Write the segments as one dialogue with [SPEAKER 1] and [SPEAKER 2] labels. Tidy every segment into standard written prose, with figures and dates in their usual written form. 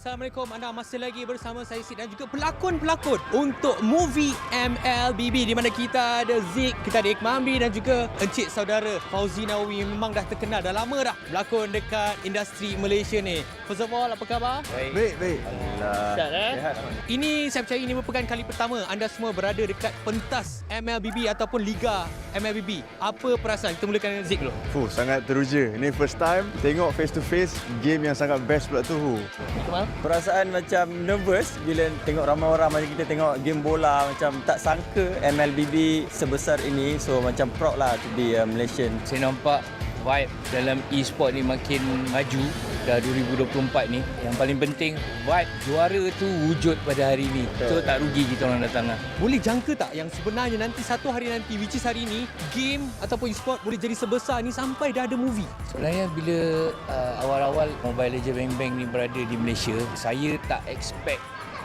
[SPEAKER 1] Assalamualaikum, anda masih lagi bersama saya Sid dan juga pelakon-pelakon untuk movie MLBB, di mana kita ada Zik, kita ada Ikmambi dan juga Encik Saudara Fauzi Nawawi. Memang dah terkenal, dah lama dah berlakon dekat industri Malaysia ni. First of all, apa khabar?
[SPEAKER 2] Baik.
[SPEAKER 1] Sihat, Ini saya percaya ini merupakan kali pertama anda semua berada dekat pentas MLBB ataupun Liga MLBB. Apa perasaan? Kita mulakan dengan Zik dulu.
[SPEAKER 2] Sangat teruja. Ini first time tengok face to face game yang sangat best pula tu.
[SPEAKER 3] Perasaan macam nervous bila tengok ramai orang, macam kita tengok game bola, macam tak sangka MLBB sebesar ini. So macam proud lah to be a Malaysian.
[SPEAKER 4] Saya nampak vibe dalam e-sport ni makin maju dah 2024 ni. Yang paling penting vibe juara tu wujud pada hari ni. So tak rugi kita orang datang lah.
[SPEAKER 1] Boleh jangka tak yang sebenarnya nanti satu hari nanti, which is hari ni, game ataupun e-sport boleh jadi sebesar ni sampai dah ada movie?
[SPEAKER 4] Sebenarnya bila awal-awal Mobile Legends Bang Bang ni berada di Malaysia, saya tak expect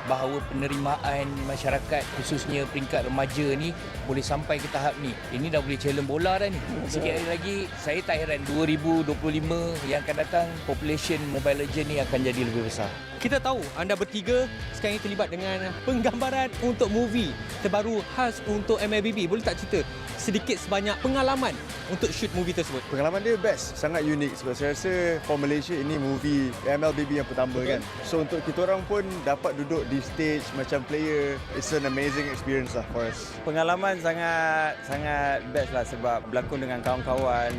[SPEAKER 4] bahawa penerimaan masyarakat khususnya peringkat remaja ni boleh sampai ke tahap ni. Ini dah boleh challenge bola dah ni. Sikit hari lagi saya tak heran 2025 yang akan datang population Mobile Legends ni akan jadi lebih besar.
[SPEAKER 1] Kita tahu anda bertiga sekarang ini terlibat dengan penggambaran untuk movie terbaru khas untuk MLBB. Boleh tak cerita sedikit sebanyak pengalaman untuk shoot movie tersebut?
[SPEAKER 2] Pengalaman dia best, sangat unik sebab saya rasa for Malaysia ini movie MLBB yang pertama kan. So untuk kita orang pun dapat duduk di stage macam player, it's an amazing experience lah for us.
[SPEAKER 3] Pengalaman sangat best lah sebab berlakon dengan kawan-kawan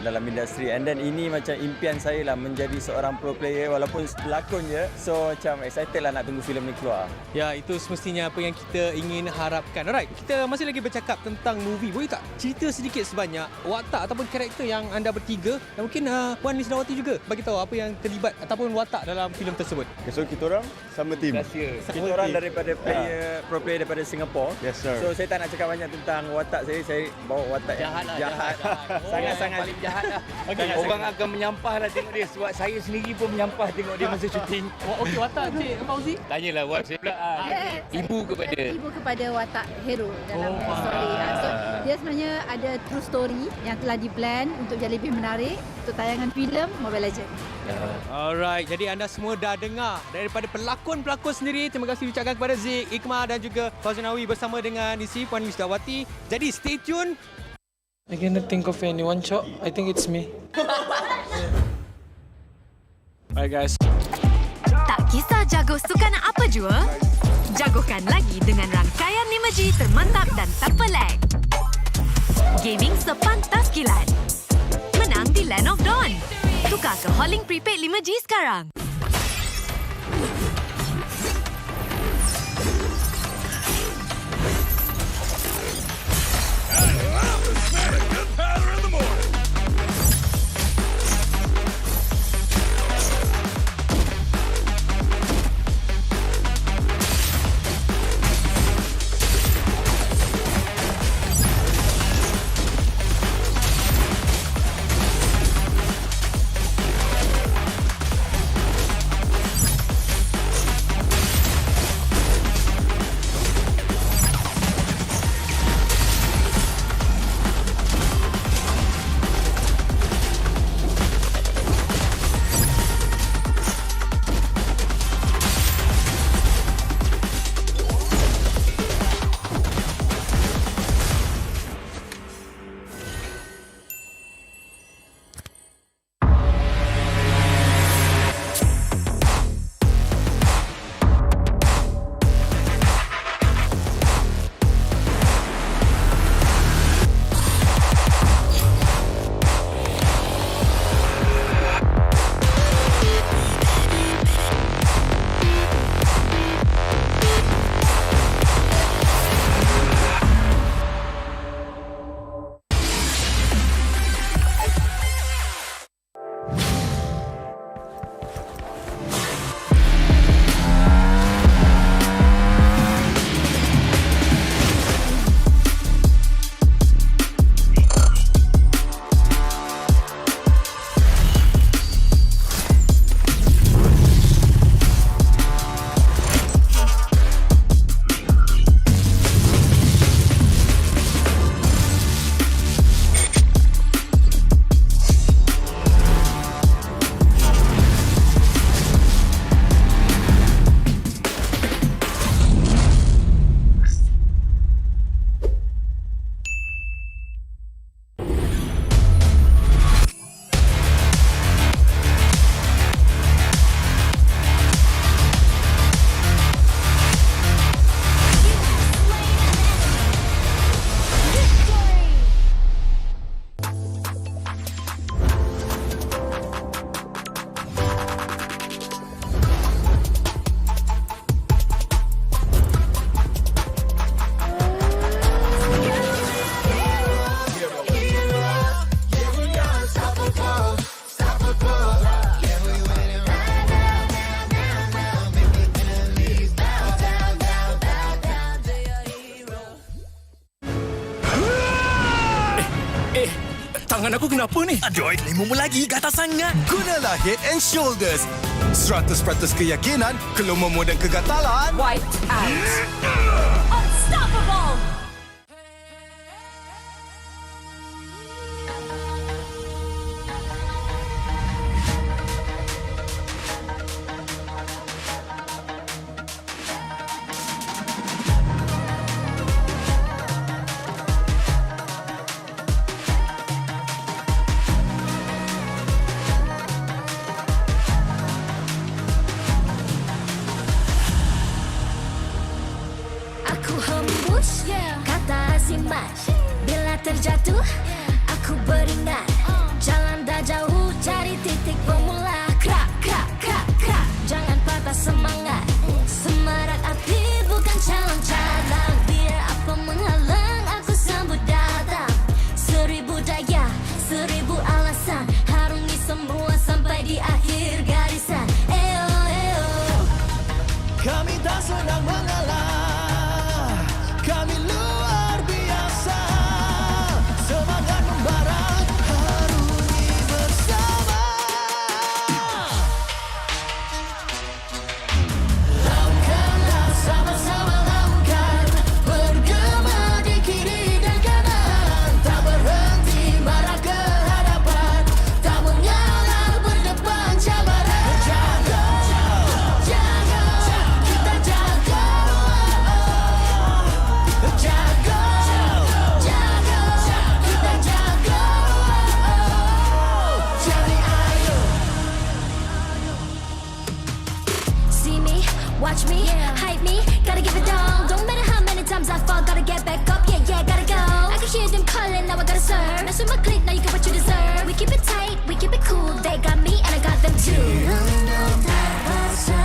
[SPEAKER 3] dalam industri, and then ini macam impian saya lah menjadi seorang pro player walaupun pelakon je. So macam excited lah nak tunggu filem ni keluar.
[SPEAKER 1] Ya, itu semestinya apa yang kita ingin harapkan. Alright, kita masih lagi bercakap tentang movie. Boleh tak cerita sedikit sebanyak watak ataupun karakter yang anda bertiga dan mungkin Puan Lisdawati juga bagi tahu apa yang terlibat ataupun watak dalam filem tersebut.
[SPEAKER 2] Okay, so kita orang sama team.
[SPEAKER 3] Kita orang daripada pro player daripada Singapore.
[SPEAKER 2] Yes sir.
[SPEAKER 3] So saya tak nak cakap banyak tentang watak saya bawa watak
[SPEAKER 4] Jahat.
[SPEAKER 3] Sangat-sangat
[SPEAKER 4] paling jahat lah. Orang akan menyampah lah tengok dia sebab saya sendiri pun menyampah tengok dia masa syuting.
[SPEAKER 1] Okey, watak Encik Fauzi.
[SPEAKER 4] Tanyalah buat saya pula. Ibu
[SPEAKER 5] kepada watak hero dalam story. So, dia sebenarnya ada true story yang telah di-blend untuk jadi lebih menarik untuk tayangan filem Mobile Legends.
[SPEAKER 1] Alright, jadi anda semua dah dengar daripada pelakon-pelakon sendiri. Terima kasih diucapkan kepada Zik, Ikmah dan juga Fauzi Nawawi bersama dengan isi Puan Lisdawati. Jadi stay tune.
[SPEAKER 6] I cannot think of anyone, Chok. I think it's me. Alright guys.
[SPEAKER 7] Tak kisah jago sukan apa jua, jagokan lagi dengan rangkaian 5G termantap dan tanpa lag. Gaming sepantas kilat. Menang di Land of Dawn. Tukar ke Holling Prepaid 5G sekarang.
[SPEAKER 8] Tangan aku kenapa ni? Aduh, lemu lagi gatal sangat. Gunalah Head and Shoulders. 100% keyakinan, kelomomo dan kegatalan.
[SPEAKER 7] Wiped out. Unstoppable.
[SPEAKER 9] Kata simak, bila terjatuh aku beringat. Jalan dah jauh, cari titik bermula. Krak, krak, krak, krak. Jangan patah semangat. Semarak api bukan calon-calon. Biar apa menghalang, aku sambut datang. 1000 daya, 1000 alasan. Harungi semua sampai di akhir garisan. Eo, eo.
[SPEAKER 10] Kami tak senang mengalah, kami luar biasa. Semangat membara, harungi bersama. Lakukanlah sama-sama, lakukan. Bergema di kiri dan kanan. Tak berhenti marah ke hadapan. Tak mengalah berdepan cabaran. Jaga, jaga, kita jaga. Jaga, jaga, kita jaga. Jadi ayo.
[SPEAKER 9] See me, watch me, hype me, gotta give it all. Don't matter how many times I fall, gotta get back up, yeah, yeah, gotta go. I can hear them calling, now I gotta serve. Mess with my clique, now you get what you deserve. We keep it tight, we keep it cool. They got me and I got them too. Tak rasa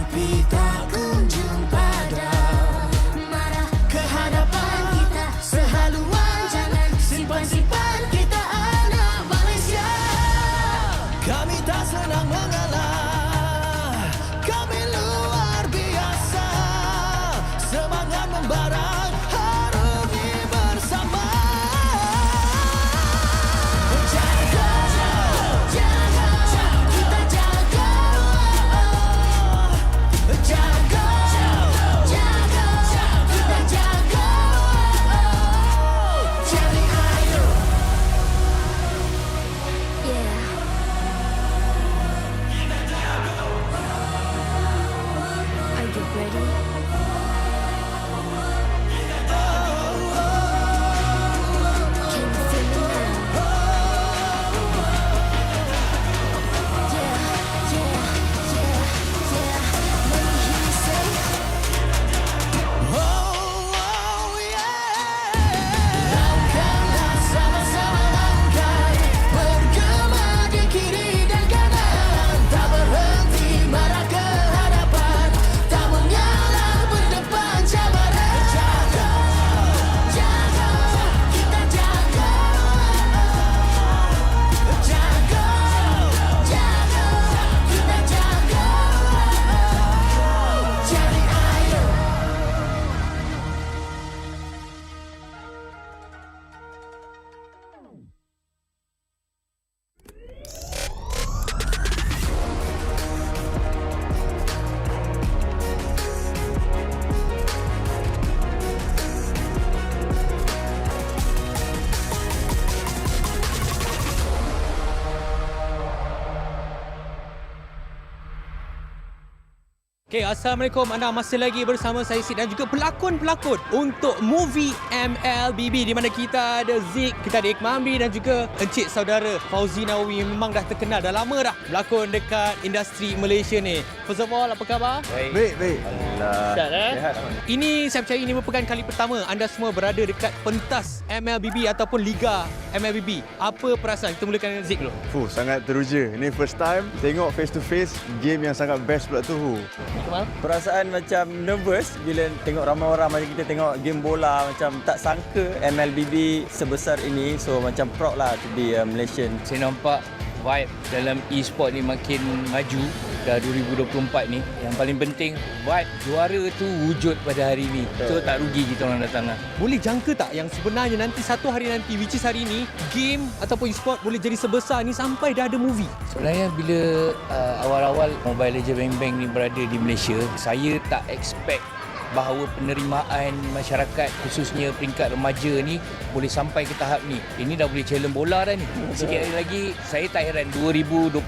[SPEAKER 9] api tak kunjung padam. Marah ke hadapan kita sehaluan. Jangan simpan-simpan, kita anak Malaysia.
[SPEAKER 10] Kami tak senang mengalah, kami luar biasa. Semangat membara, harungi bersama. Jaga, jaga, kita jaga. Jaga, jaga, kita jaga. Jadi ayo.
[SPEAKER 9] Yeah. Are you ready? Can you feel me now? Yeah, yeah, yeah, yeah. Let me hear you say.
[SPEAKER 10] Lakukanlah sama-sama, lakukan. Bergema di kiri dan kanan. Tak berhenti marah ke hadapan. Tak mengalah berdepan cabaran. Jaga, jaga, kita jaga. Jaga, jaga, kita jaga. Jadi ayo.
[SPEAKER 1] Okay, Assalamualaikum. Anda masih lagi bersama saya Sid dan juga pelakon-pelakon untuk movie MLBB, di mana kita ada Zik, kita ada Ikmambi dan juga encik saudara Fauzi Nawawi. Memang dah terkenal, dah lama dah berlakon dekat industri Malaysia ni. First of all, apa khabar?
[SPEAKER 2] Baik, baik.
[SPEAKER 1] Sihat,
[SPEAKER 3] Sihat.
[SPEAKER 1] Ini saya percaya ini merupakan kali pertama anda semua berada dekat pentas MLBB ataupun Liga MLBB. Apa perasaan? Kita mulakan dengan Zik dulu.
[SPEAKER 2] Sangat teruja. Ini first time tengok face to face game yang sangat best pula tu.
[SPEAKER 3] Perasaan macam nervous bila tengok ramai orang, macam kita tengok game bola, macam tak sangka MLBB sebesar ini. So macam proud lah to be a Malaysian.
[SPEAKER 4] Saya nampak vibe dalam e-sport ni makin maju dah 2024 ni. Yang paling penting buat juara tu wujud pada hari ni. So tak rugi kita orang datang lah.
[SPEAKER 1] Boleh jangka tak yang sebenarnya nanti satu hari nanti, which is hari ni, game ataupun e-sport boleh jadi sebesar ni sampai dah ada movie?
[SPEAKER 4] Sebenarnya bila awal-awal Mobile Legends Bang Bang ni berada di Malaysia, saya tak expect bahawa penerimaan masyarakat khususnya peringkat remaja ni boleh sampai ke tahap ni. Ini dah boleh challenge bola dah ni. Sikit hari lagi saya tak heran 2025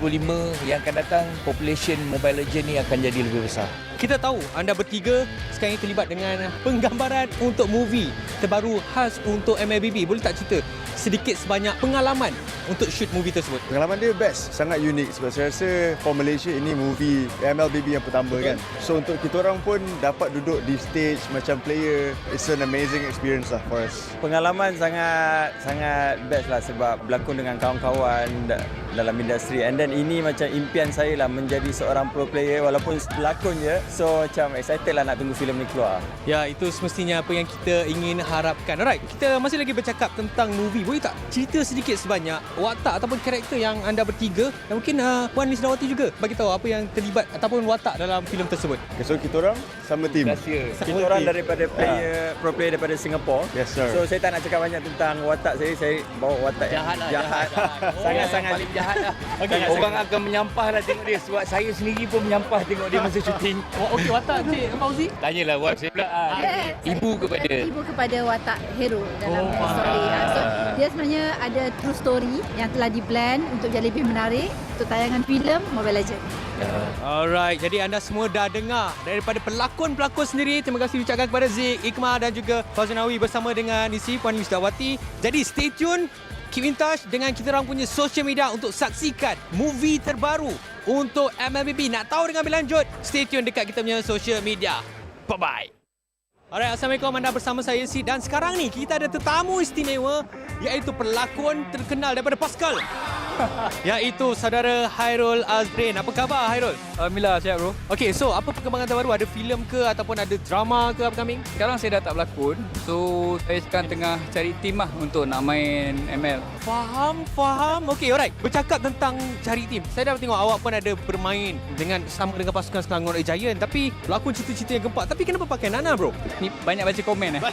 [SPEAKER 4] yang akan datang population Mobile Legends ni akan jadi lebih besar.
[SPEAKER 1] Kita tahu anda bertiga sekarang ini terlibat dengan penggambaran untuk movie terbaru khas untuk MLBB. Boleh tak cerita sedikit sebanyak pengalaman untuk shoot movie tersebut?
[SPEAKER 2] Pengalaman dia best, sangat unik sebab saya rasa for Malaysia ini movie MLBB yang pertama kan. So untuk kita orang pun dapat duduk di stage macam player, it's an amazing experience lah for us.
[SPEAKER 3] Pengalaman sangat best lah sebab berlakon dengan kawan-kawan dalam industri, and then ini macam impian saya lah menjadi seorang pro player walaupun pelakon je. So macam excited lah nak tunggu filem ni keluar.
[SPEAKER 1] Ya, itu semestinya apa yang kita ingin harapkan. Alright, kita masih lagi bercakap tentang movie. Boleh tak cerita sedikit sebanyak watak ataupun karakter yang anda bertiga, dan mungkin Puan Lisdawati juga bagi tahu apa yang terlibat ataupun watak dalam filem tersebut.
[SPEAKER 2] Okay, so kita orang sama team.
[SPEAKER 3] Kita orang daripada pro player daripada Singapore.
[SPEAKER 2] Yes sir.
[SPEAKER 3] So saya tak nak cakap banyak tentang watak saya bawa watak
[SPEAKER 4] Jahat lah.
[SPEAKER 3] Sangat-sangat
[SPEAKER 4] paling jahat lah. Orang akan menyampah lah tengok dia sebab saya sendiri pun menyampah tengok dia masa syuting.
[SPEAKER 1] Okey, watak Cik Fauzi?
[SPEAKER 4] Tanyalah buat saya pula. Ibu
[SPEAKER 5] kepada watak hero dalam story. So dia sebenarnya ada true story yang telah di-blend untuk jadi lebih menarik untuk tayangan filem Mobile Legends.
[SPEAKER 1] Alright, jadi anda semua dah dengar daripada pelakon-pelakon sendiri. Terima kasih ucapkan kepada Zik, Iqmah dan juga Fauzi bersama dengan isi Puan Lisdawati. Jadi stay tune, keep in touch dengan kita orang punya social media untuk saksikan movie terbaru untuk MLBB. Nak tahu dengan lebih lanjut, stay tune dekat kita punya social media. Bye-bye. Alright, Assalamualaikum, anda bersama saya Sid, dan sekarang ni kita ada tetamu istimewa iaitu pelakon terkenal daripada Pascal. Iaitu saudara Hairul Azrain. Apa khabar Hairul?
[SPEAKER 11] Alhamdulillah, sihat bro.
[SPEAKER 1] Okey, so apa perkembangan terbaru? Ada filem ke ataupun ada drama ke upcoming?
[SPEAKER 11] Sekarang saya dah tak berlakon. So saya sekarang tengah cari tim lah untuk nak main ML.
[SPEAKER 1] Faham. Okey, alright. Bercakap tentang cari tim, saya dah tengok awak pun ada bermain sama dengan pasukan Selangor Red Giants, tapi berlakon cerita-cerita yang gempak. Tapi kenapa pakai Nana bro?
[SPEAKER 11] Ni banyak baca komen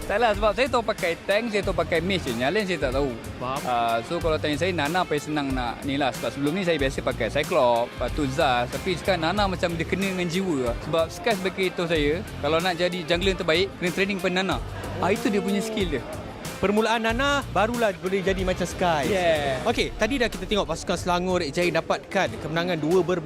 [SPEAKER 11] Salah, sebab saya tahu pakai tank, saya tahu pakai mage je. Yang lain saya tak tahu.
[SPEAKER 1] Faham.
[SPEAKER 11] So kalau tanya saya, Nana paling senang nak ni lah. Sebab sebelum ni saya biasa pakai Cyclops, lepas tu Zaz. Tapi sekarang Nana macam dia kena dengan jiwa lah. Sebab Sky sebagai tahu saya, kalau nak jadi jungler terbaik, kena training pada Nana. Itu dia punya skill dia.
[SPEAKER 1] Permulaan Nana barulah boleh jadi macam Sky.
[SPEAKER 11] Yeah.
[SPEAKER 1] Okey, tadi dah kita tengok pasukan Selangor Red Giants dapatkan kemenangan 2-0.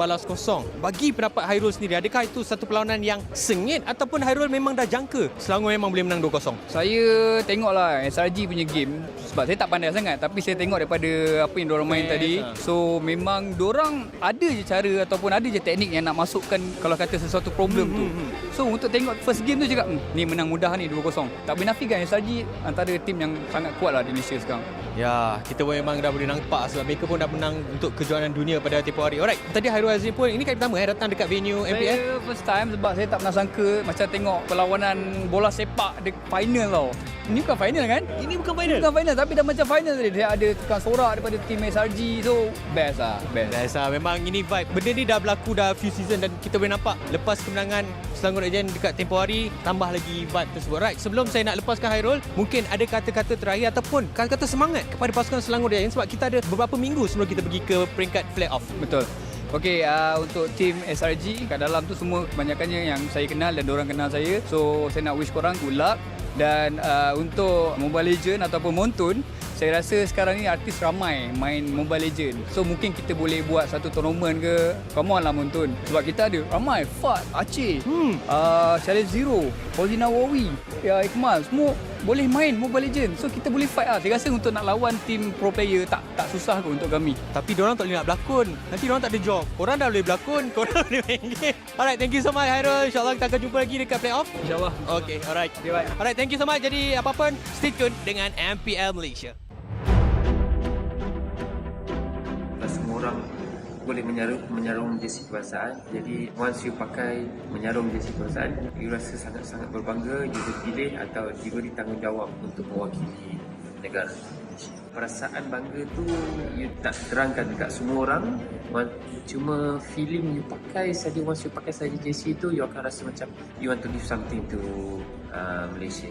[SPEAKER 1] Bagi pendapat Hairul sendiri, adakah itu satu perlawanan yang sengit ataupun Hairul memang dah jangka Selangor memang boleh menang 2-0?
[SPEAKER 11] Saya tengoklah SRG punya game sebab saya tak pandai sangat, tapi saya tengok daripada apa yang diorang main tadi. So memang diorang ada je cara ataupun ada je teknik yang nak masukkan kalau kata sesuatu problem tu. So untuk tengok first game tu cakap ni menang mudah ni 2-0. Tak boleh nafikan SRG antara tim yang sangat kuat lah di Malaysia sekarang.
[SPEAKER 1] Ya, kita pun memang dah boleh nampak sebab mereka pun dah menang untuk kejuaraan dunia pada tempoh hari. Alright, tadi Hairul Azim pun ini kali pertama datang dekat venue MPL.
[SPEAKER 11] Saya first time sebab saya tak pernah sangka macam tengok perlawanan bola sepak di final tau. Ini bukan final kan?
[SPEAKER 1] Ini bukan final.
[SPEAKER 11] Bukan final tapi dah macam final tadi. Dia ada tukang sorak daripada tim SRG. So best lah.
[SPEAKER 1] Best lah. Memang ini vibe. Benda ni dah berlaku dah few season dan kita boleh nampak lepas kemenangan Selangor Red Giants dekat tempoh hari, tambah lagi vibe tersebut. Right, sebelum saya nak lepaskan Hairul, mungkin ada kata-kata terakhir ataupun kata-kata semangat kepada pasukan Selangor Red Giants sebab kita ada beberapa minggu sebelum kita pergi ke peringkat play-off.
[SPEAKER 11] Betul. Okey, untuk tim SRG kat dalam tu semua kebanyakannya yang saya kenal dan diorang kenal saya. So saya nak wish korang good luck. Dan untuk Mobile Legend ataupun Montun, saya rasa sekarang ni artis ramai main Mobile Legend. So mungkin kita boleh buat satu tournament ke. Come on lah Montun. Sebab kita ada ramai Fat, Aceh, Challenge Zero, Fauzi Nawawi, Iqmal, semua boleh main Mobile Legend. So kita boleh fight lah. Saya rasa untuk nak lawan tim pro player tak susah kot untuk kami.
[SPEAKER 1] Tapi diorang tak boleh nak berlakon. Nanti diorang tak ada job. Korang dah boleh berlakon, korang boleh main game. Alright, thank you so much Hairul. InsyaAllah kita akan jumpa lagi dekat playoff.
[SPEAKER 11] InsyaAllah.
[SPEAKER 1] Okay, alright. Alright, thank you so much. Jadi apa-apa, stay tune dengan MPL Malaysia.
[SPEAKER 12] Semua orang boleh menyarung jersey kebangsaan. Jadi once you pakai menyarung jersey kebangsaan, you rasa sangat-sangat berbangga you dipilih atau diberi tanggungjawab untuk mewakili negara. Malaysia. Perasaan bangga tu you tak terangkan dekat semua orang. Cuma feeling you pakai saja, once you pakai saja jersey tu, you akan rasa macam you want to give something to Malaysia.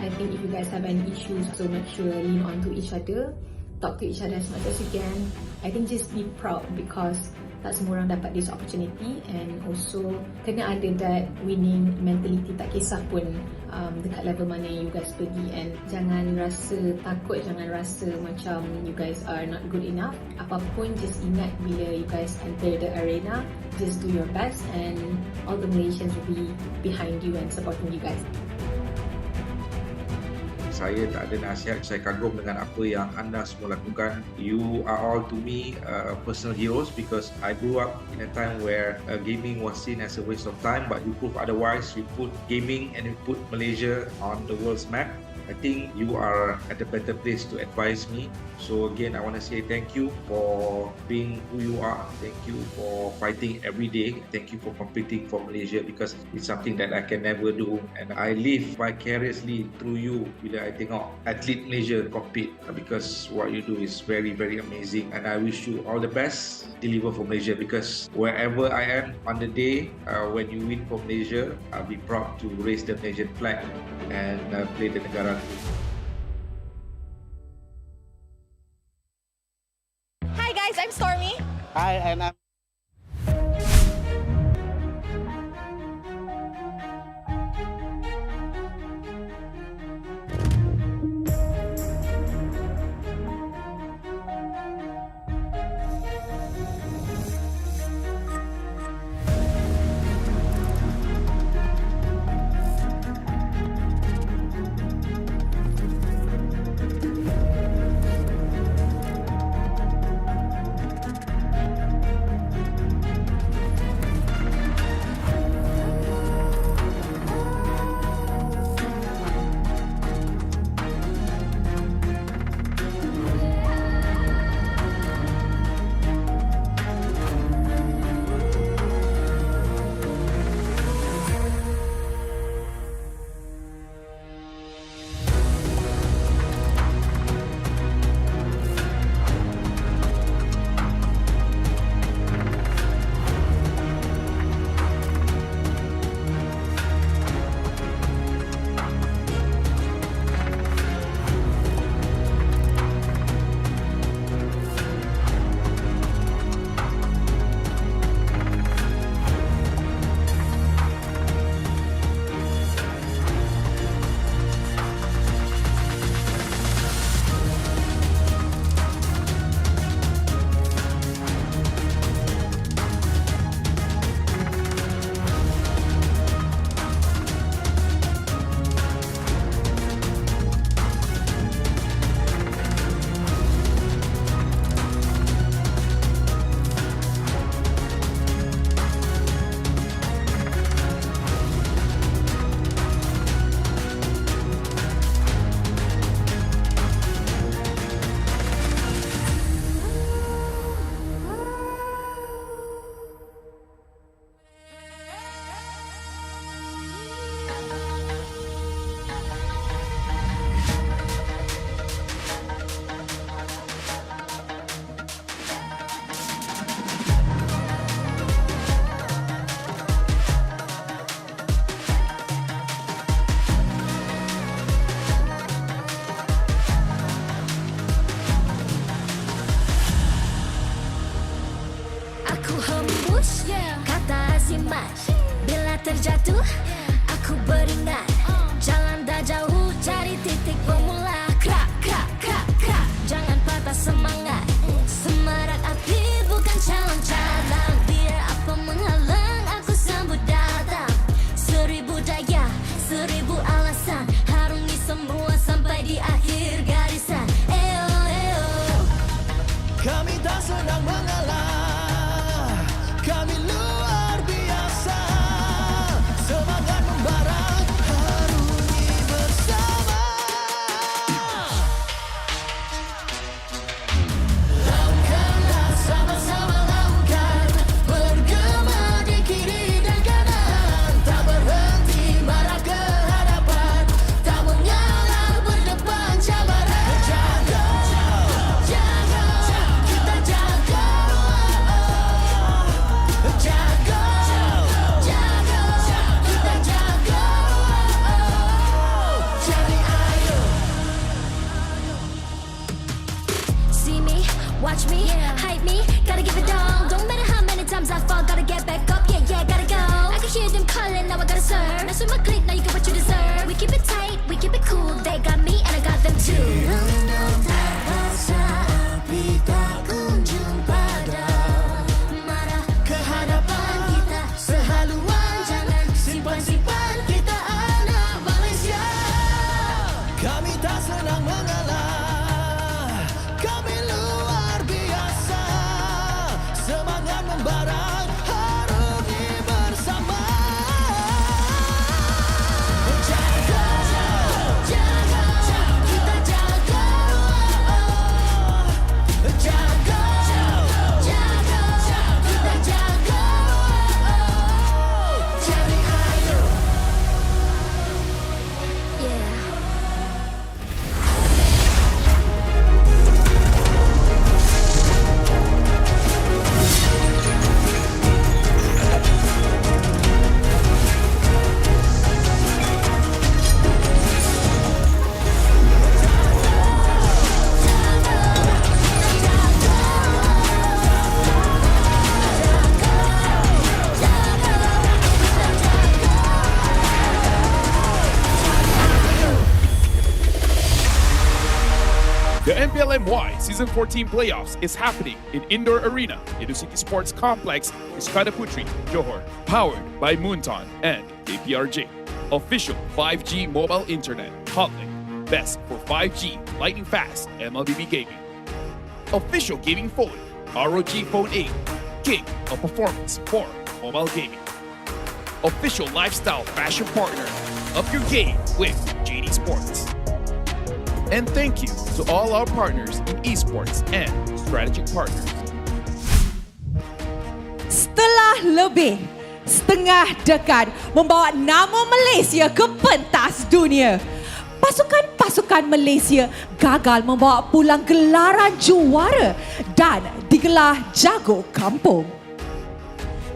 [SPEAKER 13] I think if you guys have any issues, so make sure lean onto each other, talk to each other as much as you can. I think just be proud because tak semua orang dapat this opportunity, and also kena ada that winning mentality, tak kisah pun dekat level mana you guys pergi, and jangan rasa takut, jangan rasa macam you guys are not good enough. Apapun, just ingat bila you guys enter the arena, just do your best and all the Malaysians will be behind you and supporting you guys.
[SPEAKER 14] Saya tak ada nasihat, saya kagum dengan apa yang anda semua lakukan. You are all to me personal heroes because I grew up in a time where gaming was seen as a waste of time, but you prove otherwise. You put gaming and you put Malaysia on the world's map. I think you are at a better place to advise me. So again, I want to say thank you for being who you are. Thank you for fighting every day. Thank you for competing for Malaysia because it's something that I can never do. And I live vicariously through you bila I tengok atlet Malaysia compete because what you do is very, very amazing. And I wish you all the best. Deliver for Malaysia because wherever I am on the day when you win for Malaysia, I'll be proud to raise the Malaysian flag and play the negara.
[SPEAKER 15] Hi guys, I'm Stormy.
[SPEAKER 16] Hi, and I'm
[SPEAKER 9] terjatuh, aku beringat jalan dah jauh, cari titik bermula. Krak, krak, krak, krak, jangan patah semangat. Semarak api bukan calon-calon, biar apa menghalang aku sambut datang. 1000 daya, 1000 alasan, harungi semua sampai di akhir garisan. Eo, eo.
[SPEAKER 10] Kami tak senang mengalah, kami luar biasa. Semangat membara, harungi
[SPEAKER 9] Mess with my clique, now you get what you deserve. We keep it tight, we keep it cool. They got me and I got them too. Kehadapan kita sehaluan, jangan simpan-simpan, kita anak Malaysia.
[SPEAKER 10] Kami tak senang mengalah, kami luar biasa. Semangat membara, harungi bersama. Jaga, jaga, kita jaga. Jaga, jaga, kita jaga. Jadi ayo.
[SPEAKER 9] Yeah.
[SPEAKER 16] The MPL MY Season 14 Playoffs is happening in Indoor Arena, Educity Sports Complex, Iskandar Puteri, Johor. Powered by Moonton and APRJ. Official 5G mobile internet hotlink. Best for 5G lightning fast MLBB gaming. Official gaming phone ROG Phone 8. King of performance for mobile gaming. Official lifestyle fashion partner. Up your game with JD Sports. And thank you to all our partners in esports and strategic partners.
[SPEAKER 17] Setelah lebih setengah dekad membawa nama Malaysia ke pentas dunia, pasukan-pasukan Malaysia gagal membawa pulang gelaran juara dan digelar jago kampung.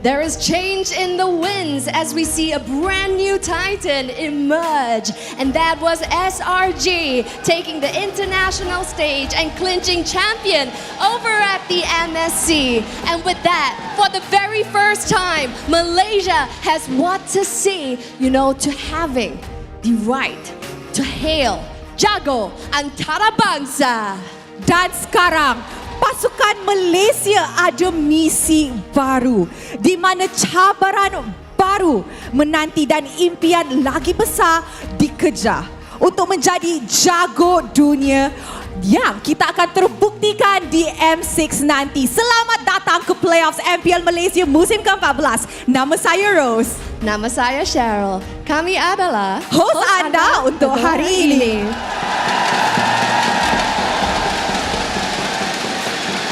[SPEAKER 18] There is change in the winds as we see a brand new titan emerge. And that was SRG taking the international stage and clinching champion over at the MSC. And with that, for the very first time, Malaysia has what to see, to having the right to hail jago antarabangsa.
[SPEAKER 17] Dan sekarang, pasukan Malaysia ada misi baru di mana cabaran baru menanti dan impian lagi besar dikejar untuk menjadi jago dunia yang kita akan terbuktikan di M6 nanti. Selamat datang ke Playoffs MPL Malaysia musim ke-14. Nama saya Rose.
[SPEAKER 18] Nama saya Cheryl. Kami adalah
[SPEAKER 17] host anda untuk hari ini.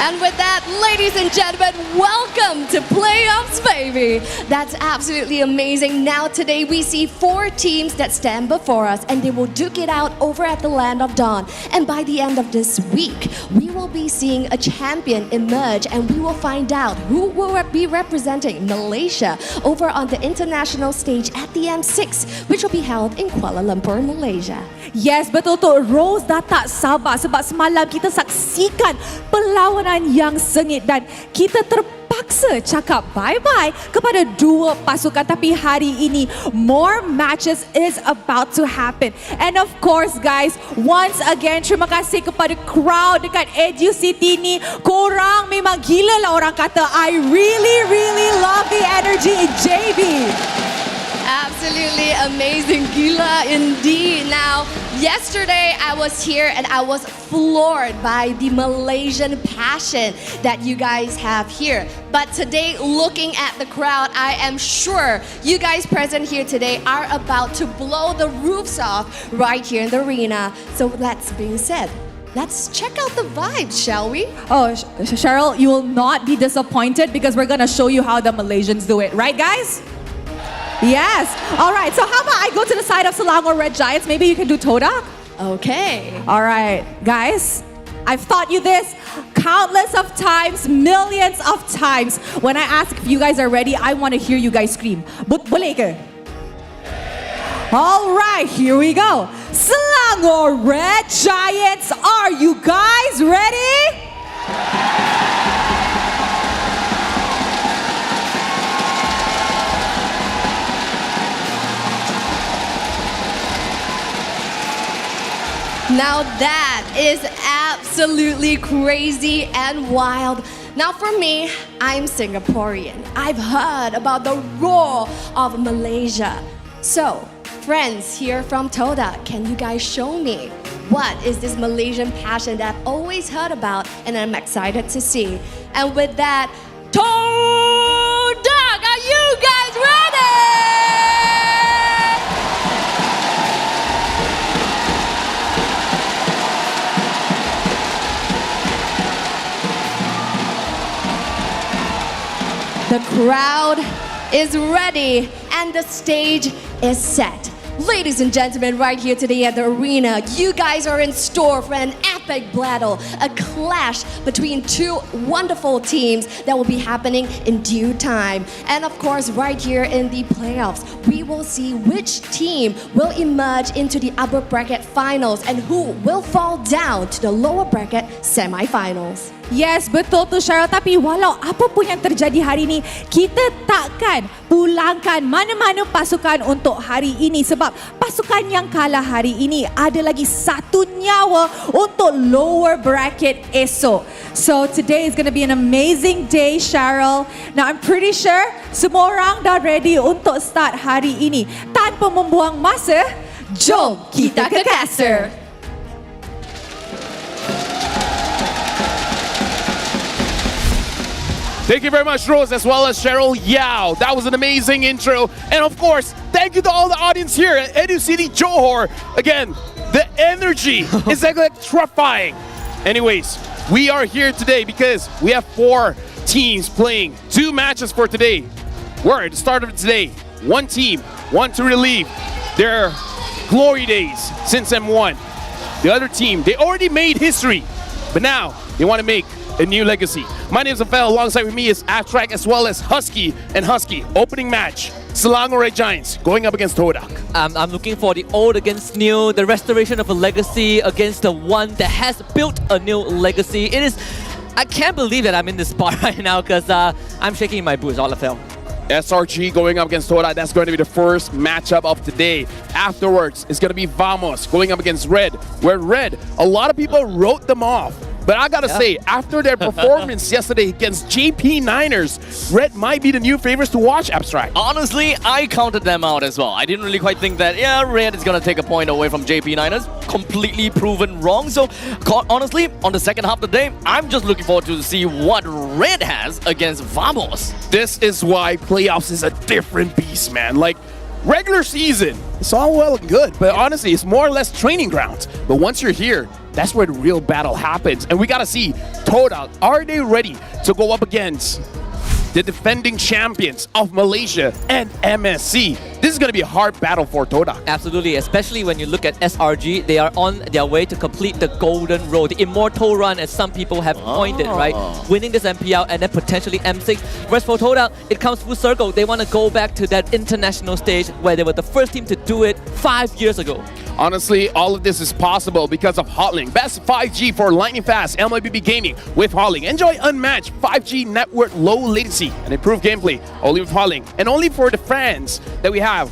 [SPEAKER 18] And with that, ladies and gentlemen, welcome to Playoffs, baby. That's absolutely amazing. Now today we see 4 teams that stand before us and they will duke it out over at the Land of Dawn. And by the end of this week, we will be seeing a champion emerge and we will find out who will be representing Malaysia over on the international stage at the M6, which will be held in Kuala Lumpur, Malaysia.
[SPEAKER 17] Yes, betul tu. Rose dah tak sabar sebab semalam kita saksikan perlawanan yang sengit dan kita terpaksa cakap bye-bye kepada 2 pasukan. Tapi hari ini, more matches is about to happen. And of course guys, once again, terima kasih kepada crowd dekat Educity ni. Korang memang gila lah orang kata. I really love the energy in JB.
[SPEAKER 18] Absolutely amazing, gila indeed. Now, yesterday I was here and I was floored by the Malaysian passion that you guys have here. But today, looking at the crowd, I am sure you guys present here today are about to blow the roofs off right here in the arena. So that's being said, let's check out the vibes, shall we?
[SPEAKER 17] Oh, Cheryl, you will not be disappointed because we're gonna show you how the Malaysians do it. Right, guys? Yes. All right. So how about I go to the side of Selangor Red Giants? Maybe you can do Todak?
[SPEAKER 18] Okay.
[SPEAKER 17] All right. Guys, I've taught you this countless of times, millions of times. When I ask if you guys are ready, I want to hear you guys scream. Boleh ke? All right. Here we go. Selangor Red Giants, are you guys ready?
[SPEAKER 18] Now that is absolutely crazy and wild. Now for me, I'm Singaporean. I've heard about the roar of Malaysia. So, friends here from Todak, can you guys show me what is this Malaysian passion that I've always heard about and I'm excited to see? And with that, Todak, are you guys ready? The crowd is ready and the stage is set. Ladies and gentlemen, right here today at the arena, you guys are in store for an epic battle, a clash between two wonderful teams that will be happening in due time. And of course, right here in the playoffs, we will see which team will emerge into the upper bracket finals and who will fall down to the lower bracket semi-finals.
[SPEAKER 17] Yes, betul tu Cheryl. Tapi walau apa pun yang terjadi hari ini, kita takkan pulangkan mana-mana pasukan untuk hari ini. Sebab pasukan yang kalah hari ini ada lagi satu nyawa untuk lower bracket esok. So today is going to be an amazing day, Cheryl. Now I'm pretty sure semua orang dah ready untuk start hari ini. Tanpa membuang masa, jom kita ke caster.
[SPEAKER 16] Thank you very much, Rose, as well as Cheryl Yao. That was an amazing intro. And of course, thank you to all the audience here at Educity Johor. Again, the energy is electrifying. Anyways, we are here today because we have 4 teams playing 2 matches for today. We're at the start of today. 1 team want to relieve their glory days since M1. The other team, they already made history, but now they want to make a new legacy. My name is Afel. Alongside with me is Abstract as well as Husky. And Husky, opening match, Selangor Red Giants going up against Todak.
[SPEAKER 19] I'm looking for the old against new, the restoration of a legacy against the one that has built a new legacy. It is, I can't believe that I'm in this spot right now because I'm shaking in my boots, all Afel.
[SPEAKER 16] SRG going up against Todak. That's going to be the first matchup of today. Afterwards, it's going to be Vamos going up against Red, where Red, a lot of people wrote them off. But I gotta say, after their performance yesterday against JP Niners, Red might be the new favorites to watch, Abstract.
[SPEAKER 20] Honestly, I counted them out as well. I didn't really quite think that, Red is gonna take a point away from JP Niners. Completely proven wrong. So, honestly, on the second half of the day, I'm just looking forward to see what Red has against Vamos.
[SPEAKER 16] This is why playoffs is a different beast, man. Like, regular season, it's all well and good, but honestly, it's more or less training grounds. But once you're here, that's where the real battle happens. And we gotta see, Todak, are they ready to go up against the defending champions of Malaysia and MSC? This is gonna be a hard battle for Todak.
[SPEAKER 19] Absolutely, especially when you look at SRG, they are on their way to complete the golden road, the immortal run as some people have pointed, right? Winning this MPL and then potentially M6. Whereas for Todak, it comes full circle. They want to go back to that international stage where they were the first team to do it 5 years ago.
[SPEAKER 16] Honestly, all of this is possible because of Hotlink. Best 5G for lightning fast MLBB gaming with Hotlink. Enjoy unmatched 5G network low latency and improved gameplay only with Hotlink. And only for the fans that we have,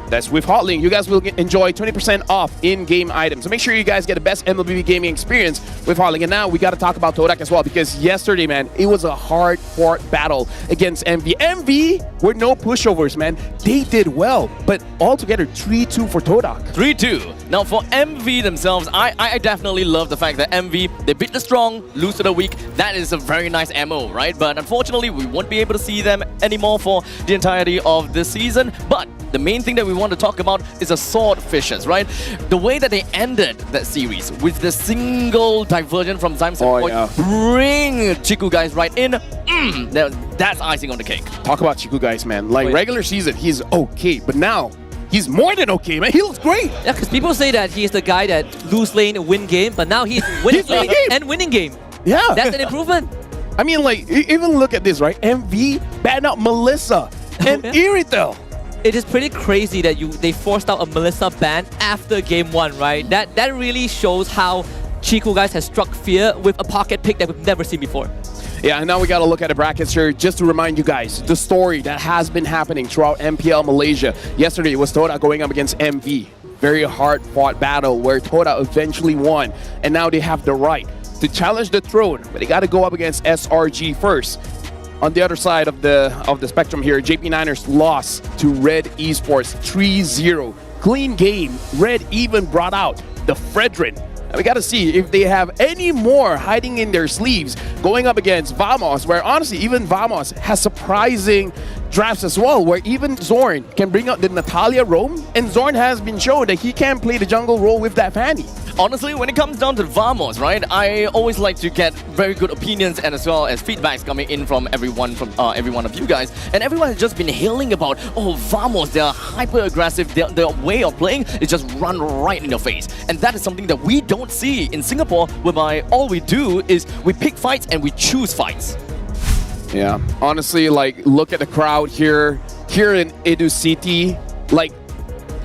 [SPEAKER 16] that's with Hotlink, you guys will enjoy 20% off in-game items. So make sure you guys get the best MLBB gaming experience with Hotlink. And now we got to talk about Todak as well, because yesterday, man, it was a hard-fought battle against MV. MV were no pushovers, man. They did well, but altogether 3-2 for Todak.
[SPEAKER 20] 3-2. Now for MV themselves, I definitely love the fact that MV, they beat the strong, lose to the weak. That is a very nice MO, right? But unfortunately, we won't be able to see them anymore for the entirety of this season. But the main thing that we want to talk about is the Swordfishers, right? The way that they ended that series with the single diversion from Zyme's point, bring Chiku guys right in. That's icing on the cake.
[SPEAKER 16] Talk about Chiku guys, man. Like regular season, he's okay, but now he's more than okay, man. He looks great.
[SPEAKER 19] Yeah, because people say that he's the guy that lose lane, win game, but now he's winning lane and winning game.
[SPEAKER 16] Yeah.
[SPEAKER 19] That's an improvement.
[SPEAKER 16] I mean, like, even look at this, right? MV banned out Melissa and Iritel.
[SPEAKER 19] It is pretty crazy that they forced out a Melissa ban after game 1, right? That really shows how Chiku guys has struck fear with a pocket pick that we've never seen before.
[SPEAKER 16] Yeah, and now we got to look at the brackets here just to remind you guys the story that has been happening throughout MPL Malaysia. Yesterday it was Todak going up against MV. very hard-fought battle where Todak eventually won, and now they have the right to challenge the throne, but they got to go up against SRG first. On the other side of the spectrum here, JP Niners lost to RED Esports 3-0. Clean game. RED even brought out the Fredrin. And we got to see if they have any more hiding in their sleeves going up against Vamos, where honestly, even Vamos has surprising drafts as well, where even Zorn can bring out the Natalia roam, and Zorn has been shown that he can play the jungle role with that Fanny.
[SPEAKER 20] Honestly, when it comes down to Vamos, right, I always like to get very good opinions and as well as feedbacks coming in from every one of you guys. And everyone has just been hailing about, oh, Vamos, they're hyper aggressive, their way of playing is just run right in your face. And that is something that we don't see in Singapore, whereby all we do is we pick fights and we choose fights.
[SPEAKER 16] Yeah, honestly, like, look at the crowd here in Educity, like,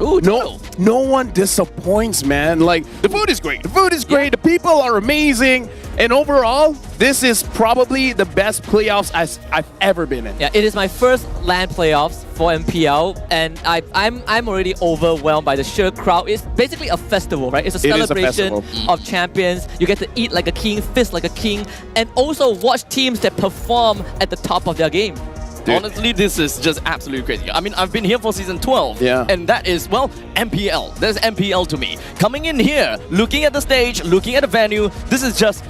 [SPEAKER 20] ooh,
[SPEAKER 16] no one disappoints, man. Like, the food is great. The food is great. The people are amazing. And overall, this is probably the best playoffs I've ever been in.
[SPEAKER 19] Yeah, it is my first LAN playoffs for MPL, and I'm already overwhelmed by the sheer crowd. It's basically a festival, right? It's a celebration of champions. You get to eat like a king, fist like a king, and also watch teams that perform at the top of their game.
[SPEAKER 20] Dude. Honestly, this is just absolutely crazy. I mean, I've been here for season 12, and that is, well, MPL. There's MPL to me. Coming in here, looking at the stage, looking at the venue, this is just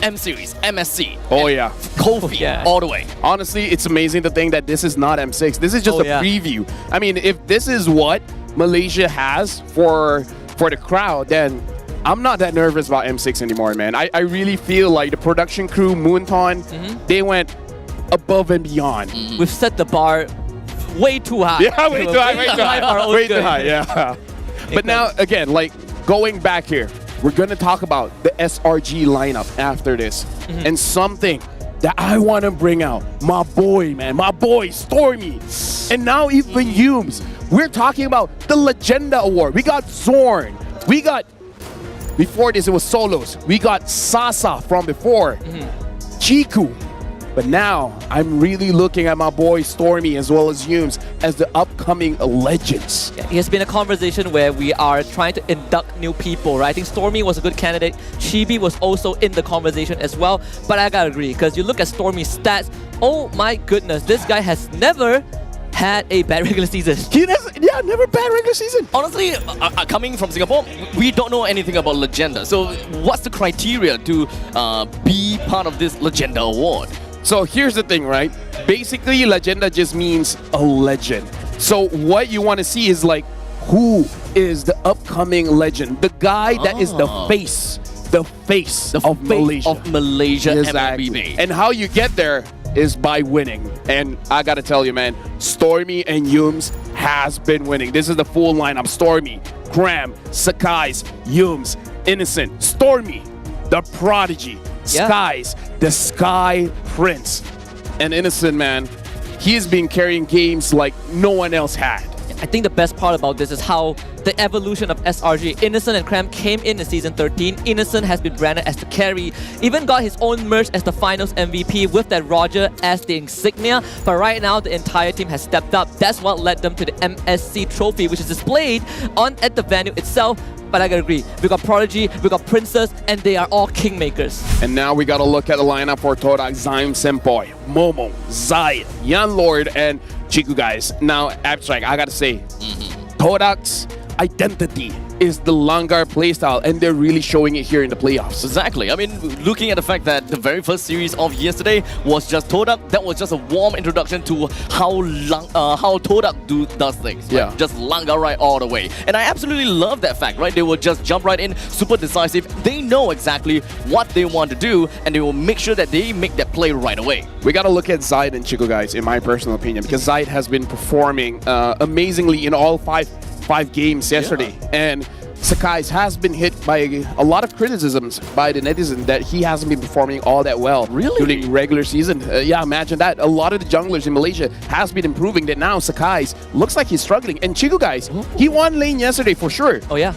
[SPEAKER 20] M-Series, MSC.
[SPEAKER 16] Oh, yeah.
[SPEAKER 20] Kofi, all the way.
[SPEAKER 16] Honestly, it's amazing to think that this is not M6. This is just a preview. I mean, if this is what Malaysia has for the crowd, then I'm not that nervous about M6 anymore, man. I really feel like the production crew, Moonton, they went above and beyond.
[SPEAKER 19] We've set the bar way too high.
[SPEAKER 16] Yeah, way too high. Way too high, yeah. But now, again, like, going back here, we're going to talk about the SRG lineup after this. And something that I want to bring out, my boy, man, my boy, Stormy. And now even Humes. We're talking about the Legenda Award. We got Zorn. We got, before this, it was solos. We got Sasa from before. Chiku. But now, I'm really looking at my boy Stormy as well as Humes as the upcoming legends.
[SPEAKER 19] It has been a conversation where we are trying to induct new people, right? I think Stormy was a good candidate. Chibi was also in the conversation as well. But I gotta agree, because you look at Stormy's stats, oh my goodness, this guy has never had a bad regular season.
[SPEAKER 16] Never bad regular season.
[SPEAKER 20] Honestly, coming from Singapore, we don't know anything about Legenda. So what's the criteria to be part of this Legenda Award?
[SPEAKER 16] So here's the thing, right? Basically, Legenda just means a legend. So what you want to see is like, who is the upcoming legend? The guy that is the face of Malaysia.
[SPEAKER 20] Of Malaysia,
[SPEAKER 16] exactly.
[SPEAKER 20] MLBB.
[SPEAKER 16] And how you get there is by winning. And I gotta tell you, man, Stormy and Humes has been winning. This is the full lineup. Stormy, Cram, Sakai's, Humes, Innocent, Stormy, the Prodigy, Skies, the Sky Prince. And Innocent, man, he's been carrying games like no one else had.
[SPEAKER 19] I think the best part about this is how the evolution of SRG. Innocent and Cram came in season 13. Innocent has been branded as the carry, even got his own merch as the finals MVP with that Roger as the insignia. But right now, the entire team has stepped up. That's what led them to the MSC trophy, which is displayed at the venue itself. But I gotta agree, we got Prodigy, we got Princess, and they are all kingmakers.
[SPEAKER 16] And now we gotta look at the lineup for Todak, Zaim Senpai, Momo, Zai, Yan Lord, and Chiku, guys. Now, Abstract, I gotta say, Todak's identity is the Langar playstyle, and they're really showing it here in the playoffs.
[SPEAKER 20] Exactly. I mean, looking at the fact that the very first series of yesterday was just Todak, that was just a warm introduction to how Todak does things. Right?
[SPEAKER 16] Yeah.
[SPEAKER 20] Just Langar right all the way. And I absolutely love that fact, right? They will just jump right in, super decisive. They know exactly what they want to do, and they will make sure that they make that play right away.
[SPEAKER 16] We gotta look at Zaid and Chico, guys, in my personal opinion, because Zaid has been performing amazingly in all five games yesterday. And Sakai's has been hit by a lot of criticisms by the netizen that he hasn't been performing all that well during regular season. Yeah, imagine that. A lot of the junglers in Malaysia has been improving, that now Sakai's looks like he's struggling. And Chico, guys, he won lane yesterday for sure.
[SPEAKER 19] Oh yeah.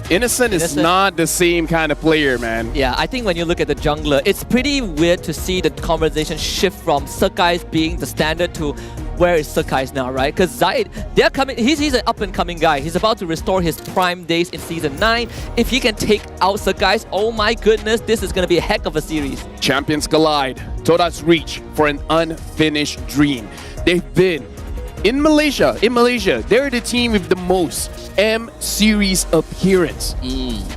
[SPEAKER 16] Innocent is not the same kind of player, man.
[SPEAKER 19] Yeah, I think when you look at the jungler, it's pretty weird to see the conversation shift from Sakai's being the standard to where is Sekais now, right? Because Zaid, they're coming. He's an up-and-coming guy. He's about to restore his prime days in Season 9. If he can take out Sekais, oh my goodness, this is going to be a heck of a series.
[SPEAKER 16] Champions collide. Todak's reach for an unfinished dream. They've been in Malaysia. They're the team with the most M Series appearance,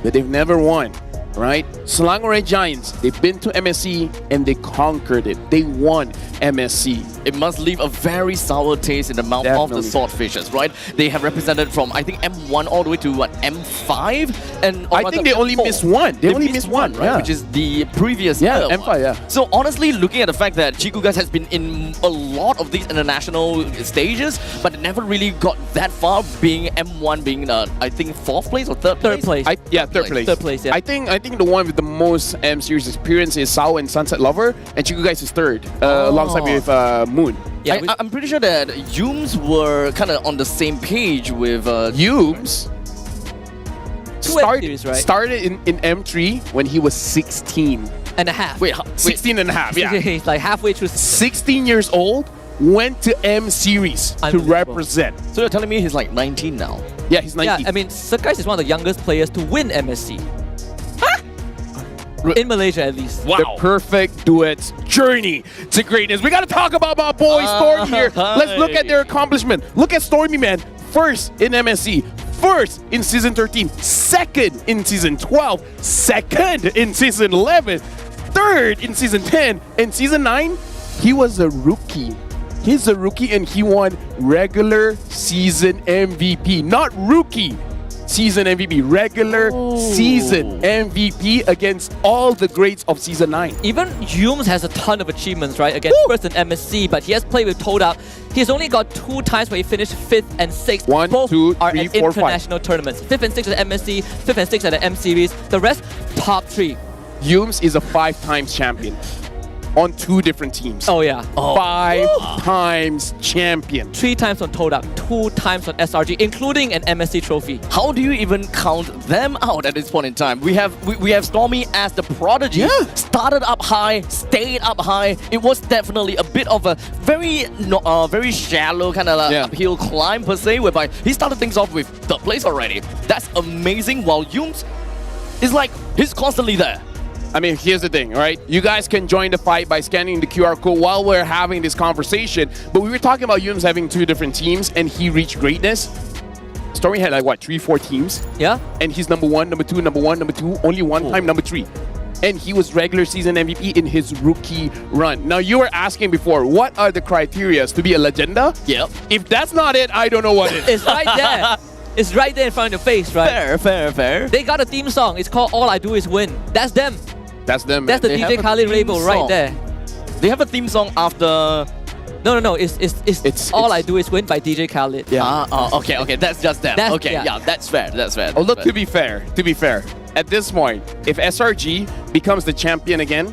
[SPEAKER 16] but they've never won. Right? Selangor Red Giants, they've been to MSC and they conquered it. They won MSC.
[SPEAKER 20] It must leave a very sour taste in the mouth of the swordfishers, right? They have represented from, I think, M1 all the way to what, M5? And
[SPEAKER 16] I think they only missed one. They only missed one,
[SPEAKER 20] right?
[SPEAKER 16] yeah.
[SPEAKER 20] Which is the previous
[SPEAKER 16] M5,
[SPEAKER 20] one.
[SPEAKER 16] yeah.
[SPEAKER 20] So honestly, looking at the fact that Chiku guys has been in a lot of these international stages, but never really got that far, being M1 being, I think, 4th place or 3rd place?
[SPEAKER 19] Third place.
[SPEAKER 16] Third place.
[SPEAKER 19] Third place, yeah.
[SPEAKER 16] I think the one with the most M Series experience is Sao and Sunset Lover, and Chiku guys is 3rd, alongside with Moon.
[SPEAKER 19] Yeah,
[SPEAKER 20] I'm pretty sure that Yums were kind of on the same page with
[SPEAKER 16] Yums.
[SPEAKER 19] Series, right?
[SPEAKER 16] Started in M3 when he was 16
[SPEAKER 19] and a half.
[SPEAKER 20] Wait,
[SPEAKER 16] 16 and a half, yeah.
[SPEAKER 19] He's like halfway through.
[SPEAKER 16] 16 years old, went to M Series to represent.
[SPEAKER 20] So you're telling me he's like 19 now?
[SPEAKER 16] Yeah, he's 19.
[SPEAKER 19] Yeah, I mean, Sekais is one of the youngest players to win MSC. In Malaysia, at least.
[SPEAKER 16] Wow. The perfect duet's journey to greatness. We got to talk about my boy Stormy here. Let's look at their accomplishment. Look at Stormy, man. First in MSC. First in Season 13. Second in Season 12. Second in Season 11. Third in Season 10. And Season 9, he was a rookie. He's a rookie and he won regular season MVP. Not rookie. Season MVP, regular season MVP against all the greats of Season 9.
[SPEAKER 19] Even Yums has a ton of achievements, right? Against first in MSC, but he has played with Todak. He's only got 2 times where he finished 5th and 6th. Both
[SPEAKER 16] 2, 3,
[SPEAKER 19] are at
[SPEAKER 16] 4,
[SPEAKER 19] international tournaments. 5th and 6th at MSC, 5th and 6th at the M Series. The rest, top 3.
[SPEAKER 16] Yums is a 5 times champion on 2 different teams.
[SPEAKER 19] Oh yeah.
[SPEAKER 16] 5 times champion.
[SPEAKER 19] 3 times on Todak, 2 times on SRG, including an MSC trophy.
[SPEAKER 20] How do you even count them out at this point in time? We have Stormy as the prodigy.
[SPEAKER 16] Yeah.
[SPEAKER 20] Started up high, stayed up high. It was definitely a bit of a very shallow kind of uphill climb per se, whereby he started things off with 3rd place already. That's amazing. While Yums is like, he's constantly there.
[SPEAKER 16] I mean, here's the thing, right? You guys can join the fight by scanning the QR code while we're having this conversation. But we were talking about Yums having 2 different teams and he reached greatness. Stormy had like, what, 3-4 teams?
[SPEAKER 19] Yeah.
[SPEAKER 16] And he's number 1, number 2, number 1, number 2, only one time number 3. And he was regular season MVP in his rookie run. Now, you were asking before, what are the criteria to be a legenda?
[SPEAKER 20] Yep.
[SPEAKER 16] If that's not it, I don't know what is.
[SPEAKER 19] It's right there. It's right there in front of your face, right?
[SPEAKER 20] Fair.
[SPEAKER 19] They got a theme song. It's called All I Do Is Win. That's them.
[SPEAKER 16] That's them.
[SPEAKER 19] That's the
[SPEAKER 20] They
[SPEAKER 19] DJ
[SPEAKER 20] have a
[SPEAKER 19] Khaled
[SPEAKER 20] theme
[SPEAKER 19] label right
[SPEAKER 20] song.
[SPEAKER 19] there.
[SPEAKER 20] They have a theme song after...
[SPEAKER 19] No. It's All I Do Is Win by DJ Khaled.
[SPEAKER 16] Yeah.
[SPEAKER 20] Okay. That's just them.
[SPEAKER 19] That's-
[SPEAKER 20] yeah, that's fair.
[SPEAKER 16] Oh, look, to be fair, at this point, if SRG becomes the champion again,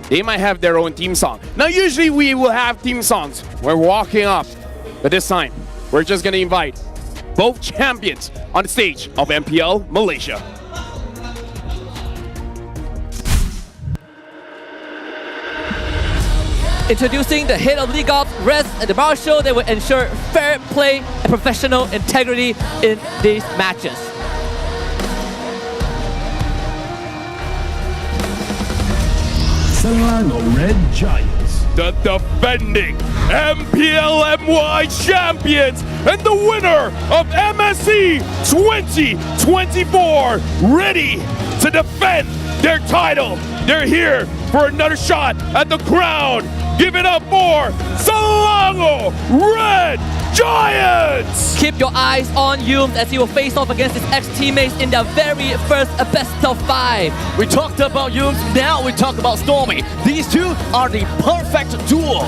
[SPEAKER 16] they might have their own theme song. Now, usually we will have theme songs. We're walking up. But this time, we're just going to invite both champions on the stage of MPL Malaysia.
[SPEAKER 19] Introducing the head of League Ops, Rez, and the Marshal that will ensure fair play and professional integrity in these matches.
[SPEAKER 16] Selangor Red Giants, the defending MPL MY champions and the winner of MSC 2024, ready to defend their title. They're here for another shot at the crown. Give it up for Selangor Red Giants!
[SPEAKER 19] Keep your eyes on Yums as he will face off against his ex-teammates in their very first best of 5.
[SPEAKER 20] We talked about Yums, now we talk about Stormy. These two are the perfect duo.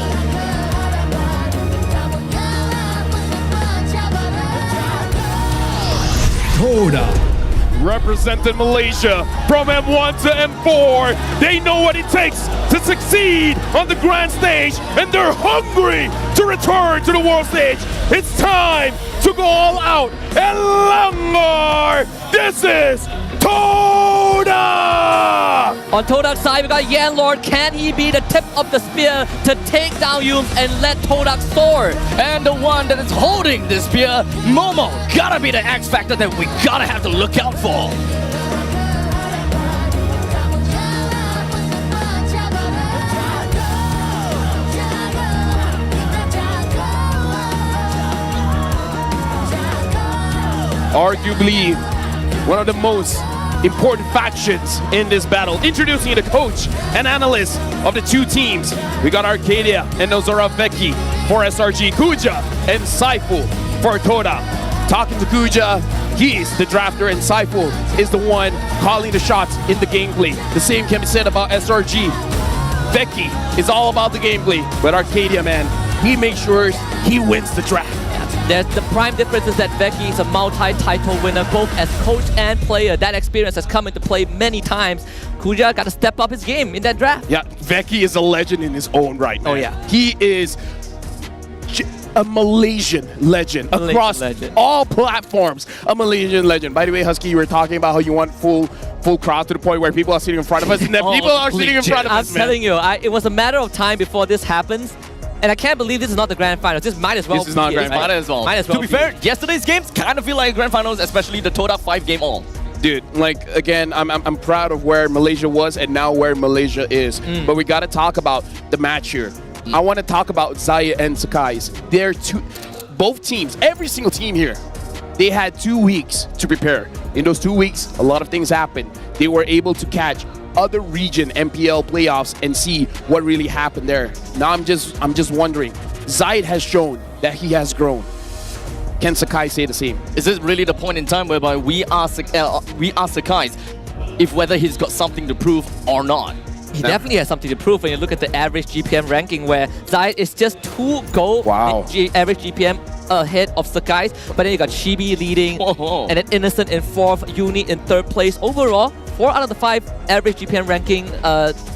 [SPEAKER 16] Todak, representing Malaysia from M1 to M4. They know what it takes to succeed on the grand stage, and they're hungry to return to the world stage. It's time to go all out. Selangor, this is Todak! Todak!
[SPEAKER 19] On Todak's side, we got Yan Lord. Can he be the tip of the spear to take down Yums and let Todak soar?
[SPEAKER 20] And the one that is holding this spear, Momo, gotta be the X factor that we gotta have to look out for.
[SPEAKER 16] Arguably one of the most important factions in this battle. Introducing you the coach and analyst of the two teams. We got Arcadia and Nozora Veki for SRG, Kuja and Saifu for Todak. Talking to Kuja, he's the drafter and Saifu is the one calling the shots in the gameplay. The same can be said about SRG. Veki is all about the gameplay, but Arcadia, man, he makes sure he wins the draft.
[SPEAKER 19] The prime difference is that Veki is a multi-title winner, both as coach and player. That experience has come into play many times. Kuja got to step up his game in that draft.
[SPEAKER 16] Yeah, Veki is a legend in his own right, man.
[SPEAKER 19] Oh, yeah.
[SPEAKER 16] He is a Malaysian legend across all platforms. A Malaysian legend. By the way, Husky, you were talking about how you want full crowd to the point where people are sitting in front of us. And then people are sitting in front of us,
[SPEAKER 19] I'm telling you, it was a matter of time before this happens. And I can't believe this is not the grand finals. This might as well
[SPEAKER 16] This is not grand
[SPEAKER 20] Might as well. To be fair, yesterday's games kind of feel like grand finals, especially the Todak 5 game all.
[SPEAKER 16] Dude, like, again, I'm proud of where Malaysia was and now where Malaysia is. But we got to talk about the match here. I want to talk about Zaya and Sakai's. They're both teams, every single team here, they had 2 weeks to prepare. In those 2 weeks, a lot of things happened. They were able to catch other region MPL playoffs and see what really happened there. Now I'm just wondering, Zaid has shown that he has grown. Can Sakai say the same?
[SPEAKER 20] Is this really the point in time whereby we are Sakai's, if whether he's got something to prove or not?
[SPEAKER 19] He definitely has something to prove when you look at the average GPM ranking, where Zaid is just 2 gold average GPM ahead of Sakai's, but then you got Chibi leading, and then Innocent in 4th, Uni in 3rd place. Overall, 4 out of the 5 average GPM ranking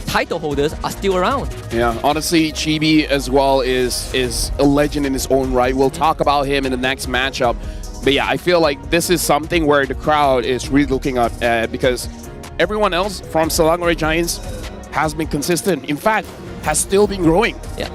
[SPEAKER 19] title holders are still around.
[SPEAKER 16] Yeah, honestly, Chibi as well is a legend in his own right. We'll talk about him in the next matchup. But yeah, I feel like this is something where the crowd is really looking up at, because everyone else from Selangor Red Giants has been consistent. In fact, has still been growing.
[SPEAKER 19] Yeah.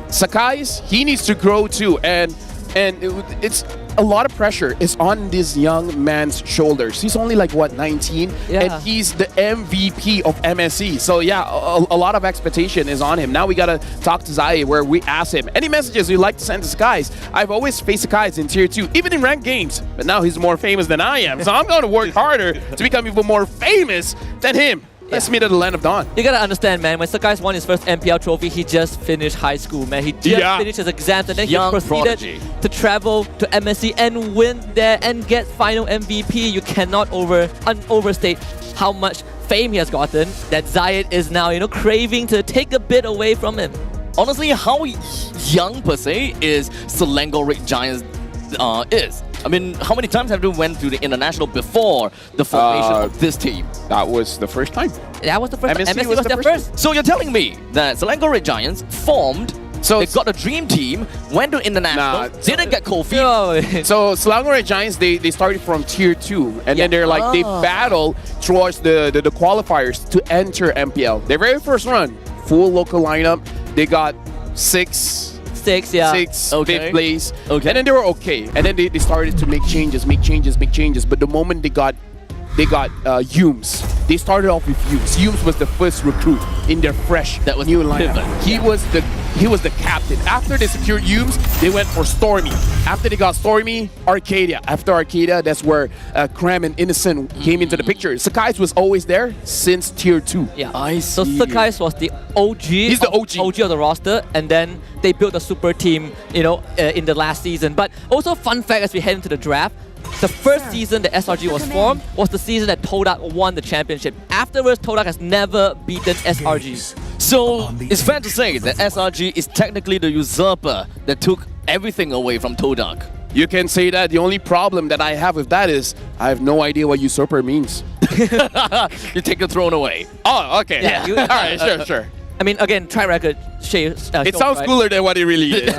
[SPEAKER 16] Sakai's, he needs to grow too, and it's a lot of pressure is on this young man's shoulders. He's only like, what, 19?
[SPEAKER 19] Yeah.
[SPEAKER 16] And he's the MVP of MSC. So yeah, a lot of expectation is on him. Now we gotta talk to Zai, where we ask him, any messages you'd like to send to Sakai's? I've always faced Sakai's in Tier 2, even in ranked games, but now he's more famous than I am. So I'm gonna work harder to become even more famous than him. Let's meet at the Land of Dawn.
[SPEAKER 19] You gotta understand, man, when Sakai's won his first MPL trophy, he just finished high school, man. He just finished his exams, and then he proceeded to travel to MSC and win there and get final MVP. You cannot overstate how much fame he has gotten, that Zayed is now, craving to take a bit away from him.
[SPEAKER 20] Honestly, how young per se is Selangor Red Giants is? I mean, how many times have they went to the international before the formation of this team?
[SPEAKER 16] That was the first time.
[SPEAKER 19] That was the first time. MSC was their first.
[SPEAKER 20] So you're telling me that Selangor Red Giants formed, so they got a dream team, went to international, didn't get cold feet.
[SPEAKER 16] So Selangor Red Giants, they started from Tier 2, and then they're like, they battle towards the qualifiers to enter MPL. Their very first run, full local lineup, they got 6th place. And then they were okay. And then they started to make changes. But the moment they got Yums, they started off with Yums. Yums was the first recruit in their fresh new lineup. He was the captain. After they secured Yums, they went for Stormy. After they got Stormy, Arcadia. After Arcadia, that's where Cram and Innocent came into the picture. Sakai's was always there since Tier 2.
[SPEAKER 19] Yeah, I see. So Sakai's was the OG.
[SPEAKER 16] He's the OG
[SPEAKER 19] of the roster, and then they built a super team, in the last season. But also, fun fact as we head into the draft, the first season that SRG was formed was the season that Todak won the championship. Afterwards, Todak has never beaten SRG.
[SPEAKER 20] So it's fair to say that SRG is technically the usurper that took everything away from Todak.
[SPEAKER 16] You can say that. The only problem that I have with that is I have no idea what usurper means.
[SPEAKER 20] You take the throne away.
[SPEAKER 16] Oh, okay.
[SPEAKER 19] Yeah,
[SPEAKER 16] all right, sure.
[SPEAKER 19] I mean, again, track record shows.
[SPEAKER 16] It sounds cooler than what it really is.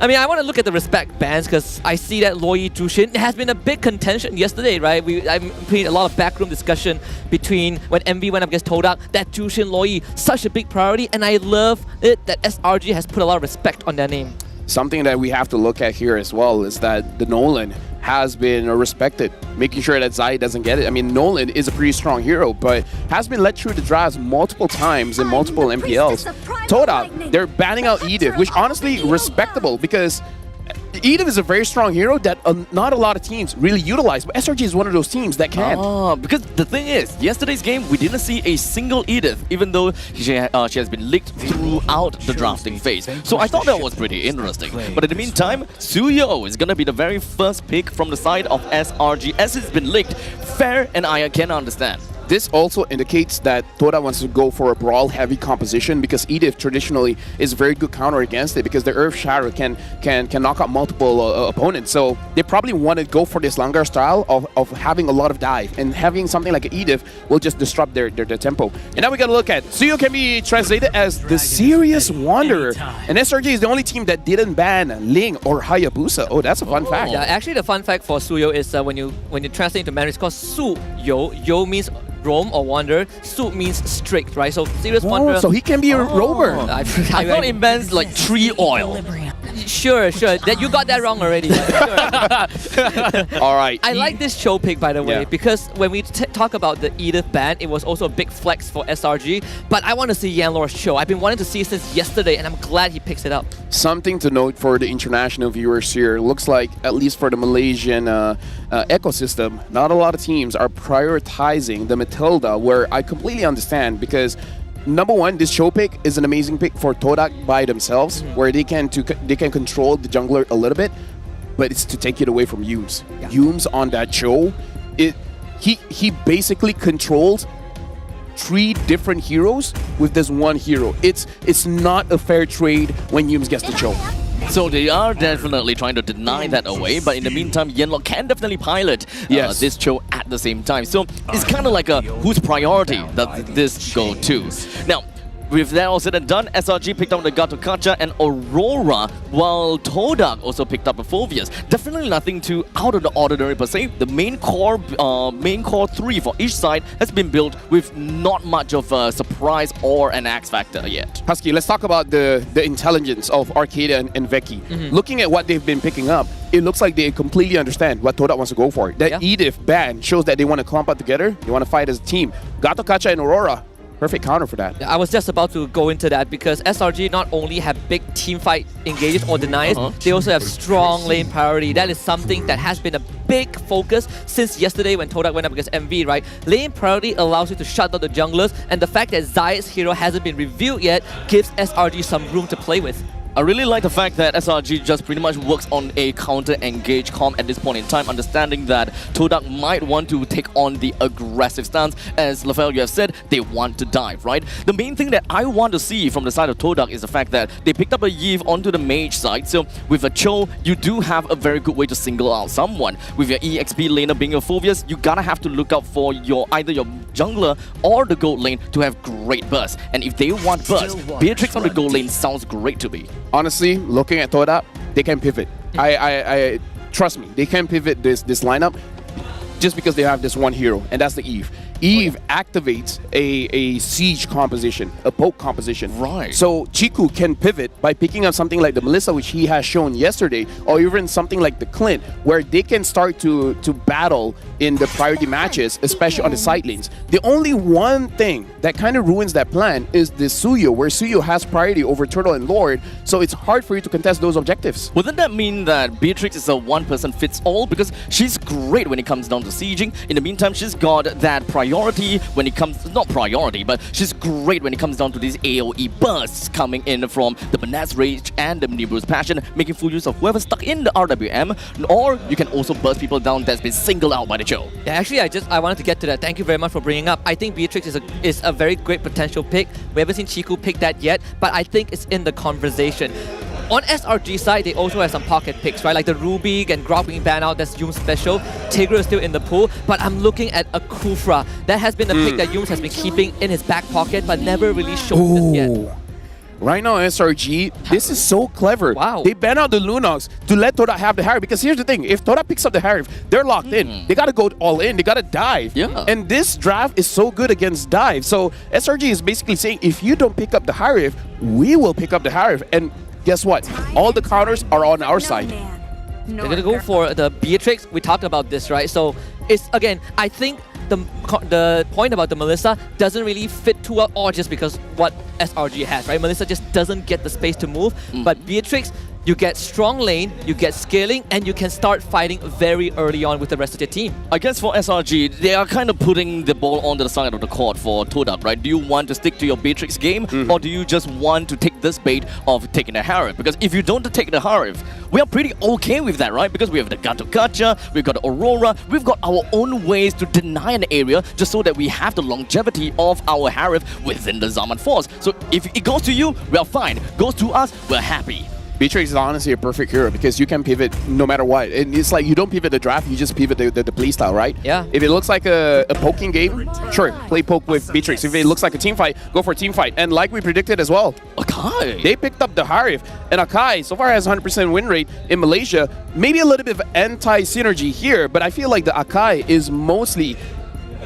[SPEAKER 19] I mean, I want to look at the respect bands because I see that Loyi Jushin has been a big contention yesterday, right? I'm putting a lot of backroom discussion between when MV went up against Todak, that Jushin Loyi, such a big priority, and I love it that SRG has put a lot of respect on their name.
[SPEAKER 21] Something that we have to look at here as well is that the Nolan has been respected, making sure that Zai doesn't get it. I mean, Nolan is a pretty strong hero, but has been led through the drafts multiple times in multiple MPLs. Todak, they're banning out Edith, which honestly respectable because Edith is a very strong hero that not a lot of teams really utilize, but SRG is one of those teams that can.
[SPEAKER 20] Because the thing is, yesterday's game, we didn't see a single Edith, even though she has been leaked throughout the drafting phase. So I thought that was pretty interesting. But in the meantime, Suyo is going to be the very first pick from the side of SRG, as it's been leaked. Fair, and I can understand.
[SPEAKER 21] This also indicates that Toda wants to go for a brawl-heavy composition because Edith traditionally is a very good counter against it because the Earth Shatter can knock out multiple opponents. So they probably want to go for this Langar style of having a lot of dive, and having something like an Edith will just disrupt their tempo. And now we got to look at Suyo can be translated as the Serious Wanderer. And SRG is the only team that didn't ban Ling or Hayabusa. Oh, that's a fun fact.
[SPEAKER 19] Yeah, actually the fun fact for Suyo is when you translate into Mandarin, it's called Su-Yo. Yo means roam or wander. Su means strict, right? So Serious Wanderer.
[SPEAKER 21] So he can be a roamer.
[SPEAKER 20] I thought it meant like tree oil.
[SPEAKER 19] Sure. That you got that wrong already.
[SPEAKER 21] All right.
[SPEAKER 19] I like this show pick, by the way, because when we talk about the Edith ban, it was also a big flex for SRG. But I want to see Yanlor's show. I've been wanting to see it since yesterday, and I'm glad he picks it up.
[SPEAKER 21] Something to note for the international viewers here. Looks like, at least for the Malaysian ecosystem, not a lot of teams are prioritizing the Matilda, where I completely understand because number one, this show pick is an amazing pick for Todak by themselves, where they can control the jungler a little bit, but it's to take it away from Yumes. Yumes on that show, he basically controls 3 different heroes with this one hero. It's not a fair trade when Yumes gets the show.
[SPEAKER 20] So they are definitely trying to deny that away, but in the meantime, Yanlor can definitely pilot this show at the same time. So it's kind of like a whose priority does this go to? Now, with that all said and done, SRG picked up the Gato Kacha and Aurora, while Todak also picked up a Phoveus. Definitely nothing too out of the ordinary per se. The main core 3 for each side has been built with not much of a surprise or an X factor yet.
[SPEAKER 21] Husky, let's talk about the intelligence of Arcada and Veki. Looking at what they've been picking up, it looks like they completely understand what Todak wants to go for. That Edith ban shows that they want to clump up together, they want to fight as a team. Gato Kacha and Aurora, perfect counter for that.
[SPEAKER 19] I was just about to go into that because SRG not only have big team fight engages or denies, they also have strong lane priority. That is something that has been a big focus since yesterday when Todak went up against MV, right? Lane priority allows you to shut down the junglers, and the fact that Zai's hero hasn't been revealed yet gives SRG some room to play with.
[SPEAKER 20] I really like the fact that SRG just pretty much works on a counter-engage comp at this point in time, understanding that Todak might want to take on the aggressive stance. As Lafayette, you have said, they want to dive, right? The main thing that I want to see from the side of Todak is the fact that they picked up a Yve onto the mage side, so with a Cho, you do have a very good way to single out someone. With your EXP laner being a Phoveus, you gotta have to look out for either your jungler or the gold lane to have great burst. And if they want burst, Beatrix on the gold lane sounds great to me.
[SPEAKER 21] Honestly, looking at Todak, they can pivot. I trust me, they can pivot this lineup just because they have this one hero, and that's the Eve. Eve activates a siege composition, a poke composition.
[SPEAKER 20] Right.
[SPEAKER 21] So Chiku can pivot by picking up something like the Melissa, which he has shown yesterday, or even something like the Clint, where they can start to battle in the priority matches, especially on the side lanes. The only one thing that kind of ruins that plan is the Suyo, where Suyo has priority over Turtle and Lord, so it's hard for you to contest those objectives.
[SPEAKER 20] Wouldn't that mean that Beatrix is a one-person-fits-all? Because she's great when it comes down to sieging. In the meantime, she's got that priority when it comes, not priority, but she's great when it comes down to these AoE bursts coming in from the Banaz Rage and the Nibiru's Passion, making full use of whoever's stuck in the RWM, or you can also burst people down that's been singled out by the show.
[SPEAKER 19] Yeah, actually, I wanted to get to that. Thank you very much for bringing up. I think Beatrix is a very great potential pick. We haven't seen Chiku pick that yet, but I think it's in the conversation. On SRG side, they also have some pocket picks, right? Like the Ruby and Grok being banned out, that's Yume's special. Tigra is still in the pool, but I'm looking at a Kufra. That has been the pick that Yumes has been keeping in his back pocket, but never really shown this yet.
[SPEAKER 21] Right now, SRG, this is so clever.
[SPEAKER 19] Wow.
[SPEAKER 21] They ban out the Lunox to let Todak have the Harif. Because here's the thing, if Todak picks up the Harif, they're locked in. They got to go all in. They got to dive.
[SPEAKER 20] Yeah.
[SPEAKER 21] And this draft is so good against dive. So SRG is basically saying, if you don't pick up the Harif, we will pick up the Harif. And guess what? All the counters are on our side.
[SPEAKER 19] They're going to go for the Beatrix. We talked about this, right? So it's, again, I think the point about the Melissa doesn't really fit too well, or just because what SRG has, right? Melissa just doesn't get the space to move. But Beatrix, you get strong lane, you get scaling, and you can start fighting very early on with the rest of your team.
[SPEAKER 20] I guess for SRG, they are kind of putting the ball onto the side of the court for Todak, right? Do you want to stick to your Beatrix game, or do you just want to take this bait of taking the Harif? Because if you don't take the Harif, we are pretty okay with that, right? Because we have the Gato Gacha, we've got the Aurora, we've got our own ways to deny an area just so that we have the longevity of our Harif within the Zaman Force. So if it goes to you, we are fine. Goes to us, we're happy.
[SPEAKER 21] Beatrix is honestly a perfect hero because you can pivot no matter what. And it's like you don't pivot the draft, you just pivot the playstyle, right?
[SPEAKER 19] Yeah.
[SPEAKER 21] If it looks like a poking game, sure, play poke with Beatrix. If it looks like a team fight, go for a team fight. And like we predicted as well,
[SPEAKER 20] Akai.
[SPEAKER 21] They picked up the Harif. And Akai so far has 100% win rate in Malaysia. Maybe a little bit of anti-synergy here, but I feel like the Akai is mostly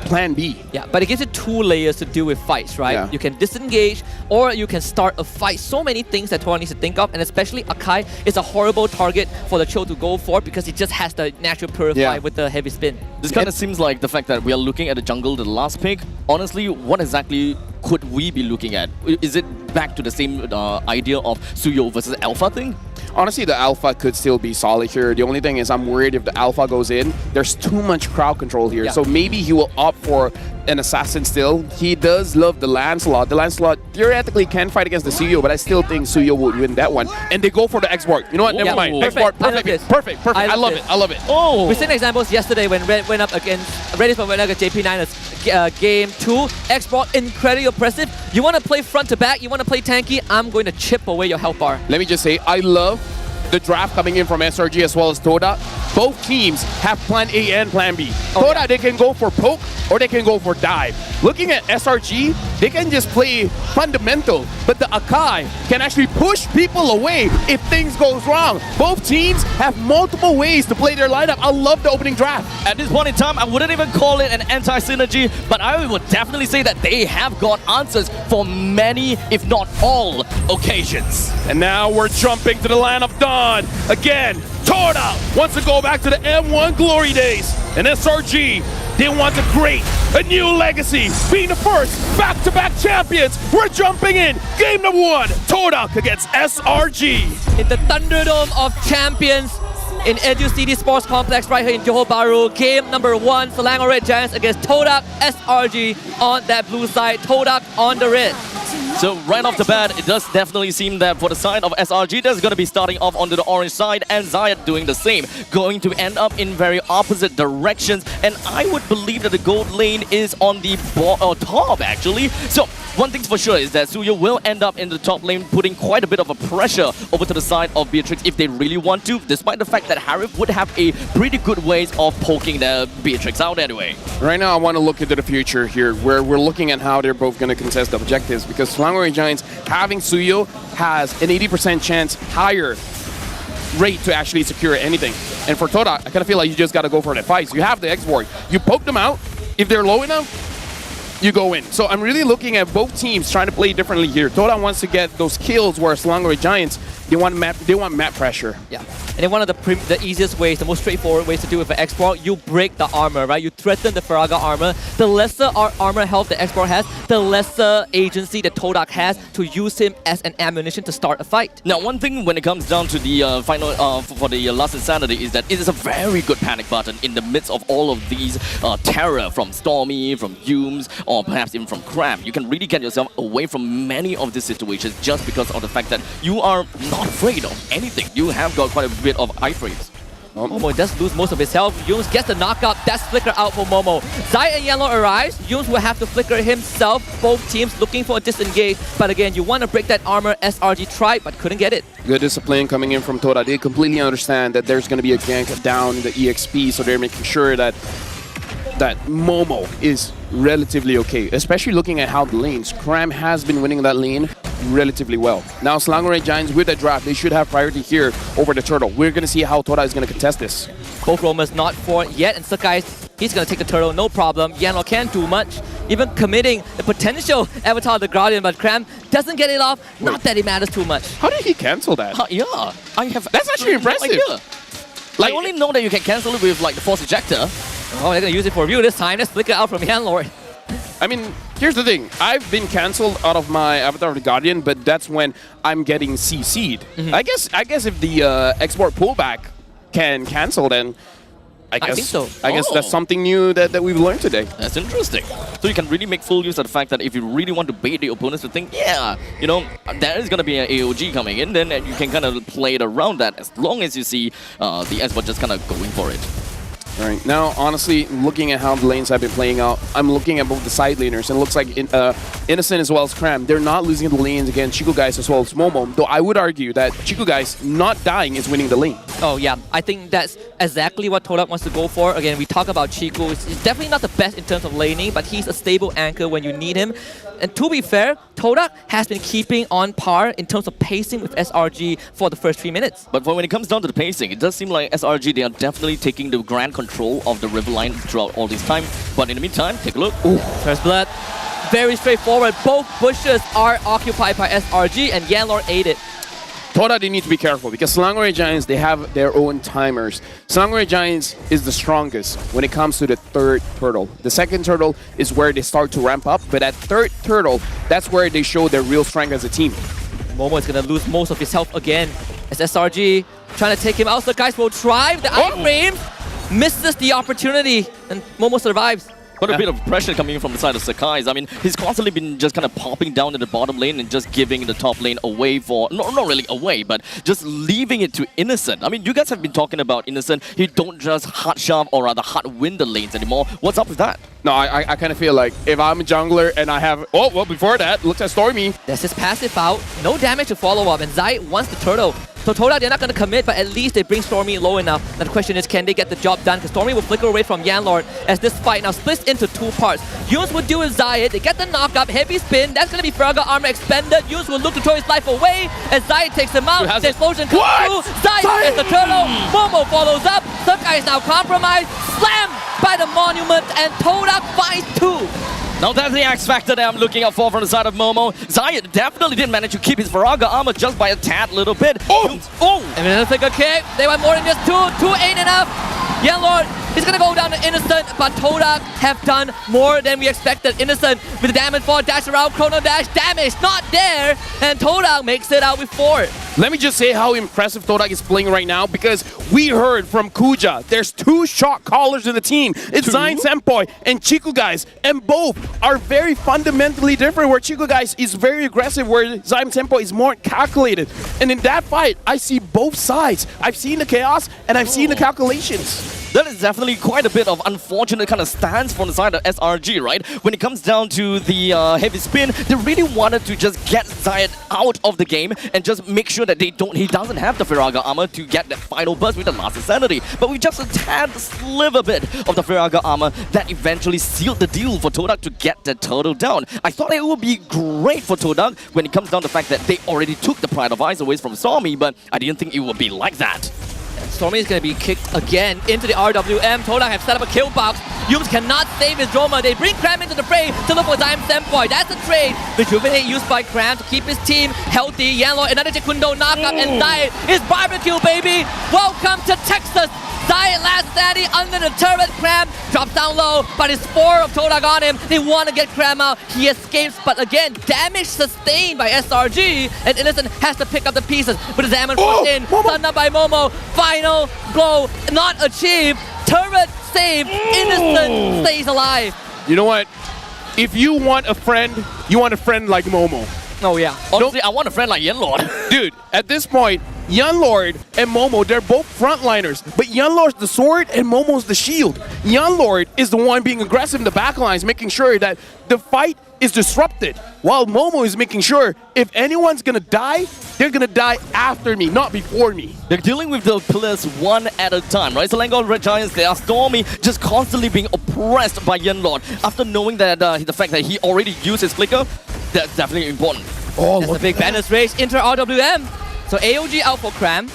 [SPEAKER 21] plan B.
[SPEAKER 19] Yeah, but it gives you 2 layers to deal with fights, right?
[SPEAKER 21] Yeah.
[SPEAKER 19] You can disengage, or you can start a fight. So many things that Todak needs to think of, and especially Akai is a horrible target for the Cho to go for because it just has the natural purify with the heavy spin.
[SPEAKER 20] This kind of seems like the fact that we are looking at the jungle, the last pick. Honestly, what exactly could we be looking at? Is it back to the same idea of Suyo versus Alpha thing?
[SPEAKER 21] Honestly, the Alpha could still be solid here. The only thing is I'm worried if the Alpha goes in, there's too much crowd control here.
[SPEAKER 19] Yeah.
[SPEAKER 21] So maybe he will opt for an Assassin still. He does love the Lancelot. The Lancelot theoretically can fight against the Suyo, but I still think Suyo would win that one. And they go for the Export. You know what? Never mind.
[SPEAKER 19] Perfect.
[SPEAKER 21] Export. Perfect. I love it. I love it.
[SPEAKER 20] Oh!
[SPEAKER 19] We've seen examples yesterday when Red went up against Red Esports went up against JP9 game 2. Export, incredibly oppressive. You want to play front to back, you want to play tanky, I'm going to chip away your health bar.
[SPEAKER 21] Let me just say, I love the draft coming in from SRG as well as Todak. Both teams have plan A and plan B. Todak, they can go for poke or they can go for dive. Looking at SRG, they can just play fundamental, but the Akai can actually push people away if things goes wrong. Both teams have multiple ways to play their lineup. I love the opening draft.
[SPEAKER 20] At this point in time, I wouldn't even call it an anti-synergy, but I would definitely say that they have got answers for many, if not all, occasions.
[SPEAKER 16] And now we're jumping to the land of dawn. Again, Todak wants to go back to the M1 glory days. And SRG, they want to create a new legacy, being the first back-to-back champions. We're jumping in. Game number 1, Todak against SRG.
[SPEAKER 19] In the Thunderdome of Champions in Educity Sports Complex right here in Johor Bahru. Game number 1, Selangor Red Giants against Todak, SRG on that blue side, Todak on the red.
[SPEAKER 20] So right off the bat, it does definitely seem that for the side of SRG, that's going to be starting off onto the orange side, and Zayat doing the same. Going to end up in very opposite directions, and I would believe that the gold lane is on the top actually. So one thing's for sure is that Suyo will end up in the top lane, putting quite a bit of a pressure over to the side of Beatrix if they really want to, despite the fact that Harif would have a pretty good ways of poking the Beatrix out anyway.
[SPEAKER 21] Right now, I want to look into the future here, where we're looking at how they're both going to contest the objectives, because Selangor Red Giants having Suyo has an 80% chance higher rate to actually secure anything. And for Todak, I kind of feel like you just got to go for the fights. You have the export. You poke them out. If they're low enough, you go in. So I'm really looking at both teams trying to play differently here. Todak wants to get those kills, where Selangor Red Giants, they want map pressure.
[SPEAKER 19] Yeah. And then one of the easiest ways, the most straightforward ways to do it with an export, you break the armor, right? You threaten the Faraga armor. The lesser armor health the export has, the lesser agency that Todak has to use him as an ammunition to start a fight.
[SPEAKER 20] Now, one thing when it comes down to the final for the last insanity is that it is a very good panic button in the midst of all of these terror from Stormy, from Humes, or perhaps even from Cram. You can really get yourself away from many of these situations just because of the fact that you are not afraid of anything. You have got quite a bit of iframes.
[SPEAKER 19] Momo does lose most of his health. Yums gets the knockout. That's flicker out for Momo. Zai and Yellow arrives. Yums will have to flicker himself. Both teams looking for a disengage. But again, you want to break that armor. SRG tried, but couldn't get it.
[SPEAKER 21] Good discipline coming in from Todak. They completely understand that there's going to be a gank down the EXP, so they're making sure that Momo is relatively okay, especially looking at how the lanes. Cram has been winning that lane relatively well. Now, Selangor Red Giants with the draft, they should have priority here over the Turtle. We're going to see how Todak is going to contest this.
[SPEAKER 19] Both Romas not for it yet, and Sakai, he's going to take the turtle, no problem. Yanlo can't do much, even committing the potential Avatar of the Guardian, but Cram doesn't get it off. Not that it matters too much.
[SPEAKER 21] How did he cancel that?
[SPEAKER 20] Yeah, I have.
[SPEAKER 21] That's actually impressive.
[SPEAKER 20] No idea. I only know that you can cancel it with like the force ejector.
[SPEAKER 19] Oh, they're going to use it for review this time. Let's flicker out from Yanlord.
[SPEAKER 21] I mean, here's the thing. I've been cancelled out of my Avatar of the Guardian, but that's when I'm getting CC'd. I guess if the export pullback can cancel, then I think so. I guess that's something new that we've learned today.
[SPEAKER 20] That's interesting. So you can really make full use of the fact that if you really want to bait the opponents to think, yeah, you know, there is going to be an AOG coming in, then you can kind of play it around that as long as you see the export just kind of going for it.
[SPEAKER 21] All right, now honestly, looking at how the lanes have been playing out, I'm looking at both the side laners, and it looks like Innocent as well as Cram, they're not losing the lanes against Chico Guys as well as Momo, though I would argue that Chico Guys not dying is winning the lane.
[SPEAKER 19] Oh yeah, I think that's exactly what Todak wants to go for. Again, we talk about Chico, he's definitely not the best in terms of laning, but he's a stable anchor when you need him. And to be fair, Todak has been keeping on par in terms of pacing with SRG for the first 3 minutes.
[SPEAKER 20] But when it comes down to the pacing, it does seem like SRG, they are definitely taking the grand control of the river line throughout all this time. But in the meantime, take a look.
[SPEAKER 19] Ooh, first blood. Very straightforward. Both bushes are occupied by SRG, and Yanlord ate it.
[SPEAKER 21] Todak, they need to be careful because Selangor Red Giants, they have their own timers. Selangor Red Giants is the strongest when it comes to the third turtle. The second turtle is where they start to ramp up, but at third turtle, that's where they show their real strength as a team.
[SPEAKER 19] Momo is going to lose most of his health again as SRG trying to take him out. The guys will drive the iframe, misses the opportunity, and Momo survives.
[SPEAKER 20] But a bit of pressure coming in from the side of Sakai's. I mean, he's constantly been just kind of popping down in the bottom lane and just giving the top lane away for... not really away, but just leaving it to Innocent. I mean, you guys have been talking about Innocent. He don't just hard shove or rather hard win the lanes anymore. What's up with that?
[SPEAKER 21] No, I kind of feel like if I'm a jungler and I have... Oh, well, before that, looks at Stormy.
[SPEAKER 19] There's his passive out. No damage to follow up, and Zai wants the turtle. So Todak, they're not going to commit, but at least they bring Stormy low enough. Now the question is, can they get the job done? Because Stormy will flicker away from Yanlord as this fight now splits into two parts. Yunus will deal with Zayed. They get the knock up, heavy spin. That's going to be Faraga armor expended. Yunus will look to throw his life away as Zayed takes him out. The explosion comes through. Zayed gets the turtle. Momo follows up. Sakai is now compromised. Slammed by the monument, and Todak finds two.
[SPEAKER 20] Now that's the X factor that I'm looking out for from the side of Momo. Zayed definitely didn't manage to keep his Faraga armor just by a tad little bit.
[SPEAKER 19] And then take a kick. They want more than just two. Two ain't enough. Yanlord is going to go down to Innocent, but Todak have done more than we expected. Innocent with the damage for dash around, chrono dash, damage not there, and Todak makes it out with 4.
[SPEAKER 21] Let me just say how impressive Todak is playing right now, because we heard from Kuja, there's 2 shot callers in the team. It's Zion Senpai and Chico Guys, and both are very fundamentally different, where Chico Guys is very aggressive, where Zion Senpai is more calculated. And in that fight, I see both sides. I've seen the chaos, and I've seen the calculations.
[SPEAKER 20] That is definitely quite a bit of unfortunate kind of stance from the side of SRG, right? When it comes down to the heavy spin, they really wanted to just get Zayed out of the game and just make sure that he doesn't have the Faraga armor to get that final burst with the last insanity. But with just a tad sliver bit of the Faraga armor, that eventually sealed the deal for Todak to get the turtle down. I thought it would be great for Todak when it comes down to the fact that they already took the Pride of Ice away from Stormy, but I didn't think it would be like that.
[SPEAKER 19] Stormy is going to be kicked again into the RWM. Todak have set up a kill box. Yums cannot save his Droma. They bring Cram into the fray to look for Zion Senpai. That's a trade. Rejuvenate used by Cram to keep his team healthy. Yanlord, another Jekundo knockup, and Zayed is barbecue, baby. Welcome to Texas. Zayed last standing under the turret. Cram drops down low, but it's 4 of Todak on him. They want to get Cram out. He escapes, but again, damage sustained by SRG, and Innocent has to pick up the pieces. But the damage was in. Stunned up by Momo. Final blow not achieved. Turret saved. Innocent stays alive.
[SPEAKER 21] You know what? If you want a friend like Momo.
[SPEAKER 19] Oh yeah.
[SPEAKER 20] Honestly, I want a friend like Yanlord.
[SPEAKER 21] Dude, at this point, Yanlord and Momo, they're both frontliners, but Yanlord's the sword and Momo's the shield. Yanlord is the one being aggressive in the backlines, making sure that the fight is disrupted, while Momo is making sure if anyone's gonna die, they're gonna die after me, not before me.
[SPEAKER 20] They're dealing with the pillars one at a time, right? Selangor Red Giants, they are Stormy, just constantly being oppressed by Yanlord. After knowing that the fact that he already used his flicker, that's definitely important.
[SPEAKER 21] Oh,
[SPEAKER 19] that's a big banners race. Inter RWM. So AOG out for Cram.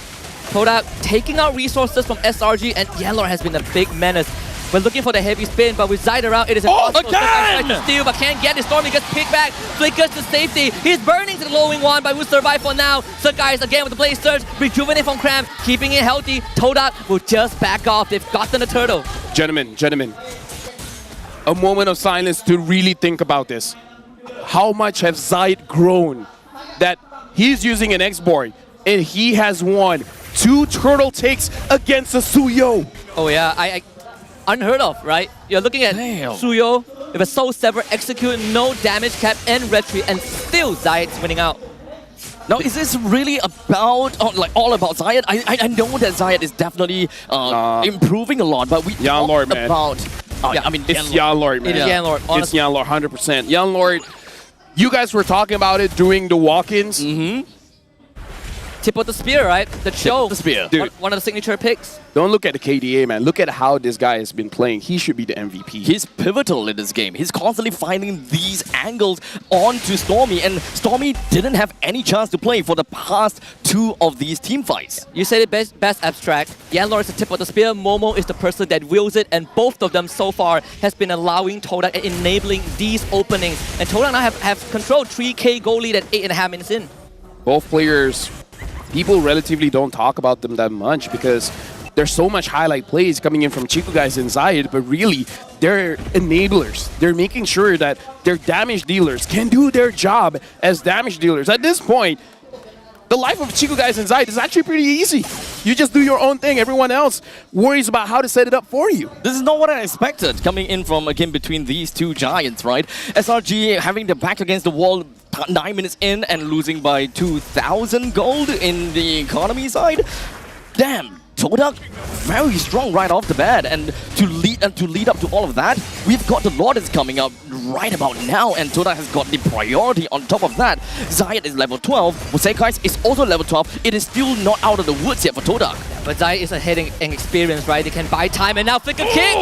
[SPEAKER 19] Todak taking out resources from SRG, and Yellow has been a big menace. We're looking for the heavy spin, but with Zide around, it is impossible.
[SPEAKER 21] Again!
[SPEAKER 19] To steal, but can't get it. Stormy gets picked back, flickers to safety. He's burning to the glowing one, but will survive for now. So guys, again with the Blaze Surge, rejuvenate from Cram, keeping it healthy. Todak will just back off. They've gotten the turtle.
[SPEAKER 21] Gentlemen, a moment of silence to really think about this. How much has Zide grown that he's using an X-Board and he has won 2 turtle takes against a Suyo?
[SPEAKER 19] Oh yeah, I unheard of, right? You're looking at Suyo with a Soul Sever, execute, no damage cap and retreat, and still Zayed's winning out.
[SPEAKER 20] Now, is this really about, all about Zayed? I know that Zayed is definitely improving a lot, but we
[SPEAKER 21] Young Lord, man.
[SPEAKER 20] about...
[SPEAKER 21] It's Young Lord, man.
[SPEAKER 19] It is Young Lord.
[SPEAKER 21] It's Young Lord, 100%. Young Lord, you guys were talking about it during the walk-ins.
[SPEAKER 19] Tip of the spear, right? The show.
[SPEAKER 20] The spear.
[SPEAKER 21] Dude.
[SPEAKER 19] One of the signature picks.
[SPEAKER 21] Don't look at the KDA, man. Look at how this guy has been playing. He should be the MVP.
[SPEAKER 20] He's pivotal in this game. He's constantly finding these angles onto Stormy, and Stormy didn't have any chance to play for the past 2 of these team fights.
[SPEAKER 19] You said it best abstract. Yanlor is the tip of the spear. Momo is the person that wields it, and both of them so far has been allowing Todak and enabling these openings. And Todak now have controlled 3K goal lead at 8.5 minutes in.
[SPEAKER 21] Both players, people relatively don't talk about them that much because there's so much highlight plays coming in from Chico guys and Zayed, but really, they're enablers. They're making sure that their damage dealers can do their job as damage dealers. At this point, the life of Chico guys and Zayed is actually pretty easy. You just do your own thing. Everyone else worries about how to set it up for you.
[SPEAKER 20] This is not what I expected coming in from a game between these 2 giants, right? SRG having their back against the wall 9 minutes in and losing by 2,000 gold in the economy side. Damn, Todak very strong right off the bat, and to lead up to all of that, we've got the Lordis coming up right about now, and Todak has got the priority on top of that. Zayed is level 12, Musekais is also level 12. It is still not out of the woods yet for Todak.
[SPEAKER 19] But Zayed is ahead in experience, right? They can buy time, and now Flicker King.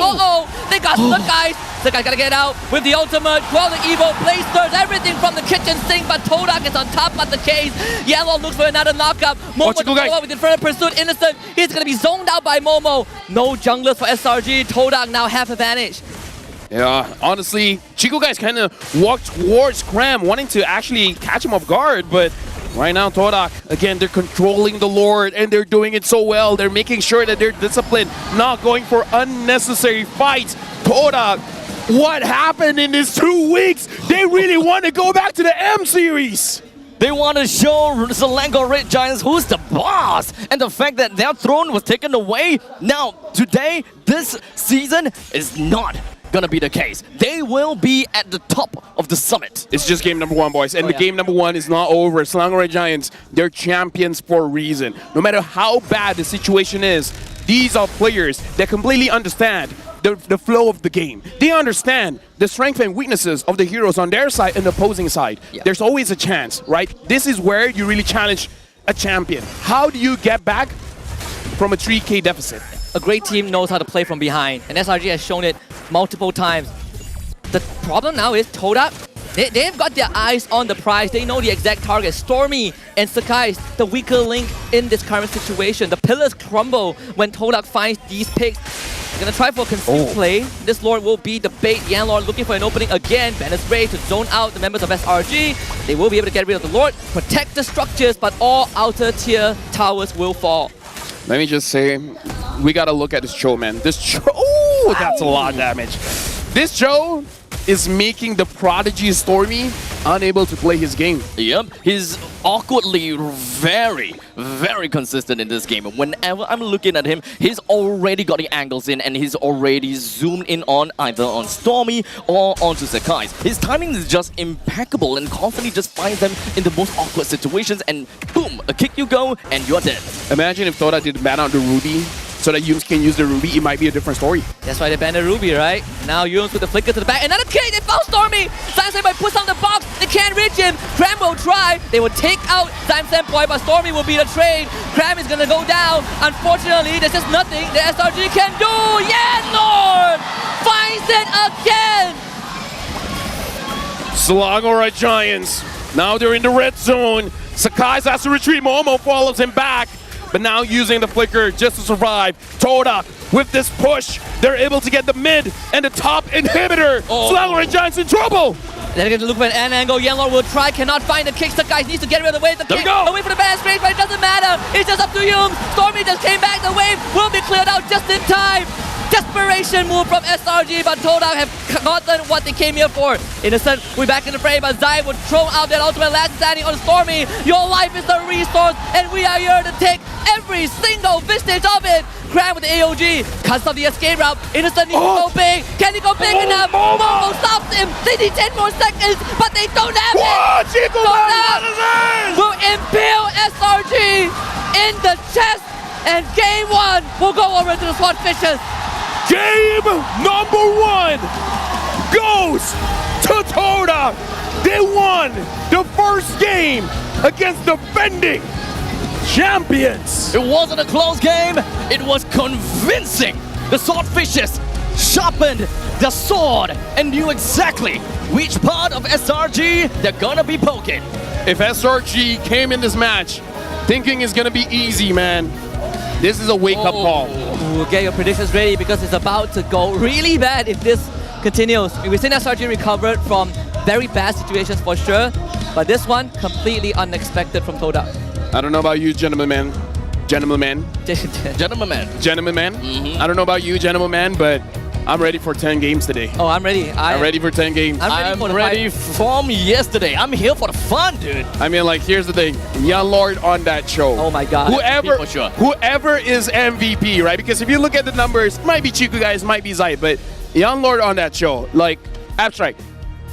[SPEAKER 19] They got the guys. The guy gotta get out with the ultimate. Quell the Evo, Blaze Surge, everything from the kitchen sink, but Todak is on top of the case. Yellow looks for another knockup. Momo to go with in front of pursuit. Innocent. He's gonna be zoned out by Momo. No junglers for SRG. Todak now half advantage.
[SPEAKER 21] Yeah, honestly, Chico guys kind of walked towards Cram, wanting to actually catch him off guard, but right now, Todak, again, they're controlling the Lord, and they're doing it so well. They're making sure that they're disciplined, not going for unnecessary fights. Todak, what happened in these 2 weeks? They really want to go back to the M series.
[SPEAKER 20] They want to show Selangor Red Giants who's the boss, and the fact that their throne was taken away. Now, today, this season is not gonna be the case. They will be at the top of the summit.
[SPEAKER 21] It's just game number 1, boys, and the game number 1 is not over. Selangor Red Giants, they're champions for a reason. No matter how bad the situation is, these are players that completely understand the flow of the game. They understand the strengths and weaknesses of the heroes on their side and the opposing side. There's always a chance, right? This is where you really challenge a champion. How do you get back from a 3K deficit?
[SPEAKER 19] A great team knows how to play from behind, and SRG has shown it multiple times. The problem now is Todak, they've got their eyes on the prize. They know the exact target. Stormy and Sakai, the weaker link in this current situation. The pillars crumble when Todak finds these picks. They're gonna try for a concealed play. This Lord will be the bait. Yan Lord looking for an opening again. Banners Ray to zone out the members of SRG. They will be able to get rid of the Lord, protect the structures, but all outer tier towers will fall.
[SPEAKER 21] Let me just say, we gotta look at this Cho, man. This Cho, that's a lot of damage. This Cho is making the prodigy Stormy unable to play his game.
[SPEAKER 20] Yep, he's awkwardly very, very consistent in this game. Whenever I'm looking at him, he's already got the angles in, and he's already zoomed in on either on Stormy or onto Sakai. His timing is just impeccable and constantly just finds them in the most awkward situations, and boom, a kick you go, and you're dead.
[SPEAKER 21] Imagine if Todak did ban out the Ruby so that Yums can use the Ruby, it might be a different story.
[SPEAKER 19] That's why they banned the Ruby, right? Now Yums with the flicker to the back. Another kick! They found Stormy! Zaimsen puts on the box. They can't reach him. Cram will try. They will take out Zaimsen Boy, but Stormy will be the trade. Cram is gonna go down. Unfortunately, there's just nothing the SRG can do. Yeah, Lord! Finds it again!
[SPEAKER 21] Selangor Red Giants Now they're in the red zone. Sakai has to retreat. Momo follows him back. But now using the flicker just to survive. Todak with this push, they're able to get the mid and the top inhibitor. Selangor Red Giants in trouble.
[SPEAKER 19] They're going to look for an end angle. Yanlor will try, cannot find the kick. Sakai needs to get rid of the wave. The
[SPEAKER 21] There we
[SPEAKER 19] kick
[SPEAKER 21] go.
[SPEAKER 19] away from the bad space, but it doesn't matter. It's just up to you. Stormy just came back. The wave will be cleared out just in time. Desperation move from SRG, but Todak have gotten what they came here for. Innocent, we're back in the fray, but Zai would throw out that ultimate last standing on Stormy. Your life is the resource, and we are here to take every single vestige of it. Cram with the AOG, cuts off the escape route. Innocent needs to go big. Can he go big enough? Momo stops him. They need 10 more seconds, but they don't have it. Todak will impale SRG in the chest, and game 1 will go over to the Swordfishes.
[SPEAKER 21] Game number 1 goes to Todak. They won the first game against defending champions.
[SPEAKER 20] It wasn't a close game, it was convincing. The Swordfishes sharpened the sword and knew exactly which part of SRG they're gonna be poking.
[SPEAKER 21] If SRG came in this match thinking it's gonna be easy, man, this is a wake-up call.
[SPEAKER 19] Ooh, get your predictions ready because it's about to go really bad if this continues. We've seen SRG recovered from very bad situations for sure, but this one completely unexpected from Todak.
[SPEAKER 21] I don't know about you, gentlemen. Gentlemen. I don't know about you, gentlemen, but I'm ready for 10 games today.
[SPEAKER 19] Oh, I'm ready.
[SPEAKER 21] I'm ready for 10 games.
[SPEAKER 20] I'm ready from yesterday. I'm here for the fun, dude.
[SPEAKER 21] I mean, like, here's the thing. Young Lord on that show.
[SPEAKER 19] Oh my God.
[SPEAKER 21] Whoever is MVP, right? Because if you look at the numbers, might be Chiku guys, might be Zai, but Young Lord on that show, like, Abstract,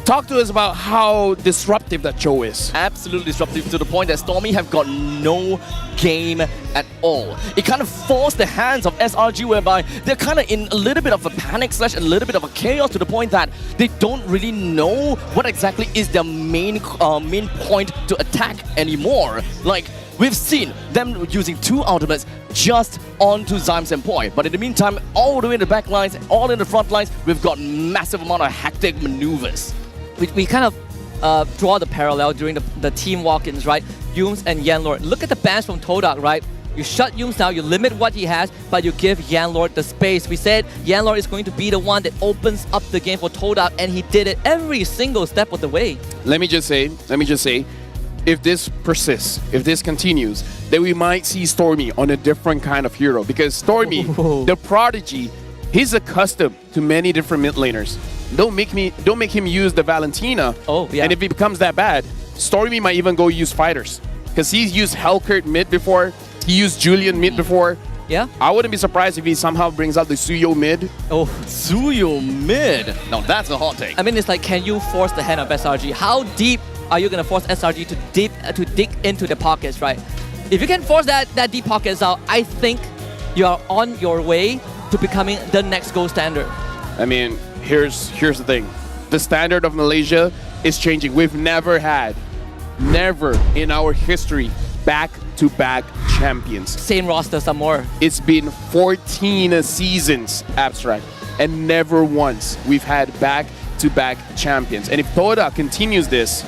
[SPEAKER 21] talk to us about how disruptive that show is.
[SPEAKER 20] Absolutely disruptive to the point that Stormy have got no game at all. It kind of forced the hands of SRG whereby they're kind of in a little bit of a panic / a little bit of a chaos to the point that they don't really know what exactly is their main point to attack anymore. Like, we've seen them using 2 ultimates just onto Zyme Senpoi. But in the meantime, all the way in the back lines, all in the front lines, we've got massive amount of hectic maneuvers.
[SPEAKER 19] We kind of draw the parallel during the team walk-ins, right? Yums and Yanlord. Look at the bans from Todak, right? You shut Yums down, you limit what he has, but you give Yanlord the space. We said Yanlord is going to be the one that opens up the game for Todak, and he did it every single step of the way.
[SPEAKER 21] Let me just say, if this persists, if this continues, then we might see Stormy on a different kind of hero. Because Stormy, the prodigy, he's accustomed to many different mid laners. Don't make him use the Valentina.
[SPEAKER 19] Oh, yeah.
[SPEAKER 21] And if it becomes that bad, Stormy might even go use fighters. Because he's used Hellkurt mid before, he used Julian mid before.
[SPEAKER 19] Yeah.
[SPEAKER 21] I wouldn't be surprised if he somehow brings out the Suyo mid.
[SPEAKER 19] Oh,
[SPEAKER 20] Suyo mid. Now that's a hot take.
[SPEAKER 19] I mean, it's like, can you force the hand of SRG? How deep are you gonna force SRG to dig into the pockets, right? If you can force that deep pockets out, I think you are on your way to becoming the next gold standard.
[SPEAKER 21] I mean, here's the thing. The standard of Malaysia is changing. We've never in our history, back-to-back champions.
[SPEAKER 19] Same roster, some more.
[SPEAKER 21] It's been 14 seasons, Abstract, and never once we've had back-to-back champions. And if Todak continues this,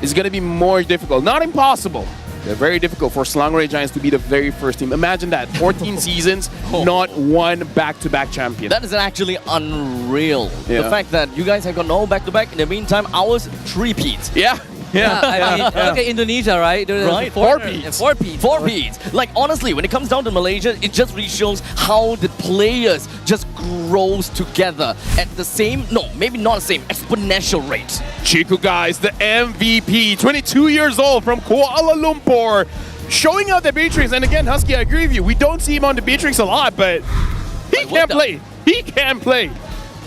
[SPEAKER 21] it's going to be more difficult. Not impossible. They're very difficult for Selangor Red Giants to be the very first team. Imagine that, 14 seasons, not one back-to-back champion.
[SPEAKER 20] That is actually unreal.
[SPEAKER 21] Yeah.
[SPEAKER 20] The fact that you guys have got no back-to-back, in the meantime, ours 3-peats.
[SPEAKER 21] Yeah.
[SPEAKER 19] I mean, look at Indonesia, right?
[SPEAKER 20] Right, 4-peats. Like, honestly, when it comes down to Malaysia, it just really shows how the players just grows together at the same, no, maybe not the same, exponential rate.
[SPEAKER 21] Chiku guys, the MVP, 22 years old from Kuala Lumpur, showing out the Beatrix. And again, Husky, I agree with you. We don't see him on the Beatrix a lot, but he can play. He can play.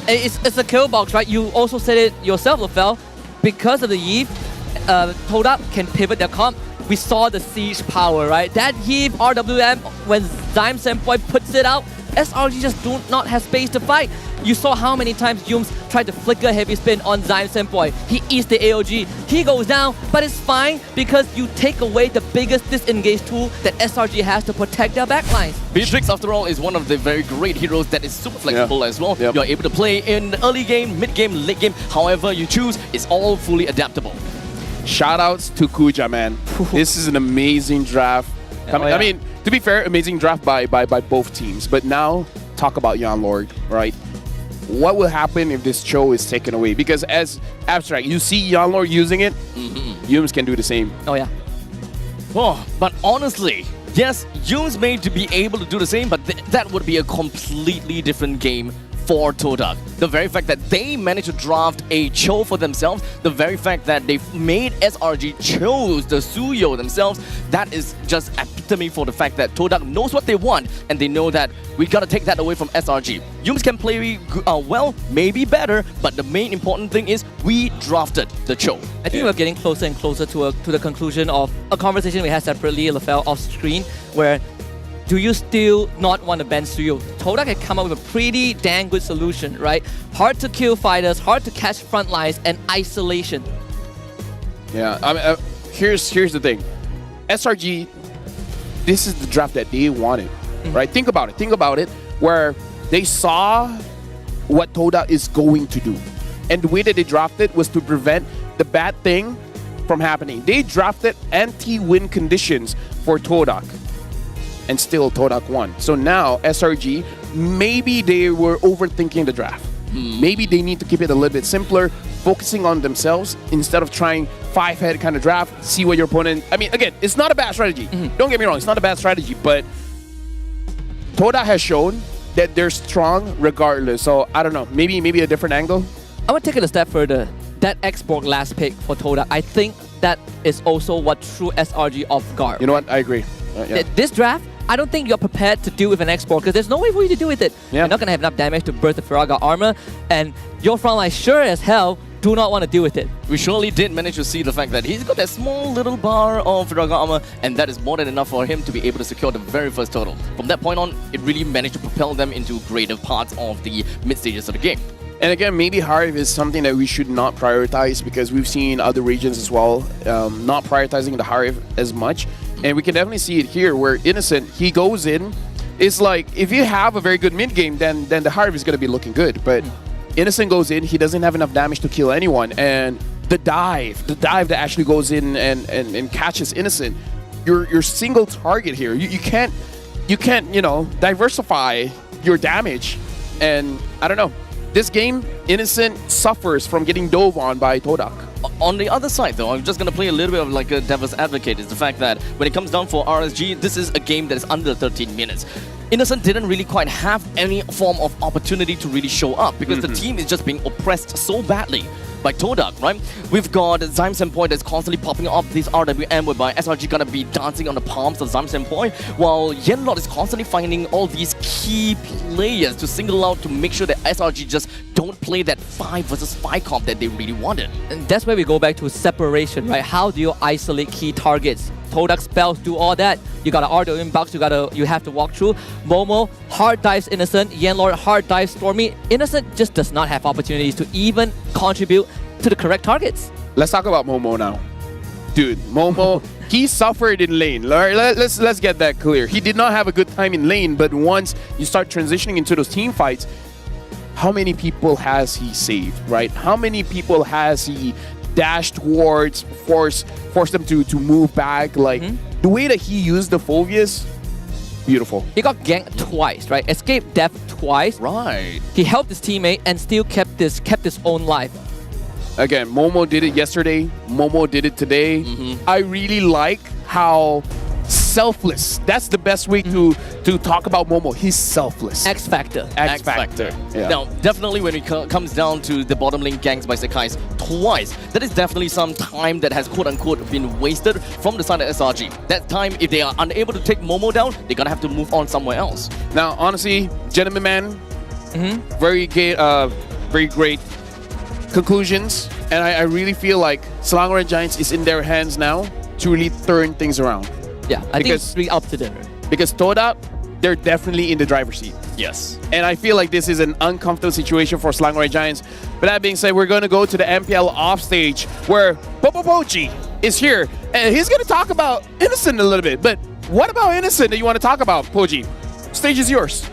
[SPEAKER 19] It's a kill box, right? You also said it yourself, Lafel. Because of the Eve, Todak can pivot their comp. We saw the siege power, right? That Eve RWM, when Zyme Senpoi puts it out, SRG just do not have space to fight. You saw how many times Yums tried to flicker heavy spin on Zyme Senpoi. He eats the AOG. He goes down, but it's fine because you take away the biggest disengage tool that SRG has to protect their backlines.
[SPEAKER 20] Beatrix, after all, is one of the very great heroes that is super flexible as well. You're able to play in early game, mid game, late game, however you choose. It's all fully adaptable.
[SPEAKER 21] shout outs to Kuja, man. This is an amazing draft. I mean, to be fair, amazing draft by both teams. But now, talk about Yan Lord, right? What will happen if this Cho is taken away? Because as Abstract, you see Yan Lord using it, Yums can do the same.
[SPEAKER 19] Oh, yeah.
[SPEAKER 20] Oh, but honestly, yes, Yums made to be able to do the same, but that would be a completely different game for Todak. The very fact that they managed to draft a Cho for themselves, the very fact that they made SRG chose the Suyo themselves, that is just epitome for the fact that Todak knows what they want and they know that we gotta take that away from SRG. Yums can play well, maybe better, but the main important thing is we drafted the Cho.
[SPEAKER 19] I think we're getting closer and closer to the conclusion of a conversation we had separately, Lafel, off screen, where do you still not want to ban Suyo? Todak had come up with a pretty dang good solution, right? Hard to kill fighters, hard to catch front lines, and isolation.
[SPEAKER 21] Yeah, I mean, here's the thing. SRG, this is the draft that they wanted, right? Think about it, where they saw what Todak is going to do. And the way that they drafted was to prevent the bad thing from happening. They drafted anti-win conditions for Todak. And still Todak won. So now SRG, maybe they were overthinking the draft. Maybe they need to keep it a little bit simpler, focusing on themselves instead of trying 5-head kind of draft, see what your opponent... I mean, again, it's not a bad strategy. Don't get me wrong, it's not a bad strategy, but Todak has shown that they're strong regardless. So I don't know, maybe a different angle.
[SPEAKER 19] I want to take it a step further. That Xborg last pick for Todak, I think that is also what threw SRG off guard.
[SPEAKER 21] You know what? I agree. Yeah.
[SPEAKER 19] This draft, I don't think you're prepared to deal with an X-Borg because there's no way for you to deal with it.
[SPEAKER 21] Yeah.
[SPEAKER 19] You're not going to have enough damage to burst the Firaga armor, and your frontline sure as hell do not want to deal with it.
[SPEAKER 20] We surely did manage to see the fact that he's got that small little bar of Firaga armor, and that is more than enough for him to be able to secure the very first total. From that point on, it really managed to propel them into greater parts of the mid stages of the game.
[SPEAKER 21] And again, maybe Harv is something that we should not prioritize because we've seen other regions as well not prioritizing the Harv as much. And we can definitely see it here where Innocent, he goes in. It's like, if you have a very good mid game, then the Harv is going to be looking good. But Innocent goes in, he doesn't have enough damage to kill anyone. And the dive that actually goes in and catches Innocent, your single target here. You can't, you know, diversify your damage. And I don't know. This game, Innocent suffers from getting dove on by Todak.
[SPEAKER 20] On the other side though, I'm just going to play a little bit of like a devil's advocate, is the fact that when it comes down for RSG, this is a game that is under 13 minutes. Innocent didn't really quite have any form of opportunity to really show up because the team is just being oppressed so badly by Todak, right? We've got Zyme Senpoi that's constantly popping up this RWM whereby SRG gonna be dancing on the palms of Zyme Senpoi, while Yenlord is constantly finding all these key players to single out to make sure that SRG just don't play that 5 versus 5 comp that they really wanted.
[SPEAKER 19] And that's where we go back to separation, right? How do you isolate key targets? Todak spells do all that. You got an Ardo inbox, you have to walk through. Momo hard dives Innocent, Yenlord hard dives Stormy. Innocent just does not have opportunities to even contribute to the correct targets.
[SPEAKER 21] Let's talk about Momo now. Dude, Momo, he suffered in lane. Let's get that clear. He did not have a good time in lane, but once you start transitioning into those team fights, how many people has he saved, right? How many people has he dashed towards, force them to move back? Like, the way that he used the Phobias, beautiful.
[SPEAKER 19] He got ganked twice, right? Escaped death twice.
[SPEAKER 20] Right.
[SPEAKER 19] He helped his teammate and still kept his own life.
[SPEAKER 21] Again, Momo did it yesterday. Momo did it today. I really like how selfless. That's the best way to talk about Momo. He's selfless.
[SPEAKER 19] X Factor.
[SPEAKER 21] X Factor.
[SPEAKER 20] Yeah. Now, definitely when it comes down to the bottom lane ganks by Sekais twice, that is definitely some time that has quote-unquote been wasted from the side of SRG. That time, if they are unable to take Momo down, they're gonna have to move on somewhere else.
[SPEAKER 21] Now, honestly, Gentleman Man, very great conclusions. And I really feel like Selangor Red Giants is in their hands now to really turn things around.
[SPEAKER 19] Yeah, I think it's 3 up to them.
[SPEAKER 21] Because Todak, they're definitely in the driver's seat.
[SPEAKER 20] Yes.
[SPEAKER 21] And I feel like this is an uncomfortable situation for Selangor Red Giants. But that being said, we're going to go to the MPL offstage where Popopochi is here. And he's going to talk about Innocent a little bit. But what about Innocent that you want to talk about, Poji? Stage is yours.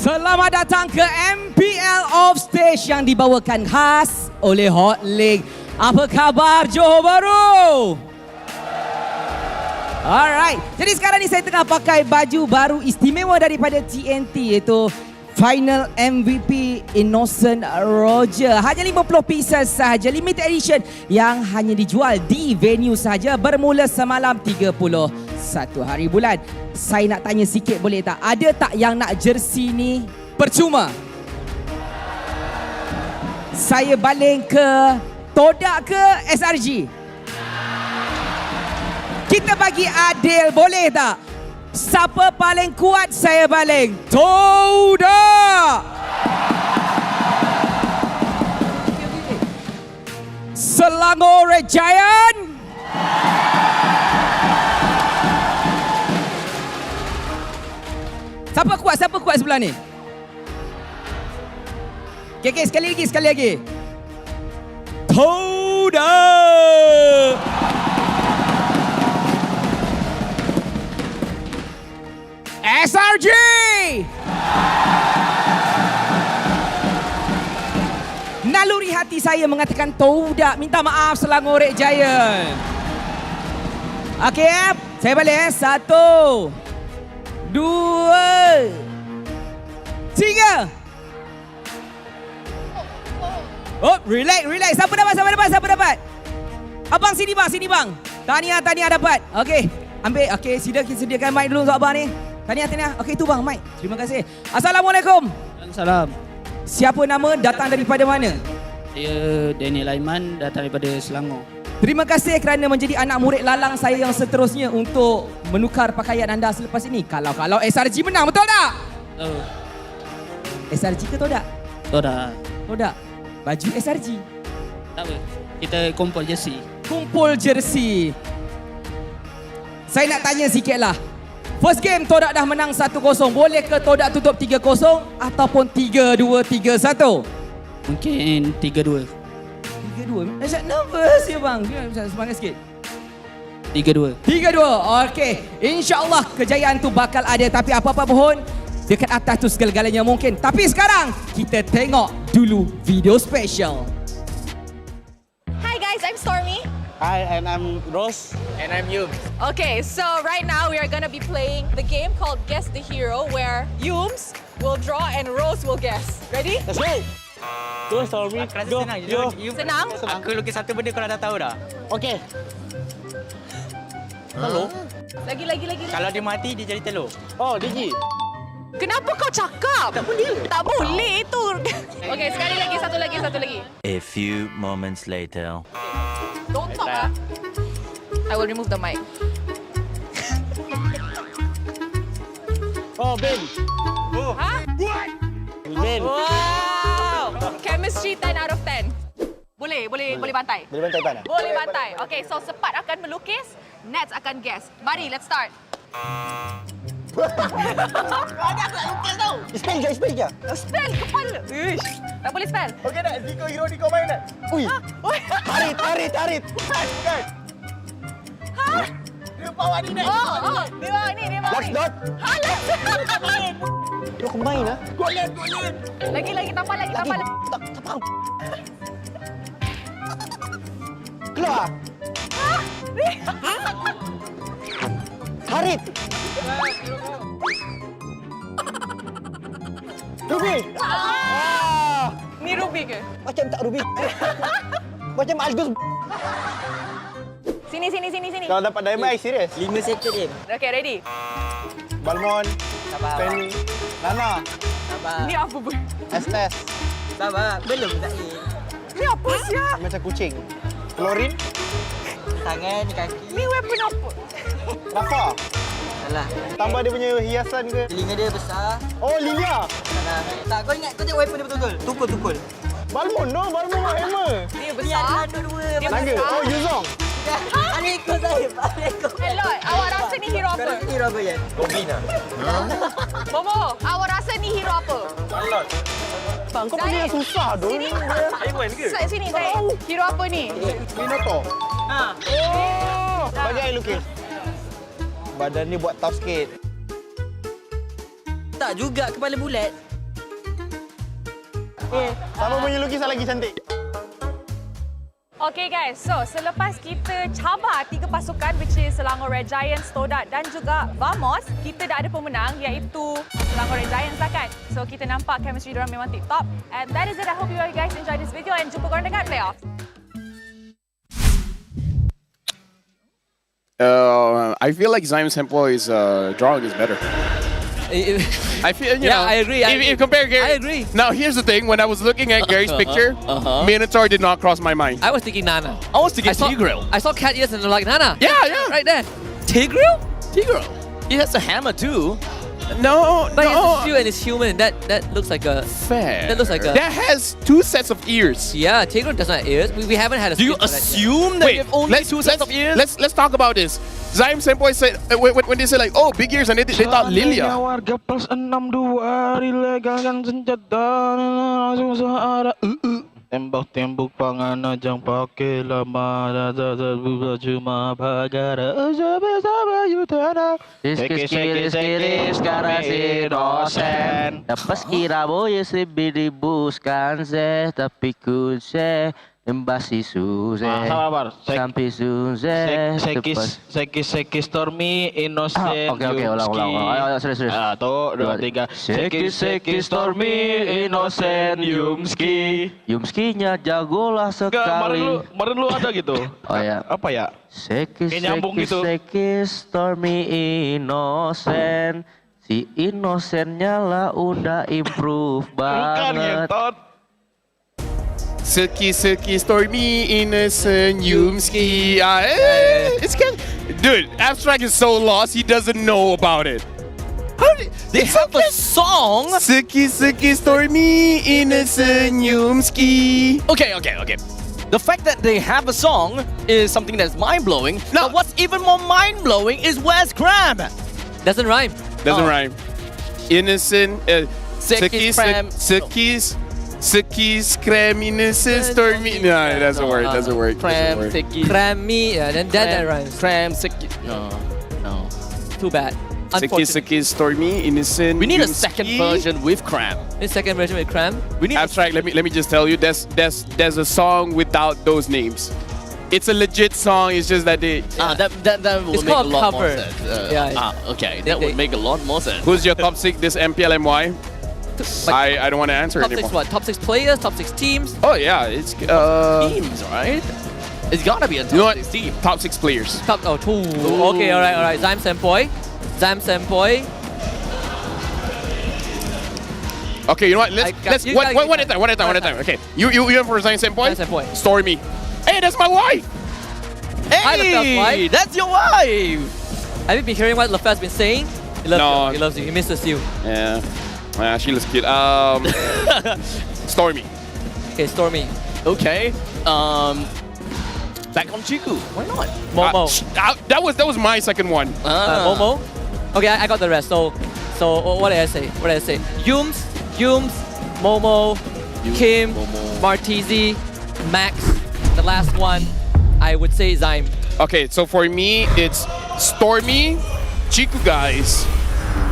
[SPEAKER 6] Selamat datang ke MPL Off Stage yang dibawakan khas oleh Hot League. Apa khabar Johor Bahru? Alright, jadi sekarang ni saya tengah pakai baju baru istimewa daripada TNT, iaitu Final MVP Innocent Roger. Hanya 50 pieces sahaja, limited edition yang hanya dijual di venue sahaja, bermula semalam 31 hari bulan. Saya nak tanya sikit boleh tak? Ada tak yang nak jersey ni percuma? Saya baling ke Todak ke SRG? Kita bagi adil boleh tak? Siapa paling kuat saya baling? Todak! Selangor Red Giants! Siapa kuat sebelah ni? Okay, sekali lagi. Todak! SRG! Naluri hati saya mengatakan Todak. Minta maaf Selangor Red Giants. Okay, saya balik 1, 2, 3. Oh, relax. Siapa dapat? Abang sini bang. Tahniah dapat. Okey, ambil. Okey, sediakan mic dulu untuk abang ni. Tahniah. Okey, tu bang, mic. Terima kasih. Assalamualaikum.
[SPEAKER 22] Salam.
[SPEAKER 6] Siapa nama, datang daripada mana?
[SPEAKER 22] Saya Daniel Aiman, datang daripada Selangor.
[SPEAKER 6] Terima kasih kerana menjadi anak murid lalang saya yang seterusnya untuk menukar pakaian anda selepas ini. Kalau SRG menang, betul tak?
[SPEAKER 22] Oh.
[SPEAKER 6] SRG ke Todak?
[SPEAKER 22] Todak.
[SPEAKER 6] Baju SRG.
[SPEAKER 22] Tak apa. Kita kumpul jersey.
[SPEAKER 6] Saya nak tanya sikit lah. First game Todak dah menang 1-0. Boleh ke Todak tutup 3-0 ataupun 3-2, 3-1?
[SPEAKER 22] Mungkin 3-2.
[SPEAKER 6] Macam nervous ya bang. Semangat sikit.
[SPEAKER 22] 3-2.
[SPEAKER 6] Okey. InsyaAllah kejayaan tu bakal ada. Tapi apa-apa pun, dekat atas tu segala-galanya mungkin. Tapi sekarang kita tengok dulu video special.
[SPEAKER 15] Hi guys, I'm Stormy.
[SPEAKER 23] Hi, and I'm Rose.
[SPEAKER 20] And I'm Yum.
[SPEAKER 15] Okay, so right now we are going to be playing the game called Guess the Hero, where Yums will draw and Rose will guess. Ready?
[SPEAKER 23] Let's go. Go, Stormy. Go.
[SPEAKER 15] Senang?
[SPEAKER 23] Aku lukis satu benda kau dah tahu dah. Okay. Telur?
[SPEAKER 15] Lagi.
[SPEAKER 23] Kalau dia mati, dia jadi telur. Oh, Digi.
[SPEAKER 15] Kenapa kau cakap? Tak boleh itu. Okay, sekali lagi, satu lagi.
[SPEAKER 24] A few moments later.
[SPEAKER 15] Don't talk. I will remove the mic.
[SPEAKER 23] Oh, Ben.
[SPEAKER 15] Huh?
[SPEAKER 23] Ben.
[SPEAKER 15] Wow! Chemistry 10 out of 10. Boleh bantai.
[SPEAKER 23] Boleh bantai pan?
[SPEAKER 15] Boleh bantai. Okay, so Sepat akan melukis, Nets akan guess. Mari, let's start.
[SPEAKER 23] Ada aku nak lukis tau. Spell je.
[SPEAKER 15] Spell kepala. Ish. Tak boleh spell.
[SPEAKER 23] Okey dah, hero Diko main dah. Ui. Tarit. Bukan.
[SPEAKER 15] Ha?
[SPEAKER 23] Dia bawa ni dah.
[SPEAKER 15] Oh, dia bawa ni.
[SPEAKER 23] Last dot.
[SPEAKER 15] Halas.
[SPEAKER 23] Dia main lah. Golen.
[SPEAKER 15] Lagi, tambah lagi.
[SPEAKER 23] Tak faham. Keluar. Harit. Ruby.
[SPEAKER 15] Ni Ruby ke?
[SPEAKER 23] Macam tak Ruby. Macam Aldous.
[SPEAKER 15] Sini.
[SPEAKER 23] Kalau dapat diamond, serius. 5 second dia.
[SPEAKER 15] Okay, ready?
[SPEAKER 23] Balmon. Penny. Nana.
[SPEAKER 15] Ni apa pun?
[SPEAKER 23] Estes.
[SPEAKER 25] Sabar, belum tak ni.
[SPEAKER 15] Ni apa siap?
[SPEAKER 23] Macam kucing. Klorin.
[SPEAKER 25] Tangan, kaki.
[SPEAKER 15] Ni weapon apa?
[SPEAKER 23] Rafa.
[SPEAKER 25] Salah.
[SPEAKER 23] Tambah dia punya hiasan ke?
[SPEAKER 25] Telinga dia besar.
[SPEAKER 23] Oh, Lilia.
[SPEAKER 25] Salah. Tak, kau ingat, kau tengok weapon dia betul-betul. Tukul.
[SPEAKER 23] Balmon hammer.
[SPEAKER 15] Dia besar.
[SPEAKER 25] Dia
[SPEAKER 23] Naga. Oh, Yuzong.
[SPEAKER 25] Aleko saya.
[SPEAKER 15] Hello, awak rasa ni hero apa?
[SPEAKER 25] Hero apa ya?
[SPEAKER 23] Goblin lah.
[SPEAKER 15] Momo, awak rasa ni hero apa?
[SPEAKER 23] Salot. Tak, kau punya yang susah tu.
[SPEAKER 15] Sini.
[SPEAKER 23] Haiwan ke?
[SPEAKER 15] Sini, saya. Hero apa ni?
[SPEAKER 23] Minotaur. Oh. Bagi saya lukis. Badan ni buat tough sikit.
[SPEAKER 25] Tak juga kepala bulat.
[SPEAKER 23] Siapa punya lukisan lagi cantik?
[SPEAKER 15] Okay guys, so selepas kita cabar 3 pasukan which is Selangor Red Giants, Todak dan juga Vamos, kita dah ada pemenang iaitu Selangor Red Giants lah kan. So kita nampak chemistry diorang memang tip-top. And that is it. I hope you guys enjoy this video and jumpa korang dekat playoff.
[SPEAKER 21] I feel like Zaim Senpoi's drawing is better. I feel, you know,
[SPEAKER 19] I agree.
[SPEAKER 21] If you compare Gary,
[SPEAKER 19] I agree.
[SPEAKER 21] Now here's the thing: when I was looking at Gary's picture, Minotaur did not cross my mind.
[SPEAKER 19] I was thinking Nana.
[SPEAKER 20] I was thinking Tigreal.
[SPEAKER 19] I saw cat ears and I'm like, Nana.
[SPEAKER 21] Yeah, yeah.
[SPEAKER 19] Right there. Tigreal?
[SPEAKER 20] Tigreal. He has a hammer too.
[SPEAKER 21] No,
[SPEAKER 19] But
[SPEAKER 21] no.
[SPEAKER 19] it's a shoe and it's human. That looks like a...
[SPEAKER 20] Fair.
[SPEAKER 19] That looks like a...
[SPEAKER 21] That has 2 sets of ears.
[SPEAKER 19] Yeah, Tigreal doesn't have ears. We haven't had a...
[SPEAKER 20] Do you
[SPEAKER 19] skin for that yet.
[SPEAKER 20] assume that you have only 2 sets of ears?
[SPEAKER 21] Let's talk about this. Zaim Senpoi said when they said like, oh, big ears, and they thought Lilia.
[SPEAKER 23] Warga plus 62 ilegalkan senjata langsung searah. Tembak-tembak pangan ajang pakai lama cuma bagara sabar yutana. Sekis karasi dosen.
[SPEAKER 25] Dapat kira boye lebih dibuskan se tapi ku se embasi su se sampai su se
[SPEAKER 23] Sekis Stormy Innocent
[SPEAKER 25] Oke, ulang. Ayo, serius.
[SPEAKER 23] 1, 2, 3. Sekis Stormy Innocent Yumski.
[SPEAKER 25] Yumskinya jagolah sekali.
[SPEAKER 23] Kemarin lu ada gitu.
[SPEAKER 25] Oh ya.
[SPEAKER 23] Apa ya?
[SPEAKER 25] Sekis
[SPEAKER 23] nyambung gitu.
[SPEAKER 25] Stormy Innocent. Si Innocentnya lah udah improve banget.
[SPEAKER 21] Seki Stormy Innocent Yumski. It's kind of, dude, Abstract is so lost he doesn't know about it.
[SPEAKER 20] They have a song.
[SPEAKER 21] Seki Stormy Innocent Yumski.
[SPEAKER 20] Okay. The fact that they have a song is something that's mind-blowing. Now, what's even more mind-blowing is where's Cram?
[SPEAKER 19] Doesn't rhyme.
[SPEAKER 21] Doesn't rhyme. Innocent. Sekis Cram Innocent Stormy. No, it doesn't work.
[SPEAKER 20] Cram, Sekis.
[SPEAKER 19] Crammy, yeah, then that rhymes.
[SPEAKER 20] Cram, Sekis. No.
[SPEAKER 19] Too bad.
[SPEAKER 21] Sekis Stormy Innocent.
[SPEAKER 20] We need a
[SPEAKER 21] Yumski.
[SPEAKER 20] second version with Cram.
[SPEAKER 19] The second version with Cram.
[SPEAKER 20] We need
[SPEAKER 21] Abstract. Let me just tell you, there's a song without those names. It's a legit song. It's just that they.
[SPEAKER 20] That will
[SPEAKER 19] It's
[SPEAKER 20] make a
[SPEAKER 19] called
[SPEAKER 20] lot more
[SPEAKER 19] cover.
[SPEAKER 20] sense. Okay, that would make a lot more sense.
[SPEAKER 21] Who's your top 6 this MPL MY? I don't want to answer
[SPEAKER 19] Top
[SPEAKER 21] anymore.
[SPEAKER 19] 6 what? Top 6 players, top 6 teams.
[SPEAKER 21] Oh yeah, it's
[SPEAKER 20] Teams, right? It's gotta be a top 6 team.
[SPEAKER 21] Top 6 players.
[SPEAKER 19] Top 2. Okay, alright. Zaim Senpoi.
[SPEAKER 21] Okay, you know what? Let's one at a time. Okay, you have for Zaim Senpoi. Stormy. Hey, that's my wife.
[SPEAKER 20] Hey, that's your wife.
[SPEAKER 19] Have you been hearing what LaFe's been saying? He loves you. He misses you.
[SPEAKER 21] Yeah. She looks cute. Stormy.
[SPEAKER 19] Okay, Stormy.
[SPEAKER 20] Okay. Back on Chiku. Why not?
[SPEAKER 19] Momo.
[SPEAKER 21] That was my second one.
[SPEAKER 19] Momo. Okay, I got the rest. So what did I say? Yums, Momo, Kim, Martizi, Max. The last one, I would say Zaim.
[SPEAKER 21] Okay, so for me, it's Stormy, Chiku guys,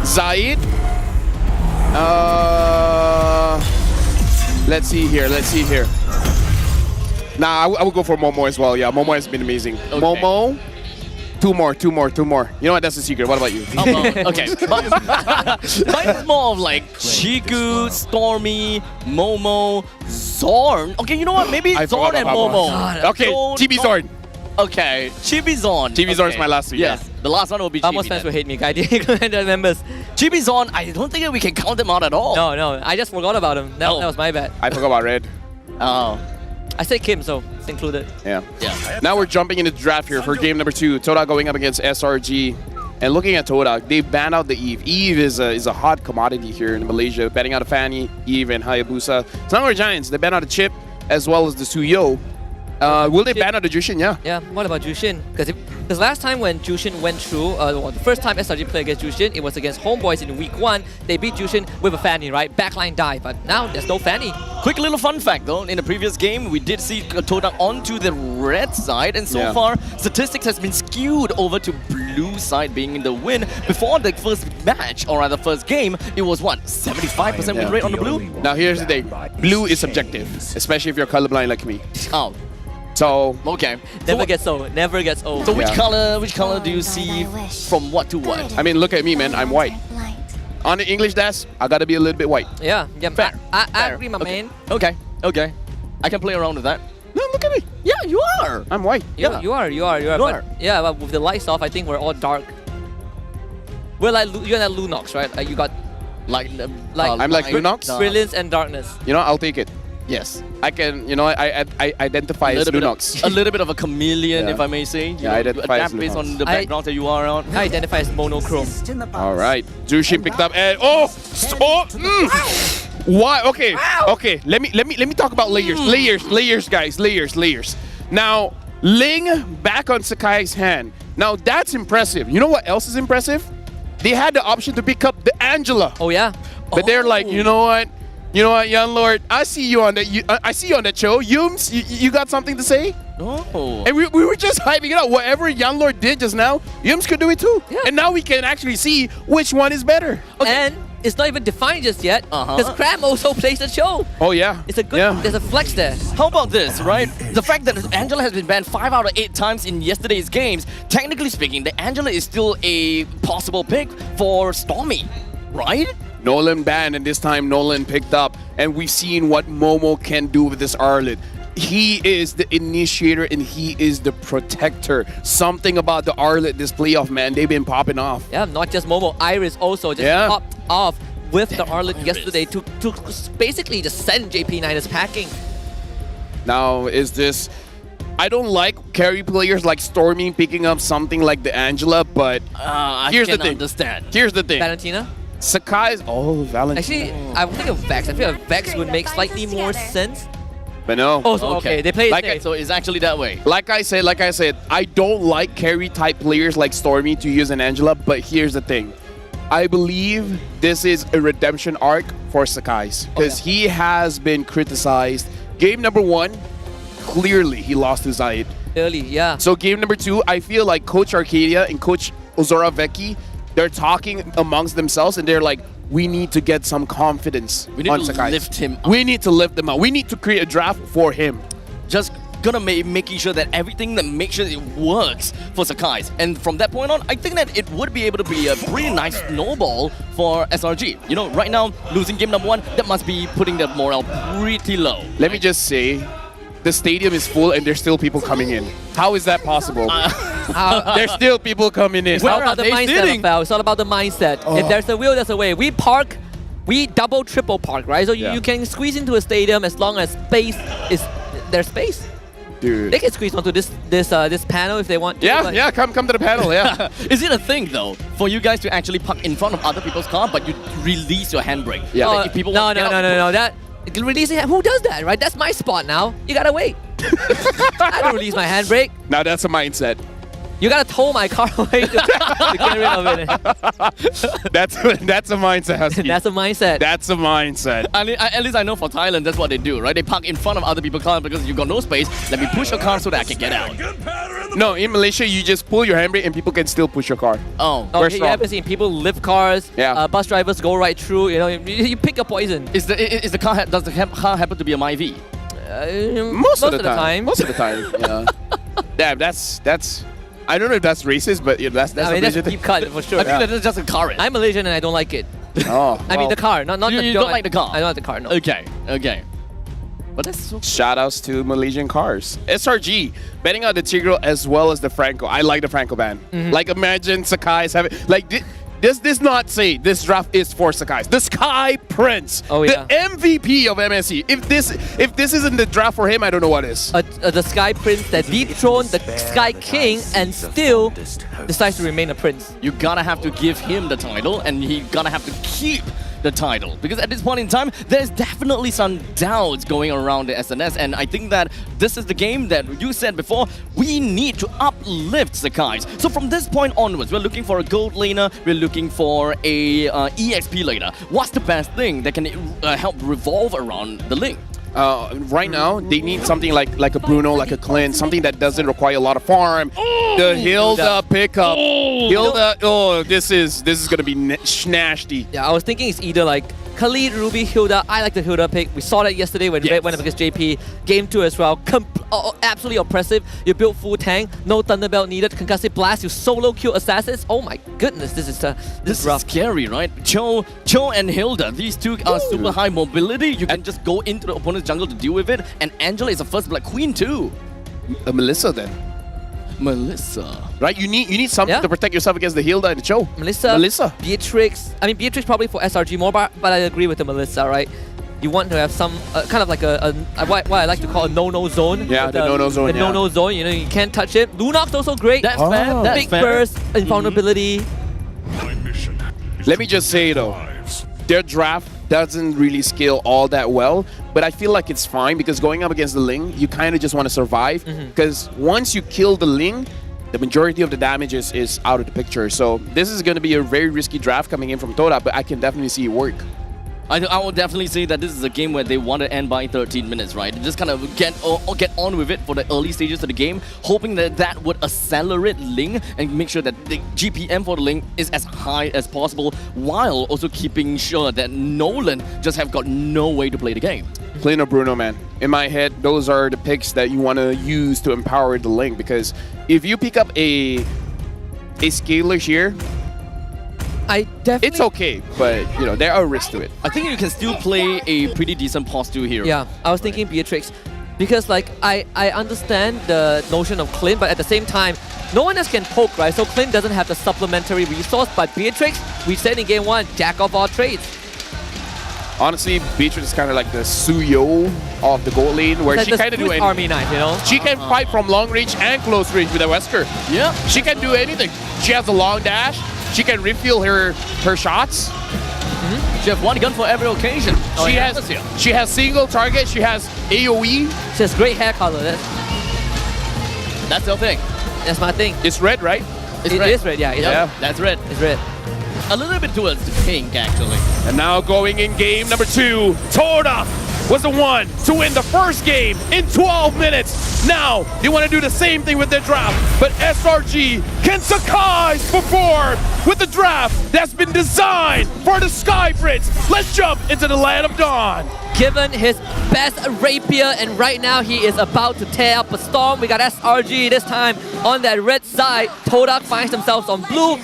[SPEAKER 21] Zaid. Let's see here. Nah, I would go for Momo as well. Yeah, Momo has been amazing. Okay. Momo, two more. You know what? That's the secret. What about you?
[SPEAKER 20] Okay. Mine is more of like Chiku, Stormy, Momo, Zorn. Okay, you know what? Maybe Zorn and Momo.
[SPEAKER 21] Okay, TB Zorn.
[SPEAKER 20] Okay, Chibi Zorn.
[SPEAKER 21] TB Zorn is my last one.
[SPEAKER 20] Yes, the last one will be Chibi.
[SPEAKER 19] Most fans will hate me. I didn't recommend the members.
[SPEAKER 20] Chibi Zorn, I don't think we can count them out at all.
[SPEAKER 19] No, I just forgot about him. That was my bad.
[SPEAKER 21] I forgot about Red.
[SPEAKER 20] Oh.
[SPEAKER 19] I said Kim, so it's included.
[SPEAKER 21] Yeah. Now we're jumping into the draft here for game number 2. Todak going up against SRG. And looking at Todak, they banned out the Eve. Eve is a hot commodity here in Malaysia. Banning out a Fanny, Eve, and Hayabusa. Selangor Red Giants, they banned out a Chip as well as the Suyo. Will they ban out the Jushin? Yeah.
[SPEAKER 19] Yeah, what about Jushin? Because last time when Jushin went through, the first time SRG played against Jushin, it was against Homeboys in week 1. They beat Jushin with a Fanny, right? Backline dive, but now there's no Fanny.
[SPEAKER 20] Quick little fun fact though, in the previous game, we did see Todak onto the red side, and so far, statistics has been skewed over to blue side being in the win. Before the first match, or rather first game, it was what, 75% win rate on the blue?
[SPEAKER 21] Now here's the thing, blue is subjective, especially if you're colorblind like me.
[SPEAKER 20] Oh.
[SPEAKER 21] So
[SPEAKER 20] okay,
[SPEAKER 19] never gets old. Never gets old.
[SPEAKER 20] So which color do you see from what to what?
[SPEAKER 21] I mean, look at me, man. I'm white. On the English desk, I gotta be a little bit white.
[SPEAKER 19] Yeah,
[SPEAKER 20] fair.
[SPEAKER 19] I agree, my man.
[SPEAKER 20] Okay, I can play around with that.
[SPEAKER 21] No, look at me.
[SPEAKER 20] Yeah, you are.
[SPEAKER 21] I'm white.
[SPEAKER 19] You are. But, yeah, but with the lights off, I think we're all dark. We're like you're like Lunox, right? You got
[SPEAKER 21] I'm like Lunox.
[SPEAKER 19] Brilliance and darkness.
[SPEAKER 21] You know, I'll take it.
[SPEAKER 20] Yes.
[SPEAKER 21] I can, you know, I identify as Lunox.
[SPEAKER 20] A little bit of a chameleon, if I may say. You
[SPEAKER 21] identify as
[SPEAKER 20] adapt based
[SPEAKER 21] Lunox.
[SPEAKER 20] on the background that you are on.
[SPEAKER 19] I identify as monochrome.
[SPEAKER 21] All right. Jushin picked up and why? Okay. Let me talk about layers, guys. Layers. Now, Ling back on Sakai's hand. Now that's impressive. You know what else is impressive? They had the option to pick up the Angela.
[SPEAKER 19] Oh yeah.
[SPEAKER 21] But they're like, you know what, young lord, I see you on that. I see you on that show. Yums, you got something to say?
[SPEAKER 20] Oh.
[SPEAKER 21] And we were just hyping it up. Whatever young lord did just now, Yums could do it too. Yeah. And now we can actually see which one is better.
[SPEAKER 19] Okay. And it's not even defined just yet. Because Cram also plays the show.
[SPEAKER 21] Oh yeah.
[SPEAKER 19] It's a good. There's a flex there.
[SPEAKER 20] How about this, right? The fact that Angela has been banned 5 out of 8 times in yesterday's games. Technically speaking, the Angela is still a possible pick for Stormy, right?
[SPEAKER 21] Nolan banned, and this time Nolan picked up, and we've seen what Momo can do with this Arlet. He is the initiator and he is the protector. Something about the Arlet this playoff, man, they've been popping off.
[SPEAKER 19] Yeah, not just Momo, Iris also just popped off with the Arlet yesterday to basically just send JP9 packing.
[SPEAKER 21] Now, is this... I don't like carry players like Stormy picking up something like the Angela, but here's the thing.
[SPEAKER 20] Understand.
[SPEAKER 21] Here's the thing.
[SPEAKER 19] Valentina?
[SPEAKER 21] Sakai's... Oh, Valentina.
[SPEAKER 19] Actually, I would think of Vex. I feel like Vex would make slightly more sense.
[SPEAKER 21] But no.
[SPEAKER 19] Oh, so, okay. They play it safe.
[SPEAKER 20] So it's actually that way.
[SPEAKER 21] Like I said, I don't like carry type players like Stormy to use an Angela, but here's the thing. I believe this is a redemption arc for Sakai's because he has been criticized. Game number 1, clearly he lost to Zaid.
[SPEAKER 19] Early, yeah.
[SPEAKER 21] So game number 2, I feel like Coach Arcadia and Coach Ozora Vecchi, they're talking amongst themselves and they're like, we need to get some confidence
[SPEAKER 20] on
[SPEAKER 21] Sakai.
[SPEAKER 20] We need to lift him up.
[SPEAKER 21] We need to lift him up. We need to create a draft for him.
[SPEAKER 20] Just gonna making sure that everything that makes sure it works for Sakai's. And from that point on, I think that it would be able to be a pretty nice snowball for SRG. You know, right now, losing game number 1, that must be putting the morale pretty low.
[SPEAKER 21] Let me just say, the stadium is full and there's still people coming in. How is that possible? There's still people coming in.
[SPEAKER 19] It's all about the mindset, Rafael. It's all about the mindset. If there's a will, there's a way. We double, triple park, right? So you can squeeze into a stadium as long as there's space.
[SPEAKER 21] Dude.
[SPEAKER 19] They can squeeze onto this panel if they want to.
[SPEAKER 21] Yeah, come to the panel, yeah.
[SPEAKER 20] Is it a thing, though, for you guys to actually park in front of other people's car, but you release your handbrake?
[SPEAKER 21] Yeah.
[SPEAKER 20] Like if people
[SPEAKER 19] No. Releasing, who does that, right? That's my spot now. You gotta wait. I don't release my handbrake.
[SPEAKER 21] Now that's a mindset.
[SPEAKER 19] You gotta tow my car away to get rid of it.
[SPEAKER 21] That's a mindset, Husky.
[SPEAKER 19] That's a mindset.
[SPEAKER 21] That's a mindset.
[SPEAKER 20] At least I know for Thailand, that's what they do, right? They park in front of other people's cars because you got no space. Let me push your car so that I can get out.
[SPEAKER 21] No, in Malaysia, you just pull your handbrake and people can still push your car.
[SPEAKER 20] Oh.
[SPEAKER 19] Okay, you haven't seen people lift cars.
[SPEAKER 21] Yeah.
[SPEAKER 19] Bus drivers go right through. You know, you pick your poison.
[SPEAKER 20] Does the car happen to be a MyV?
[SPEAKER 21] Most of the time. Most of the time. Yeah. Damn, that's. I don't know if that's racist, but that's
[SPEAKER 19] that's a deep cut for sure.
[SPEAKER 20] I think that's just a car.
[SPEAKER 19] I'm Malaysian and I don't like it.
[SPEAKER 21] Oh.
[SPEAKER 19] I mean the car, not
[SPEAKER 20] you
[SPEAKER 19] the
[SPEAKER 20] don't like the car.
[SPEAKER 19] I don't like the car. No.
[SPEAKER 20] Okay. But that's so
[SPEAKER 21] shout outs to Malaysian cars. SRG betting out the Tigro as well as the Franco. I like the Franco ban. Like imagine Sakai's having does this not say this draft is for Sakai's? The Sky Prince, the MVP of MSC. If this isn't the draft for him, I don't know what is.
[SPEAKER 19] The Sky Prince that dethroned the Sky King and still decides to remain a prince.
[SPEAKER 20] You gotta have to give him the title, and he gonna have to keep the title? Because at this point in time, there's definitely some doubts going around the SNS, and I think that this is the game that you said before, we need to uplift Sakai's. So from this point onwards, we're looking for a gold laner, we're looking for a EXP laner. What's the best thing that can help revolve around the link?
[SPEAKER 21] Right now, they need something like a Bruno, like a Clint, something that doesn't require a lot of farm. The Hilda pickup. Hilda, this is going to be nasty.
[SPEAKER 19] Yeah, I was thinking it's either like Khalid, Ruby, Hilda. I like the Hilda pick. We saw that yesterday when Red went up against JP. Game 2 as well. Absolutely oppressive. You build full tank, no Thunderbelt needed. Concussive Blast, you solo kill assassins. Oh my goodness, this is rough.
[SPEAKER 20] Scary, right? Cho and Hilda, these two are super high mobility. You can just go into the opponent's jungle to deal with it. And Angela is a first Black Queen too.
[SPEAKER 21] Melissa then.
[SPEAKER 20] Melissa.
[SPEAKER 21] Right, you need something to protect yourself against the Hilda and the Cho.
[SPEAKER 19] Melissa. Beatrix. I mean, Beatrix probably for SRG more, but I agree with the Melissa, right? You want to have some kind of like what I like to call a no-no zone.
[SPEAKER 21] Yeah, the no-no zone.
[SPEAKER 19] The no-no zone. You know, you can't touch it. Lunok's also great.
[SPEAKER 20] That's fair. That's
[SPEAKER 19] big burst, invulnerability.
[SPEAKER 21] Let me just say though, their draft doesn't really scale all that well, but I feel like it's fine because going up against the Ling, you kind of just want to survive because once you kill the Ling, the majority of the damage is out of the picture. So this is going to be a very risky draft coming in from Todak, but I can definitely see it work.
[SPEAKER 20] I will definitely say that this is a game where they want to end by 13 minutes, right? Just kind of get on with it for the early stages of the game, hoping that that would accelerate Ling and make sure that the GPM for the Ling is as high as possible, while also keeping sure that Nolan just have got no way to play the game.
[SPEAKER 21] Clint or Bruno, man. In my head, those are the picks that you want to use to empower the Ling, because if you pick up a scaler here, it's okay, but you know there are risks to it.
[SPEAKER 20] I think you can still play a pretty decent posture here.
[SPEAKER 19] Yeah, I was thinking Beatrix, because like I understand the notion of Clint, but at the same time, no one else can poke, right? So Clint doesn't have the supplementary resource, but Beatrix, we said in game 1, jack of all trades.
[SPEAKER 21] Honestly, Beatrix is kind of like the Suyo of the gold lane, where she kind of do anything.
[SPEAKER 19] Army knife, you know?
[SPEAKER 21] She can fight from long range and close range with a Wesker.
[SPEAKER 20] Yeah.
[SPEAKER 21] She can do anything. She has a long dash. She can refill her shots.
[SPEAKER 20] She has one gun for every occasion.
[SPEAKER 21] She has single target. She has AoE.
[SPEAKER 19] She has great hair color.
[SPEAKER 20] That's the thing.
[SPEAKER 19] That's my thing.
[SPEAKER 21] It's red, right?
[SPEAKER 19] It is red, yeah.
[SPEAKER 20] Yeah, that's red.
[SPEAKER 19] It's red.
[SPEAKER 20] A little bit towards the pink, actually.
[SPEAKER 21] And now going in game number 2, Todak was the one to win the first game in 12 minutes. Now, they want to do the same thing with their draft, but SRG, can Sakai perform with the draft that's been designed for the Sky Prince? Let's jump into the Land of Dawn.
[SPEAKER 19] Given his best rapier, and right now he is about to tear up a storm. We got SRG this time on that red side. Todak finds themselves on blue.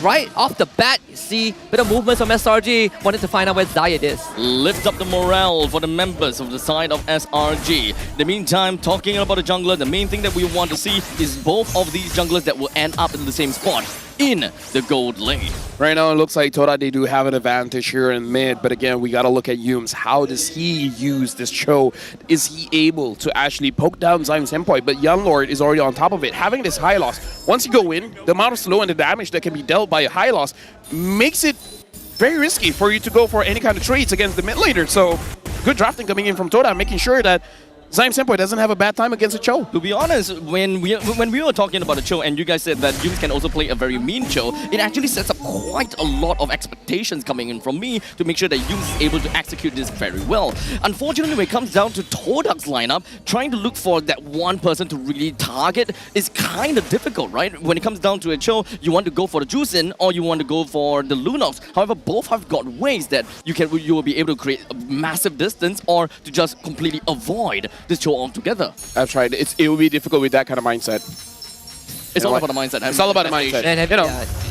[SPEAKER 19] Right off the bat, you see a bit of movement from SRG. Wanted to find out where Zayed is.
[SPEAKER 20] Lift up the morale for the members of the side of SRG. In the meantime, talking about the jungler, the main thing that we want to see is both of these junglers that will end up in the same spot in the gold lane.
[SPEAKER 21] Right now, it looks like Todak, they do have an advantage here in mid, but again, we got to look at Yums. How does he use this Cho? Is he able to actually poke down Zion's endpoint? But Young Lord is already on top of it. Having this high loss, once you go in, the amount of slow and the damage that can be dealt by a high loss makes it very risky for you to go for any kind of trades against the mid laner. So, good drafting coming in from Todak, making sure that Zion Senpai doesn't have a bad time against a Cho.
[SPEAKER 20] To be honest, when we were talking about a Cho, and you guys said that Yums can also play a very mean Cho, it actually sets up quite a lot of expectations coming in from me to make sure that Yums is able to execute this very well. Unfortunately, when it comes down to Todak's lineup, trying to look for that one person to really target is kind of difficult, right? When it comes down to a Cho, you want to go for the Juicin or you want to go for the Lunox. However, both have got ways that you will be able to create a massive distance or to just completely avoid this Cho altogether.
[SPEAKER 21] That's right. It will be difficult with that kind of mindset.
[SPEAKER 20] It's all about the mindset.
[SPEAKER 21] It's all about the mindset.
[SPEAKER 19] And
[SPEAKER 21] you know,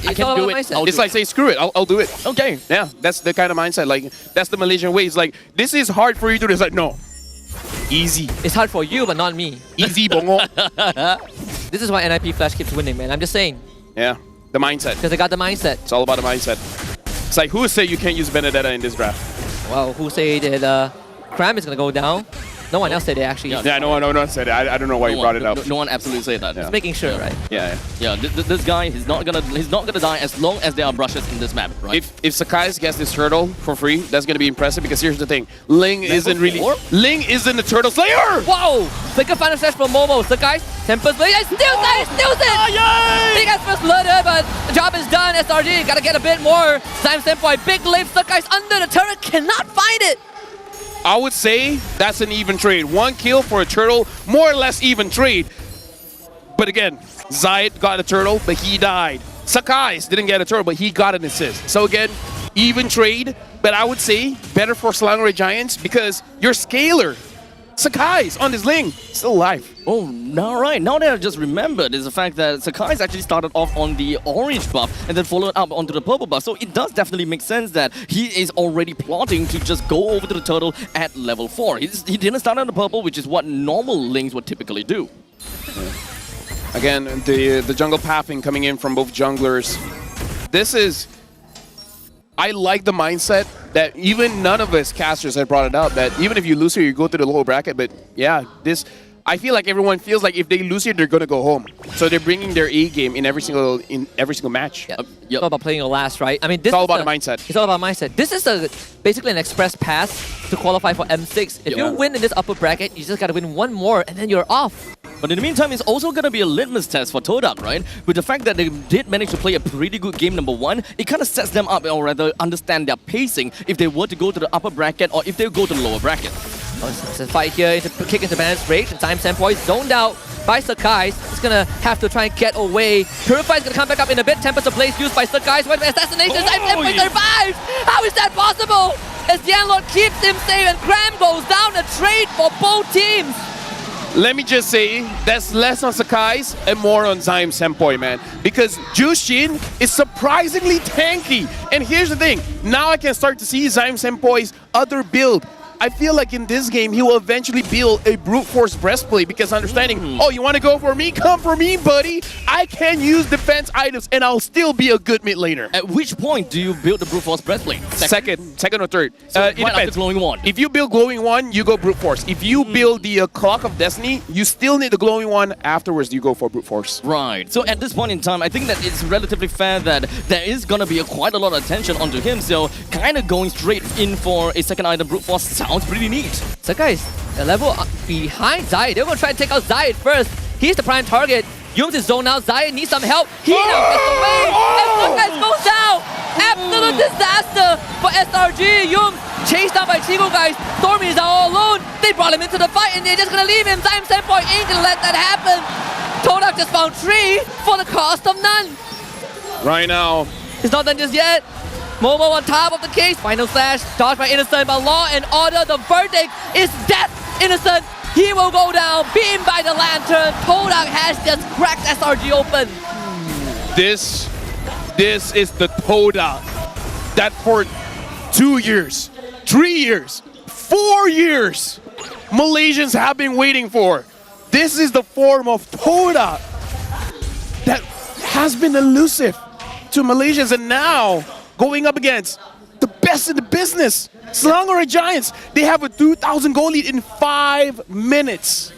[SPEAKER 19] I can do it.
[SPEAKER 21] It's like, say, screw it, I'll do it.
[SPEAKER 20] Okay.
[SPEAKER 21] Yeah, that's the kind of mindset. Like, that's the Malaysian way. It's like, this is hard for you to do. It's like, no. Easy.
[SPEAKER 19] It's hard for you, but not me.
[SPEAKER 21] Easy, bongo.
[SPEAKER 19] This is why NIP Flash keeps winning, man. I'm just saying.
[SPEAKER 21] Yeah, the mindset.
[SPEAKER 19] Because they got the mindset.
[SPEAKER 21] It's all about the mindset. It's like, who say you can't use Benedetta in this draft?
[SPEAKER 19] Well, who say that Cram is going to go down? No one else said it actually.
[SPEAKER 21] Yeah, no one said it. I don't know why you brought it up.
[SPEAKER 20] No one absolutely said that.
[SPEAKER 19] Just making sure, right?
[SPEAKER 21] Yeah.
[SPEAKER 20] This guy, he's not gonna die as long as there are brushes in this map, right?
[SPEAKER 21] If Sakai gets this turtle for free, that's gonna be impressive because here's the thing. Ling isn't a turtle slayer!
[SPEAKER 19] Wow! Second final slash from Momo. Sakai, Tempest, but he steals it! He gets first blooded, but the job is done. SRG gotta get a bit more. Time Senpai, big lift. Sakai's under the turret, cannot find it.
[SPEAKER 21] I would say that's an even trade. 1 kill for a turtle, more or less even trade. But again, Zayed got a turtle, but he died. Sakai didn't get a turtle, but he got an assist. So again, even trade, but I would say better for Selangor Red Giants because your scaler, Sakai's on his Ling, still alive.
[SPEAKER 20] Oh, right. Now that I just remembered is the fact that Sakai's actually started off on the orange buff and then followed up onto the purple buff. So it does definitely make sense that he is already plotting to just go over to the turtle at level 4. He didn't start on the purple, which is what normal Lings would typically do.
[SPEAKER 21] Again, the jungle pathing coming in from both junglers. This is... I like the mindset that even none of us casters had brought it up, that even if you lose here, you go to the lower bracket, but yeah, this... I feel like everyone feels like if they lose here, they're gonna go home. So they're bringing their A game in every single match.
[SPEAKER 19] It's all about playing your last, right? I mean, this
[SPEAKER 21] it's all about the mindset.
[SPEAKER 19] It's all about mindset. This is basically an express pass to qualify for M6. If you win in this upper bracket, you just gotta win one more, and then you're off.
[SPEAKER 20] But in the meantime, it's also going to be a litmus test for Todak, right? With the fact that they did manage to play a pretty good game number 1, it kind of sets them up, or rather understand their pacing if they were to go to the upper bracket or if they go to the lower bracket.
[SPEAKER 19] It's a fight here, kick into balance break, and Time Senpai zoned out by Sakai. He's gonna have to try and get away. Purify's gonna come back up in a bit. Tempest of Blaze used by Sakai. What assassination? Time Senpai survives! How is that possible? As the Lord keeps him safe and Cram goes down, a trade for both teams.
[SPEAKER 21] Let me just say, that's less on Sakai's and more on Zaim Senpai, man. Because Jushin is surprisingly tanky. And here's the thing, now I can start to see Zaim Senpai's other build. I feel like in this game, he will eventually build a brute force breastplate because understanding, oh, you want to go for me? Come for me, buddy. I can use defense items and I'll still be a good mid laner.
[SPEAKER 20] At which point do you build the brute force breastplate?
[SPEAKER 21] Second or third.
[SPEAKER 20] So
[SPEAKER 21] it depends.
[SPEAKER 20] After glowing one.
[SPEAKER 21] If you build glowing one, you go brute force. If you build the clock of destiny, you still need the glowing one. Afterwards, you go for brute force.
[SPEAKER 20] Right. So at this point in time, I think that it's relatively fair that there is going to be quite a lot of attention onto him. So kind of going straight in for a second item brute force sounds pretty neat.
[SPEAKER 19] Sakai's a level behind Zayed. They're going to try and take out Zayed first. He's the prime target. Yums is zoned out. Zayed needs some help. He now gets away. And Sakai goes down. Absolute disaster for SRG. Yums chased down by Chico guys. Stormy is all alone. They brought him into the fight and they're just going to leave him. Zaim Senpai ain't going to let that happen. Todak just found 3 for the cost of none.
[SPEAKER 21] Right now.
[SPEAKER 19] It's not done just yet. Momo on top of the case. Final slash, dodged by Innocent, but Law and Order, the verdict is death. Innocent, he will go down, beaten by the lantern. Todak has just cracked SRG open.
[SPEAKER 21] This is the Todak that for 2 years, 3 years, 4 years, Malaysians have been waiting for. This is the form of Todak that has been elusive to Malaysians, and now going up against the best in the business, Selangor Red Giants. They have a 2,000 goal lead in 5 minutes.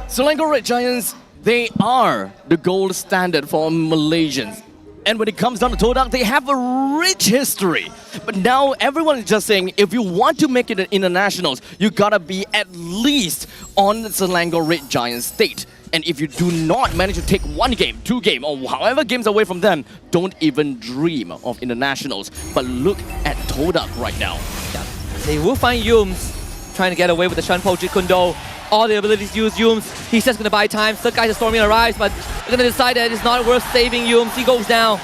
[SPEAKER 20] Selangor Red Giants, they are the gold standard for Malaysians. And when it comes down to Todak, they have a rich history. But now everyone is just saying, if you want to make it in internationals, you gotta be at least on Selangor Red Giants state. And if you do not manage to take 1 game, 2 game, or however games away from them, don't even dream of internationals. But look at Todak right now.
[SPEAKER 19] Yeah. They will find Yums trying to get away with the Shunpo Jikundo. All the abilities use Yums. He's just going to buy time. Sakai Stormy arrives, but they're going to decide that it's not worth saving Yums. He goes down.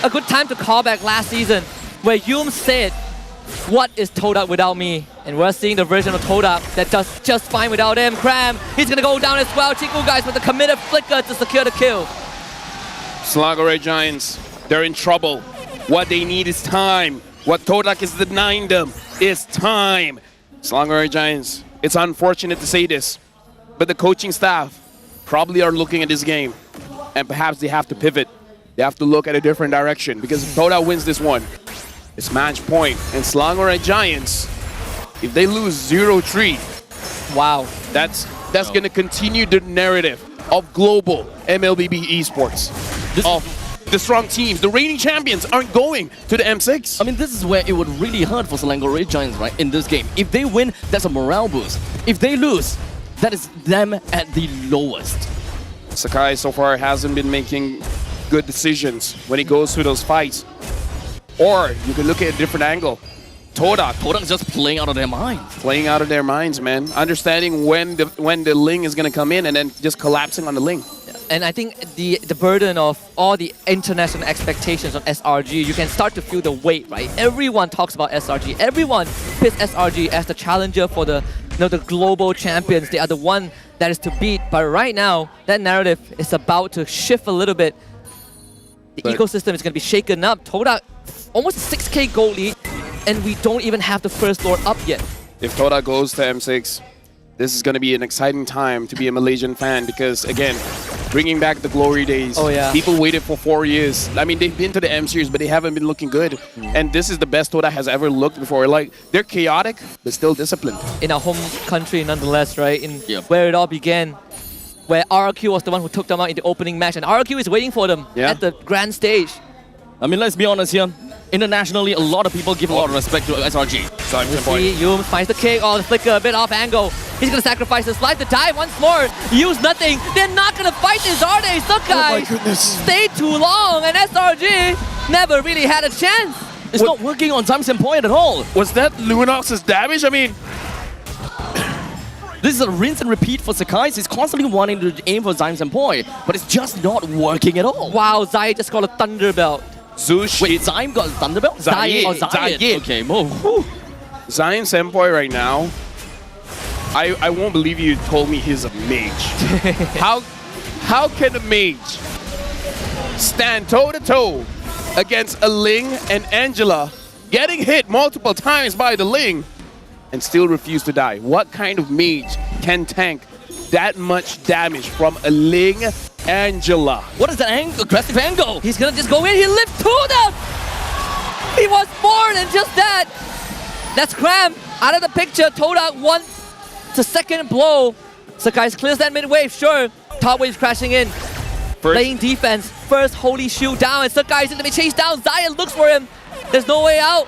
[SPEAKER 19] A good time to call back last season, where Yums said, "What is Todak without me?" And we're seeing the version of Todak that does just fine without him. Cram, he's gonna go down as well. Chiku guys with the committed flicker to secure the kill.
[SPEAKER 21] Selangor Red Giants, they're in trouble. What they need is time. What Todak is denying them is time. Selangor Red Giants, it's unfortunate to say this, but the coaching staff probably are looking at this game, and perhaps they have to pivot. They have to look at a different direction, because if Todak wins this one, it's match point. And Selangor Red Giants, if they lose 0-3,
[SPEAKER 1] Wow.
[SPEAKER 21] That's going to continue the narrative of global MLBB esports. Of the strong teams, the reigning champions aren't going to the M6.
[SPEAKER 20] I mean, this is where it would really hurt for Selangor Red Giants, right, in this game. If they win, that's a morale boost. If they lose, that is them at the lowest.
[SPEAKER 21] Sakai so far hasn't been making good decisions when he goes to those fights. Or you could look at a different angle.
[SPEAKER 20] Todak's just playing out of their minds.
[SPEAKER 21] Playing out of their minds, man. Understanding when the Ling is going to come in and then just collapsing on the Ling.
[SPEAKER 19] And I think the burden of all the international expectations on SRG, you can start to feel the weight, right? Everyone talks about SRG. Everyone pits SRG as the challenger for the the global champions. They are the one that is to beat. But right now, that narrative is about to shift a little bit. The ecosystem is going to be shaken up. Todak, almost a 6k gold lead, and we don't even have the first lord up yet.
[SPEAKER 21] If Todak goes to M6, this is going to be an exciting time to be a Malaysian fan because, again, bringing back the glory days.
[SPEAKER 19] Oh, yeah.
[SPEAKER 21] People waited for 4 years. I mean, they've been to the M Series, but they haven't been looking good. And this is the best Todak has ever looked before. Like, they're chaotic, but still disciplined.
[SPEAKER 19] In our home country, nonetheless, right? In where it all began, where RQ was the one who took them out in the opening match, and RQ is waiting for them at the grand stage.
[SPEAKER 20] I mean, let's be honest here. Internationally, a lot of people give a lot of respect to SRG.
[SPEAKER 19] See, Yoom finds the kick. Oh, the flicker, a bit off angle. He's going to sacrifice his life to die once more. Use nothing. They're not going to fight this, are they? Look, guys.
[SPEAKER 21] Oh my goodness.
[SPEAKER 19] Stayed too long, and SRG never really had a chance.
[SPEAKER 20] It's not working on Time Point at all.
[SPEAKER 21] Was that Lunox's damage? I mean,
[SPEAKER 20] this is a rinse and repeat for Sakai. He's constantly wanting to aim for Time Point, but it's just not working at all.
[SPEAKER 19] Wow, Zai just got a thunder belt.
[SPEAKER 21] Zush.
[SPEAKER 20] Wait, Zaim got a Thunderbelt?
[SPEAKER 21] Zayed.
[SPEAKER 20] Okay, move.
[SPEAKER 21] Zion Senpoi right now, I won't believe you told me he's a mage. How can a mage stand toe-to-toe against a Ling and Angela, getting hit multiple times by the Ling, and still refuse to die? What kind of mage can tank that much damage from a Ling Angela?
[SPEAKER 20] What is that aggressive angle?
[SPEAKER 19] He's gonna just go in. He lived to them. He was more than just that. That's Cram out of the picture. Todak wants the second blow. Sakai clears that mid wave. Sure, top wave's crashing in. Laying defense. First holy shield down, and Sakai's going to be chased down. Zayed looks for him. There's no way out.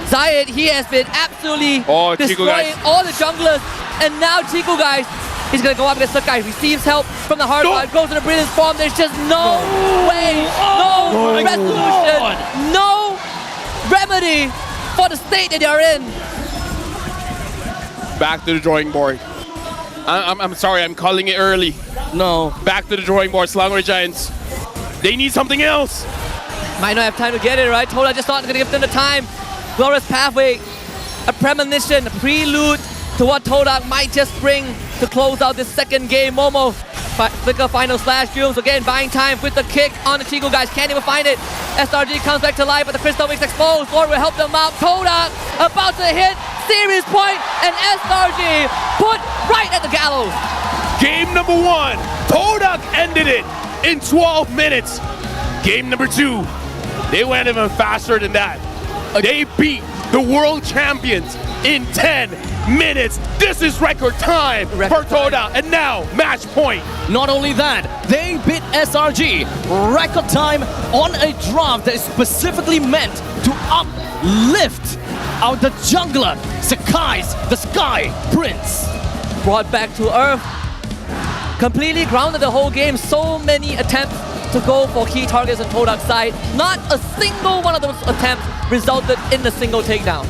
[SPEAKER 19] Zayed, he has been absolutely destroying all the junglers, and now Chico, guys, he's going to go up against Sakai. Receives help from the hard part, goes to the brilliant form. There's just no way, no resolution, no remedy for the state that they're in.
[SPEAKER 21] Back to the drawing board. I'm sorry, I'm calling it early.
[SPEAKER 20] No.
[SPEAKER 21] Back to the drawing board, Selangor Red Giants. They need something else.
[SPEAKER 19] Might not have time to get it, right? Todak just not going to give them the time. Glorious Pathway, a premonition, a prelude to what Todak might just bring to close out this second game. Momo, flicker final slash. Jules again buying time with the kick on the Chico, guys. Can't even find it. SRG comes back to life, but the Crystal Wings exposed. Lord will help them out. Todak about to hit series point, and SRG put right at the gallows.
[SPEAKER 21] Game number 1, Todak ended it in 12 minutes. Game number 2, they went even faster than that. They beat the world champions in 10 minutes. This is record time for Todak, and now match point.
[SPEAKER 20] Not only that, they beat SRG record time on a draft that is specifically meant to uplift out the jungler, Sakai's the Sky Prince.
[SPEAKER 19] Brought back to earth. Completely grounded the whole game. So many attempts to go for key targets on Todak's side. Not a single one of those attempts resulted in a single takedown.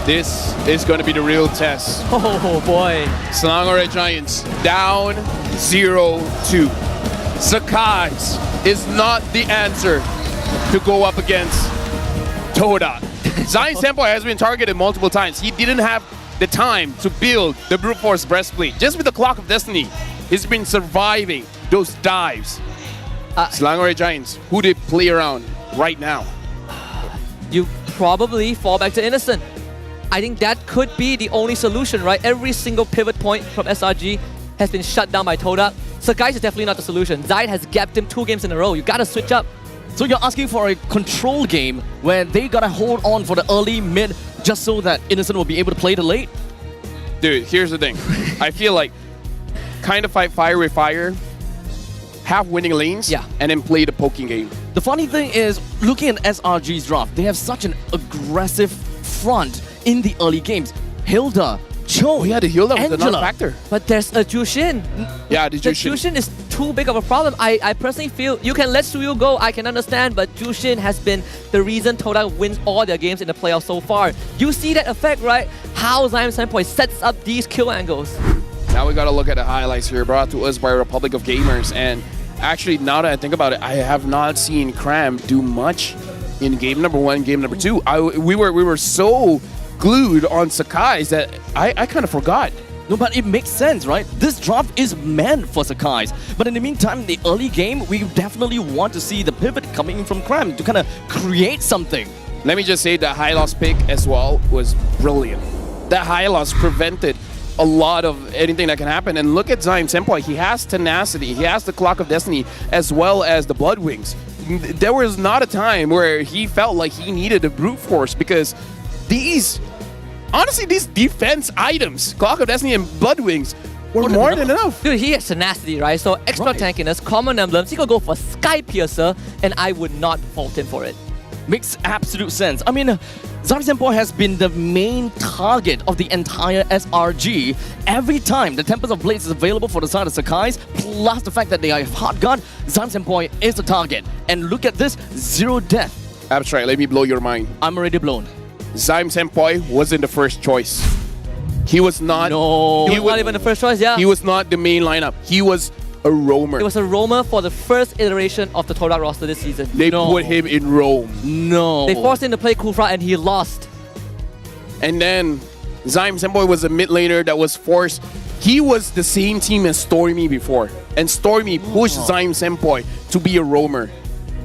[SPEAKER 21] This is going to be the real test.
[SPEAKER 19] Oh boy.
[SPEAKER 21] Selangor Red Giants down 0-2. Sakai's is not the answer to go up against Todak. Zion Senpai has been targeted multiple times. He didn't have the time to build the brute force breastplate. Just with the Clock of Destiny, he's been surviving those dives. Selangor Red Giants, who they play around right now?
[SPEAKER 19] You probably fall back to Innocent. I think that could be the only solution, right? Every single pivot point from SRG has been shut down by Todak. Sakai is definitely not the solution. Zayed has gapped him 2 games in a row. You gotta switch up.
[SPEAKER 20] So you're asking for a control game where they gotta hold on for the early, mid, just so that Innocent will be able to play the late?
[SPEAKER 21] Dude, here's the thing. I feel like kind of fight fire with fire, have winning lanes, and then play the poking game.
[SPEAKER 20] The funny thing is, looking at SRG's draft, they have such an aggressive front in the early games. Hilda, Cho,
[SPEAKER 21] the Hilda was
[SPEAKER 20] Angela.
[SPEAKER 21] another factor.
[SPEAKER 19] But there's a Jushin.
[SPEAKER 21] Yeah, the
[SPEAKER 19] The
[SPEAKER 21] Jushin.
[SPEAKER 19] Jushin is too big of a problem. I personally feel you can let Suyu go, I can understand, but Jushin has been the reason Todak wins all their games in the playoffs so far. You see that effect, right? How Zion Senpai sets up these kill angles.
[SPEAKER 21] Now we gotta look at the highlights here brought to us by Republic of Gamers. And actually, now that I think about it, I have not seen Cram do much in game number 1, game number 2. We were so glued on Sakai's that I kind of forgot.
[SPEAKER 20] No, but it makes sense, right? This draft is meant for Sakai's. But in the meantime, in the early game, we definitely want to see the pivot coming in from Cram to kind of create something.
[SPEAKER 21] Let me just say the high loss pick as well was brilliant. That high loss prevented a lot of anything that can happen. And look at Zion Senpai. He has tenacity. He has the Clock of Destiny as well as the Blood Wings. There was not a time where he felt like he needed a brute force because honestly, these defense items, Clock of Destiny and Blood Wings, were more than enough.
[SPEAKER 19] Dude, he has tenacity, right? So extra tankiness, common emblems, he could go for Sky Piercer, and I would not fault him for it.
[SPEAKER 20] Makes absolute sense. I mean, Zion Senpai has been the main target of the entire SRG. Every time the Tempest of Blades is available for the side of Sakai's, plus the fact that they are hard gun, Zion Senpai is the target. And look at this, 0 death.
[SPEAKER 21] Abstract, let me blow your mind.
[SPEAKER 20] I'm already blown.
[SPEAKER 21] Zion Senpai wasn't the first choice. He was not.
[SPEAKER 19] No. He was not even the first choice, yeah.
[SPEAKER 21] He was not the main lineup. He was a roamer.
[SPEAKER 19] It was a roamer for the first iteration of the Todak roster this season.
[SPEAKER 21] They put him in roam.
[SPEAKER 20] No.
[SPEAKER 19] They forced him to play Kufra and he lost.
[SPEAKER 21] And then Zion Senpai was a mid laner that was forced. He was the same team as Stormy before. And Stormy pushed Zion Senpai to be a roamer.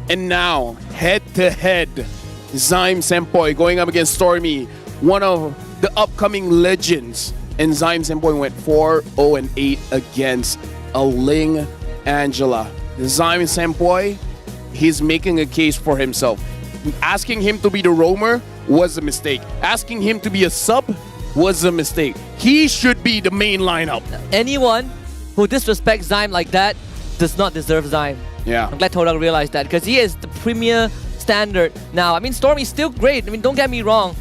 [SPEAKER 21] And now, head to head, Zion Senpai going up against Stormy, one of the upcoming legends. And Zion Senpai went 4-0-8 against a Ling Angela. Zion Senpai, he's making a case for himself. Asking him to be the roamer was a mistake. Asking him to be a sub was a mistake. He should be the main lineup.
[SPEAKER 19] Anyone who disrespects Zion like that does not deserve Zion.
[SPEAKER 21] Yeah.
[SPEAKER 19] I'm glad Todak realized that because he is the premier standard now. I mean, Stormy's still great. I mean, don't get me wrong.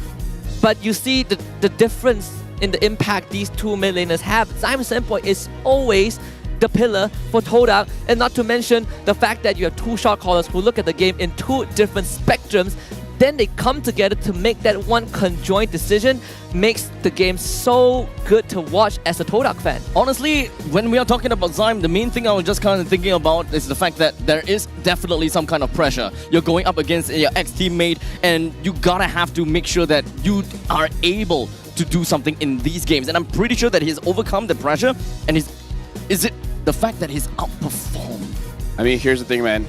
[SPEAKER 19] But you see the difference in the impact these two mid laners have. Zion Senpai is always the pillar for Todak, and not to mention the fact that you have two shot callers who look at the game in two different spectrums. Then they come together to make that one conjoined decision, makes the game so good to watch as a Todak fan.
[SPEAKER 20] Honestly, when we are talking about Zion, the main thing I was just kind of thinking about is the fact that there is definitely some kind of pressure. You're going up against your ex-teammate and you gotta have to make sure that you are able to do something in these games. And I'm pretty sure that he's overcome the pressure, and is it the fact that he's outperformed?
[SPEAKER 21] I mean, here's the thing, man.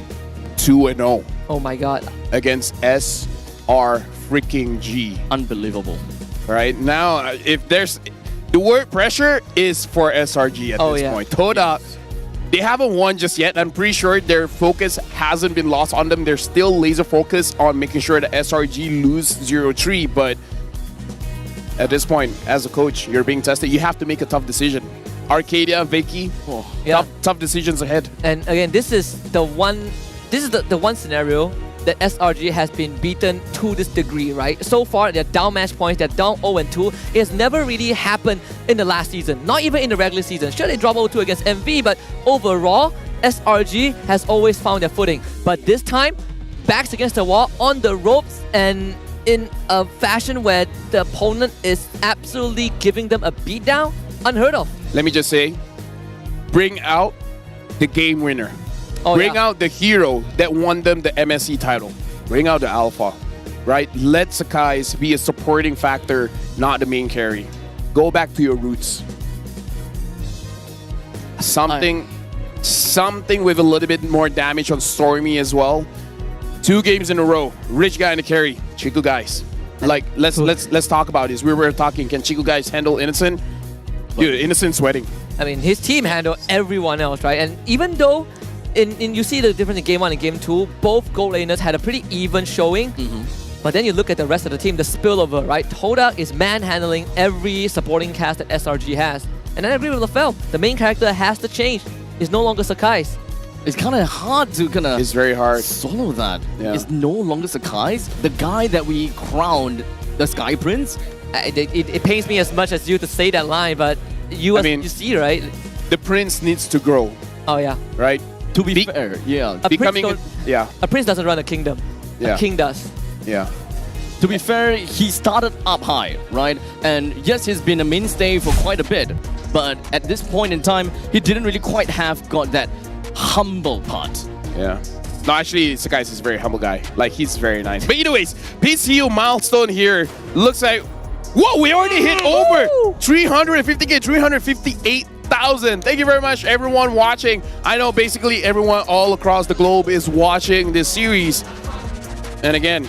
[SPEAKER 21] 2-0.
[SPEAKER 19] Oh my god.
[SPEAKER 21] Against SR freaking G.
[SPEAKER 20] Unbelievable.
[SPEAKER 21] Right now, if there's the word pressure is for SRG at this point. Todak, they haven't won just yet. I'm pretty sure their focus hasn't been lost on them. They're still laser focused on making sure that SRG lose 0-3. But at this point, as a coach, you're being tested. You have to make a tough decision. Arcadia, Veki, tough decisions ahead.
[SPEAKER 19] And again, this is the one scenario that SRG has been beaten to this degree, right? So far, they're down match points, they're down 0-2. It has never really happened in the last season, not even in the regular season. Sure, they dropped 0-2 against MV, but overall, SRG has always found their footing. But this time, backs against the wall, on the ropes, and in a fashion where the opponent is absolutely giving them a beatdown, unheard of.
[SPEAKER 21] Let me just say, bring out the game winner. Bring out the hero that won them the MSC title. Bring out the alpha, right? Let Sakai's be a supporting factor, not the main carry. Go back to your roots. Something with a little bit more damage on Stormy as well. 2 games in a row. Rich guy in the carry. Chiku guys. Like, let's talk about this. We were talking, can Chiku guys handle Innocent? Dude, Innocent sweating.
[SPEAKER 19] I mean, his team handled everyone else, right? And even though you see the difference in Game 1 and Game 2, both gold laners had a pretty even showing. But then you look at the rest of the team, the spillover, right? Todak is manhandling every supporting cast that SRG has. And I agree with LaFell. The main character has to change. It's no longer Sakai's.
[SPEAKER 20] It's kind of hard to
[SPEAKER 21] It's very hard.
[SPEAKER 20] swallow that.
[SPEAKER 21] Yeah.
[SPEAKER 20] It's no longer Sakai's. The guy that we crowned the Sky Prince.
[SPEAKER 19] It pains me as much as you to say that line, but you see, right?
[SPEAKER 21] The prince needs to grow.
[SPEAKER 19] Oh yeah.
[SPEAKER 21] Right?
[SPEAKER 20] To be fair, yeah.
[SPEAKER 19] A prince doesn't run a kingdom.
[SPEAKER 21] Yeah.
[SPEAKER 19] A king does.
[SPEAKER 21] Yeah.
[SPEAKER 20] To be fair, he started up high, right? And yes, he's been a mainstay for quite a bit. But at this point in time, he didn't really quite have got that humble part.
[SPEAKER 21] Yeah. No, actually, Sakai's is a very humble guy. Like, he's very nice. But anyways, PCU milestone here looks like... Whoa, we already hit over 350K, 358,000. Thank you very much, everyone watching. I know basically everyone all across the globe is watching this series. And again,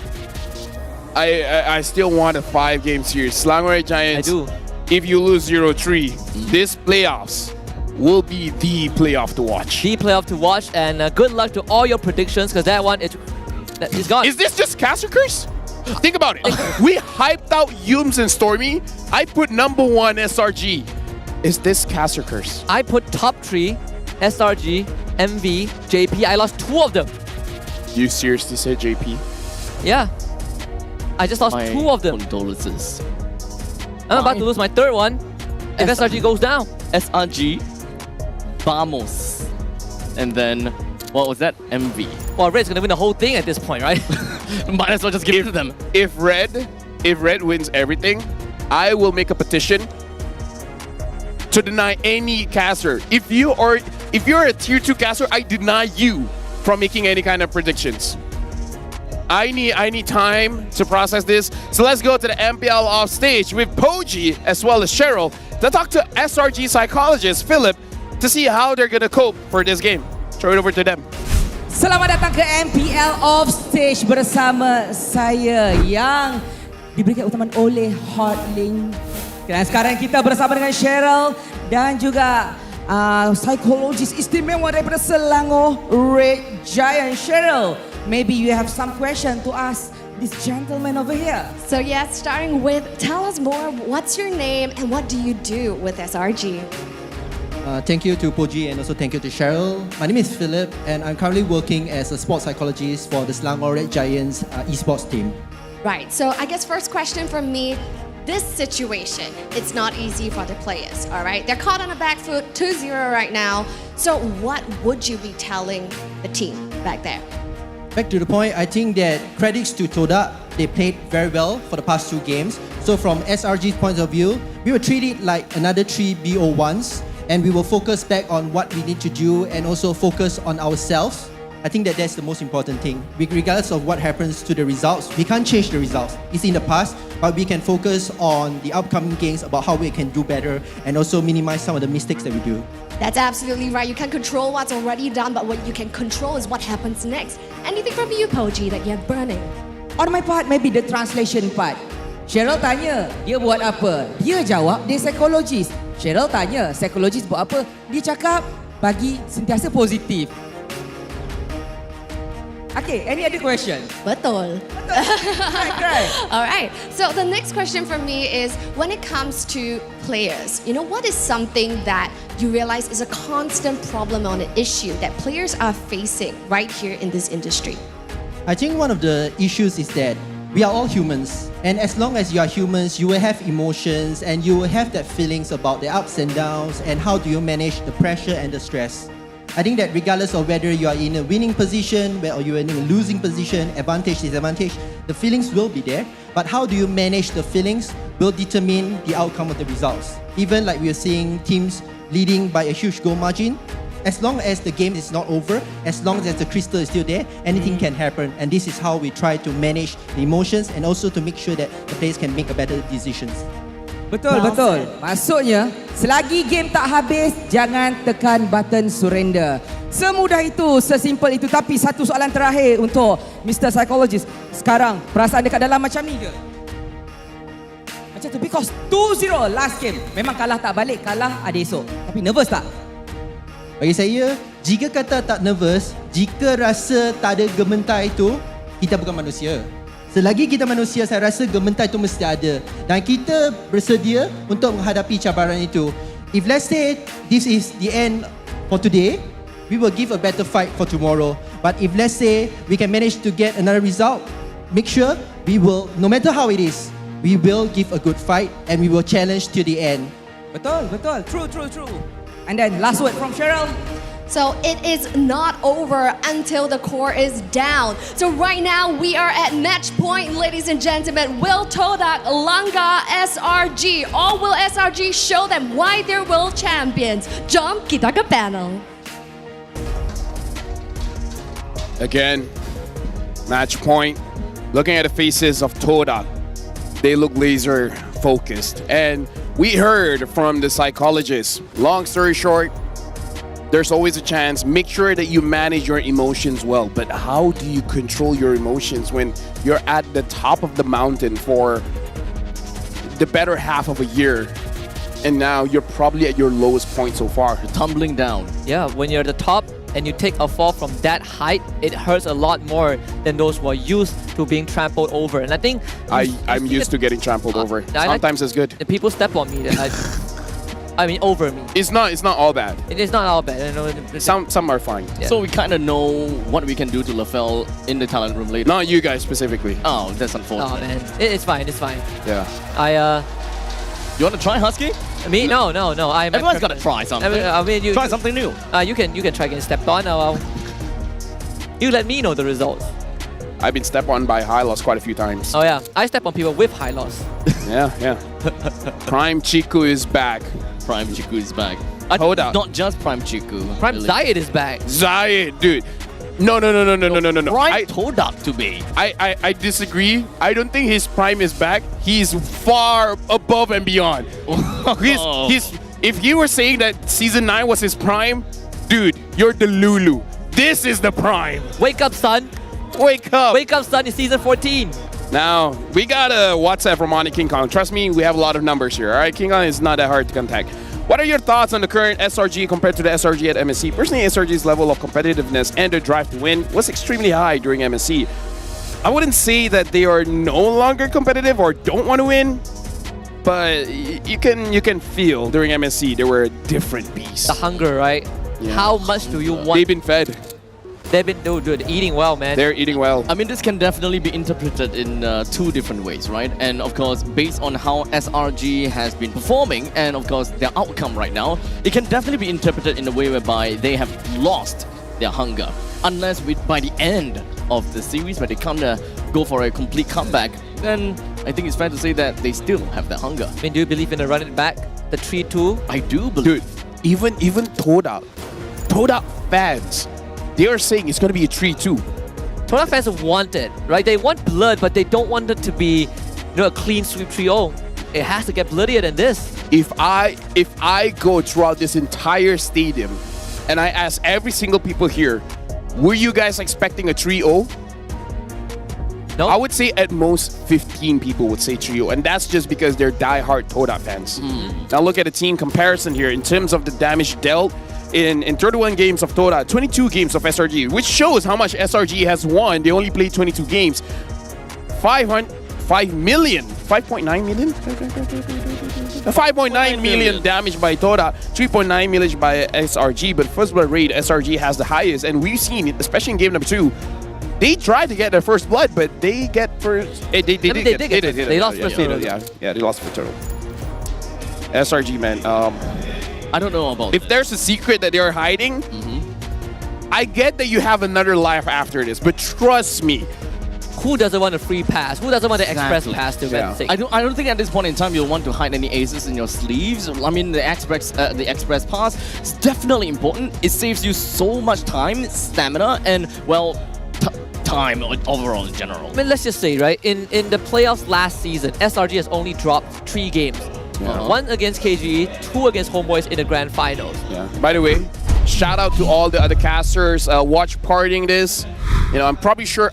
[SPEAKER 21] I still want a 5-game series. Selangor Red Giants,
[SPEAKER 19] I do.
[SPEAKER 21] If you lose 0-3, this playoffs will be the playoff to watch.
[SPEAKER 19] The playoff to watch, and good luck to all your predictions, because that one, it's gone.
[SPEAKER 21] Is this just Caster Curse? Think about it. We hyped out Yums and Stormy. I put number 1 SRG. Is this Caster Curse?
[SPEAKER 19] I put top 3, SRG, MV, JP. I lost 2 of them.
[SPEAKER 21] You seriously said JP?
[SPEAKER 19] Yeah. I just lost 2 of them.
[SPEAKER 20] Condolences.
[SPEAKER 19] I'm about to lose my 3rd one if SRG goes down.
[SPEAKER 20] SRG, Vamos. And then, what was that? MV.
[SPEAKER 19] Well, Red's gonna win the whole thing at this point, right?
[SPEAKER 20] Might as well just give it to them.
[SPEAKER 21] If Red wins everything, I will make a petition to deny any caster. If you're a tier 2 caster, I deny you from making any kind of predictions. I need time to process this. So let's go to the MPL off stage with Poji as well as Cheryl to talk to SRG psychologist Philip to see how they're gonna cope for this game. Throw it over to them.
[SPEAKER 6] Selamat datang ke MPL Off Stage bersama saya yang diberikan utaman oleh Hotlink. Dan sekarang kita bersama dengan Cheryl dan juga psikologis istimewa daripada Selangor Red Giants. Cheryl, maybe you have some question to ask this gentleman over here.
[SPEAKER 18] So yes, starting with, tell us more, what's your name and what do you do with SRG?
[SPEAKER 2] Thank you to Poji and also thank you to Cheryl. My name is Philip and I'm currently working as a sports psychologist for the Selangor Red Giants esports team.
[SPEAKER 18] Right, so I guess first question from me, this situation, it's not easy for the players, all right? They're caught on a back foot, 2-0 right now. So what would you be telling the team back there?
[SPEAKER 2] Back to the point, I think that credits to Todak, they played very well for the past 2 games. So from SRG's point of view, we will treat it like another 3 BO1s and we will focus back on what we need to do and also focus on ourselves. I think that that's the most important thing. Regardless of what happens to the results, we can't change the results. It's in the past, but we can focus on the upcoming games about how we can do better and also minimize some of the mistakes that we do.
[SPEAKER 18] That's absolutely right. You can't control what's already done, but what you can control is what happens next. Anything from you, Poji, that you're burning?
[SPEAKER 6] On my part, maybe the translation part. Cheryl tanya, dia buat apa? Dia jawab, dia psikologis. Cheryl tanya, psikologis buat apa? Dia cakap, bagi sentiasa positif. Okay, any other question?
[SPEAKER 18] Betul.
[SPEAKER 6] Right.
[SPEAKER 18] All right. So the next question from me is, when it comes to players, what is something that you realize is a constant problem or an issue that players are facing right here in this industry?
[SPEAKER 2] I think one of the issues is that we are all humans, and as long as you are humans, you will have emotions and you will have that feelings about the ups and downs and how do you manage the pressure and the stress. I think that regardless of whether you are in a winning position or you are in a losing position, advantage, disadvantage, the feelings will be there. But how do you manage the feelings will determine the outcome of the results. Even like we are seeing teams leading by a huge goal margin, as long as the game is not over, as long as the crystal is still there, anything can happen. And this is how we try to manage the emotions and also to make sure that the players can make a better decisions.
[SPEAKER 6] Betul. Maksudnya, selagi game tak habis, jangan tekan button surrender. Semudah itu, sesimpel itu. Tapi satu soalan terakhir untuk Mr. Psychologist. Sekarang, perasaan dekat dalam macam ni ke? Macam tu, because 2-0 last game. Memang kalah tak balik, kalah ada esok. Tapi nervous tak?
[SPEAKER 2] Bagi saya, jika kata tak nervous, jika rasa tak ada gementar itu, kita bukan manusia. Selagi kita manusia, saya rasa gementar itu mesti ada. Dan kita bersedia untuk menghadapi cabaran itu. If let's say this is the end for today, we will give a better fight for tomorrow. But if let's say we can manage to get another result, make sure we will, no matter how it is, we will give a good fight and we will challenge to the end.
[SPEAKER 6] Betul. True. And then last word from Cheryl.
[SPEAKER 18] So it is not over until the core is down. So right now we are at match point, ladies and gentlemen. Will Todak Langgar SRG, or will SRG show them why they're world champions? Jom kita ke panel.
[SPEAKER 21] Again, match point. Looking at the faces of Todak, they look laser focused. And we heard from the psychologist, long story short, there's always a chance. Make sure that you manage your emotions well. But how do you control your emotions when you're at the top of the mountain for the better half of a year? And now you're probably at your lowest point so far.
[SPEAKER 19] You're tumbling down. Yeah, when you're at the top and you take a fall from that height, it hurts a lot more than those who are used to being trampled over. And I think
[SPEAKER 21] I'm used to getting trampled over. Sometimes it's good.
[SPEAKER 19] The people step on me. I mean, over me.
[SPEAKER 21] It's not all bad.
[SPEAKER 19] It is not all bad.
[SPEAKER 21] Some are fine.
[SPEAKER 20] Yeah. So we kind of know what we can do to LaFell in the talent room later.
[SPEAKER 21] Not you guys specifically.
[SPEAKER 20] Oh, that's unfortunate.
[SPEAKER 19] Oh man, it's fine.
[SPEAKER 21] Yeah.
[SPEAKER 20] You want to try Husky?
[SPEAKER 19] Me? No.
[SPEAKER 20] Everyone's got to try something. Try something new.
[SPEAKER 19] You can try getting stepped on. You let me know the results.
[SPEAKER 21] I've been stepped on by high loss quite a few times.
[SPEAKER 19] Oh yeah, I step on people with high loss.
[SPEAKER 21] Yeah. Prime Chiku is back.
[SPEAKER 20] Prime Chiku is back.
[SPEAKER 21] Todak.
[SPEAKER 20] Not just Prime Chiku.
[SPEAKER 19] Prime really. Zayed is back.
[SPEAKER 21] Zayed, dude. No.
[SPEAKER 20] Prime Todak to be.
[SPEAKER 21] I disagree. I don't think his prime is back. He's far above and beyond. If you were saying that season 9 was his prime, dude, you're the Lulu. This is the prime.
[SPEAKER 19] Wake up, son.
[SPEAKER 21] Wake up.
[SPEAKER 19] Wake up, son. It's season 14.
[SPEAKER 21] Now, we got a WhatsApp from Monty King Kong. Trust me, we have a lot of numbers here. All right, King Kong is not that hard to contact. What are your thoughts on the current SRG compared to the SRG at MSC? Personally, SRG's level of competitiveness and their drive to win was extremely high during MSC. I wouldn't say that they are no longer competitive or don't want to win, but you can feel during MSC they were a different beast.
[SPEAKER 19] The hunger, right?
[SPEAKER 21] Yeah.
[SPEAKER 19] How much do you want?
[SPEAKER 21] They've been fed.
[SPEAKER 19] They've been eating well, man.
[SPEAKER 21] They're eating well.
[SPEAKER 20] I mean, this can definitely be interpreted in two different ways, right? And of course, based on how SRG has been performing and of course their outcome right now, it can definitely be interpreted in a way whereby they have lost their hunger. Unless by the end of the series, when they come to go for a complete comeback, then I think it's fair to say that they still have that hunger.
[SPEAKER 19] I mean, do you believe in the run it back? The 3-2?
[SPEAKER 20] I do believe.
[SPEAKER 21] Dude, even Todak fans, they are saying it's going to be a 3-2.
[SPEAKER 19] Todak fans want it, right? They want blood, but they don't want it to be, a clean sweep 3-0. It has to get bloodier than this.
[SPEAKER 21] If I go throughout this entire stadium and I ask every single people here, were you guys expecting a 3-0?
[SPEAKER 19] No.
[SPEAKER 21] I would say at most 15 people would say 3-0, and that's just because they're die-hard Todak fans. Now look at the team comparison here in terms of the damage dealt. In 31 games of Todak, 22 games of SRG, which shows how much SRG has won. They only played 22 games. 5.9 million? 5.9 million damage by Todak, 3.9 million by SRG, but first blood rate, SRG has the highest, and we've seen it, especially in game number 2. They tried to get their first blood, but they get first. They
[SPEAKER 19] lost first turtle.
[SPEAKER 21] Yeah, they lost first turtle. SRG, man.
[SPEAKER 20] I don't know about
[SPEAKER 21] if there's a secret that they're hiding. I get that you have another life after this, but trust me.
[SPEAKER 19] Who doesn't want a free pass? Who doesn't want an express pass to Wednesday?
[SPEAKER 20] I don't think at this point in time you'll want to hide any aces in your sleeves. I mean, the express pass is definitely important. It saves you so much time, stamina, and well, time overall in general.
[SPEAKER 19] I mean, let's just say, right, in the playoffs last season, SRG has only dropped 3 games. 1 against KGE, 2 against Homeboys in the grand finals.
[SPEAKER 21] Yeah. By the way, shout out to all the other casters watch partying this. I'm pretty sure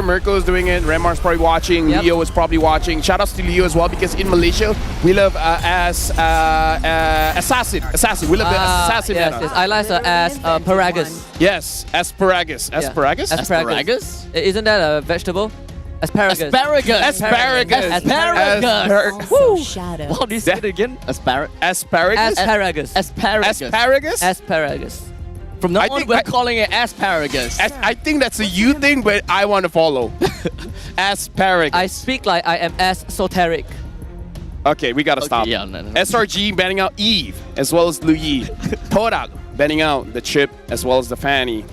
[SPEAKER 21] Mirko is doing it. Remar's probably watching.
[SPEAKER 19] Yep.
[SPEAKER 21] Leo is probably watching. Shout outs to Leo as well, because in Malaysia we love assassin. We love the assassin.
[SPEAKER 19] Yes, I like asparagus.
[SPEAKER 21] Yes, asparagus. Asparagus.
[SPEAKER 19] Isn't that a vegetable? Asparagus.
[SPEAKER 20] Woo. Wow, do you say it again?
[SPEAKER 19] Asparagus. From now on, we're calling it asparagus.
[SPEAKER 21] I think that's a you thing, but I want to follow. Asparagus.
[SPEAKER 19] I speak like I am esoteric.
[SPEAKER 21] Okay, we gotta stop.
[SPEAKER 20] Yeah, no.
[SPEAKER 21] SRG banning out Eve as well as Lu Yi. Todak banning out the Chip as well as the Fanny.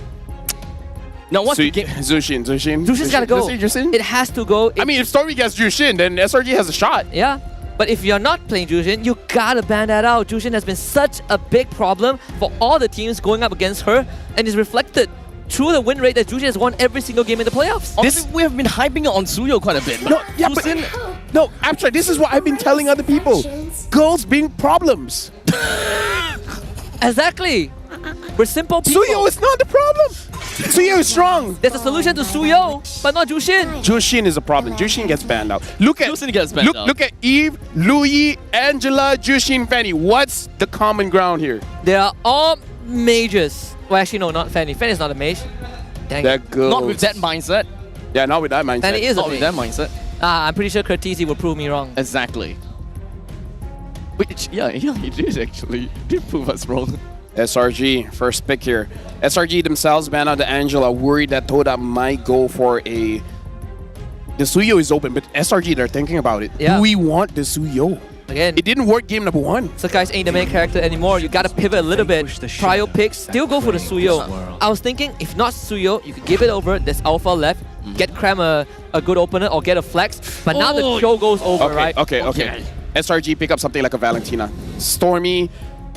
[SPEAKER 19] Now what's the game?
[SPEAKER 21] Jushin.
[SPEAKER 19] Jushin's gotta go. It has to go.
[SPEAKER 21] I mean, if Stormy gets Jushin, then SRG has a shot.
[SPEAKER 19] Yeah. But if you're not playing Jushin, you gotta ban that out. Jushin has been such a big problem for all the teams going up against her, and is reflected through the win rate that Jushin has won every single game in the playoffs.
[SPEAKER 20] Honestly, we have been hyping on Suyo quite a bit. But
[SPEAKER 21] No, actually, this is what I've been telling other people. Girls being problems.
[SPEAKER 19] Exactly. We're simple people.
[SPEAKER 21] Suyo is not the problem. Suyo is strong.
[SPEAKER 19] There's a solution to Suyo, but not Jushin.
[SPEAKER 21] Jushin is a problem. Jushin gets banned out. Look at Eve, Lu Yi, Angela, Jushin, Fanny. What's the common ground here?
[SPEAKER 19] They are all mages. Well, actually, no, not Fanny. Fanny's not a mage. Dang
[SPEAKER 21] They're
[SPEAKER 19] it.
[SPEAKER 21] girls.
[SPEAKER 20] Not with that mindset.
[SPEAKER 21] Yeah, not with that mindset.
[SPEAKER 19] Fanny is
[SPEAKER 20] Not
[SPEAKER 19] a
[SPEAKER 20] with
[SPEAKER 19] mage.
[SPEAKER 20] that mindset.
[SPEAKER 19] I'm pretty sure Curtisi will prove me wrong.
[SPEAKER 20] Exactly. Which, yeah, he did actually. He did prove us wrong.
[SPEAKER 21] SRG, first pick here. SRG themselves ban out the Angela, worried that Toda might go for a... The Suyo is open, but SRG, they're thinking about it.
[SPEAKER 19] Yeah.
[SPEAKER 21] Do we want the Suyo?
[SPEAKER 19] Again,
[SPEAKER 21] it didn't work game number 1.
[SPEAKER 19] Sakai's ain't the main character anymore. You gotta pivot a little bit. Trial picks, still go for the Suyo. I was thinking, if not Suyo, you could give it over. There's Alpha left. Get Cram a good opener or get a flex. But now the show goes over, right?
[SPEAKER 21] Okay. SRG pick up something like a Valentina. Stormy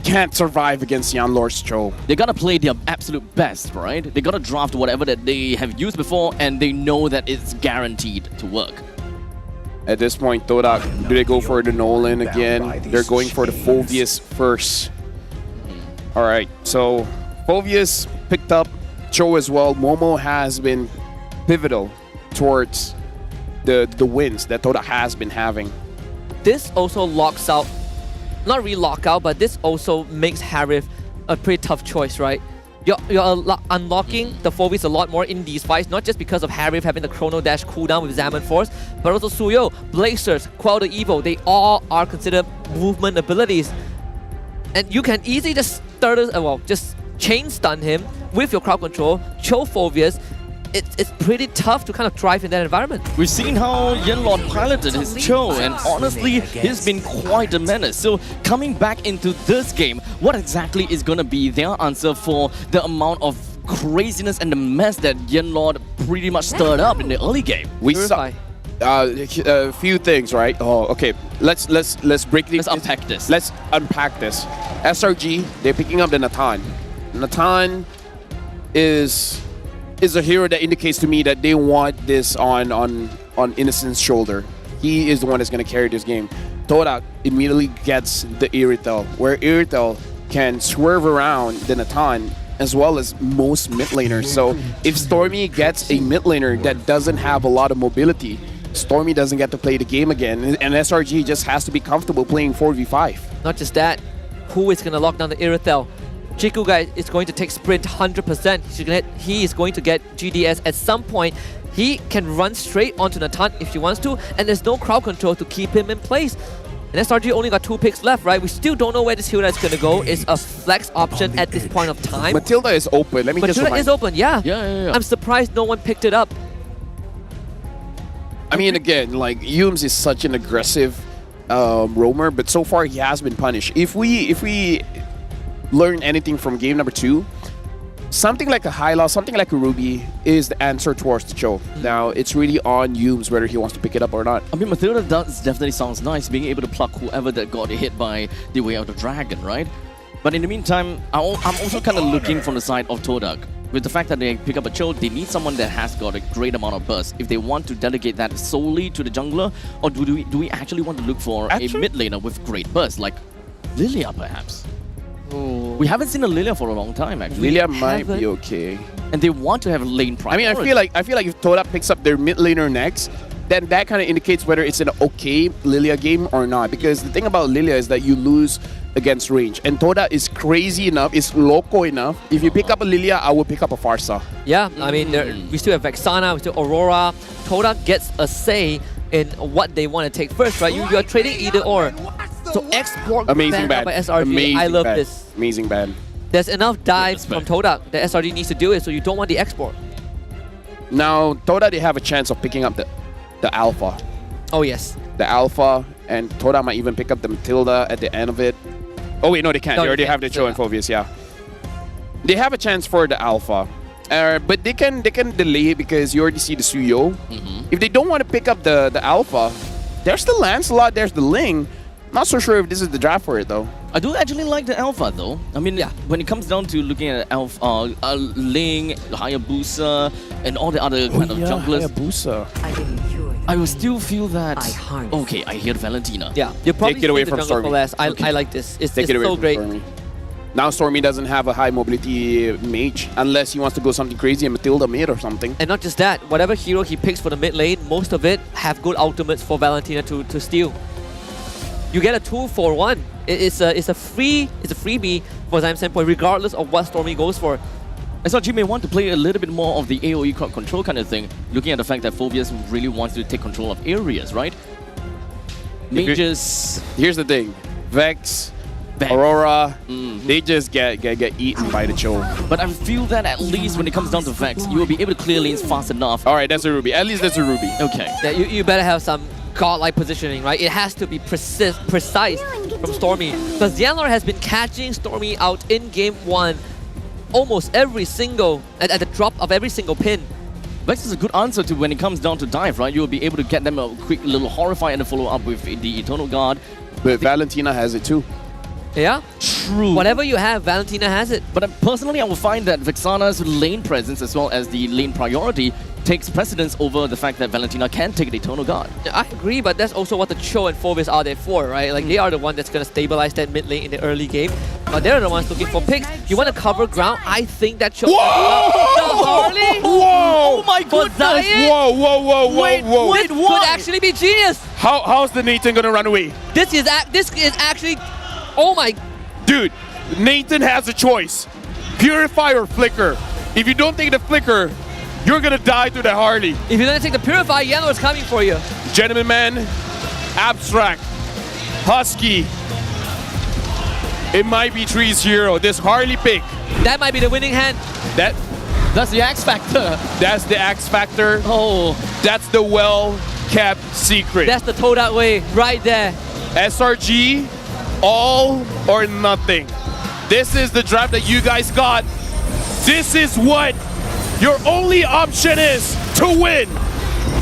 [SPEAKER 21] can't survive against Yanlor's Cho.
[SPEAKER 20] They gotta play their absolute best, right? They gotta draft whatever that they have used before, and they know that it's guaranteed to work.
[SPEAKER 21] At this point, Todak, do they go for the Nolan again? They're going for the Phovius first. Alright, so Phovius picked up Cho as well. Momo has been pivotal towards the wins that Todak has been having.
[SPEAKER 19] This also locks out, not really lock out, but this also makes Harith a pretty tough choice, right? You're unlocking the Phovius a lot more in these fights, not just because of Harith having the Chrono Dash cooldown with Zaman Force, but also Suyo, Blazers, Quell the Evo, they all are considered movement abilities. And you can easily just just chain stun him with your crowd control, Cho Phovius. It's pretty tough to kind of thrive in that environment.
[SPEAKER 20] We've seen how Yenlord piloted his Cho, and honestly, he's been quite a menace. So coming back into this game, what exactly is going to be their answer for the amount of craziness and the mess that Yenlord pretty much stirred up in the early game?
[SPEAKER 21] We saw a few things, right? Oh, okay. Let's break these.
[SPEAKER 20] Let's unpack this.
[SPEAKER 21] Let's unpack this. SRG, they're picking up the Natan. Natan is a hero that indicates to me that they want this on Innocent's shoulder. He is the one that's going to carry this game. Todak immediately gets the Irithel, where Irithel can swerve around the Natan as well as most mid laners. So if Stormy gets a mid laner that doesn't have a lot of mobility, Stormy doesn't get to play the game again, and SRG just has to be comfortable playing 4v5.
[SPEAKER 19] Not just that, who is going to lock down the Irithel? Chiku guy is going to take sprint 100%. He is going to get GDS at some point. He can run straight onto Natan if he wants to, and there's no crowd control to keep him in place. And SRG only got 2 picks left, right? We still don't know where this hero is going to go. It's a flex option at this point of time.
[SPEAKER 21] Matilda is open. Let me just remind.
[SPEAKER 19] Matilda is open, yeah.
[SPEAKER 20] Yeah.
[SPEAKER 19] I'm surprised no one picked it up.
[SPEAKER 21] I mean, again, like, Yumes is such an aggressive roamer, but so far he has been punished. If we learn anything from game number 2, something like a Hyla, something like a Ruby is the answer towards the Cho. Now, it's really on Yumes whether he wants to pick it up or not.
[SPEAKER 20] I mean, Matilda definitely sounds nice, being able to pluck whoever that got hit by the Way of the Dragon, right? But in the meantime, I'm also kind of looking from the side of Todak. With the fact that they pick up a Cho, they need someone that has got a great amount of burst. If they want to delegate that solely to the jungler, or do we actually want to look for a mid laner with great burst, like Lilia perhaps?
[SPEAKER 19] Oh.
[SPEAKER 20] We haven't seen a Lilia for a long time, actually.
[SPEAKER 21] Lilia might be okay.
[SPEAKER 20] And they want to have lane priority.
[SPEAKER 21] I mean, I feel like if Todak picks up their mid laner next, then that kind of indicates whether it's an okay Lilia game or not. Because the thing about Lilia is that you lose against range. And Todak is crazy enough, is loco enough. If you pick up a Lilia, I will pick up a Farsa.
[SPEAKER 19] Yeah, I mean, we still have Vexana, we still have Aurora. Todak gets a say in what they want to take first, right? You are trading either or. So export
[SPEAKER 21] Amazing
[SPEAKER 19] ban
[SPEAKER 21] ban.
[SPEAKER 19] by SRG.
[SPEAKER 21] Amazing
[SPEAKER 19] I love
[SPEAKER 21] ban.
[SPEAKER 19] this.
[SPEAKER 21] Amazing ban.
[SPEAKER 19] There's enough dives from Todak that SRG needs to do it, so you don't want the export.
[SPEAKER 21] Now, Todak, they have a chance of picking up the Alpha.
[SPEAKER 19] Oh, yes.
[SPEAKER 21] The Alpha, and Todak might even pick up the Matilda at the end of it. Oh wait, no, they can't.
[SPEAKER 19] No,
[SPEAKER 21] they already
[SPEAKER 19] they
[SPEAKER 21] have the
[SPEAKER 19] can't.
[SPEAKER 21] Cho and Phobius, yeah. They have a chance for the Alpha. But they can delay it because you already see the Suyo. If they don't want to pick up the Alpha, there's the Lancelot, there's the Ling. Not so sure if this is the draft for it though.
[SPEAKER 20] I do actually like the Alpha though. I mean, when it comes down to looking at Alpha, Ling, Hayabusa, and all the other kind of junglers,
[SPEAKER 21] Hayabusa.
[SPEAKER 20] I will still feel that. Okay, I hear Valentina.
[SPEAKER 19] Yeah, you probably
[SPEAKER 21] Take it away
[SPEAKER 19] the
[SPEAKER 21] from
[SPEAKER 19] jungle
[SPEAKER 21] Stormy.
[SPEAKER 19] for less. I like this. It's
[SPEAKER 21] Take it away
[SPEAKER 19] so
[SPEAKER 21] from
[SPEAKER 19] great.
[SPEAKER 21] Stormy. Now Stormy doesn't have a high mobility mage unless he wants to go something crazy and Matilda mid or something.
[SPEAKER 19] And not just that, whatever hero he picks for the mid lane, most of it have good ultimates for Valentina to steal. You get a 2-for-1. It's a freebie for Zyme Senpai, regardless of what Stormy goes for.
[SPEAKER 20] SRG may want to play a little bit more of the AoE crowd control kind of thing, looking at the fact that Phobius really wants to take control of areas, right? Mages.
[SPEAKER 21] Here's the thing, Vex, Aurora, they just get eaten by the Cho.
[SPEAKER 20] But I feel that at least when it comes down to Vex, you will be able to clear lanes fast enough.
[SPEAKER 21] All right, that's a Ruby. At least that's a Ruby.
[SPEAKER 20] Okay.
[SPEAKER 19] Yeah, you better have some godlike positioning, right? It has to be precise from Stormy. Because Yanlor has been catching Stormy out in game 1 almost every single, at the drop of every single pin.
[SPEAKER 20] Vex is a good answer to when it comes down to dive, right? You will be able to get them a quick little horrify and a follow up with the Eternal Guard.
[SPEAKER 21] But Valentina has it too.
[SPEAKER 19] Yeah?
[SPEAKER 20] True.
[SPEAKER 19] Whatever you have, Valentina has it.
[SPEAKER 20] But personally, I will find that Vexana's lane presence as well as the lane priority takes precedence over the fact that Valentina can take the Eternal Guard.
[SPEAKER 19] I agree, but that's also what the Cho and Phovis are there for, right? Like, they are the one that's going to stabilize that mid lane in the early game. But they're the ones looking for picks. You want to cover ground? I think that Cho...
[SPEAKER 21] Whoa!
[SPEAKER 19] The Harley?
[SPEAKER 21] Whoa!
[SPEAKER 20] Oh my goodness!
[SPEAKER 21] Whoa, whoa, whoa, whoa,
[SPEAKER 20] Wait,
[SPEAKER 21] whoa.
[SPEAKER 20] wait,
[SPEAKER 19] This
[SPEAKER 20] what?
[SPEAKER 19] could actually be genius!
[SPEAKER 21] How's the Nathan gonna run away?
[SPEAKER 19] This is actually... Oh my...
[SPEAKER 21] Dude, Nathan has a choice. Purify or Flicker. If you don't take the Flicker, you're gonna die to the Harley.
[SPEAKER 19] If you don't take the Purify, Yellow is coming for you.
[SPEAKER 21] Gentleman Man, Abstract, Husky. It might be 3-0. This Harley pick.
[SPEAKER 19] That might be the winning hand.
[SPEAKER 20] That's the X Factor.
[SPEAKER 21] That's the X Factor.
[SPEAKER 20] Oh.
[SPEAKER 21] That's the well-kept secret.
[SPEAKER 19] That's the Todak way right there.
[SPEAKER 21] SRG, all or nothing. This is the draft that you guys got. This is what your only option is to win.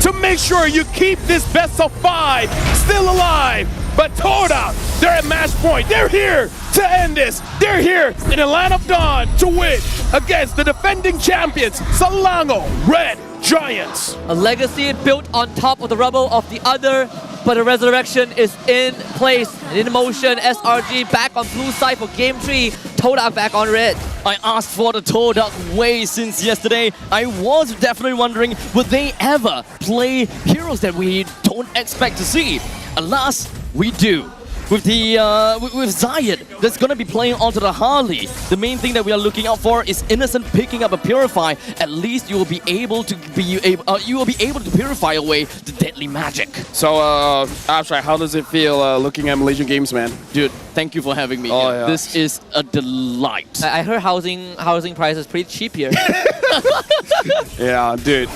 [SPEAKER 21] To make sure you keep this best of 5 still alive. But Todak, they're at match point. They're here to end this. They're here in the land of dawn to win against the defending champions, Selangor Red Giants.
[SPEAKER 19] A legacy built on top of the rubble of the other, but the resurrection is in place and in motion. SRG back on blue side for game 3. Todak back on red.
[SPEAKER 20] I asked for the Todak way since yesterday. I was definitely wondering, would they ever play heroes that we don't expect to see? Alas, we do. With the with Zayed, that's gonna be playing onto the Harley. The main thing that we are looking out for is Innocent picking up a Purify. At least you will be able to purify away the deadly magic.
[SPEAKER 21] So, Abstract, how does it feel looking at Malaysian games, man?
[SPEAKER 20] Dude, thank you for having me.
[SPEAKER 21] Oh,
[SPEAKER 20] here.
[SPEAKER 21] yeah.
[SPEAKER 20] This is a delight.
[SPEAKER 19] I heard housing prices pretty cheap here.
[SPEAKER 21] Yeah, dude.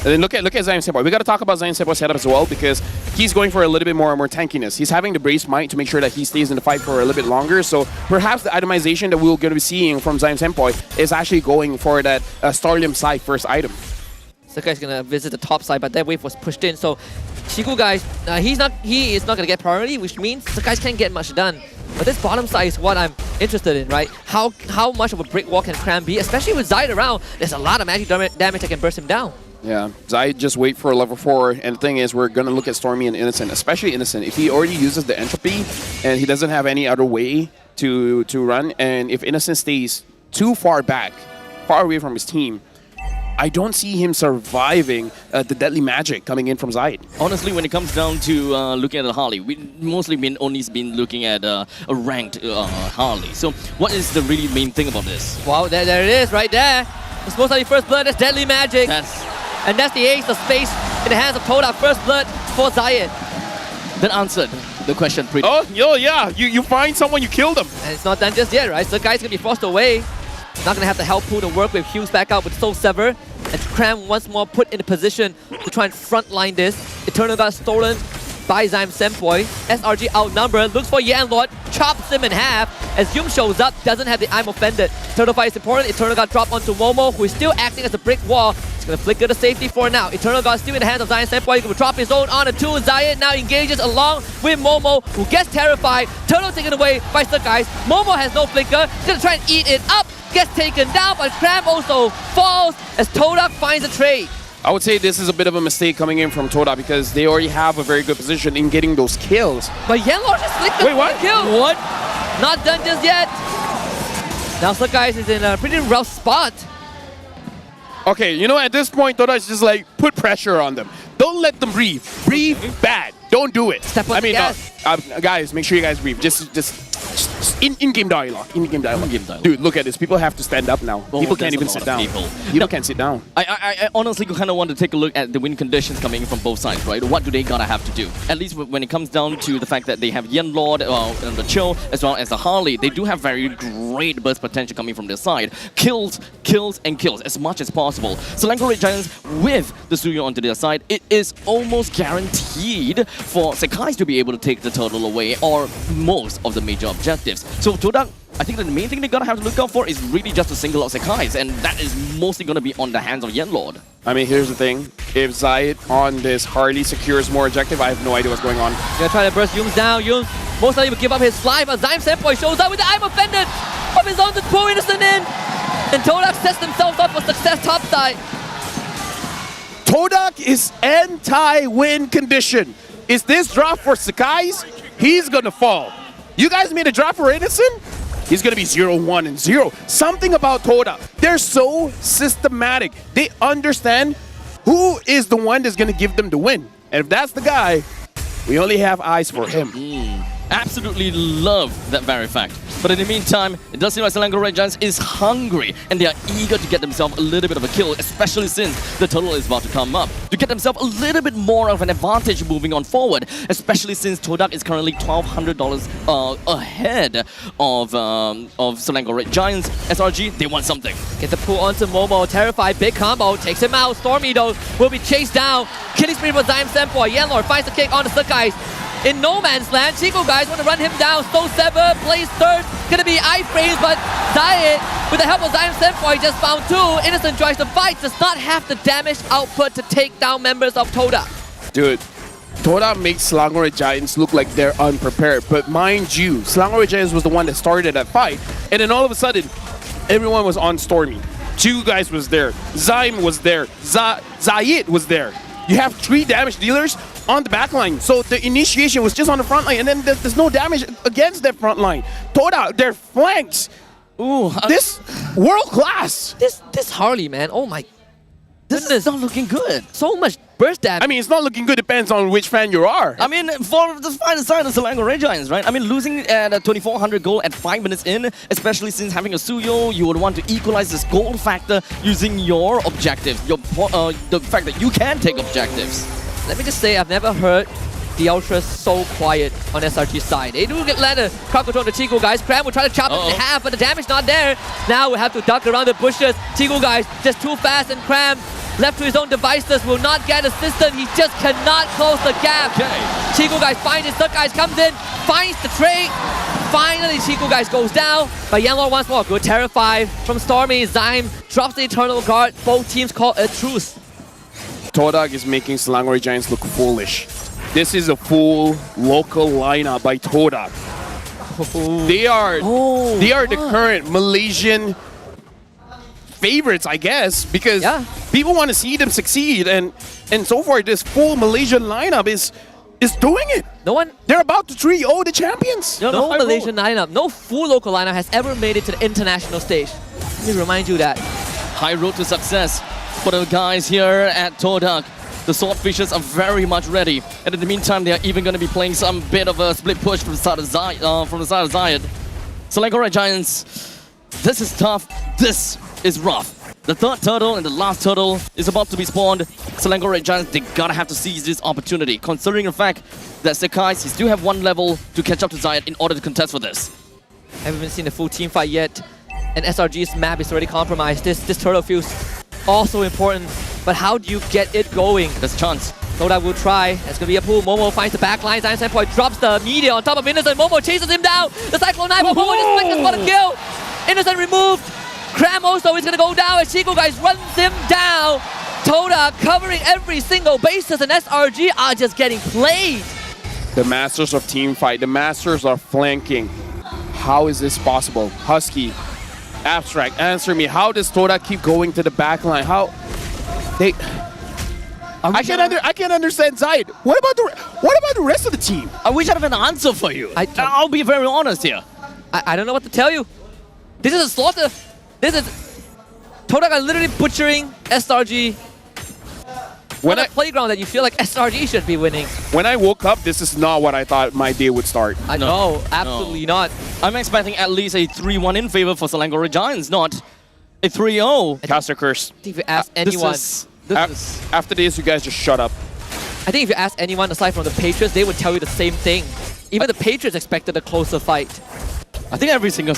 [SPEAKER 21] And then look at Zyme Senpai. We got to talk about Zyme Senpai's setup as well because he's going for a little bit more tankiness. He's having the Brace Might to make sure that he stays in the fight for a little bit longer. So perhaps the itemization that we're going to be seeing from Zyme Senpai is actually going for that Starlium side first item.
[SPEAKER 19] Sakai's gonna visit the top side, but that wave was pushed in. So Shiku guys, he is not gonna get priority, which means Sakai's can't get much done. But this bottom side is what I'm interested in, right? How much of a brick wall can Cram be? Especially with Zayed around, there's a lot of magic damage that can burst him down.
[SPEAKER 21] Yeah, Zayed just wait for a level 4, and the thing is, we're gonna look at Stormy and Innocent, especially Innocent. If he already uses the entropy, and he doesn't have any other way to run, and if Innocent stays too far back, far away from his team, I don't see him surviving the deadly magic coming in from Zayed.
[SPEAKER 20] Honestly, when it comes down to looking at the Harley, we mostly only been looking at a ranked Harley. So what is the really main thing about this?
[SPEAKER 19] Wow, there it is, right there. It's supposed to be first blood. That's deadly magic. And that's the ace of space in the hands of Todak. First blood for Zayed.
[SPEAKER 20] That answered the question pretty.
[SPEAKER 21] Oh, yeah. You find someone, you kill them.
[SPEAKER 19] And it's not done just yet, right? So the guy's gonna be forced away. Not gonna have the help pool to work with. Hughes back out with Soul Sever. And Cram once more put in a position to try and frontline this. Eternal Guard stolen by Zyme Sempoi. SRG outnumbered, looks for Yan Lord, chops him in half. As Yum shows up, doesn't have the I'm offended. Turtle Fight is important. Eternal Guard drop onto Momo, who is still acting as a brick wall. He's gonna flicker the safety for now. Eternal Guard still in the hands of Zyme Sempoi. He's gonna drop his own on a 2. Zayed now engages along with Momo, who gets terrified. Turtle taken away by Sakai's. Momo has no flicker. He's gonna try and eat it up. Gets taken down, but Cram also falls as Todak finds a trade.
[SPEAKER 21] I would say this is a bit of a mistake coming in from Todak because they already have a very good position in getting those kills.
[SPEAKER 19] But Yanlor just flicked
[SPEAKER 21] Wait, what?
[SPEAKER 19] Kill. What? Not done just yet. Now Sakai's is in a pretty rough spot.
[SPEAKER 21] Okay, you know, at this point, Todak is just like, put pressure on them. Don't let them breathe. Breathe bad. Don't do it.
[SPEAKER 19] Step on the gas.
[SPEAKER 21] Guys, make sure you guys breathe. Just in-game dialogue. In-game dialogue. Dude, look at this. People have to stand up now. People can't even sit down. People can't sit down.
[SPEAKER 20] I honestly kind of want to take a look at the win conditions coming in from both sides, right? What do they gotta have to do? At least when it comes down to the fact that they have Yen Lord and the Chill, as well as the Harley, they do have very great burst potential coming from their side. Kills, and kills as much as possible. Selangor Red Giants with the Suyo onto their side, it is almost guaranteed for Sekai to be able to take the turtle away or most of the major objectives. So Todak, I think that the main thing they're gonna have to look out for is really just to single out Sekai's, and that is mostly gonna be on the hands of Yen Lord.
[SPEAKER 21] I mean, here's the thing. If Zayed on this Harley secures more objective, I have no idea what's going on.
[SPEAKER 19] Gonna try to burst Yums down. Yums most likely will give up his life, but Zyme Sempoi shows up with the I'm offended of his own to pull Innocent in. And Todak sets themselves up for success topside.
[SPEAKER 21] Todak is anti-win condition. Is this drop for Sekai's? He's gonna fall. You guys made a drop for Innocent? He's gonna be 0-1 and 0. Something about Todak. They're so systematic. They understand who is the one that's gonna give them the win. And if that's the guy, we only have eyes for him.
[SPEAKER 20] Absolutely love that very fact. But in the meantime, it does seem like Selangor Red Giants is hungry and they are eager to get themselves a little bit of a kill, especially since the total is about to come up. To get themselves a little bit more of an advantage moving on forward, especially since Todak is currently $1,200 ahead of Selangor Red Giants. SRG, they want something.
[SPEAKER 19] Get the pull onto Momo, terrified, big combo, takes him out. Stormy though will be chased down. Killing spree for Zyme Sempoi. Yenlord finds the kick on the Sakai's. In no man's land, Chico guys want to run him down. Soul Sever plays third. Gonna be iframes, but Zayed, with the help of Zyme Sempoi, just found 2. Innocent tries to fight, does not have the damage output to take down members of Todak.
[SPEAKER 21] Dude, Todak makes Selangor Red Giants look like they're unprepared. But mind you, Selangor Red Giants was the one that started that fight. And then all of a sudden, everyone was on Stormy. 2 guys was there. Zyme was there. Zayed was there. You have 3 damage dealers on the back line. So the initiation was just on the front line, and then there's no damage against that front line. Todak, their flanks.
[SPEAKER 20] Ooh,
[SPEAKER 21] this world class.
[SPEAKER 19] This Harley, man. Oh my.
[SPEAKER 20] This is not looking good.
[SPEAKER 19] So much burst damage.
[SPEAKER 21] I mean, it's not looking good. Depends on which fan you are.
[SPEAKER 20] I mean, for the final side of Selangor Red Giants, right? I mean, losing at a 2,400 goal at 5 minutes in, especially since having a Suyo, you would want to equalize this goal factor using your objectives, the fact that you can take objectives.
[SPEAKER 19] Let me just say, I've never heard the Ultras so quiet on SRG's side. They do get land a crowd control to Chico guys. Cram will try to chop it in half, but the damage not there. Now we have to duck around the bushes. Chico guys just too fast, and Cram, left to his own devices, will not get assistance. He just cannot close the gap. Chico guys finds his Stuck guys, comes in, finds the trade. Finally, Chico guys goes down, but Yanlor once more. Good Terrify from Stormy. Zyme drops the Eternal Guard. Both teams call a truce.
[SPEAKER 21] Todak is making Selangor Red Giants look foolish. This is a full local lineup by Todak. They are the current Malaysian favorites, I guess, because people want to see them succeed, and so far this full Malaysian lineup is doing it. They're about to 3-0 the champions.
[SPEAKER 19] No Malaysian lineup, no full local lineup has ever made it to the international stage. Let me remind you that.
[SPEAKER 20] High road to success for the guys here at Todak. The Swordfishes are very much ready, and in the meantime, they are even going to be playing some bit of a split push from the side of Zayed. Selangor Red Giants, this is tough. This is rough. The third turtle and the last turtle is about to be spawned. Selangor Red Giants, they gotta have to seize this opportunity, considering the fact that Sekais, he still have one level to catch up to Zayed in order to contest for this.
[SPEAKER 19] Haven't even seen a full team fight yet, and SRG's map is already compromised. This turtle fuse also important, but how do you get it going?
[SPEAKER 20] There's a chance.
[SPEAKER 19] Todak will try. It's gonna be a pull. Momo finds the back line. Zion Sandpoint drops the media on top of Innocent. Momo chases him down. The Cyclone Knife. Momo just for the kill. Innocent removed. Cram also is gonna go down as Chico guys runs him down. Todak covering every single bases, and SRG are just getting played.
[SPEAKER 21] The masters of team fight, the masters are flanking. How is this possible? Husky, Abstract, answer me. How does Todak keep going to the back line? How they? I can't understand Zayed. What about the rest of the team?
[SPEAKER 20] I wish I had an answer for you. I'll be very honest here.
[SPEAKER 19] I don't know what to tell you. This is a slaughter. This is Todak are literally butchering SRG. On a playground that you feel like SRG should be winning.
[SPEAKER 21] When I woke up, this is not what I thought my day would start.
[SPEAKER 19] I know, absolutely not.
[SPEAKER 20] I'm expecting at least a 3-1 in favor for Selangor Red Giants, not a 3-0.
[SPEAKER 21] Caster curse.
[SPEAKER 19] I think if you ask anyone,
[SPEAKER 21] after this, you guys just shut up.
[SPEAKER 19] I think if you ask anyone aside from the Patriots, they would tell you the same thing. Even the Patriots expected a closer fight.
[SPEAKER 20] I think every single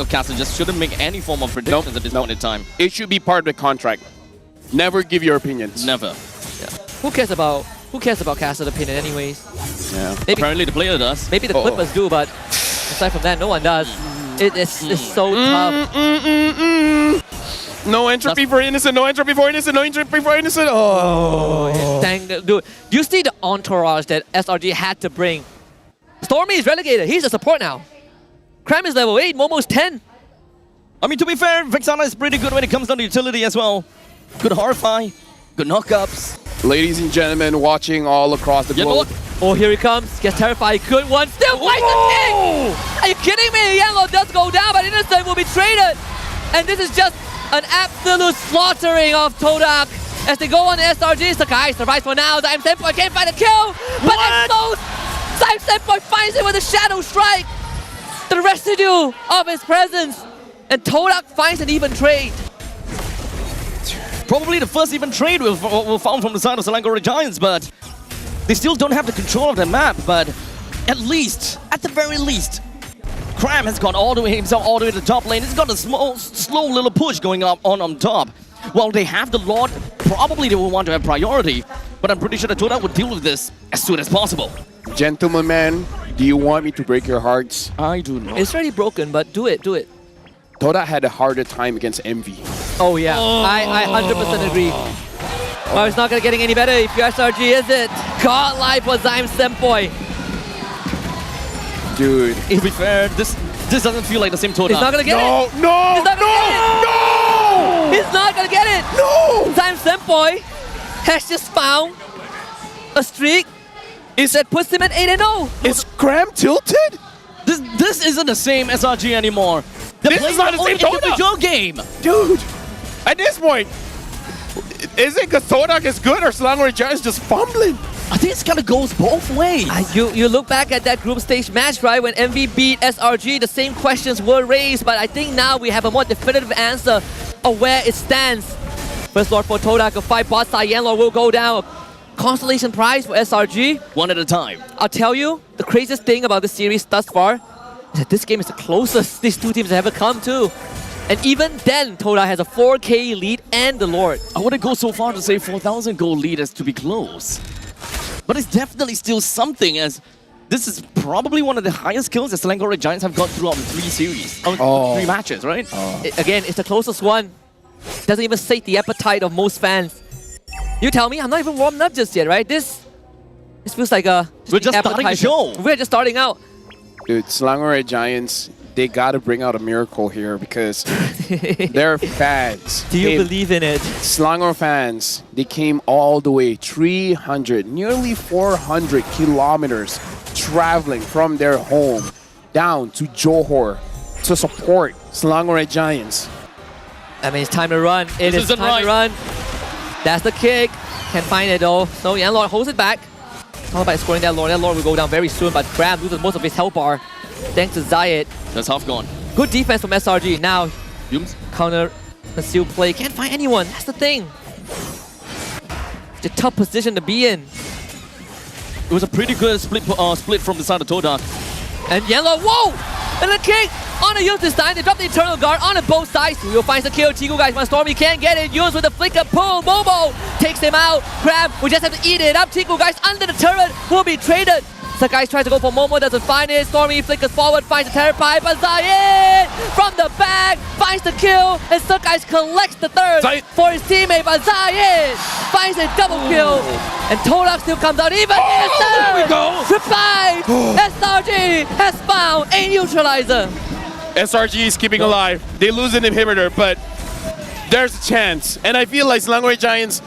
[SPEAKER 20] caster just shouldn't make any form of predictions at this point in time.
[SPEAKER 21] It should be part of the contract. Never give your opinions.
[SPEAKER 20] Never.
[SPEAKER 19] Yeah. Who cares about caster's opinion anyways?
[SPEAKER 20] Yeah. Maybe, apparently the player does.
[SPEAKER 19] Maybe the Clippers do, but aside from that, no one does. It's so tough.
[SPEAKER 21] No entropy for Innocent, no entropy for Innocent, no entropy for Innocent. Oh.
[SPEAKER 19] Dang, dude. Do you see the entourage that SRG had to bring? Stormy is relegated. He's a support now. Cram is level 8, Momo's 10.
[SPEAKER 20] I mean, to be fair, Vexana is pretty good when it comes down to utility as well. Good Horrify, good knockups.
[SPEAKER 21] Ladies and gentlemen, watching all across the globe.
[SPEAKER 19] Oh, here he comes. Gets terrified. Good one. Still fights the king! Are you kidding me? Yellow does go down, but Innocent will be traded. And this is just an absolute slaughtering of Todak as they go on the SRG. Sakai survives for now. Zion Sandpoint can't find a kill, but explodes. Zion Sandpoint finds him with a Shadow Strike. The residue of his presence. And Todak finds an even trade.
[SPEAKER 20] Probably the first even trade we found from the side of Selangor Red Giants, but they still don't have the control of the map. But at the very least, Cram has gone himself all the way to the top lane. He's got a slow little push going up on top. While they have the Lord, probably they will want to have priority. But I'm pretty sure that Todak would deal with this as soon as possible.
[SPEAKER 21] Gentlemen, man, do you want me to break your hearts?
[SPEAKER 20] I do not.
[SPEAKER 19] It's already broken, but do it.
[SPEAKER 21] Todak had a harder time against Envy.
[SPEAKER 19] Oh yeah, I 100% agree. Oh, it's not gonna getting any better if you're SRG, is it? God life for Zion Sandpoint.
[SPEAKER 21] Dude.
[SPEAKER 20] To be fair, this doesn't feel like the same Todak.
[SPEAKER 19] He's not gonna get it.
[SPEAKER 21] No!
[SPEAKER 19] He's not gonna get it.
[SPEAKER 21] No!
[SPEAKER 19] Zion Sandpoint has just found a streak that puts him at 8-0.
[SPEAKER 21] Is Cram tilted?
[SPEAKER 20] This isn't the same SRG anymore.
[SPEAKER 21] This is not the same
[SPEAKER 20] individual game.
[SPEAKER 21] Dude, at this point, is it because Todak is good or Selangor Red Giants just fumbling?
[SPEAKER 20] I think it kind of goes both ways.
[SPEAKER 19] You look back at that group stage match, right? When MV beat SRG, the same questions were raised, but I think now we have a more definitive answer of where it stands. First Lord for Todak, a 5 bot side, Yanlord will go down. A consolation prize for SRG.
[SPEAKER 20] One at a time.
[SPEAKER 19] I'll tell you, the craziest thing about this series thus far is that this game is the closest these two teams have ever come to. And even then, Todak has a 4K lead and the Lord.
[SPEAKER 20] I wouldn't go so far to say 4,000 gold lead as to be close. But it's definitely still something, as this is probably one of the highest kills that Selangor Red Giants have got throughout the 3 series. 3 matches, right?
[SPEAKER 19] Again, it's the closest one. Doesn't even sate the appetite of most fans. You tell me, I'm not even warmed up just yet, right? This feels like a...
[SPEAKER 20] We're just starting the show.
[SPEAKER 19] We're just starting out.
[SPEAKER 21] Dude, Selangor Red Giants, they gotta bring out a miracle here because they're fans.
[SPEAKER 19] Do you believe in it?
[SPEAKER 21] Selangor fans, they came all the way 300, nearly 400 kilometers traveling from their home down to Johor to support Selangor Red Giants.
[SPEAKER 19] I mean, it's time to run. It
[SPEAKER 20] This
[SPEAKER 19] is
[SPEAKER 20] isn't
[SPEAKER 19] time to run. That's the kick. Can't find it though. So Yanlord holds it back. All about scoring that Lord. That Lord will go down very soon, but Graham loses most of his health bar. Thanks to Zayed.
[SPEAKER 20] That's half gone.
[SPEAKER 19] Good defense from SRG. Now,
[SPEAKER 20] Yums.
[SPEAKER 19] counter conceal play. Can't find anyone. That's the thing. It's a tough position to be in.
[SPEAKER 20] It was a pretty good split from the side of Todak.
[SPEAKER 19] And Yellow, whoa! And the kick on the Yums this time. They drop the Eternal Guard on both sides. Rio finds the kill. Chico guys, one Stormy can't get it. Yums with the flicker pull. Momo takes him out. Crab, we just have to eat it up. Chico guys under the turret will be traded. Sakai tries to go for Momo, doesn't find it. Stormy flickers forward, finds the terror pipe. But Zayed from the back finds the kill. And Sakai collects the third for his teammate. But Zayed finds a double kill. And Todak still comes out even in the third.
[SPEAKER 20] There we go.
[SPEAKER 19] Revive. SRG has found a neutralizer.
[SPEAKER 21] SRG is keeping alive. They lose an inhibitor, but there's a chance. And I feel like Selangor Red Giants,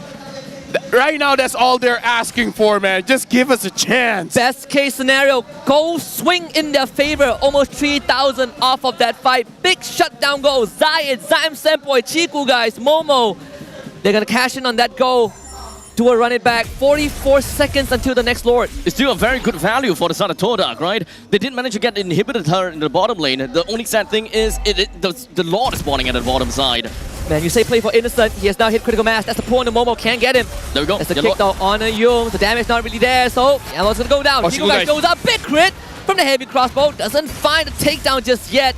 [SPEAKER 21] right now, that's all they're asking for, man. Just give us a chance.
[SPEAKER 19] Best case scenario, goal swing in their favor. Almost 3,000 off of that fight. Big shutdown goal. Zayed, Zaim Senpoi, Chiku guys, Momo. They're gonna cash in on that goal. Do a run it back. 44 seconds until the next Lord.
[SPEAKER 20] It's still a very good value for the side of Todak, right? They didn't manage to get the inhibitor turret in the bottom lane. The only sad thing is the Lord is spawning at the bottom side.
[SPEAKER 19] Man, you say play for Innocent. He has now hit critical mass. That's the pull on the Momo. Can't get him.
[SPEAKER 20] There we go.
[SPEAKER 19] That's the kick though on a Yum. The damage not really there, so Yellow's gonna go down. Chico guys goes up. Big crit from the heavy crossbow. Doesn't find a takedown just yet.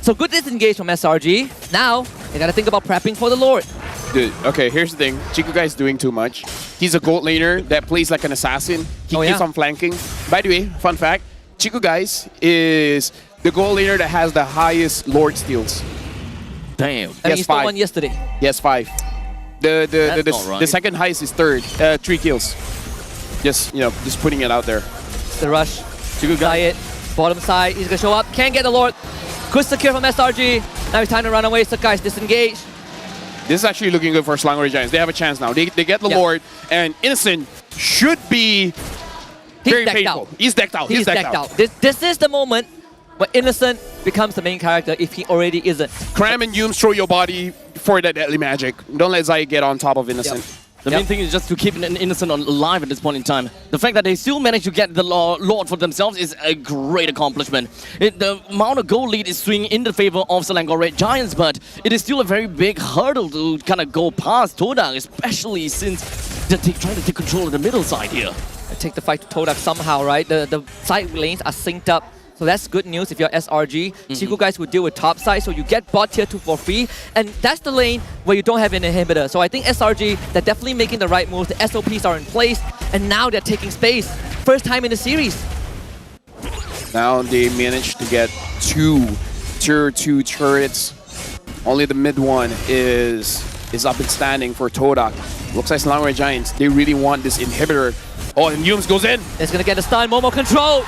[SPEAKER 19] So good disengage from SRG. Now, they gotta think about prepping for the Lord.
[SPEAKER 21] Dude, okay, here's the thing. Chiku guy is doing too much. He's a gold laner that plays like an assassin. He keeps on flanking. By the way, fun fact, Chiku guys is the gold laner that has the highest Lord steals.
[SPEAKER 20] Damn.
[SPEAKER 19] I mean, he stole one yesterday.
[SPEAKER 21] He has 5. The second highest is 3rd. 3 kills. Just putting it out there.
[SPEAKER 19] The rush. Chiku guy bottom side. He's gonna show up. Can't get the Lord. Good secure from SRG. Now it's time to run away. Sakai's disengaged.
[SPEAKER 21] This is actually looking good for Selangor Red Giants. They have a chance now. They get the Lord, and Innocent should be very painful. He's decked out.
[SPEAKER 19] He's decked out. This is the moment where Innocent becomes the main character if he already isn't.
[SPEAKER 21] Cram and Yums throw your body for that deadly magic. Don't let Zai get on top of Innocent.
[SPEAKER 20] The main thing is just to keep an Innocent alive at this point in time. The fact that they still managed to get the Lord for themselves is a great accomplishment. The amount of goal lead is swinging in the favor of Selangor Red Giants, but it is still a very big hurdle to kind of go past Todak, especially since they're trying to take control of the middle side here.
[SPEAKER 19] Take the fight to Todak somehow, right? The side lanes are synced up. So that's good news if you're SRG. Chiku guys will deal with top side, so you get bot tier 2 for free. And that's the lane where you don't have an inhibitor. So I think SRG, they're definitely making the right moves. The SOPs are in place, and now they're taking space. First time in the series.
[SPEAKER 21] Now they managed to get 2 tier 2 turrets. Only the mid one is up and standing for Todak. Looks like Selangor Red Giants, they really want this inhibitor. Oh, and Yums goes in.
[SPEAKER 19] It's gonna get the stun. Momo control.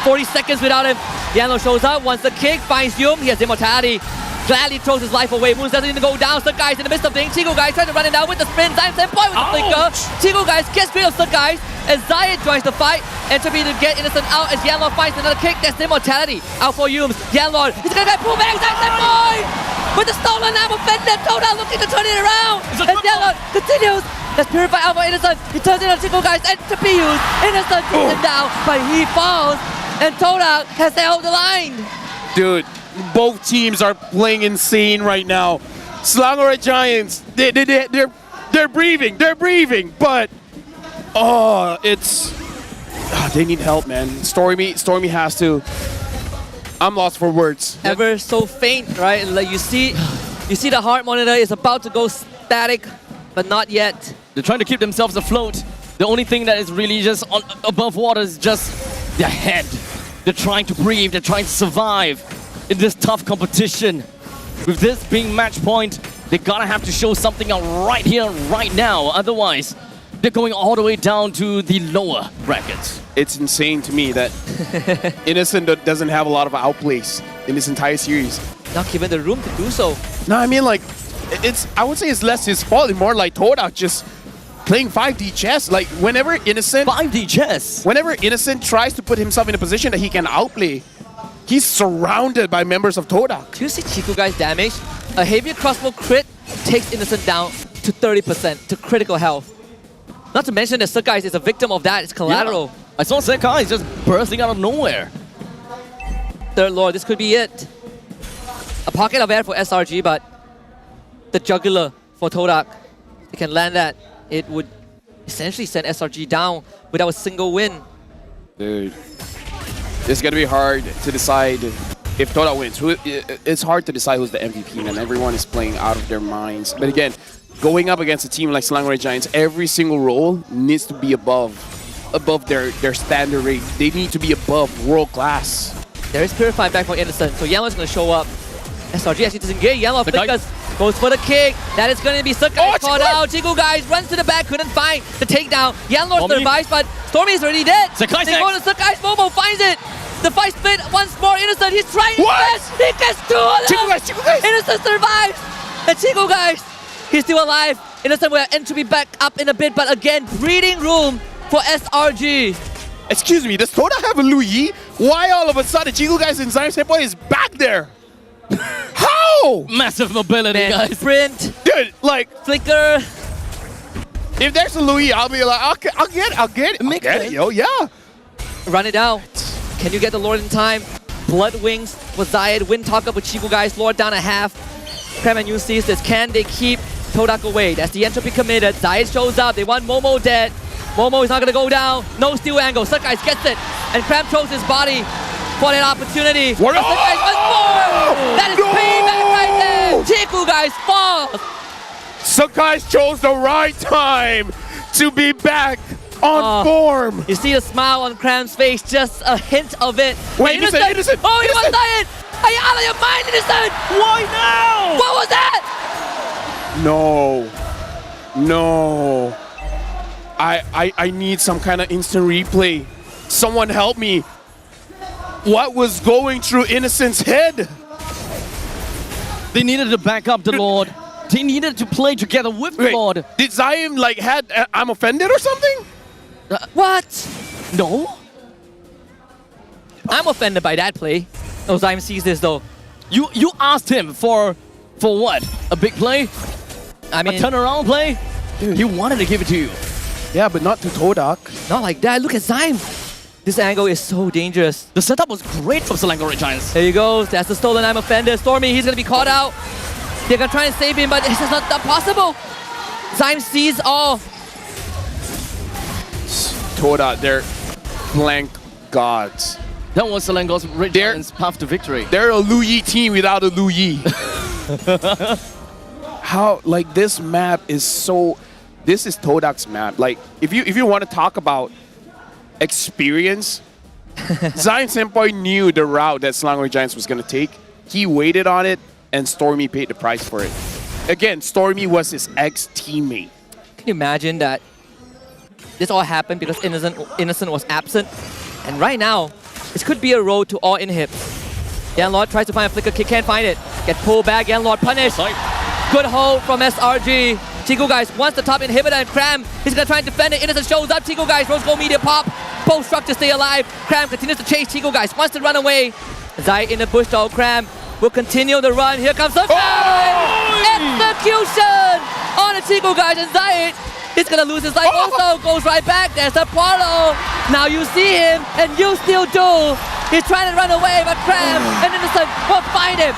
[SPEAKER 19] 40 seconds without him. Yano shows up, wants the kick, finds Yum. He has immortality. Gladly throws his life away. Moons doesn't even go down. Stuck guys in the midst of things. Chico guys trying to run it down with the sprint. Zaim Senpoi with the flicker. Chico guys gets rid of Stuck guys as Zayed joins the fight. And to be to get Innocent out as Yanlord finds another kick. That's immortality. Out for Yums. Yanlord. He's gonna get pulled back. Zaim Senpoi with the stolen ammo. Fender Todak looking to turn it around. As Yanlord continues. Let's purify out for Innocent. He turns in on Chico guys and to be used. Innocent takes him down, but he falls. And Todak has held the line.
[SPEAKER 21] Dude, both teams are playing insane right now. Selangor Red Giants, they're breathing, but they need help, man. Stormy has to. I'm lost for words.
[SPEAKER 19] Ever so faint, right? Like you see the heart monitor is about to go static, but not yet.
[SPEAKER 20] They're trying to keep themselves afloat. The only thing that is really just above water is just their head. They're trying to breathe, they're trying to survive in this tough competition. With this being match point, they gotta have to show something out right here, right now. Otherwise, they're going all the way down to the lower brackets.
[SPEAKER 21] It's insane to me that Innocent doesn't have a lot of outplays in this entire series.
[SPEAKER 19] Not given the room to do so.
[SPEAKER 21] No, I mean like, I would say it's less his fault, it's more like Todak just playing 5D chess. Like whenever Innocent
[SPEAKER 20] 5D chess.
[SPEAKER 21] Whenever Innocent tries to put himself in a position that he can outplay, He's surrounded by members of Todak.
[SPEAKER 19] Do you see Chiku Guy's damage? A heavier crossbow crit takes Innocent down to 30%, to critical health. Not to mention that Sakai is a victim of that, it's collateral.
[SPEAKER 20] Yeah. I saw Sakai just bursting out of nowhere.
[SPEAKER 19] Third Lord, this could be it. A pocket of air for SRG, but the jugular for Todak. If they can land that, it would essentially send SRG down without a single win.
[SPEAKER 21] Dude, it's gonna be hard to decide if Todak wins. It's hard to decide who's the MVP, man. Everyone is playing out of their minds. But again, going up against a team like Selangor Red Giants, every single role needs to be above their standard rate. They need to be above world class.
[SPEAKER 19] There is Purify back for Innocent, so Yellow is going to show up. SRG actually disengage. Yellow flickers, goes for the kick. That is going to be Sakai caught out. Chiku Guys runs to the back, couldn't find the takedown. Yellow survives, but Stormy is already dead. They go to Sakai's Momo, finds it. The fight split once more. Innocent, he's trying his best. He gets two of them.
[SPEAKER 21] Chiku Guys.
[SPEAKER 19] Innocent survives. And Chiku Guys, he's still alive. Innocent will entry back up in a bit, but again, breathing room for SRG.
[SPEAKER 21] Excuse me, does Todak have a Lu Yi? Why all of a sudden Chiku Guys and Zion Senpai is back there? How?
[SPEAKER 20] Massive mobility, guys.
[SPEAKER 19] Sprint.
[SPEAKER 21] Dude, like
[SPEAKER 19] flicker.
[SPEAKER 21] If there's a Lu Yi, I'll be like, okay, I'll get it, yo, yeah.
[SPEAKER 19] Run it out. Can you get the Lord in time? Blood Wings with Zayed. Win talk up with Chiku Guys. Lord down a half. Krem and Yu sees this. Can they keep Todak away? That's the entropy committed. Zayed shows up. They want Momo dead. Momo is not going to go down. No steal angle. Sakai gets it. And Krem throws his body for that opportunity. Sakai once more. That is payback right there. Chiku Guys fall.
[SPEAKER 21] Sakai chose the right time to be back on form.
[SPEAKER 19] You see the smile on Krem's face. Just a hint of it.
[SPEAKER 21] Wait, Innocent.
[SPEAKER 19] Oh, he was dying. Are you out of your mind, Innocent?
[SPEAKER 20] Why now?
[SPEAKER 19] What was that?
[SPEAKER 21] No. I need some kind of instant replay. Someone help me. What was going through Innocent's head?
[SPEAKER 20] They needed to back up the Lord. They needed to play together with the Lord.
[SPEAKER 21] Did Zion like had I'm offended or something?
[SPEAKER 19] What?
[SPEAKER 20] No.
[SPEAKER 19] I'm offended by that play. Oh, Zion sees this though.
[SPEAKER 20] You asked him for what? A big play?
[SPEAKER 19] I mean,
[SPEAKER 20] a turnaround play? Dude, he wanted to give it to you.
[SPEAKER 21] Yeah, but not to Todak.
[SPEAKER 19] Not like that. Look at Zion. This angle is so dangerous.
[SPEAKER 20] The setup was great from Selangor Red Giants.
[SPEAKER 19] There he goes. That's the stolen. I'm offended. Stormy, he's going to be caught out. They're going to try and save him, but it's just not possible. Zion sees all.
[SPEAKER 21] Todak, they're blank gods.
[SPEAKER 20] That was Selangor's Red Giants' path to victory.
[SPEAKER 21] They're a Lu Yi team without a Lu Yi. How, like, this map is so... This is Todak's map. Like, if you want to talk about experience, Zion Senpai knew the route that Selangor Giants was going to take. He waited on it, and Stormy paid the price for it. Again, Stormy was his ex-teammate.
[SPEAKER 19] Can you imagine that this all happened because Innocent was absent? And right now, this could be a road to all inhibs. Yanlord tries to find a flicker kick, can't find it. Get pulled back, Yanlord punished. Good hold from SRG. Chiku Guys wants the top inhibitor and Cram. He's gonna try and defend it. Innocent shows up. Chiku Guys, Rose Gold Media pop. Both struck to stay alive. Cram continues to chase Chiku Guys. Wants to run away. Zai in the bush though. Cram will continue the run. Here comes the execution on the Chiku Guys, and Zai is gonna lose his life also. Goes right back. There's a portal. Now you see him, and you still do. He's trying to run away, but Cram and Innocent will find him.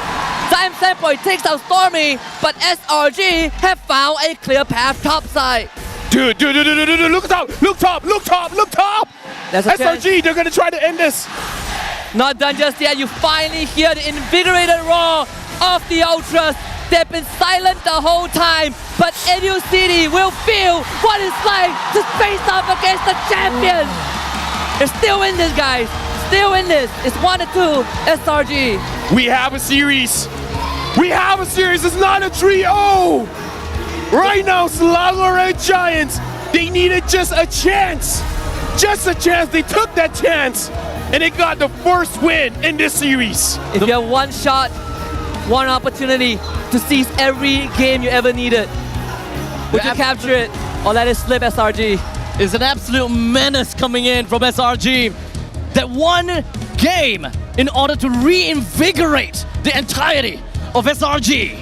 [SPEAKER 19] Zion Senpai takes out Stormy, but SRG have found a clear path topside.
[SPEAKER 21] Dude, look top!
[SPEAKER 19] That's
[SPEAKER 21] SRG, they're gonna try to end this.
[SPEAKER 19] Not done just yet. You finally hear the invigorated roar of the Ultras. They've been silent the whole time, but Educity will feel what it's like to face off against the champions. They're still in this, guys. Still in this. It's 1-2 SRG.
[SPEAKER 21] We have a series. It's not a 3-0. Right now, Selangor Red Giants, they needed just a chance. They took that chance, and they got the first win in this series.
[SPEAKER 19] If you have one shot, one opportunity to seize every game you ever needed, would you capture it or let it slip, SRG?
[SPEAKER 20] It's an absolute menace coming in from SRG. That one game in order to reinvigorate the entirety of SRG.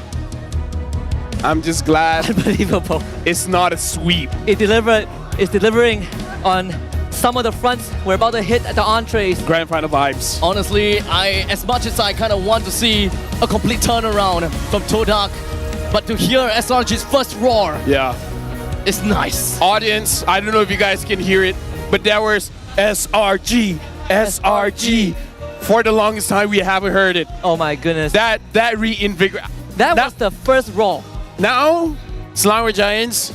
[SPEAKER 21] I'm just glad
[SPEAKER 19] Unbelievable.
[SPEAKER 21] it's not a sweep.
[SPEAKER 19] It's delivering on some of the fronts. We're about to hit the entrees.
[SPEAKER 21] Grand final vibes.
[SPEAKER 20] Honestly, as much as I kind of want to see a complete turnaround from Todak, but to hear SRG's first roar,
[SPEAKER 21] Yeah.
[SPEAKER 20] it's nice.
[SPEAKER 21] Audience, I don't know if you guys can hear it, but there was SRG, SRG. For the longest time, we haven't heard it.
[SPEAKER 19] Oh my goodness.
[SPEAKER 21] That reinvigorate.
[SPEAKER 19] That was the first roar.
[SPEAKER 21] Now, Selangor Giants,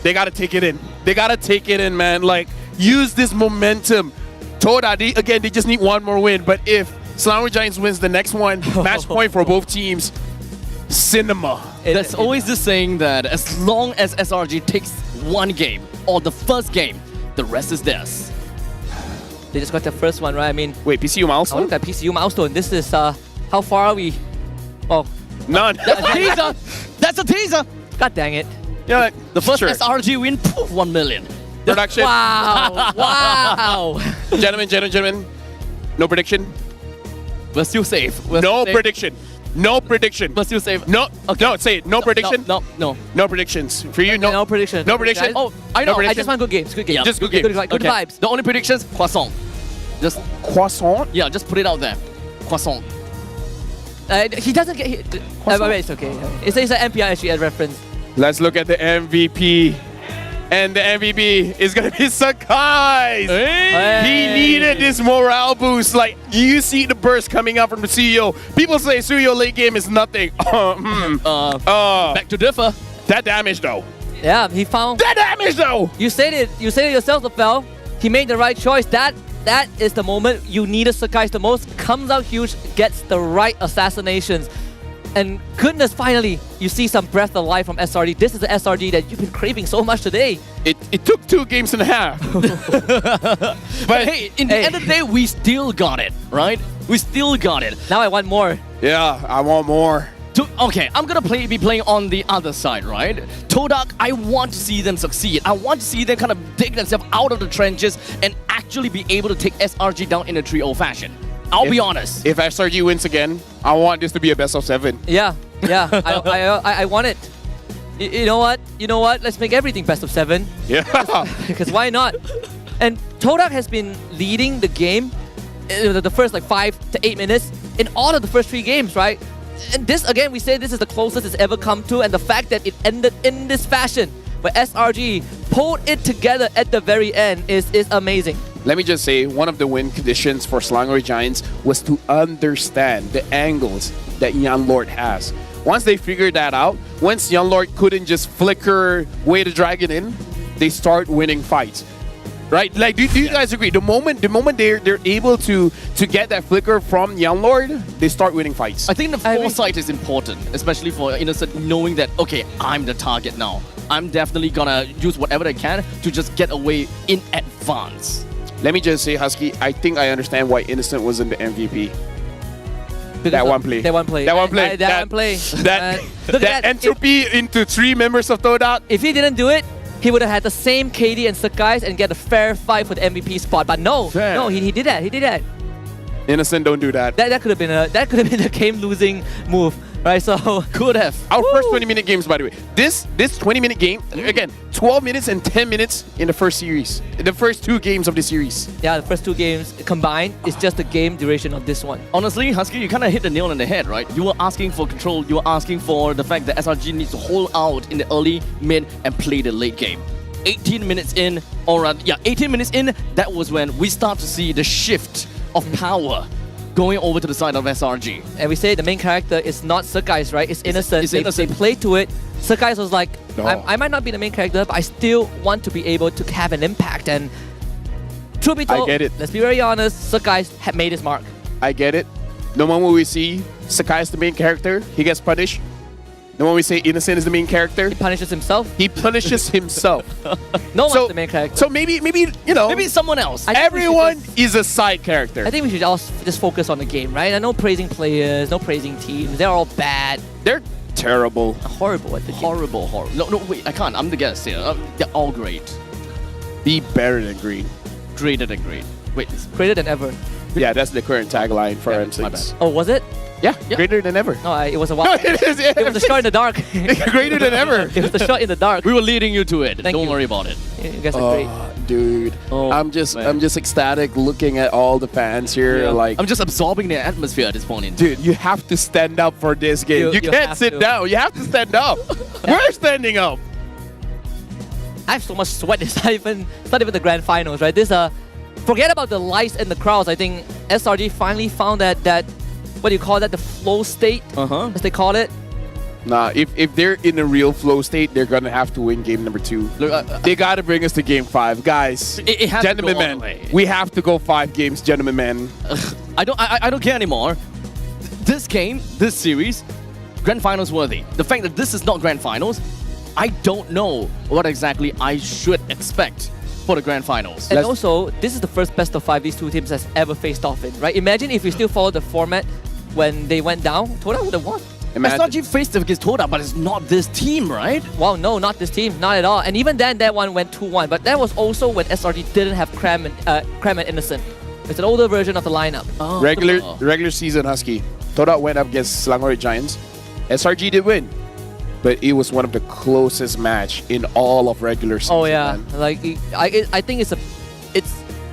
[SPEAKER 21] they gotta take it in. They gotta take it in, man. Like, use this momentum. Todak, they just need one more win. But if Selangor Giants wins the next one, match point for both teams, cinema.
[SPEAKER 20] There's always this saying that as long as SRG takes one game, or the first game, the rest is theirs.
[SPEAKER 19] They just got the first one, right? I mean,
[SPEAKER 21] wait, PCU milestone?
[SPEAKER 19] Oh, look at PCU milestone. This is, how far are we? Oh.
[SPEAKER 21] None.
[SPEAKER 20] That's a teaser. That's a teaser.
[SPEAKER 19] God dang it.
[SPEAKER 21] Yeah,
[SPEAKER 20] the first
[SPEAKER 21] sure.
[SPEAKER 20] SRG win, poof, 1 million.
[SPEAKER 21] Production.
[SPEAKER 19] Wow. Wow.
[SPEAKER 21] Gentlemen. No prediction.
[SPEAKER 20] We're still safe.
[SPEAKER 21] No prediction. No prediction.
[SPEAKER 20] We're still safe.
[SPEAKER 21] No. Okay. No, say it. No prediction.
[SPEAKER 20] No.
[SPEAKER 21] No predictions. For you, no
[SPEAKER 19] prediction.
[SPEAKER 21] No prediction.
[SPEAKER 20] Oh, I know.
[SPEAKER 19] I just want good games. Good games.
[SPEAKER 20] Yeah,
[SPEAKER 21] just good games.
[SPEAKER 19] Good vibes.
[SPEAKER 20] The only predictions, croissant. Just
[SPEAKER 21] croissant?
[SPEAKER 20] Yeah, just put it out there. Croissant.
[SPEAKER 19] He doesn't get hit. It's okay. It's an MPL SG reference.
[SPEAKER 21] Let's look at the MVP. And the MVP is going to be Sakai.
[SPEAKER 20] Hey.
[SPEAKER 21] He needed this morale boost. Like, you see the burst coming out from the CEO. People say CEO late game is nothing.
[SPEAKER 20] Back to differ.
[SPEAKER 21] That damage, though.
[SPEAKER 19] Yeah, he found...
[SPEAKER 21] That damage, though!
[SPEAKER 19] You said it yourself, LaFell. He made the right choice. That is the moment you needed Sakai the most. Comes out huge, gets the right assassinations. And goodness, finally, you see some breath of life from SRD. This is the SRD that you've been craving so much today.
[SPEAKER 21] It took 2 games and a half.
[SPEAKER 20] But hey, in the end of the day, we still got it, right? We still got it.
[SPEAKER 19] Now I want more.
[SPEAKER 21] Yeah, I want more.
[SPEAKER 20] Okay, I'm gonna be playing on the other side, right? Todak, I want to see them succeed. I want to see them kind of dig themselves out of the trenches and actually be able to take SRG down in a 3-0 fashion. I'll be honest.
[SPEAKER 21] If SRG wins again, I want this to be a best of 7.
[SPEAKER 19] Yeah. I want it. You know what? Let's make everything best of 7.
[SPEAKER 21] Yeah.
[SPEAKER 19] Because why not? And Todak has been leading the game the first 5 to 8 minutes in all of the first 3 games, right? And this, again, we say this is the closest it's ever come to, and the fact that it ended in this fashion, where SRG pulled it together at the very end is amazing.
[SPEAKER 21] Let me just say, one of the win conditions for Selangor Giants was to understand the angles that Young Lord has. Once they figured that out, once Young Lord couldn't just flicker way the dragon in, they start winning fights. Right? Like, do you guys agree? The moment they're able to get that flicker from Young Lord, they start winning fights.
[SPEAKER 20] I think the foresight is important, especially for Innocent, knowing that, okay, I'm the target now. I'm definitely gonna use whatever I can to just get away in advance.
[SPEAKER 21] Let me just say, Husky, I think I understand why Innocent wasn't the MVP. That one play. That entropy into 3 members of Todak.
[SPEAKER 19] If he didn't do it, he would have had the same KD and Sakai and get a fair fight for the MVP spot. But no, he did that.
[SPEAKER 21] Innocent, don't do that.
[SPEAKER 19] That could have been a game-losing move, right? So
[SPEAKER 20] could have.
[SPEAKER 21] Our first 20-minute games, by the way. This 20-minute game, again, 12 minutes and 10 minutes in the first series. In the first 2 games of the series.
[SPEAKER 19] Yeah, the first 2 games combined is just the game duration of this one.
[SPEAKER 20] Honestly, Husky, you kind of hit the nail on the head, right? You were asking for control. You were asking for the fact that SRG needs to hold out in the early, mid, and play the late game. 18 minutes in, 18 minutes in, that was when we start to see the shift of power going over to the side of SRG.
[SPEAKER 19] And we say the main character is not Sakai's, right? It's Innocent. They play to it. Sakai's was like,
[SPEAKER 21] no.
[SPEAKER 19] I might not be the main character, but I still want to be able to have an impact. And truth be told,
[SPEAKER 21] I get it.
[SPEAKER 19] Let's be very honest, Sakai had made his mark.
[SPEAKER 21] I get it. The moment we see Sakai is the main character, he gets punished. The moment we say Innocent is the main character,
[SPEAKER 19] he punishes himself.
[SPEAKER 21] He punishes himself.
[SPEAKER 19] No one's the main character.
[SPEAKER 21] So maybe
[SPEAKER 20] maybe someone else.
[SPEAKER 21] Everyone is a side character.
[SPEAKER 19] I think we should all just focus on the game, right? And no praising players, no praising teams. They're all bad.
[SPEAKER 21] They're terrible.
[SPEAKER 19] Horrible at the game.
[SPEAKER 20] Horrible. No, wait, I can't. I'm the guest here. They're all great.
[SPEAKER 21] Be better than great.
[SPEAKER 20] Greater than great. Wait,
[SPEAKER 19] greater than ever.
[SPEAKER 21] Yeah, that's the current tagline for M6.
[SPEAKER 19] Oh, was it?
[SPEAKER 21] Yeah, greater than ever.
[SPEAKER 19] No, it was a while.
[SPEAKER 21] It is, yeah.
[SPEAKER 19] It was a shot in the dark.
[SPEAKER 21] Greater than ever.
[SPEAKER 19] It was the shot in the dark.
[SPEAKER 20] We were leading you to it.
[SPEAKER 19] Thank
[SPEAKER 20] Don't
[SPEAKER 19] you.
[SPEAKER 20] worry about it.
[SPEAKER 19] You guys are great.
[SPEAKER 21] Dude, I'm just ecstatic looking at all the fans here.
[SPEAKER 20] Yeah.
[SPEAKER 21] Like,
[SPEAKER 20] I'm just absorbing the atmosphere at this point in time.
[SPEAKER 21] dude, you have to stand up for this game. You can't
[SPEAKER 19] have
[SPEAKER 21] sit
[SPEAKER 19] to.
[SPEAKER 21] down. You have to stand up. We're standing up.
[SPEAKER 19] I have so much sweat. It's not even the grand finals, right? Forget about the lights and the crowds. I think SRG finally found that what do you call that? The flow state, as they call it.
[SPEAKER 21] Nah, if they're in a real flow state, they're gonna have to win game number 2.
[SPEAKER 20] Look,
[SPEAKER 21] they gotta bring us to game 5, guys.
[SPEAKER 20] It has
[SPEAKER 21] gentlemen,
[SPEAKER 20] to go all
[SPEAKER 21] man,
[SPEAKER 20] the way.
[SPEAKER 21] we have to go 5 games, gentlemen, man.
[SPEAKER 20] I don't care anymore. This game, this series, grand finals worthy. The fact that this is not grand finals, I don't know what exactly I should expect for the grand finals.
[SPEAKER 19] And also, this is the first best of 5 these two teams has ever faced off in, right? Imagine if we still followed the format when they went down, Todak would have won.
[SPEAKER 20] SRG faced against Todak, but it's not this team, right?
[SPEAKER 19] Wow, no, not this team, not at all. And even then, that one went 2-1. But that was also when SRG didn't have Cram and Innocent. It's an older version of the lineup.
[SPEAKER 21] Regular season Husky. Todak went up against Selangor Red Giants. SRG did win, but it was one of the closest match in all of regular season.
[SPEAKER 19] Oh yeah,
[SPEAKER 21] man.
[SPEAKER 19] like I think it's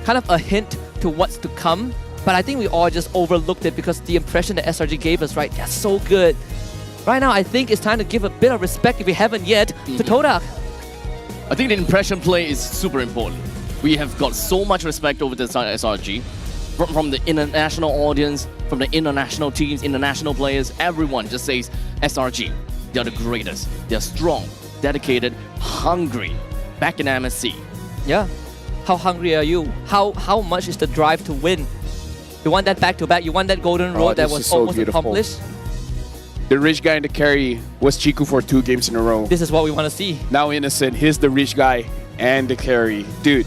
[SPEAKER 19] kind of a hint to what's to come. But I think we all just overlooked it because the impression that SRG gave us, right? They're so good. Right now, I think it's time to give a bit of respect, if we haven't yet, to Todak.
[SPEAKER 20] I think the impression play is super important. We have got so much respect over the SRG. From the international audience, from the international teams, international players, everyone just says SRG. They're the greatest. They're strong, dedicated, hungry. Back in MSC.
[SPEAKER 19] Yeah. How hungry are you? How much is the drive to win? You want that back-to-back? You want that golden road that was almost accomplished?
[SPEAKER 21] The rich guy in the carry was Chiku for 2 games in a row.
[SPEAKER 19] This is what we want to see.
[SPEAKER 21] Now Innocent, he's the rich guy and the carry. Dude.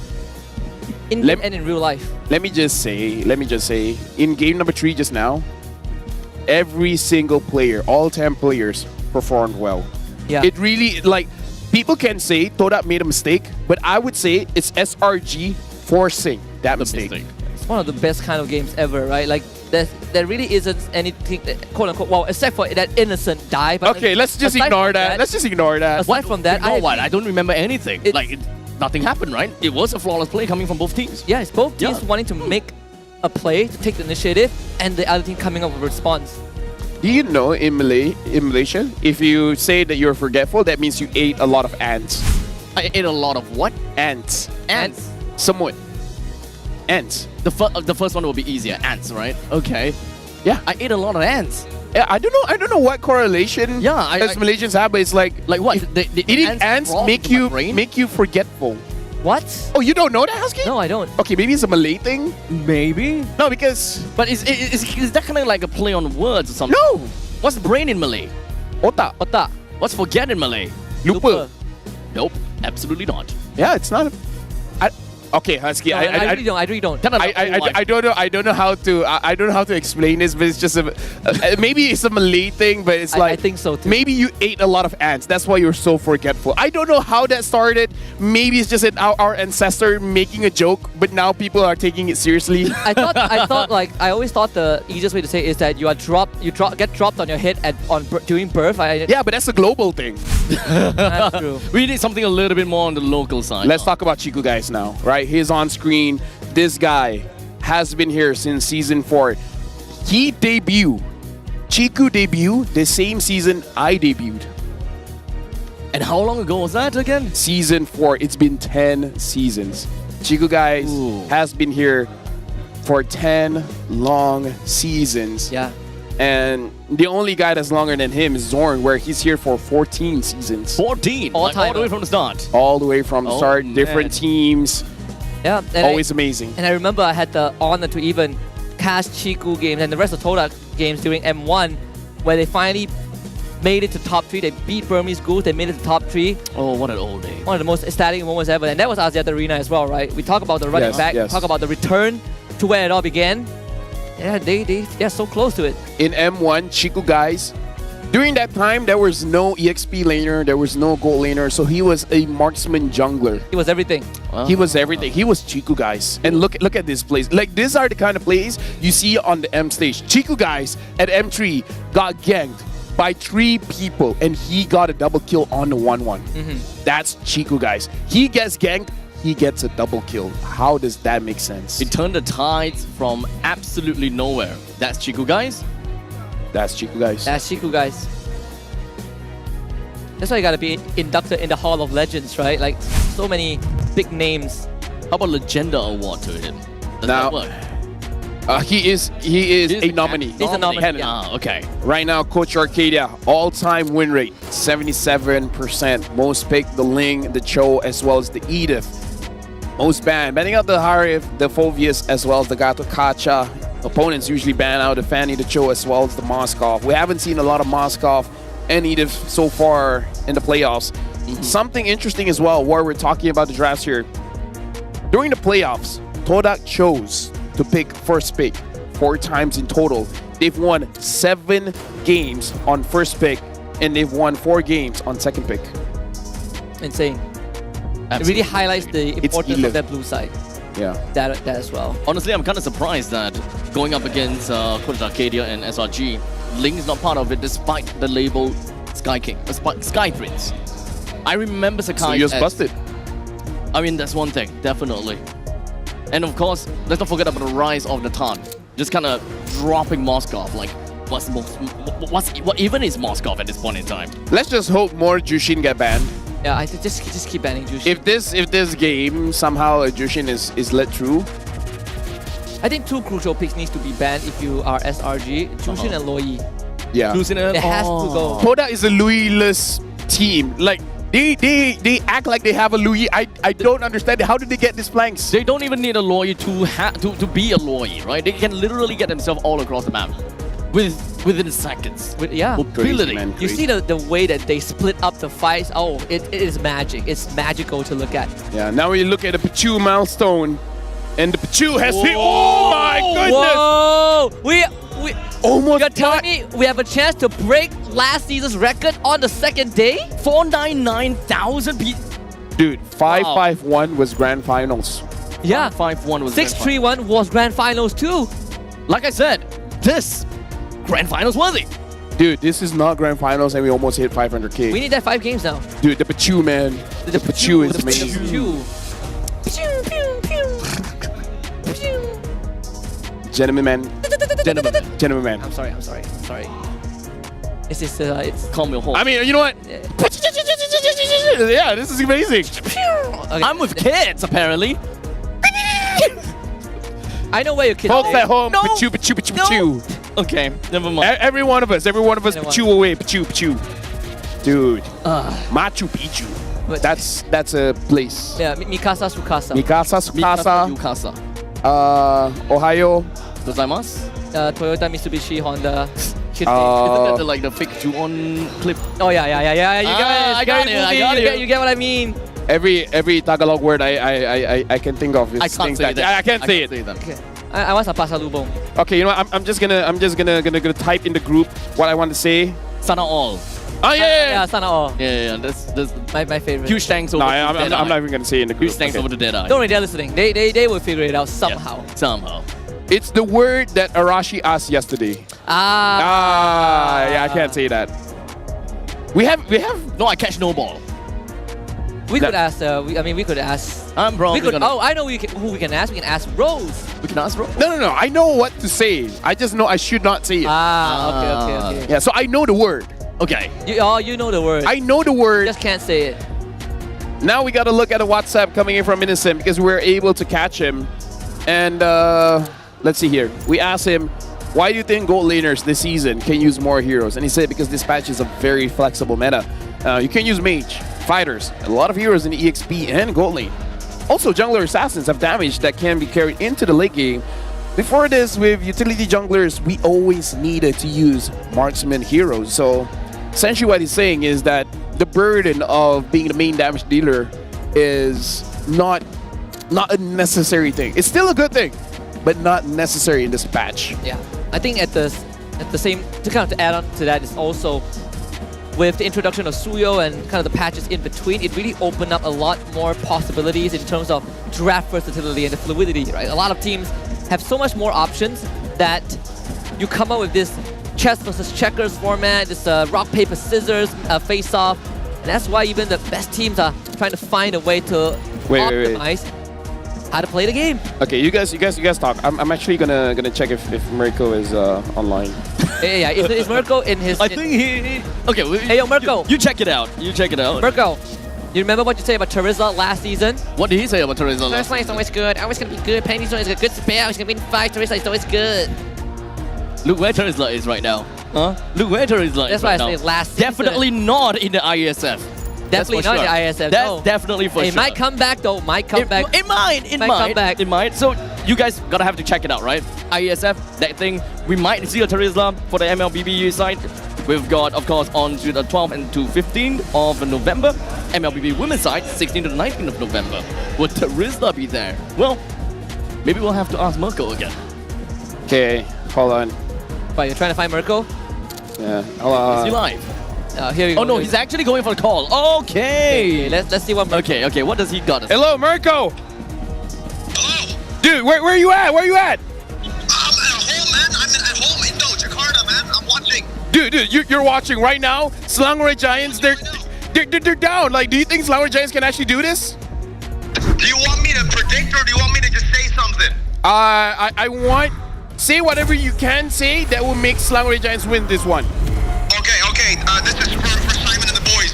[SPEAKER 19] In game and in real life.
[SPEAKER 21] Let me just say, in game number 3 just now, every single player, all 10 players performed well.
[SPEAKER 19] Yeah.
[SPEAKER 21] It really, like, people can say Todak made a mistake, but I would say it's SRG forcing that mistake.
[SPEAKER 19] It's one of the best kind of games ever, right? Like, there really isn't anything, quote unquote, well, except for that Innocent die. But
[SPEAKER 21] okay, let's just ignore that. Let's just ignore that.
[SPEAKER 19] Aside from that,
[SPEAKER 20] I don't remember anything. Nothing happened, right? It was a flawless play coming from both teams.
[SPEAKER 19] Yeah, it's both teams wanting to make a play, to take the initiative, and the other team coming up with a response.
[SPEAKER 21] Do you know in Malaysia, if you say that you're forgetful, that means you ate a lot of ants.
[SPEAKER 20] I ate a lot of what?
[SPEAKER 21] Ants.
[SPEAKER 20] Ants.
[SPEAKER 21] Somewhat. Ants.
[SPEAKER 20] The first one will be easier. Ants, right? Okay.
[SPEAKER 21] Yeah.
[SPEAKER 20] I ate a lot of ants.
[SPEAKER 21] Yeah, I don't know what correlation as Malaysians have, but it's like
[SPEAKER 20] what?
[SPEAKER 21] Eating ants make you forgetful.
[SPEAKER 19] What?
[SPEAKER 21] Oh, you don't know that, Husky?
[SPEAKER 19] No, I don't.
[SPEAKER 21] Okay, maybe it's a Malay thing.
[SPEAKER 20] Maybe.
[SPEAKER 21] No, because
[SPEAKER 20] but is that kind of like a play on words or something?
[SPEAKER 21] No.
[SPEAKER 20] What's brain in Malay?
[SPEAKER 21] Otak.
[SPEAKER 19] Otak.
[SPEAKER 20] What's forget in Malay?
[SPEAKER 21] Lupa.
[SPEAKER 20] Nope, absolutely not.
[SPEAKER 21] Yeah, it's not. Okay, Husky.
[SPEAKER 19] No, I really don't.
[SPEAKER 21] I don't know how to explain this, but it's just maybe it's a Malay thing, but it's like
[SPEAKER 19] I think so too.
[SPEAKER 21] Maybe you ate a lot of ants. That's why you're so forgetful. I don't know how that started. Maybe it's just our ancestor making a joke, but now people are taking it seriously.
[SPEAKER 19] I always thought the easiest way to say it is that get dropped on your head during birth.
[SPEAKER 21] Yeah, but that's a global thing.
[SPEAKER 19] That's true.
[SPEAKER 20] We need something a little bit more on the local side.
[SPEAKER 21] Let's talk about Chiku guys now, right? He's on screen. This guy has been here since season 4. He debuted. Chiku debuted the same season I debuted.
[SPEAKER 20] And how long ago was that again?
[SPEAKER 21] Season 4. It's been 10 seasons. Chiku guys has been here for 10 long seasons.
[SPEAKER 19] Yeah.
[SPEAKER 21] And the only guy that's longer than him is Zorn, where he's here for 14 seasons.
[SPEAKER 20] 14? All the way from the start?
[SPEAKER 21] All the way from the start, different teams.
[SPEAKER 19] Yeah.
[SPEAKER 21] Always amazing.
[SPEAKER 19] And I remember I had the honor to even cast Chiku games and the rest of Todak games during M1, where they finally made it to top 3. They beat Burmese Goose, they made it to top 3.
[SPEAKER 20] Oh, what an old day.
[SPEAKER 19] One of the most ecstatic moments ever. And that was Asia Arena as well, right? We talk about the running back, we talk about the return to where it all began. Yeah, they're so close to it.
[SPEAKER 21] In M1, Chiku guys During that time, there was no EXP laner, there was no gold laner, so he was a marksman jungler.
[SPEAKER 19] He was everything.
[SPEAKER 21] He was everything. He was Chiku, guys. And look at this plays. Like, these are the kind of plays you see on the M stage. Chiku, guys, at M3 got ganked by 3 people, and he got a double kill on the 1-1. That's Chiku, guys. He gets ganked, he gets a double kill. How does that make sense?
[SPEAKER 20] It turned the tides from absolutely nowhere. That's Chiku, guys.
[SPEAKER 21] That's Chiku, guys.
[SPEAKER 19] That's Chiku, guys. That's why you gotta be inducted in the Hall of Legends, right? Like, so many big names.
[SPEAKER 20] How about Legenda Award to him? Does
[SPEAKER 21] Now,
[SPEAKER 20] that work?
[SPEAKER 21] He is a nominee.
[SPEAKER 19] He's a nominee.
[SPEAKER 20] Ah, okay.
[SPEAKER 21] Right now, Coach Arcadia, all-time win rate, 77%. Most picked, the Ling, the Cho, as well as the Edith. Most banned. Banning out the Harif, the Phovius, as well as the Gato Kacha. Opponents usually ban out the Fanny, the Cho, as well as the Moskov. We haven't seen a lot of Moskov and Edith so far in the playoffs. Something interesting as well, while we're talking about the drafts here. During the playoffs, Todak chose to pick first pick 4 times in total. They've won 7 games on first pick, and they've won 4 games on second pick.
[SPEAKER 19] Insane. It really highlights the importance of that blue side.
[SPEAKER 21] Yeah.
[SPEAKER 19] That as well.
[SPEAKER 20] Honestly, I'm kind of surprised that going up against Coach Arcadia and SRG, Ling's not part of it despite the label Sky King, Sky Prince. I remember Sakai.
[SPEAKER 21] So he was busted.
[SPEAKER 20] I mean, that's one thing, definitely. And of course, let's not forget about the rise of the Tan. Just kind of dropping Moskov. Like, what even is Moskov at this point in time?
[SPEAKER 21] Let's just hope more Jushin get banned.
[SPEAKER 19] Yeah, I just keep banning Jushin.
[SPEAKER 21] If this game somehow Jushin is let through,
[SPEAKER 19] I think 2 crucial picks needs to be banned if you are SRG, Jushin and Loi.
[SPEAKER 21] yeah.
[SPEAKER 19] It has to go.
[SPEAKER 21] Toda is a Louis-less team. Like, they act like they have a Louis. I don't understand it. How did they get these flanks?
[SPEAKER 20] They don't even need a Loi to be a Loi, right? They can literally get themselves all across the map within seconds.
[SPEAKER 19] Yeah.
[SPEAKER 20] Mobility.
[SPEAKER 19] You see the way that they split up the fights. Oh, it is magic. It's magical to look at.
[SPEAKER 21] Yeah. Now we look at the Pachu milestone, and the Pachu has hit. Oh my goodness!
[SPEAKER 19] Whoa! We
[SPEAKER 21] almost.
[SPEAKER 19] You're telling me we have a chance to break last season's record on the second day?
[SPEAKER 20] 499,000 people.
[SPEAKER 21] Dude, 551 was grand finals.
[SPEAKER 19] Yeah.
[SPEAKER 20] 551 was
[SPEAKER 19] 631 was grand finals too.
[SPEAKER 20] Like I said, this grand finals worthy.
[SPEAKER 21] Dude, this is not grand finals, and we almost hit 500k.
[SPEAKER 19] We need that 5 games now.
[SPEAKER 21] Dude, the Pachu, man. The Pachu is amazing. Gentleman man. Gentleman man.
[SPEAKER 19] I'm sorry. It's just it's
[SPEAKER 20] Call me home.
[SPEAKER 21] I mean, you know what? Yeah, this is amazing.
[SPEAKER 19] Okay.
[SPEAKER 20] I'm with kids, apparently.
[SPEAKER 19] I know where your kids
[SPEAKER 21] Folks
[SPEAKER 19] are.
[SPEAKER 21] at home, Pachu, Pachu, Pachu, Pachu.
[SPEAKER 20] Okay, never mind.
[SPEAKER 21] Every one of us, Pachu away, Pachu, Pachu. Dude, Machu Picchu. That's a place.
[SPEAKER 19] Yeah, Mikasa Sukasa.
[SPEAKER 21] Mikasa Sukasa.
[SPEAKER 20] Yukasa.
[SPEAKER 21] Ohio.
[SPEAKER 20] Gozaimasu.
[SPEAKER 19] Toyota, Mitsubishi, Honda.
[SPEAKER 20] Isn't that like the fake Ju-on clip?
[SPEAKER 19] Oh yeah. You guys,
[SPEAKER 20] I got it.
[SPEAKER 19] You get what I mean.
[SPEAKER 21] Every Tagalog word I can think of is
[SPEAKER 20] I can't
[SPEAKER 19] things
[SPEAKER 20] say that.
[SPEAKER 21] I can't say it.
[SPEAKER 19] Okay. I want a pasalubong.
[SPEAKER 21] Okay, you know what? I'm just gonna type in the group what I want to say.
[SPEAKER 20] Sana all.
[SPEAKER 21] Oh yeah.
[SPEAKER 19] Yeah, Sana all.
[SPEAKER 20] Yeah. That's
[SPEAKER 19] my favorite.
[SPEAKER 20] huge thanks over
[SPEAKER 21] No,
[SPEAKER 20] to
[SPEAKER 21] I'm not even gonna say in the group.
[SPEAKER 20] Huge thanks over to Deadeye.
[SPEAKER 19] Don't worry, they're listening. They will figure it out somehow.
[SPEAKER 20] Yeah, somehow.
[SPEAKER 21] It's the word that Arashi asked yesterday. Yeah, I can't say that. We have.
[SPEAKER 20] No, I catch no ball.
[SPEAKER 19] We could ask. We could ask.
[SPEAKER 20] I'm probably
[SPEAKER 19] Oh, I know who we can ask. We can ask Rose.
[SPEAKER 20] We can ask Rose.
[SPEAKER 21] No. I know what to say. I just know I should not say it.
[SPEAKER 19] Okay.
[SPEAKER 21] Yeah, so I know the word.
[SPEAKER 20] Okay.
[SPEAKER 19] You know the word.
[SPEAKER 21] I know the word.
[SPEAKER 19] Just can't say it.
[SPEAKER 21] Now we got to look at the WhatsApp coming in from Innocent because we were able to catch him. And let's see here. We asked him, why do you think gold laners this season can use more heroes? And he said because this patch is a very flexible meta. You can use mage, fighters, a lot of heroes in the EXP and gold lane. Also, jungler assassins have damage that can be carried into the late game. Before this, with utility junglers, we always needed to use marksman heroes. So essentially what he's saying is that the burden of being the main damage dealer is not a necessary thing. It's still a good thing, but not necessary in this patch.
[SPEAKER 19] Yeah, I think at the same to kind of add on to that is also with the introduction of Suyo and kind of the patches in between, it really opened up a lot more possibilities in terms of draft versatility and the fluidity, right? A lot of teams have so much more options that you come up with this chess versus checkers format, this rock, paper, scissors face-off. And that's why even the best teams are trying to find a way to optimize how to play the game.
[SPEAKER 21] Okay, you guys talk. I'm actually gonna check if Mirko is online.
[SPEAKER 19] Yeah. Is Mirko in his?
[SPEAKER 20] I think he. Okay.
[SPEAKER 19] Hey, yo, Mirko.
[SPEAKER 20] You check it out.
[SPEAKER 19] Mirko, you remember what you said about Terizla last season?
[SPEAKER 20] What did he say about Terizla?
[SPEAKER 19] First one is always good. Always gonna be good. Penny's always a good spare. Always gonna win 5. Terizla is always good.
[SPEAKER 20] Look where Terizla is right now. Huh? Look where Terizla
[SPEAKER 19] is right now. That's why I say last season.
[SPEAKER 20] Definitely not in the ISF.
[SPEAKER 19] Definitely not in the ISF.
[SPEAKER 20] That's definitely for sure.
[SPEAKER 19] It might come back though. It might come back.
[SPEAKER 20] It might. So you guys gotta have to check it out, right? ISF, that thing. We might see a Terizla for the MLBB side. We've got, of course, on to the 12th and to 15th of November. MLBB women's side, 16th to the 19th of November. Will Terizla be there? Well, maybe we'll have to ask Mirko again.
[SPEAKER 21] Okay, hold on.
[SPEAKER 19] But you're trying to find Mirko?
[SPEAKER 21] Yeah.
[SPEAKER 20] Is he live?
[SPEAKER 19] Here we go.
[SPEAKER 20] Oh no, he's actually going for a call. Okay.
[SPEAKER 19] Let's see what Mirko.
[SPEAKER 20] Okay, what does he got?
[SPEAKER 21] Hello, Mirko.
[SPEAKER 3] Hello.
[SPEAKER 21] Dude, where are you at? Where are you at?
[SPEAKER 3] I'm at home, man. I'm at home in Jakarta, man. I'm watching.
[SPEAKER 21] Dude, you're watching right now. Selangor Red Giants, they're down. Like, do you think Selangor Red Giants can actually do this?
[SPEAKER 3] Do you want me to predict or do you want me to just say something?
[SPEAKER 21] I want say whatever you can say that will make Selangor Red Giants win this one.
[SPEAKER 3] Okay. This is for Simon and the boys.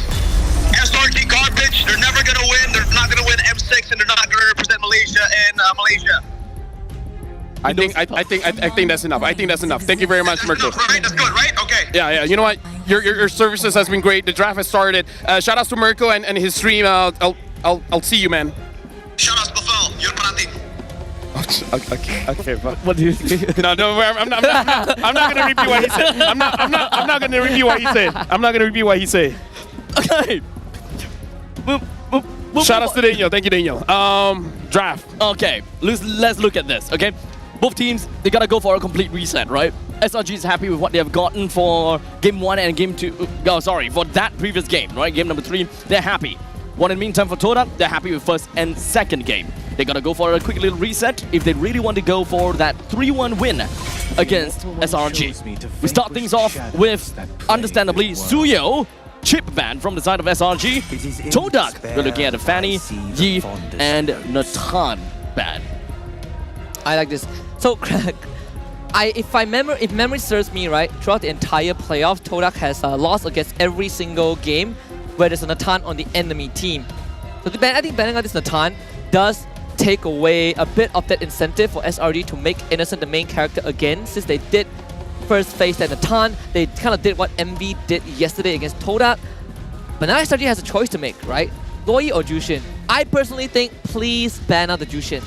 [SPEAKER 3] SRG garbage. They're never gonna win. They're not gonna win M6, and they're not gonna represent Malaysia and Malaysia.
[SPEAKER 21] I think that's enough. I think that's enough. Thank you very much, Mirko.
[SPEAKER 3] Right, that's good, right? Okay.
[SPEAKER 21] Yeah. You know what? Your services has been great. The draft has started. Shout outs to Mirko and his stream. I'll see you, man.
[SPEAKER 3] Shout outs to Phil. You're party.
[SPEAKER 21] Okay.
[SPEAKER 20] What do you think?
[SPEAKER 21] No, I'm not gonna repeat what he said. I'm not gonna repeat what he said. I'm not gonna repeat what he said.
[SPEAKER 20] Okay.
[SPEAKER 21] Shout outs to Daniel. Thank you, Daniel. Draft.
[SPEAKER 20] Okay. Let's look at this. Okay. Both teams, they gotta go for a complete reset, right? SRG is happy with what they have gotten for game 1 and game 2. For that previous game, right? Game number 3, they're happy. One in the meantime for Todak, they're happy with first and second game. They gotta go for a quick little reset if they really want to go for that 3-1 win against SRG. We start things off with, understandably, Suyo, chip ban from the side of SRG. Todak, we're looking at a Fanny, Yi, and Nathan ban.
[SPEAKER 19] I like this. So, if memory serves me right, throughout the entire playoff, Todak has lost against every single game where there's a Nathan on the enemy team. So I think banning out this Nathan does take away a bit of that incentive for SRG to make Innocent the main character again, since they did first face that Nathan. They kind of did what MV did yesterday against Todak. But now SRG has a choice to make, right? Loi or Jushin? I personally think please ban out the Jushin.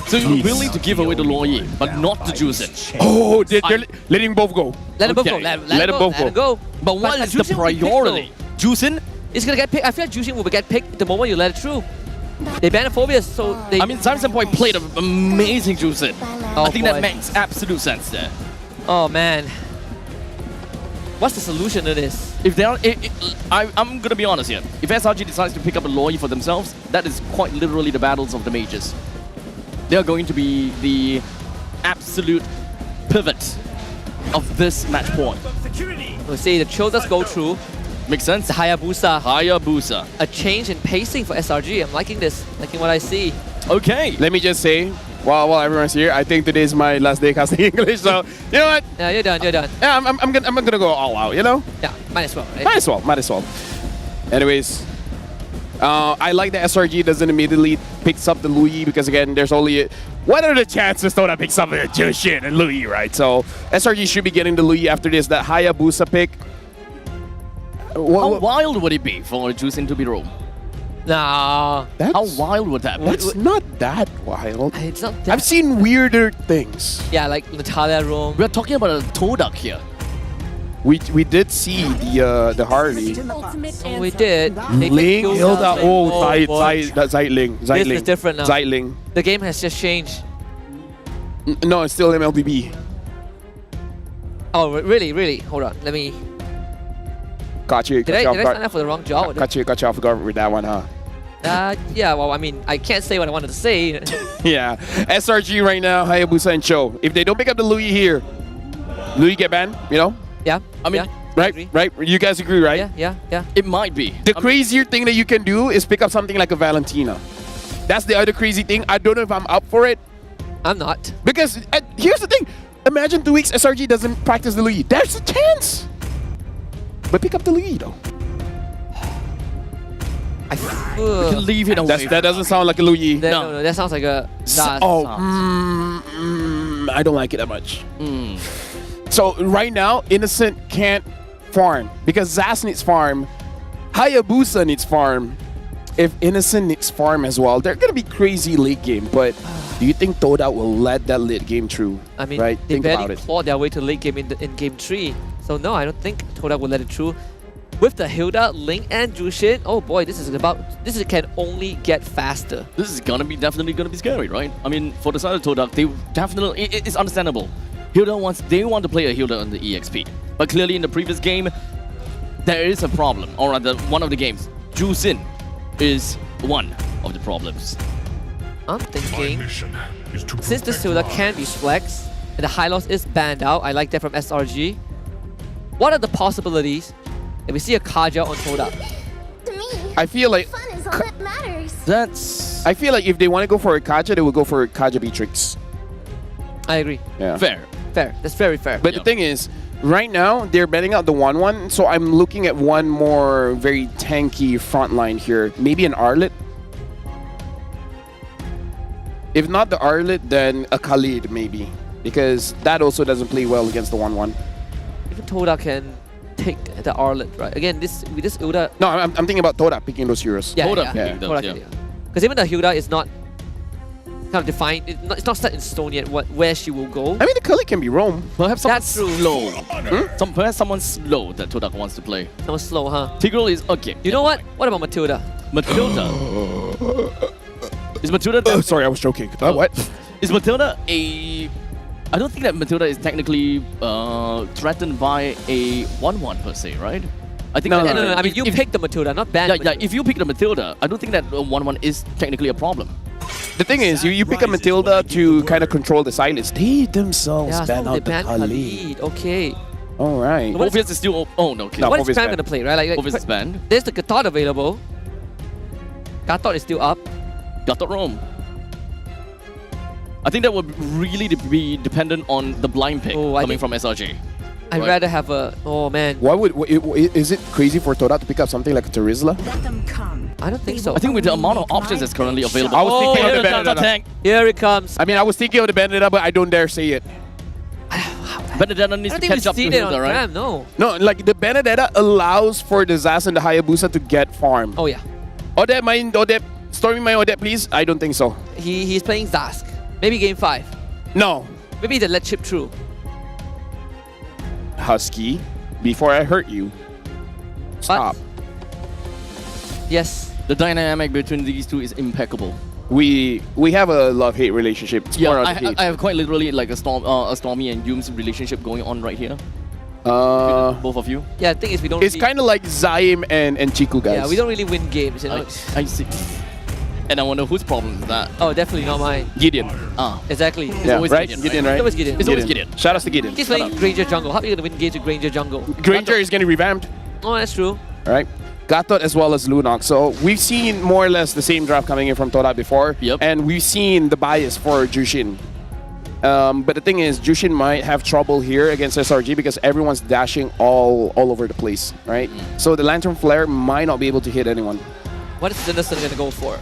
[SPEAKER 20] So you're willing to give away the Loi, but not the Jushin?
[SPEAKER 21] Oh, they're letting both go.
[SPEAKER 19] Let them both go. Let them go.
[SPEAKER 20] But what is the priority? Jushin
[SPEAKER 19] is gonna get picked. I feel like Jushin will get picked the moment you let it through. They banned Phobias, so they...
[SPEAKER 20] I mean, Simon Boy played an amazing Jushin. I think that makes absolute sense there.
[SPEAKER 19] Oh man. What's the solution to this?
[SPEAKER 20] If they are, I'm gonna be honest here. If SRG decides to pick up a Loi for themselves, that is quite literally the battles of the mages. They are going to be the absolute pivot of this match point.
[SPEAKER 19] We'll see the Chodas go through.
[SPEAKER 20] Makes sense.
[SPEAKER 19] The Hayabusa.
[SPEAKER 20] A
[SPEAKER 19] change in pacing for SRG. I'm liking this. Liking what I see.
[SPEAKER 20] Okay.
[SPEAKER 21] Let me just say, while everyone's here, I think today is my last day casting English. So you know what?
[SPEAKER 19] Yeah, you're done.
[SPEAKER 21] Yeah, I'm gonna go all out. You know?
[SPEAKER 19] Yeah, might as well. Right?
[SPEAKER 21] Might as well. Anyways, I like that SRG doesn't immediately picks up the Louis, because again, there's only what are the chances though that picks up the Jushin and Louis, right? So SRG should be getting the Louis after this. That Hayabusa pick.
[SPEAKER 20] How wild would it be for Jushin to be roam?
[SPEAKER 19] Nah.
[SPEAKER 20] How wild would that be?
[SPEAKER 21] That's not that wild.
[SPEAKER 19] It's not that.
[SPEAKER 21] I've seen weirder things.
[SPEAKER 19] Yeah, like Natalia roam.
[SPEAKER 20] We're talking about a Todak here.
[SPEAKER 21] We did see the Harley.
[SPEAKER 19] Oh, we did.
[SPEAKER 21] Ling, Hilda, Zeitling.
[SPEAKER 19] This is different now.
[SPEAKER 21] Zeitling.
[SPEAKER 19] The game has just changed.
[SPEAKER 21] No, it's still MLBB.
[SPEAKER 19] Oh, really? Hold on. Let me...
[SPEAKER 21] Kachi,
[SPEAKER 19] Did I sign up for the wrong job?
[SPEAKER 21] Got you off guard with that one, huh?
[SPEAKER 19] Yeah, well, I mean, I can't say what I wanted to say.
[SPEAKER 21] Yeah. SRG right now, Hayabusa and Cho. If they don't pick up the Louis here, Louis get banned, you know?
[SPEAKER 19] Yeah.
[SPEAKER 20] I mean,
[SPEAKER 21] right? You guys agree, right?
[SPEAKER 19] Yeah.
[SPEAKER 20] It might be.
[SPEAKER 21] The crazier thing that you can do is pick up something like a Valentina. That's the other crazy thing. I don't know if I'm up for it.
[SPEAKER 19] I'm not.
[SPEAKER 21] Because here's the thing. Imagine 2 weeks SRG doesn't practice the Louis. There's a chance. But pick up the Louis though.
[SPEAKER 20] We can leave it away.
[SPEAKER 21] That doesn't sound like a Louis.
[SPEAKER 19] No, that sounds like a...
[SPEAKER 21] I don't like it that much. So right now, Innocent can't farm. Because Zas needs farm. Hayabusa needs farm. If Innocent needs farm as well, they're going to be crazy late game. But do you think Todak will let that late game through?
[SPEAKER 19] I mean,
[SPEAKER 21] right?
[SPEAKER 19] they
[SPEAKER 21] Think about
[SPEAKER 19] barely
[SPEAKER 21] it.
[SPEAKER 19] clawed their way to late game in game 3. So no, I don't think Todak will let it through. With the Hilda, Ling, and Jushin, oh boy, this can only get faster.
[SPEAKER 20] This is definitely gonna be scary, right? I mean, for the side of Todak, they definitely, it's understandable. They want to play a Hilda on the EXP. But clearly in the previous game, there is a problem. Or rather, one of the games, Jushin is one of the problems.
[SPEAKER 19] I'm thinking, since the Hilda can be flexed, and the high loss is banned out, I like that from SRG. What are the possibilities if we see a Kaja on Todak?
[SPEAKER 21] I feel like I feel like if they want to go for a Kaja, they will go for a Kaja Beatrix.
[SPEAKER 19] I agree.
[SPEAKER 21] Yeah.
[SPEAKER 19] Fair. That's very fair.
[SPEAKER 21] But the thing is, right now they're betting out the 1-1, so I'm looking at one more very tanky front line here. Maybe an Arlet. If not the Arlet, then a Khalid maybe, because that also doesn't play well against the 1-1.
[SPEAKER 19] Even Todak can take the Arlet, right? Again, with this Hilda...
[SPEAKER 21] No, I'm thinking about Todak picking those heroes.
[SPEAKER 19] Todak picking those, yeah. Because even the Hilda is not kind of defined, it's not set in stone yet where she will go.
[SPEAKER 21] I mean, the Khalid can be roam.
[SPEAKER 20] Perhaps someone
[SPEAKER 19] That's true.
[SPEAKER 20] slow. Perhaps someone slow that Todak wants to play.
[SPEAKER 19] Someone slow, huh?
[SPEAKER 20] Tigreal is okay.
[SPEAKER 19] You know what? What about Matilda?
[SPEAKER 20] Matilda? Is Matilda...
[SPEAKER 21] sorry, I was joking. What?
[SPEAKER 20] Is Matilda a... I don't think that Matilda is technically threatened by a 1-1 per se, right? I think
[SPEAKER 19] No. I mean, you pick the Matilda, not ban
[SPEAKER 20] Yeah, if you pick the Matilda, I don't think that 1-1 is technically a problem.
[SPEAKER 21] The thing is, you pick a Matilda to kind of control the silence. They themselves ban out the Khalid.
[SPEAKER 19] Okay.
[SPEAKER 21] All right.
[SPEAKER 20] Obvious is still... Oh, no. Okay.
[SPEAKER 19] What is Prime going to play, right? Like,
[SPEAKER 20] Obvious is banned.
[SPEAKER 19] There's the Gatot available. Gatot is still up.
[SPEAKER 20] Gatot Rome. I think that would really be dependent on the blind pick coming from SRG.
[SPEAKER 19] I'd rather have a... Oh, man.
[SPEAKER 21] Why is it crazy for Todak to pick up something like a Terizla?
[SPEAKER 19] I don't think so.
[SPEAKER 20] I think with the amount of options that's currently available.
[SPEAKER 21] I was thinking of the Benedetta.
[SPEAKER 19] Here it comes.
[SPEAKER 21] I mean, I was thinking of the Benedetta, but I don't dare say it.
[SPEAKER 20] Benedetta needs to catch up to Hilda, right?
[SPEAKER 19] Prime, no,
[SPEAKER 21] like the Benedetta allows for the Zaz and the Hayabusa to get farm.
[SPEAKER 19] Oh, yeah.
[SPEAKER 21] Odette, storming my Odette, please. I don't think so.
[SPEAKER 19] He's playing Zask. Maybe game 5.
[SPEAKER 21] No.
[SPEAKER 19] Maybe the let chip through.
[SPEAKER 21] Husky, before I hurt you, stop.
[SPEAKER 19] Yes.
[SPEAKER 20] The dynamic between these two is impeccable.
[SPEAKER 21] We have a love-hate relationship. It's more
[SPEAKER 20] I have quite literally like a Stormy and Yoom's relationship going on right here. Both of you.
[SPEAKER 19] Yeah, the thing is we don't.
[SPEAKER 21] It's kind of like Zaim and Chiku, guys.
[SPEAKER 19] Yeah, we don't really win games. You know?
[SPEAKER 20] I see. And I wonder whose problem is that?
[SPEAKER 19] Oh, definitely not mine.
[SPEAKER 21] Gideon.
[SPEAKER 19] Exactly.
[SPEAKER 20] It's always
[SPEAKER 21] right?
[SPEAKER 20] Gideon,
[SPEAKER 21] right?
[SPEAKER 19] It's always Gideon.
[SPEAKER 20] It's always Gideon.
[SPEAKER 21] Shout out to Gideon.
[SPEAKER 19] He's playing Granger jungle. How are you going to win games with Granger jungle?
[SPEAKER 21] Granger is getting revamped.
[SPEAKER 19] Oh, that's true.
[SPEAKER 21] All right. Gatot as well as Lunox. So we've seen more or less the same draft coming in from Todak before.
[SPEAKER 20] Yep.
[SPEAKER 21] And we've seen the bias for Jushin. But the thing is, Jushin might have trouble here against SRG because everyone's dashing all over the place, right? So the Lantern Flare might not be able to hit anyone.
[SPEAKER 19] What is Dennison going to go for?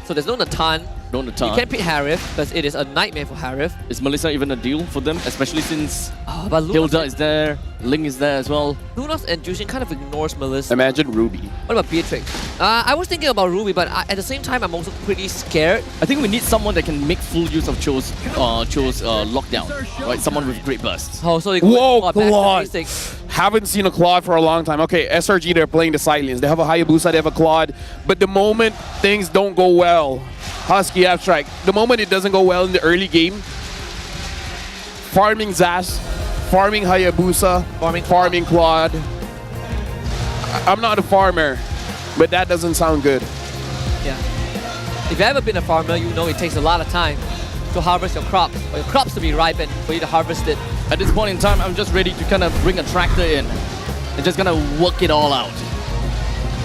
[SPEAKER 19] So there's no Natan.
[SPEAKER 20] No Natan.
[SPEAKER 19] You can't pick Harith because it is a nightmare for Harith.
[SPEAKER 20] Is Melissa even a deal for them? Especially since
[SPEAKER 19] but
[SPEAKER 20] Hilda is there, Ling is there as well.
[SPEAKER 19] Lunos and Jushin kind of ignores Melissa.
[SPEAKER 21] Imagine Ruby.
[SPEAKER 19] What about Beatrix? I was thinking about Ruby, but at the same time, I'm also pretty scared.
[SPEAKER 20] I think we need someone that can make full use of Cho's lockdown, right? Someone with great bursts.
[SPEAKER 19] Oh, so they
[SPEAKER 21] Whoa,
[SPEAKER 19] back to
[SPEAKER 21] Claude!
[SPEAKER 19] basics.
[SPEAKER 21] Haven't seen a Claude for a long time. Okay, SRG, they're playing the silence. They have a Hayabusa, they have a Claude. But the moment things don't go well, Husky Abstract, the moment it doesn't go well in the early game, farming Zaz, farming Hayabusa, farming Claude. I'm not a farmer, but that doesn't sound good.
[SPEAKER 19] Yeah. If you've ever been a farmer, you know it takes a lot of time to harvest your crops, or your crops to be ripened for you to harvest it.
[SPEAKER 20] At this point in time, I'm just ready to kind of bring a tractor in and just gonna work it all out.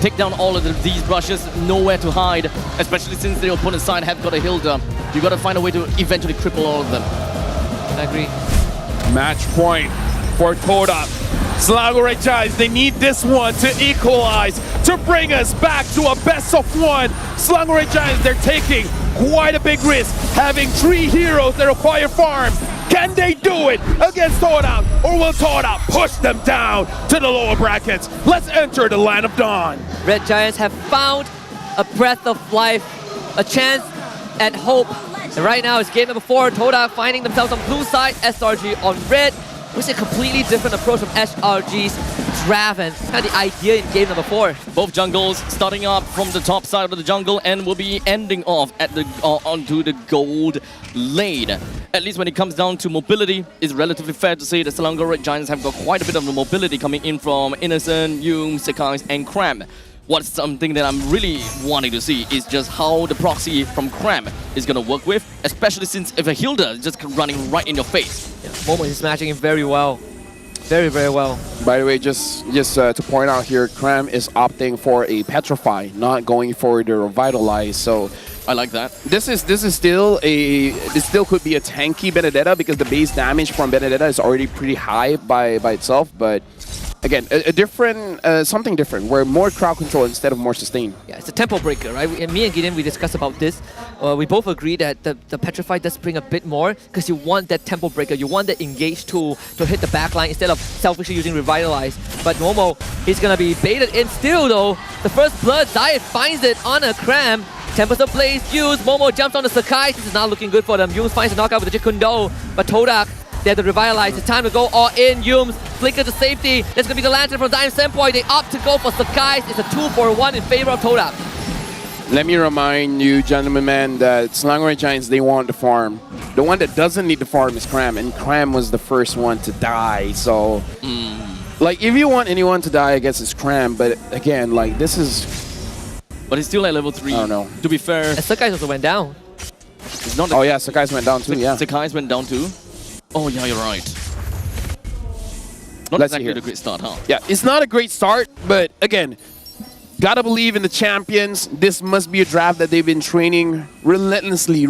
[SPEAKER 20] Take down all of these brushes, nowhere to hide, especially since the opponent's side have got a hill dump. You gotta find a way to eventually cripple all of them.
[SPEAKER 19] I agree.
[SPEAKER 16] Match point for Todak. Selangor Red Giants, they need this one to equalize, to bring us back to a best of one. Selangor Red Giants, they're taking quite a big risk, having 3 heroes that require farms. Can they do it against Todak, or will Todak push them down to the lower brackets? Let's enter the land of dawn.
[SPEAKER 19] Red Giants have found a breath of life, a chance at hope. And right now it's game number 4. Todak finding themselves on blue side, SRG on red. Which is a completely different approach from SRG's draft and kind of the idea in game number 4.
[SPEAKER 20] Both jungles starting up from the top side of the jungle and will be ending off at the onto the gold lane. At least when it comes down to mobility, it's relatively fair to say that Selangor Red Giants have got quite a bit of the mobility coming in from Innocent, Yoom, Sekais, and Cram. What's something that I'm really wanting to see is just how the proxy from Cram is going to work with, especially since if a Hilda is just running right in your face.
[SPEAKER 19] Yeah, Momo is matching him very well. Very, very well.
[SPEAKER 21] By the way, just to point out here, Cram is opting for a Petrify, not going for the Revitalize. So
[SPEAKER 20] I like that.
[SPEAKER 21] This still could be a tanky Benedetta because the base damage from Benedetta is already pretty high by itself, but again, something different, where more crowd control instead of more sustain.
[SPEAKER 19] Yeah, it's a tempo breaker, right? And me and Gideon, we discussed about this. We both agree that the Petrify does bring a bit more because you want that tempo breaker, you want that engage tool to hit the backline instead of selfishly using Revitalize. But Momo, he's gonna be baited in still though. The first blood, Zayat finds it on a Cram. Tempest of Blaze used, Momo jumps on the Sakai. This is not looking good for them. Yums finds a knockout with the Jikundo, but Todak, they have to Revitalize. It's time to go all in. Yums, flicker to safety. That's going to be the lantern from Zion Senpoi. They opt to go for Sakai. It's a 2-for-1 in favor of Todak.
[SPEAKER 21] Let me remind you, gentlemen, man, that Selangor Red Giants, they want the farm. The one that doesn't need the farm is Cram, and Cram was the first one to die. So, like, if you want anyone to die, I guess it's Cram. But again, like, this is...
[SPEAKER 20] But he's still at level 3.
[SPEAKER 21] I don't know.
[SPEAKER 20] To be fair...
[SPEAKER 19] And Sakai also went down.
[SPEAKER 20] It's not
[SPEAKER 21] oh yeah, Sakai's went down too, yeah.
[SPEAKER 20] Sakai's went down too. Oh yeah, you're right. Not
[SPEAKER 21] Let's
[SPEAKER 20] exactly
[SPEAKER 21] hear.
[SPEAKER 20] a great start, huh?
[SPEAKER 21] Yeah, it's not a great start, but again, gotta believe in the champions. This must be a draft that they've been training religiously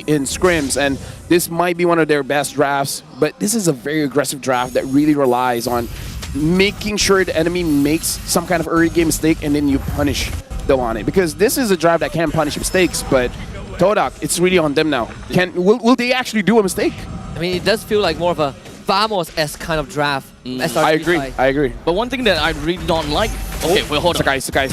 [SPEAKER 21] in scrims, and this might be one of their best drafts, but this is a very aggressive draft that really relies on making sure the enemy makes some kind of early game mistake and then you punish them on it. Because this is a draft that can punish mistakes, but Todak, it's really on them now. Will they actually do a mistake?
[SPEAKER 19] I mean, it does feel like more of a Vamos-esque kind of draft.
[SPEAKER 21] I agree.
[SPEAKER 20] But one thing that I really don't like... Okay, well, hold on.
[SPEAKER 21] Sakai.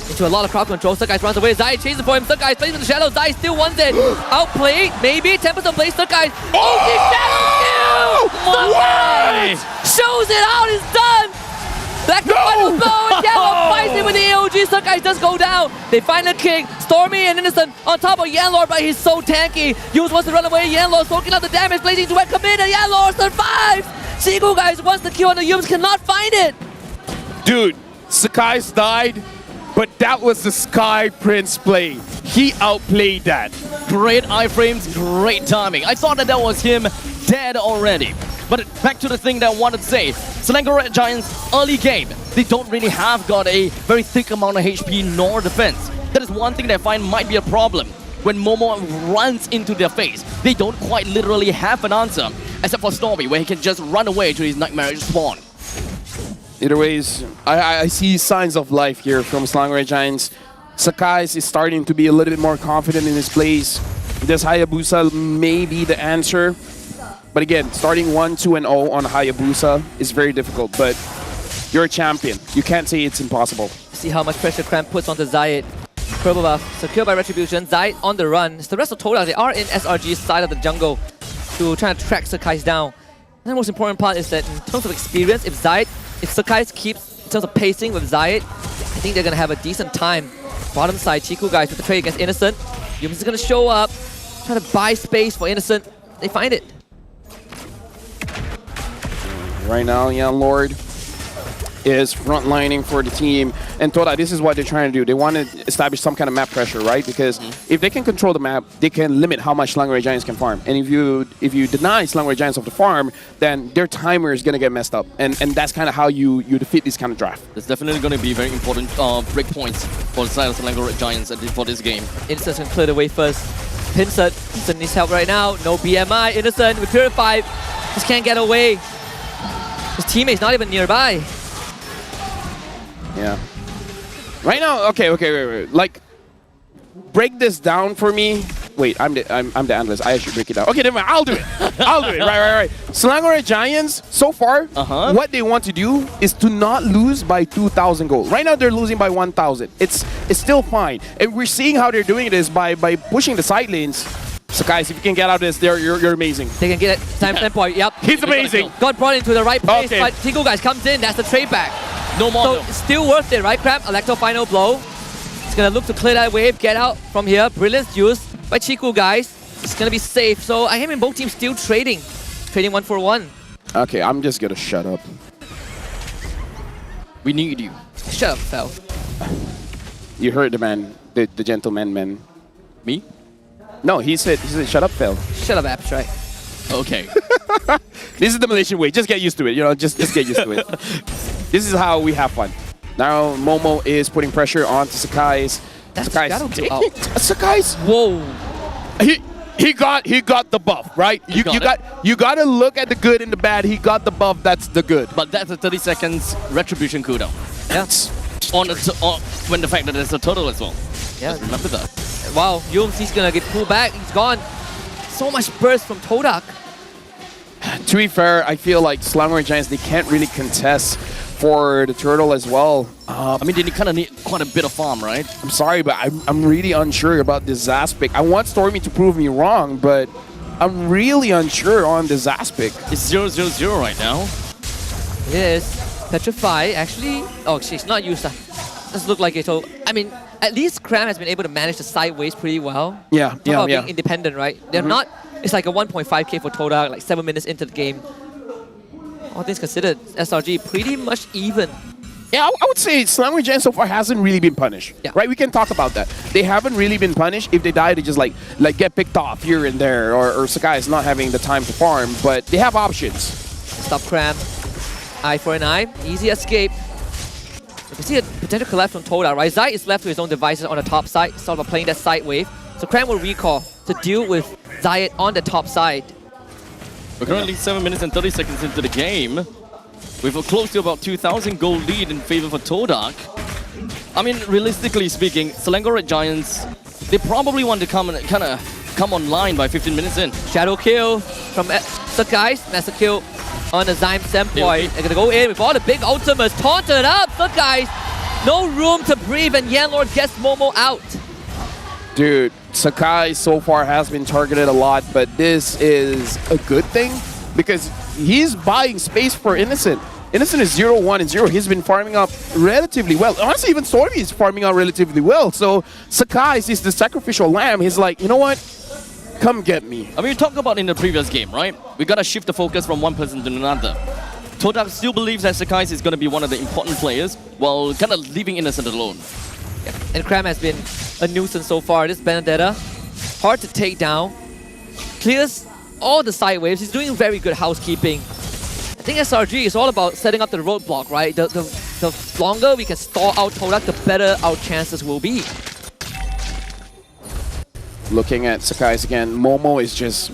[SPEAKER 19] Into a lot of crowd control. Sakai runs away. Zai chases for him. Sakai plays in the shadows. Zai still wants it. Outplayed, maybe. Tempest of Blaze. Sakai. Oh, the shadow kill! Sakai shows it out. It's done. Black no! Blow and Yellow fights him with the AOG. Sakai does go down. They find the king. Stormy and Innocent on top of Yanlord, but he's so tanky. Yus wants to run away. Yanlord soaking up the damage. Blazing to come in, and Yanlord survives. Shigu guys wants the kill, and the Yums cannot find it.
[SPEAKER 21] Dude, Sakai's died, but that was the Sky Prince play. He outplayed that.
[SPEAKER 20] Great iframes, great timing. I thought that was him dead already. But back to the thing that I wanted to say. Selangor Red Giants, early game, they don't really have got a very thick amount of HP nor defense. That is one thing that I find might be a problem. When Momo runs into their face, they don't quite literally have an answer, except for Stormy, where he can just run away to his nightmarish spawn.
[SPEAKER 21] Either ways, I see signs of life here from Selangor Red Giants. Sakai is starting to be a little bit more confident in his plays. This Hayabusa may be the answer. But again, starting 1-2-0 on Hayabusa is very difficult, but you're a champion. You can't say it's impossible.
[SPEAKER 19] See how much pressure Cram puts onto Zayat. Purple buff, secured by Retribution. Zayat on the run. It's the rest of Todak. They are in SRG's side of the jungle to try to track Sakai's down. And the most important part is that in terms of experience, if Sakai keeps in terms of pacing with Zayat, I think they're going to have a decent time. Bottom side, Chiku guys with the trade against Innocent. Yums is going to show up, trying to buy space for Innocent. They find it.
[SPEAKER 21] Right now, Yanlord is frontlining for the team. And Todak, this is what they're trying to do. They want to establish some kind of map pressure, right? Because if they can control the map, they can limit how much Selangor Red Giants can farm. And if you deny Selangor Red Giants of the farm, then their timer is going to get messed up. And that's kind of how you defeat this kind of draft.
[SPEAKER 20] It's definitely going to be very important break points for the side of Selangor Red Giants for this game.
[SPEAKER 19] Innocent can clear the way first. Pinsent needs help right now. No BMI. Innocent with Purify. Just can't get away. His teammate's not even nearby.
[SPEAKER 21] Yeah. Right now, okay, wait. Like, break this down for me. Wait, I'm the analyst. I should break it down. Okay, never mind. I'll do it. Right. Selangor Red Giants, so far, what they want to do is to not lose by 2,000 gold. Right now, they're losing by 1,000. It's still fine. And we're seeing how they're doing this by pushing the side lanes. So guys, if you can get out of this, you're amazing.
[SPEAKER 19] They can get it. Time point. Yep.
[SPEAKER 21] He's amazing.
[SPEAKER 19] Got brought into the right place, but Tiku guys comes in. That's the trade back.
[SPEAKER 20] No more.
[SPEAKER 19] So it's still worth it, right, Cram? Electro final blow. It's gonna look to clear that wave, get out from here. Brilliance used by Chiku, guys. It's gonna be safe. So I mean, both teams still trading 1 for 1.
[SPEAKER 21] Okay, I'm just gonna shut up.
[SPEAKER 20] We need you.
[SPEAKER 19] Shut up, Fel.
[SPEAKER 21] You heard the man, the gentleman man.
[SPEAKER 20] Me?
[SPEAKER 21] No, he said shut up, Fel.
[SPEAKER 19] Shut up, Abstract.
[SPEAKER 20] Okay.
[SPEAKER 21] This is the Malaysian way. Just get used to it. You know, just get used to it. This is how we have fun. Now Momo is putting pressure onto Sakai's. Sakai's.
[SPEAKER 19] Whoa.
[SPEAKER 21] He got the buff, right? You got to look at the good and the bad. He got the buff. That's the good.
[SPEAKER 20] But that's a 30 seconds retribution cooldown.
[SPEAKER 19] That's
[SPEAKER 20] when the fact that there's a turtle as well.
[SPEAKER 19] Yeah,
[SPEAKER 20] just remember that.
[SPEAKER 19] Wow, He's gonna get pulled back. He's gone. So much burst from Todak.
[SPEAKER 21] To be fair, I feel like Selangor Red Giants, they can't really contest for the turtle as well.
[SPEAKER 20] I mean, they kind of need quite a bit of farm, right?
[SPEAKER 21] I'm sorry, but I'm really unsure about this aspect. I want Stormy to prove me wrong, but I'm really unsure on this aspect.
[SPEAKER 20] It's 0-0-0 right now.
[SPEAKER 19] It is. Petrify, actually... Oh, she's not used. Doesn't look like it. So, I mean, at least Cram has been able to manage the sideways pretty well.
[SPEAKER 21] Yeah.
[SPEAKER 19] Being independent, right? They're not... It's like a 1.5k for Todak, like 7 minutes into the game. All things considered, SRG pretty much even.
[SPEAKER 21] Yeah, I would say Selangor Red Giants so far hasn't really been punished.
[SPEAKER 19] Yeah.
[SPEAKER 21] Right? We can talk about that. They haven't really been punished. If they die, they just like get picked off here and there, or Sakai is not having the time to farm, but they have options.
[SPEAKER 19] Stop Cram. Eye for an eye. Easy escape. You can see a potential collapse from Todak, right? Zai is left to his own devices on the top side, sort of playing that side wave. So Cram will recall to deal with Zayat on the top side.
[SPEAKER 20] We're currently 7 minutes and 30 seconds into the game. With a close to about 2,000 gold lead in favor for Todak. I mean, realistically speaking, Selangor Red Giants, they probably want to come online by 15 minutes in.
[SPEAKER 19] Shadow kill from Sakai. Master kill on the Zyme standpoint. They're gonna go in with all the big ultimates. Taunted up, Sakai. No room to breathe, and Yanlord gets Momo out.
[SPEAKER 21] Dude, Sakai so far has been targeted a lot, but this is a good thing because he's buying space for Innocent. Innocent is 0-1 and 0. He's been farming up relatively well. Honestly, even Stormy is farming up relatively well. So Sakai is the sacrificial lamb. He's like, you know what? Come get me.
[SPEAKER 20] I mean, we talked about in the previous game, right? We gotta shift the focus from one person to another. Todak still believes that Sakai is gonna be one of the important players, while kind of leaving Innocent alone.
[SPEAKER 19] Yeah. And Cram has been a nuisance so far. This Benedetta, hard to take down. Clears all the side waves. He's doing very good housekeeping. I think SRG is all about setting up the roadblock, right? The longer we can stall out Todak, the better our chances will be.
[SPEAKER 21] Looking at Sakai's again, Momo is just...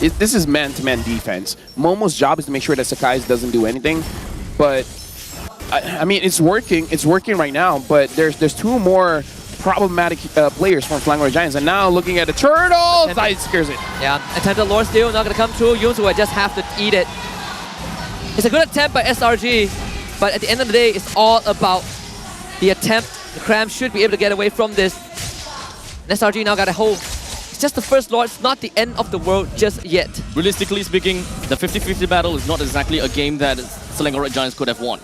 [SPEAKER 21] this is man-to-man defense. Momo's job is to make sure that Sakai's doesn't do anything, but I mean, it's working. It's working right now, but there's two more problematic players from Selangor Red Giants, and now looking at the turtle, Zai scares it.
[SPEAKER 19] Yeah, attempted lore still not gonna come through. Yunsu will just have to eat it. It's a good attempt by SRG, but at the end of the day, it's all about the attempt. The Cram should be able to get away from this. And SRG now got a hold. It's just the first lord. It's not the end of the world just yet.
[SPEAKER 20] Realistically speaking, the 50-50 battle is not exactly a game that Selangor Red Giants could have won.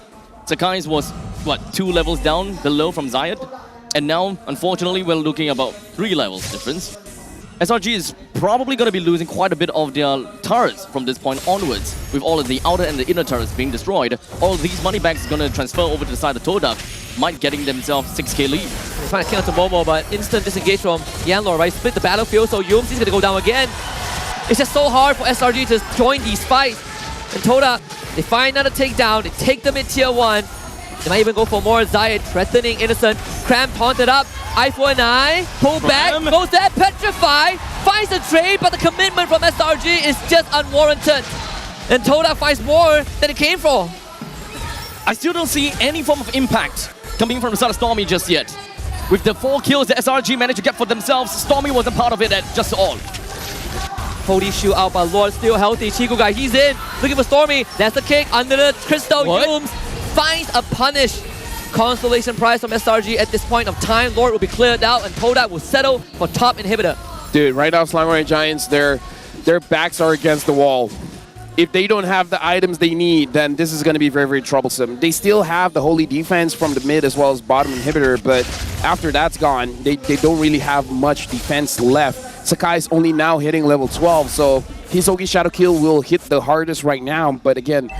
[SPEAKER 20] Sakai's was, what, 2 levels down below from Zayat? And now, unfortunately, we're looking about 3 levels difference. SRG is probably going to be losing quite a bit of their turrets from this point onwards. With all of the outer and the inner turrets being destroyed, all these money bags are going to transfer over to the side of Todak, might getting themselves 6k lead.
[SPEAKER 19] They're trying to kill to Momo, but instant disengage from Yanlor, right? Split the battlefield, so Yums is going to go down again. It's just so hard for SRG to join these fights. And Todak, they find another takedown, they take them in tier 1. They might even go for more. Zayed threatening Innocent. Cram taunted up. Eye for an eye. Pull back. Goes there. Petrify. Finds a trade, but the commitment from SRG is just unwarranted. And Todak finds more than it came for.
[SPEAKER 20] I still don't see any form of impact coming from the side of Stormy just yet. With the 4 kills that SRG managed to get for themselves, Stormy wasn't part of it at just all.
[SPEAKER 19] Holy shoot out, but Lord still healthy. Chico guy, he's in. Looking for Stormy. That's the kick under the crystal. Yums finds a punish. Consolation prize from SRG at this point of time. Lord will be cleared out and Todak will settle for top inhibitor.
[SPEAKER 21] Dude, right now Selangor Red Giants, their backs are against the wall. If they don't have the items they need, then this is going to be very, very troublesome. They still have the holy defense from the mid as well as bottom inhibitor, but after that's gone, they don't really have much defense left. Sakai's only now hitting level 12, so Hisogi Shadow Kill will hit the hardest right now, but again,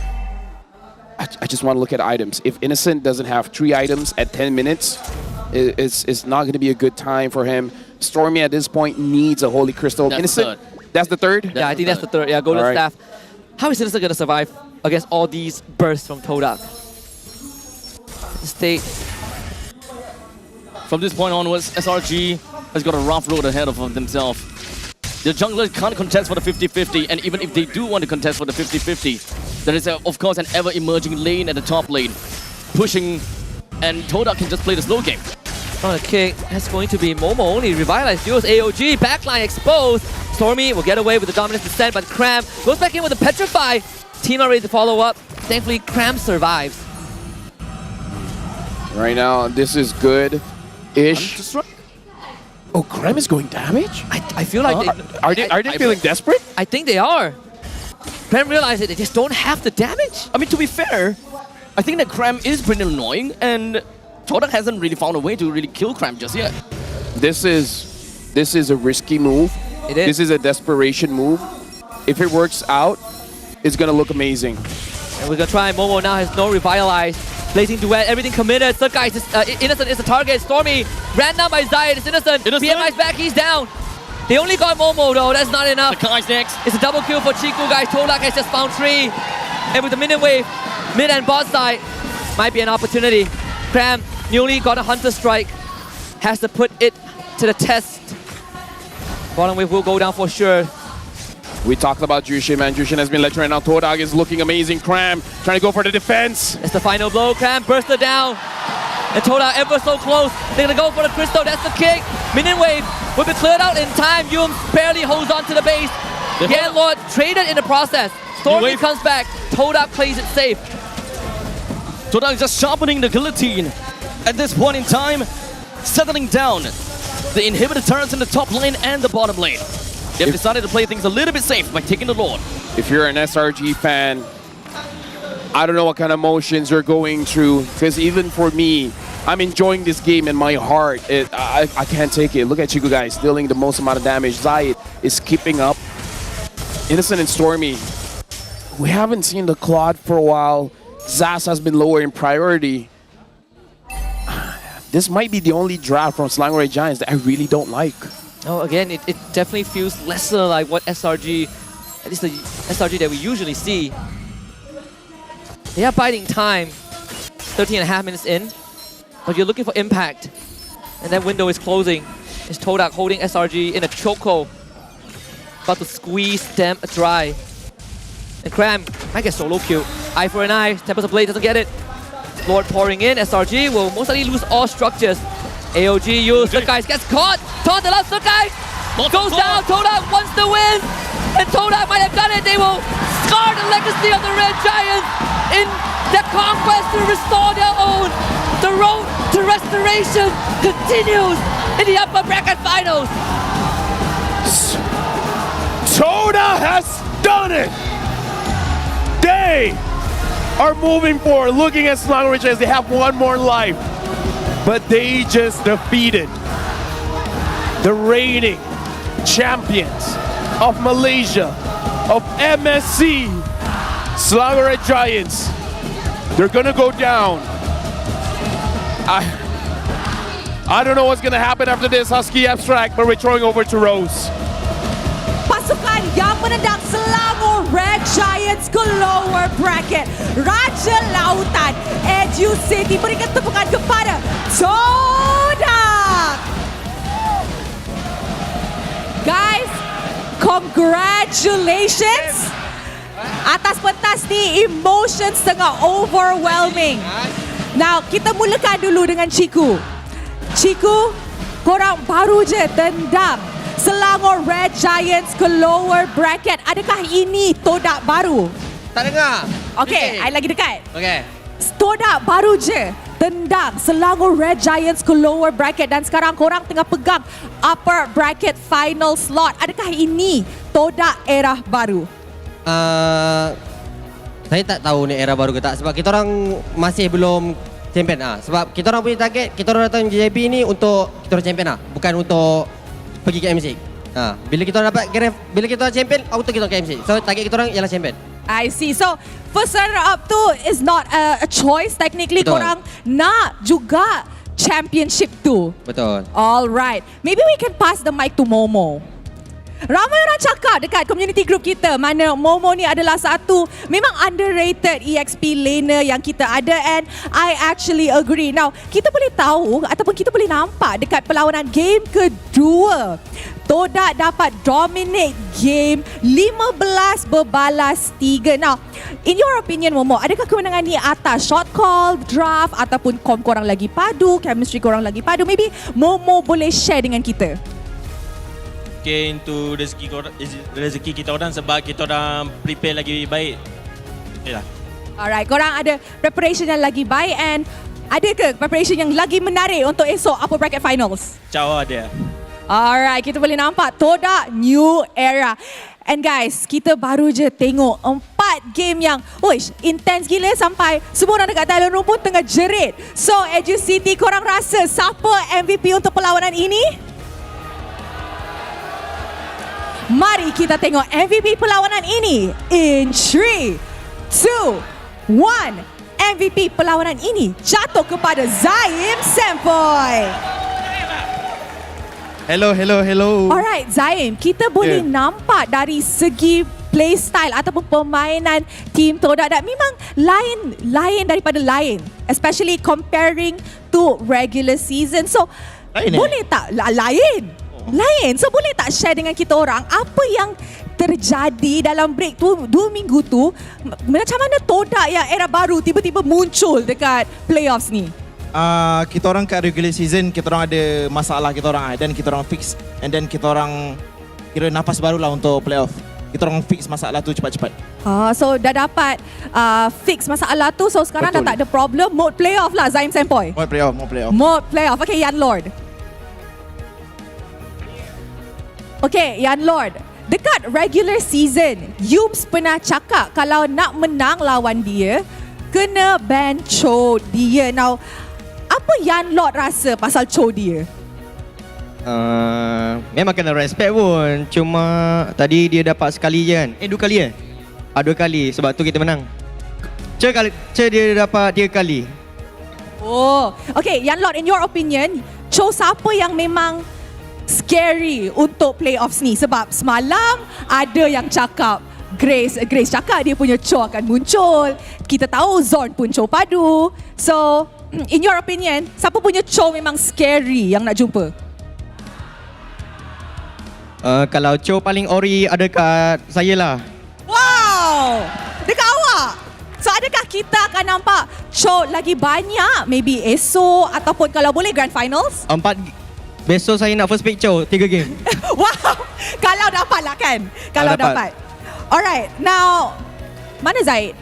[SPEAKER 21] I just want to look at items. If Innocent doesn't have 3 items at 10 minutes, it's not going to be a good time for him. Stormy at this point needs a Holy Crystal. Innocent, that's the third?
[SPEAKER 19] Yeah, I think that's the third. Yeah, Golden Staff. How is Innocent going to survive against all these bursts from Todak? Stay.
[SPEAKER 20] From this point onwards, SRG has got a rough road ahead of themselves. The jungler can't contest for the 50-50, and even if they do want to contest for the 50-50, there is, of course, an ever-emerging lane at the top lane. Pushing, and Todak can just play the slow game.
[SPEAKER 19] On a kick, that's going to be Momo only. Revitalized duos, AOG, backline exposed. Stormy will get away with the dominant descent, but Cram goes back in with the Petrify. Team are ready to follow up. Thankfully, Cram survives.
[SPEAKER 21] Right now, this is good-ish. Oh, Cram is going damage?
[SPEAKER 19] I feel like
[SPEAKER 21] are they feeling desperate?
[SPEAKER 19] I think they are. Cram realized that they just don't have the damage.
[SPEAKER 20] I mean, to be fair, I think that Cram is pretty annoying, and Todak hasn't really found a way to really kill Cram just yet.
[SPEAKER 21] This is a risky move.
[SPEAKER 19] It is.
[SPEAKER 21] This is a desperation move. If it works out, it's gonna look amazing.
[SPEAKER 19] And we're gonna try. Momo now has no revitalize. Blazing duet, everything committed. So guys, Innocent is the target. Stormy ran down by Zayed. It's Innocent. PMI's back, he's down. They only got Momo though, that's not enough.
[SPEAKER 20] The guy's next.
[SPEAKER 19] It's a double kill for Chico guys. Todak has just found 3. And with the minute wave, mid and bot side, might be an opportunity. Cram newly got a Hunter Strike. Has to put it to the test. Bottom wave will go down for sure.
[SPEAKER 21] We talked about Jushin, man. Jushin has been lectured right now. Todak is looking amazing. Cram trying to go for the defense.
[SPEAKER 19] It's the final blow. Cram bursted down. And Todak ever so close. They're gonna go for the crystal. That's the kick. Minion wave will be cleared out in time. Yums barely holds on to the base. Lord traded in the process. Stormy comes back. Todak plays it safe.
[SPEAKER 20] Todak is just sharpening the guillotine at this point in time, settling down the inhibitor turrets in the top lane and the bottom lane. They've decided to play things a little bit safe by taking the Lord.
[SPEAKER 21] If you're an SRG fan, I don't know what kind of emotions you're going through, because even for me, I'm enjoying this game in my heart. I can't take it. Look at Chico guys dealing the most amount of damage. Zayed is keeping up. Innocent and Stormy, we haven't seen the Claude for a while. Zas has been lower in priority. This might be the only draft from Selangor Red Giants that I really don't like.
[SPEAKER 19] Oh, again, it definitely feels lesser like what SRG, at least the SRG that we usually see. They are biding time, 13.5 minutes in, but you're looking for impact. And that window is closing. It's Todak holding SRG in a chokehold, about to squeeze them dry. And Cram might get solo kill. Eye for an eye, Tempest of Blade doesn't get it. Lord pouring in, SRG will most likely lose all structures. AOG used, Sukai gets caught, taunted up, Sukai goes down, Todak wants to win, and Todak might have done it. They will scar the legacy of the Red Giants in their conquest to restore their own. The road to restoration continues in the upper bracket finals.
[SPEAKER 21] Todak has done it! They are moving forward, looking at Selangor Red Giants. They have one more life. But they just defeated the reigning
[SPEAKER 16] champions of Malaysia, of MSC, Selangor Red Giants. They're gonna go down. I don't know what's gonna happen after this Husky Abstract, but we're throwing over to Rose.
[SPEAKER 17] Pasukan yang menendang Selangor Red Giants ke lower bracket. Raja Lautan, Educity, berikan tepukan kepada Todak. Guys, congratulations. Atas pentas ni, emotions tengah overwhelming. Now, kita mulakan dulu dengan Ciku. Ciku, korang baru je tendang Selangor Red Giants ke lower bracket. Adakah ini Todak baru?
[SPEAKER 1] Tak dengar.
[SPEAKER 17] Okay, I lagi dekat.
[SPEAKER 1] Okay.
[SPEAKER 17] Todak baru je tendang Selangor Red Giants ke lower bracket dan sekarang korang tengah pegang upper bracket final slot. Adakah ini Todak era baru?
[SPEAKER 4] Saya tak tahu ni era baru ke tak sebab kita orang masih belum champion sebab kita orang punya target, kita orang datang JJP ni untuk kita orang champion bukan untuk pergi ke MC. Bila kita orang dapat bila kita orang champion, auto kita orang ke MC. So target kita orang ialah champion.
[SPEAKER 17] I see. So first runner up tu is not a choice. Technically
[SPEAKER 4] Betul.
[SPEAKER 17] korang nak juga championship tu.
[SPEAKER 4] Betul.
[SPEAKER 17] Alright. Maybe we can pass the mic to Momo. Ramai orang cakap dekat community group kita mana Momo ni adalah satu memang underrated EXP laner yang kita ada, and I actually agree. Now, kita boleh tahu ataupun kita boleh nampak dekat perlawanan game kedua, Todak dapat dominate game 15 berbalas 3. Now, in your opinion Momo, adakah kemenangan ni atas shot call, draft ataupun kom korang lagi padu, chemistry korang lagi padu? Maybe Momo boleh share dengan kita.
[SPEAKER 5] Okay, into rezeki kita orang sebab kita orang prepare lagi baik. Yalah.
[SPEAKER 17] Alright, korang ada preparation yang lagi baik, and ada ke preparation yang lagi menarik untuk esok upper bracket finals?
[SPEAKER 5] Cawa dia.
[SPEAKER 17] Alright, kita boleh nampak Todak new era. And guys, kita baru je tengok 4 game yang intense gila sampai semua orang dekat dalam room pun tengah jerit. So, Educity, korang rasa siapa MVP untuk perlawanan ini? Mari kita tengok MVP perlawanan ini in 3, 2, 1. MVP perlawanan ini jatuh kepada Zaim Sempoy.
[SPEAKER 7] Hello.
[SPEAKER 17] Alright, Zaim, kita boleh nampak dari segi playstyle ataupun permainan team Todak dan memang lain daripada lain, especially comparing to regular season. So, boleh tak lain? So boleh tak share dengan kita orang apa yang terjadi dalam break tu 2 minggu tu, macam mana Todak yang era baru tiba-tiba muncul dekat playoffs ni?
[SPEAKER 7] Kita orang kat regular season, kita orang ada masalah kita orang dan kita orang fix, and then kita orang kira nafas baru lah untuk playoff. Kita orang fix masalah tu cepat-cepat.
[SPEAKER 17] So dah dapat fix masalah tu, so sekarang dah tak ada problem. Mode playoff lah Zaim Sempoy. Mode playoff. Okay, Yan Lord. Okay, Yan Lord. Dekat regular season, Yums pernah cakap kalau nak menang lawan dia, kena ban Cho dia. Now, apa Yan Lord rasa pasal Cho dia?
[SPEAKER 4] Memang kena respect pun. Cuma tadi dia dapat sekali je kan. 2 kali 2 kali. Sebab tu kita menang. Che dia dapat 3 kali.
[SPEAKER 17] Oh, okay, Yan Lord, in your opinion, Cho siapa yang memang scary untuk playoffs ni? Sebab semalam ada yang cakap Grace cakap dia punya Cho akan muncul. Kita tahu Zorn pun Cho padu. So, in your opinion, siapa punya Cho memang scary yang nak jumpa?
[SPEAKER 4] Kalau Cho paling ori ada kat saya lah.
[SPEAKER 17] Wow! Dekat awak? So, adakah kita akan nampak Cho lagi banyak? Maybe esok ataupun kalau boleh grand finals?
[SPEAKER 4] Besok saya nak first pick Cho 3 game.
[SPEAKER 17] Wow! Kalau dapat lah kan? Kalau dapat. Alright, now mana Zaid?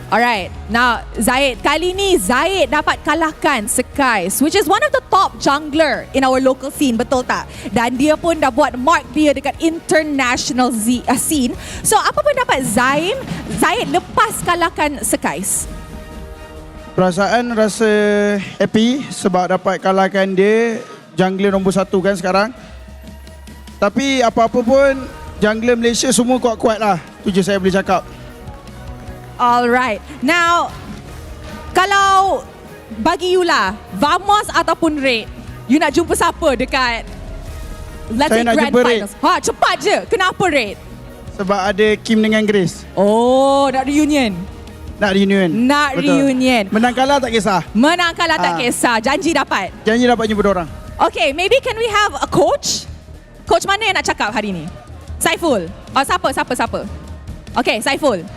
[SPEAKER 17] Alright, now Zaid, kali ni Zaid dapat kalahkan Skies, which is one of the top jungler in our local scene, betul tak? Dan dia pun dah buat mark dia dekat international scene. So, apa pendapat Zaid lepas kalahkan Skies?
[SPEAKER 23] Perasaan rasa happy sebab dapat kalahkan dia, jungler nombor 1 kan sekarang. Tapi apa-apa pun, jungler Malaysia semua kuat-kuat lah. Tu je saya boleh cakap.
[SPEAKER 17] Alright. Now, kalau bagi you lah, Vamos ataupun Red, you nak jumpa siapa dekat let's
[SPEAKER 23] Saya
[SPEAKER 17] say
[SPEAKER 23] nak
[SPEAKER 17] Grand
[SPEAKER 23] jumpa Red.
[SPEAKER 17] Finals? Ha, cepat je. Kenapa Red?
[SPEAKER 23] Sebab ada Kim dengan Grace.
[SPEAKER 17] Oh, nak reunion.
[SPEAKER 23] Nak reunion.
[SPEAKER 17] Nak reunion.
[SPEAKER 23] Menang kalah tak kisah.
[SPEAKER 17] Menang kalah tak kisah. Janji dapat.
[SPEAKER 23] Janji dapat jumpa diorang.
[SPEAKER 17] Okay, maybe can we have a coach? Coach mana yang nak cakap hari ni? Saiful. Oh, siapa? Okay, Saiful.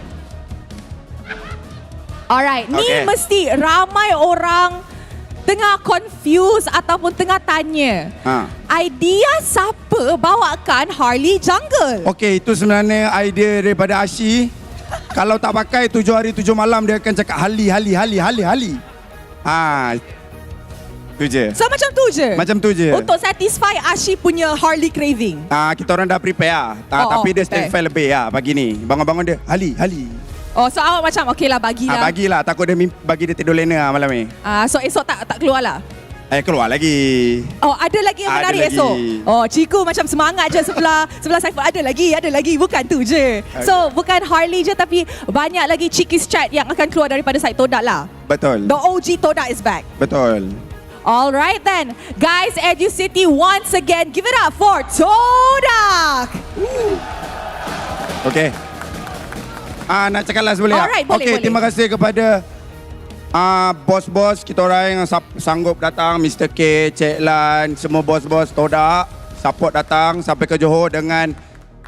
[SPEAKER 17] Alright, ni mesti ramai orang tengah confused ataupun tengah tanya. Idea siapa bawakan Harley Jungle?
[SPEAKER 8] Okey, itu sebenarnya idea daripada Ashi. Kalau tak pakai 7 hari 7 malam dia akan cakap Harley. Tu je.
[SPEAKER 17] So macam tu je?
[SPEAKER 8] Macam tu je.
[SPEAKER 17] Untuk satisfy Ashi punya Harley craving?
[SPEAKER 8] Kita orang dah prepare lah. Tapi dia standby lebih lah pagi ni. Bangun-bangun dia Harley.
[SPEAKER 17] Oh, so awak macam okey lah bagilah.
[SPEAKER 8] Bagilah, takut dia bagi dia tidur lena malam ni.
[SPEAKER 17] So esok tak keluar lah?
[SPEAKER 8] Keluar lagi.
[SPEAKER 17] Oh, ada lagi yang menarik esok? Oh, Ciku macam semangat je sebelah Saiful. Ada lagi. Bukan tu je. So, bukan Harley je tapi banyak lagi cheeky strat yang akan keluar daripada side Todak lah.
[SPEAKER 8] Betul.
[SPEAKER 17] The OG Todak is back.
[SPEAKER 8] Betul.
[SPEAKER 17] Alright then. Guys, Educity once again, give it up for Todak.
[SPEAKER 8] Okay. Nak cakap last boleh tak?
[SPEAKER 17] Alright, boleh.
[SPEAKER 8] Terima kasih kepada bos-bos kita orang yang sanggup datang, Mr. K, Cik Lan, semua bos-bos Todak support datang sampai ke Johor dengan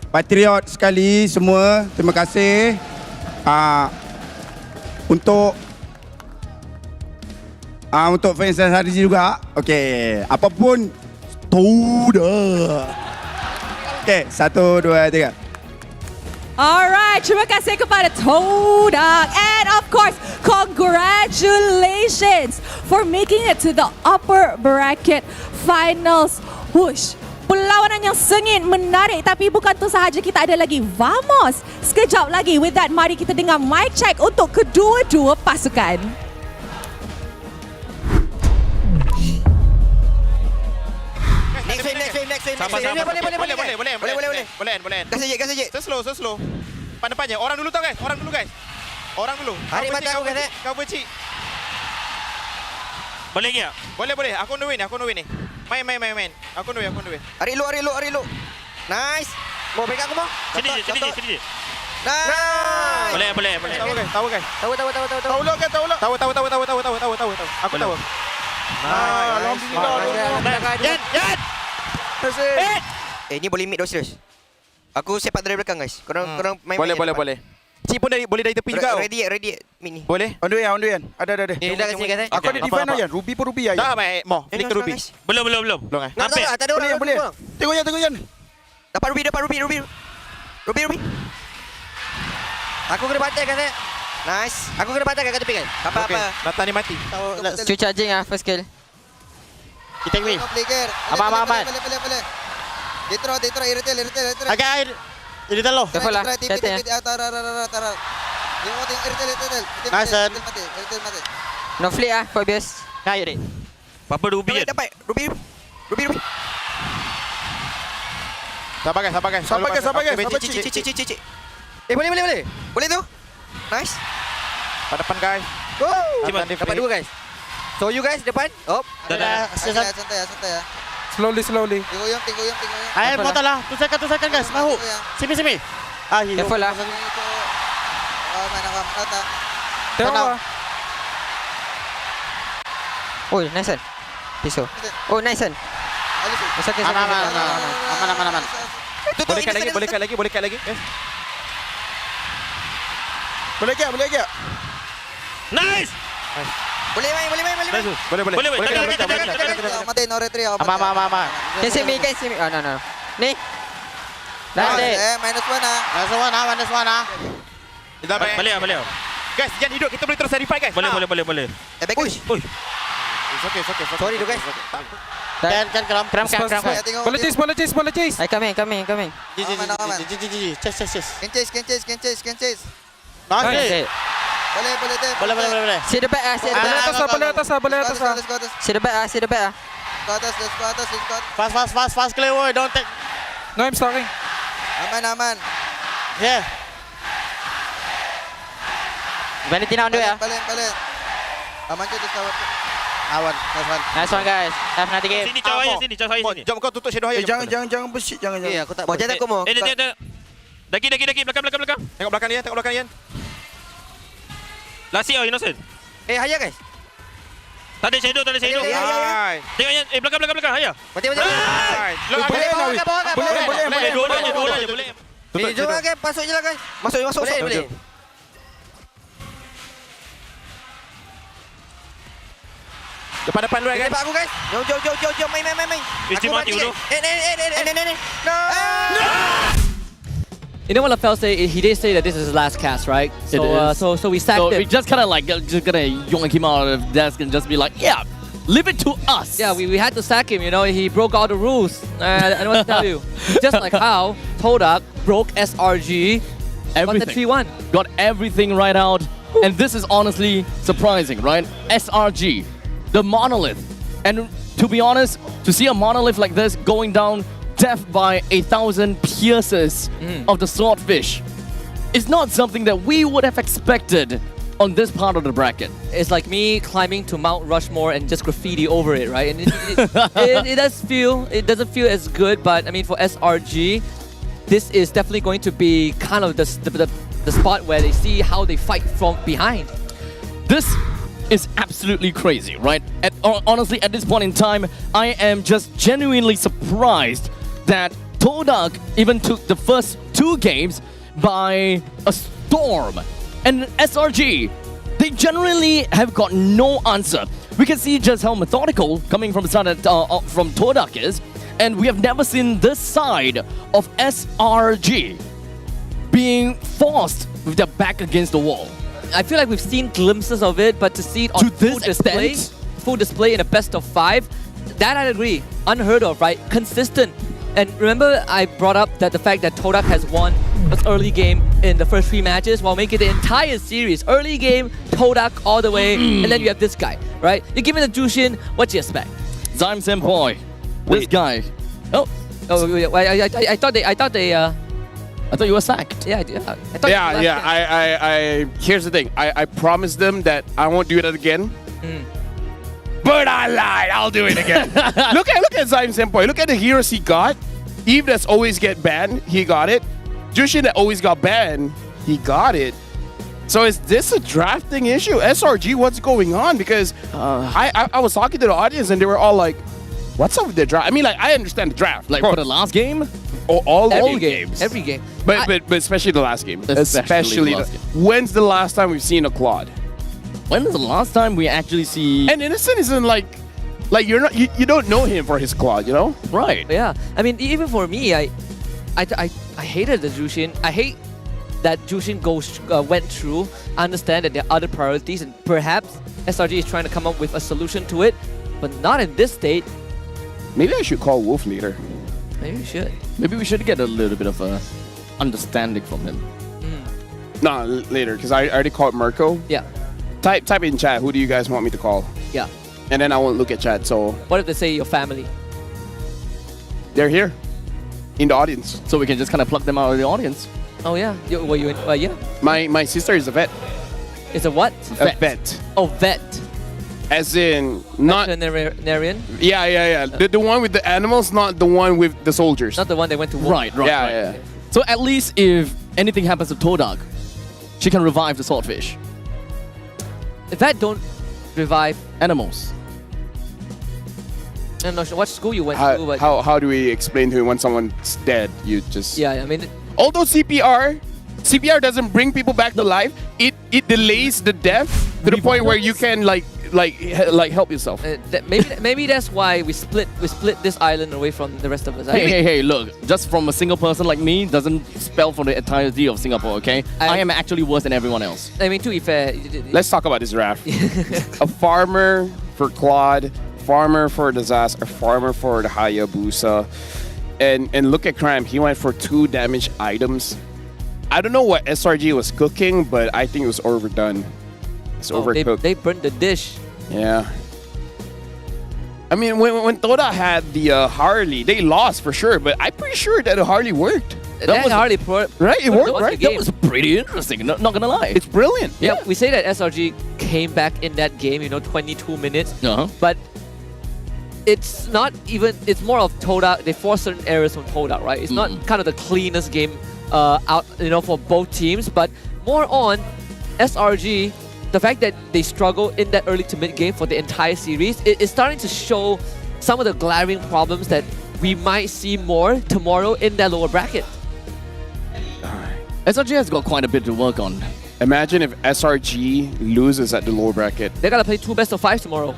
[SPEAKER 8] patriot sekali semua. Terima kasih. Untuk fans SRG juga. Okey, apapun Todak. Okey, 1 2 3.
[SPEAKER 17] Alright, terima kasih kepada Todak. And of course, congratulations for making it to the upper bracket finals. Whoosh. Perlawanan yang sengit, menarik. Tapi bukan tu sahaja, kita ada lagi Vamos. Sekejap lagi. With that, mari kita dengar mic check untuk kedua-dua pasukan.
[SPEAKER 11] Next frame. Boleh. Gas saja. Slow. Depannya. Orang dulu guys. Orang dulu. Hari mata aku guys. Cover cik.
[SPEAKER 5] Boleh ke?
[SPEAKER 11] Boleh. Aku on the win ni. Main. Aku on the win. Hari lu. Nice. Mau backup aku mau?
[SPEAKER 5] Sini je.
[SPEAKER 11] Nice.
[SPEAKER 5] Boleh.
[SPEAKER 11] Tahu guys. Tahu. Aku tahu. Alhamdulillah. Jan. Ni boleh mid serius. Aku sepak dari belakang guys. Korang main. Boleh. Cik pun boleh dari tepi juga. Ready mid ni. Boleh. On the way. Ada.
[SPEAKER 19] Ni dah kat sini guys.
[SPEAKER 23] Aku ada defend aja. Ruby ya.
[SPEAKER 11] Dah baik. Mau flick ke Ruby.
[SPEAKER 5] Belum.
[SPEAKER 11] Nampak.
[SPEAKER 19] Tak ada orang.
[SPEAKER 23] Boleh. Tengok Jan.
[SPEAKER 11] Dapat Ruby.
[SPEAKER 19] Aku kena batal guys.
[SPEAKER 11] Nice.
[SPEAKER 19] Aku kena batal kat tepi kan.
[SPEAKER 11] Apa. Datang ni mati.
[SPEAKER 19] Cuci charging first kill.
[SPEAKER 11] Kita win.
[SPEAKER 19] Aman.
[SPEAKER 11] Dia terus irritate.
[SPEAKER 19] Agak air. Ini dah loh. Careful lah.
[SPEAKER 11] Tengok irritate.
[SPEAKER 19] Nice. No flick for best.
[SPEAKER 11] Kaya dek.
[SPEAKER 5] Apa Ruby kan?
[SPEAKER 11] Dapat Ruby. Sabar guys. Cik. Boleh tu. Nice. Pada depan guys.
[SPEAKER 19] Go. Dapat 2 guys. So you guys depan.
[SPEAKER 11] Dah. Santai ya.
[SPEAKER 23] Slowly.
[SPEAKER 11] Tengok.
[SPEAKER 19] Air motor lah. Tu second guys. Mahu. Simi. Careful lah.
[SPEAKER 23] Tengok.
[SPEAKER 19] Oh, nice. Pisau. Oh, nice. Aman.
[SPEAKER 11] Boleh kat lagi.
[SPEAKER 23] Boleh ke?
[SPEAKER 5] Nice.
[SPEAKER 11] Boleh main.
[SPEAKER 5] Boleh.
[SPEAKER 11] Mati no retry.
[SPEAKER 19] Aman. Can see me. Oh, no. Ni. Dah dek.
[SPEAKER 11] Minus one. Dah baik.
[SPEAKER 5] Boleh.
[SPEAKER 11] Guys, jangan hidup. Kita boleh terus verify guys.
[SPEAKER 5] Boleh.
[SPEAKER 11] Back. It's okay.
[SPEAKER 19] Sorry tu guys. Kan kram.
[SPEAKER 23] Boleh chase.
[SPEAKER 19] I coming.
[SPEAKER 11] Chase.
[SPEAKER 19] Nice.
[SPEAKER 11] Boleh.
[SPEAKER 9] See the back see the back.
[SPEAKER 11] Boleh atas.
[SPEAKER 9] See the back see the back
[SPEAKER 11] Let's go atas. Fast, clear, boy. Don't take.
[SPEAKER 9] No, I'm starting.
[SPEAKER 11] Aman. Yeah.
[SPEAKER 9] Valentina on the way.
[SPEAKER 11] Balik. Aman je, terus awan.
[SPEAKER 9] Nice one guys. Have another game.
[SPEAKER 5] Sini caw saya sini.
[SPEAKER 11] Jom kau tutup shadow high. Jangan bersih, jangan.
[SPEAKER 9] Aku tak.
[SPEAKER 11] Bawa jangan aku mau.
[SPEAKER 5] Dia. Daki belakang.
[SPEAKER 11] Tengok belakang dia.
[SPEAKER 5] Lasi Innocent.
[SPEAKER 11] Haya guys.
[SPEAKER 5] Tak ada shadow. Tengok yang belakang Haya.
[SPEAKER 11] Mati. Boleh.
[SPEAKER 5] Dua je boleh.
[SPEAKER 11] Jom guys, masuk je lah guys. Masuk. Boleh. Depan lu guys. Depan aku guys. Jom main.
[SPEAKER 5] Mesti mati dulu.
[SPEAKER 11] No.
[SPEAKER 19] You know what LaFell say? He did say that this is his last cast, right? So we sacked him.
[SPEAKER 20] We just kind of like just gonna yoink him out of the desk and just be like, yeah, leave it to us.
[SPEAKER 19] Yeah, we had to sack him. You know, he broke all the rules. I don't want to tell you. Just like how Todak broke SRG.
[SPEAKER 20] Everything.
[SPEAKER 19] Won the 3-1.
[SPEAKER 20] Got everything right out. And this is honestly surprising, right? SRG, the monolith. And to be honest, to see a monolith like this going down death by 1,000 pierces of the swordfish is not something that we would have expected on this part of the bracket.
[SPEAKER 19] It's like me climbing to Mount Rushmore and just graffiti over it, right? And it doesn't feel as good, but I mean for SRG, this is definitely going to be kind of the spot where they see how they fight from behind.
[SPEAKER 20] This is absolutely crazy, right? Honestly, at this point in time, I am just genuinely surprised that Todak even took the first 2 games by a storm. And SRG, they generally have got no answer. We can see just how methodical coming from the side from Todak is, and we have never seen this side of SRG being forced with their back against the wall.
[SPEAKER 19] I feel like we've seen glimpses of it, but to see it on full display in a best of 5, that I agree. Unheard of, right? Consistent. And remember, I brought up that the fact that Todak has won this early game in the first 3 matches while making the entire series. Early game, Todak all the way, and then you have this guy, right? You're giving the Jushin, what do you expect?
[SPEAKER 20] Zyme Senpai, this guy.
[SPEAKER 19] I thought you were sacked.
[SPEAKER 21] Yeah. Here's the thing. I promised them that I won't do it again. But I lied. I'll do it again. look at Zyme Senpai. Look at the heroes he got. Eve that's always get banned, he got it. Jushin that always got banned, he got it. So is this a drafting issue? SRG, what's going on? Because I was talking to the audience and they were all like, what's up with the draft? I mean, like, I understand the draft.
[SPEAKER 20] Like, for the last game?
[SPEAKER 21] All games.
[SPEAKER 19] Every game.
[SPEAKER 21] But especially the last game.
[SPEAKER 20] Especially the last game.
[SPEAKER 21] When's the last time we've seen a Claude?
[SPEAKER 20] When was the last time we actually see...
[SPEAKER 21] And Innocent isn't like you don't know him for his Claude, you know?
[SPEAKER 20] Right.
[SPEAKER 19] Yeah. I mean, even for me, I hated the Jushin. I hate that Jushin went through. I understand that there are other priorities, and perhaps SRG is trying to come up with a solution to it, but not in this state.
[SPEAKER 21] Maybe I should call Wolf later.
[SPEAKER 19] Maybe we should.
[SPEAKER 20] Maybe we should get a little bit of a understanding from him.
[SPEAKER 21] No, later, because I already called Mirko.
[SPEAKER 19] Yeah.
[SPEAKER 21] Type in chat, who do you guys want me to call?
[SPEAKER 19] Yeah.
[SPEAKER 21] And then I won't look at chat, so...
[SPEAKER 19] What if they say your family?
[SPEAKER 21] They're here. In the audience.
[SPEAKER 20] So we can just kind of pluck them out of the audience.
[SPEAKER 19] Oh yeah. Were you in? Yeah.
[SPEAKER 21] My sister is a vet.
[SPEAKER 19] Is a what?
[SPEAKER 21] A vet.
[SPEAKER 19] Oh, vet.
[SPEAKER 21] As in, not...
[SPEAKER 19] Veterinarian?
[SPEAKER 21] Yeah. The one with the animals, not the one with the soldiers.
[SPEAKER 19] Not the one they went to war.
[SPEAKER 20] Right.
[SPEAKER 21] Yeah.
[SPEAKER 20] So at least if anything happens to Todak, she can revive the swordfish.
[SPEAKER 19] If that don't revive
[SPEAKER 20] animals.
[SPEAKER 19] I don't know what school you went to, but...
[SPEAKER 21] How do we explain to him when someone's dead? You just...
[SPEAKER 19] Yeah, I mean...
[SPEAKER 21] Although CPR doesn't bring people back to life, it delays the death to the point where you can like help yourself.
[SPEAKER 19] Maybe that's why we split this island away from the rest of us.
[SPEAKER 20] Hey, look, just from a single person like me doesn't spell for the entirety of Singapore, okay? I am actually worse than everyone else.
[SPEAKER 19] I mean, to be fair...
[SPEAKER 21] Let's talk about this draft. A farmer for Claude, farmer for the Zaz, a farmer for the Hayabusa. And look at Cram, he went for 2 damage items. I don't know what SRG was cooking, but I think it was overdone. It's overcooked.
[SPEAKER 19] They burnt the dish.
[SPEAKER 21] Yeah. I mean, when Todak had the Harley, they lost for sure, but I'm pretty sure that the Harley worked.
[SPEAKER 19] That Harley
[SPEAKER 21] right? It worked, right?
[SPEAKER 19] That
[SPEAKER 21] was
[SPEAKER 19] pretty interesting. Not gonna lie.
[SPEAKER 21] It's brilliant.
[SPEAKER 19] Yeah, we say that SRG came back in that game, 22 minutes. But it's not even, it's more of Todak. They forced certain errors from Todak, right? It's not kind of the cleanest game out, for both teams, but more on SRG, the fact that they struggle in that early to mid game for the entire series, it is starting to show some of the glaring problems that we might see more tomorrow in that lower bracket.
[SPEAKER 20] SRG has got quite a bit to work on.
[SPEAKER 21] Imagine if SRG loses at the lower bracket.
[SPEAKER 19] They gotta play 2 best-of-5 tomorrow.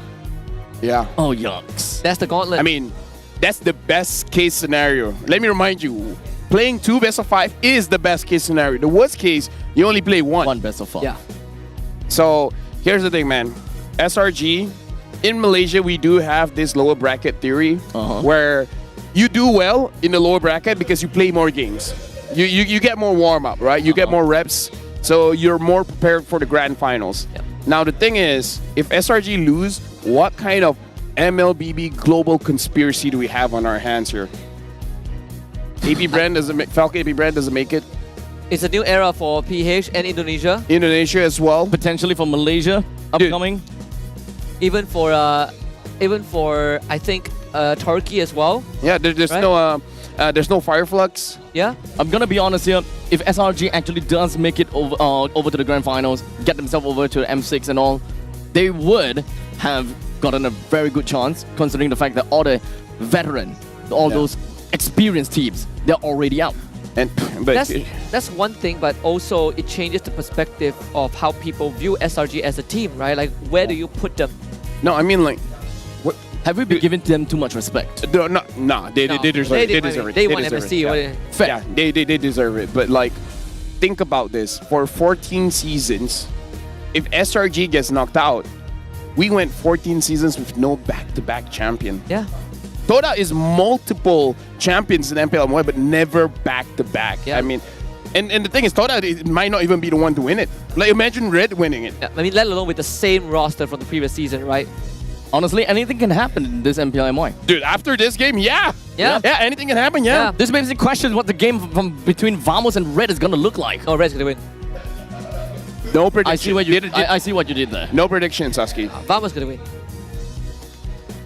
[SPEAKER 21] Yeah.
[SPEAKER 20] Oh, yucks.
[SPEAKER 19] That's the gauntlet.
[SPEAKER 21] I mean, that's the best case scenario. Let me remind you, playing 2 best-of-5 is the best case scenario. The worst case, you only play 1.
[SPEAKER 20] 1 best-of-5.
[SPEAKER 19] Yeah.
[SPEAKER 21] So, here's the thing, man. SRG, in Malaysia, we do have this lower bracket theory where you do well in the lower bracket because you play more games. You get more warm-up, right? You get more reps, so you're more prepared for the grand finals.
[SPEAKER 19] Yep.
[SPEAKER 21] Now, the thing is, if SRG lose, what kind of MLBB global conspiracy do we have on our hands here? AP Brand doesn't make, Falcon AP Brand doesn't make it.
[SPEAKER 19] It's a new era for PH and Indonesia.
[SPEAKER 21] Indonesia as well.
[SPEAKER 20] Potentially for Malaysia, upcoming.
[SPEAKER 19] Even for I think Turkey as well.
[SPEAKER 21] Yeah, there's
[SPEAKER 19] right?
[SPEAKER 21] there's no Fireflux.
[SPEAKER 19] Yeah.
[SPEAKER 20] I'm gonna be honest here. If SRG actually does make it over to the grand finals, get themselves over to M6 and all, they would have gotten a very good chance, considering the fact that all the veteran, all those experienced teams, they're already out.
[SPEAKER 21] And
[SPEAKER 19] that's one thing, but also it changes the perspective of how people view SRG as a team, right? Like, where do you put them?
[SPEAKER 21] No, I mean, like, what
[SPEAKER 20] have we been giving them too much respect?
[SPEAKER 21] No, they deserve it. They deserve it.
[SPEAKER 19] They want MSC.
[SPEAKER 21] Yeah. Fair. Yeah, they deserve it. But like, think about this: for 14 seasons, if SRG gets knocked out, we went 14 seasons with no back-to-back champion.
[SPEAKER 19] Yeah.
[SPEAKER 21] Todak is multiple champions in MPL MY, but never back-to-back.
[SPEAKER 19] Yeah.
[SPEAKER 21] I mean, and the thing is, Todak might not even be the one to win it. Like, imagine Red winning it.
[SPEAKER 19] Yeah, I mean, let alone with the same roster from the previous season, right?
[SPEAKER 20] Honestly, anything can happen in this MPL MY.
[SPEAKER 21] Dude, after this game, yeah, anything can happen, yeah.
[SPEAKER 20] This makes me question what the game from between Vamos and Red is gonna look like.
[SPEAKER 19] Oh, Red's gonna win.
[SPEAKER 21] No prediction.
[SPEAKER 20] I see what you did there.
[SPEAKER 21] No prediction, Sasuke.
[SPEAKER 19] Vamos gonna win.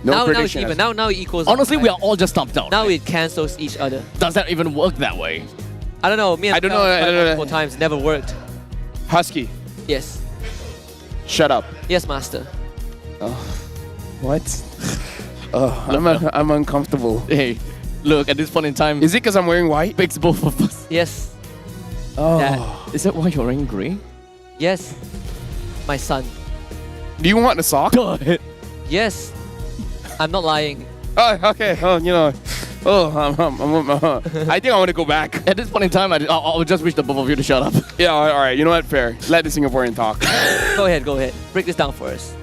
[SPEAKER 21] No prediction.
[SPEAKER 19] Now it's even. Now it equals.
[SPEAKER 20] Honestly, we are all just stumped out.
[SPEAKER 19] Now it cancels each other.
[SPEAKER 20] Does that even work that way?
[SPEAKER 19] I don't know. Me and
[SPEAKER 21] I don't know.
[SPEAKER 19] multiple times never worked.
[SPEAKER 21] Husky.
[SPEAKER 19] Yes.
[SPEAKER 21] Shut up.
[SPEAKER 19] Yes, master.
[SPEAKER 21] Oh. What? I'm uncomfortable.
[SPEAKER 20] Hey, look, at this point in time...
[SPEAKER 21] Is it because I'm wearing white?
[SPEAKER 20] Picks both of us.
[SPEAKER 19] Yes.
[SPEAKER 20] Oh.
[SPEAKER 19] Dad.
[SPEAKER 20] Is that why you're wearing grey?
[SPEAKER 19] Yes. My son.
[SPEAKER 21] Do you want a sock?
[SPEAKER 20] Go ahead.
[SPEAKER 19] Yes. I'm not lying.
[SPEAKER 21] Oh, okay. Oh, you know... Oh, I think I want to go back.
[SPEAKER 20] At this point in time, I'll just wish the both of you to shut up.
[SPEAKER 21] Yeah, all right. You know what? Fair. Let the Singaporean talk.
[SPEAKER 19] Go ahead. Break this down for us.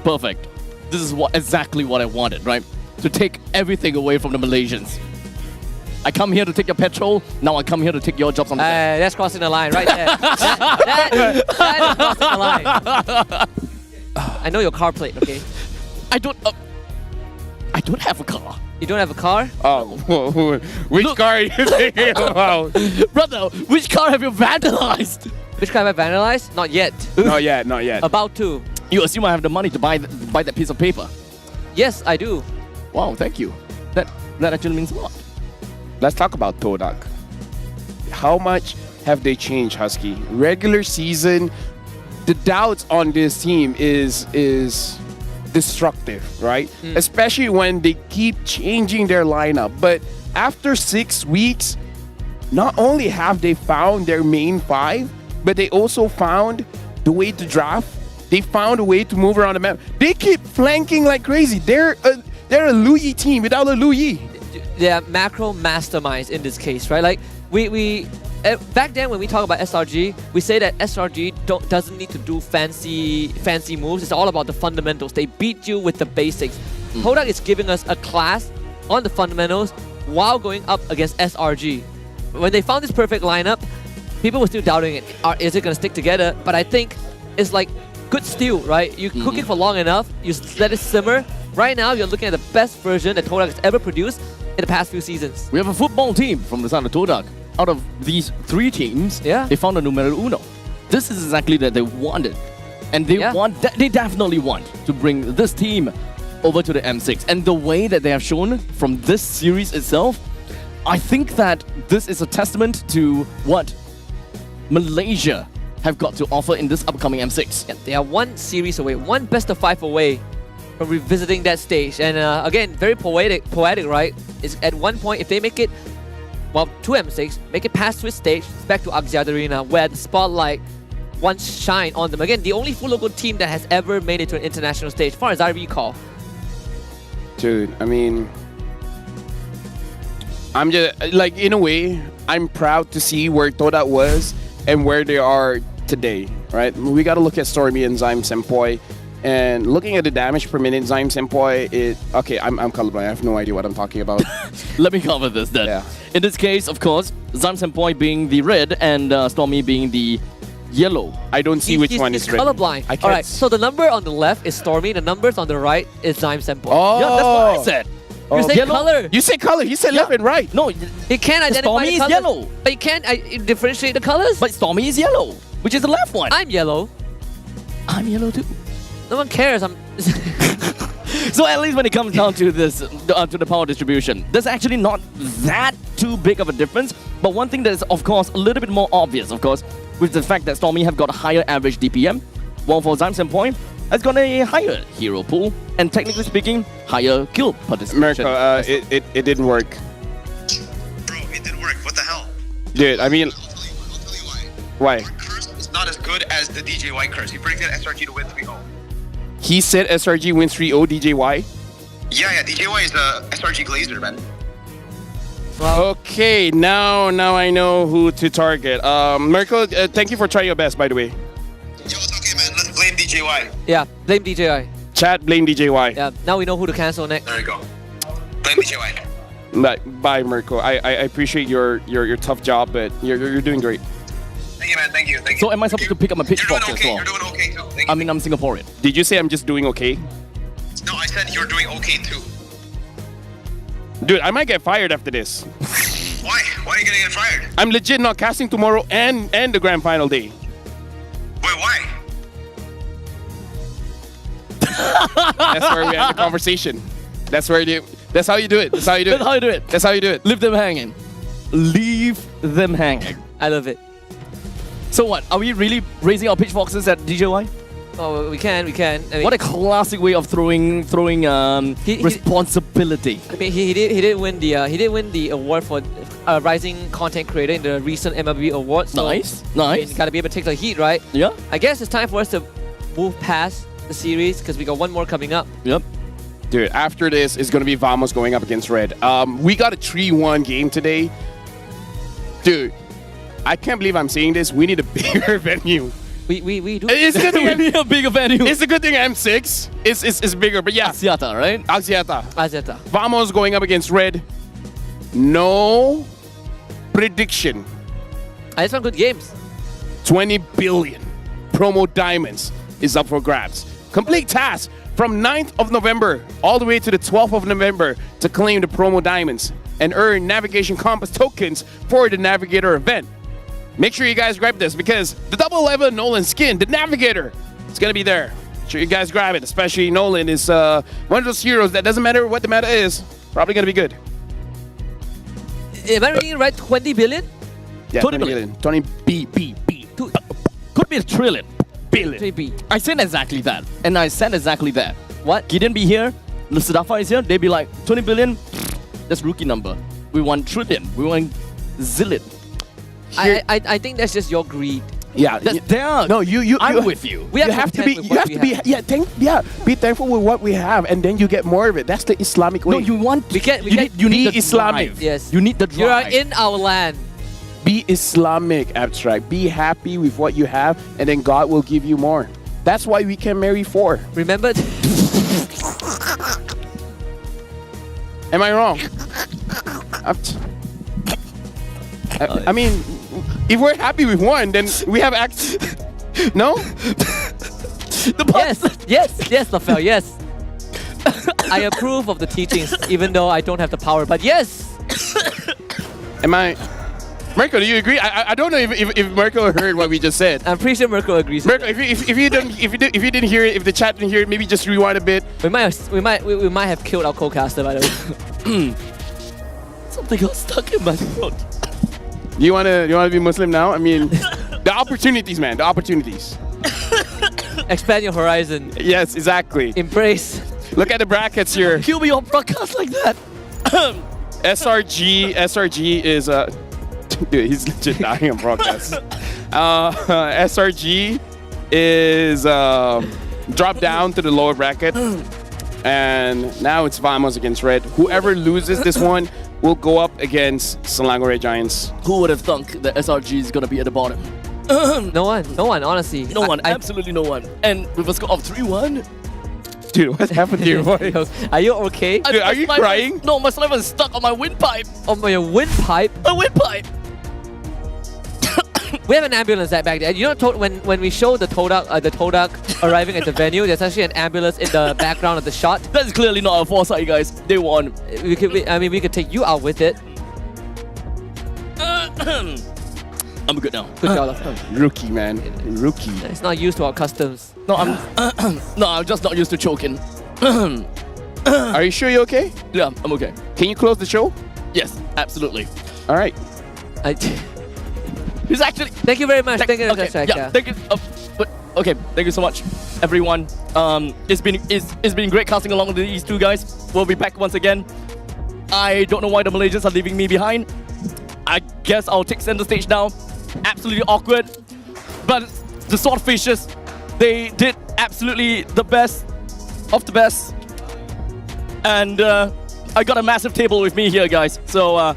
[SPEAKER 20] Perfect. This is exactly what I wanted, right? To take everything away from the Malaysians. I come here to take your petrol, now I come here to take your jobs on the back.
[SPEAKER 19] That's crossing the line right there. that is crossing the line. I know your car plate, okay?
[SPEAKER 20] I don't have a car.
[SPEAKER 19] You don't have a car?
[SPEAKER 21] Oh, which car are you thinking about?
[SPEAKER 20] Brother, which car have you vandalized?
[SPEAKER 19] Which car have I vandalized? Not yet.
[SPEAKER 21] Not yet.
[SPEAKER 19] About to.
[SPEAKER 20] You assume I have the money to buy that piece of paper?
[SPEAKER 19] Yes, I do.
[SPEAKER 20] Wow, thank you. That actually means a lot.
[SPEAKER 21] Let's talk about Todak. How much have they changed, Husky? Regular season, the doubts on this team is destructive, right? Especially when they keep changing their lineup. But after 6 weeks, not only have they found their main 5, but they also found the way to draft. They found a way to move around the map. They keep flanking like crazy. They're a Louis team without a Louis.
[SPEAKER 19] They're macro masterminds in this case, right? Like we back then when we talk about SRG, we say that SRG doesn't need to do fancy moves. It's all about the fundamentals. They beat you with the basics. Todak is giving us a class on the fundamentals while going up against SRG. When they found this perfect lineup, people were still doubting it. Is it going to stick together? But I think it's like good stew, right? You cook it for long enough, you let it simmer. Right now, you're looking at the best version that Todak has ever produced in the past few seasons.
[SPEAKER 20] We have a football team from the side of Todak. Out of these 3 teams, they found a numero uno. This is exactly that they wanted. And they they definitely want to bring this team over to the M6. And the way that they have shown from this series itself, I think that this is a testament to what Malaysia have got to offer in this upcoming M6.
[SPEAKER 19] Yeah, they are 1 series away, 1 best of 5 away from revisiting that stage. And again, very poetic, right? Is at one point, if they make it, well, to M6, make it past Swiss stage, it's back to Axiata Arena, where the spotlight once shine on them. Again, the only full logo team that has ever made it to an international stage, as far as I recall.
[SPEAKER 21] Dude, I mean, I'm just, like, in a way, I'm proud to see where Todak was and where they are today, right? We got to look at Stormy and Zyme Senpoi. And looking at the damage per minute, Zyme Senpoi, okay, I'm colorblind. I have no idea what I'm talking about.
[SPEAKER 20] Let me cover this then.
[SPEAKER 21] Yeah.
[SPEAKER 20] In this case, of course, Zyme Senpoi being the red and Stormy being the yellow.
[SPEAKER 21] I don't see which one is red.
[SPEAKER 19] Colorblind. All right, so the number on the left is Stormy, the numbers on the right is Zyme Senpoi.
[SPEAKER 21] Oh,
[SPEAKER 20] yeah, that's what I said.
[SPEAKER 19] You said
[SPEAKER 21] yellow?
[SPEAKER 19] color.
[SPEAKER 21] You said color. You said left and right.
[SPEAKER 20] No,
[SPEAKER 19] you can't identify
[SPEAKER 20] Stormy
[SPEAKER 19] the
[SPEAKER 20] is
[SPEAKER 19] colors.
[SPEAKER 20] yellow.
[SPEAKER 19] But you can't differentiate the colors.
[SPEAKER 20] But Stormy is yellow, which is the left one.
[SPEAKER 19] I'm yellow.
[SPEAKER 20] I'm yellow too.
[SPEAKER 19] No one cares.
[SPEAKER 20] So at least when it comes down to this, to the power distribution, there's actually not that too big of a difference. But one thing that is, of course, a little bit more obvious, of course, with the fact that Stormy have got a higher average DPM, while for Zyme Senpoi has got a higher hero pool, and technically speaking, higher kill participation.
[SPEAKER 21] Mirko, it didn't work.
[SPEAKER 3] Bro, it didn't work. What the hell?
[SPEAKER 21] Dude, I mean,
[SPEAKER 3] I'll tell you why.
[SPEAKER 21] why?
[SPEAKER 3] Your curse is not as good as the DJY curse. He predicted SRG to win 3-0.
[SPEAKER 21] He said SRG wins 3-0 DJY.
[SPEAKER 3] Yeah, DJY is a SRG Glazer, man.
[SPEAKER 21] Okay, now I know who to target. Mirko, thank you for trying your best, by the way.
[SPEAKER 3] Yo, it's okay, man. Let's blame DJY.
[SPEAKER 19] Yeah, blame DJI.
[SPEAKER 21] Chat, blame DJY.
[SPEAKER 19] Yeah, now we know who to cancel next.
[SPEAKER 3] There you go. Blame DJY.
[SPEAKER 21] Bye, Mirko. I appreciate your tough job, but you're doing great.
[SPEAKER 3] Thank you, man. Thank you.
[SPEAKER 20] So am I supposed to pick up my pitchfork as well?
[SPEAKER 3] You're doing okay, too. Thank
[SPEAKER 20] I mean, I'm Singaporean.
[SPEAKER 21] Did you say I'm just doing okay?
[SPEAKER 3] No, I said you're doing okay, too.
[SPEAKER 21] Dude, I might get fired after this.
[SPEAKER 3] Why? Why are you gonna get fired?
[SPEAKER 21] I'm legit not casting tomorrow and the grand final day.
[SPEAKER 3] Wait, why?
[SPEAKER 21] That's where we have the conversation. That's how you do it. That's how you do it.
[SPEAKER 20] That's how you do it. Leave them hanging. Leave them hanging.
[SPEAKER 19] I love it.
[SPEAKER 20] So what? Are we really raising our pitchforks at DJY?
[SPEAKER 19] Oh, we can. I mean,
[SPEAKER 20] What a classic way of throwing responsibility.
[SPEAKER 19] I mean, he did win the award for rising content creator in the recent MLB awards. So,
[SPEAKER 20] Nice.
[SPEAKER 19] I mean, gotta be able to take the heat, right?
[SPEAKER 20] Yeah.
[SPEAKER 19] I guess it's time for us to move past the series because we got one more coming up.
[SPEAKER 20] Yep.
[SPEAKER 21] Dude, after this is going to be Vamos going up against Red. We got a 3-1 game today. Dude, I can't believe I'm saying this. We need a bigger venue.
[SPEAKER 19] We do.
[SPEAKER 21] It's a good thing
[SPEAKER 20] we need a bigger venue.
[SPEAKER 21] It's a good thing M6 is bigger, but yeah.
[SPEAKER 20] Axiata, right?
[SPEAKER 21] Axiata. Vamos going up against Red. No prediction.
[SPEAKER 19] I had some good games.
[SPEAKER 21] 20 billion promo diamonds is up for grabs. Complete task from 9th of November all the way to the 12th of November to claim the promo diamonds and earn navigation compass tokens for the Navigator event. Make sure you guys grab this because the double 11 Nolan skin, the Navigator, is going to be there. Make sure you guys grab it, especially Nolan is one of those heroes that doesn't matter what the meta is, probably going to be good.
[SPEAKER 19] Am I reading right? 20 billion?
[SPEAKER 21] Yeah,
[SPEAKER 20] 20 billion.
[SPEAKER 21] 20 B.
[SPEAKER 20] Could be a trillion. Billion.
[SPEAKER 19] 3B.
[SPEAKER 20] I said exactly that. And I said exactly that. What? Gideon be here, Lucidafa is here, they'd be like, 20 billion, that's rookie number. We want trillion. We want zillion.
[SPEAKER 19] I think that's just your greed.
[SPEAKER 21] Yeah,
[SPEAKER 20] no, I'm with you.
[SPEAKER 19] We have to be
[SPEAKER 21] be thankful with what we have, and then you get more of it. That's the Islamic way.
[SPEAKER 20] No, you want.
[SPEAKER 21] You need
[SPEAKER 20] the
[SPEAKER 21] Islamic.
[SPEAKER 20] drive.
[SPEAKER 19] Yes.
[SPEAKER 20] You need the drive.
[SPEAKER 19] You are in our land.
[SPEAKER 21] Be Islamic, abstract. Be happy with what you have, and then God will give you more. That's why we can marry 4.
[SPEAKER 19] Remember?
[SPEAKER 21] Am I wrong? I mean, if we're happy with 1, then we have No?
[SPEAKER 19] Yes, Lafel, yes. I approve of the teachings, even though I don't have the power, but yes!
[SPEAKER 21] Mirko, do you agree? I don't know if Mirko heard what we just said.
[SPEAKER 19] I'm pretty sure Mirko agrees.
[SPEAKER 21] Mirko, if you didn't hear it, if the chat didn't hear it, maybe just rewind a bit.
[SPEAKER 19] We might have killed our co-caster, by the way. Something got stuck in my throat.
[SPEAKER 21] You wanna be Muslim now? I mean, the opportunities, man. The opportunities.
[SPEAKER 19] Expand your horizon.
[SPEAKER 21] Yes, exactly.
[SPEAKER 19] Embrace.
[SPEAKER 21] Look at the brackets here.
[SPEAKER 19] Kill me on broadcast like that.
[SPEAKER 21] SRG is dude, he's legit dying on broadcast. SRG is dropped down to the lower bracket, and now it's Vamos against Red. Whoever loses this one will go up against Selangor Red Giants.
[SPEAKER 19] Who would have thunk that SRG is gonna be at the bottom? No one, honestly.
[SPEAKER 20] No one, absolutely no one. And with a score of 3-1.
[SPEAKER 21] Dude, what's happened to your voice?
[SPEAKER 19] Are you okay?
[SPEAKER 21] Dude, are you crying?
[SPEAKER 20] No, my saliva is stuck on my windpipe.
[SPEAKER 19] On my windpipe?
[SPEAKER 20] A windpipe!
[SPEAKER 19] We have an ambulance back there. You know, when we show the Todak arriving at the venue, there's actually an ambulance in the background of the shot.
[SPEAKER 20] That's clearly not a foresight, guys. They won.
[SPEAKER 19] We could take you out with it.
[SPEAKER 20] I'm good now.
[SPEAKER 19] Good job.
[SPEAKER 21] Rookie, man. Rookie.
[SPEAKER 19] It's not used to our customs.
[SPEAKER 20] No, I'm just not used to choking.
[SPEAKER 21] Are you sure you're okay?
[SPEAKER 20] Yeah, I'm okay.
[SPEAKER 21] Can you close the show?
[SPEAKER 20] Yes, absolutely.
[SPEAKER 21] All right.
[SPEAKER 20] He's actually.
[SPEAKER 19] Thank you very much. Thank you.
[SPEAKER 20] Okay, yeah, thank you. Okay, thank you so much, everyone. It's been great casting along with these two guys. We'll be back once again. I don't know why the Malaysians are leaving me behind. I guess I'll take center stage now. Absolutely awkward, but the Swordfishes, they did absolutely the best of the best, and I got a massive table with me here, guys. So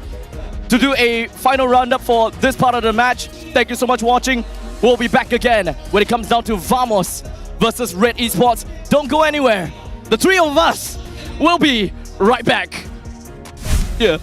[SPEAKER 20] to do a final roundup for this part of the match, thank you so much for watching. We'll be back again when it comes down to Vamos versus Red Esports. Don't go anywhere. The three of us will be right back. Yeah.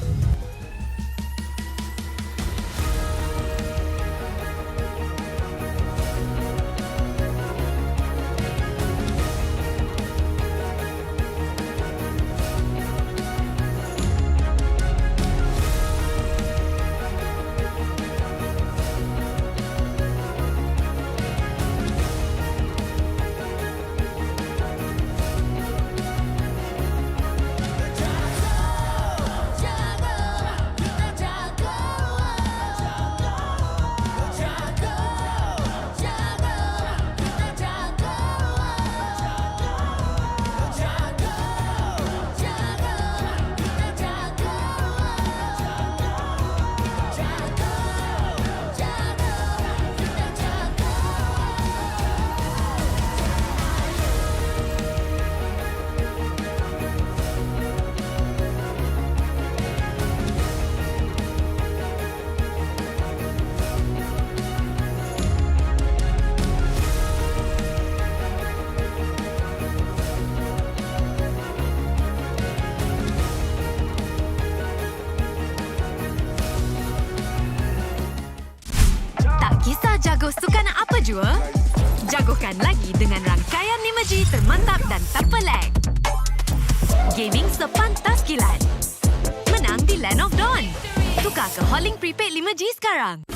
[SPEAKER 10] Jago suka nak apa jua? Jagokan lagi dengan rangkaian 5G termantap dan tanpa lag. Gaming sepantas kilat. Menang di Land of Dawn. Tukar ke Holling Prepaid 5G sekarang.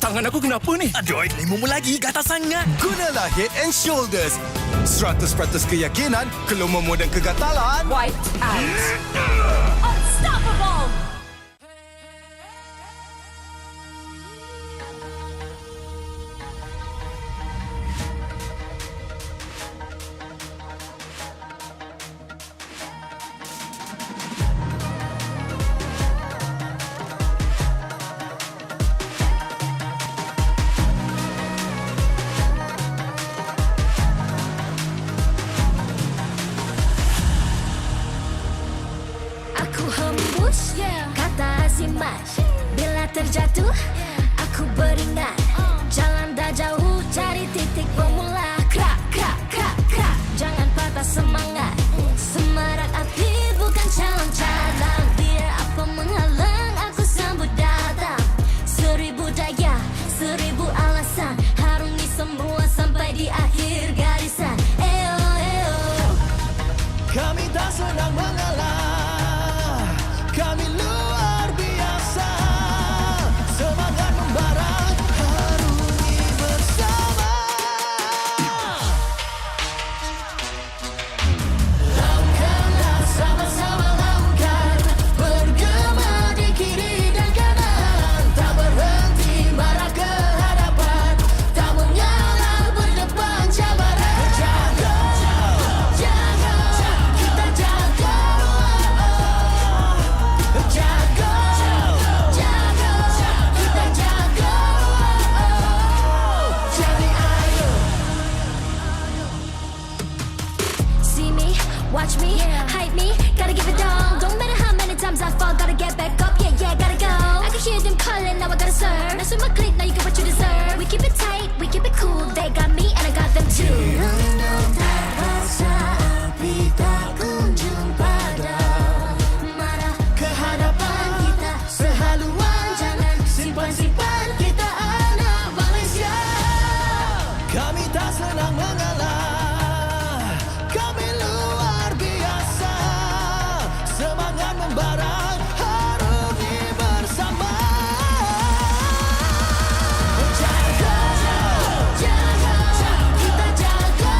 [SPEAKER 12] Tangan aku kenapa ni? Aduh, lemu lagi, gatal sangat. Gunalah Head and Shoulders. 100% keyakinan, kelumamu dan kegatalan.
[SPEAKER 10] White out. Unstoppable.
[SPEAKER 13] Kata simas bila terjatuh aku beringat jalan dah jauh cari titik bermula krak krak krak krak jangan patah semangat semarak api bukan calang-calang biar apa menghalang aku sambut datang 1000 daya 1000 alasan harungi semua sampai di akhir garisan eo eo
[SPEAKER 12] kami tak senang mengalah. Kami luar biasa, semangat membara, harungi bersama. Lakukanlah sama-sama lakukan, bergema di kiri dan kanan, tak berhenti marah ke hadapan, tak mengalah berdepan cabaran. Jaga, jaga, kita jaga. Jaga, jaga, kita jaga. Jadi ayo.
[SPEAKER 13] See me, watch me, hype me, gotta give it all. Don't matter how many times I fall, gotta get back up, yeah, yeah, gotta go. I can hear them calling, now I gotta serve. Mess with my clique, now you get what you deserve. We keep it tight, we keep it cool. They got me and I got them too. Direndam tak rasa api tak kunjung padam. Marah ke hadapan kita sehaluan, jangan simpan-simpan kita anak Malaysia.
[SPEAKER 12] Kami tak senang mengalah, kami luar biasa, semangat membara, harungi bersama. Jaga, jaga, kita jaga.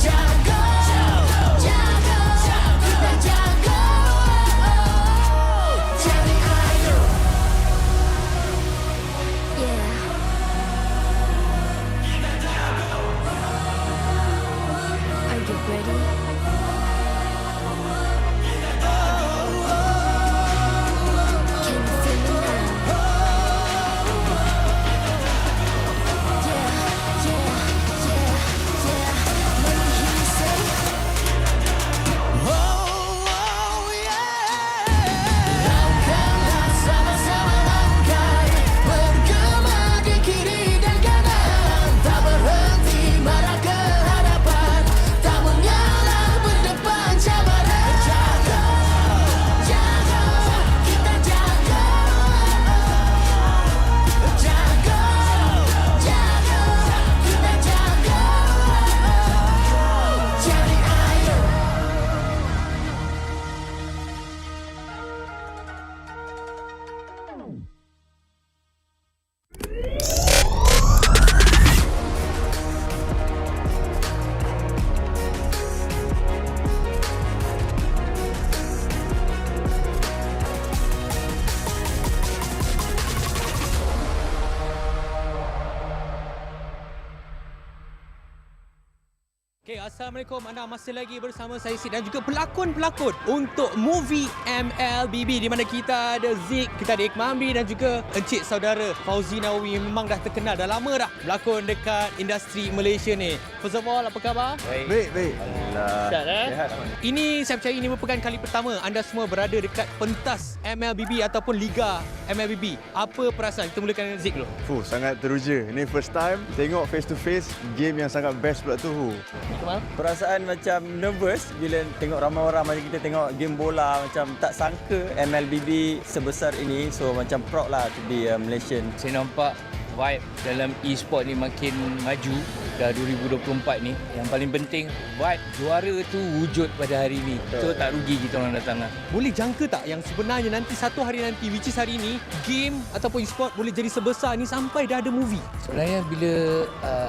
[SPEAKER 12] Jaga, jaga, kita jaga.
[SPEAKER 13] Jadi ayo. Yeah. Are you ready? Can you feel me now? Yeah, yeah, yeah, yeah. Let me hear you say.
[SPEAKER 12] Lakukanlah sama-sama lakukan, bergema di kiri dan kanan, tak berhenti marah ke hadapan, tak mengalah berdepan cabaran. Jaga, jaga, kita jaga. Jaga, jaga, kita jaga. Jadi ayo. Okay, Assalamualaikum. Anda masih lagi bersama saya Sid dan juga pelakon-pelakon untuk movie MLBB di mana kita ada Zik, kita ada Ikmambi dan juga encik saudara Fauzi Nawawi. Memang dah terkenal, dah lama dah berlakon dekat industri Malaysia ni. First of all, apa khabar?
[SPEAKER 14] Baik.
[SPEAKER 1] Sihat, Ini saya percaya ini merupakan kali pertama anda semua berada dekat pentas MLBB ataupun Liga MLBB. Apa perasaan? Kita mulakan dengan Zik dulu.
[SPEAKER 14] Sangat teruja. Ini first time tengok face to face game yang sangat best pula tu.
[SPEAKER 22] Perasaan macam nervous bila tengok ramai orang macam kita tengok game bola, macam tak sangka MLBB sebesar ini, so macam proud lah to be a Malaysian.
[SPEAKER 24] Saya nampak
[SPEAKER 2] vibe dalam e-sport ni makin maju dah 2024 ni. Yang paling penting vibe juara tu wujud pada hari ni. So tak rugi kita orang datang lah.
[SPEAKER 1] Boleh jangka tak yang sebenarnya nanti satu hari nanti, which is hari ni, game ataupun e-sport boleh jadi sebesar ni sampai dah ada movie?
[SPEAKER 2] Sebenarnya bila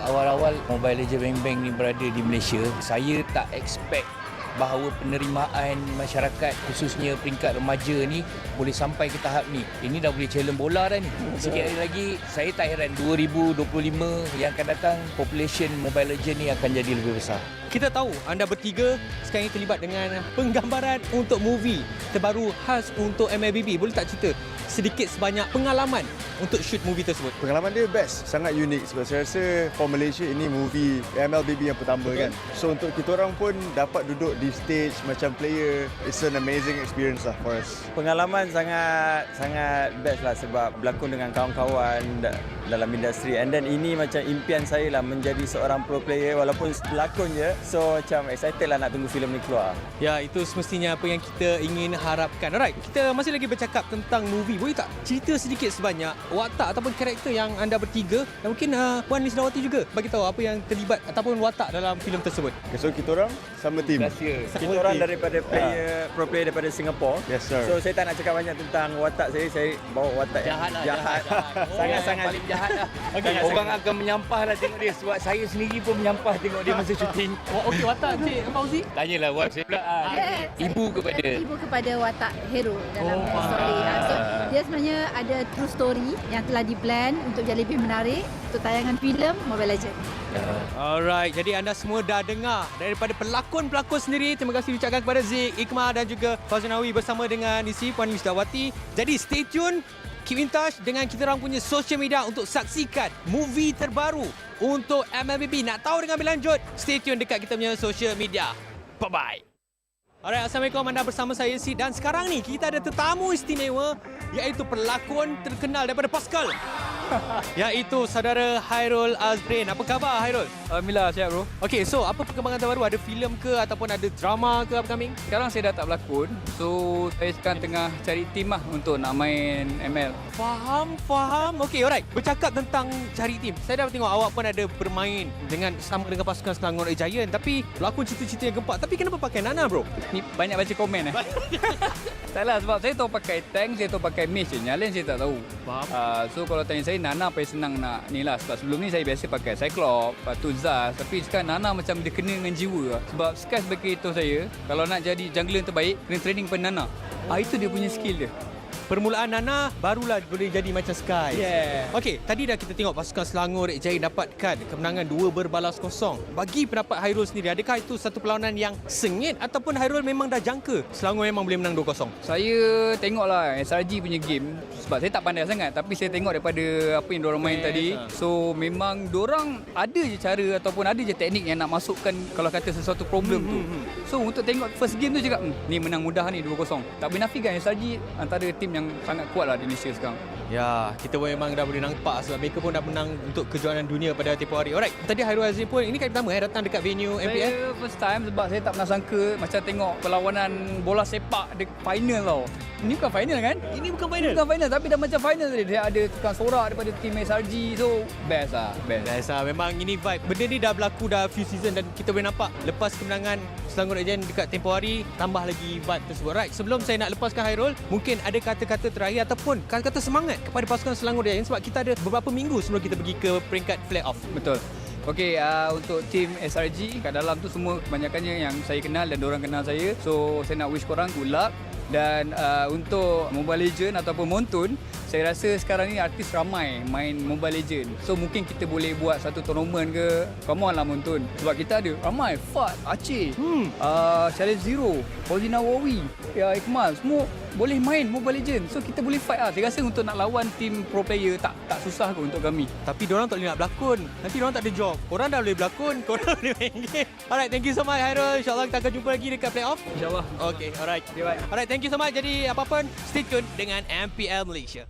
[SPEAKER 2] awal-awal Mobile Legends Bang Bang ni berada di Malaysia, saya tak expect bahawa penerimaan masyarakat khususnya peringkat remaja ni boleh sampai ke tahap ni. Ini dah boleh challenge bola dah ni. Sikit hari lagi saya tak heran 2025 yang akan datang population Mobile Legends ni akan jadi lebih besar.
[SPEAKER 1] Kita tahu anda bertiga sekarang ini terlibat dengan penggambaran untuk movie terbaru khas untuk MLBB. Boleh tak cerita sedikit sebanyak pengalaman untuk shoot movie tersebut?
[SPEAKER 14] Pengalaman dia best, sangat unik sebab saya rasa for Malaysia ini movie MLBB yang pertama kan. So untuk kita orang pun dapat duduk di stage macam player, it's an amazing experience lah for us.
[SPEAKER 22] Pengalaman sangat best lah sebab berlakon dengan kawan-kawan dalam industri, and then ini macam impian saya lah menjadi seorang pro player walaupun berlakon je. So macam excited lah nak tunggu filem ni keluar.
[SPEAKER 1] Ya, itu semestinya apa yang kita ingin harapkan. Alright, kita masih lagi bercakap tentang movie. Boleh tak cerita sedikit sebanyak watak ataupun karakter yang anda bertiga dan mungkin Puan Iskandar Puteri juga bagi tahu apa yang terlibat ataupun watak dalam filem tersebut.
[SPEAKER 14] Okay, so kita orang sama team.
[SPEAKER 22] Kita orang daripada pro player daripada Singapore.
[SPEAKER 14] Yes sir.
[SPEAKER 22] So saya tak nak cakap banyak tentang watak saya bawa watak
[SPEAKER 2] jahat.
[SPEAKER 22] Sangat-sangat
[SPEAKER 2] paling jahat lah. Orang akan menyampah lah tengok dia sebab saya sendiri pun menyampah tengok dia masa syuting.
[SPEAKER 1] Okey, watak Cik Fauzi.
[SPEAKER 2] Tanyalah wife saya pula. Ibu
[SPEAKER 6] kepada watak hero dalam story. So dia sebenarnya ada true story yang telah di-plan untuk jadi lebih menarik untuk tayangan filem Mobile Legends.
[SPEAKER 1] Alright, jadi anda semua dah dengar daripada pelakon-pelakon sendiri. Terima kasih diucapkan kepada Zik, Iqmah dan juga Fauzinawi bersama dengan isi Puan Wisdawati. Jadi stay tune, keep in touch dengan kita orang punya social media untuk saksikan movie terbaru untuk MLBB. Nak tahu dengan lebih lanjut, stay tune dekat kita punya social media. Bye-bye. Alright, Assalamualaikum, anda bersama saya Sid dan sekarang ni kita ada tetamu istimewa iaitu pelakon terkenal daripada Pascal. Iaitu saudara Hairul Azrin. Apa khabar Hairul?
[SPEAKER 15] Alhamdulillah, sihat bro.
[SPEAKER 1] Okay, so apa perkembangan terbaru? Ada filem ke ataupun ada drama ke upcoming?
[SPEAKER 15] Sekarang saya dah tak berlakon. So saya sekarang tengah cari tim lah untuk nak main ML.
[SPEAKER 1] Faham. Okay, alright. Bercakap tentang cari tim, saya dah tengok awak pun ada bermain sama dengan pasukan Selangor Red Giants, tapi berlakon cerita-cerita yang gempak. Tapi kenapa pakai Nana bro?
[SPEAKER 15] Ni banyak baca komen Salah, sebab saya tahu pakai tank, saya tahu pakai mage je. Yang lain saya tak tahu. Faham. So kalau tanya saya, Nana paling senang nak ni lah. Sebab sebelum ni saya biasa pakai Cyclops, lepas tu Zaz. Tapi sekarang Nana macam dia kena dengan jiwa lah. Sebab Sky sebagai itu saya, kalau nak jadi jungler yang terbaik, kena training pada Nana. Itu dia punya skill dia.
[SPEAKER 1] Permulaan Nana barulah boleh jadi macam Sky.
[SPEAKER 15] Yeah.
[SPEAKER 1] Okey, tadi dah kita tengok pasukan Selangor Red Giants dapatkan kemenangan 2-0. Bagi pendapat Hairul sendiri, adakah itu satu perlawanan yang sengit ataupun Hairul memang dah jangka Selangor memang boleh menang 2-0?
[SPEAKER 15] Saya tengoklah SRG punya game sebab saya tak pandai sangat, tapi saya tengok daripada apa yang diorang main tadi. So memang diorang ada je cara ataupun ada je teknik yang nak masukkan kalau kata sesuatu problem tu. So untuk tengok first game tu cakap ni menang mudah ni 2-0. Tak boleh nafikan SRG antara tim yang sangat kuat lah di Malaysia sekarang.
[SPEAKER 1] Ya, kita pun memang dah boleh nampak sebab mereka pun dah menang untuk kejuaraan dunia pada tempoh hari. Alright, tadi Hairul Azrin pun ini kali pertama datang dekat venue MPL.
[SPEAKER 15] Saya first time sebab saya tak pernah sangka macam tengok perlawanan bola sepak di final tau. Ini bukan final kan?
[SPEAKER 1] Ini bukan final.
[SPEAKER 15] Bukan final tapi dah macam final tadi. Dia ada tukang sorak daripada tim SRG. So best lah.
[SPEAKER 1] Best lah. Memang ini vibe. Benda ni dah berlaku dah few season dan kita boleh nampak lepas kemenangan Selangor Red Giants dekat tempoh hari, tambah lagi vibe tersebut. Right, sebelum saya nak lepaskan Hairul, mungkin ada kata-kata terakhir ataupun kata-kata semangat kepada pasukan Selangor Red Giants sebab kita ada beberapa minggu sebelum kita pergi ke peringkat play-off.
[SPEAKER 15] Betul. Okey, untuk tim SRG kat dalam tu semua kebanyakannya yang saya kenal dan diorang kenal saya. So saya nak wish korang good luck. Dan untuk Mobile Legends ataupun Montun, saya rasa sekarang ni artis ramai main Mobile Legends. So mungkin kita boleh buat satu tournament ke. Come on lah Montun. Sebab kita ada ramai Fat, Aceh, Challenge Zero, Fauzinawi, Iqmal, semua boleh main Mobile Legends. So kita boleh fight lah. Saya rasa untuk nak lawan tim pro player tak susah kot untuk kami.
[SPEAKER 1] Tapi diorang tak boleh nak berlakon. Nanti diorang tak ada job. Korang dah boleh berlakon, korang boleh main game. Alright, thank you so much Hairul. InsyaAllah kita akan jumpa lagi dekat playoff.
[SPEAKER 15] InsyaAllah.
[SPEAKER 1] Okay, alright. Alright, thank you so much. Jadi apa-apa, stay tune dengan MPL Malaysia.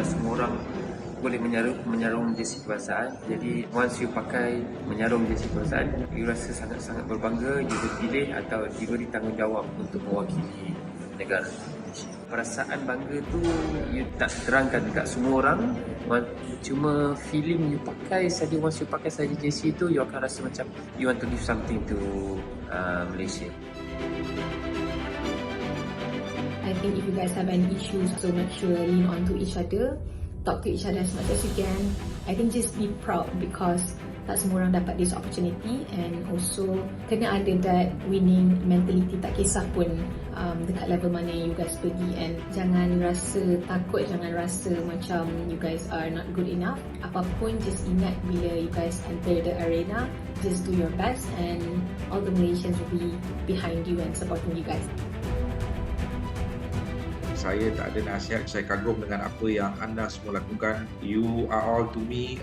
[SPEAKER 24] Semua orang boleh menyarung jersey kebangsaan. Jadi once you pakai menyarung jersey kebangsaan, you rasa sangat-sangat berbangga you dipilih atau diberi tanggungjawab untuk mewakili negara Malaysia. perasaan bangga tu you tak terangkan dekat semua orang. Cuma feeling you pakai saja, once you pakai saja jersey tu, you akan rasa macam you want to give something to Malaysia.
[SPEAKER 4] I think if you guys have any issues, so make sure lean on to each other, talk to each other as much as you can. I think just be proud because tak semua orang dapat this opportunity, and also kena ada that winning mentality, tak kisah pun dekat level mana you guys pergi, and jangan rasa takut, jangan rasa macam you guys are not good enough. Apapun, just ingat bila you guys enter the arena, just do your best and all the Malaysians will be behind you and supporting you guys.
[SPEAKER 7] Saya tak ada nasihat, saya kagum dengan apa yang anda semua lakukan. You are all to me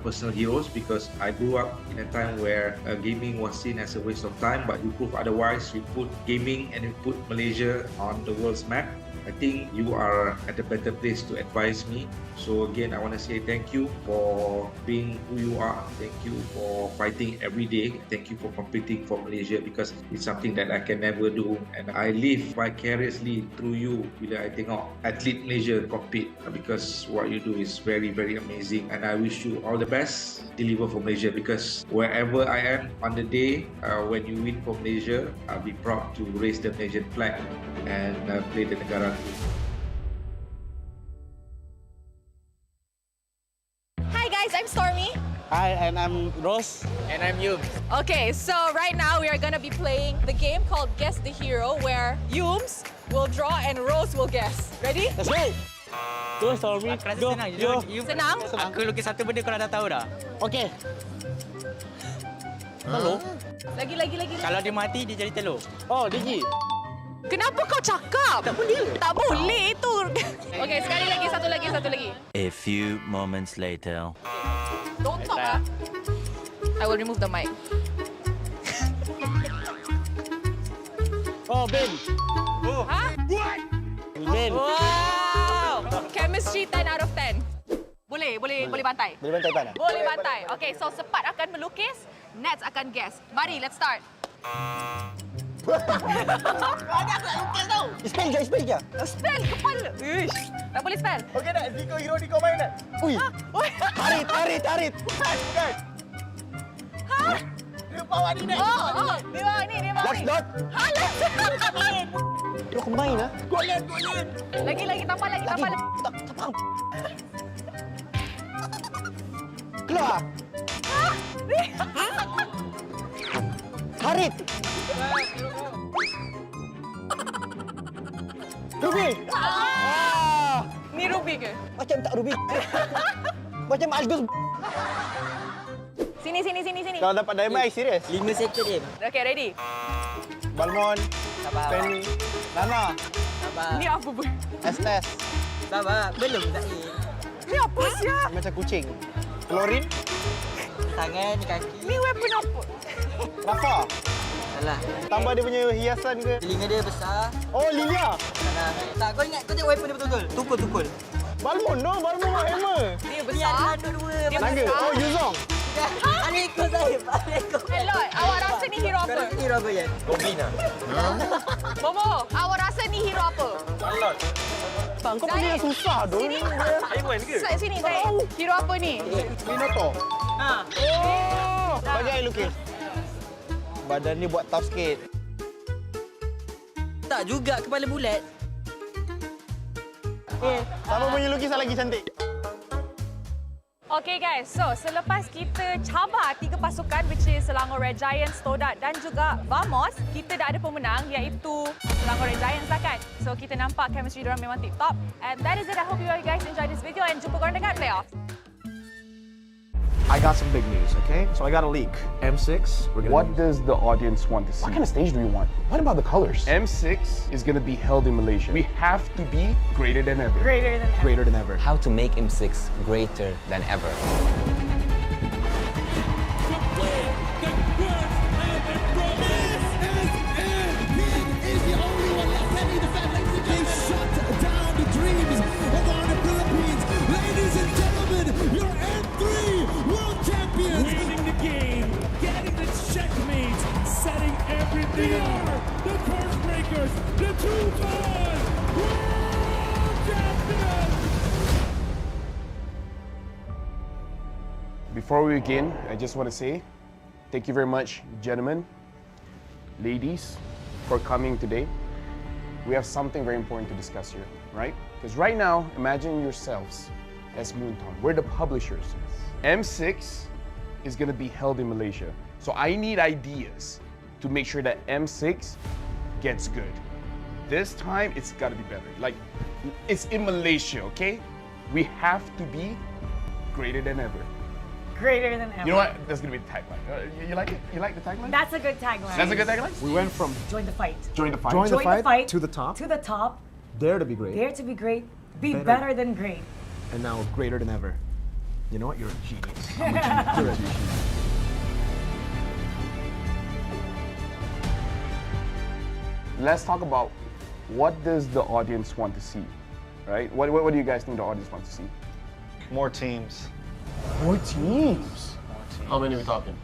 [SPEAKER 7] personal heroes because I grew up in a time where gaming was seen as a waste of time, but you prove otherwise. You put gaming and you put Malaysia on the world's map. I think you are at a better place to advise me. So again, I want to say thank you for being who you are. Thank you for fighting every day. Thank you for competing for Malaysia because it's something that I can never do. And I live vicariously through you bila I tengok atlet Malaysia compete because what you do is very, very amazing. And I wish you all the best. Deliver for Malaysia because wherever I am on the day when you win for Malaysia, I'll be proud to raise the Malaysian flag and play the negara.
[SPEAKER 16] Hi guys, I'm Stormy.
[SPEAKER 18] Hi, and I'm Rose.
[SPEAKER 16] And I'm Yum. Okay, so right now we are going to be playing the game called Guess the Hero, where Yums will draw and Rose will guess. Ready?
[SPEAKER 18] Let's go! Go, Stormy.
[SPEAKER 16] Aku rasa
[SPEAKER 18] Go,
[SPEAKER 16] senang.
[SPEAKER 18] go.
[SPEAKER 16] Senang?
[SPEAKER 18] Aku lukis satu benda kau dah tahu dah. Okay. Telur?
[SPEAKER 16] Lagi.
[SPEAKER 18] Kalau dia mati, dia jadi telur. Oh, Digi.
[SPEAKER 16] Kenapa kau cakap? Tak boleh. Tak boleh itu. Okay, sekali lagi, satu lagi.
[SPEAKER 25] A few moments later.
[SPEAKER 16] Don't talk ah. I will remove the mic.
[SPEAKER 18] Oh, Ben.
[SPEAKER 16] Oh. Ha? What?
[SPEAKER 18] Ben.
[SPEAKER 16] Wow. Chemistry 10 out of 10. Boleh bantai.
[SPEAKER 18] Boleh bantai pan?
[SPEAKER 16] Boleh bantai. Okay, so Sepat akan melukis, Nets akan guess. Mari, let's start.
[SPEAKER 18] Ada aku nak lukis tau. Spell je.
[SPEAKER 16] Spell kepala. Ish. Tak boleh spell.
[SPEAKER 18] Okey tak? Ziko hero ni kau main tak? Ui. Tarit. Bukan.
[SPEAKER 16] Ha?
[SPEAKER 18] Dia bawa ni nak.
[SPEAKER 16] Oh. Dia bawa ni.
[SPEAKER 18] Last dot.
[SPEAKER 16] Ha, last dot.
[SPEAKER 18] Dia kau main lah. Golin.
[SPEAKER 16] Lagi, tampal lagi.
[SPEAKER 18] Tak faham. Keluar.
[SPEAKER 16] Ha?
[SPEAKER 18] Tarit. Ruby.
[SPEAKER 16] Ni Ruby ke?
[SPEAKER 18] Macam tak Ruby. Macam Algus.
[SPEAKER 16] Sini.
[SPEAKER 18] Kalau dapat diamond, serius.
[SPEAKER 25] 5 second je.
[SPEAKER 16] Okay, ready?
[SPEAKER 18] Balmon.
[SPEAKER 25] Sabar.
[SPEAKER 18] Penny. Nana.
[SPEAKER 25] Sabar.
[SPEAKER 16] Ni apa pun?
[SPEAKER 18] Estes.
[SPEAKER 25] Sabar. Belum tak
[SPEAKER 16] Ni apa sia?
[SPEAKER 18] Macam kucing. Klorin.
[SPEAKER 25] Tangan, kaki.
[SPEAKER 16] Ni weapon apa?
[SPEAKER 18] Rafa.
[SPEAKER 25] Salah.
[SPEAKER 18] Tambah dia punya hiasan ke?
[SPEAKER 25] Telinga dia besar.
[SPEAKER 18] Oh, Lilia.
[SPEAKER 25] Salah. Tak, kau ingat. Kau tengok weapon dia betul-betul. Tukul.
[SPEAKER 18] Balmon hammer.
[SPEAKER 16] Dia besar.
[SPEAKER 25] Dia
[SPEAKER 18] Naga. Oh, Yuzong.
[SPEAKER 25] Alaikum Zahib.
[SPEAKER 16] Elot, awak rasa ni hero apa?
[SPEAKER 25] Kau rasa hero apa, Yan?
[SPEAKER 18] Goblin lah.
[SPEAKER 16] Momo, awak rasa ni hero apa?
[SPEAKER 18] Salot. Kau punya susah dong.
[SPEAKER 16] Sini.
[SPEAKER 18] Aiman ke?
[SPEAKER 16] Sini, Zahid. Hero apa ni?
[SPEAKER 18] Minotaur.
[SPEAKER 16] Ha.
[SPEAKER 18] Oh. Bagi saya lukis. Badan ni buat tough sikit.
[SPEAKER 25] Tak juga, kepala bulat.
[SPEAKER 18] Siapa punya lukisan lagi cantik?
[SPEAKER 16] Okay guys, so selepas kita cabar 3 pasukan which is Selangor Red Giants, Todak dan juga Vamos, kita dah ada pemenang iaitu Selangor Red Giants lah kan. So kita nampak chemistry diorang memang tip-top. And that is it. I hope you guys enjoy this video and jumpa korang dekat playoff.
[SPEAKER 26] I got some big news, okay? So I got a leak. M6,
[SPEAKER 21] What does the audience want to see?
[SPEAKER 26] What kind of stage do we want? What about the colors?
[SPEAKER 21] M6 is going to be held in Malaysia. We have to be greater than ever.
[SPEAKER 26] Greater than ever.
[SPEAKER 27] How to make M6 greater than ever.
[SPEAKER 28] Everything are the course breakers, the two-time world
[SPEAKER 21] Before we begin, I just want to say thank you very much, gentlemen, ladies, for coming today. We have something very important to discuss here, right? Because right now, imagine yourselves as Moontown. We're the publishers. M6 is going to be held in Malaysia. So I need ideas to make sure that M6 gets good. This time, it's got to be better. Like, it's in Malaysia, okay? We have to be greater than ever.
[SPEAKER 3] Greater than ever.
[SPEAKER 21] You know what? That's going to be the tagline. You like it? You like the tagline?
[SPEAKER 3] That's a good tagline.
[SPEAKER 21] That's a good tagline?
[SPEAKER 5] We went from
[SPEAKER 3] Join the fight.
[SPEAKER 21] Join the fight.
[SPEAKER 5] Join the fight
[SPEAKER 3] to the top. To the top.
[SPEAKER 5] Dare to be great.
[SPEAKER 3] Dare to be great. Be better than great.
[SPEAKER 5] And now greater than ever. You know what? You're a genius.
[SPEAKER 21] I'm a genius. You're a genius. Let's talk about what does the audience want to see, right? What do you guys think the audience wants to see?
[SPEAKER 18] More teams.
[SPEAKER 21] More teams?
[SPEAKER 18] How many are we talking?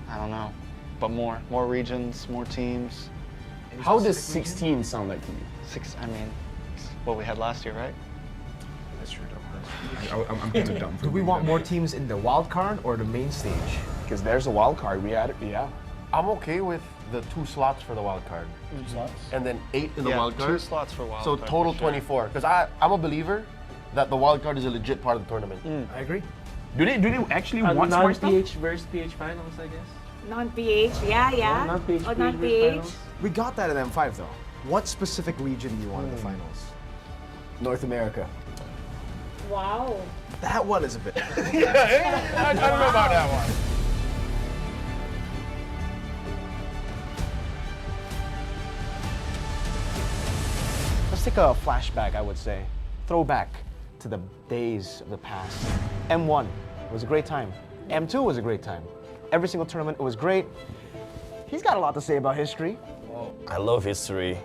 [SPEAKER 18] I don't know, but more. More regions, more teams.
[SPEAKER 21] How does 16 sound like to you?
[SPEAKER 18] I mean, it's what we had last year, right?
[SPEAKER 5] That's true. I'm too dumb. Do we want more teams in the wild card or the main stage?
[SPEAKER 21] Because there's a wild card. We had it, yeah.
[SPEAKER 8] I'm okay with the 2 slots for the wild card.
[SPEAKER 18] 2 slots?
[SPEAKER 8] And then 8 in the
[SPEAKER 18] Yeah,
[SPEAKER 8] wild card.
[SPEAKER 18] 2 slots for wild
[SPEAKER 8] so
[SPEAKER 18] card,
[SPEAKER 8] total
[SPEAKER 18] for sure.
[SPEAKER 8] 24. Because I'm a believer that the wild card is a legit part of the tournament.
[SPEAKER 5] I agree.
[SPEAKER 21] Do they actually want smart stuff?
[SPEAKER 9] Non-PH versus PH finals, I guess.
[SPEAKER 3] Non-PH, yeah.
[SPEAKER 9] Non-PH,
[SPEAKER 3] Oh,
[SPEAKER 9] PH
[SPEAKER 3] non-PH.
[SPEAKER 9] finals.
[SPEAKER 5] We got that in M5 though. What specific region do you want in the finals? North America.
[SPEAKER 3] Wow.
[SPEAKER 5] That one is a bit.
[SPEAKER 21] I don't know about that one.
[SPEAKER 5] Let's take a flashback, I would say. Throwback to the days of the past. M1 was a great time. M2 was a great time. Every single tournament, it was great. He's got a lot to say about history.
[SPEAKER 8] I love history.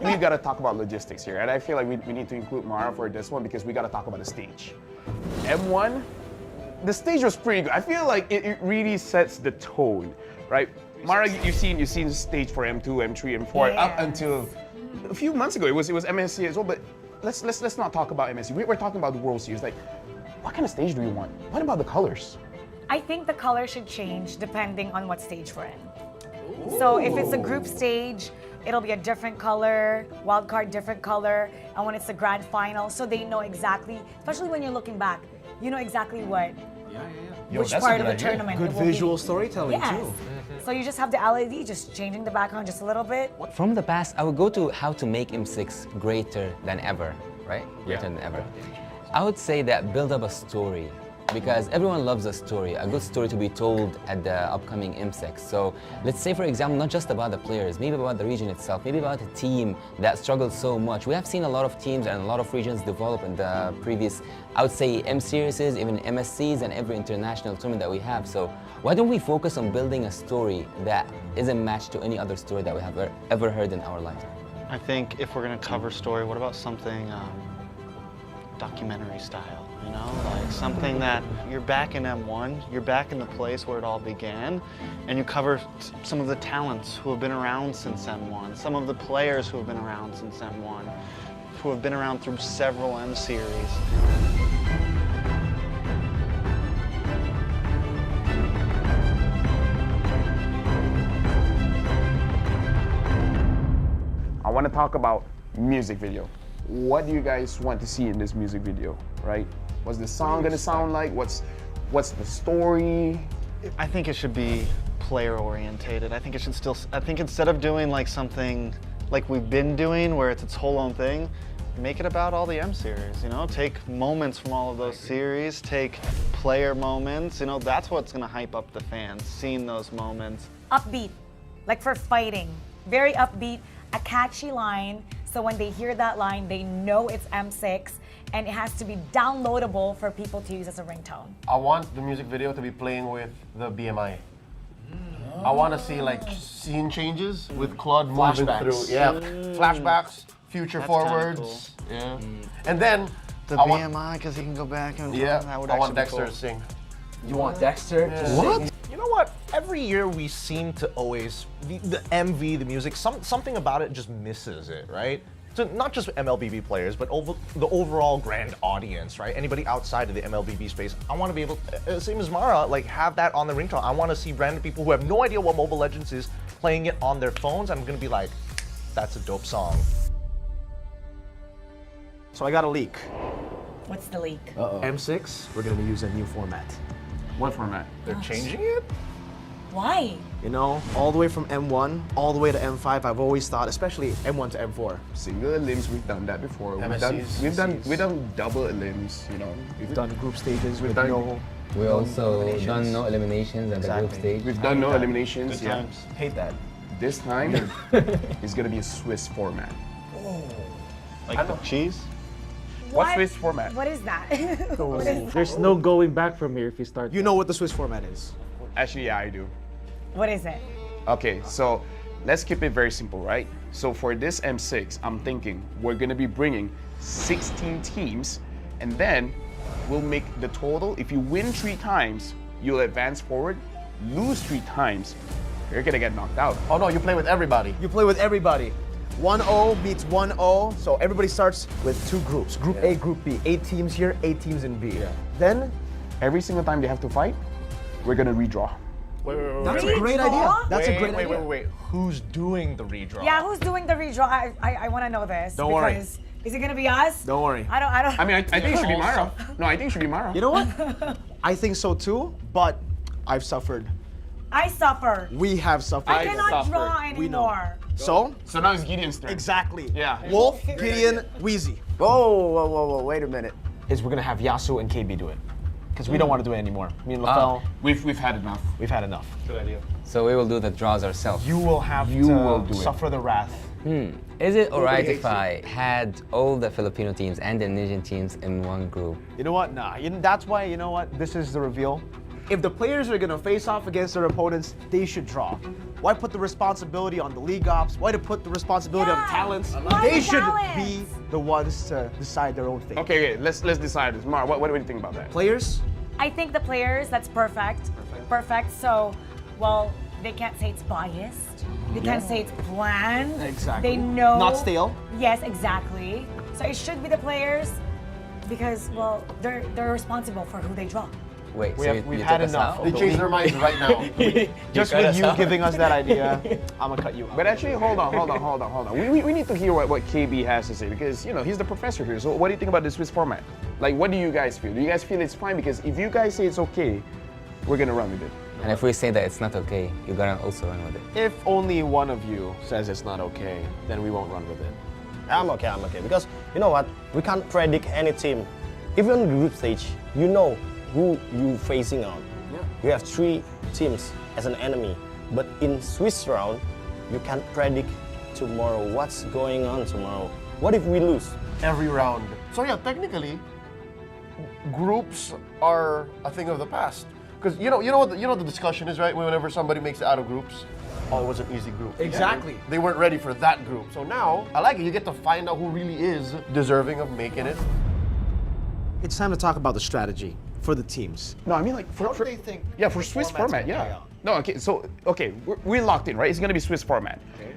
[SPEAKER 21] We got to talk about logistics here, and I feel like we need to include Mara for this one because we got to talk about the stage. M1, the stage was pretty good. I feel like it really sets the tone, right? Mara, you've seen the stage for M2, M3, M4 up until a few months ago. It was MSC as well, but let's not talk about MSC. We're talking about the World Series. Like, what kind of stage do we want? What about the colors?
[SPEAKER 3] I think the color should change depending on what stage we're in. So if it's a group stage, it'll be a different color, wild card different color, and when it's the grand final, so they know exactly, especially when you're looking back, you know exactly what, which part of the tournament
[SPEAKER 5] Good
[SPEAKER 3] it will
[SPEAKER 5] visual
[SPEAKER 3] be.
[SPEAKER 5] storytelling
[SPEAKER 3] Yes.
[SPEAKER 5] too.
[SPEAKER 3] So you just have the LED, just changing the background just a little bit.
[SPEAKER 11] From the past, I would go to how to make M6 greater than ever, right? Greater than ever. I would say that build up a story, because everyone loves a story, a good story to be told at the upcoming M6. So let's say, for example, not just about the players, maybe about the region itself, maybe about a team that struggled so much. We have seen a lot of teams and a lot of regions develop in the previous, I would say, M series, even MSCs and every international tournament that we have. So why don't we focus on building a story that isn't matched to any other story that we have ever heard in our life?
[SPEAKER 18] I think if we're going to cover story, what about something documentary style? You know, like something that you're back in M1, you're back in the place where it all began, and you cover some of the talents who have been around since M1, some of the players who have been around since M1, who have been around through several M series.
[SPEAKER 21] I want to talk about music video. What do you guys want to see in this music video, right? What's the song gonna sound like? What's the story?
[SPEAKER 18] I think it should be player orientated. I think it should still, I think instead of doing like something like we've been doing where it's its whole own thing, make it about all the M series, you know? Take moments from all of those series, take player moments, you know, that's what's gonna hype up the fans, seeing those moments.
[SPEAKER 3] Upbeat, like for fighting, very upbeat, a catchy line, so when they hear that line, they know it's M6, and it has to be downloadable for people to use as a ringtone.
[SPEAKER 8] I want the music video to be playing with the BMI. I want to see like scene changes with Claude moving through. Yeah, flashbacks, future
[SPEAKER 18] That's kinda
[SPEAKER 8] forwards. Yeah, and then
[SPEAKER 18] The
[SPEAKER 8] I
[SPEAKER 18] BMI, because he can go back and
[SPEAKER 8] Yeah,
[SPEAKER 18] that would
[SPEAKER 8] I want
[SPEAKER 18] actually be
[SPEAKER 8] Dexter
[SPEAKER 18] cool.
[SPEAKER 8] to sing.
[SPEAKER 5] You want Dexter to
[SPEAKER 8] What?
[SPEAKER 5] sing? You know what? Every year we seem to always the MV, the music, something about it just misses it, right?
[SPEAKER 10] to not just MLBB players, but over the overall grand audience, right? Anybody outside of the MLBB space, I want to be able, same as Mara, like have that on the ringtone. I want to see random people who have no idea what Mobile Legends is playing it on their phones. I'm gonna be like, that's a dope song.
[SPEAKER 5] So I got a leak.
[SPEAKER 3] What's the leak?
[SPEAKER 5] M6, we're gonna use a new format.
[SPEAKER 8] What format?
[SPEAKER 10] They're changing it?
[SPEAKER 3] Why?
[SPEAKER 5] You know, all the way from M1, all the way to M5, I've always thought, especially M1 to M4.
[SPEAKER 21] Single elims, we've done that before.
[SPEAKER 10] MSCs,
[SPEAKER 21] We've done double elims, you know.
[SPEAKER 5] We've done group stages with
[SPEAKER 21] done-
[SPEAKER 5] no...
[SPEAKER 11] We
[SPEAKER 5] no
[SPEAKER 11] also
[SPEAKER 5] eliminations.
[SPEAKER 11] done no eliminations at the group stage.
[SPEAKER 21] We've done no eliminations.
[SPEAKER 5] Good times. Hate that.
[SPEAKER 21] This time, it's gonna be a Swiss format.
[SPEAKER 18] Like the cheese?
[SPEAKER 21] What Swiss format?
[SPEAKER 3] What is that? What is
[SPEAKER 9] There's no going back from here if you start.
[SPEAKER 5] You know what the Swiss format is?
[SPEAKER 21] Actually, yeah, I do.
[SPEAKER 3] What is it?
[SPEAKER 21] Okay, so let's keep it very simple, right? So for this M6, I'm thinking we're gonna be bringing 16 teams, and then we'll make the total. If you win 3 times, you'll advance forward. Lose 3 times, you're gonna get knocked out.
[SPEAKER 10] Oh no, you play with everybody.
[SPEAKER 5] You play with everybody. 1-0 beats 1-0, so everybody starts with 2 groups. Group A, Group B. 8 teams here, 8 teams in B. Then,
[SPEAKER 21] every single time they have to fight, we're gonna redraw.
[SPEAKER 5] That's a great idea. That's a great idea.
[SPEAKER 10] Wait. Who's doing the redraw?
[SPEAKER 3] Yeah, who's doing the redraw? I want to know this.
[SPEAKER 5] Don't worry.
[SPEAKER 3] Because is it gonna be us?
[SPEAKER 5] Don't worry.
[SPEAKER 3] I don't.
[SPEAKER 21] I mean, I think it should be Mara. No, I think it should be Mara.
[SPEAKER 5] You know what? I think so too, but I've suffered.
[SPEAKER 3] I suffer.
[SPEAKER 5] We have suffered.
[SPEAKER 3] I cannot draw
[SPEAKER 5] We know.
[SPEAKER 3] anymore.
[SPEAKER 5] So
[SPEAKER 21] now it's Gideon's turn.
[SPEAKER 5] Exactly.
[SPEAKER 21] Yeah.
[SPEAKER 5] Wolf, Gideon, Wheezy.
[SPEAKER 14] Whoa, wait a minute.
[SPEAKER 5] Is we're gonna have Yasu and KB do it. Because we don't want to do it anymore. Me and LaFell,
[SPEAKER 21] We've had enough.
[SPEAKER 5] we've had enough.
[SPEAKER 10] Good idea.
[SPEAKER 11] So we will do the draws ourselves.
[SPEAKER 5] You will have to suffer the wrath.
[SPEAKER 11] Is it alright if I had all the Filipino teams and the Indonesian teams in one group?
[SPEAKER 5] You know what? Nah. That's why, you know what? This is the reveal. If the players are gonna face off against their opponents, they should draw. Why put the responsibility on the league ops? Why to put the responsibility on the talents? They should be the ones to decide their own fate.
[SPEAKER 21] Okay, let's decide this. Mara, what do you think about that?
[SPEAKER 5] Players?
[SPEAKER 3] I think the players, that's perfect. Perfect. So, well, they can't say it's biased. They can't say it's planned.
[SPEAKER 5] Exactly.
[SPEAKER 3] They know.
[SPEAKER 5] Not stale.
[SPEAKER 3] Yes, exactly. So it should be the players because, well, they're responsible for who they draw.
[SPEAKER 11] Wait,
[SPEAKER 5] We've had enough.
[SPEAKER 8] They changed their minds right now.
[SPEAKER 5] Just with you giving us that idea, I'm gonna cut you.
[SPEAKER 21] But actually, hold on. We need to hear what KB has to say because, you know, he's the professor here. So what do you think about the Swiss format? Like, what do you guys feel? Do you guys feel it's fine? Because if you guys say it's okay, we're gonna run with it.
[SPEAKER 11] And if we say that it's not okay, you're gonna also run with it.
[SPEAKER 5] If only one of you says it's not okay, then we won't run with it.
[SPEAKER 12] I'm okay. Because you know what? We can't predict any team. Even in the group stage, you know who you facing on.
[SPEAKER 5] Yeah.
[SPEAKER 12] You have 3 teams as an enemy. But in Swiss round, you can't predict tomorrow what's going on tomorrow. What if we lose?
[SPEAKER 8] Every round. So yeah, technically, groups are a thing of the past. Because you know what the discussion is, right? Whenever somebody makes it out of groups, oh, it was an easy group.
[SPEAKER 5] Exactly.
[SPEAKER 8] Yeah. They weren't ready for that group. So now, I like it. You get to find out who really is deserving of making it.
[SPEAKER 5] It's time to talk about the strategy for the teams.
[SPEAKER 21] No, I mean like for
[SPEAKER 10] they think?
[SPEAKER 21] Yeah, for Swiss format, yeah. No, okay, we're locked in, right? It's gonna be Swiss format.
[SPEAKER 10] Okay.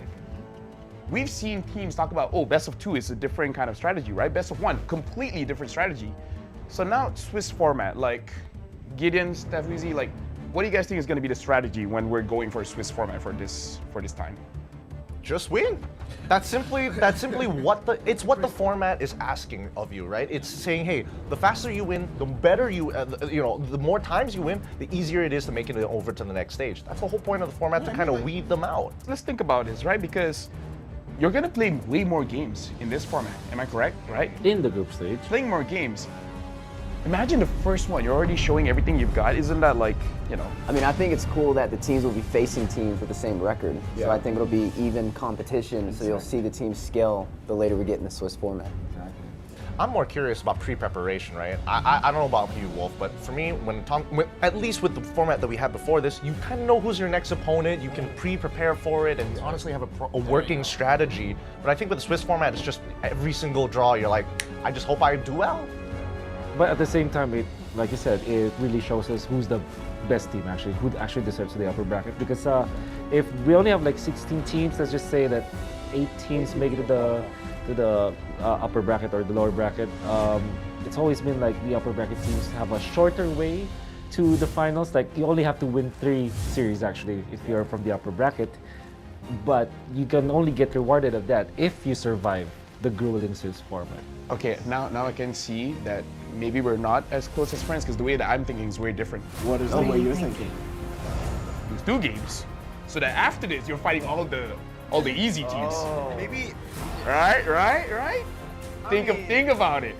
[SPEAKER 21] We've seen teams talk about, oh, best of 2 is a different kind of strategy, right? Best of 1, completely different strategy. So now it's Swiss format, like Gideon, Steph, Wheezy, like, what do you guys think is gonna be the strategy when we're going for a Swiss format for this time?
[SPEAKER 10] Just win. That's simply what the format is asking of you, right? It's saying, hey, the faster you win, the better the more times you win, the easier it is to make it over to the next stage. That's the whole point of the format, to kind of weed them out.
[SPEAKER 21] Let's think about this, right? Because you're gonna play way more games in this format. Am I correct? Right?
[SPEAKER 9] In the group stage.
[SPEAKER 21] Playing more games. Imagine the first one, you're already showing everything you've got. Isn't that like, you know?
[SPEAKER 13] I mean, I think it's cool that the teams will be facing teams with the same record.
[SPEAKER 21] Yeah.
[SPEAKER 13] So I think it'll be even competition, so you'll see the teams scale the later we get in the Swiss format.
[SPEAKER 10] I'm more curious about pre-preparation, right? I don't know about you, Wolf, but for me, at least with the format that we had before this, you kind of know who's your next opponent, you can pre-prepare for it, and honestly have a working strategy. But I think with the Swiss format, it's just every single draw, you're like, I just hope I do well.
[SPEAKER 9] But at the same time, like you said, it really shows us who's the best team actually, who actually deserves the upper bracket. Because if we only have like 16 teams, let's just say that 8 teams make it to upper bracket or the lower bracket. It's always been like the upper bracket teams have a shorter way to the finals. Like you only have to win 3 series actually if you're from the upper bracket, but you can only get rewarded of that if you survive the grueling Swiss format.
[SPEAKER 21] Okay, now I can see that maybe we're not as close as friends because the way that I'm thinking is very different.
[SPEAKER 13] What is the way you're thinking?
[SPEAKER 21] There's 2 games, so that after this you're fighting all the easy teams.
[SPEAKER 14] Maybe.
[SPEAKER 21] Right. Think about it.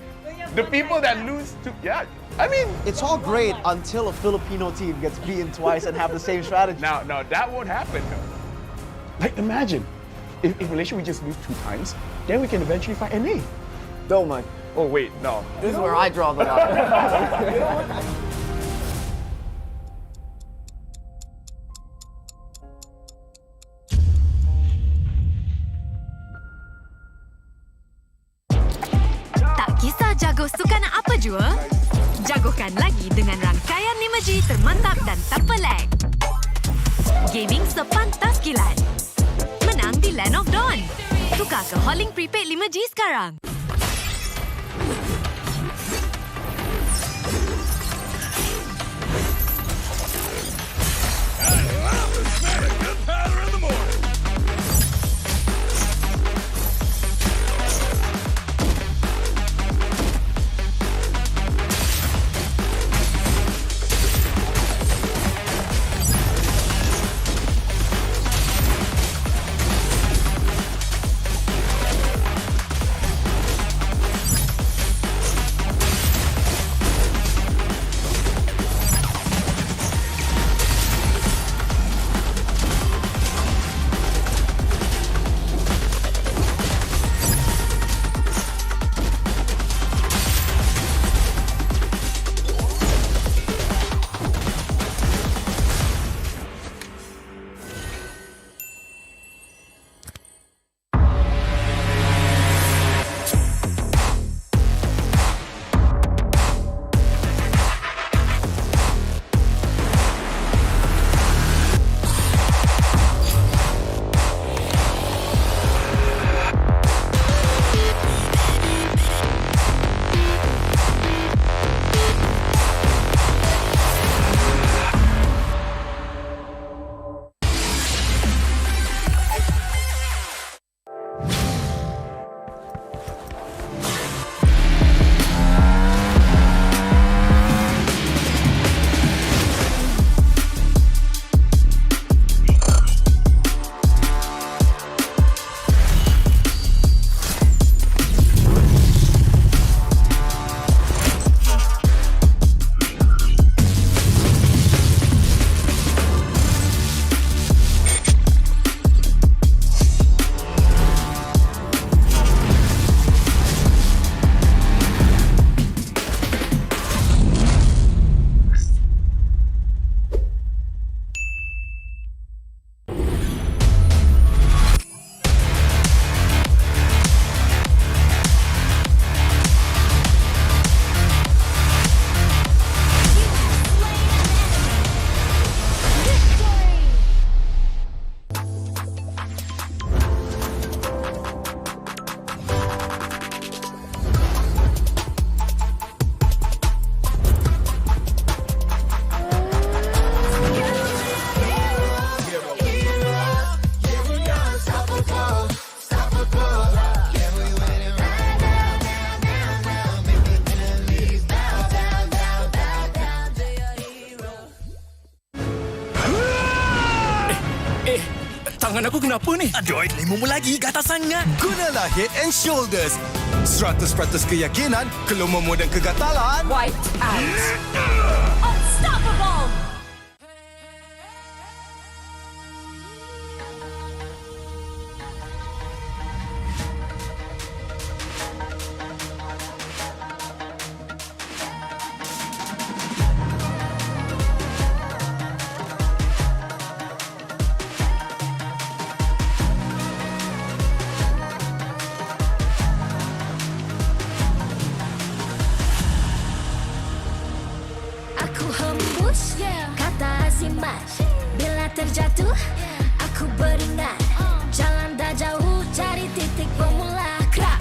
[SPEAKER 21] The people that lose to I mean,
[SPEAKER 2] it's all great until a Filipino team gets beaten twice and have the same strategy.
[SPEAKER 21] Now that won't happen. Like imagine if Malaysia we just lose 2 times, then we can eventually fight NA.
[SPEAKER 13] Don't mind.
[SPEAKER 21] Oh wait, no.
[SPEAKER 13] This is where I draw the line.
[SPEAKER 6] Tak kisah jago sukan apa jua, jagokan lagi dengan rangkaian 5G termantap dan tanpa lag. Gaming sepantas kilat. Menang di Land of Dawn. Tukar ke Holling Prepaid 5G sekarang.
[SPEAKER 17] Tangan aku kenapa ni? Aduh, lemu lagi gatal sangat. Gunalah Head and Shoulders. 100% keyakinan, kelomomo dan kegatalan.
[SPEAKER 6] White out. Unstoppable. Bila terjatuh, aku beringat. Jalan dah jauh, cari titik bermula. Kerak.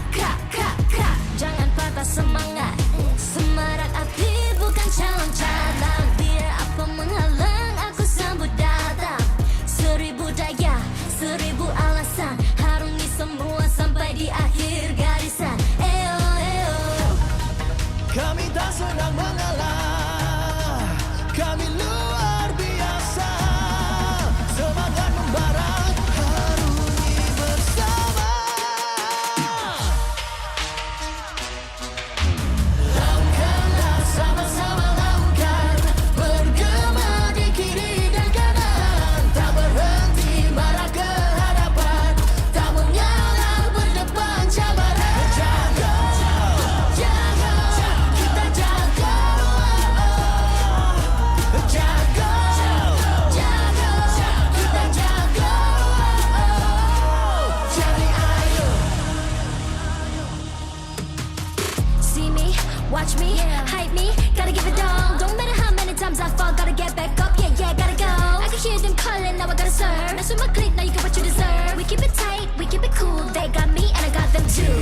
[SPEAKER 1] Watch me, hype me, gotta give it all. Don't matter how many times I fall, gotta get back up, yeah, gotta go. I can hear them calling, now I gotta serve. Mess with my clique, now you get what you deserve. We keep it tight, we keep it cool. They got me and I got them too.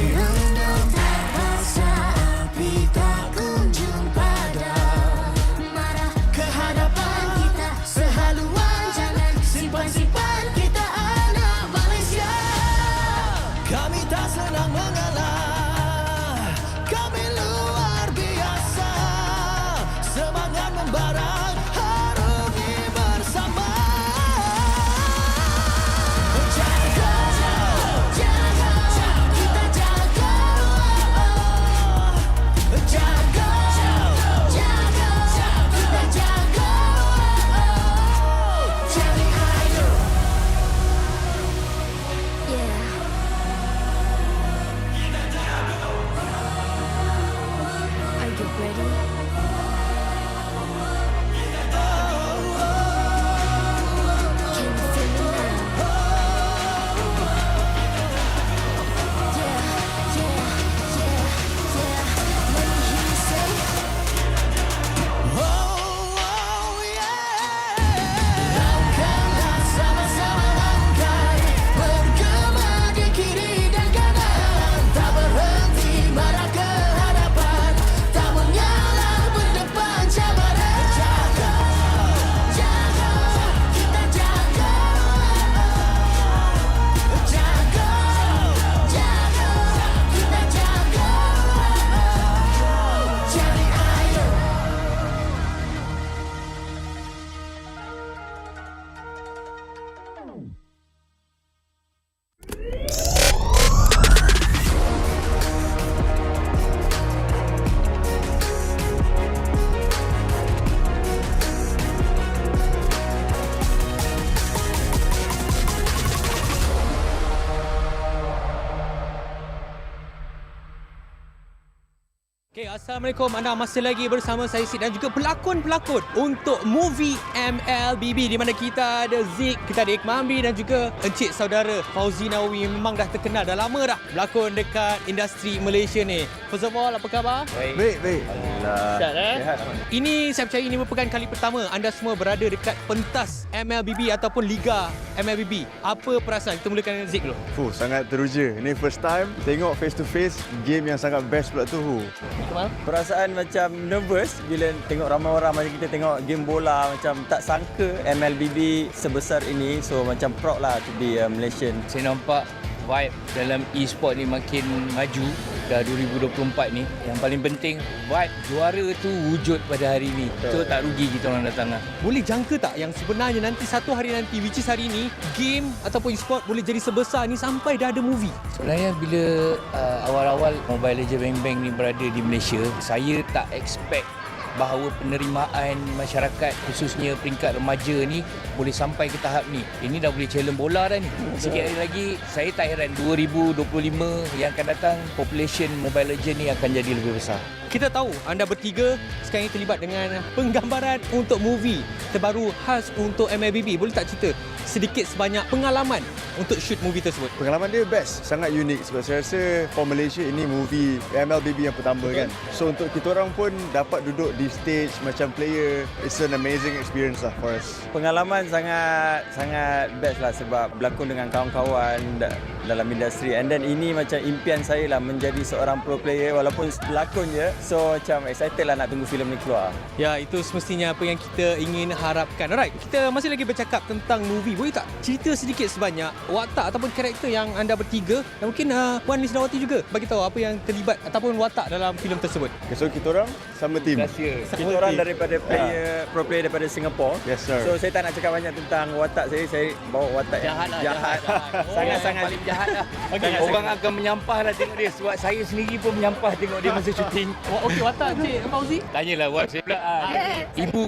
[SPEAKER 17] Simpan kita anak Malaysia. Kami tak senang mengalah. Kami luar biasa. Semangat membara, harungi bersama. Jaga, jaga, kita jaga. Jaga, jaga, kita jaga. Jadi idol.
[SPEAKER 1] Are you ready? Can you feel me now? Yeah, yeah, yeah, yeah. Let me hear you say.
[SPEAKER 17] Langkahlah sama-sama langkai, bergema di kiri dan kanan, tak berhenti marah ke hadapan, tak mengalah berdepan cabaran. Jaga, jaga, kita jaga. Jaga, jaga, kita jaga. Jadi idol.
[SPEAKER 15] Okay, Assalamualaikum. Anda masih lagi bersama saya Sid dan juga pelakon-pelakon untuk movie MLBB, di mana kita ada Zik, kita ada Ikmambi dan juga encik saudara Fauzi Nawawi. Memang dah terkenal, dah lama dah berlakon dekat industri Malaysia ni. First of all, apa khabar?
[SPEAKER 14] Baik.
[SPEAKER 15] Sihat, Ini saya percaya ini merupakan kali pertama anda semua berada dekat pentas MLBB ataupun Liga MLBB. Apa perasaan? Kita mulakan dengan Zik dulu.
[SPEAKER 14] Sangat teruja. Ini first time tengok face to face game yang sangat best pula tu.
[SPEAKER 19] Perasaan macam nervous bila tengok ramai orang, macam kita tengok game bola, macam tak sangka MLBB sebesar ini. So macam proud lah to be a Malaysian.
[SPEAKER 20] Saya nampak vibe dalam e-sport ni makin maju dah 2024 ni. Yang paling penting vibe juara tu wujud pada hari ni. So tak rugi kita orang datang lah.
[SPEAKER 15] Boleh jangka tak yang sebenarnya nanti satu hari nanti, which is hari ni, game ataupun e-sport boleh jadi sebesar ni sampai dah ada movie?
[SPEAKER 20] Sebenarnya bila awal-awal Mobile Legends Bang Bang ni berada di Malaysia, saya tak expect bahawa penerimaan masyarakat khususnya peringkat remaja ni boleh sampai ke tahap ni. Ini dah boleh challenge bola dah ni. Sikit hari lagi saya tak heran 2025 yang akan datang population Mobile Legends ni akan jadi lebih besar.
[SPEAKER 15] Kita tahu anda bertiga sekarang ini terlibat dengan penggambaran untuk movie terbaru khas untuk MLBB. Boleh tak cerita sedikit sebanyak pengalaman untuk shoot movie tersebut?
[SPEAKER 14] Pengalaman dia best, sangat unik sebab saya rasa for Malaysia ini movie MLBB yang pertama kan. So untuk kita orang pun dapat duduk di stage macam player, it's an amazing experience lah for us.
[SPEAKER 19] Pengalaman sangat best lah sebab berlakon dengan kawan-kawan dalam industri, and then ini macam impian saya lah menjadi seorang pro player walaupun pelakon je. So macam excited lah nak tunggu filem ni keluar.
[SPEAKER 15] Ya, itu semestinya apa yang kita ingin harapkan. Alright, kita masih lagi bercakap tentang movie. Boleh tak cerita sedikit sebanyak watak ataupun karakter yang anda bertiga, dan mungkin Puan Misdawati juga bagi tahu apa yang terlibat ataupun watak dalam filem tersebut.
[SPEAKER 14] Okay, so kita orang sama tim.
[SPEAKER 19] Kita orang daripada pro player daripada Singapore.
[SPEAKER 14] Yes sir.
[SPEAKER 19] So saya tak nak cakap banyak tentang watak saya bawa watak
[SPEAKER 20] jahat
[SPEAKER 19] yang jahat.
[SPEAKER 20] Sangat-sangat paling jahat lah. Orang akan menyampah lah tengok dia, sebab saya sendiri pun menyampah tengok dia masa syuting.
[SPEAKER 15] Okey, watak Encik Fauzi?
[SPEAKER 20] Tanyalah buat saya pula. Ibu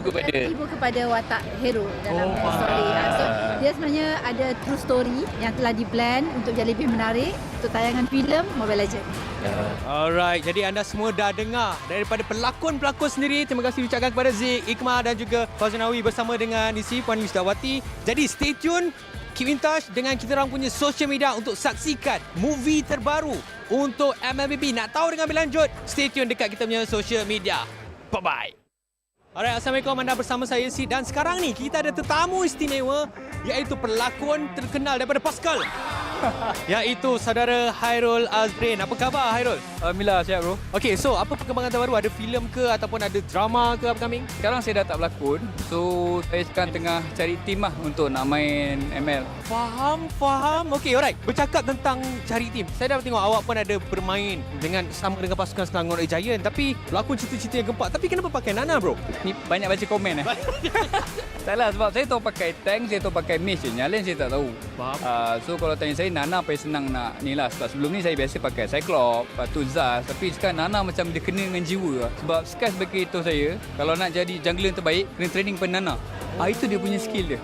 [SPEAKER 22] kepada watak hero dalam story. So dia sebenarnya ada true story yang telah di-plan untuk jadi lebih menarik untuk tayangan filem Mobile Legends.
[SPEAKER 15] Alright, jadi anda semua dah dengar daripada pelakon-pelakon sendiri. Terima kasih ucapkan kepada Zik, Ikmah dan juga Fauzi Nawawi bersama dengan isi Puan Misdawati. Jadi stay tune. keep in touch dengan kita orang punya social media untuk saksikan movie terbaru untuk MLBB. Nak tahu dengan lebih lanjut, stay tune dekat kita punya social media. Bye-bye. Alright, Assalamualaikum, anda bersama saya Sid dan sekarang ni kita ada tetamu istimewa iaitu pelakon terkenal daripada Pascal. Iaitu saudara Hairul Azrin. Apa khabar Hairul?
[SPEAKER 4] Alhamdulillah, sihat bro.
[SPEAKER 15] Okay, so apa perkembangan terbaru? Ada filem ke ataupun ada drama ke upcoming?
[SPEAKER 4] Sekarang saya dah tak berlakon, so saya sekarang tengah cari tim lah untuk nak main ML.
[SPEAKER 15] Faham. Okay, alright. Bercakap tentang cari tim, saya dah tengok awak pun ada bermain sama dengan pasukan Selangor Red Giants, tapi lakon cerita-cerita yang gempak. Tapi kenapa pakai Nana bro?
[SPEAKER 4] Ni banyak baca komen Salah, sebab saya tahu pakai tank, saya tahu pakai mage je. Yang lain saya tak tahu.
[SPEAKER 15] Faham.
[SPEAKER 4] So kalau tanya saya, Nana paling senang nak ni lah. Sebab sebelum ni saya biasa pakai Cyclops, lepas tu Zaz. Tapi sekarang Nana macam dia kena dengan jiwa lah. Sebab Sky sebagai itu saya, kalau nak jadi jungler terbaik, kena training pada Nana. Itu dia punya skill dia.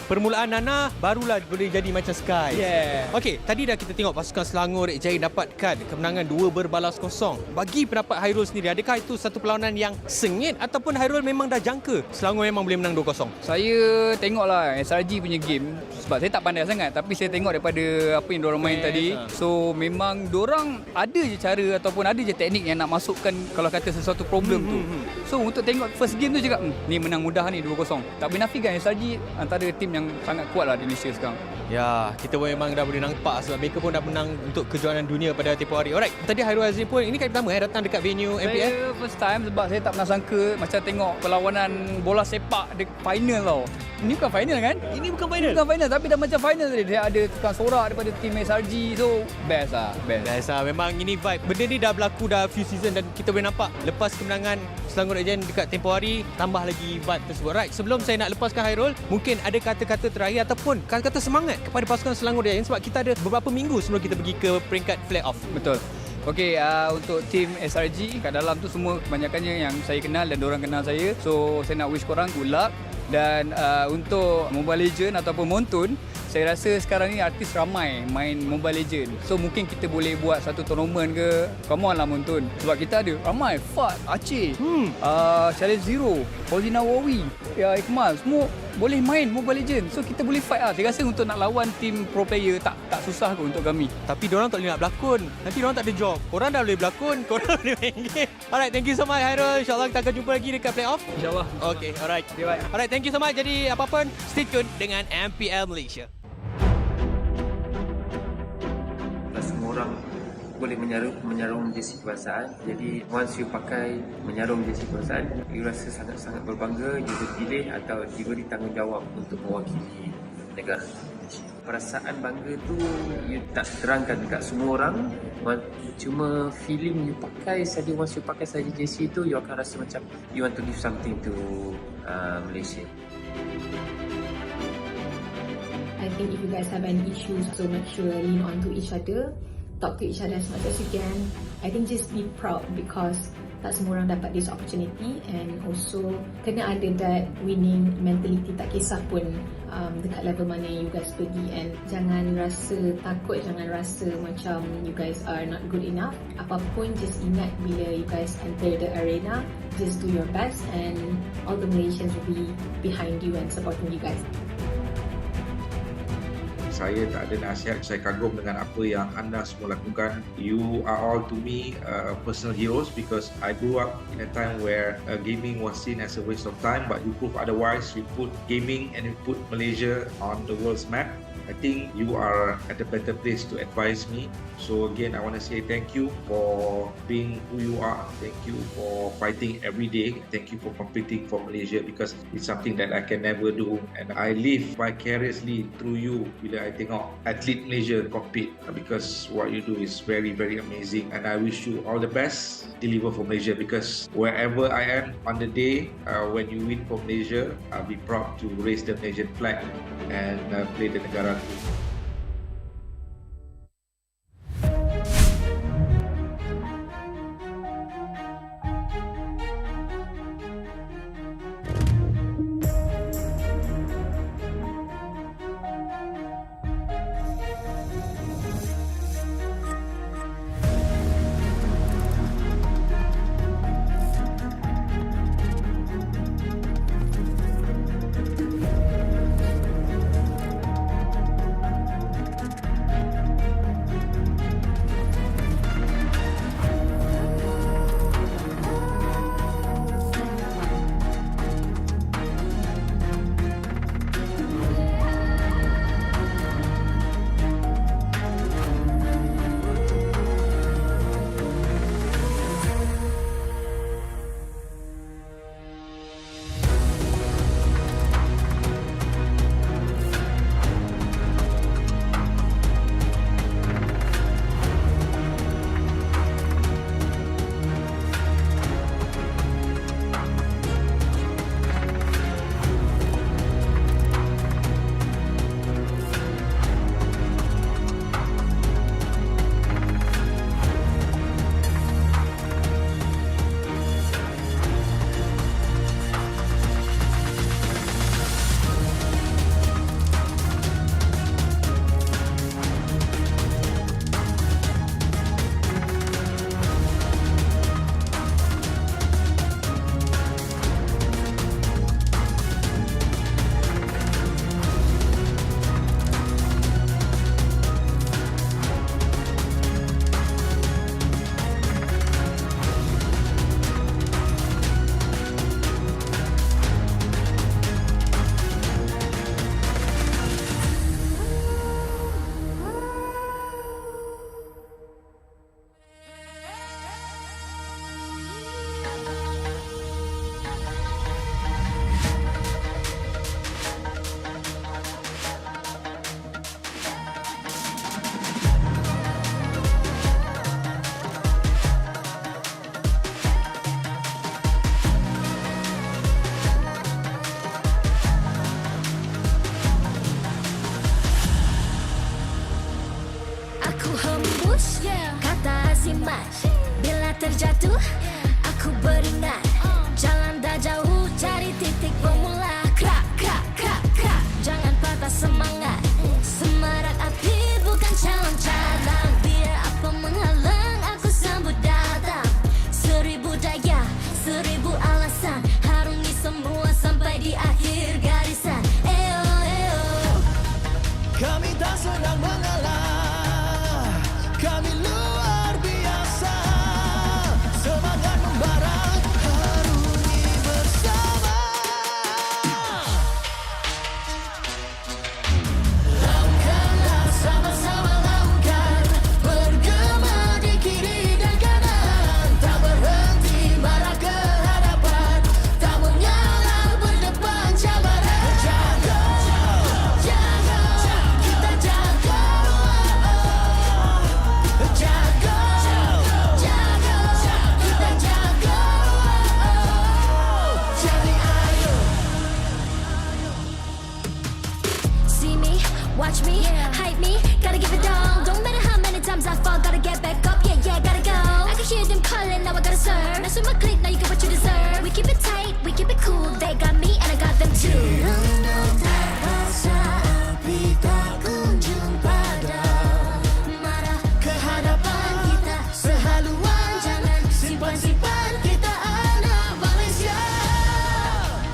[SPEAKER 15] Permulaan Nana barulah boleh jadi macam Sky.
[SPEAKER 4] Yeah.
[SPEAKER 15] Okey, tadi dah kita tengok pasukan Selangor Red Giants dapatkan kemenangan 2-0. Bagi pendapat Hairul sendiri, adakah itu satu perlawanan yang sengit ataupun Hairul memang dah jangka Selangor memang boleh menang 2-0?
[SPEAKER 4] Saya tengoklah SRG punya game sebab saya tak pandai sangat, tapi saya tengok daripada apa yang diorang main tadi. So memang diorang ada je cara ataupun ada je teknik yang nak masukkan kalau kata sesuatu problem tu. So untuk tengok first game tu cakap ni menang mudah ni 2-0. Tak boleh nafikan SRG antara tim yang sangat kuat lah di Malaysia sekarang.
[SPEAKER 15] Ya, kita pun memang dah boleh nampak sebab mereka pun dah menang untuk kejuaraan dunia pada tempoh hari. Alright, tadi Hairul Azrin pun ini kali pertama datang dekat venue MPL.
[SPEAKER 4] Saya first time sebab saya tak pernah sangka macam tengok perlawanan bola sepak di final tau. Ini bukan final kan?
[SPEAKER 15] Ini bukan final.
[SPEAKER 4] Bukan final tapi dah macam final tadi. Dia ada tukang sorak daripada tim SRG. So best lah.
[SPEAKER 15] Best lah. Memang ini vibe. Benda ni dah berlaku dah few season dan kita boleh nampak lepas kemenangan Selangor Red Giants dekat tempoh hari, tambah lagi vibe tersebut. Right, sebelum saya nak lepaskan Hairul, mungkin ada kata-kata terakhir ataupun kata-kata semangat kepada pasukan Selangor Red Giants sebab kita ada beberapa minggu sebelum kita pergi ke peringkat play-off.
[SPEAKER 4] Betul. Okey, untuk tim SRG kat dalam tu semua kebanyakannya yang saya kenal dan diorang kenal saya. So saya nak wish korang good luck. Dan untuk Mobile Legend ataupun Montun, saya rasa sekarang ni artis ramai main Mobile Legend. So mungkin kita boleh buat satu tournament ke. Come on lah Montun. Sebab kita ada ramai. Fat, Aceh, Challenge Zero, Fauzi Nawawi, Iqmal, semua boleh main Mobile Legend. So kita boleh fight lah. Saya rasa untuk nak lawan tim pro player tak susah kot untuk kami.
[SPEAKER 15] Tapi diorang tak boleh nak berlakon. Nanti diorang tak ada job. Korang dah boleh berlakon, korang boleh main game. Alright, thank you so much Hairul. InsyaAllah kita akan jumpa lagi dekat playoff.
[SPEAKER 4] InsyaAllah.
[SPEAKER 15] Okay, alright. Alright, thank you so much. Jadi apa-apa, stay tune dengan MPL Malaysia.
[SPEAKER 7] Semua orang boleh menyarung jersey kebangsaan. Jadi once you pakai menyarung jersey kebangsaan, you rasa sangat-sangat berbangga, you dipilih atau diberi tanggungjawab untuk mewakili negara. Perasaan bangga tu you tak terangkan dekat semua orang. Cuma feeling you pakai saja, once you pakai saja jersey tu, you akan rasa macam you want to give something to Malaysia.
[SPEAKER 16] I think if you guys have any issues, so make sure lean on to each other, talk to each other as much as you can. I think just be proud because tak semua orang dapat this opportunity, and also kena ada that winning mentality, tak kisah pun dekat level mana you guys pergi, and jangan rasa takut, jangan rasa macam you guys are not good enough. Apapun, just ingat bila you guys enter the arena, just do your best and all the Malaysians will be behind you and supporting you guys.
[SPEAKER 23] Saya tak ada nasihat, saya kagum dengan apa yang anda semua lakukan. You are all to me personal heroes because I grew up in a time where gaming was seen as a waste of time, but you prove otherwise. You put gaming and you put Malaysia on the world's map. I think you are at a better place to advise me. So again, I want to say thank you for being who you are. Thank you for fighting every day. Thank you for competing for Malaysia because it's something that I can never do. And I live vicariously through you bila I tengok atlet Malaysia compete because what you do is very, very amazing. And I wish you all the best. Deliver for Malaysia because wherever I am on the day when you win for Malaysia, I'll be proud to raise the Malaysian flag and play the negara.
[SPEAKER 1] terjatuh, aku beringat. Jalan dah jauh, cari titik bermula. Krak, krak, krak, krak. Jangan patah semangat. Semarak api bukan calon cadangan. Biar apa menghalang, aku sambut datang. 1000 daya, 1000 alasan. Harungi semua sampai di akhir garisan. Eo, eo.
[SPEAKER 17] Kami tak senang mengalah, kami luar biasa. Semangat membara, harungi bersama. Lakukanlah sama-sama lakukan, bergema di kiri dan kanan. Tak berhenti marah ke hadapan, tak mengalah berdepan cabaran. Jaga, jaga, kita jaga. Jaga, jaga, kita jaga. Jadi ayo.
[SPEAKER 1] See me, watch me, hype me, gotta give it all. Don't matter how many times I fall, gotta get back up, yeah, yeah, gotta go. I can hear them calling, now I gotta serve. Now my click, now you get what you deserve. We keep it tight, we keep it cool, they got me and I got them too. Api tak kunjung padam, marah ke hadapan kita sehaluan. Jangan simpan-simpan, kita anak Malaysia.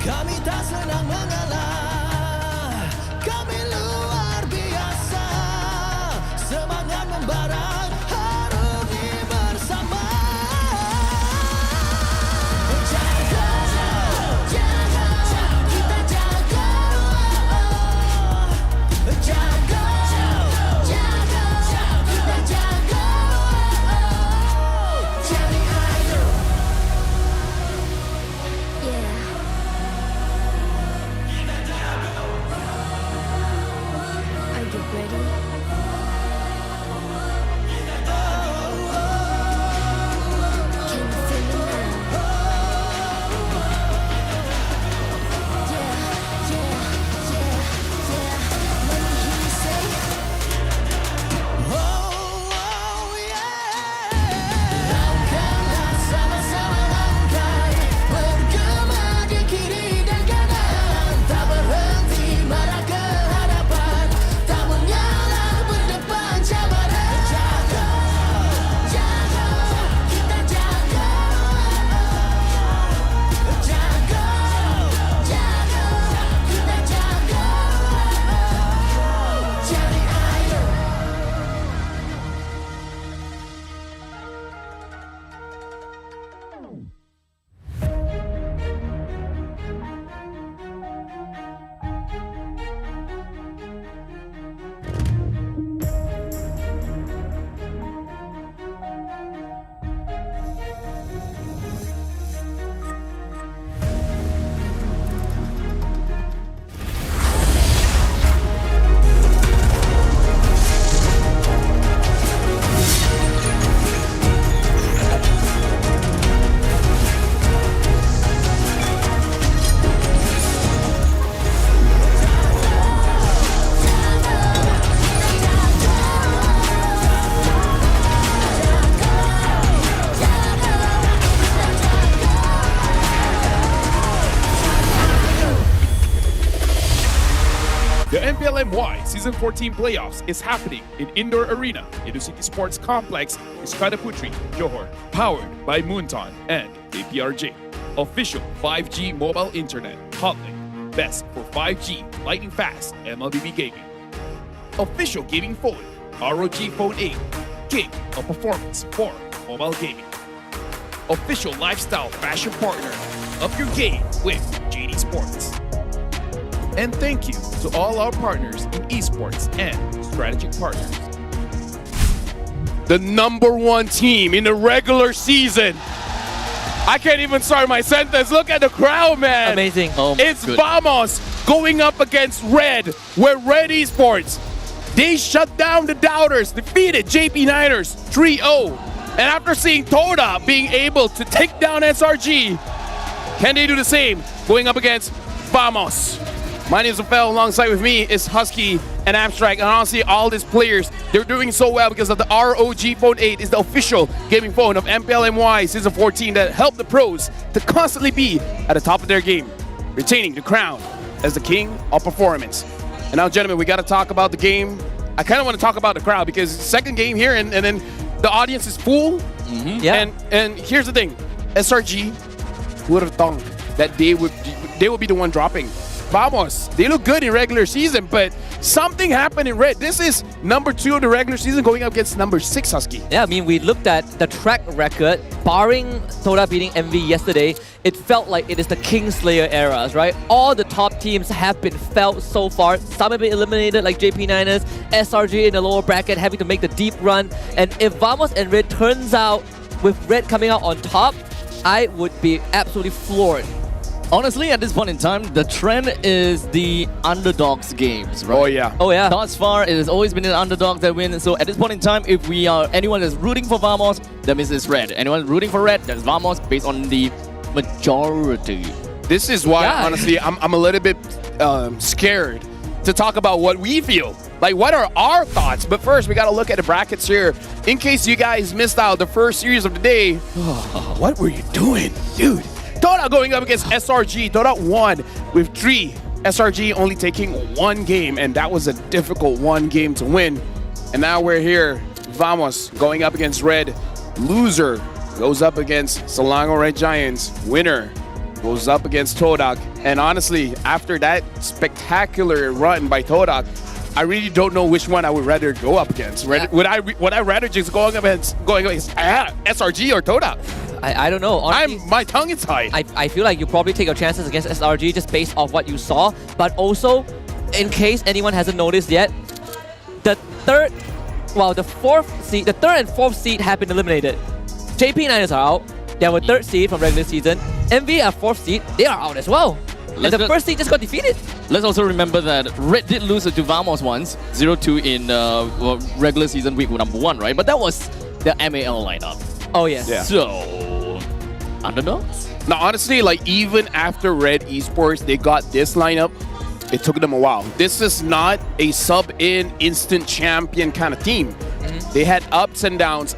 [SPEAKER 17] Kami tak senang mengalah, kami luar biasa. Semangat membara, harungi bersama. Jaga, jaga, kita jaga. Jaga, jaga, kita jaga. Jadi ayo.
[SPEAKER 1] Yeah. Are you ready? Can you feel me now? Yeah, yeah, yeah, yeah. Let me hear you say.
[SPEAKER 17] Lakukanlah sama-sama lakukan, bergema di kiri dan kanan. Tak berhenti marah ke hadapan, tak mengalah berdepan cabaran. Jaga, jaga, kita jaga. Jaga, jaga, kita jaga. Jadi ayo.
[SPEAKER 3] The MPL MY Season 14 Playoffs is happening in Indoor Arena, Educity Sports Complex, Iskandar Puteri, Johor. Powered by Moonton and APRJ. Official 5G mobile internet, hotlink, best for 5G, lightning fast, MLBB gaming. Official gaming phone, ROG Phone 8, king of performance for mobile gaming. Official lifestyle fashion partner, up your game with JD Sports. And thank you to all our partners in esports and strategic partners. The #1 team in the regular season. I can't even start my sentence. Look at the crowd, man.
[SPEAKER 15] Amazing.
[SPEAKER 3] It's Vamos going up against Red, where RED Esports, they shut down the doubters, defeated JP Niners 3-0. And after seeing Todak being able to take down SRG, can they do the same going up against Vamos? My name is Rafael, alongside with me is Husky
[SPEAKER 21] and Abstract, and honestly, all these players, they're doing so well because of the ROG Phone 8 is the official gaming phone of MPL MY Season 14 that helped the pros to constantly be at the top of their game, retaining the crown as the king of performance. And now, gentlemen, we got to talk about the game. I kind of want to talk about the crowd because second game here, and then the audience is full.
[SPEAKER 15] Yeah.
[SPEAKER 21] And here's the thing, SRG, who would have thought that they would be the one dropping? Vamos, they look good in regular season, but something happened in Red. This is number 2 of the regular season going up against number 6 Husky.
[SPEAKER 15] Yeah, I mean, we looked at the track record, barring Todak beating MV yesterday, it felt like it is the Kingslayer eras, right? All the top teams have been felt so far. Some have been eliminated like JP9ers, SRG in the lower bracket having to make the deep run. And if Vamos and Red turns out with Red coming out on top, I would be absolutely floored.
[SPEAKER 11] Honestly, at this point in time, the trend is the underdogs games, right?
[SPEAKER 21] Oh yeah.
[SPEAKER 15] Oh yeah.
[SPEAKER 11] Thus far, it has always been an underdog that wins. So at this point in time, if anyone is rooting for Vamos, that means it's Red. Anyone rooting for Red, that's Vamos based on the majority.
[SPEAKER 21] This is why, honestly, I'm a little bit scared to talk about what we feel. Like, what are our thoughts? But first, we got to look at the brackets here. In case you guys missed out the first series of the day, what were you doing, dude? Todak going up against SRG. Todak won with 3. SRG only taking 1 game, and that was a difficult 1 game to win. And now we're here. Vamos going up against Red. Loser goes up against Selangor Red Giants. Winner goes up against Todak. And honestly, after that spectacular run by Todak, I really don't know which one I would rather go up against. Would I rather just go up against SRG or Todak?
[SPEAKER 15] I don't know. Honestly,
[SPEAKER 21] my tongue is tied.
[SPEAKER 15] I feel like you probably take your chances against SRG just based off what you saw. But also, in case anyone hasn't noticed yet, the third and 4th seed have been eliminated. JP9ers are out. They were 3rd seed from regular season. MV are 4th seed. They are out as well. And the 1st seed just got defeated.
[SPEAKER 11] Let's also remember that Red did lose to Vamos once, 0-2 in regular season week number 1, right? But that was the MAL lineup.
[SPEAKER 15] Oh yes.
[SPEAKER 21] Yeah.
[SPEAKER 11] So, underdogs?
[SPEAKER 21] Now, honestly, like, even after Red Esports, they got this lineup, it took them a while. This is not a sub-in instant champion kind of team. They had ups and downs,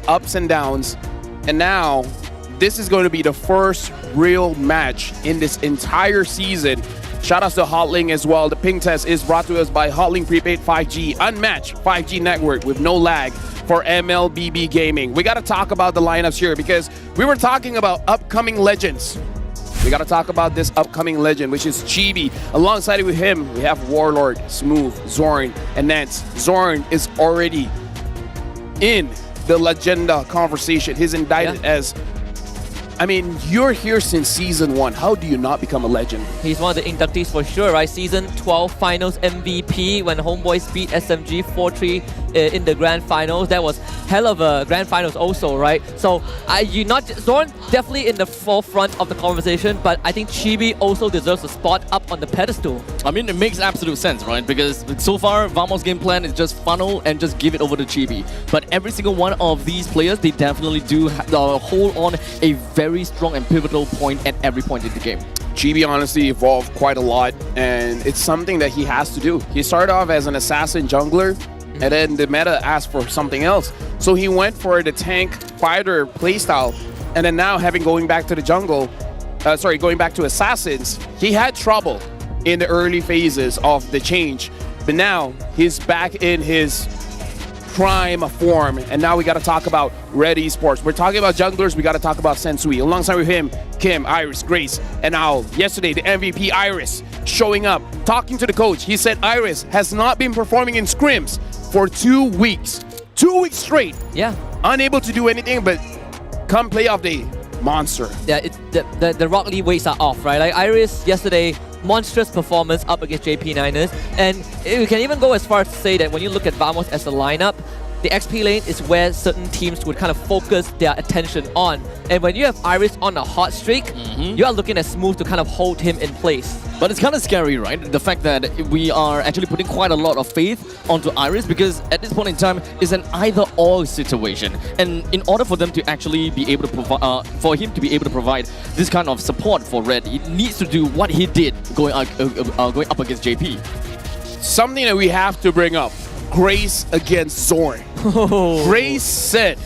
[SPEAKER 21] and now this is going to be the first real match in this entire season. Shout out to Hotlink as well. The ping test is brought to us by Hotlink Prepaid 5G, unmatched 5G network with no lag for MLBB Gaming. We got to talk about the lineups here because we were talking about upcoming legends. We got to talk about this upcoming legend, which is Chibi. Alongside with him, we have Warlord, Smooth, Zorn, and Nance. Zorn is already in the Legenda conversation. He's indicted as... I mean, you're here since Season 1. How do you not become a legend?
[SPEAKER 15] He's one of the inductees for sure, right? Season 12 Finals MVP when Homeboys beat SMG 4-3 in the Grand Finals. That was hell of a Grand Finals also, right? So, Zorn definitely in the forefront of the conversation, but I think Chibi also deserves a spot up on the pedestal.
[SPEAKER 11] I mean, it makes absolute sense, right? Because so far, Vamos' game plan is just funnel and just give it over to Chibi. But every single one of these players, they definitely do hold on a very strong and pivotal point at every point in the game.
[SPEAKER 21] Chibi honestly evolved quite a lot, and it's something that he has to do. He started off as an assassin jungler, and then the meta asked for something else. So he went for the tank fighter playstyle, and then now going back to the jungle, going back to assassins, he had trouble in the early phases of the change. But now he's back in his prime form, and now we got to talk about Red Esports. We're talking about junglers, we got to talk about Sensui. Alongside with him, Kim, Iris, Grace, and now yesterday the MVP Iris showing up, talking to the coach. He said Iris has not been performing in scrims for 2 weeks. 2 weeks straight.
[SPEAKER 15] Yeah.
[SPEAKER 21] Unable to do anything, but come playoff day, monster.
[SPEAKER 15] Yeah, the Rock Lee weights are off, right? Like Iris yesterday, monstrous performance up against JP9ers, and you can even go as far as to say that when you look at Vamos as a lineup, the XP lane is where certain teams would kind of focus their attention on. And when you have Iris on a hot streak, you are looking at Smooth to kind of hold him in place.
[SPEAKER 11] But it's kind of scary, right? The fact that we are actually putting quite a lot of faith onto Iris, because at this point in time, it's an either-or situation. And in order for them to actually be able to provide, for him to be able to provide this kind of support for Red, he needs to do what he did going up against JP.
[SPEAKER 21] something that we have to bring up. Grace against Zorn. Grace said,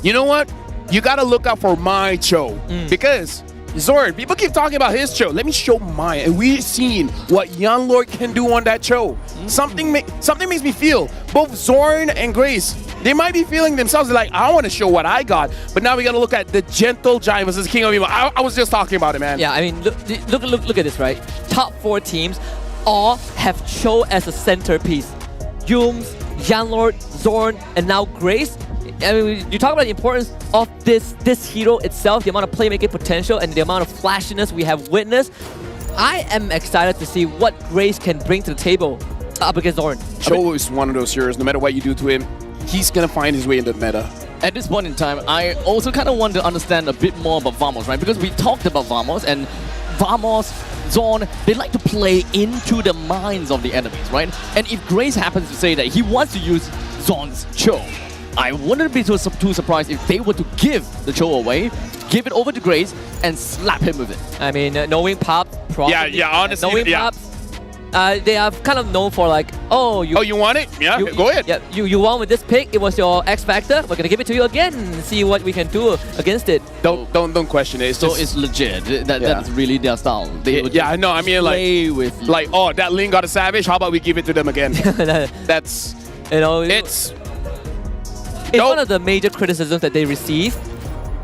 [SPEAKER 21] you know what? You gotta look out for my Cho. Because Zorn, people keep talking about his Cho. Let me show mine. And we've seen what Young Lord can do on that Cho. Something makes me feel both Zorn and Grace, they might be feeling themselves. They're like, I want to show what I got. But now we got to look at the Gentle Giant versus King of Evil. I was just talking about it, man.
[SPEAKER 8] Yeah, I mean, look at this, right? Top 4 teams all have Cho as a centerpiece. Yums, Janlord, Zorn, and now Grace. I mean, you talk about the importance of this hero itself, the amount of playmaking potential and the amount of flashiness we have witnessed. I am excited to see what Grace can bring to the table up against Zorn.
[SPEAKER 21] Cho is one of those heroes. No matter what you do to him, he's gonna find his way into the meta.
[SPEAKER 11] At this point in time, I also kind of want to understand a bit more about Vamos, right? Because we talked about Vamos, and Vamos, Zorn, they like to play into the minds of the enemies, right? And if Grace happens to say that he wants to use Zorn's Cho, I wouldn't be too surprised if they were to give the Cho away, give it over to Grace, and slap him with it.
[SPEAKER 8] I mean, knowing Pop, probably.
[SPEAKER 21] Yeah, honestly,
[SPEAKER 8] knowing Pop, they are kind of known for like, you
[SPEAKER 21] want it? Yeah, go ahead.
[SPEAKER 8] Yeah, you won with this pick. It was your X factor. We're gonna give it to you again and see what we can do against it.
[SPEAKER 21] Don't question it.
[SPEAKER 11] It's legit. That is really their style. They
[SPEAKER 21] I know. I mean, like, that Link got a savage. How about we give it to them again? That's
[SPEAKER 8] it's one of the major criticisms that they receive,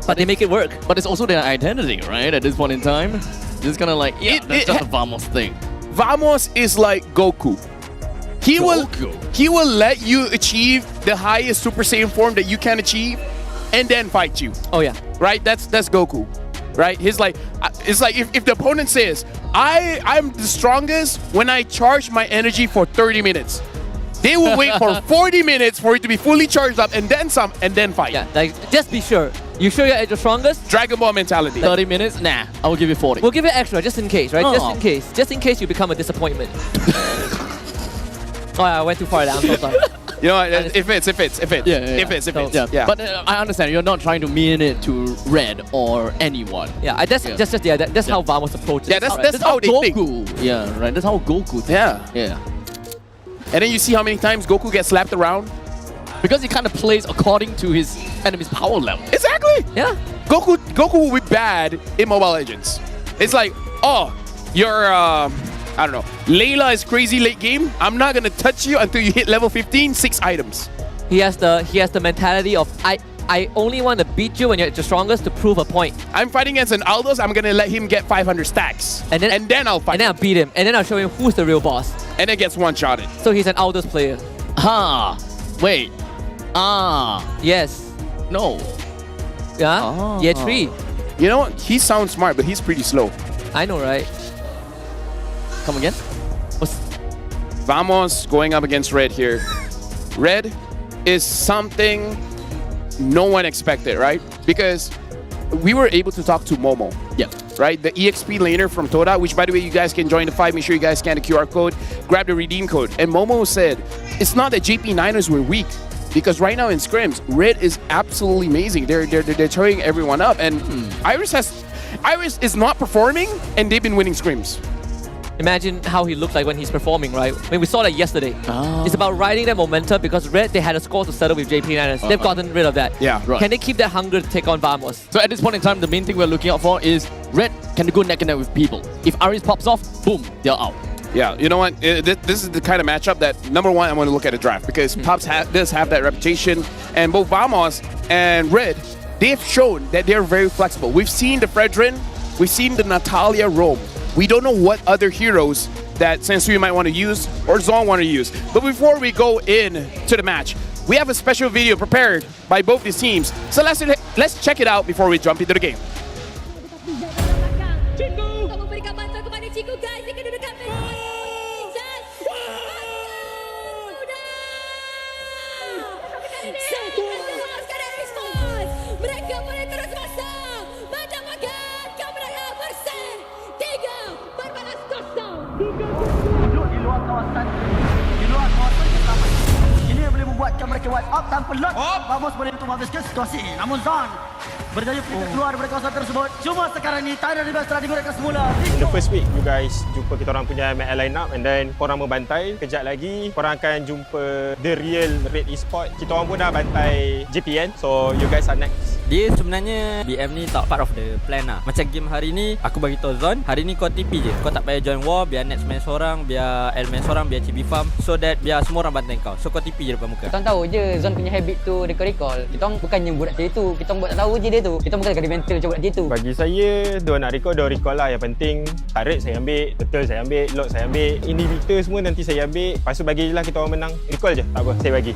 [SPEAKER 8] but they make it work.
[SPEAKER 11] But it's also their identity, right? At this point in time, it's kind of like that's just a Vamos thing.
[SPEAKER 21] Vamos is like Goku. He will let you achieve the highest Super Saiyan form that you can achieve, and then fight you.
[SPEAKER 8] Oh yeah,
[SPEAKER 21] right. That's Goku, right? He's like, it's like if the opponent says, I'm the strongest when I charge my energy for 30 minutes. They will wait for 40 minutes for it to be fully charged up and then some, and then fight.
[SPEAKER 8] Yeah, like just be sure. You sure you're at your strongest?
[SPEAKER 21] Dragon Ball mentality.
[SPEAKER 11] 30 minutes? Nah, I will give you 40.
[SPEAKER 8] We'll give you extra just in case, right? Just in case you become a disappointment. Oh, I went too far there. I'm so sorry.
[SPEAKER 21] You know what? It fits. Yeah.
[SPEAKER 11] But I understand you're not trying to mean it to Red or anyone.
[SPEAKER 8] Yeah, that's how Vamos approaches.
[SPEAKER 21] Yeah, that's how they
[SPEAKER 11] Goku.
[SPEAKER 21] think.
[SPEAKER 11] Yeah, right. That's how Goku thinks. Yeah.
[SPEAKER 21] And then you see how many times Goku gets slapped around?
[SPEAKER 11] Because he kind of plays according to his enemy's power level.
[SPEAKER 21] Exactly!
[SPEAKER 8] Yeah.
[SPEAKER 21] Goku will be bad in Mobile Legends. It's like, you're, I don't know, Layla is crazy late game. I'm not gonna touch you until you hit level 15, 6 items.
[SPEAKER 8] He has the mentality of, I only want to beat you when you're at your strongest to prove a point.
[SPEAKER 21] I'm fighting against an Aldous, I'm gonna let him get 500 stacks. And then I'll fight
[SPEAKER 8] And then I'll beat him. And then I'll show him who's the real boss.
[SPEAKER 21] And then gets one-shotted.
[SPEAKER 8] So he's an Aldous player.
[SPEAKER 11] Wait.
[SPEAKER 8] Yes.
[SPEAKER 11] No.
[SPEAKER 8] Yeah? Yeah, 3.
[SPEAKER 21] You know what? He sounds smart, but he's pretty slow.
[SPEAKER 8] I know, right?
[SPEAKER 11] Come again?
[SPEAKER 21] Vamos going up against Red here. Red is something no one expected, right? Because we were able to talk to Momo.
[SPEAKER 11] Yeah.
[SPEAKER 21] Right? The EXP laner from Todak, which by the way, you guys can join the fight. Make sure you guys scan the QR code, grab the redeem code. And Momo said, it's not that JP9ers were weak. Because right now in scrims, Red is absolutely amazing. They're tearing everyone up. And Iris is not performing, and they've been winning scrims.
[SPEAKER 8] Imagine how he looks like when he's performing, right? I mean, we saw that yesterday. It's about riding that momentum because Red, they had a score to settle with JP9ers. They've gotten rid of that.
[SPEAKER 21] Yeah, right.
[SPEAKER 8] Can they keep that hunger to take on Vamos?
[SPEAKER 11] So at this point in time, the main thing we're looking out for is Red can go neck and neck with people. If Iris pops off, boom, they're out.
[SPEAKER 21] Yeah, you know what? This is the kind of matchup that, number one, I want to look at a draft because Pops does have that reputation. And both Vamos and Red, they've shown that they're very flexible. We've seen the Fredrin, we've seen the Natalia roam. We don't know what other heroes that Sensui might want to use or Zon want to use. But before we go in to the match, we have a special video prepared by both these teams. So let's check it out before we jump into the game.
[SPEAKER 1] Mereka boleh terus masuk. Menamakan kemenangan bersih 3 berbalas kosong.
[SPEAKER 12] Duduk di luar kawasan pertama. Ini yang boleh membuatkan mereka wipe out tanpa lot. Vamos boleh untuk menghabiskan situasi. Namun Zon berjaya kita keluar daripada kawasan tersebut. Cuma sekarang ni tanda di setelah digunakan semula.
[SPEAKER 5] In the first week, you guys jumpa kita orang punya ML line up and then korang membantai. Kejap lagi, korang akan jumpa the real RED Esports. Kita orang pun dah bantai JPN, so you guys are next.
[SPEAKER 10] Dia sebenarnya BM ni tak part of the plan lah. Macam game hari ni, aku bagi tahu Zon, hari ni kau TP je. Kau tak payah join war, biar Nets main seorang, biar L main seorang, biar CB farm, so that biar semua orang bantai kau. So kau TP je depan muka.
[SPEAKER 18] Kita tahu je Zon punya habit tu recall. Kita bukannya buat macam itu. Kita buat tak tahu je dia tu. Kita bukan kena mental macam buat dia tu.
[SPEAKER 5] Bagi saya, dia nak recall lah. Yang penting, tarik saya ambil, betul saya ambil, load saya ambil. Inhibitor semua nanti saya ambil. Lepas tu bagi je lah kita orang menang. Recall je, tak apa, saya bagi.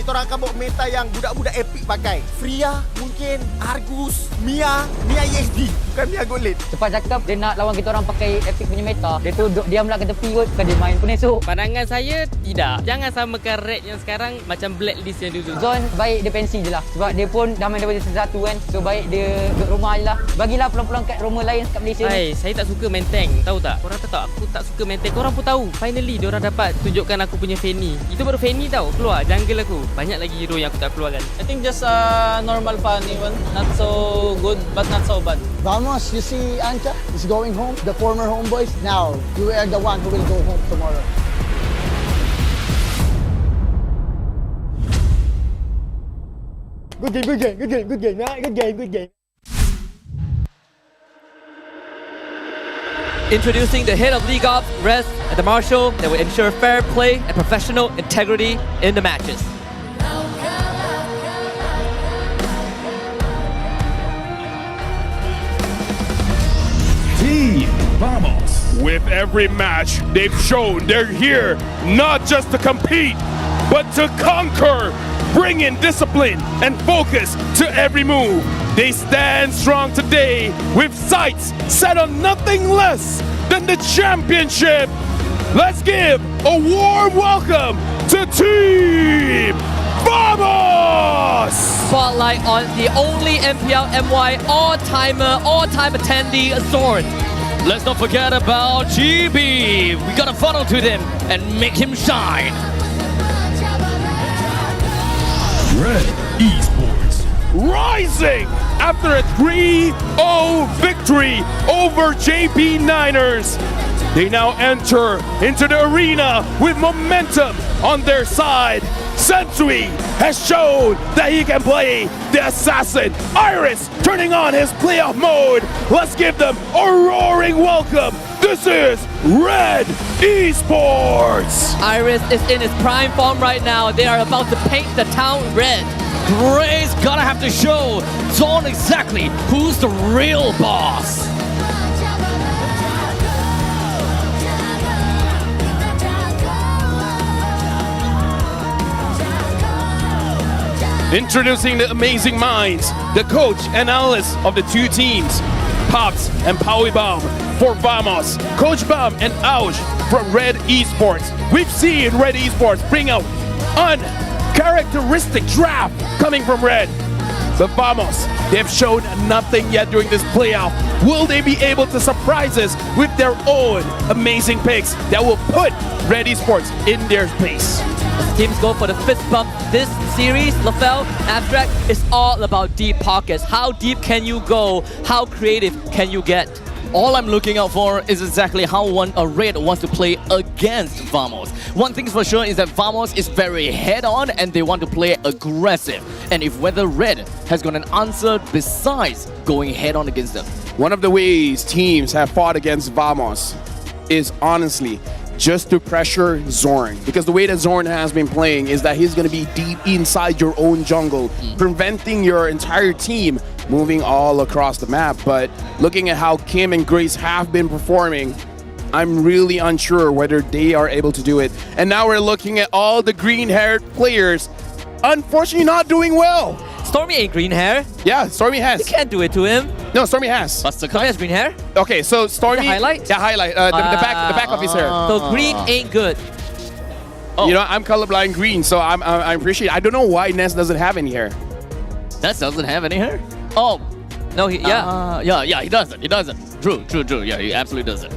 [SPEAKER 24] Kita orang akan bawa meta yang budak-budak epic pakai. Freya, mungkin Argus, Mia ESD. Bukan Mia Golden.
[SPEAKER 18] Cepat cakap dia nak lawan kita orang pakai epic punya meta. Dia tu duduk diam lah ke tepi kot. Bukan dia main pun esok.
[SPEAKER 10] Pandangan saya, tidak. Jangan samakan Red yang sekarang macam Blacklist yang dulu.
[SPEAKER 18] Zon baik dia pensi je lah. Sebab dia pun dah main daripada satu kan. So baik dia duduk rumah je lah. Bagilah peluang-peluang kat rumah lain kat Malaysia ni.
[SPEAKER 10] Saya tak suka main tank. Tahu tak? Korang tahu tak? Aku tak suka main tank. Korang pun tahu. Finally, diorang dapat tunjukkan aku punya Fanny. Itu baru Fanny tau. Keluar jungle aku. Banyak lagi hero yang aku tak keluarkan.
[SPEAKER 25] I think just normal fun even. Not so good, but not so bad.
[SPEAKER 26] Vamos, you see Ancha is going home, the former homeboys. Now, you are the one who will go home tomorrow.
[SPEAKER 12] Good game, right? Good game.
[SPEAKER 8] Introducing the head of League Ops, Rez, and the Marshal that will ensure fair play and professional integrity in the matches.
[SPEAKER 3] Team Vamos. With every match, they've shown they're here not just to compete, but to conquer, bringing discipline and focus to every move. They stand strong today with sights set on nothing less than the championship. Let's give a warm welcome to Team Vamos!
[SPEAKER 8] Spotlight on the only MPL MY all-time attendee, Zorn.
[SPEAKER 11] Let's not forget about GB. We gotta funnel to them and make him shine.
[SPEAKER 3] Red Esports rising after a 3-0 victory over JP Niners. They now enter into the arena with momentum on their side. Sensui has shown that he can play the assassin. Iris turning on his playoff mode. Let's give them a roaring welcome. This is Red Esports.
[SPEAKER 8] Iris is in his prime form right now. They are about to paint the town red.
[SPEAKER 11] Gray's gotta have to show Zorn exactly who's the real boss.
[SPEAKER 3] Introducing the amazing minds, the coach and analysts of the two teams, Pops and Paui Baum for Vamos, Coach Baum and Ausch from Red Esports. We've seen Red Esports bring out uncharacteristic draft coming from Red. But Vamos, they've shown nothing yet during this playoff. Will they be able to surprise us with their own amazing picks that will put Red Esports in their place?
[SPEAKER 8] As teams go for the fifth bump this series, LaFell, Abstract, is all about deep pockets. How deep can you go? How creative can you get?
[SPEAKER 11] All I'm looking out for is exactly how a Red wants to play against Vamos. One thing's for sure is that Vamos is very head-on and they want to play aggressive. And if whether Red has got an answer besides going head-on against them.
[SPEAKER 21] One of the ways teams have fought against Vamos is honestly just to pressure Zorn. Because the way that Zorn has been playing is that he's going to be deep inside your own jungle, preventing your entire team moving all across the map. But looking at how Kim and Grace have been performing, I'm really unsure whether they are able to do it. And now we're looking at all the green-haired players, unfortunately not doing well.
[SPEAKER 8] Stormy ain't green hair.
[SPEAKER 21] Yeah, Stormy has.
[SPEAKER 8] You can't do it to him.
[SPEAKER 21] No, Stormy has.
[SPEAKER 8] Stormy has green hair?
[SPEAKER 21] Okay, so Stormy...
[SPEAKER 8] highlight?
[SPEAKER 21] Yeah, highlight. The back of his hair.
[SPEAKER 8] So green ain't good.
[SPEAKER 21] Oh. You know, I'm colorblind green, so I'm appreciate. I don't know why Ness doesn't have any hair.
[SPEAKER 11] Ness doesn't have any hair? Oh.
[SPEAKER 8] No, he
[SPEAKER 11] doesn't. He doesn't. True. Yeah, he absolutely doesn't.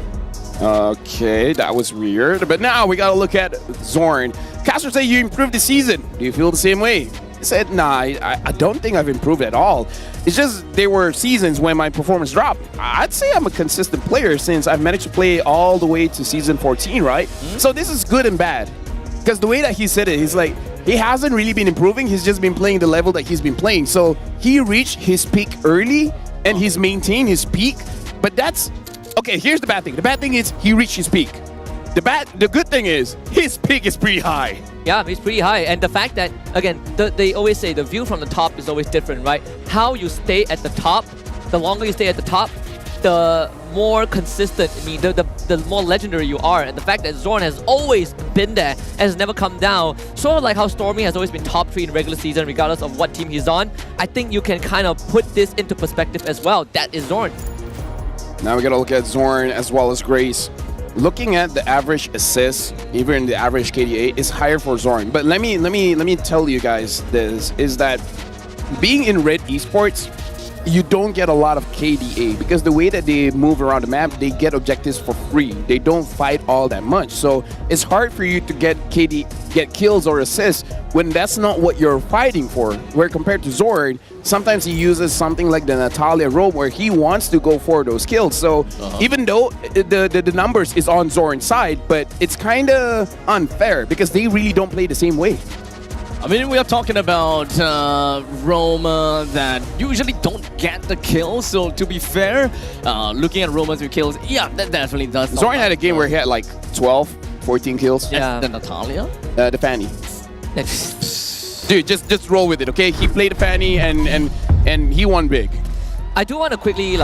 [SPEAKER 21] Okay, that was weird. But now we gotta look at Zorn. Castro said you improved the season. Do you feel the same way? I said, nah, I don't think I've improved at all. It's just there were seasons when my performance dropped. I'd say I'm a consistent player since I've managed to play all the way to season 14, right? So this is good and bad. Because the way that he said it, he's like, he hasn't really been improving. He's just been playing the level that he's been playing. So he reached his peak early and he's maintained his peak. But that's, okay, here's the bad thing. The bad thing is he reached his peak. The good thing is his peak is pretty high.
[SPEAKER 8] Yeah, it's pretty high. And the fact that, again, they always say the view from the top is always different, right? How you stay at the top, the longer you stay at the top, the more consistent, I mean, the more legendary you are. And the fact that Zorn has always been there and has never come down, sort of like how Stormy has always been top 3 in regular season regardless of what team he's on, I think you can kind of put this into perspective as well. That is Zorn.
[SPEAKER 21] Now we gotta look at Zorn as well as Grace. Looking at the average assists, even the average KDA is higher for Zorn. But let me tell you guys this, is that being in Red Esports, you don't get a lot of KDA because the way that they move around the map, they get objectives for free. They don't fight all that much. So it's hard for you to get kills or assists when that's not what you're fighting for. Where compared to Zorn, sometimes he uses something like the Natalia roam where he wants to go for those kills. So even though the numbers is on Zorn's side, but it's kind of unfair because they really don't play the same way.
[SPEAKER 11] I mean, we are talking about Roma that usually don't get the kills. So to be fair, looking at Roma's with kills, yeah, that definitely does.
[SPEAKER 21] Zorn had a game where he had like 12, 14 kills.
[SPEAKER 11] Yeah. The Natalia?
[SPEAKER 21] The Fanny. Dude, just roll with it, okay? He played the Fanny and he won big.
[SPEAKER 8] I do want to quickly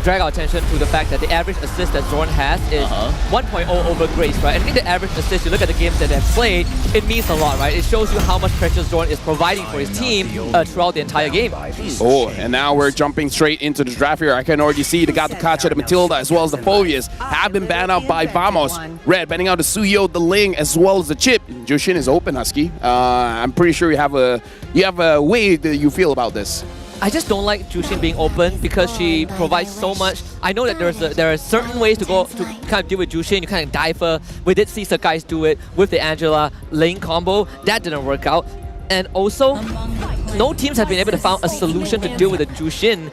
[SPEAKER 8] drag our attention to the fact that the average assist that Zorn has is 1.0 over Grace, right? And I think the average assist, you look at the games that they've played, it means a lot, right? It shows you how much pressure Zorn is providing for his team throughout the entire game.
[SPEAKER 21] Oh, and now we're jumping straight into the draft here. I can already see the Gato Kacha, the Matilda, as well as the Phobias have been banned out by Vamos. Red banning out the Suyo, the Ling, as well as the Chip. Jushin is open, Husky. I'm pretty sure you have a way that you feel about this.
[SPEAKER 8] I just don't like Jushin being open because she provides so much. I know that there are certain ways to kind of deal with Jushin. You kind of dive her. We did see Sakai's do it with the Angela Lane combo. That didn't work out. And also, no teams have been able to find a solution to deal with the Jushin.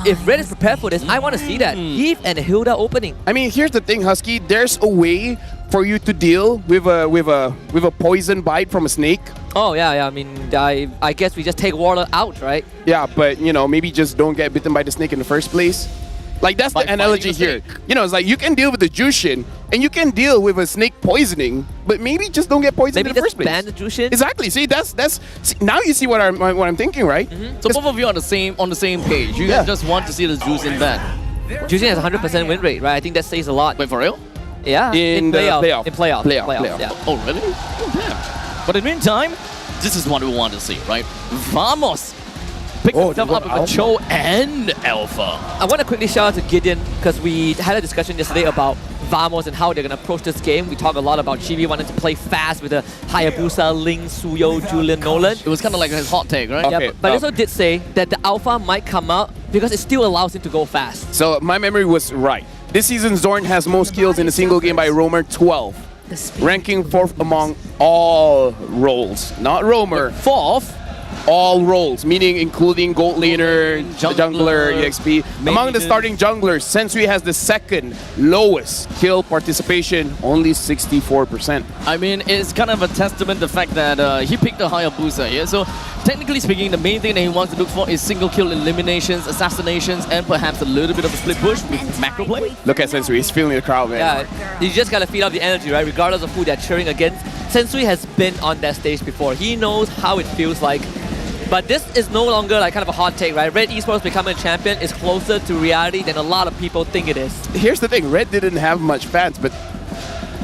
[SPEAKER 8] If Red is prepared for this, I want to see that. Eve and Hilda opening.
[SPEAKER 21] I mean, here's the thing, Husky. There's a way for you to deal with a poison bite from a snake.
[SPEAKER 8] Oh yeah. I mean, I guess we just take Warlock out, right?
[SPEAKER 21] Yeah, but you know, maybe just don't get bitten by the snake in the first place. Like that's the analogy here. You know, it's like you can deal with the Jushin and you can deal with a snake poisoning, but maybe just don't get poisoned in the first place.
[SPEAKER 8] Maybe just ban the Jushin.
[SPEAKER 21] Exactly. See, see, now you see what I'm thinking, right?
[SPEAKER 11] So both of you are on the same page. You guys just want to see the Jushin ban.
[SPEAKER 8] Jushin has 100% win rate, right? I think that says a lot.
[SPEAKER 11] Wait, for real?
[SPEAKER 8] Yeah.
[SPEAKER 21] In playoff.
[SPEAKER 8] In playoff.
[SPEAKER 11] Yeah. Oh really? Oh damn. But in the meantime, this is what we want to see, right? Vamos pick themselves up with a Cho and Alpha.
[SPEAKER 8] I want to quickly shout out to Gideon because we had a discussion yesterday about Vamos and how they're going to approach this game. We talked a lot about Chibi wanting to play fast with the Hayabusa, Ling, Suyo, Julian, Nolan.
[SPEAKER 11] It was kind of like his hot take, right?
[SPEAKER 21] Okay.
[SPEAKER 8] Yeah, but also did say that the Alpha might come out because it still allows him to go fast.
[SPEAKER 21] So my memory was right. This season, Zorn has most kills in a single game by Roamer, 12. Ranking 4th among all roles. Not Roamer.
[SPEAKER 11] 4th?
[SPEAKER 21] All roles, meaning including gold laner, jungler, EXP. Among the starting junglers, Sensui has the second lowest kill participation, only 64%.
[SPEAKER 11] I mean, it's kind of a testament to the fact that he picked a Hayabusa, yeah? So, technically speaking, the main thing that he wants to look for is single kill eliminations, assassinations, and perhaps a little bit of a split push with macro play.
[SPEAKER 21] Look at Sensui, he's feeling the crowd, man.
[SPEAKER 8] Yeah, you just gotta feed off the energy, right? Regardless of who they're cheering against. Sensui has been on that stage before. He knows how it feels like. But this is no longer like kind of a hot take, right? Red Esports becoming a champion is closer to reality than a lot of people think it is.
[SPEAKER 21] Here's the thing, Red didn't have much fans, but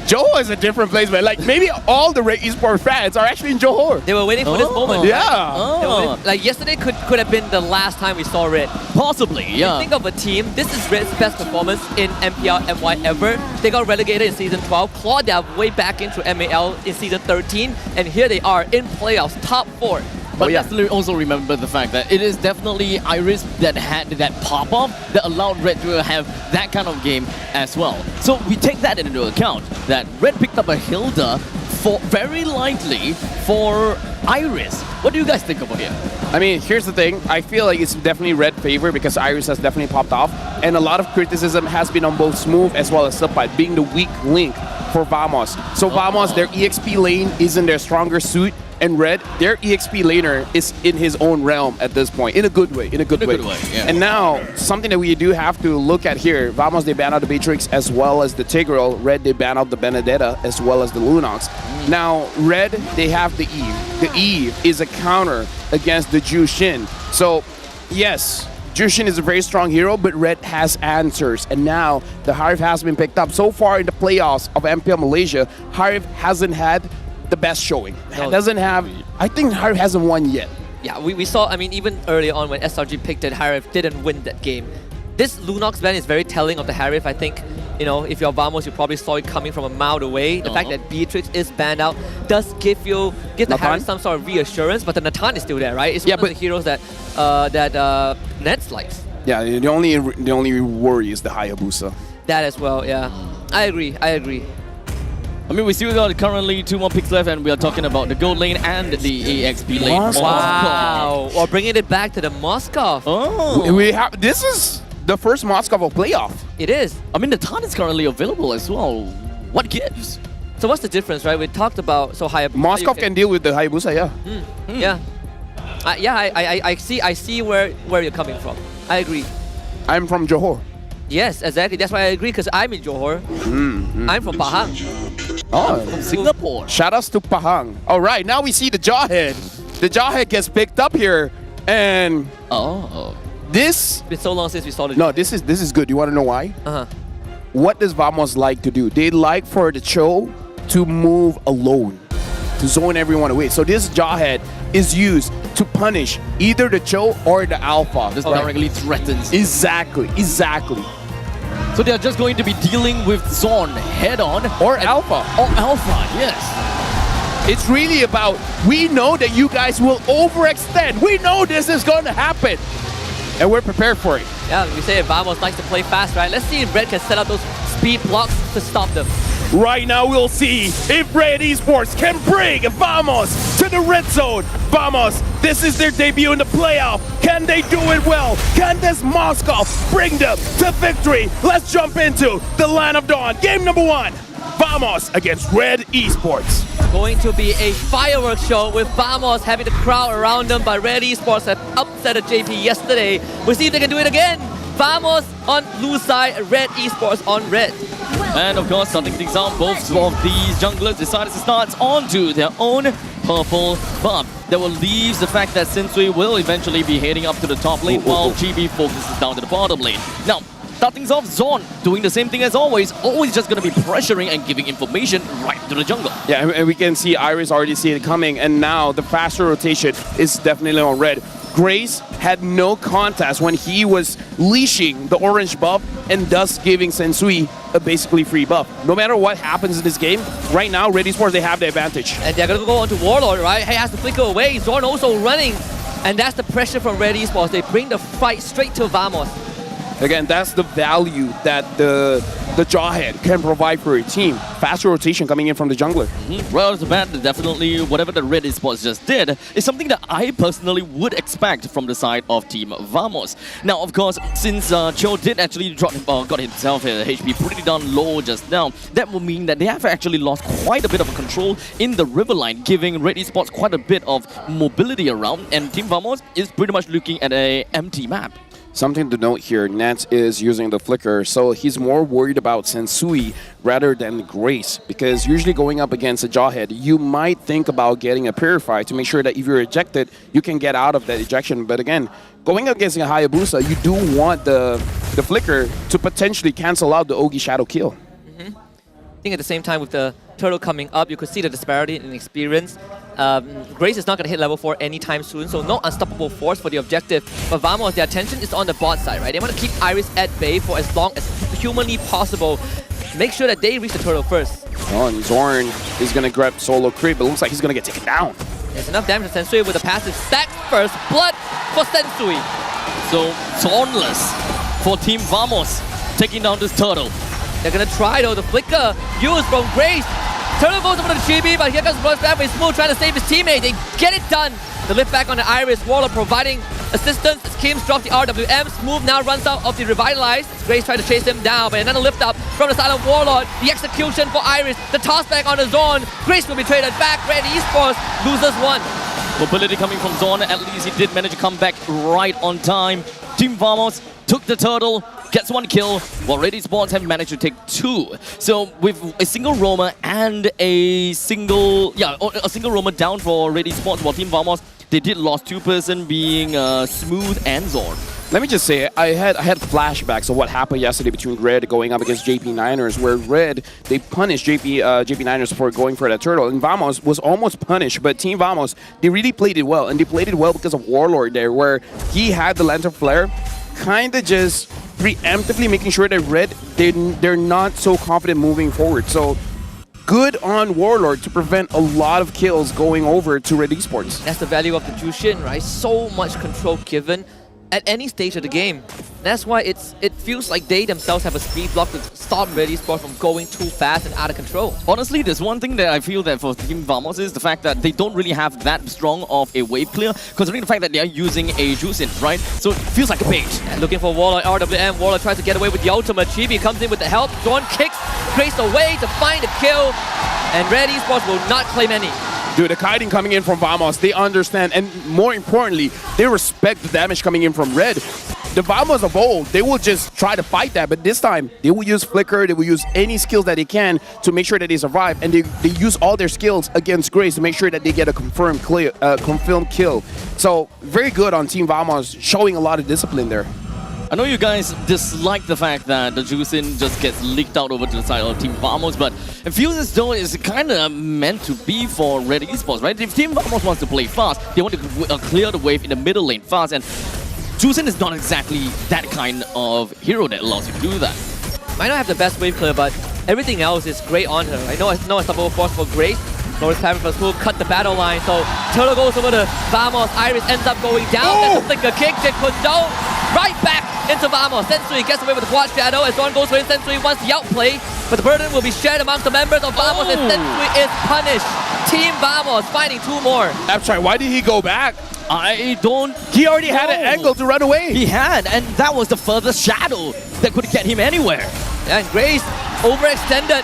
[SPEAKER 21] Johor is a different place, man. Like maybe all the Red Esports fans are actually in Johor.
[SPEAKER 8] They were waiting for this moment.
[SPEAKER 21] Yeah.
[SPEAKER 8] Like yesterday could have been the last time we saw Red.
[SPEAKER 11] Possibly, yeah.
[SPEAKER 8] Think of a team, this is Red's best performance in MPL MY ever. They got relegated in Season 12, clawed their way back into MAL in Season 13, and here they are in playoffs, top 4.
[SPEAKER 11] But let's also remember the fact that it is definitely Iris that had that pop-up that allowed Red to have that kind of game as well. So we take that into account, that Red picked up a Hilda very lightly for Iris. What do you guys think about here?
[SPEAKER 21] I mean, here's the thing. I feel like it's definitely Red favor because Iris has definitely popped off. And a lot of criticism has been on both Smooth as well as Subpipe being the weak link for Vamos. So Vamos, their EXP lane is in their stronger suit. And Red, their EXP laner is in his own realm at this point, in a good way,
[SPEAKER 11] yeah.
[SPEAKER 21] And now, something that we do have to look at here, Vamos, they ban out the Matrix as well as the Tigreal. Red, they ban out the Benedetta as well as the Lunox. Now, Red, they have the Eve. The Eve is a counter against the Jushin. So, yes, Jushin is a very strong hero, but Red has answers. And now, the Harif has been picked up. So far in the playoffs of MPL Malaysia, Harif hasn't had the best showing. Doesn't have, I think Harif hasn't won yet.
[SPEAKER 8] Yeah, we saw, I mean, even early on when SRG picked it, Harif didn't win that game. This Lunox ban is very telling of the Harif. I think, you know, if you're Vamos, you probably saw it coming from a mile away. The fact that Beatrix is banned out does give the Harif some sort of reassurance, but the Nathan is still there, right? It's one of the heroes that Nets likes.
[SPEAKER 21] Yeah, the only worry is the Hayabusa.
[SPEAKER 8] That as well, yeah. I agree.
[SPEAKER 11] I mean, we still got currently 2 more picks left, and we are talking about the gold lane and the AXP lane.
[SPEAKER 8] Wow. Or bringing it back to the Moskov.
[SPEAKER 21] Oh. This is the first Moskov playoff.
[SPEAKER 8] It is.
[SPEAKER 11] I mean, the Tan is currently available as well. What gives?
[SPEAKER 8] So what's the difference, right? We talked about Hayabusa.
[SPEAKER 21] Moskov can deal with the Hayabusa, yeah.
[SPEAKER 8] Yeah. I see where you're coming from. I agree.
[SPEAKER 21] I'm from Johor.
[SPEAKER 8] Yes, exactly. That's why I agree, because I'm in Johor. I'm from Pahang.
[SPEAKER 21] Oh, from Singapore. Shout outs to Pahang. All right, now we see the Jawhead. The Jawhead gets picked up here, and this.
[SPEAKER 8] It's been so long since we saw it.
[SPEAKER 21] No, this is good. You want to know why? What does Vamos like to do? They like for the Cho to move alone, to zone everyone away. So this Jawhead is used to punish either the Cho or the Alpha.
[SPEAKER 11] This directly threatens.
[SPEAKER 21] Exactly.
[SPEAKER 11] So they are just going to be dealing with Zorn head on.
[SPEAKER 21] Or Alpha.
[SPEAKER 11] Yes.
[SPEAKER 21] It's really about, we know that you guys will overextend. We know this is going to happen. And we're prepared for it.
[SPEAKER 8] Yeah, we say Vamos likes to play fast, right? Let's see if Red can set up those speed blocks to stop them.
[SPEAKER 3] Right now, we'll see if RED Esports can bring Vamos to the red zone. Vamos, this is their debut in the playoff. Can they do it well? Can this Moscow bring them to victory? Let's jump into the Land of Dawn. Game number 1, Vamos against RED Esports.
[SPEAKER 8] Going to be a fireworks show with Vamos having the crowd around them, but RED Esports had upset a JP yesterday. We'll see if they can do it again. Vamos on blue side, RED Esports on red.
[SPEAKER 11] And of course, starting things out, both of these junglers decided to start onto their own purple buff. That will leave the fact that Sensui will eventually be heading up to the top lane while GB focuses down to the bottom lane. Now, starting off, Zorn doing the same thing as always just going to be pressuring and giving information right to the jungle.
[SPEAKER 21] Yeah, and we can see Iris already see it coming, and now the faster rotation is definitely on red. Grace had no contest when he was leashing the orange buff and thus giving Sensui a basically free buff. No matter what happens in this game, right now, RED Esports, they have the advantage.
[SPEAKER 8] And they're going to go on to Warlord, right? He has to flicker away. Zorn also running. And that's the pressure from RED Esports. They bring the fight straight to Vamos.
[SPEAKER 21] Again, that's the value that the Jawhead can provide for a team. Faster rotation coming in from the jungler.
[SPEAKER 11] Well, it's bad. Definitely, whatever the RED Esports just did is something that I personally would expect from the side of Team Vamos. Now, of course, since Cho did actually got himself HP pretty down low just now, that will mean that they have actually lost quite a bit of control in the river line, giving RED Esports quite a bit of mobility around, and Team Vamos is pretty much looking at an empty map.
[SPEAKER 21] Something to note here, Nats is using the flicker, so he's more worried about Sensui rather than Grace, because usually going up against a Jawhead, you might think about getting a Purify to make sure that if you're ejected, you can get out of that ejection. But again, going up against a Hayabusa, you do want the flicker to potentially cancel out the Ogi Shadow kill.
[SPEAKER 8] I think at the same time with the turtle coming up, you could see the disparity in experience. Grace is not going to hit level 4 anytime soon, so no unstoppable force for the objective. But Vamos, their attention is on the bot side, right? They want to keep Iris at bay for as long as humanly possible. Make sure that they reach the turtle first.
[SPEAKER 21] Oh, and Zorn is going to grab solo creep, but it looks like he's going to get taken down.
[SPEAKER 8] There's enough damage to Sensui with a passive stack first blood for Sensui.
[SPEAKER 11] So, Zornless for Team Vamos taking down this turtle.
[SPEAKER 8] They're going to try though, the flicker used from Grace Turtle goes over to the Chibi, but here comes Blush back with Smooth trying to save his teammate. They get it done. The lift back on the Iris. Warlord providing assistance as Kims drop the RWM. Smooth now runs out of the Revitalize. Grace trying to chase him down, but another lift up from the side of Warlord. The execution for Iris. The toss back on the zone. Grace will be traded back. Red Esports loses one.
[SPEAKER 11] Mobility coming from Zorn, at least he did manage to come back right on time. Team Vamos took the turtle, gets one kill, while RED Esports have managed to take two. So with a single roamer and a single roamer down for RED Esports, while Team Vamos, they did lose two-person being Smooth and Zorn.
[SPEAKER 21] Let me just say, I had flashbacks of what happened yesterday between Red going up against JP Niners, where Red, they punished JP Niners for going for that turtle, and Vamos was almost punished, but Team Vamos, they really played it well, and they played it well because of Warlord there, where he had the Lantern Flare, kind of just preemptively making sure that Red, they're not so confident moving forward. So good on Warlord to prevent a lot of kills going over to RED Esports.
[SPEAKER 8] That's the value of the Jushin, right? So much control given at any stage of the game. That's why it feels like they themselves have a speed block to stop RED Esports from going too fast and out of control.
[SPEAKER 11] Honestly, there's one thing that I feel that for Team Vamos is the fact that they don't really have that strong of a wave clear, considering the fact that they are using a Juicin, right? So it feels like a bait.
[SPEAKER 8] And looking for Warlord, RWM. Warlord tries to get away with the ultimate. Chibi comes in with the help. Zorn kicks Grace away to find the kill. And RED Esports will not claim any.
[SPEAKER 21] Dude, the kiting coming in from Vamos, they understand, and more importantly, they respect the damage coming in from Red. The Vamos of old, they will just try to fight that, but this time, they will use Flicker, they will use any skills that they can to make sure that they survive, and they use all their skills against Grace to make sure that they get a confirmed kill. So, very good on Team Vamos, showing a lot of discipline there.
[SPEAKER 11] I know you guys dislike the fact that the Juicin just gets leaked out over to the side of Team Vamos, but it feels as though it's kind of meant to be for RED Esports, right? If Team Vamos wants to play fast, they want to clear the wave in the middle lane fast, and Juicin is not exactly that kind of hero that allows you to do that.
[SPEAKER 8] Might not have the best wave clear, but everything else is great on her. I know it's no unstoppable force for Grace. Norris Pavan for Smooth cut the battle line, so Turtle goes over to Vamos. Iris ends up going down. That's a flicker kick. Jekundo right back into Vamos. Sensui gets away with the quad shadow as Zorn goes for him. Sensui wants the outplay, but the burden will be shared amongst the members of Vamos and Sensui is punished. Team Vamos finding two more.
[SPEAKER 21] I'm sorry, why did he go back?
[SPEAKER 11] I don't
[SPEAKER 21] He already had an angle to run away.
[SPEAKER 11] He had, and that was the furthest shadow that could get him anywhere.
[SPEAKER 8] And Grace overextended.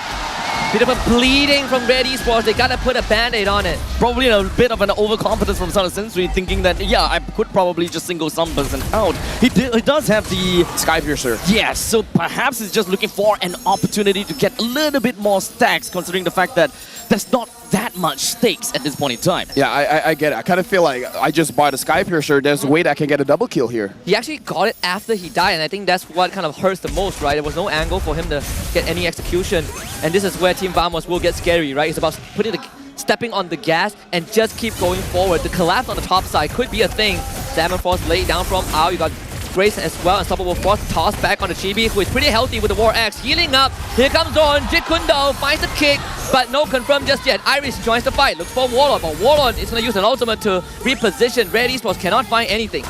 [SPEAKER 8] Bit of a bleeding from RED Esports. They gotta put a band-aid on it.
[SPEAKER 11] Probably a bit of an overconfidence from Sana Sensui, thinking that, yeah, I could probably just single some person out. He does have the
[SPEAKER 21] Sky Piercer.
[SPEAKER 11] Yes, so perhaps he's just looking for an opportunity to get a little bit more stacks, considering the fact that there's not that much stakes at this point in time.
[SPEAKER 21] Yeah, I get it. I kind of feel like I just bought a Sky Piercer. There's a way that I can get a double kill here.
[SPEAKER 8] He actually got it after he died, and I think that's what kind of hurts the most, right? There was no angle for him to get any execution, and this is where Team Vamos will get scary, right? It's about stepping on the gas and just keep going forward. The collapse on the top side could be a thing. Salmon Force laid down from Ao. You got Grace as well. Unstoppable Force tossed back on the Chibi, who is pretty healthy with the War Axe. Healing up. Here comes Zorn. Jekundo finds the kick, but no confirm just yet. Iris joins the fight. Looks for Warlord, but Warlord is going to use an ultimate to reposition. RED Esports cannot find anything.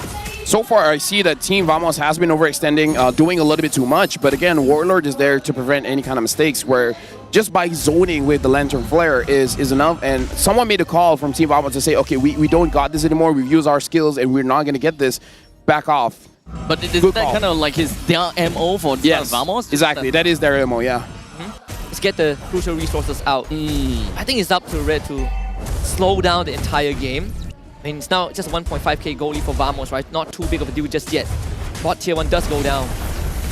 [SPEAKER 21] So far, I see that Team Vamos has been overextending, doing a little bit too much. But again, Warlord is there to prevent any kind of mistakes where just by zoning with the Lantern Flare is enough. And someone made a call from Team Vamos to say, okay, we don't got this anymore. We've used our skills and we're not going to get this. Back off.
[SPEAKER 11] But isn't that kind of like their MO for Vamos?
[SPEAKER 21] Exactly. That is their MO, yeah.
[SPEAKER 8] Let's get the crucial resources out. I think it's up to Red to slow down the entire game. I mean, it's now just 1.5k goal lead for Vamos, right? Not too big of a deal just yet. Bot tier 1 does go down.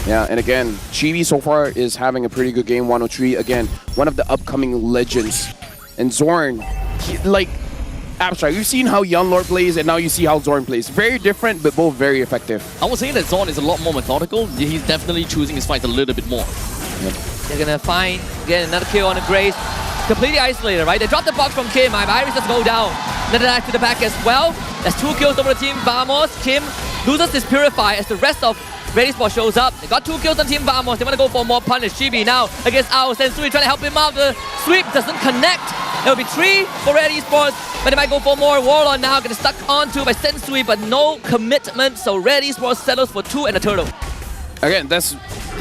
[SPEAKER 21] Yeah, and again, Chibi so far is having a pretty good game, 103. Again, one of the upcoming legends. And Zorn, like, Abstract, you've seen how Young Lord plays and now you see how Zorn plays. Very different, but both very effective.
[SPEAKER 11] I was saying that Zorn is a lot more methodical. He's definitely choosing his fights a little bit more.
[SPEAKER 21] Yep.
[SPEAKER 8] They're gonna find, get another kill on the Grace. Completely isolated, right? They drop the box from Kim. Iris does go down. Another attack to the back as well. There's 2 kills over the Team Vamos. Kim loses his Purify as the rest of RED Esports shows up. They got 2 kills on Team Vamos. They want to go for more punish. Chibi now against Ao. Sensui trying to help him out. The sweep doesn't connect. It'll be 3 for RED Esports, but they might go for more. Warlord now getting stuck onto by Sensui, but no commitment. So RED Esports settles for 2 and a turtle.
[SPEAKER 21] Again, that's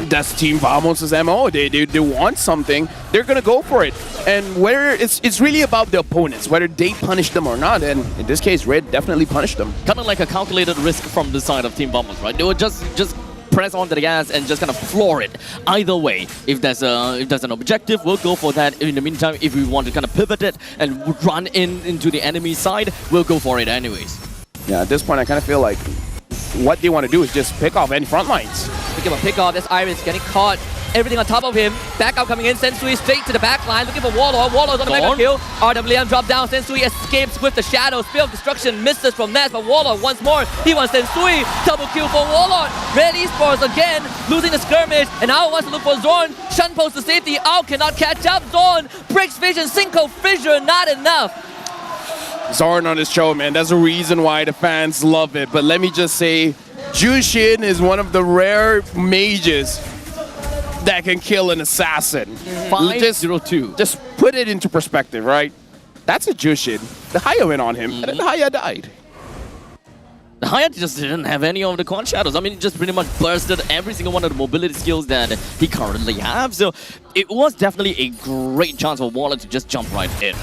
[SPEAKER 21] That's Team Vamos' MO. They want something, they're gonna go for it. And whether it's really about the opponents, whether they punish them or not. And in this case, Red definitely punished them.
[SPEAKER 11] Kind of like a calculated risk from the side of Team Vamos, right? They would just press onto the gas and just kind of floor it. Either way, if there's an objective, we'll go for that. In the meantime, if we want to kind of pivot it and run into the enemy side, we'll go for it anyways.
[SPEAKER 21] Yeah, at this point, I kind of feel like what they want to do is just pick off any front lines.
[SPEAKER 8] Looking for a pick off. That's Iris getting caught. Everything on top of him. Back out coming in. Sensui straight to the back line. Looking for Warlord. Warlord's on the mega kill. RWM drop down. Sensui escapes with the shadow. Spear of Destruction misses from Ness, but Warlord once more. He wants Sensui. Double kill for Warlord. Red Esports again losing the skirmish. And Ao wants to look for Zorn. Shun post to safety. Ao cannot catch up. Zorn breaks vision. Cinco fissure. Not enough.
[SPEAKER 21] Zorn on this show, man. That's the reason why the fans love it. But let me just say, Jushin is one of the rare mages that can kill an assassin.
[SPEAKER 11] 502.
[SPEAKER 21] Just put it into perspective, right? That's a Jushin. The Haya went on him, and then the Haya died.
[SPEAKER 11] The Haya just didn't have any of the quad shadows. I mean, it just pretty much bursted every single one of the mobility skills that he currently has. So it was definitely a great chance for Warlord to just jump right in.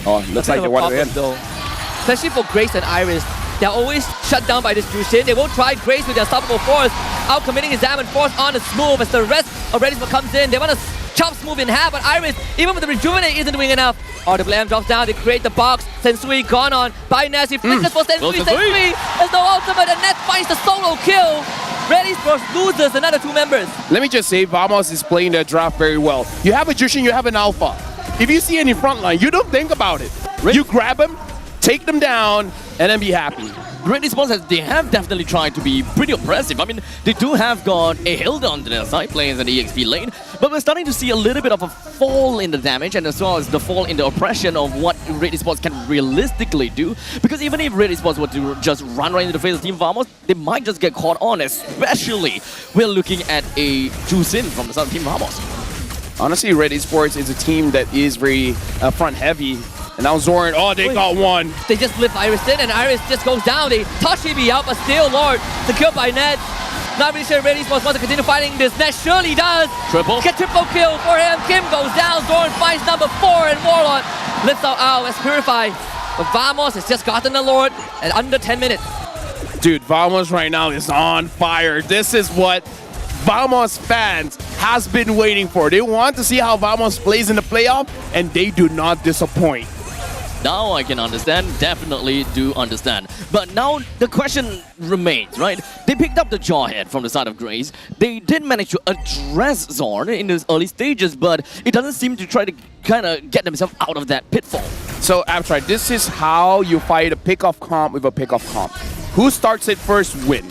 [SPEAKER 21] Oh, looks like they want to win.
[SPEAKER 8] Especially for Grace and Iris. They're always shut down by this Jushin. They won't try Grace with their unstoppable force. Out committing his Examine Force on the Smooth as the rest of Red Esports comes in. They want to chop Smooth in half, but Iris, even with the Rejuvenate, isn't doing enough. RWM drops down, they create the box. Sensui gone on by Nasty. Flickers for Sensui. Sensui has no ultimate, and Net finds the solo kill. Red Esports loses another 2 members.
[SPEAKER 21] Let me just say, Vamos is playing their draft very well. You have a Jushin, you have an Alpha. If you see any front line, you don't think about it. You grab them, take them down, and then be happy.
[SPEAKER 11] Red Esports, they have definitely tried to be pretty oppressive. I mean, they do have got a Hilda onto their side players in the EXP lane, but we're starting to see a little bit of a fall in the damage and as well as the fall in the oppression of what Red Esports can realistically do. Because even if Red Esports were to just run right into the face of Team Vamos, they might just get caught on, especially we're looking at a Jushin from the side of Team Vamos.
[SPEAKER 21] Honestly, Red Esports is a team that is very front heavy. And now Zorn, they got one.
[SPEAKER 8] They just lift Iris in and Iris just goes down. They touch EB out, but still Lord secured by Ned. Not really sure Red Esports wants to continue fighting this. Ned surely does.
[SPEAKER 11] Triple.
[SPEAKER 8] Get triple kill for him. Kim goes down. Zorn finds number 4 and Warlord lifts out Ao as Purify. But Vamos has just gotten the Lord at under 10 minutes.
[SPEAKER 21] Dude, Vamos right now is on fire. This is what Vamos fans has been waiting for. They want to see how Vamos plays in the playoff, and they do not disappoint.
[SPEAKER 11] Now I can understand, definitely do understand. But now the question remains, right? They picked up the Jawhead from the side of Grace. They did manage to address Zorn in those early stages, but it doesn't seem to try to kind of get themselves out of that pitfall.
[SPEAKER 21] So, Abstract, this is how you fight a pick-off comp with a pick-off comp. Who starts it first win.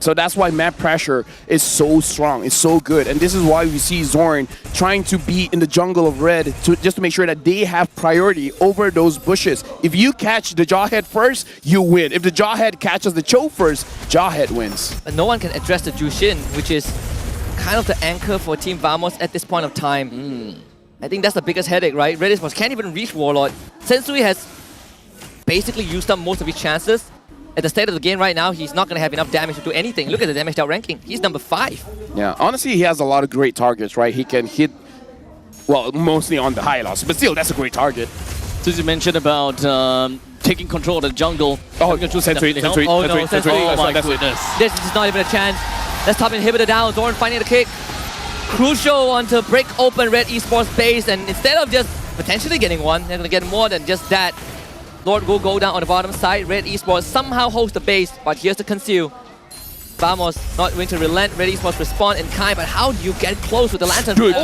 [SPEAKER 21] So that's why map pressure is so strong, it's so good. And this is why we see Zorn trying to be in the jungle of Red just to make sure that they have priority over those bushes. If you catch the Jawhead first, you win. If the Jawhead catches the Cho first, Jawhead wins.
[SPEAKER 8] But no one can address the Jushin, which is kind of the anchor for Team Vamos at this point of time. I think that's the biggest headache, right? Red Esports can't even reach Warlord. Sensui has basically used up most of his chances. At the state of the game right now, he's not going to have enough damage to do anything. Look at the damage outranking. He's number 5.
[SPEAKER 21] Yeah, honestly, he has a lot of great targets, right? He can hit, well, mostly on the high loss, but still, that's a great target.
[SPEAKER 11] So you mentioned about taking control of the jungle.
[SPEAKER 21] Oh, Sensui.
[SPEAKER 8] Oh no, Sensui.
[SPEAKER 11] Oh my goodness.
[SPEAKER 8] This is not even a chance. Let's top inhibitor down. Zorn finding the kick. Crucial one to break open Red Esports base, and instead of just potentially getting one, they're going to get more than just that. Lord will go down on the bottom side. Red Esports somehow holds the base, but here's the conceal. Vamos not going to relent. Red Esports respond in kind, but how do you get close with the lantern?
[SPEAKER 21] Dude,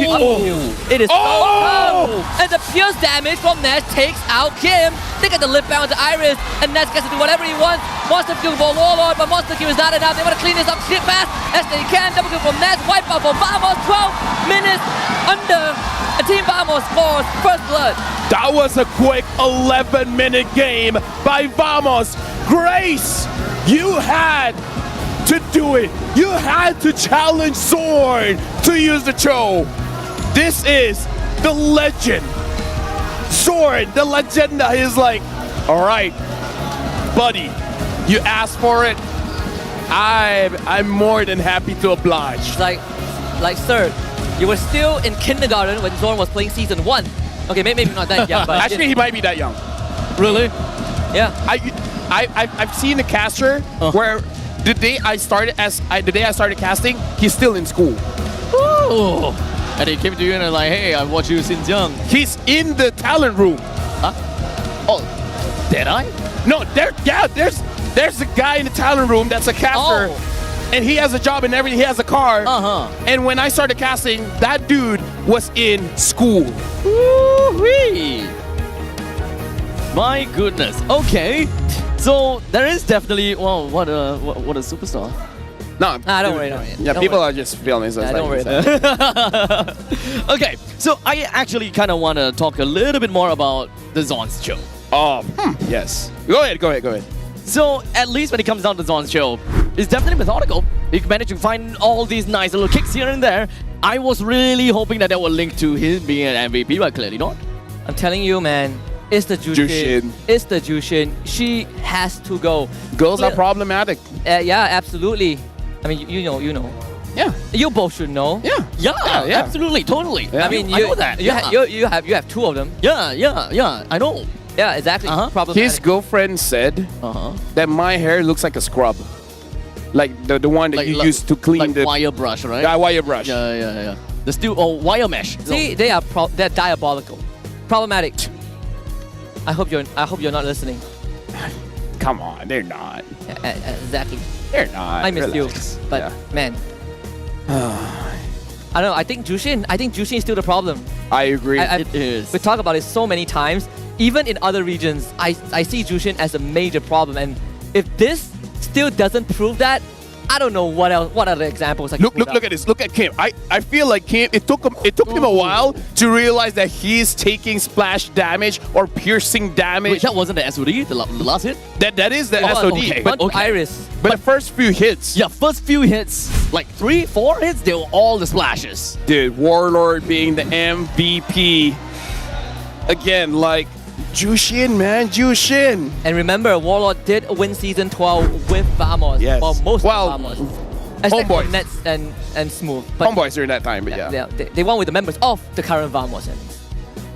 [SPEAKER 8] it is so tough. And the pierce damage from Nash takes out Kim. They get the lip bound to Iris, and Nash gets to do whatever he wants. Monster kill for Warlord, but Monster kill is not enough. They want to clean this up shit fast as they can. Double kill from Nash, wipe out for Vamos. 12 minutes under. And Team Vamos scores first blood.
[SPEAKER 21] That was a quick 11-minute game by Vamos. Grace, you had to do it. You had to challenge Zorn to use the Cho. This is the legend. Zorn, the legenda, is like, all right, buddy, you asked for it. I'm more than happy to oblige.
[SPEAKER 8] It's like like, sir, you were still in kindergarten when Zorn was playing season 1. Okay, maybe not that young, but
[SPEAKER 21] Actually, he might be that young.
[SPEAKER 8] really, yeah.
[SPEAKER 21] I've seen the caster where the day I started casting, he's still in school.
[SPEAKER 11] Ooh. And he came to you and like, hey, I've watched you since young.
[SPEAKER 21] He's in the talent room.
[SPEAKER 11] Huh? Oh, did I?
[SPEAKER 21] No, there's a guy in the talent room that's a caster.
[SPEAKER 11] Oh.
[SPEAKER 21] And he has a job and everything. He has a car. And when I started casting, that dude was in school.
[SPEAKER 11] Woo-wee. My goodness. Okay. So there is definitely, well, what a superstar.
[SPEAKER 21] No,
[SPEAKER 8] don't worry.
[SPEAKER 21] Yeah,
[SPEAKER 8] Don't
[SPEAKER 21] people
[SPEAKER 8] worry.
[SPEAKER 21] are just feeling so.
[SPEAKER 8] Don't worry.
[SPEAKER 11] Okay, so I actually kind of want to talk a little bit more about the Zon's show.
[SPEAKER 21] Oh, yes. Go ahead.
[SPEAKER 11] So at least when it comes down to Zon's show, it's definitely methodical. He managed to find all these nice little kicks here and there. I was really hoping that would link to him being an MVP, but clearly not.
[SPEAKER 8] I'm telling you, man, it's the Jushin. It's the Jushin. She has to go.
[SPEAKER 21] Girls are problematic.
[SPEAKER 8] Yeah, absolutely. I mean, you know.
[SPEAKER 21] Yeah.
[SPEAKER 8] You both should know.
[SPEAKER 11] Yeah, absolutely, totally.
[SPEAKER 8] I mean,
[SPEAKER 11] I know that.
[SPEAKER 8] You have 2 of them.
[SPEAKER 11] Yeah, I know.
[SPEAKER 8] Yeah, exactly. Problematic.
[SPEAKER 21] His girlfriend said that my hair looks like a scrub. Like the one that you use to clean
[SPEAKER 11] like
[SPEAKER 21] the
[SPEAKER 11] wire brush, right?
[SPEAKER 21] Yeah, wire brush.
[SPEAKER 11] Yeah. The steel wire mesh.
[SPEAKER 8] See, they're diabolical, problematic. I hope you're not listening.
[SPEAKER 21] Come on, they're not.
[SPEAKER 8] Exactly.
[SPEAKER 21] They're not.
[SPEAKER 8] I miss you, but man, I don't know. I think Jushin is still the problem.
[SPEAKER 21] I agree.
[SPEAKER 11] It is.
[SPEAKER 8] We talk about it so many times. Even in other regions, I see Jushin as a major problem. And if this still doesn't prove that, I don't know what other examples I can
[SPEAKER 21] Look at this. Look at Kim. I feel like Kim. It took him a while to realize that he's taking splash damage or piercing damage.
[SPEAKER 11] Wait, that wasn't the SOD, the last hit?
[SPEAKER 21] That is the SOD.
[SPEAKER 11] Okay.
[SPEAKER 21] But
[SPEAKER 8] Iris.
[SPEAKER 21] But the first few hits.
[SPEAKER 11] Yeah, first few hits, like 3-4 hits, they were all the splashes.
[SPEAKER 21] Dude, Warlord being the MVP. Again, like, Jushin, man, Jushin.
[SPEAKER 8] And remember, Warlord did win season 12 with Vamos.
[SPEAKER 21] Yes.
[SPEAKER 8] Or most of Vamos. Except for
[SPEAKER 21] Homeboys.
[SPEAKER 8] Nets and Smooth. But
[SPEAKER 21] Homeboys during that time, but yeah.
[SPEAKER 8] They won with the members of the current Vamos.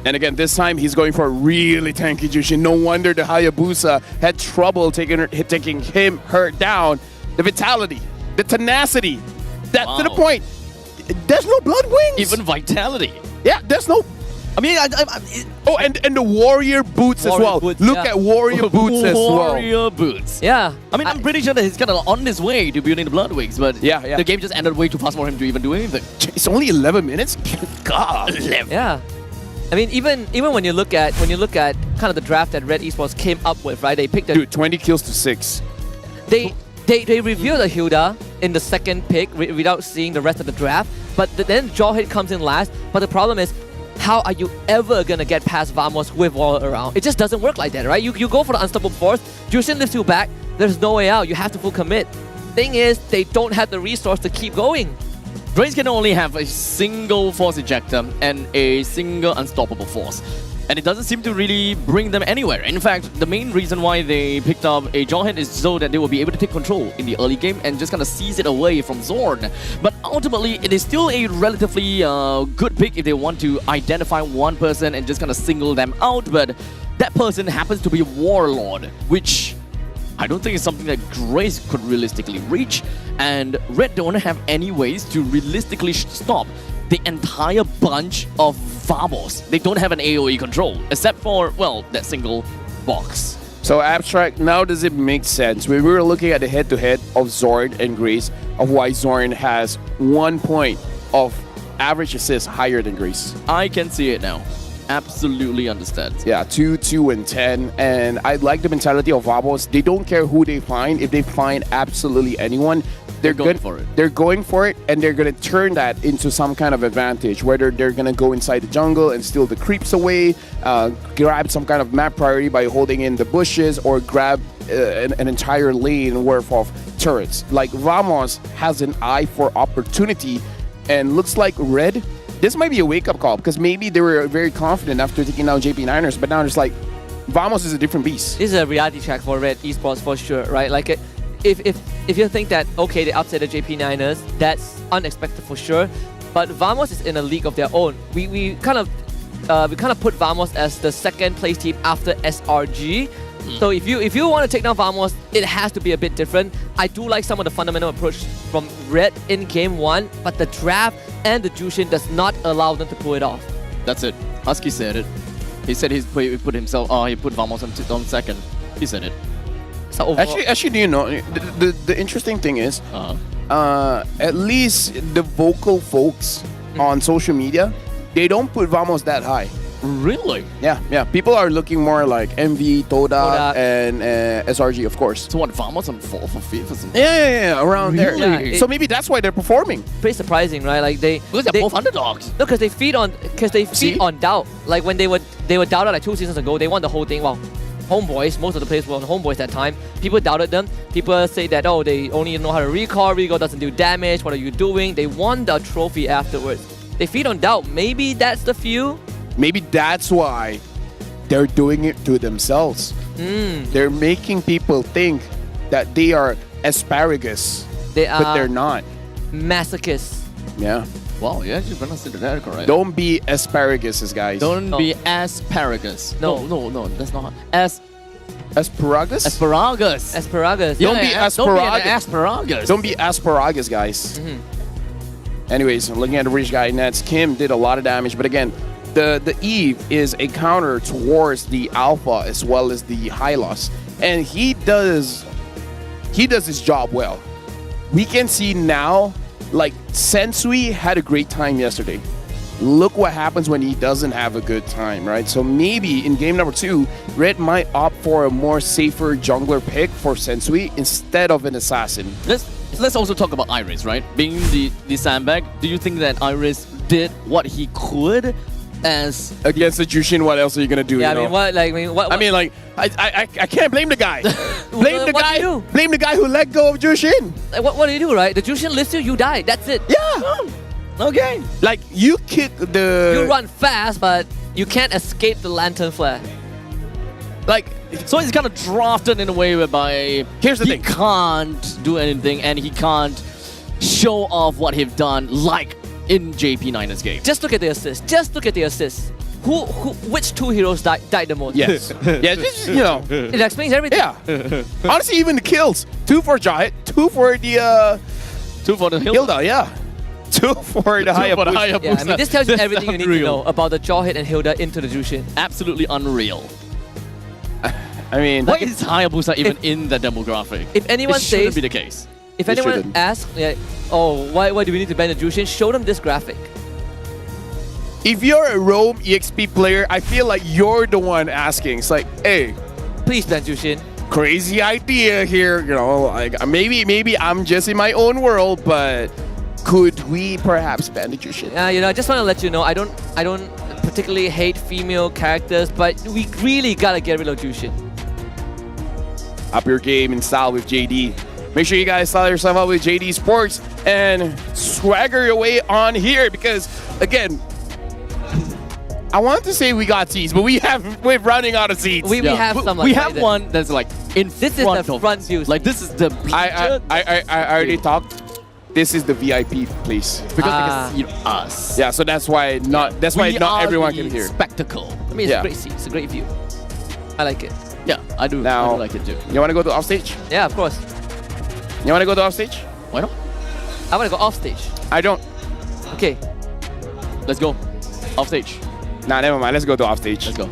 [SPEAKER 21] And again, this time he's going for a really tanky Jushin. No wonder the Hayabusa had trouble taking her down. The vitality, the tenacity, to the point. There's no blood wings.
[SPEAKER 11] Even vitality.
[SPEAKER 21] Yeah, there's no.
[SPEAKER 11] I mean,
[SPEAKER 21] and the warrior boots as well. Look at warrior boots as well.
[SPEAKER 11] Warrior boots.
[SPEAKER 8] Yeah.
[SPEAKER 11] I mean, I'm pretty sure that he's kind of on his way to building the blood wings, but
[SPEAKER 21] yeah.
[SPEAKER 11] The game just ended way too fast for him to even do anything.
[SPEAKER 21] It's only 11 minutes. God.
[SPEAKER 11] 11.
[SPEAKER 8] Yeah. I mean, even when you look at kind of the draft that Red Esports came up with, right? They picked
[SPEAKER 21] 20 kills to 6.
[SPEAKER 8] They revealed the Hilda in the second pick without seeing the rest of the draft. But then Jawhead comes in last. But the problem is, how are you ever gonna get past Vamos with Warlord around? It just doesn't work like that, right? You go for the unstoppable force. Jushin lifts you back. There's no way out. You have to full commit. Thing is, they don't have the resource to keep going.
[SPEAKER 11] Drains can only have a single force ejector and a single unstoppable force. And it doesn't seem to really bring them anywhere. In fact, the main reason why they picked up a Jawhead is so that they will be able to take control in the early game and just kind of seize it away from Zorn. But ultimately, it is still a relatively good pick if they want to identify one person and just kind of single them out. But that person happens to be Warlord, which I don't think is something that Grace could realistically reach. And Red don't have any ways to realistically stop the entire bunch of Vamos. They don't have an AoE control, except for, well, that single box.
[SPEAKER 21] So Abstract, now does it make sense? When we were looking at the head-to-head of Zorn and Grace, of why Zorn has 1 point of average assist higher than Grace.
[SPEAKER 11] I can see it now. Absolutely understand.
[SPEAKER 21] Yeah, 2, 2, and 10. And I like the mentality of Vamos. They don't care who they find. If they find absolutely anyone, they're going for it. They're going for it, and they're going to turn that into some kind of advantage, whether they're going to go inside the jungle and steal the creeps away, grab some kind of map priority by holding in the bushes, or grab an entire lane worth of turrets. Like, Vamos has an eye for opportunity, and looks like Red, this might be a wake-up call, because maybe they were very confident after taking down JP9ers, but now it's like, Vamos is a different beast.
[SPEAKER 8] This is a reality check for Red Esports for sure, right? Like, if you think that, okay, they upset the JP9ers, that's unexpected for sure. but Vamos is in a league of their own. We kind of put Vamos as the second place team after SRG. So if you want to take down Vamos, it has to be a bit different. I do like some of the fundamental approach from Red in game 1, but the draft and the Jushin does not allow them to pull it off.
[SPEAKER 11] That's it. Husky said it. He said he put Vamos on second. He said it.
[SPEAKER 8] So
[SPEAKER 21] actually, do you know the interesting thing is, at least the vocal folks on social media, they don't put Vamos that high.
[SPEAKER 11] Really?
[SPEAKER 21] Yeah. People are looking more like MV, Todak, and SRG, of course.
[SPEAKER 11] So what, Vamos on 4th or 5th or something?
[SPEAKER 21] Yeah, around
[SPEAKER 11] Really?
[SPEAKER 21] there.
[SPEAKER 8] Yeah,
[SPEAKER 21] so maybe that's why they're performing.
[SPEAKER 8] Pretty surprising, right? Like
[SPEAKER 11] because they're both underdogs.
[SPEAKER 8] No, because they feed on doubt. Like when they were doubted like 2 seasons ago, they won the whole thing. Wow. Homeboys, most of the players were on Homeboys that time. People doubted them. People say that, oh, they only know how to recall doesn't do damage, what are you doing? They won the trophy afterwards. They feed on doubt. Maybe that's the few.
[SPEAKER 21] Maybe that's why they're doing it to themselves. They're making people think that they are asparagus, but they're not.
[SPEAKER 8] Masochists.
[SPEAKER 21] Yeah.
[SPEAKER 11] Wow, you actually pronounced it correct.
[SPEAKER 21] Don't be asparaguses, guys.
[SPEAKER 11] Don't be asparagus. No, that's not.
[SPEAKER 21] Asparagus?
[SPEAKER 8] Asparagus.
[SPEAKER 21] Don't be asparagus.
[SPEAKER 11] Don't be an asparagus.
[SPEAKER 21] Don't be asparagus, guys. Anyways, looking at the Rich Guy Nets, Kim did a lot of damage, but again, the Eve is a counter towards the Alpha as well as the Hylos, and he does his job well. We can see now, like, Sensui had a great time yesterday. Look what happens when he doesn't have a good time, right? So maybe in game number 2, Red might opt for a more safer jungler pick for Sensui instead of an assassin.
[SPEAKER 11] Let's also talk about Iris, right? Being the sandbag, do you think that Iris did what he could as
[SPEAKER 21] against the Jushin? What else are you gonna do?
[SPEAKER 8] Yeah,
[SPEAKER 21] you know? I can't blame the guy. Blame the guy who let go of Jushin.
[SPEAKER 8] Like, what do you do, right? The Jushin lifts you, you die. That's it.
[SPEAKER 21] Yeah. Okay. Like, you kick the...
[SPEAKER 8] You run fast, but you can't escape the lantern flare.
[SPEAKER 11] Like, so he's kind of drafted in a way whereby
[SPEAKER 21] here's the thing.
[SPEAKER 11] He can't do anything and he can't show off what he's done, like in JP9's game.
[SPEAKER 8] Just look at the assists. Which 2 heroes died the most?
[SPEAKER 21] Yes. Yeah, just, you know.
[SPEAKER 8] It explains everything.
[SPEAKER 21] Yeah. Honestly, even the kills. 2 for Jahit, 2 for the...
[SPEAKER 11] 2 for the
[SPEAKER 21] Hilda, yeah. 2 for the Hayabusa.
[SPEAKER 8] Yeah, I mean, this tells you everything you need to know about the Jahit and Hilda into the Jushin.
[SPEAKER 11] Absolutely unreal.
[SPEAKER 21] I mean...
[SPEAKER 11] Why is Hayabusa even in the demographic?
[SPEAKER 8] If anyone
[SPEAKER 11] it shouldn't be the case.
[SPEAKER 8] If anyone asks, why do we need to ban the Jushin? Show them this graphic.
[SPEAKER 21] If you're a Rome EXP player, I feel like you're the one asking. It's like, hey,
[SPEAKER 8] please ban Jushin.
[SPEAKER 21] Crazy idea here, you know. Like maybe I'm just in my own world, but could we perhaps ban the Jushin?
[SPEAKER 8] Yeah, I just want to let you know, I don't particularly hate female characters, but we really gotta get rid of Jushin.
[SPEAKER 21] Up your game in style with JD. Make sure you guys style yourself up with JD Sports and swagger your way on here because, again, I want to say we got seats, but we're running out of seats.
[SPEAKER 8] We have some.
[SPEAKER 11] We have one that's like in
[SPEAKER 8] this
[SPEAKER 11] front
[SPEAKER 8] is the front view.
[SPEAKER 11] Like this is the.
[SPEAKER 21] I already talked. This is the VIP place
[SPEAKER 11] because us.
[SPEAKER 21] Yeah, so that's why not everyone can hear.
[SPEAKER 11] Spectacle.
[SPEAKER 8] I mean, it's a great seat. It's a great view. I like it.
[SPEAKER 11] Yeah, I do.
[SPEAKER 21] Now,
[SPEAKER 11] I do like it too.
[SPEAKER 21] You want to go to offstage?
[SPEAKER 8] Yeah, of course.
[SPEAKER 21] You want to go to offstage?
[SPEAKER 11] Why not?
[SPEAKER 8] I want to go offstage.
[SPEAKER 21] I don't.
[SPEAKER 8] Okay.
[SPEAKER 11] Let's go. Offstage.
[SPEAKER 21] Nah, never mind. Let's go to offstage.
[SPEAKER 11] Let's go.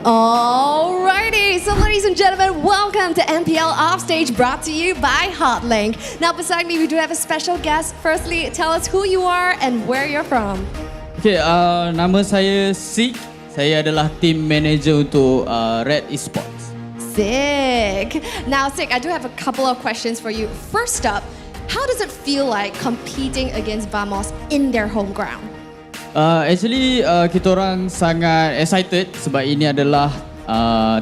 [SPEAKER 2] Alrighty, so ladies and gentlemen, welcome to MPL Offstage, brought to you by Hotlink. Now beside me, we do have a special guest. Firstly, tell us who you are and where you're from.
[SPEAKER 6] Okay, nama saya Sik. Saya adalah team manager untuk RED Esports.
[SPEAKER 2] Sick. Now, Sick, I do have a couple of questions for you. First up, how does it feel like competing against Vamos in their home ground?
[SPEAKER 6] Actually, kita orang sangat excited sebab ini adalah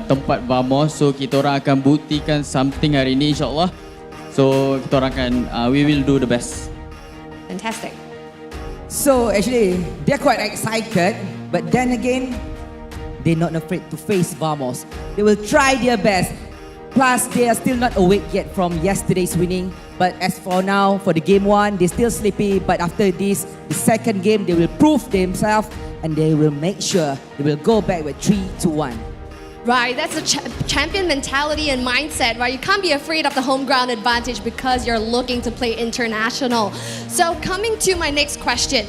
[SPEAKER 6] tempat Vamos. So, kita orang akan buktikan something hari ini insyaAllah. So, kita orang akan, we will do the best.
[SPEAKER 2] Fantastic.
[SPEAKER 9] So, actually, they're quite excited. But then again, they're not afraid to face Vamos. They will try their best. Plus, they are still not awake yet from yesterday's winning. But as for now, for the game 1, they're still sleepy. But after this, the second game, they will prove themselves and they will make sure they will go back with 3-1.
[SPEAKER 2] Right, that's a champion mentality and mindset, right? You can't be afraid of the home ground advantage because you're looking to play international. So coming to my next question.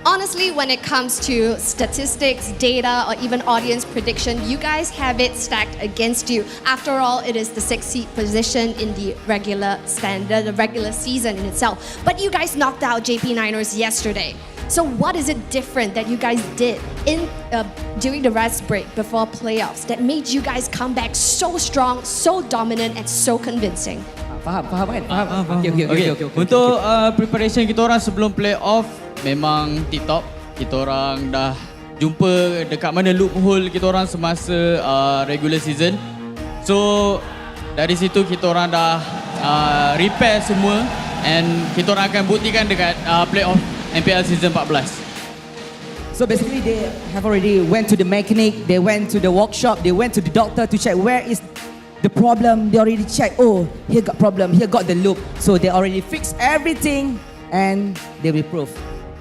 [SPEAKER 2] Honestly, when it comes to statistics, data, or even audience prediction, you guys have it stacked against you. After all, it is the 6th seed position in the regular season in itself. But you guys knocked out JP Niners yesterday. So what is it different that you guys did during the rest break before playoffs that made you guys come back so strong, so dominant, and so convincing?
[SPEAKER 9] Faham kan?
[SPEAKER 6] Okay. Untuk preparation kita orang sebelum playoff memang tip-top. Kita orang dah jumpa dekat mana loophole kita orang semasa regular season. So dari situ kita orang dah repair semua and kita orang akan buktikan dekat playoff MPL season 14.
[SPEAKER 9] So basically they have already went to the mechanic, they went to the workshop, they went to the doctor to check where is the problem. They already checked, oh, here got problem, here got the loop. So they already fixed everything and they will prove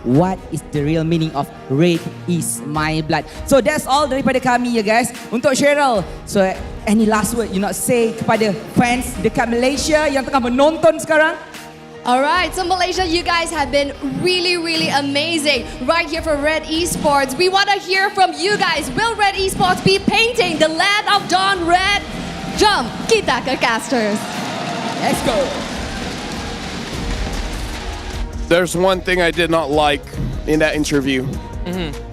[SPEAKER 9] what is the real meaning of Red is my blood. So that's all daripada kami ya guys. Untuk Cheryl, so any last word you nak say kepada fans dekat Malaysia yang tengah menonton sekarang?
[SPEAKER 2] Alright, so Malaysia, you guys have been really, really amazing right here for Red Esports. We want to hear from you guys. Will Red Esports be painting the land of Dawn red? Jump, kita ke casters.
[SPEAKER 9] Let's go.
[SPEAKER 21] There's one thing I did not like in that interview.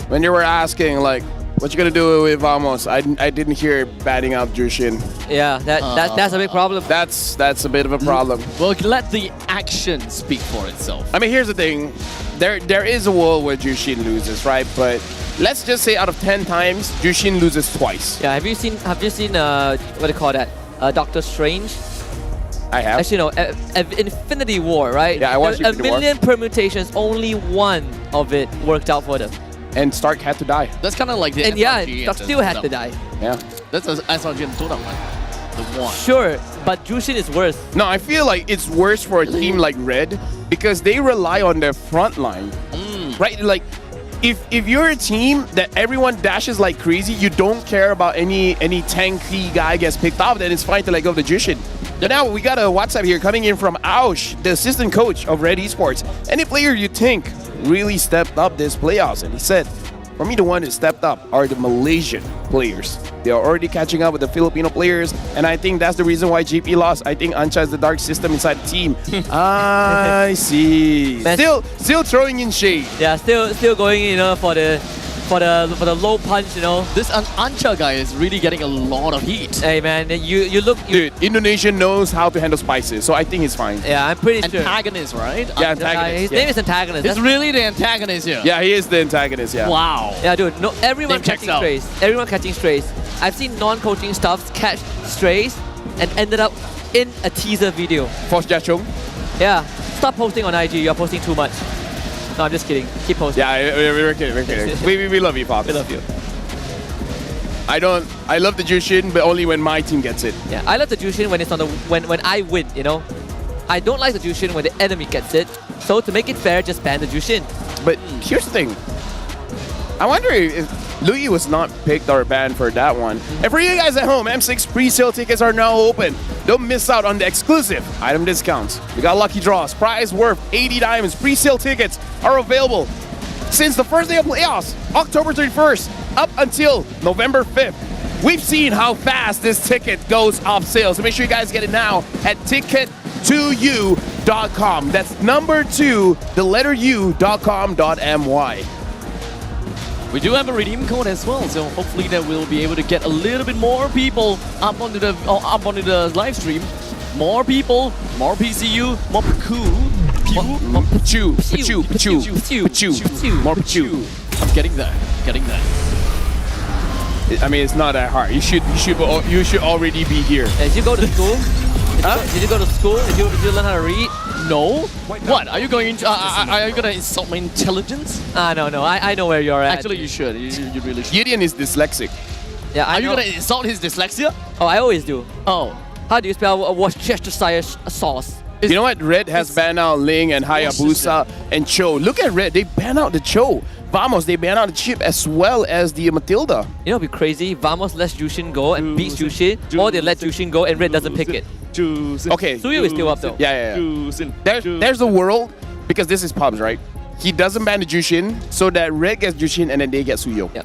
[SPEAKER 21] When you were asking, like, what you gonna do with Vamos? I didn't hear batting out Jushin.
[SPEAKER 8] Yeah, that's a big problem.
[SPEAKER 21] That's a bit of a problem.
[SPEAKER 11] Well, let the action speak for itself.
[SPEAKER 21] I mean, here's the thing. There is a world where Jushin loses, right? But let's just say out of 10 times, Jushin loses twice.
[SPEAKER 8] Yeah, have you seen what do you call that? Doctor Strange?
[SPEAKER 21] I have.
[SPEAKER 8] Actually, no, Infinity War, right?
[SPEAKER 21] Yeah, I watched
[SPEAKER 8] A
[SPEAKER 21] Infinity War.
[SPEAKER 8] million permutations, only one of it worked out for them.
[SPEAKER 21] And Stark had to die.
[SPEAKER 11] That's kind of like the
[SPEAKER 8] And yeah,
[SPEAKER 11] SRG
[SPEAKER 8] Stark still had to die.
[SPEAKER 21] Yeah.
[SPEAKER 11] That's a SRG and Todak one. The one.
[SPEAKER 8] Sure, but Jushin is worse.
[SPEAKER 21] No, I feel like it's worse for a team like Red because they rely on their front line. Right? Like, if you're a team that everyone dashes like crazy, you don't care about any tanky guy gets picked off, then it's fine to let go of the Jushin. And now we got a WhatsApp here coming in from Aush, the assistant coach of Red Esports. Any player you think really stepped up this playoffs? And he said, for me, the one that stepped up are the Malaysian players. They are already catching up with the Filipino players, and I think that's the reason why GP lost. I think Ancha is the dark system inside the team. I see. Still throwing in shade.
[SPEAKER 8] Yeah, still going, for the low punch,
[SPEAKER 11] This Ancha guy is really getting a lot of heat.
[SPEAKER 8] Hey man, you look.
[SPEAKER 21] Dude, Indonesia knows how to handle spices, so I think he's fine.
[SPEAKER 8] Yeah, I'm pretty sure.
[SPEAKER 11] Antagonist, right?
[SPEAKER 21] Yeah, antagonist.
[SPEAKER 8] His name is Antagonist.
[SPEAKER 11] It's really the antagonist here.
[SPEAKER 21] Yeah, he is the antagonist, yeah.
[SPEAKER 11] Wow.
[SPEAKER 8] Yeah, dude, no, everyone
[SPEAKER 11] Name checks
[SPEAKER 8] catching
[SPEAKER 11] out.
[SPEAKER 8] strays. Everyone catching strays. I've seen non-coaching staffs catch strays and ended up in a teaser video.
[SPEAKER 21] Force Jachung.
[SPEAKER 8] Yeah, stop posting on IG. You're posting too much. No, I'm just kidding. Keep posting.
[SPEAKER 21] Yeah, we're kidding. we love you, Pops.
[SPEAKER 8] We love you.
[SPEAKER 21] I love the Jushin, but only when my team gets it.
[SPEAKER 8] Yeah, I love the Jushin when it's on the when I win. I don't like the Jushin when the enemy gets it. So to make it fair, just ban the Jushin.
[SPEAKER 21] But here's the thing. I wonder if Louis was not picked or banned for that one. And for you guys at home, M6 pre-sale tickets are now open. Don't miss out on the exclusive item discounts. We got lucky draws, prize worth 80 diamonds. Pre-sale tickets are available since the first day of playoffs, October 31st, up until November 5th. We've seen how fast this ticket goes off sale, so make sure you guys get it now at ticket2u.com. That's number 2, the letter u.com.my.
[SPEAKER 11] We do have a redeem code as well, so hopefully that we'll be able to get a little bit more people up onto the live stream. More people, more PCU, more more Pachu. I'm getting that.
[SPEAKER 21] I mean, it's not that hard. You should already be here.
[SPEAKER 8] Did you go to school? Did you go to school? Did you learn how to read?
[SPEAKER 11] No. What? Are you going to? Are you gonna insult my intelligence?
[SPEAKER 8] No. I know where you're at.
[SPEAKER 11] Actually, you should. You really should.
[SPEAKER 21] Gideon is dyslexic.
[SPEAKER 8] Yeah,
[SPEAKER 11] Are you gonna insult his dyslexia?
[SPEAKER 8] Oh, I always do.
[SPEAKER 11] Oh.
[SPEAKER 8] How do you spell Worcestershire sauce?
[SPEAKER 21] You know what? Red has banned out Ling and Hayabusa and Cho. Look at Red. They banned out the Cho. Vamos, they banned out the Chip as well as the Matilda.
[SPEAKER 8] You know, it'd be crazy. Vamos lets Jushin go and beats Jushin, or they let Jushin go and Red doesn't pick it.
[SPEAKER 21] Okay.
[SPEAKER 8] Suyo is still up though.
[SPEAKER 21] Yeah. There's a world, because this is pubs, right? He doesn't ban the Jushin, so that Red gets Jushin and then they get Suyo.
[SPEAKER 8] Yeah.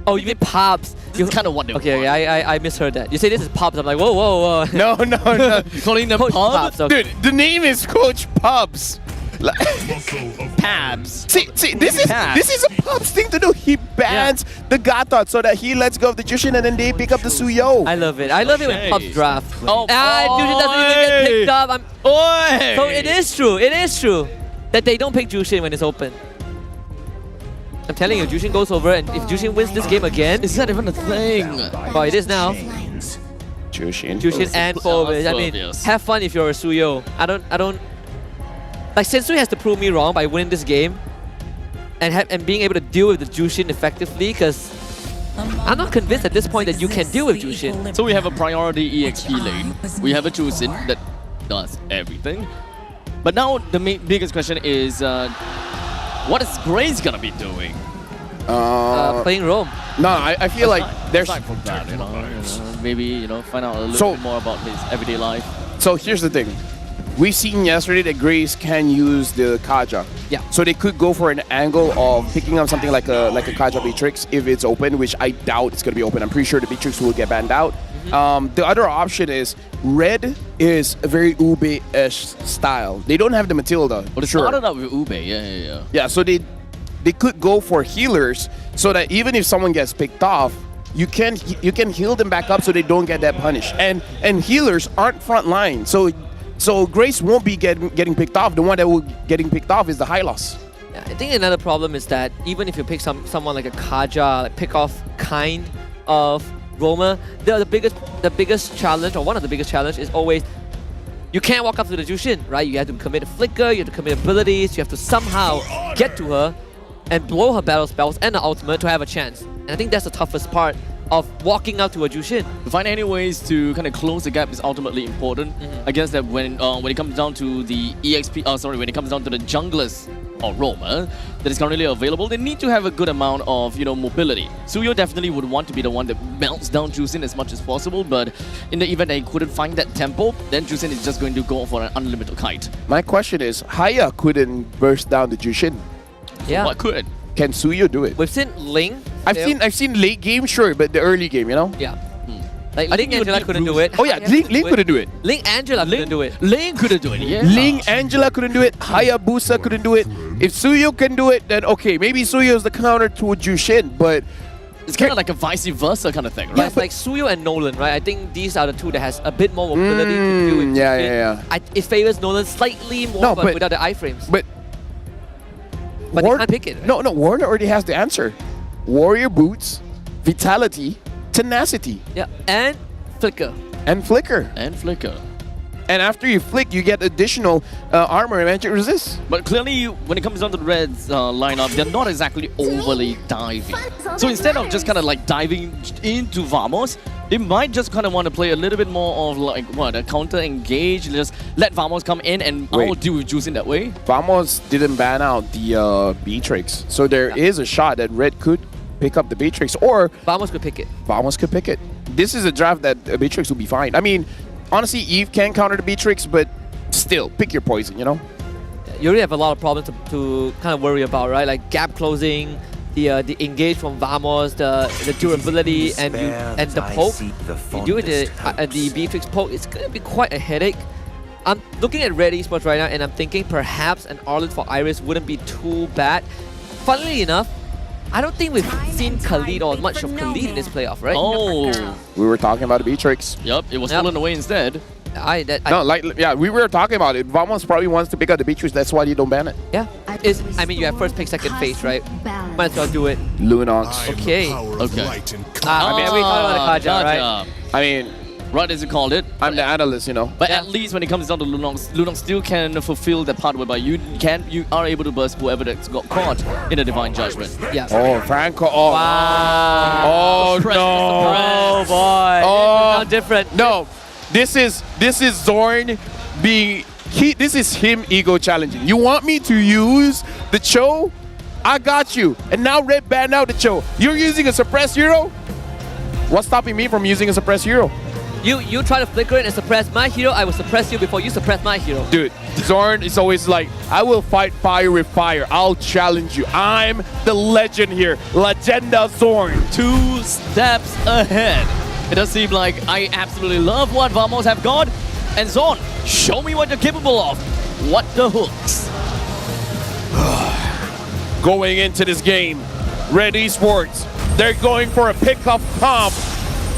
[SPEAKER 8] Oh, you mean pubs?
[SPEAKER 11] You kind of wonder.
[SPEAKER 8] Okay, I misheard that. You say this is pubs. I'm like, whoa.
[SPEAKER 21] No.
[SPEAKER 11] Calling them
[SPEAKER 8] Coach
[SPEAKER 11] pubs?
[SPEAKER 8] okay.
[SPEAKER 21] Dude, the name is Coach Pubs.
[SPEAKER 11] Pabs.
[SPEAKER 21] See, this is a Pubs thing to do. He bans the Gatot so that he lets go of the Jushin and then they pick up the Suyo.
[SPEAKER 8] I love it. I love it when pubs draft.
[SPEAKER 11] Oh,
[SPEAKER 8] Jushin doesn't even get picked up. So it is true that they don't pick Jushin when it's open. I'm telling you, Jushin goes over, and if Jushin wins this game again,
[SPEAKER 11] is that even a thing?
[SPEAKER 8] Oh, it is now.
[SPEAKER 21] Jushin
[SPEAKER 8] and forward. I mean, have fun if you're a Suyo. I don't. Like, Sensui has to prove me wrong by winning this game, and being able to deal with the Jushin effectively, because I'm not convinced at this point that you can deal with Jushin.
[SPEAKER 11] So we have a priority EXP lane. We have a Jushin that does everything. But now the biggest question is, what is Grace gonna be doing?
[SPEAKER 8] Playing Rome.
[SPEAKER 21] No, I feel like there's
[SPEAKER 11] aside from that, maybe find out a little bit more about his everyday life.
[SPEAKER 21] So here's the thing. We've seen yesterday that Grace can use the Kaja.
[SPEAKER 8] Yeah.
[SPEAKER 21] So they could go for an angle of picking up something like a Kaja Beatrix if it's open, which I doubt it's going to be open. I'm pretty sure the Beatrix will get banned out. The other option is Red is a very Ube-ish style. They don't have the Matilda.
[SPEAKER 11] But it started out with Ube, yeah.
[SPEAKER 21] Yeah, so they could go for healers so that even if someone gets picked off, you can heal them back up so they don't get that punish. And healers aren't front line, so Grace won't be getting picked off. The one that will getting picked off is the Hylos.
[SPEAKER 8] Yeah, I think another problem is that even if you pick someone like a Kaja, like pick off kind of Roma, the biggest challenge, or one of the biggest challenge, is always you can't walk up to the Jushin, right? You have to commit a flicker, you have to commit abilities, you have to somehow get to her and blow her battle spells and her ultimate to have a chance. And I think that's the toughest part of walking out to a Jushin.
[SPEAKER 11] To find any ways to kind of close the gap is ultimately important. I guess that when it comes down to the when it comes down to the junglers or Roma that is currently available, they need to have a good amount of mobility. Suyo definitely would want to be the one that melts down Jushin as much as possible, but in the event that he couldn't find that tempo, then Jushin is just going to go for an unlimited kite.
[SPEAKER 21] My question is, Haya couldn't burst down the Jushin.
[SPEAKER 8] Yeah.
[SPEAKER 11] What could?
[SPEAKER 21] Can Suyo do it?
[SPEAKER 8] We've seen Ling.
[SPEAKER 21] I've seen late game, sure, but the early game,
[SPEAKER 8] Yeah. Like Ling Angela couldn't do it.
[SPEAKER 21] Oh yeah, Ling couldn't do it.
[SPEAKER 8] Ling Angela couldn't do it.
[SPEAKER 11] Ling couldn't do it, yeah.
[SPEAKER 21] Ling Angela couldn't do it. Hayabusa couldn't do it. If Suyo can do it, then okay, maybe Suyo is the counter to Jushin, but
[SPEAKER 11] it's kind of like a vice versa kind of thing, right?
[SPEAKER 8] Yeah, it's like Suyo and Nolan, right? I think these are the two that has a bit more mobility to do it.
[SPEAKER 21] Yeah.
[SPEAKER 8] It favors Nolan slightly more, but without the iframes. But they can't pick it. Right?
[SPEAKER 21] No, Warner already has the answer. Warrior boots, vitality, tenacity.
[SPEAKER 8] Yeah, and flicker.
[SPEAKER 21] And flicker. And after you flick, you get additional armor and magic resist.
[SPEAKER 11] But clearly, when it comes down to the Reds lineup, they're not exactly overly diving. So instead of just kind of like diving into Vamos, they might just kind of want to play a little bit more of like, a counter engage, just let Vamos come in and I'll deal with Juice in that way.
[SPEAKER 21] Vamos didn't ban out the Beatrix. So there is a shot that Red could pick up the Beatrix, or
[SPEAKER 8] Vamos could pick it.
[SPEAKER 21] This is a draft that Beatrix will be fine. I mean, honestly, Eve can counter the Beatrix, but still, pick your poison, You
[SPEAKER 8] already have a lot of problems to kind of worry about, right? Like gap closing, the engage from Vamos, the durability, and the poke. You do the Beatrix poke, it's going to be quite a headache. I'm looking at RED Esports right now, and I'm thinking perhaps an Arlen for Iris wouldn't be too bad. Funnily enough, I don't think we've seen Khalid or much of Khalid in this playoff, right?
[SPEAKER 11] Oh.
[SPEAKER 21] We were talking about the Beatrix.
[SPEAKER 11] Yep, it was stolen away instead.
[SPEAKER 21] We were talking about it. Vamos probably wants to pick up the Beatrix, that's why you don't ban it.
[SPEAKER 8] Yeah. I mean, you have first pick, second phase, right? Might as well do it.
[SPEAKER 21] Lunox.
[SPEAKER 8] Okay.
[SPEAKER 21] We
[SPEAKER 8] thought about the Kaja, right?
[SPEAKER 21] I mean,
[SPEAKER 11] right as you called it.
[SPEAKER 21] I'm the analyst,
[SPEAKER 11] But at least when it comes down to Lunox still can fulfill that part whereby you are able to burst whoever that's got caught in a Divine Judgment.
[SPEAKER 8] Yeah.
[SPEAKER 21] Oh, Franco. Oh.
[SPEAKER 8] Wow.
[SPEAKER 21] Oh, no.
[SPEAKER 8] Oh, boy.
[SPEAKER 21] Oh.
[SPEAKER 8] This is now different.
[SPEAKER 21] No. This is Zorn being this is him ego challenging. You want me to use the Cho? I got you. And now Red banned out the Cho. You're using a suppressed hero? What's stopping me from using a suppressed hero?
[SPEAKER 8] You try to flicker it and suppress my hero, I will suppress you before you suppress my hero.
[SPEAKER 21] Dude, Zorn is always like, I will fight fire with fire. I'll challenge you. I'm the legend here. Legenda Zorn.
[SPEAKER 11] 2 steps ahead. It does seem like I absolutely love what Vamos have got. And Zorn, show me what you're capable of. What the hooks?
[SPEAKER 21] Going into this game, Red Esports, they're going for a pick-off comp.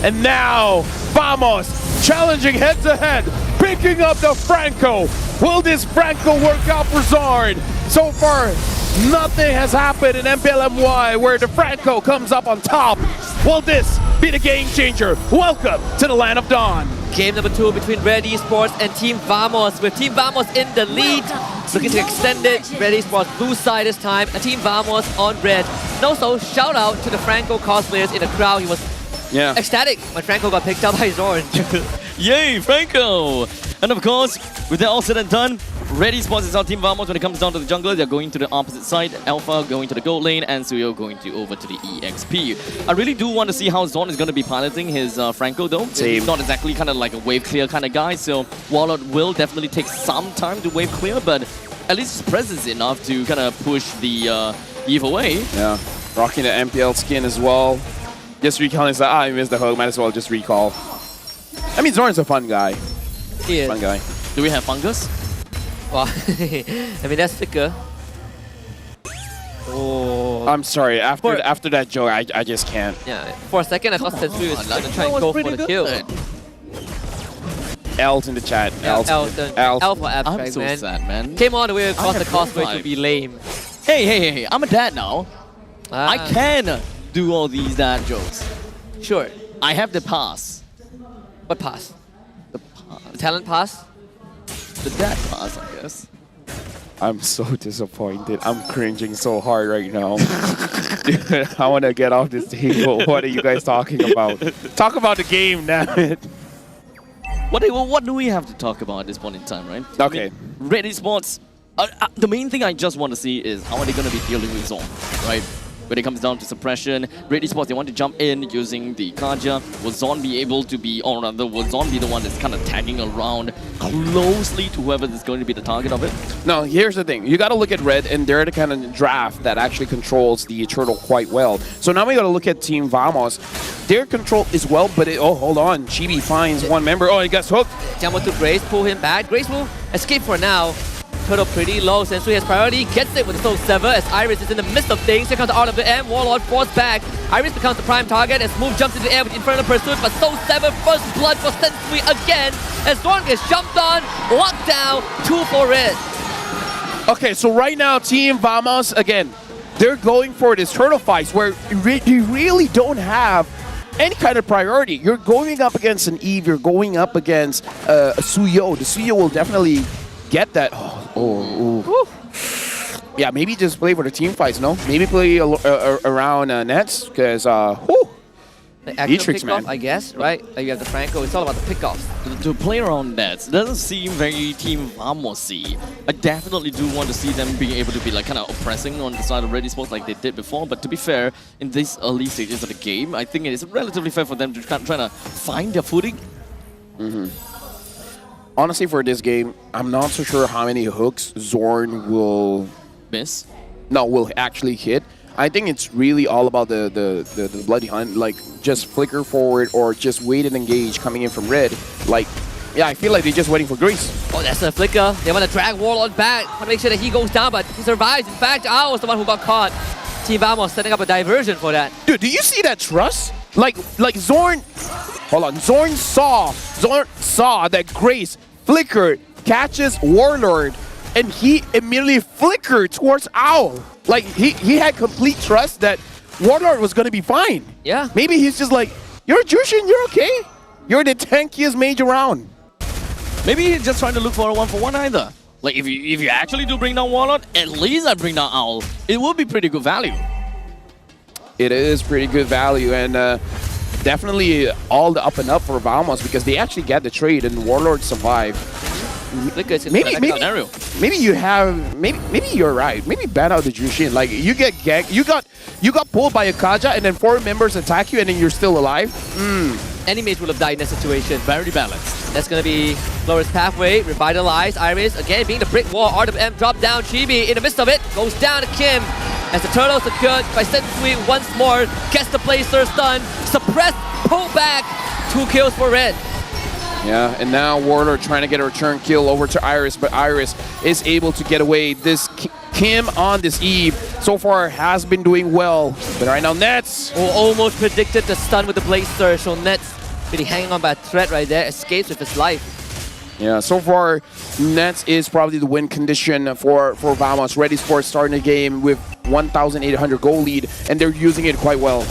[SPEAKER 21] And now, Vamos challenging head-to-head, picking up the Franco. Will this Franco work out for Zorn? So far, nothing has happened in MPL MY where the Franco comes up on top. Will this be the game changer? Welcome to the Land of Dawn.
[SPEAKER 8] Game number 2 between Red Esports and Team Vamos, with Team Vamos in the lead. Looking to extend it. Red Esports blue side this time, and Team Vamos on red. And also, shout out to the Franco cosplayers in the crowd. He was ecstatic when Franco got picked up by Zorn.
[SPEAKER 11] Yay, Franco! And of course, with that all said and done, Red Esports is our Team Vamos. When it comes down to the jungle, they're going to the opposite side. Alpha going to the gold lane, and Suyo going over to the EXP. I really do want to see how Zorn is going to be piloting his Franco though.
[SPEAKER 21] Same.
[SPEAKER 11] He's not exactly kind of like a wave clear kind of guy, so Warlord will definitely take some time to wave clear, but at least his presence is enough to kind of push the Eve away.
[SPEAKER 21] Yeah, rocking the MPL skin as well. Just recalling, like, I missed the hook, might as well just recall. I mean, Zorn's a fun guy.
[SPEAKER 8] He is.
[SPEAKER 21] Fun guy.
[SPEAKER 11] Do we have fungus?
[SPEAKER 8] Well, I mean, that's thicker. Oh.
[SPEAKER 21] I'm sorry, after that joke, I just can't.
[SPEAKER 8] Yeah, for a second I thought Sensui was going to try and go for the kill.
[SPEAKER 21] L's in the chat. L's
[SPEAKER 8] for abstract,
[SPEAKER 11] I'm so sad, man.
[SPEAKER 8] Came all the way across the causeway to be lame.
[SPEAKER 11] Hey, I'm a dad now. I can do all these dad jokes.
[SPEAKER 8] Sure.
[SPEAKER 11] I have the pass.
[SPEAKER 8] What pass?
[SPEAKER 11] The pass.
[SPEAKER 8] The talent pass?
[SPEAKER 11] The dad pass, I guess.
[SPEAKER 21] I'm so disappointed. I'm cringing so hard right now. Dude, I want to get off this table. What are you guys talking about? Talk about the game, damn it.
[SPEAKER 11] What do we have to talk about at this point in time, right?
[SPEAKER 21] Okay.
[SPEAKER 11] I mean, Red Esports, the main thing I just want to see is how are they going to be dealing with Zorn, right? When it comes down to suppression, Red Esports, they want to jump in using the Kaja. Will Zorn be able to be, or rather, will Zorn be the one that's kind of tagging around closely to whoever is going to be the target of it?
[SPEAKER 21] No, here's the thing. You got to look at Red, and they're the kind of draft that actually controls the turtle quite well. So now we got to look at Team Vamos. Their control is well, but oh, hold on. Chibi finds one member. Oh, he gets hooked.
[SPEAKER 8] Jump to Grace, pull him back. Grace will escape for now. Turtle pretty low. Sensui has priority. Gets it with the Soul Sever as Iris is in the midst of things. Here comes the Art of the M. Warlord forced back. Iris becomes the prime target as Smooth jumps into the air with Infernal Pursuit. But Soul Sever, first blood for Sensui again as Zorn gets jumped on. Locked down. 2 for it.
[SPEAKER 21] Okay, so right now, Team Vamos, again, they're going for this turtle fights where you really don't have any kind of priority. You're going up against an Eve. You're going up against a Suyo. The Suyo will definitely get that. Yeah, maybe just play for the team fights, no? Maybe play around nets, because,
[SPEAKER 8] The actual
[SPEAKER 21] Dietrich's,
[SPEAKER 8] pickoff,
[SPEAKER 21] man.
[SPEAKER 8] I guess, right? Like you have the Franco. It's all about the pickoffs.
[SPEAKER 11] To play around nets doesn't seem very Team Vamos-y. I definitely do want to see them being able to be like kind of oppressing on the side of Red Esports like they did before. But to be fair, in these early stages of the game, I think it is relatively fair for them to try to find their footing.
[SPEAKER 21] Honestly, for this game, I'm not so sure how many hooks Zorn will
[SPEAKER 11] miss.
[SPEAKER 21] No, will actually hit. I think it's really all about the Bloody Hunt, like just flicker forward or just wait and engage coming in from Red. Like, yeah, I feel like they're just waiting for Grace.
[SPEAKER 8] Oh, that's a flicker. They want to drag Warlord back. Want to make sure that he goes down, but he survives. In fact, Ao was the one who got caught. Team Vamos setting up a diversion for that.
[SPEAKER 21] Dude, do you see that trust? Like Zorn, hold on, Zorn saw that Grace flickered, catches Warlord, and he immediately flickered towards Owl. Like, he had complete trust that Warlord was going to be fine.
[SPEAKER 8] Yeah.
[SPEAKER 21] Maybe he's just like, you're Jushin, you're okay. You're the tankiest mage around.
[SPEAKER 11] Maybe he's just trying to look for a 1-for-1 either. Like, if you actually do bring down Warlord, at least I bring down Owl. It would be pretty good value.
[SPEAKER 21] It is pretty good value, and definitely all the up and up for Vamos because they actually get the trade and Warlord survived.
[SPEAKER 8] Flicker is
[SPEAKER 21] maybe
[SPEAKER 8] scenario.
[SPEAKER 21] maybe you're right. Maybe ban out the Jushin. Like you get ganked, you got pulled by a Kaja, and then 4 members attack you, and then you're still alive.
[SPEAKER 8] Any mage would have died in that situation.
[SPEAKER 11] Very balanced.
[SPEAKER 8] That's gonna be Flores pathway, revitalize, Iris, again being the brick wall, RWM drop down, Chibi in the midst of it, goes down to Kim. As the turtle secured by Sensui once more, gets the placer stun, suppressed, pull back, 2 kills for Red.
[SPEAKER 21] Yeah, and now Warlord trying to get a return kill over to Iris, but Iris is able to get away. This Kim on this Eve so far has been doing well, but right now Nets
[SPEAKER 8] almost predicted the stun with the blaster, so Nets really hanging on by a thread right there, escapes with his life.
[SPEAKER 21] Yeah, so far Nets is probably the win condition for Vamos. RED Esports starting the game with 1,800 goal lead, and they're using it quite well.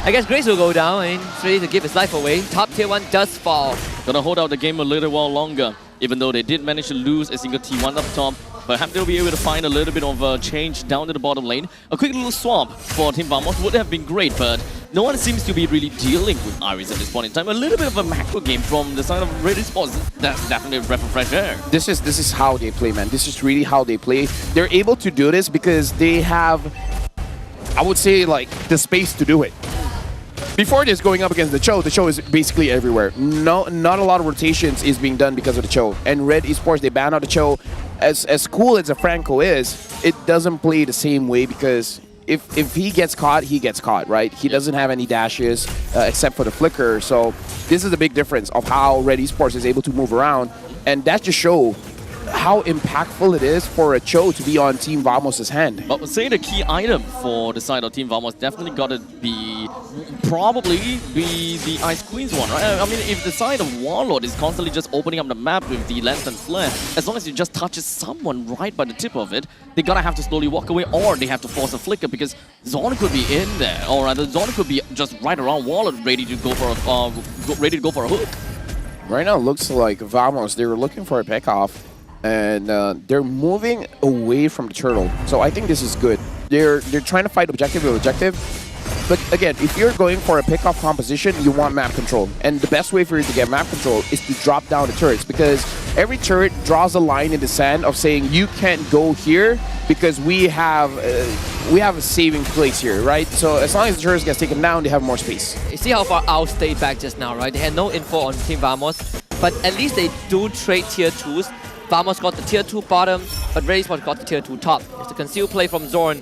[SPEAKER 8] I guess Grace will go down and he's ready to give his life away. Top tier 1 does fall.
[SPEAKER 11] Gonna hold out the game a little while longer, even though they did manage to lose a single T1 up top. Perhaps they'll be able to find a little bit of a change down to the bottom lane. A quick little swamp for Team Vamos would have been great, but no one seems to be really dealing with Iris at this point in time. A little bit of a macro game from the side of RED Esports. That's definitely a breath of fresh air.
[SPEAKER 21] This is how they play, man. This is really how they play. They're able to do this because they have, I would say, like, the space to do it. Before this, going up against the Cho is basically everywhere. Not a lot of rotations is being done because of the Cho. And RED Esports, they ban out the Cho. As cool as a Franco is, it doesn't play the same way because if he gets caught, right? He doesn't have any dashes except for the flicker. So this is a big difference of how RED Esports is able to move around. And that just shows how impactful it is for a Cho to be on Team Vamos' hand.
[SPEAKER 11] But would say the key item for the side of Team Vamos definitely got to be probably the Ice Queen's one, right? I mean, if the side of Warlord is constantly just opening up the map with the Lantern Flare, as long as it just touches someone right by the tip of it, they gotta have to slowly walk away, or they have to force a flicker because Zorn could be in there, or rather Zorn could be just right around Warlord, ready to go for a hook.
[SPEAKER 21] Right now, it looks like Vamos, they were looking for a pick-off. And they're moving away from the turtle, so I think this is good. They're trying to fight objective with objective, but again, if you're going for a pick-off composition, you want map control, and the best way for you to get map control is to drop down the turrets, because every turret draws a line in the sand of saying you can't go here because we have a saving place here, right? So as long as the turrets gets taken down, they have more space.
[SPEAKER 8] You see how far Owl stayed back just now, right? They had no info on Team Vamos, but at least they do trade tier 2s. Vamos got the tier 2 bottom, but RED Esports got the tier 2 top. It's a concealed play from Zorn.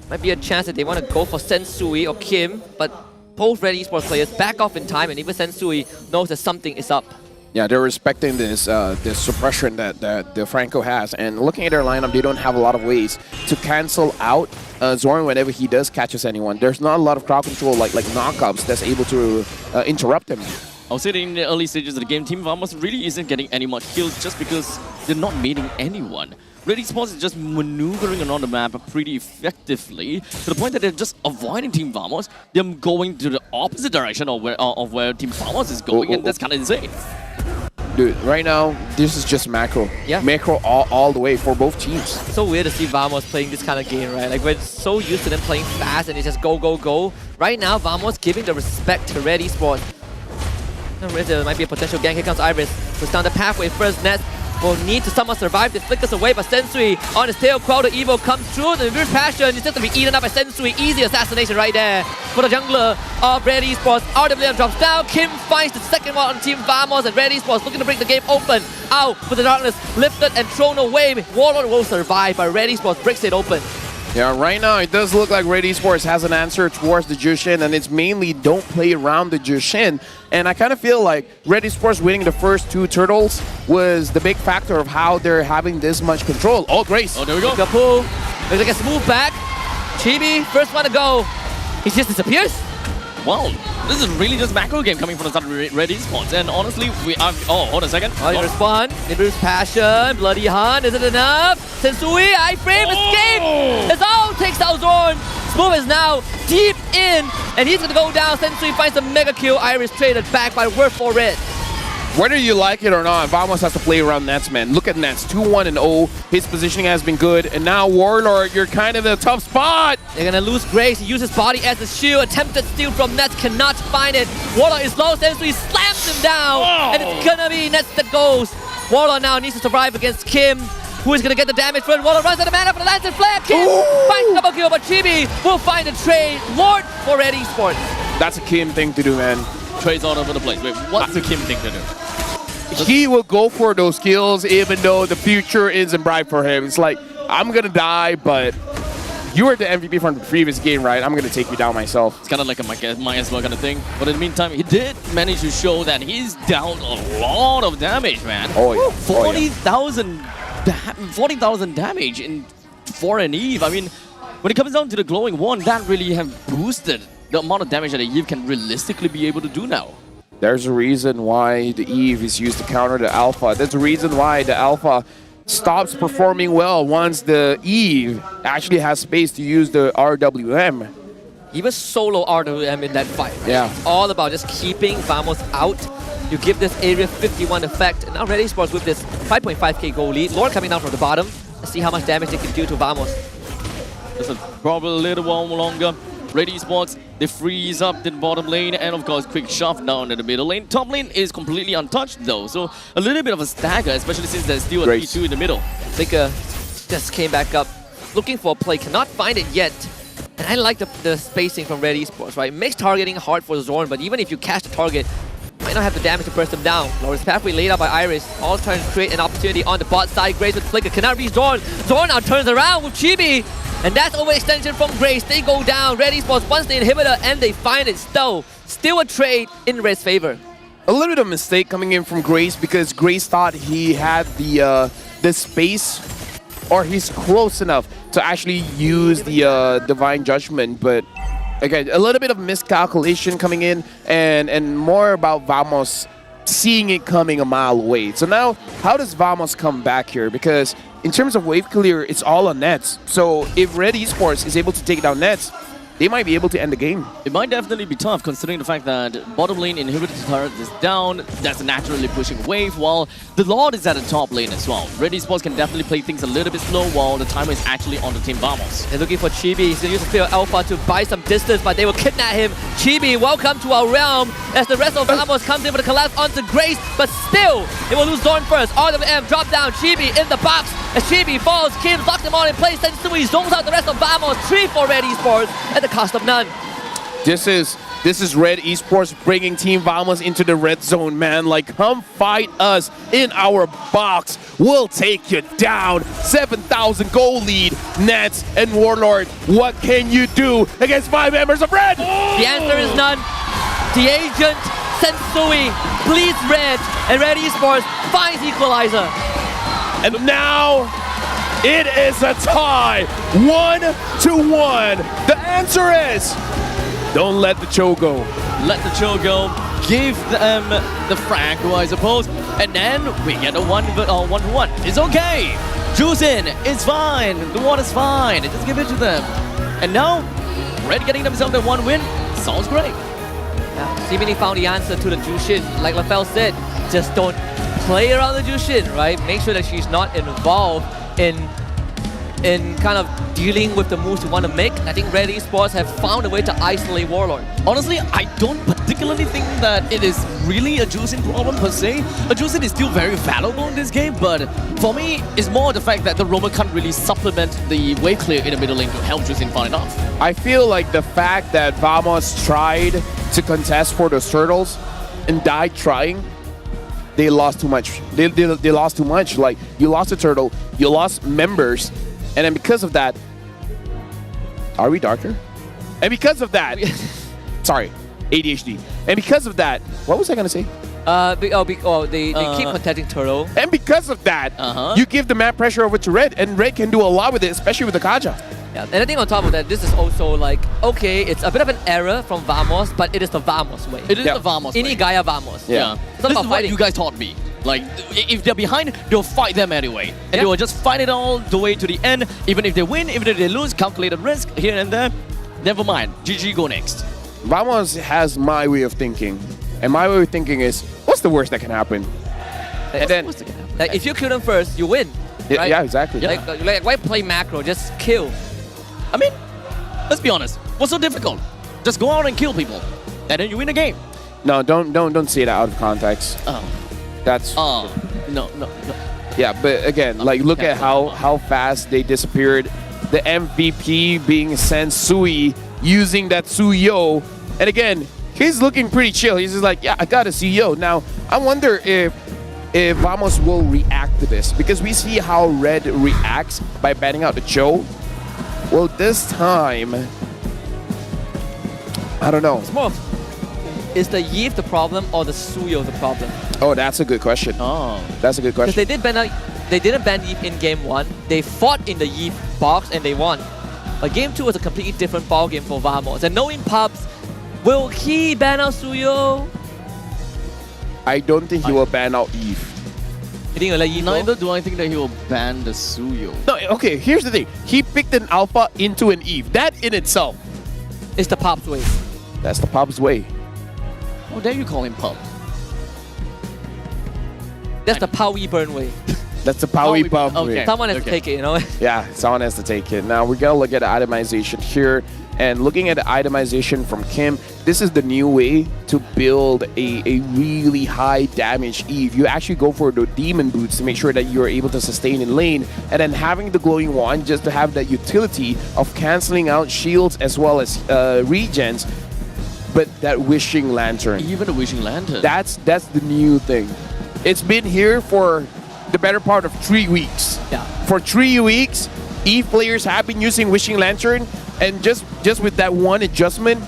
[SPEAKER 8] Might be a chance that they want to go for Sensui or Kim, but both RED Esports players back off in time, and even Sensui knows that something is up.
[SPEAKER 21] Yeah, they're respecting this this suppression that the Franco has, and looking at their lineup, they don't have a lot of ways to cancel out Zorn whenever he does catches anyone. There's not a lot of crowd control like knockups that's able to interrupt him.
[SPEAKER 11] I would say that in the early stages of the game, Team Vamos really isn't getting any much kills just because they're not meeting anyone. RED Esports is just maneuvering around the map pretty effectively to the point that they're just avoiding Team Vamos. They're going to the opposite direction of where Team Vamos is going, and that's kind of insane.
[SPEAKER 21] Dude, right now, this is just macro.
[SPEAKER 8] Yeah.
[SPEAKER 21] Macro all the way for both teams.
[SPEAKER 8] So weird to see Vamos playing this kind of game, right? Like, we're so used to them playing fast and it's just go, go, go. Right now, Vamos giving the respect to RED Esports. There might be a potential gank. Here comes Iris. Goes down the pathway first. Nets will need to somehow survive. This flickers away, but Sensui on his tail. Quell the Evo comes through. The reverse passion is just going to be eaten up by Sensui. Easy assassination right there for the jungler of RED Esports. RWM drops down. Kim finds the second one on Team Vamos, and RED Esports looking to break the game open. Out for the darkness. Lifted and thrown away. Warlord will survive, but RED Esports breaks it open.
[SPEAKER 21] Yeah, right now it does look like RED Esports has an answer towards the Jushin, and it's mainly don't play around the Jushin. And I kind of feel like RED Esports winning the first 2 turtles was the big factor of how they're having this much control. Oh, Grace.
[SPEAKER 11] Oh, there we go.
[SPEAKER 8] Kapu. Looks like a smooth back. Chibi, first one to go. He just disappears.
[SPEAKER 11] Wow, this is really just macro game coming from the side of RED Esports, and honestly, oh, hold on a second.
[SPEAKER 8] Oh, they respond. Inverse passion, bloody hunt. Is it enough? Sensui, iframe, escape. It's all takes out Zorn. Smooth is now deep in, and he's gonna go down. Sensui finds the mega kill. Iris traded back by word for it.
[SPEAKER 21] Whether you like it or not, Vamos has to play around Nets, man. Look at Nets, 2-1-0. His positioning has been good. And now Warlord, you're kind of in a tough spot.
[SPEAKER 8] They're gonna lose Grace. He uses body as a shield. Attempted steal from Nets, cannot find it. Warlord is low. Sensui slams him down. And it's gonna be Nets that goes. Warlord now needs to survive against Kim, who is going to get the damage first. Warlord runs out of mana for the Lance and Flare. Kim finds double kill, but Chibi will find a trade. Lord for Red Esports.
[SPEAKER 21] That's a Kim thing to do, man.
[SPEAKER 11] Trades all over the place. Wait, what's the Kim thing to do?
[SPEAKER 21] He will go for those kills even though the future isn't bright for him. It's like, I'm gonna die, but you were the MVP from the previous game, right? I'm gonna take you down myself.
[SPEAKER 11] It's kind of like a might as well kind of thing. But in the meantime, he did manage to show that he's down a lot of damage, man.
[SPEAKER 21] Oh yeah.
[SPEAKER 11] 40,000 damage for an Eve. I mean, when it comes down to the glowing one, that really have boosted the amount of damage that a Eve can realistically be able to do now.
[SPEAKER 21] There's a reason why the Eve is used to counter the Alpha. There's a reason why the Alpha stops performing well once the Eve actually has space to use the RWM.
[SPEAKER 8] Even solo RWM in that fight. Right?
[SPEAKER 21] Yeah.
[SPEAKER 8] It's all about just keeping Vamos out. You give this Area 51 effect. And now Red Esports with this 5.5k goal lead. Lord coming down from the bottom. Let's see how much damage they can do to Vamos.
[SPEAKER 11] Just probably a little while longer. Red Esports, they freeze up the bottom lane and of course quick shove down in the middle lane. Top lane is completely untouched though, so a little bit of a stagger, especially since there's still a 3-2 in the middle.
[SPEAKER 8] Faker just came back up, looking for a play, cannot find it yet. And I like the spacing from Red Esports, right? Makes targeting hard for Zorn, but even if you catch the target, might not have the damage to burst them down. Lawrence pathway laid out by Iris, all trying to create an opportunity on the bot side. Grace with Flicker cannot reach Zorn. Zorn now turns around with Chibi. And that's overextension from Grace. They go down. Red Esports wants the inhibitor and they find it. Still a trade in Red's favor.
[SPEAKER 21] A little bit of mistake coming in from Grace because Grace thought he had the space, or he's close enough to actually use the Divine Judgment, but again, a little bit of miscalculation coming in and more about Vamos seeing it coming a mile away. So now, how does Vamos come back here? Because in terms of wave clear, it's all on nets. So if Red Esports is able to take down nets, they might be able to end the game.
[SPEAKER 11] It might definitely be tough considering the fact that bottom lane inhibitor turret is down, that's naturally pushing wave, while the Lord is at the top lane as well. Red Esports can definitely play things a little bit slow while the timer is actually on the team Vamos.
[SPEAKER 8] They're looking for Chibi. He's going to use the Fear Alpha to buy some distance, but they will kidnap him. Chibi, welcome to our realm as the rest of Vamos comes in for the collapse onto Grace, but still, they will lose Zorn first. RWM drop down, Chibi in the box. As Chibi falls, Kim locks them all in place, then Sui zones out the rest of Vamos. 3 for Red Esports at the cost of none.
[SPEAKER 21] This is Red Esports bringing Team Vamos into the red zone, man. Like, come fight us in our box. We'll take you down. 7,000 goal lead. Nets and Warlord, what can you do against 5 members of Red?
[SPEAKER 8] The answer is none. The agent sends Sui, bleeds Red, and Red Esports finds Equalizer.
[SPEAKER 21] And now, it is a tie, 1-1. The answer is, don't let the Cho go.
[SPEAKER 11] Let the Cho go, give them the frag, I suppose, and then we get a 1-1. It's okay. Juice in, it's fine. The water's fine. Just give it to them. And now, Red getting themselves the 1 win. Sounds great.
[SPEAKER 8] Yeah, seemingly found the answer to the Jushin. Like LaFell said, just don't play around the Jushin, right? Make sure that she's not involved in kind of dealing with the moves you want to make. I think Red Esports have found a way to isolate Warlord.
[SPEAKER 11] Honestly, I don't particularly think that it is really a Juicing problem per se. A Juicing is still very valuable in this game, but for me, it's more the fact that the Roamer can't really supplement the wave clear in the middle lane to help Juicing far enough.
[SPEAKER 21] I feel like the fact that Vamos tried to contest for the turtles and died trying, they lost too much. They lost too much. Like, you lost a turtle, you lost members, and then because of that, are we darker? And because of that, sorry, ADHD. And because of that, what was I gonna say?
[SPEAKER 8] They keep contesting turtle.
[SPEAKER 21] And because of that, you give the map pressure over to Red, and Red can do a lot with it, especially with the Kaja.
[SPEAKER 8] Yeah, and I think on top of that, this is also like, okay, it's a bit of an error from Vamos, but it is the Vamos way.
[SPEAKER 11] It is the Vamos way.
[SPEAKER 8] Inigaya Vamos.
[SPEAKER 11] Yeah.
[SPEAKER 8] It's not about
[SPEAKER 11] what you guys taught me. Like, if they're behind, they'll fight them anyway. And they will just fight it all the way to the end. Even if they win, even if they lose, calculated risk here and there. Never mind. GG, go next.
[SPEAKER 21] Vamos has my way of thinking. And my way of thinking is, what's the worst that can happen? And then,
[SPEAKER 8] like, if you kill them first, you win. Right?
[SPEAKER 21] Yeah, exactly.
[SPEAKER 8] Like, why play macro? Just kill.
[SPEAKER 11] I mean, let's be honest. What's so difficult? Just go out and kill people. And then you win the game.
[SPEAKER 21] No, don't say that out of context.
[SPEAKER 11] Oh.
[SPEAKER 21] That's
[SPEAKER 11] no.
[SPEAKER 21] yeah, but again, like look at how fast they disappeared. The MVP being sent Sui using that Suyo, and again, he's looking pretty chill. He's just like, yeah, I got a Suyo. Now I wonder if Vamos will react to this, because we see how Red reacts by banning out the Cho. Well, this time, I don't know.
[SPEAKER 8] It's more of, is the Yves the problem or the Suyo the problem?
[SPEAKER 21] Oh, that's a good question.
[SPEAKER 11] Oh,
[SPEAKER 21] that's a good
[SPEAKER 8] Because
[SPEAKER 21] question.
[SPEAKER 8] they didn't ban Yves in game 1. They fought in the Yves box and they won. But game 2 was a completely different ball game for Vamos. And knowing Pubs, will he ban out Suyo?
[SPEAKER 21] I don't think he will ban out Eve.
[SPEAKER 8] You think he'll let Yves go?
[SPEAKER 11] Neither do I think that he will ban the Suyo.
[SPEAKER 21] No, okay, here's the thing. He picked an Alpha into an Eve. That in itself
[SPEAKER 8] is the Pub's way.
[SPEAKER 21] That's the Pub's way.
[SPEAKER 11] How dare you call him Pub?
[SPEAKER 8] That's the Powie burn way.
[SPEAKER 21] That's the Powie Pub way.
[SPEAKER 8] Someone has to take it, you know?
[SPEAKER 21] Yeah, someone has to take it. Now we're gonna look at the itemization here. And looking at the itemization from Kim, this is the new way to build a really high damage Eve. You actually go for the demon boots to make sure that you're able to sustain in lane, and then having the glowing wand just to have that utility of canceling out shields as well as regens. But that wishing lantern.
[SPEAKER 11] Even the wishing lantern.
[SPEAKER 21] That's the new thing. It's been here for the better part of 3 weeks.
[SPEAKER 8] Yeah.
[SPEAKER 21] For 3 weeks, Eve players have been using wishing lantern. And just with that one adjustment,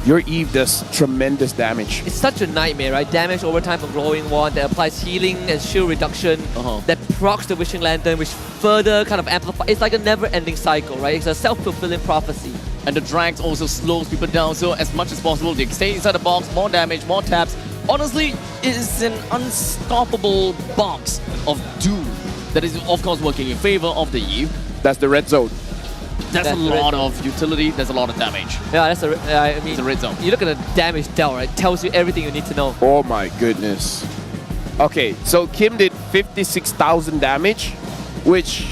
[SPEAKER 21] your Eve does tremendous damage.
[SPEAKER 8] It's such a nightmare, right? Damage over time from glowing wand that applies healing and shield reduction, that procs the wishing lantern, which further kind of amplifies. It's like a never-ending cycle, right? It's a self-fulfilling prophecy.
[SPEAKER 11] And the drags also slows people down, so as much as possible they stay inside the box, more damage, more taps. Honestly, it's an unstoppable box of doom that is of course working in favor of the Eve.
[SPEAKER 21] That's the red zone.
[SPEAKER 11] That's a lot of utility, there's a lot of damage.
[SPEAKER 8] Yeah, that's I mean,
[SPEAKER 11] it's a red zone.
[SPEAKER 8] You look at the damage dealt, right? It tells you everything you need to know.
[SPEAKER 21] Oh my goodness. Okay, so Kim did 56,000 damage, which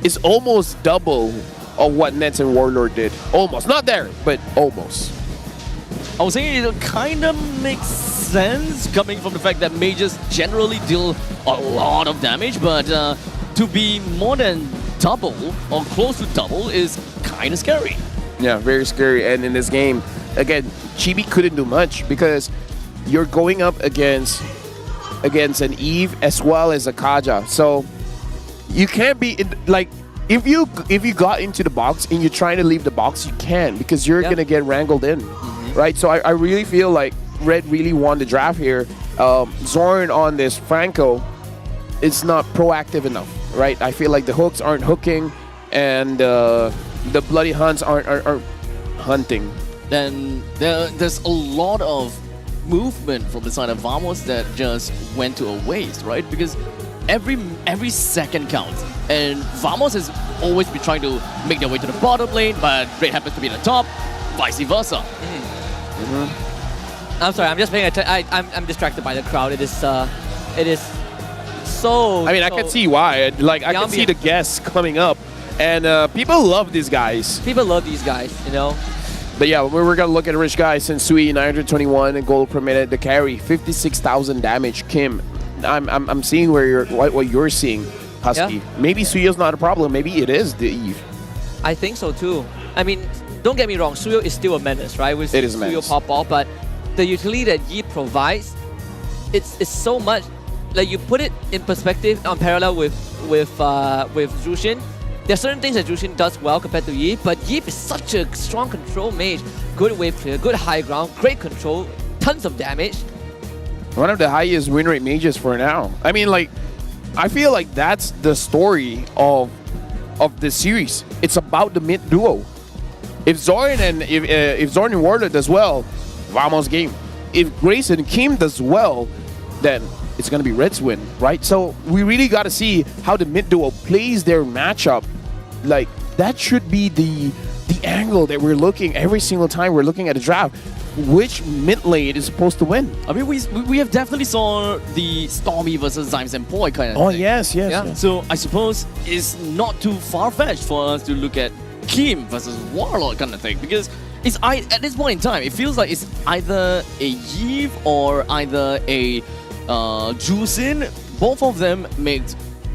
[SPEAKER 21] is almost double of what Nets and Warlord did. Almost. Not there, but almost.
[SPEAKER 11] I was saying it kind of makes sense coming from the fact that mages generally deal a lot of damage, but to be more than double or close to double is kind of scary.
[SPEAKER 21] Yeah, very scary. And in this game, again, Chibi couldn't do much because you're going up against an Eve as well as a Kaja. So you can't be like if you got into the box and you're trying to leave the box, you can because you're gonna get wrangled in, right? So I really feel like Red really won the draft here. Zorn on this Franco, it's not proactive enough. Right, I feel like the hooks aren't hooking, and the bloody hunts aren't hunting.
[SPEAKER 11] Then there's a lot of movement from the side of Vamos that just went to a waste, right? Because every second counts, and Vamos has always been trying to make their way to the bottom lane, but Red happens to be at the top, vice versa.
[SPEAKER 8] I'm sorry, I'm just paying attention. I'm distracted by the crowd. It is so.
[SPEAKER 21] I mean, I can see why. Like, I can see the guests coming up, and people love these guys.
[SPEAKER 8] People love these guys, you know.
[SPEAKER 21] But yeah, we're gonna look at Rich Guy. Sensui 921 gold per minute. The carry 56,000 damage. Kim, I'm seeing what you're seeing, Husky.
[SPEAKER 8] Yeah.
[SPEAKER 21] Maybe Suyo's not a problem. Maybe it is the Eve.
[SPEAKER 8] I think so too. I mean, don't get me wrong. Suyo is still a menace, right? It is a menace. Suyo pop off, but the utility that Yi provides, it's so much. Like, you put it in perspective on parallel with Jushin. There are certain things that Jushin does well compared to Yi, but Yi is such a strong control mage. Good wave clear, good high ground, great control, tons of damage.
[SPEAKER 21] One of the highest win rate mages for now. I mean, like, I feel like that's the story of the series. It's about the mid duo. If Zorn and Warlord does well, Vamos game. If Grace and Kim does well, then it's going to be Red's win, right? So we really got to see how the mid duo plays their matchup. Like, that should be the angle that we're looking every single time we're looking at a draft. Which mid lane is supposed to win?
[SPEAKER 11] I mean, we have definitely saw the Stormy versus Zymes and Poi kind of thing.
[SPEAKER 21] Oh, yes.
[SPEAKER 11] So I suppose it's not too far-fetched for us to look at Kim versus Warlord kind of thing, because it's at this point in time, it feels like it's either a Yves or either a Jusin, both of them made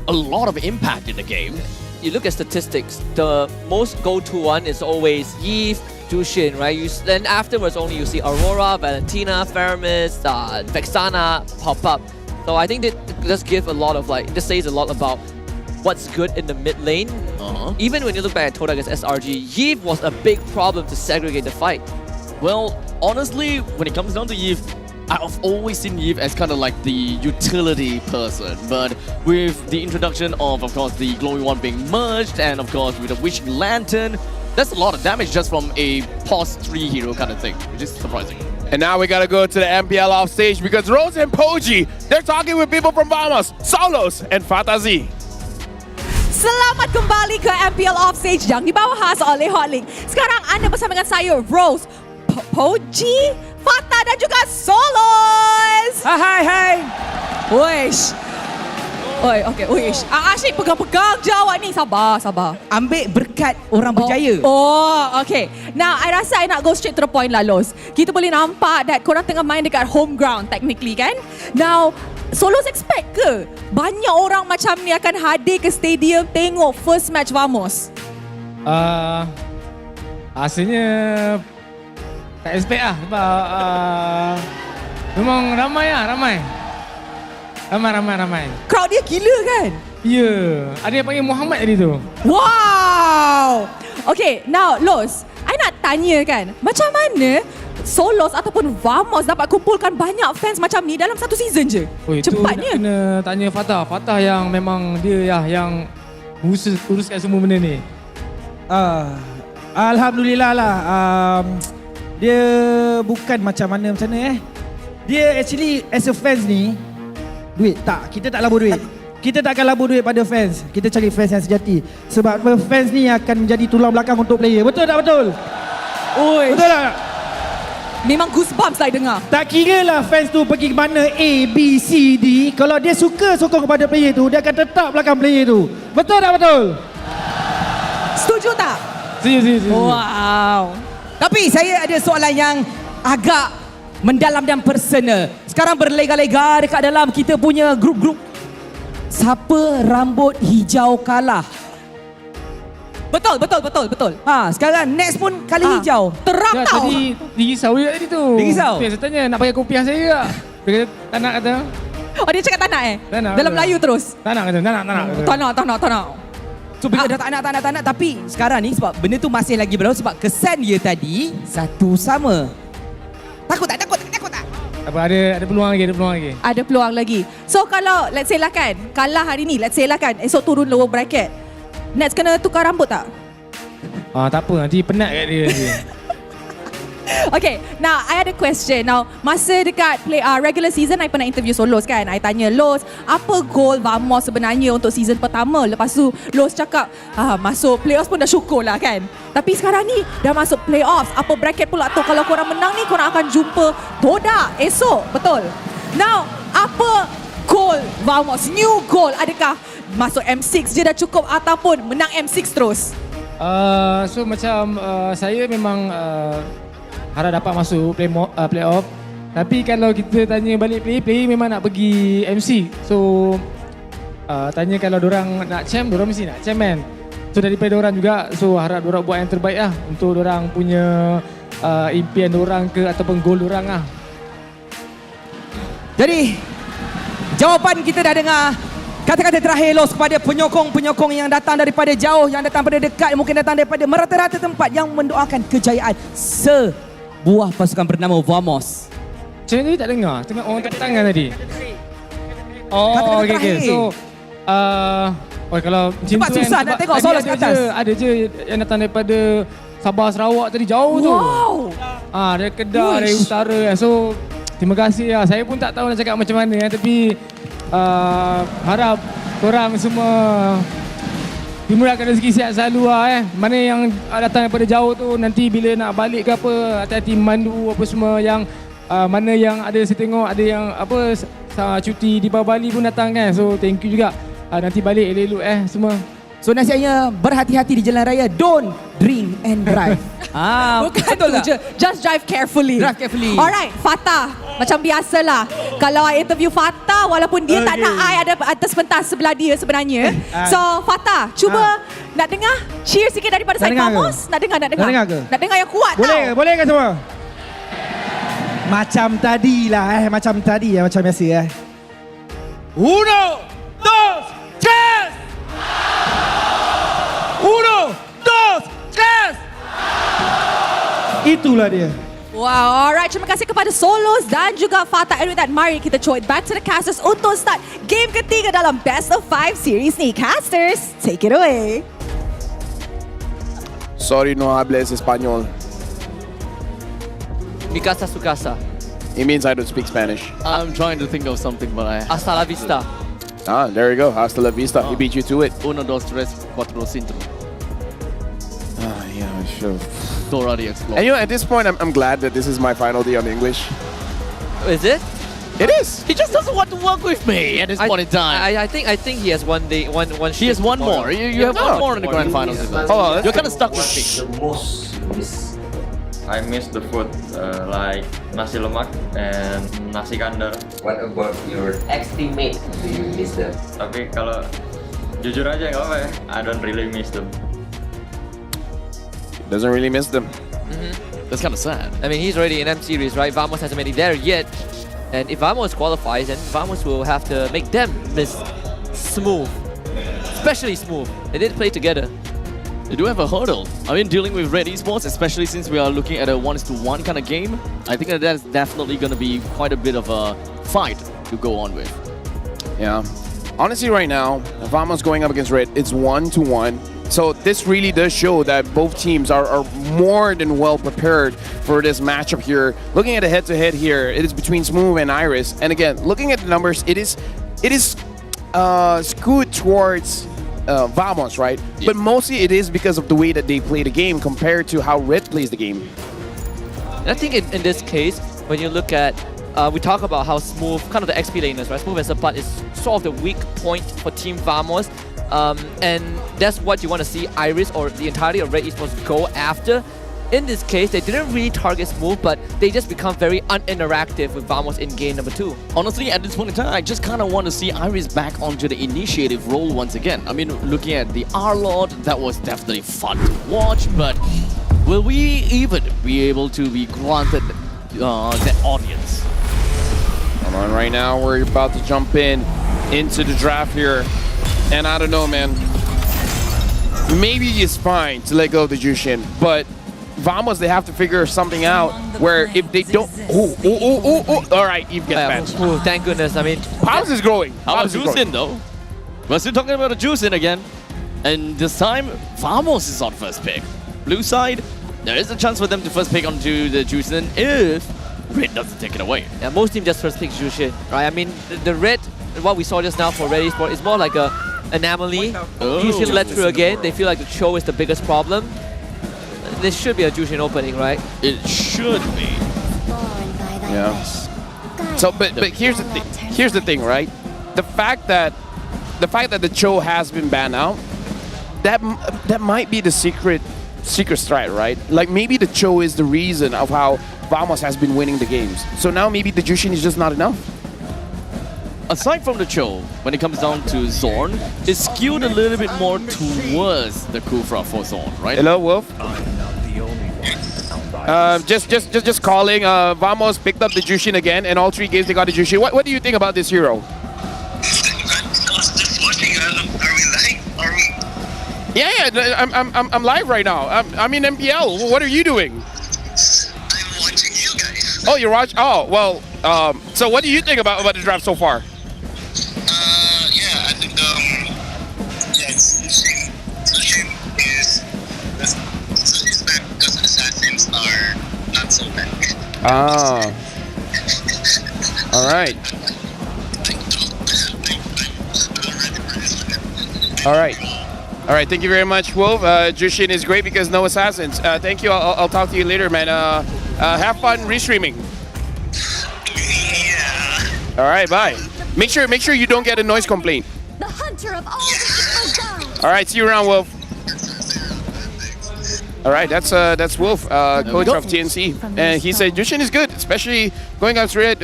[SPEAKER 11] a lot of impact in the game.
[SPEAKER 8] You look at statistics, the most go-to one is always Yves, Jushin, right? Then afterwards only you see Aurora, Valentina, Faramis, Vexana pop up. So I think that just give a lot of this says a lot about what's good in the mid lane. Even when you look back at Todak as SRG, Yves was a big problem to segregate the fight.
[SPEAKER 11] Well, honestly, when it comes down to Yves, I've always seen Yves as kind of like the utility person, but with the introduction of course, the Glowing One being merged, and of course with the Wishing Lantern, that's a lot of damage just from a pause 3 hero kind of thing, which is surprising.
[SPEAKER 21] And now we gotta go to the MPL off stage because Rose and Poji, they're talking with people from Vamos, Solos, and Fatazi.
[SPEAKER 4] Selamat kembali ke MPL Offstage yang dibawahas oleh Hotlink. Sekarang anda bersama dengan saya, Rose, Poji, Fata dan juga Solos.
[SPEAKER 9] Hai.
[SPEAKER 4] Wish. Oi, okey, wish. Asyik pegang-pegang je awak ni. Sabar.
[SPEAKER 9] Ambil berkat orang berjaya.
[SPEAKER 4] Okay. Now, I rasa I nak go straight to the point lah, Los. Kita boleh nampak that korang tengah main dekat home ground technically kan? Now, Solos expect ke banyak orang macam ni akan hadir ke stadium tengok first match Vamos?
[SPEAKER 13] Rasanya tak expect lah sebab memang ramai.
[SPEAKER 4] Crowd dia gila kan?
[SPEAKER 13] Ya, ada yang panggil Muhammad tadi tu.
[SPEAKER 4] Wow! Okay, now Los, I nak tanya kan, macam mana Solos ataupun Vamos dapat kumpulkan banyak fans macam ni dalam satu season je? Cepatnya.
[SPEAKER 13] Itu kena tanya Fatah yang memang dia yang uruskan semua benda ni.
[SPEAKER 14] Alhamdulillah lah. Dia bukan macam mana Dia actually as a fans ni, kita tak labur duit. Kita tak akan labur duit pada fans. Kita cari fans yang sejati. Sebab fans ni akan menjadi tulang belakang untuk player. Betul tak betul? Betul tak?
[SPEAKER 4] Memang goosebumps lah dengar.
[SPEAKER 14] Tak kira lah fans tu pergi ke mana A, B, C, D. Kalau dia suka sokong kepada player tu, dia akan tetap belakang player tu. Betul tak betul?
[SPEAKER 4] Setuju tak?
[SPEAKER 13] Setuju.
[SPEAKER 4] Wow.
[SPEAKER 9] Tapi saya ada soalan yang agak mendalam dan personal. Sekarang berlega-lega dekat dalam kita punya grup-grup. Siapa rambut hijau kalah?
[SPEAKER 4] Betul.
[SPEAKER 9] Sekarang next pun kali hijau.
[SPEAKER 4] Terang tau.
[SPEAKER 13] Tadi dirisau je tadi tu.
[SPEAKER 9] Dirisau?
[SPEAKER 13] Saya tanya nak pakai kopiah saya ke? Dia kata tak nak kata.
[SPEAKER 4] Oh, dia cakap tak nak
[SPEAKER 13] Tak nak.
[SPEAKER 4] Dalam Melayu terus?
[SPEAKER 13] Tak nak kata.
[SPEAKER 4] Tak nak.
[SPEAKER 9] So bila dah tak nak, tapi sekarang ni sebab benda tu masih lagi berlaku sebab kesan dia tadi satu sama. Takut tak?
[SPEAKER 13] Apa ada peluang lagi.
[SPEAKER 4] Ada peluang lagi. So kalau let's say lah kan, kalah hari ni, let's say lah kan, esok turun lower bracket. Next kena tukar rambut tak?
[SPEAKER 13] Tak apa, nanti penat kat dia nanti.
[SPEAKER 4] Okay, now I ada question. Now, masa dekat regular season, I pernah interview Solos kan. I tanya Los, apa goal Vamos sebenarnya untuk season pertama? Lepas tu, Los cakap, masuk playoffs pun dah syukur lah kan. Tapi sekarang ni, dah masuk playoffs. Apa bracket pula tu? Kalau korang menang ni, korang akan jumpa Todak esok. Betul? Now, apa goal Vamos? New goal? Adakah masuk M6 je dah cukup ataupun menang M6 terus?
[SPEAKER 13] So macam saya memang harap dapat masuk playoff. Tapi kalau kita tanya balik player memang nak pergi MC. So tanya kalau dorang nak champ, dorang mesti nak champ kan. So daripada dorang juga, so harap dorang buat yang terbaik lah untuk dorang punya impian dorang ke ataupun goal dorang lah.
[SPEAKER 9] Jadi jawapan kita dah dengar. Kata-kata terakhir Los kepada penyokong-penyokong yang datang daripada jauh, yang datang daripada dekat, mungkin datang daripada merata-rata tempat yang mendoakan kejayaan sebuah pasukan bernama Vamos.
[SPEAKER 13] Macam ni tak dengar? Tengok orang tepuk tangan tadi.
[SPEAKER 9] Kata-kata
[SPEAKER 13] okay.
[SPEAKER 9] terakhir.
[SPEAKER 13] So, kalau macam
[SPEAKER 9] sebab
[SPEAKER 13] tu
[SPEAKER 9] susah nak tengok Solos kat atas.
[SPEAKER 13] Ada je yang datang daripada Sabah, Sarawak tadi jauh tu. Dari Kedah, dari utara. So, terima kasih lah. Saya pun tak tahu nak cakap macam mana. Tapi harap korang semua dimurahkan rezeki sihat selalu lah. Mana yang datang daripada jauh tu, nanti bila nak balik ke apa, hati-hati memandu apa semua. Yang mana yang ada saya tengok ada yang cuti di Bali pun datang kan. So thank you juga. Nanti balik elok-elok semua.
[SPEAKER 9] So nasihatnya berhati-hati di jalan raya. Don't drink and drive.
[SPEAKER 4] Bukan betul je. Just drive carefully.
[SPEAKER 9] Drive carefully.
[SPEAKER 4] Alright, Fatah. Macam biasalah. Kalau I interview Fatah, walaupun dia tak nak I ada atas pentas sebelah dia sebenarnya. So Fatah, cuba nak dengar cheer sikit daripada side Vamos. Nak dengar?
[SPEAKER 14] Nak dengar ke?
[SPEAKER 4] Nak dengar yang kuat tau.
[SPEAKER 14] Boleh ke semua? Macam tadi lah macam tadi macam biasa Uno, dos, tres! Uno, dos, tres! Itulah dia.
[SPEAKER 4] Wow, alright. Terima kasih kepada Solos dan juga Fatah and with that, mari kita throw it back to the casters untuk start game ketiga dalam Best of 5 series ni. Casters, take it away.
[SPEAKER 21] Sorry, no hables español.
[SPEAKER 8] Mi casa su casa.
[SPEAKER 21] It means I don't speak Spanish.
[SPEAKER 11] I'm trying to think of something, but I...
[SPEAKER 8] Hasta la vista.
[SPEAKER 21] Ah, there you go. Hasta la vista. He beat you to it.
[SPEAKER 11] Uno, dos, tres, cuatro, cinco.
[SPEAKER 21] Yeah, sure.
[SPEAKER 11] Already explored.
[SPEAKER 21] And you know, at this point, I'm glad that this is my final day on English.
[SPEAKER 8] Is it?
[SPEAKER 21] It is.
[SPEAKER 11] He just doesn't want to work with me at this point in time.
[SPEAKER 8] I think he has one day, one.
[SPEAKER 11] He has one more. You have one more in the grand finals.
[SPEAKER 21] Oh,
[SPEAKER 11] you're kind of stuck with me.
[SPEAKER 7] The most I miss the food like nasi lemak and nasi kandar.
[SPEAKER 16] What about your ex-teammate? Do you miss them?
[SPEAKER 7] Tapi kalau jujur aja nggak apa ya, I don't really miss them.
[SPEAKER 21] Doesn't really miss them.
[SPEAKER 11] That's kind of sad.
[SPEAKER 8] I mean, he's already in M series, right? Vamos hasn't made it there yet, and if Vamos qualifies, then Vamos will have to make them miss Smooth, especially Smooth. They did play together.
[SPEAKER 11] They do have a hurdle. I mean, dealing with RED Esports, especially since we are looking at a 1-1 kind of game, I think that's definitely going to be quite a bit of a fight to go on with.
[SPEAKER 21] Yeah. Honestly, right now, Vamos going up against RED, it's 1-1. So this really does show that both teams are more than well prepared for this matchup here. Looking at the head-to-head here, it is between Smooth and Iris. And again, looking at the numbers, it is skewed towards Vamos, right? Yeah. But mostly it is because of the way that they play the game compared to how RED plays the game.
[SPEAKER 8] And I think in this case, when you look at, we talk about how Smooth, kind of the XP laners, right? Smooth as a butt is sort of the weak point for Team Vamos. And that's what you want to see Iris or the entirety of RED Esports go after. In this case, they didn't really target Smooth, but they just become very uninteractive with Vamos in game number 2.
[SPEAKER 11] Honestly, at this point in time, I just kind of want to see Iris back onto the initiative role once again. I mean, looking at the R-Lord, that was definitely fun to watch, but will we even be able to be granted that audience?
[SPEAKER 21] Come on, right now we're about to jump into the draft here. And I don't know, man. Maybe it's fine to let go of the Jushin, but Vamos, they have to figure something out where if they don't... All right, Eve gets benched.
[SPEAKER 8] Thank goodness. I mean,
[SPEAKER 21] Pals is growing.
[SPEAKER 11] How about Jushin, though? We're still talking about a Jushin again. And this time, Vamos is on first pick. Blue side, there is a chance for them to first pick onto the Jushin if RED doesn't take it away.
[SPEAKER 8] Yeah, most teams just first pick Jushin, right? I mean, the RED, what we saw just now for RED Esports is more like a anomaly. Jushin let through again. They feel like the Cho is the biggest problem. There should be a Jushin opening, right?
[SPEAKER 11] It should be.
[SPEAKER 21] Yeah. So, but here's the thing. Here's the thing, right? The fact that the Cho has been banned out, that might be the secret strat, right? Like maybe the Cho is the reason of how Vamos has been winning the games. So now maybe the Jushin is just not enough.
[SPEAKER 11] Aside from the Cho, when it comes down to Zorn, it's skewed a little bit more towards the Kufra for Zorn, right?
[SPEAKER 21] Hello, Wolf. Just calling. Vamos picked up the Jushin again, and all 3 games they got the Jushin. What do you think about this hero? Yeah, I'm live right now. I'm in MPL. What are you doing? I'm
[SPEAKER 19] watching you guys.
[SPEAKER 21] Oh, you're watching. Oh, well. So what do you think about the draft so far?
[SPEAKER 19] Yeah, I think Jushin is bad because assassins are not so bad.
[SPEAKER 21] Ah. All right. All right, thank you very much, Wolf. Jushin is great because no assassins. Thank you. I'll talk to you later, man. Have fun restreaming.
[SPEAKER 19] Yeah.
[SPEAKER 21] All right, bye. Make sure you don't get a noise complaint.
[SPEAKER 1] The hunter of all the evil gods.
[SPEAKER 21] All right, see you around, Wolf. All right, that's Wolf, coach of TNC, and he said Jushin is good, especially going against Red,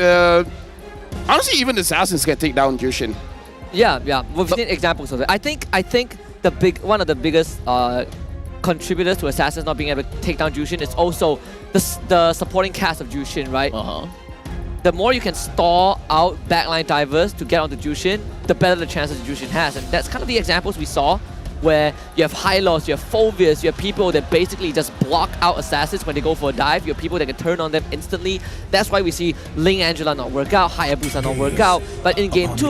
[SPEAKER 21] honestly, even the Assassins can take down Jushin.
[SPEAKER 8] Yeah. We've seen examples of it. I think one of the biggest contributors to Assassins not being able to take down Jushin is also the supporting cast of Jushin, right? The more you can stall out backline divers to get onto Jushin, the better the chances Jushin has. And that's kind of the examples we saw, where you have Hylos, you have Phobius, you have people that basically just block out Assassins when they go for a dive. You have people that can turn on them instantly. That's why we see Ling Angela not work out, Hayabusa not work out. But in game 2,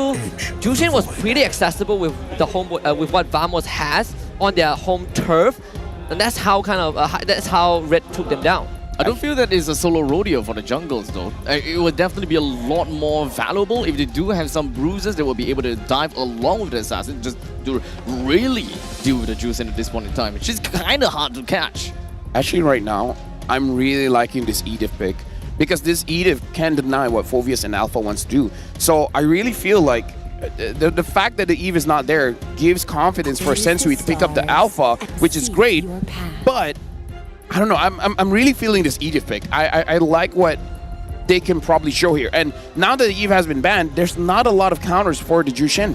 [SPEAKER 8] Jushin was pretty accessible with the home with what Vamos has on their home turf, and that's how that's how Red took them down.
[SPEAKER 11] I don't feel that it's a solo rodeo for the jungles though. It would definitely be a lot more valuable if they do have some bruises. They will be able to dive along with the assassin just to really deal with the Jushin at this point in time, which is kind of hard to catch.
[SPEAKER 21] Actually, right now, I'm really liking this Edith pick because this Edith can't deny what Phobius and Alpha wants to do. So I really feel like the fact that the Eve is not there gives confidence for Sensui to pick up the Alpha, which is great, but I don't know, I'm really feeling this Edith pick. I like what they can probably show here. And now that the Eve has been banned, there's not a lot of counters for the Jushin.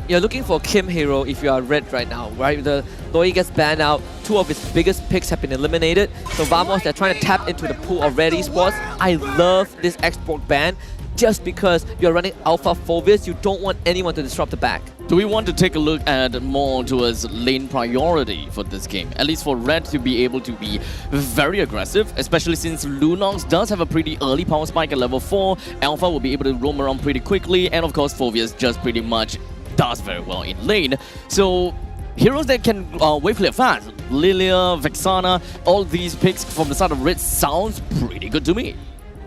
[SPEAKER 8] You're looking for Kim hero if you are Red right now, right? The Loi gets banned out, 2 of his biggest picks have been eliminated. So Vamos, they're trying to tap into the pool of RED Esports. I love this export ban just because you're running Alpha Phobius, you don't want anyone to disrupt the back.
[SPEAKER 11] Do we want to take a look at more towards lane priority for this game? At least for Red to be able to be very aggressive, especially since Lunox does have a pretty early power spike at level 4. Alpha will be able to roam around pretty quickly, and of course Phobius just pretty much does very well in lane. So heroes that can wave clear fast, Lilia, Vexana, all these picks from the side of Red sounds pretty good to me.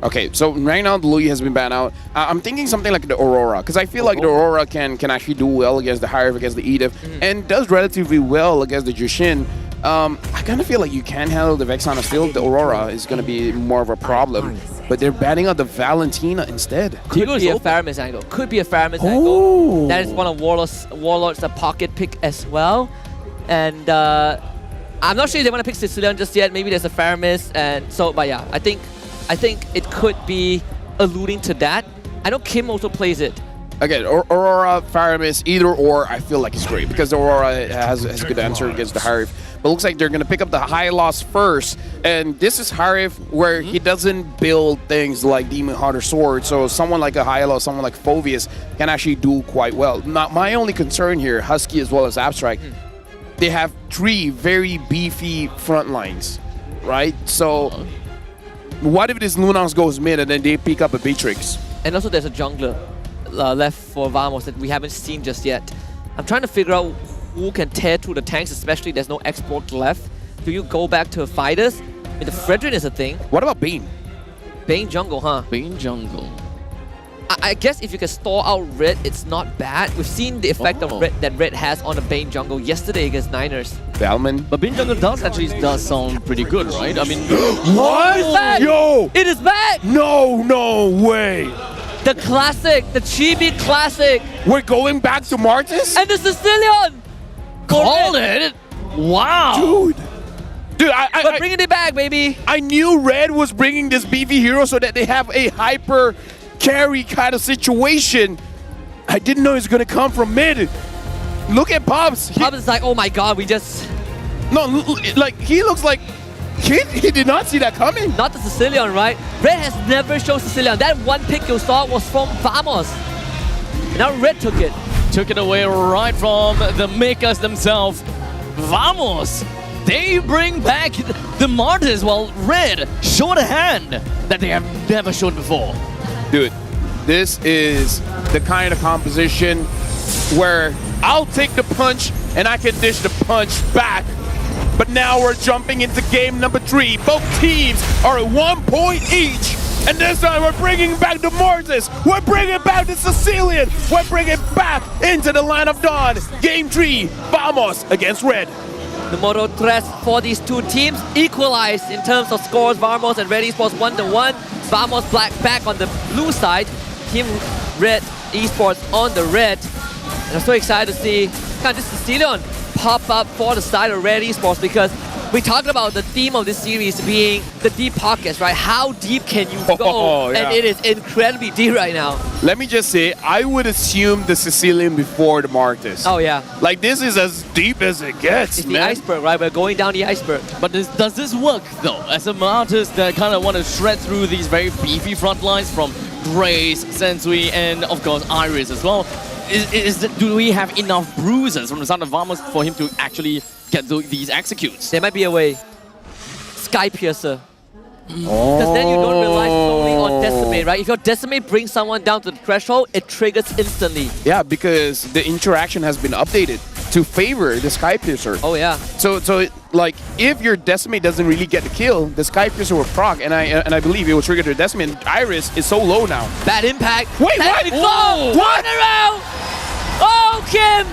[SPEAKER 21] Okay, so right now the Louis has been banned out. I'm thinking something like the Aurora, because I feel like the Aurora can actually do well against the Hive, against the Edith, and does relatively well against the Jushin. I kind of feel like you can handle the Vexana still. The Aurora is going to be more of a problem, but they're banning out the Valentina instead.
[SPEAKER 8] Could be a Faramis angle. Could be a Faramis angle. That is one of Warlord's pocket pick as well. And I'm not sure if they want to pick Sicilian just yet. Maybe there's a Faramis, and so. But yeah, I think it could be alluding to that. I know Kim also plays it.
[SPEAKER 21] Again, Aurora, Faramis, either or, I feel like it's great because Aurora has a good answer against the Harif. But it looks like they're going to pick up the high loss first. And this is Harif where he doesn't build things like Demon Hunter Sword. So someone like a high loss, someone like Phobius can actually do quite well. Now, my only concern here, Husky as well as Abstract, they have 3 very beefy front lines, right? So what if this Lunox goes mid and then they pick up a Beatrix?
[SPEAKER 8] And also there's a jungler left for Vamos that we haven't seen just yet. I'm trying to figure out who can tear through the tanks, especially there's no export left. Do you go back to fighters? I mean, the Fredrin is a thing.
[SPEAKER 21] What about Bane?
[SPEAKER 8] Bane jungle, huh?
[SPEAKER 11] Bane jungle.
[SPEAKER 8] I guess if you can stall out Red, it's not bad. We've seen the effect of Red that Red has on the Bane jungle yesterday against Niners.
[SPEAKER 21] Valman.
[SPEAKER 11] But Bane jungle does sound pretty good, right? I mean,
[SPEAKER 21] what?
[SPEAKER 8] It is back!
[SPEAKER 21] Yo!
[SPEAKER 8] It is back!
[SPEAKER 21] No way!
[SPEAKER 8] The classic, the Chibi classic.
[SPEAKER 21] We're going back to Martis?
[SPEAKER 8] And the Sicilian!
[SPEAKER 11] Called it! Wow!
[SPEAKER 21] Dude,
[SPEAKER 8] We're bringing it back, baby!
[SPEAKER 21] I knew Red was bringing this beefy hero so that they have a hyper carry kind of situation. I didn't know it's gonna come from mid. Look at Pops.
[SPEAKER 8] Pops is like, oh my god, we just...
[SPEAKER 21] No, like, he looks like he did not see that coming.
[SPEAKER 8] Not the Sicilian, right? Red has never shown Sicilian. That one pick you saw was from Vamos. And now Red took it.
[SPEAKER 11] Took it away right from the makers themselves. Vamos! They bring back the Martyrs while Red showed a hand that they have never shown before.
[SPEAKER 21] Dude, this is the kind of composition where I'll take the punch and I can dish the punch back. But now we're jumping into game number 3. Both teams are at 1 point each. And this time we're bringing back the Mortis. We're bringing back the Sicilian. We're bringing back into the line of dawn. Game 3, Vamos against Red.
[SPEAKER 8] The Moto 3 for these two teams equalized in terms of scores. Vamos and RED Esports 1-1. Vamos back on the blue side. Team RED Esports on the red. And I'm so excited to see this Sicilian pop up for the side of RED Esports because We talked about the theme of this series being the deep pockets, right? How deep can you go?
[SPEAKER 21] Yeah.
[SPEAKER 8] And it is incredibly deep right now.
[SPEAKER 21] Let me just say, I would assume the Sicilian before the Martis.
[SPEAKER 8] Oh yeah.
[SPEAKER 21] Like this is as deep as it gets,
[SPEAKER 8] It's
[SPEAKER 21] man.
[SPEAKER 8] the iceberg, right? We're going down the iceberg.
[SPEAKER 11] But does this work though? As a Martis that kind of want to shred through these very beefy front lines from Grace, Sensui, and of course Iris as well. Do we have enough bruises from the side of Vamos for him to actually get these executes?
[SPEAKER 8] There might be a way. Sky Piercer. Because then you don't rely solely on Decimate, right? If your Decimate brings someone down to the threshold, it triggers instantly.
[SPEAKER 21] Yeah, because the interaction has been updated to favor the Sky Piercer.
[SPEAKER 8] Oh yeah.
[SPEAKER 21] So like if your Decimate doesn't really get the kill, the Sky Piercer will proc, and I believe it will trigger the Decimate. And Iris is so low now.
[SPEAKER 8] Bad impact.
[SPEAKER 21] Wait, what?
[SPEAKER 8] Whoa!
[SPEAKER 21] What?
[SPEAKER 8] Oh, Kim!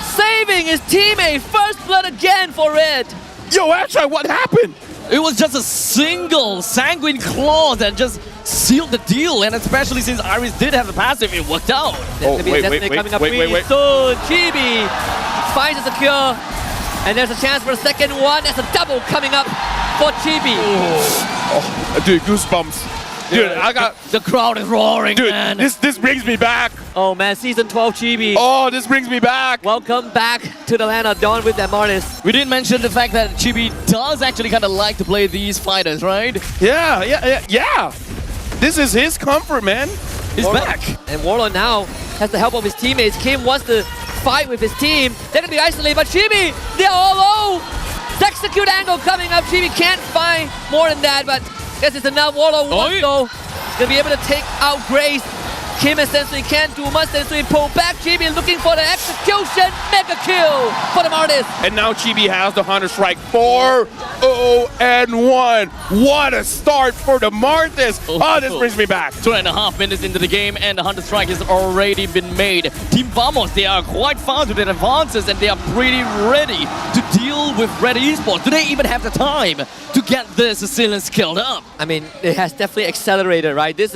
[SPEAKER 8] Saving his teammate. First blood again for Red.
[SPEAKER 21] Yo, Ashai, what happened?
[SPEAKER 11] It was just a single Sanguine Claw that just sealed the deal, and especially since Iris did have the passive, it worked out.
[SPEAKER 8] There's gonna be a Destiny coming up really soon. Chibi finds a secure, and there's a chance for a second one. There's a double coming up for Chibi.
[SPEAKER 21] Oh, dude, goosebumps. Dude, I got...
[SPEAKER 11] The crowd is roaring,
[SPEAKER 21] dude,
[SPEAKER 11] man.
[SPEAKER 21] This brings me back.
[SPEAKER 8] Oh man, Season 12 Chibi.
[SPEAKER 21] Oh, this brings me back.
[SPEAKER 8] Welcome back to the land of Dawn with that Martis.
[SPEAKER 11] We didn't mention the fact that Chibi does actually kind of like to play these fighters, right?
[SPEAKER 21] Yeah. This is his comfort, man.
[SPEAKER 11] He's back.
[SPEAKER 8] And Warlord now has the help of his teammates. Kim wants to fight with his team. They're going to be isolated, but Chibi, they're all low. Execute angle coming up. Chibi can't find more than that, but I guess it's enough. Warlord wants though. He's going to be able to take out Grace. Kim essentially can't do much. Essentially pull back. Chibi looking for the execution. Mega kill for the Martis.
[SPEAKER 21] And now Chibi has the Hunter Strike 4-0-1. What a start for the Martis. Oh, this brings me back.
[SPEAKER 11] 2.5 minutes into the game, and the Hunter Strike has already been made. Team Vamos, they are quite fast with their advances, and they are pretty ready to deal with RED Esports. Do they even have the time to get the Sicilians killed up?
[SPEAKER 8] I mean, it has definitely accelerated, right? This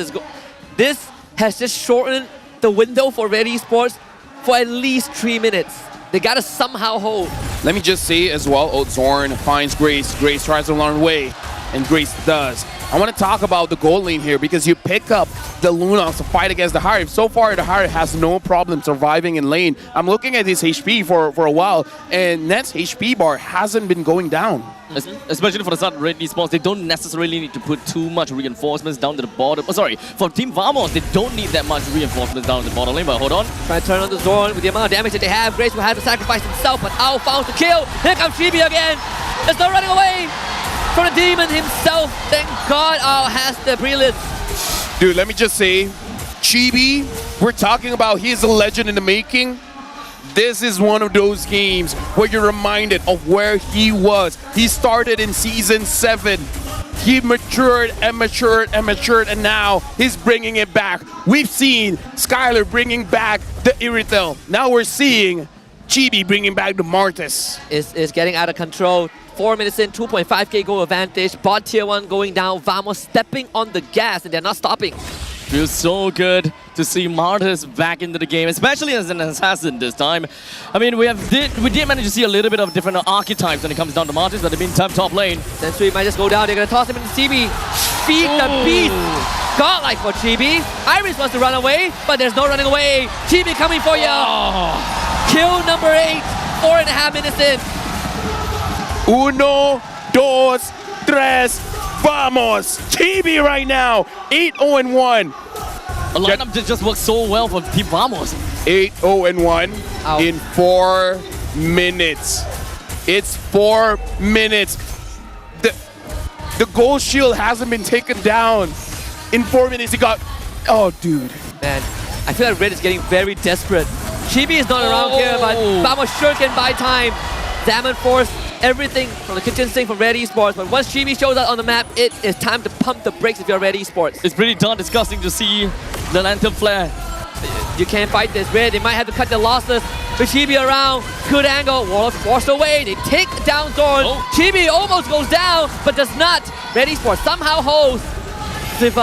[SPEAKER 8] has just shortened the window for RED Esports for at least 3 minutes. They gotta somehow hold.
[SPEAKER 21] Let me just say as well, Zorn finds Grace. Grace tries to run away, and Grace does. I want to talk about the gold lane here because you pick up the Lunox to fight against the Hive. So far, the Hive has no problem surviving in lane. I'm looking at his HP for a while, and Net's HP bar hasn't been going down.
[SPEAKER 11] Especially for the side of RED Esports, they don't necessarily need to put too much reinforcements down to the bottom. Oh, sorry, for Team Vamos, they don't need that much reinforcements down to the bottom lane, but hold on.
[SPEAKER 8] Trying to turn on the Zorn with the amount of damage that they have. Grace will have to sacrifice himself, but Ao found the kill. Here comes Chibi again. There's no running away from the demon himself. Thank God Ao has the brilliance.
[SPEAKER 21] Dude, let me just say, Chibi, we're talking about he's a legend in the making. This is one of those games where you're reminded of where he was. He started in Season 7. He matured and matured and matured, and now he's bringing it back. We've seen Skylar bringing back the Iritel. Now we're seeing Chibi bringing back the Martis.
[SPEAKER 8] It's getting out of control. 4 minutes in, 2.5k goal advantage. Bot tier 1 going down. Vamos stepping on the gas, and they're not stopping.
[SPEAKER 11] Feels so good to see Martis back into the game, especially as an assassin this time. I mean, we did manage to see a little bit of different archetypes when it comes down to Martis, but they've been top lane.
[SPEAKER 8] Sensui might just go down. They're going to toss him into Chibi. Feed the beast. Godlike for Chibi. Iris wants to run away, but there's no running away. Chibi coming for you. Kill number 8. 4.5 minutes in.
[SPEAKER 21] 1, 2, 3. Vamos! Chibi right now, 8-0-1.
[SPEAKER 11] A lineup that just works so well for Team Vamos.
[SPEAKER 21] 8-0-1 in 4 minutes. It's 4 minutes. The gold shield hasn't been taken down. In 4 minutes, he got... Oh, dude.
[SPEAKER 8] Man, I feel like Red is getting very desperate. Chibi is not around here, but Vamos sure can buy time. Diamond Force, everything from the kitchen sink from RED Esports, but once Chibi shows up on the map, it is time to pump the brakes if you're RED Esports.
[SPEAKER 11] It's pretty darn disgusting to see the Lantern Flare.
[SPEAKER 8] You can't fight this. Red, they might have to cut their losses. With Chibi around, good angle, Warlock forced away, they take down Zorn. Chibi almost goes down, but does not. RED Esports somehow holds. If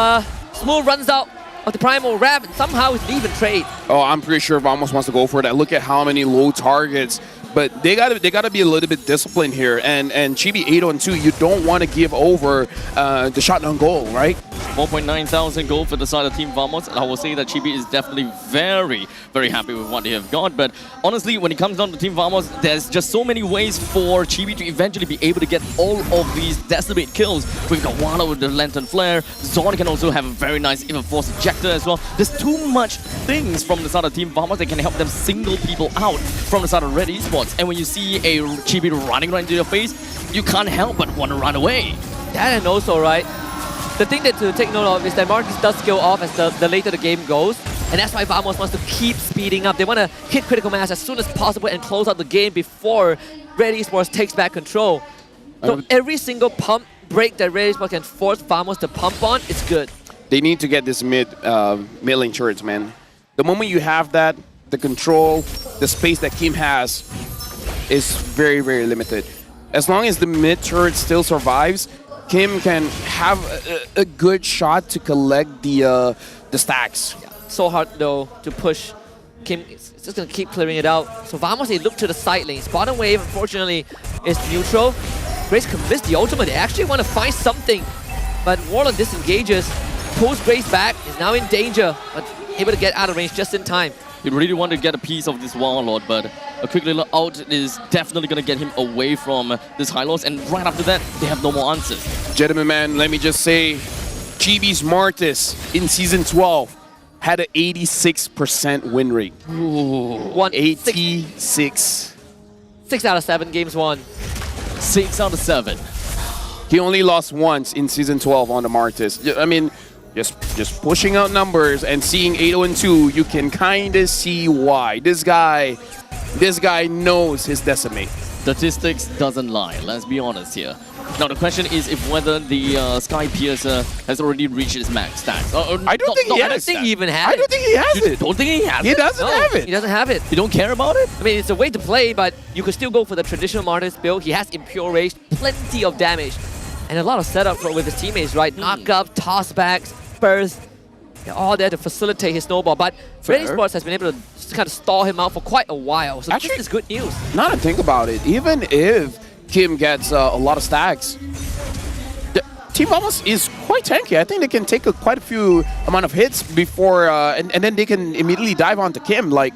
[SPEAKER 8] Smooth runs out of the Primal Wrap, and somehow it's leave and trade.
[SPEAKER 21] Oh, I'm pretty sure Vamos wants to go for that. Look at how many low targets. But they gotta be a little bit disciplined here. And Chibi 8-on-2, you don't want to give over the shot on goal, right?
[SPEAKER 11] 4,900 gold for the side of Team Vamos. I will say that Chibi is definitely very, very happy with what they have got. But honestly, when it comes down to Team Vamos, there's just so many ways for Chibi to eventually be able to get all of these decimate kills. We've got Wano with the Lantern Flare. Zorn can also have a very nice even Force Ejector as well. There's too much things from the side of Team Vamos that can help them single people out from the side of Red Esports. And when you see a Chibi running right into your face, you can't help but want to run away.
[SPEAKER 8] That and also, right, the thing that to take note of is that Marcus does scale off as the later the game goes. And that's why Vamos wants to keep speeding up. They want to hit critical mass as soon as possible and close out the game before Red Esports takes back control. So every single pump break that Red Esports can force Vamos to pump on, it's good.
[SPEAKER 21] They need to get this mid lane turrets, man. The moment you have that, the control, the space that Kim has is very, very limited. As long as the mid turret still survives, Kim can have a good shot to collect the stacks.
[SPEAKER 8] Yeah. So hard though to push. Kim is just gonna keep clearing it out. So Vamos, they look to the side lanes. Bottom wave, unfortunately, is neutral. Grace can miss the ultimate. They actually want to find something, but Warlord disengages, pulls Grace back, is now in danger, but able to get out of range just in time.
[SPEAKER 11] You really want to get a piece of this Warlord, but a quick little out is definitely going to get him away from this Hylos, and right after that, they have no more answers.
[SPEAKER 21] Gentlemen, man, let me just say, Chibi's Martis in Season 12 had an 86% win rate.
[SPEAKER 11] Ooh.
[SPEAKER 21] 86.
[SPEAKER 8] 6 out of 7 games won.
[SPEAKER 11] 6 out of 7.
[SPEAKER 21] He only lost once in Season 12 on the Martis. I mean, just pushing out numbers and seeing 8-0-2, you can kind of see why. This guy knows his decimate.
[SPEAKER 11] Statistics doesn't lie, let's be honest here. Now the question is if whether the Sky Piercer has already reached his max stats.
[SPEAKER 21] I don't think he has.
[SPEAKER 8] I don't think he even has
[SPEAKER 21] I don't think he has it.
[SPEAKER 11] Don't think he has it?
[SPEAKER 21] He doesn't have it.
[SPEAKER 8] He doesn't have it.
[SPEAKER 11] You don't care about it?
[SPEAKER 8] I mean, it's a way to play, but you could still go for the traditional Martis build. He has Impure Rage, plenty of damage, and a lot of setup with his teammates, right? Knock up, toss backs, burst, they're all there to facilitate his snowball. But Red Esports has been able to just kind of stall him out for quite a while. So actually, this is good news.
[SPEAKER 21] Now to think about it, even if Kim gets a lot of stacks, Team Vamos is quite tanky. I think they can take quite a few amount of hits before, and then they can immediately dive onto Kim. Like,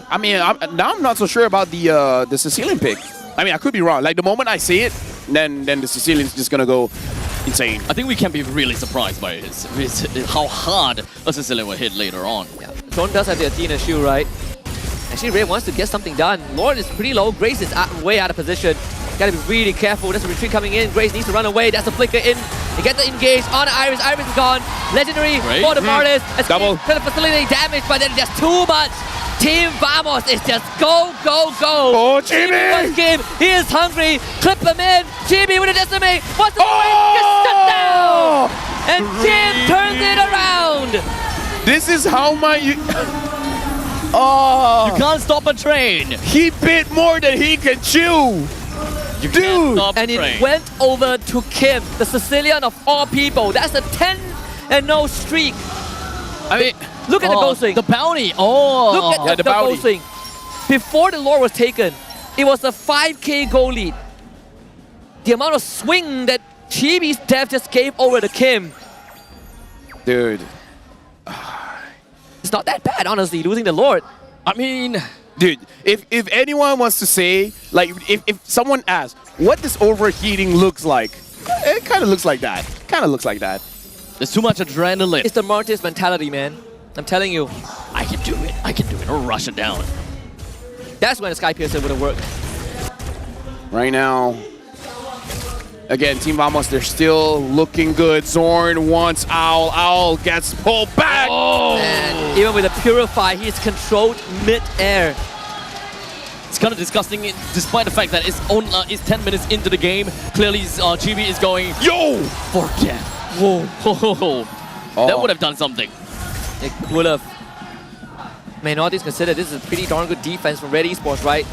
[SPEAKER 21] I mean, now I'm not so sure about the Sicilian pick. I mean, I could be wrong. Like the moment I see it, then the Sicilian's just gonna go insane.
[SPEAKER 11] I think we can be really surprised by how hard a Sicilian will hit later on.
[SPEAKER 8] Yeah, Tron does have the Athena shield, right? Actually, Ray wants to get something done. Lord is pretty low. Grace is way out of position. Gotta be really careful. There's a retreat coming in. Grace needs to run away. That's a flicker in. They get the engage on Iris. Iris is gone. Legendary for the Martis.
[SPEAKER 21] Double.
[SPEAKER 8] Trying to facilitate damage, but then just too much. Team Vamos is just go, go, go.
[SPEAKER 21] Oh, Chibi!
[SPEAKER 8] First game, he is hungry. Clip him in. Chibi with a decimate. What's the Just shut down. And Jim turns it around.
[SPEAKER 21] This is how my...
[SPEAKER 11] You can't stop a train.
[SPEAKER 21] He bit more than he can chew.
[SPEAKER 11] Dude!
[SPEAKER 8] And it went over to Kim, the Sicilian of all people. That's a 10-0 streak.
[SPEAKER 21] I mean,
[SPEAKER 8] look at the goal swing.
[SPEAKER 11] The bounty. Oh,
[SPEAKER 8] look at the goal swing. Before the lore was taken, it was a 5k goal lead. The amount of swing that Chibi's dev just gave over to Kim.
[SPEAKER 21] Dude.
[SPEAKER 8] It's not that bad, honestly, losing the Lord.
[SPEAKER 11] I mean,
[SPEAKER 21] dude, if anyone wants to say, like, if someone asks, what this overheating looks like, it kind of looks like that. Kind of looks like that.
[SPEAKER 11] There's too much adrenaline.
[SPEAKER 8] It's the Martis mentality, man. I'm telling you.
[SPEAKER 11] I can do it. I can do it. I'll rush it down.
[SPEAKER 8] That's when the Sky Piercer would have worked.
[SPEAKER 21] Right now, again, Team Vamos, they're still looking good. Zorn wants Owl. Owl gets pulled back.
[SPEAKER 11] Oh!
[SPEAKER 8] And even with a Purify, he's controlled mid-air.
[SPEAKER 11] It's kind of disgusting, despite the fact that it's 10 minutes into the game. Clearly, Chibi is going,
[SPEAKER 21] yo!
[SPEAKER 11] Forget. Whoa. Oh. That would have done something.
[SPEAKER 8] It would have. Man, all things considered, this is a pretty darn good defense from Red Esports, right?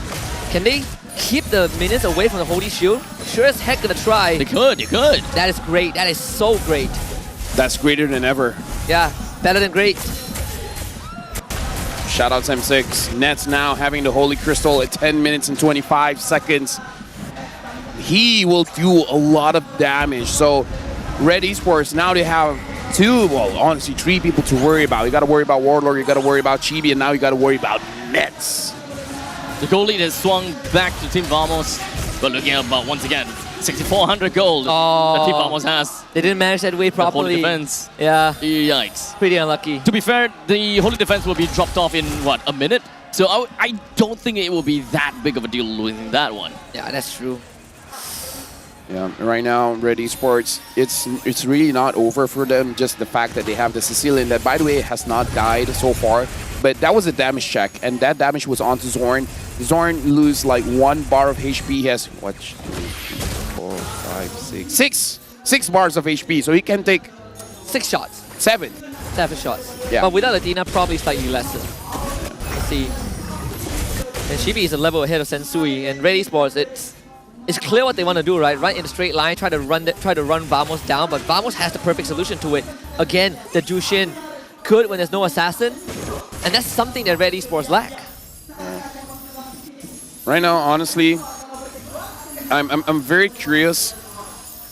[SPEAKER 8] Can they keep the minions away from the Holy Shield? Sure as heck gonna try.
[SPEAKER 11] They could.
[SPEAKER 8] That is great. That is so great.
[SPEAKER 21] That's greater than ever.
[SPEAKER 8] Yeah. Better than great.
[SPEAKER 21] Shout out to M6. Nets now having the Holy Crystal at 10 minutes and 25 seconds. He will do a lot of damage. So Red Esports, now they have honestly, 3 people to worry about. You got to worry about Warlord, you got to worry about Chibi, and now you got to worry about Nets.
[SPEAKER 11] The gold lead has swung back to Team Vamos. But looking at once again, 6,400 gold that Team Vamos has.
[SPEAKER 8] They didn't manage that way properly.
[SPEAKER 11] The Holy Defense.
[SPEAKER 8] Yeah.
[SPEAKER 11] Yikes.
[SPEAKER 8] Pretty unlucky.
[SPEAKER 11] To be fair, the Holy Defense will be dropped off in, what, a minute? So I don't think it will be that big of a deal losing that one.
[SPEAKER 8] Yeah, that's true.
[SPEAKER 21] Yeah, right now, Red Esports, it's really not over for them. Just the fact that they have the Sicilian that, by the way, has not died so far. But that was a damage check, and that damage was onto Zorn. Zorn lose like 1 bar of HP. He has, what, 2, 3, 4, 5, 6. 6 bars of HP, so he can take
[SPEAKER 8] 6 shots.
[SPEAKER 21] 7.
[SPEAKER 8] 7 shots.
[SPEAKER 21] Yeah.
[SPEAKER 8] But without Athena, probably slightly lesser. Let's see. And Shibi is a level ahead of Sensui, and Red Esports, it's clear what they want to do, right? Run in a straight line, try to run Vamos down, but Vamos has the perfect solution to it. Again, the Jushin could when there's no assassin, and that's something that Red Esports lack.
[SPEAKER 21] Right now, honestly, I'm very curious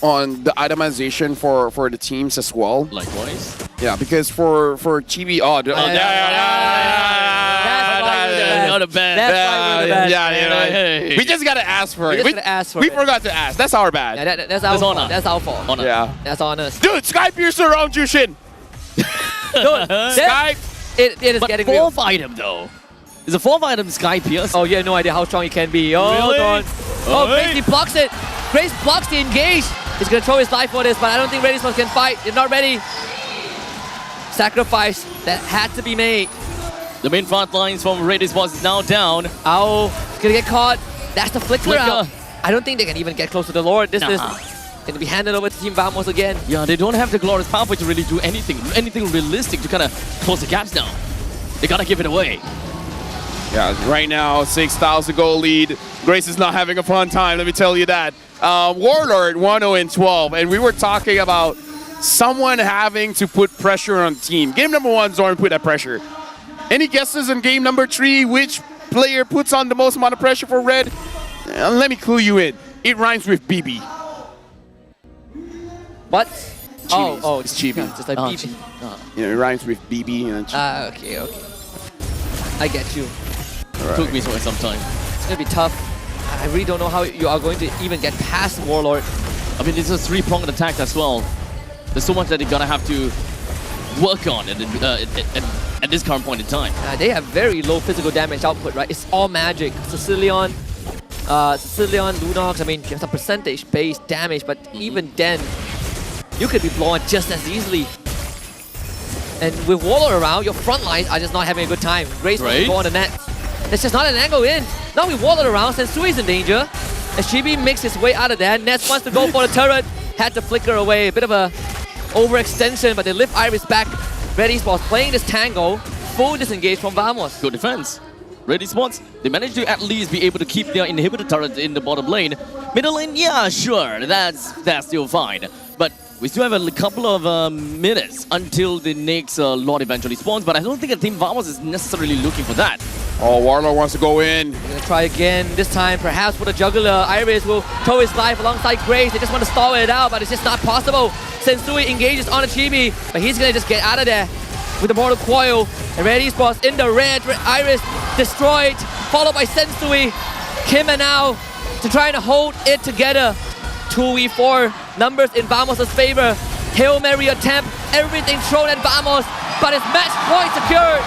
[SPEAKER 21] on the itemization for the teams as well.
[SPEAKER 11] Likewise.
[SPEAKER 21] Yeah, because for Chibi, we just gotta ask for it. We forgot to ask. That's our bad.
[SPEAKER 8] Yeah, that's our fault. That's our fault.
[SPEAKER 21] Yeah.
[SPEAKER 8] That's on us.
[SPEAKER 21] Dude, Sky Piercer around Jushin.
[SPEAKER 8] Sky. It is getting real.
[SPEAKER 11] 4th item though. Is a 4th item Sky Pierce?
[SPEAKER 8] Oh, you have no idea how strong he can be. Oh,
[SPEAKER 11] really?
[SPEAKER 8] God. Oh, Grace, he blocks it. Grace blocks the engage. He's going to throw his life for this, but I don't think Red Esports can fight. They're not ready. Sacrifice that had to be made.
[SPEAKER 11] The main front lines from Red Esports is now down.
[SPEAKER 8] Ow, he's going to get caught. That's the flicker out. I don't think they can even get close to the Lord. This is going to be handed over to Team Vamos again.
[SPEAKER 11] Yeah, they don't have the glorious pathway to really do anything realistic to kind of close the gaps down. They got to give it away.
[SPEAKER 21] Yeah, right now, 6,000 goal lead. Grace is not having a fun time, let me tell you that. Warlord 1-0-12, and we were talking about someone having to put pressure on the team. Game number 1, Zorn put that pressure. Any guesses in game number 3, which player puts on the most amount of pressure for Red? Let me clue you in. It rhymes with BB.
[SPEAKER 8] What?
[SPEAKER 21] Chibi.
[SPEAKER 8] Oh,
[SPEAKER 21] it's Chibi.
[SPEAKER 8] Just like BB.
[SPEAKER 21] You know, it rhymes with BB and Chibi.
[SPEAKER 8] Okay. I get you.
[SPEAKER 21] Right.
[SPEAKER 11] Took me some time.
[SPEAKER 8] It's going to be tough. I really don't know how you are going to even get past Warlord.
[SPEAKER 11] I mean, it's a 3-pronged attack as well. There's so much that they're going to have to work on at this current point in time.
[SPEAKER 8] They have very low physical damage output, right? It's all magic. Sicilian, Lunox, I mean, there's a percentage-based damage, but even then, you could be blown just as easily. And with Warlord around, your front lines are just not having a good time. Grace wants to go on the net. There's just not an angle in. Now with Warlord around, Sensui's in danger. As Chibi makes his way out of there, Nets wants to go for the turret. Had to flicker away. A bit of a overextension, but they lift Iris back. Red Esports playing this tango. Full disengage from Vamos.
[SPEAKER 11] Good defense. Red Esports, they managed to at least be able to keep their inhibitor turret in the bottom lane. Middle lane, yeah, sure, that's still fine. But we still have a couple of minutes until the next Lord eventually spawns, but I don't think Team Vamos is necessarily looking for that.
[SPEAKER 21] Oh, Warlord wants to go in.
[SPEAKER 8] They're gonna try again, this time perhaps with a juggler. Iris will throw his life alongside Grace. They just want to stall it out, but it's just not possible. Sensui engages on a Chibi, but he's gonna just get out of there with the Mortal Coil. And Red Esports in the red. Iris destroyed, followed by Sensui. Kim and now to try and hold it together. 2v4 numbers in Vamos' favor. Hail Mary attempt, everything thrown at Vamos, but it's match point secured.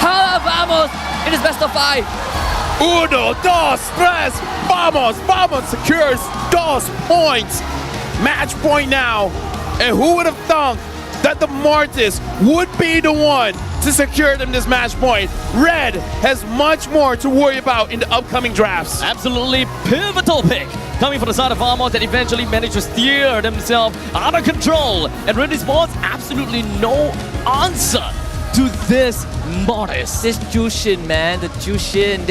[SPEAKER 8] Hala Vamos, it is best of 5.
[SPEAKER 21] 1, 2, 3, Vamos! Vamos secures 2 points. Match point now. And who would have thought that the Mortis would be the one to secure them this match point? Red has much more to worry about in the upcoming drafts.
[SPEAKER 11] Absolutely pivotal pick coming from the side of Vamos that eventually managed to steer themselves out of control. And Red Esports, absolutely no answer to this Mortis.
[SPEAKER 8] This Jushin, man, the Jushin.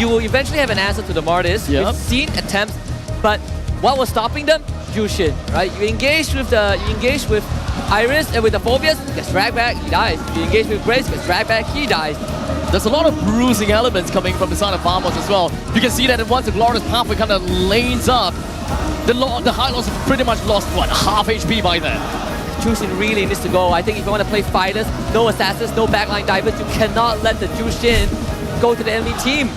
[SPEAKER 8] You will eventually have an answer to the Mortis.
[SPEAKER 11] Yep.
[SPEAKER 8] We've seen attempts, but what was stopping them? Jushin, right? You engage with Iris and with the Phobias, gets dragged back, he dies. You engage with Grace, gets dragged back, he dies.
[SPEAKER 11] There's a lot of bruising elements coming from the side of Vamos as well. You can see that once the Glorious Pathway kind of lanes up, the High Lords pretty much lost, what, half HP by then?
[SPEAKER 8] Jushin really needs to go. I think if you want to play fighters, no assassins, no backline divers, you cannot let the Jushin go to the enemy team.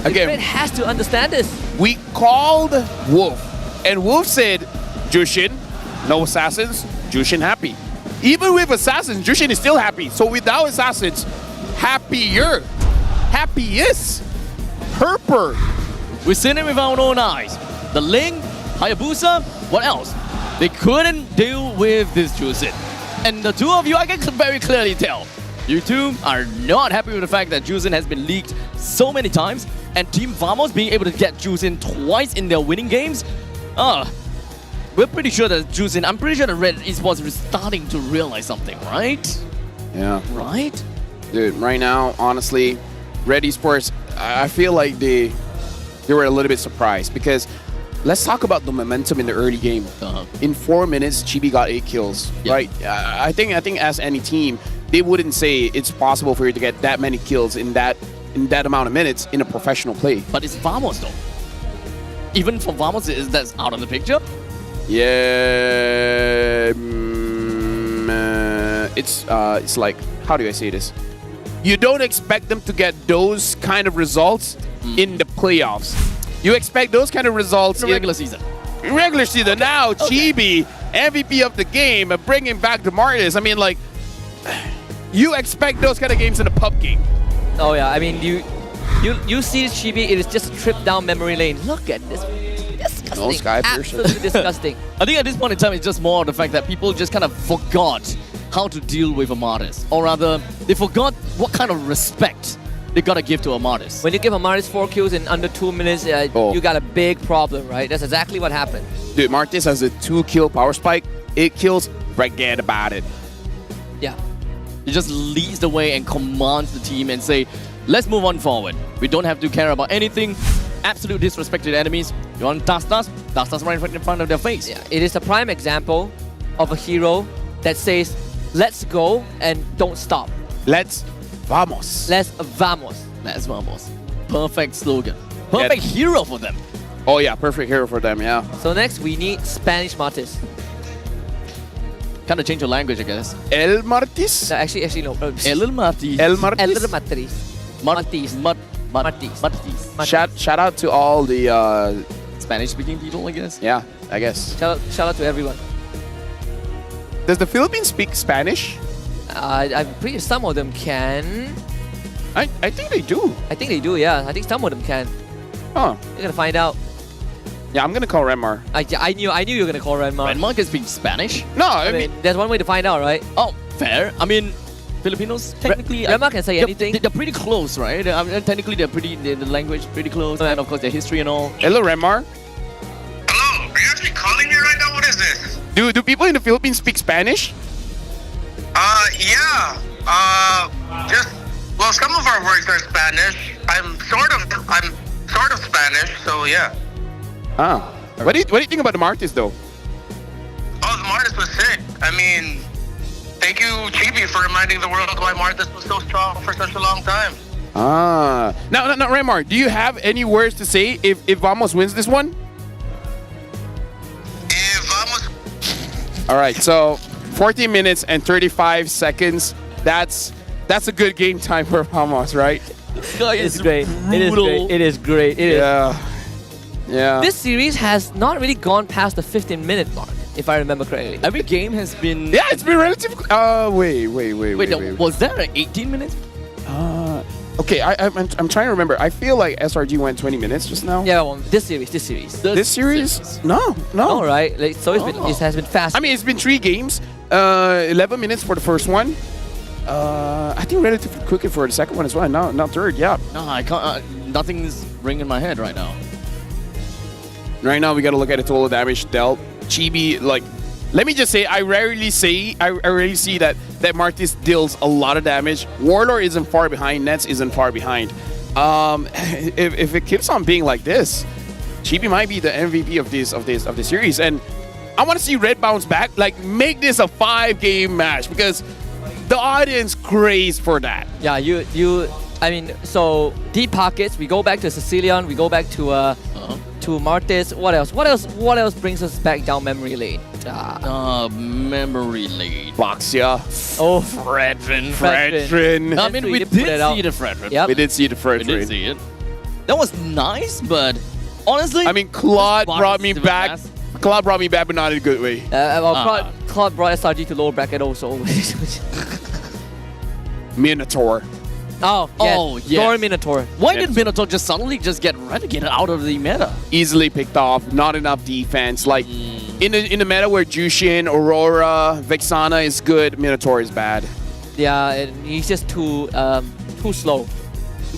[SPEAKER 21] Again,
[SPEAKER 8] Red has to understand this.
[SPEAKER 21] We called Wolf, and Wolf said, Jushin, no assassins, Jushin happy. Even with assassins, Jushin is still happy. So without assassins, happier. Happiest. Herper.
[SPEAKER 11] We've seen it with our own eyes. The Ling, Hayabusa, what else? They couldn't deal with this Jushin. And the two of you, I can very clearly tell, you two are not happy with the fact that Jushin has been leaked so many times, and Team Vamos being able to get Jushin twice in their winning games. We're pretty sure that Jushin, I'm pretty sure that Red Esports is starting to realize something, right?
[SPEAKER 21] Yeah.
[SPEAKER 11] Right?
[SPEAKER 21] Dude, right now, honestly, Red Esports, I feel like they were a little bit surprised because let's talk about the momentum in the early game. In 4 minutes, Chibi got 8 kills, right? I think as any team, they wouldn't say it's possible for you to get that many kills in that amount of minutes in a professional play.
[SPEAKER 11] But it's Vamos though. Even for Vamos, that's out of the picture.
[SPEAKER 21] Yeah, it's like, how do I say this? You don't expect them to get those kind of results in the playoffs. You expect those kind of results
[SPEAKER 11] in regular season.
[SPEAKER 21] Regular season. Now, Chibi, MVP of the game, bringing back the Martis. I mean, like, you expect those kind of games in a pub game.
[SPEAKER 8] Oh yeah, I mean, you see Chibi, it is just a trip down memory lane. Look at this. Disgusting. Absolutely disgusting.
[SPEAKER 11] I think at this point in time, it's just more the fact that people just kind of forgot how to deal with a Martis. Or rather, they forgot what kind of respect they gotta give to a Martis.
[SPEAKER 8] When you give a Martis 4 kills in under 2 minutes, you got a big problem, right? That's exactly what happened.
[SPEAKER 21] Dude, Martis has a 2-kill power spike, 8 kills, forget about it.
[SPEAKER 8] Yeah.
[SPEAKER 11] He just leads the way and commands the team and say, let's move on forward. We don't have to care about anything. Absolute disrespect to the enemies. You want to dust us right in front of their face.
[SPEAKER 8] Yeah, it is a prime example of a hero that says, let's go and don't stop.
[SPEAKER 21] Let's vamos.
[SPEAKER 8] Let's vamos.
[SPEAKER 11] Let's vamos. Perfect slogan. Perfect hero for them.
[SPEAKER 21] Oh yeah, perfect hero for them, yeah.
[SPEAKER 8] So next, we need Spanish Martis.
[SPEAKER 11] Kind of change your language, I guess.
[SPEAKER 21] El Martis?
[SPEAKER 8] No, actually no.
[SPEAKER 11] El Martis.
[SPEAKER 21] El Martis?
[SPEAKER 8] El Martis. Martis.
[SPEAKER 21] Shout out to all the
[SPEAKER 11] Spanish-speaking people, I guess.
[SPEAKER 21] Yeah, I guess.
[SPEAKER 8] Shout out to everyone.
[SPEAKER 21] Does the Philippines speak Spanish?
[SPEAKER 8] I'm pretty sure some of them can.
[SPEAKER 21] I think they do.
[SPEAKER 8] I think they do, yeah. I think some of them can.
[SPEAKER 21] Huh.
[SPEAKER 8] You're gonna find out.
[SPEAKER 21] Yeah, I'm gonna call Renmar.
[SPEAKER 8] I knew you were gonna call Renmar.
[SPEAKER 11] Renmar can speak Spanish?
[SPEAKER 21] No,
[SPEAKER 8] I mean, there's one way to find out, right?
[SPEAKER 11] Oh, fair. I mean, Filipinos technically
[SPEAKER 8] Renmar can say anything.
[SPEAKER 11] They're pretty close, right? I mean, technically, the language pretty close, and of course their history and all.
[SPEAKER 21] Hello, Renmar.
[SPEAKER 19] Hello, are you actually calling me right now? What is this?
[SPEAKER 21] Do people in the Philippines speak Spanish?
[SPEAKER 19] Yeah. Well, some of our words are Spanish. I'm sort of Spanish, so yeah.
[SPEAKER 21] Ah. What do you think about the Martis though?
[SPEAKER 19] Oh, the Martis was sick. I mean, thank you, Chibi, for reminding the world why Martis was so strong for such a long time.
[SPEAKER 21] Ah. Now, Renmar, do you have any words to say if Vamos wins this one?
[SPEAKER 19] If Vamos...
[SPEAKER 21] All right, so 14 minutes and 35 seconds. That's a good game time for Vamos, right?
[SPEAKER 8] It's great. It is great. It is great. It is.
[SPEAKER 21] Yeah.
[SPEAKER 8] This series has not really gone past the 15-minute mark, if I remember correctly.
[SPEAKER 11] Every game has been...
[SPEAKER 21] Yeah, it's been relatively... Wait.
[SPEAKER 11] Was there an 18 minutes?
[SPEAKER 21] Okay, I'm trying to remember. I feel like SRG went 20 minutes just now.
[SPEAKER 8] Yeah, well, this series.
[SPEAKER 21] This series? No.
[SPEAKER 8] All right. Like, so it has been fast.
[SPEAKER 21] I mean, it's been 3 games. 11 minutes for the first one. I think relatively quicker for the second one as well. Not third. Yeah.
[SPEAKER 11] No, I can't. Nothing's ringing in my head right now.
[SPEAKER 21] Right now, we got to look at the total damage dealt. Chibi, like, let me just say, I rarely see that Martis deals a lot of damage. Warlord isn't far behind. Nets isn't far behind. If it keeps on being like this, Chibi might be the MVP of this series. And I want to see Red bounce back. Like, make this a 5-game match because the audience craves for that.
[SPEAKER 8] Yeah, I mean, so deep pockets. We go back to Sicilian. We go back to Martis. What else? What else brings us back down memory lane?
[SPEAKER 11] Memory lane.
[SPEAKER 21] Boxia.
[SPEAKER 8] Oh,
[SPEAKER 21] Fredrin.
[SPEAKER 11] I mean, we did see the Fredrin.
[SPEAKER 8] Yep.
[SPEAKER 21] We did see the Fredrin.
[SPEAKER 11] We did see it. That was nice, but honestly,
[SPEAKER 21] I mean, Claude brought me back.
[SPEAKER 11] Pass.
[SPEAKER 21] Claude brought me back, but not in a good way.
[SPEAKER 8] Claude brought SRG to lower bracket also.
[SPEAKER 21] Minotaur.
[SPEAKER 8] Oh, yes. Thor Minotaur.
[SPEAKER 11] Why did Minotaur just suddenly just get relegated out of the meta?
[SPEAKER 21] Easily picked off. Not enough defense. Like in the meta where Jushin, Aurora, Vexana is good, Minotaur is bad.
[SPEAKER 8] Yeah, and he's just too slow.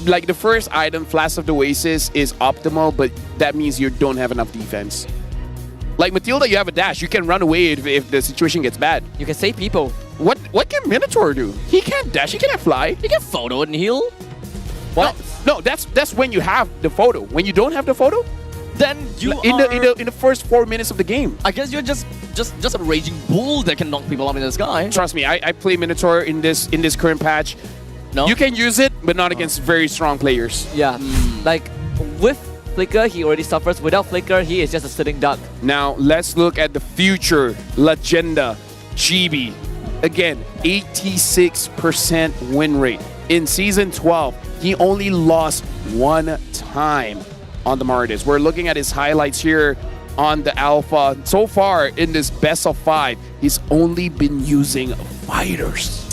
[SPEAKER 21] Like the first item, Flash of the Oasis, is optimal, but that means you don't have enough defense. Like Matilda, you have a dash. You can run away if the situation gets bad.
[SPEAKER 8] You can save people.
[SPEAKER 21] What can Minotaur do? He can't dash. He cannot fly.
[SPEAKER 11] He can photo and heal.
[SPEAKER 21] What? No, that's when you have the photo. When you don't have the photo,
[SPEAKER 11] then you
[SPEAKER 21] in the first 4 minutes of the game.
[SPEAKER 11] I guess you're just a raging bull that can knock people up in the sky.
[SPEAKER 21] Trust me, I play Minotaur in this current patch.
[SPEAKER 11] No,
[SPEAKER 21] you can use it, but not against very strong players.
[SPEAKER 8] Yeah, like with Flicker, he already suffers. Without Flicker, he is just a sitting duck.
[SPEAKER 21] Now let's look at the future Legenda Chibi. Again, 86% win rate. In Season 12, he only lost 1 time on the Martis. We're looking at his highlights here on the Alpha. So far, in this best of 5, he's only been using fighters.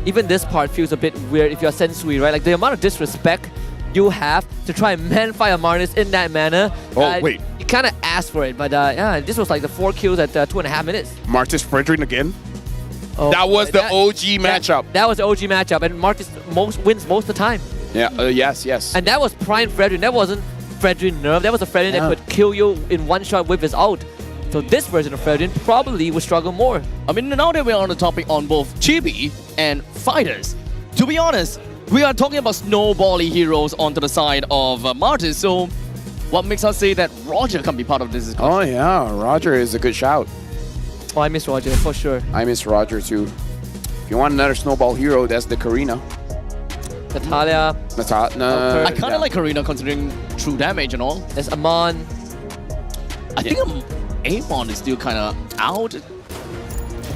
[SPEAKER 8] Even this part feels a bit weird if you're Sensui, right? Like the amount of disrespect you have to try and man-fight a Martis in that manner.
[SPEAKER 21] Wait.
[SPEAKER 8] You kind of asked for it, but yeah, this was like the 4 kills at 2.5 minutes.
[SPEAKER 21] Martis Fredrin again?
[SPEAKER 8] Oh,
[SPEAKER 21] that was the OG matchup.
[SPEAKER 8] That was the OG matchup, and Martis wins most of the time.
[SPEAKER 21] Yeah, yes.
[SPEAKER 8] And that was prime Fredrin. That wasn't Fredrin Nerve. That was a Fredrin that could kill you in one shot with his ult. So this version of Fredrin probably would struggle more.
[SPEAKER 11] I mean, now that we're on the topic on both Chibi and fighters, to be honest, we are talking about snowbally heroes onto the side of Martis, so what makes us say that Roger can be part of this discussion?
[SPEAKER 21] Oh yeah, Roger is a good shout.
[SPEAKER 8] Oh, I miss Roger, for sure.
[SPEAKER 21] I miss Roger too. If you want another snowball hero, that's the Karina.
[SPEAKER 8] Natalia.
[SPEAKER 11] I kind of like Karina considering true damage and all.
[SPEAKER 8] There's Amon.
[SPEAKER 11] I think Amon is still kind of out.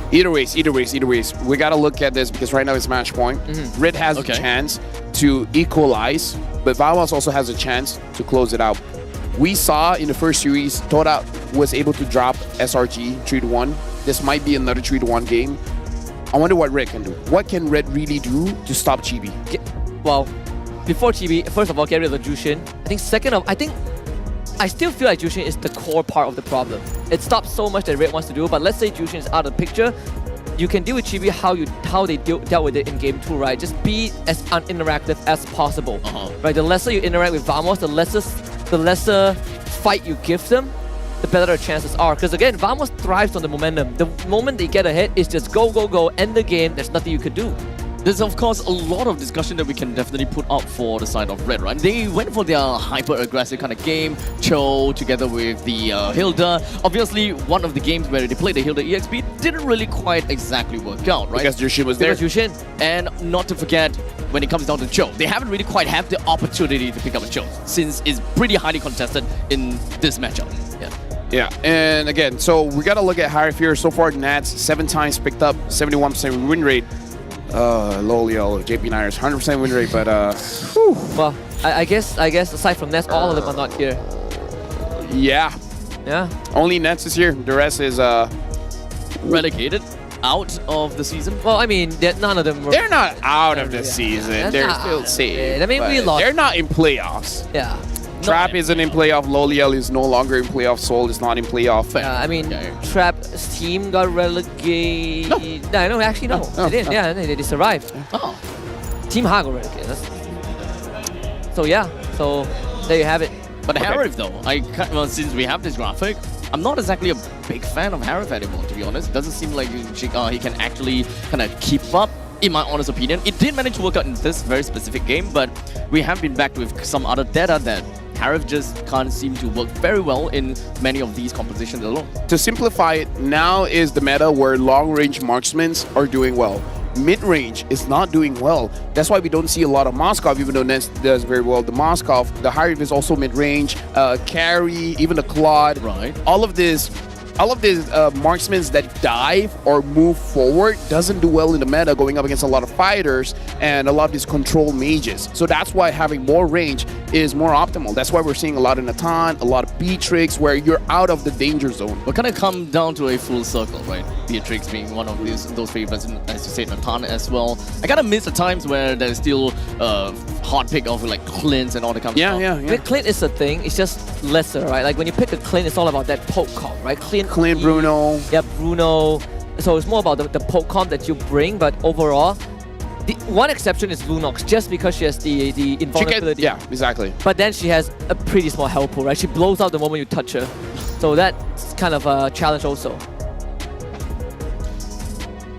[SPEAKER 21] Either ways. We gotta look at this because right now it's match point. Red has a chance to equalize, but Vamos also has a chance to close it out. We saw in the first series, Todak was able to drop SRG 3-1. This might be another 3-1 game. I wonder what Red can do. What can Red really do to stop Chibi?
[SPEAKER 8] Well, before Chibi, first of all, get rid of Jushin. I still feel like Jushin is the core part of the problem. It stops so much that Red wants to do, but let's say Jushin is out of the picture, you can deal with Chibi how they dealt with it in game 2, right? Just be as uninteractive as possible. Right? The lesser you interact with Vamos, the lesser fight you give them, the better their chances are. Because again, Vamos thrives on the momentum. The moment they get ahead, it's just go, end the game. There's nothing you could do.
[SPEAKER 11] There's of course a lot of discussion that we can definitely put up for the side of Red, right? They went for their hyper-aggressive kind of game, Cho together with the Hilda. Obviously, one of the games where they played the Hilda EXP didn't really quite exactly work out, right?
[SPEAKER 21] Because Jushin was there.
[SPEAKER 11] And not to forget, when it comes down to Cho, they haven't really quite had the opportunity to pick up a Cho, since it's pretty highly contested in this matchup.
[SPEAKER 21] Yeah, and again, so we gotta look at Harry Fear. So far, Nats 7 times picked up, 71% win rate. Lolio, JP Niners, 100% win rate, but
[SPEAKER 8] well, I guess aside from Nets, all of them are not here.
[SPEAKER 21] Yeah. Only Nets is here. The rest is
[SPEAKER 11] relegated out of the season.
[SPEAKER 8] Well, I mean, none of them were.
[SPEAKER 21] They're not out of the season. They're still safe.
[SPEAKER 8] I mean, we lost.
[SPEAKER 21] They're not in playoffs.
[SPEAKER 8] Yeah.
[SPEAKER 21] Trap isn't in playoff. Loliel is no longer in playoff. Soul is not in playoff.
[SPEAKER 8] I mean, Trap's team got relegated. No, actually, no. They didn't. Yeah, they survived.
[SPEAKER 11] Oh.
[SPEAKER 8] Team Ha got relegated. So, yeah. So, there you have it.
[SPEAKER 11] But Harif, though, since we have this graphic, I'm not exactly a big fan of Harif anymore, to be honest. It doesn't seem like he can actually kind of keep up, in my honest opinion. It did manage to work out in this very specific game, but we have been backed with some other data that Harif just can't seem to work very well in many of these compositions alone.
[SPEAKER 21] To simplify it, now is the meta where long-range marksmen are doing well. Mid-range is not doing well. That's why we don't see a lot of Moskov, even though Ness does very well. The Moskov, the Harif is also mid-range, carry, even the Claude.
[SPEAKER 11] Right.
[SPEAKER 21] All of these marksmen that dive or move forward doesn't do well in the meta, going up against a lot of fighters and a lot of these control mages. So that's why having more range is more optimal. That's why we're seeing a lot of Natan, a lot of Beatrix, where you're out of the danger zone.
[SPEAKER 11] We're kind of come down to a full circle, right? Beatrix being one of those favorites, and as you said, Natan as well. I kind of miss the times where there's still hot pick of like Clint and all the kind of stuff.
[SPEAKER 8] With Clint is a thing, it's just lesser, right? Like when you pick a Clint, it's all about that poke comp, right? Clint,
[SPEAKER 21] Bruno.
[SPEAKER 8] Yeah, Bruno. So it's more about the poke comp that you bring, but overall, the one exception is Lunox, just because she has the invulnerability.
[SPEAKER 21] Yeah, exactly.
[SPEAKER 8] But then she has a pretty small health pool, right? She blows out the moment you touch her. So that's kind of a challenge also.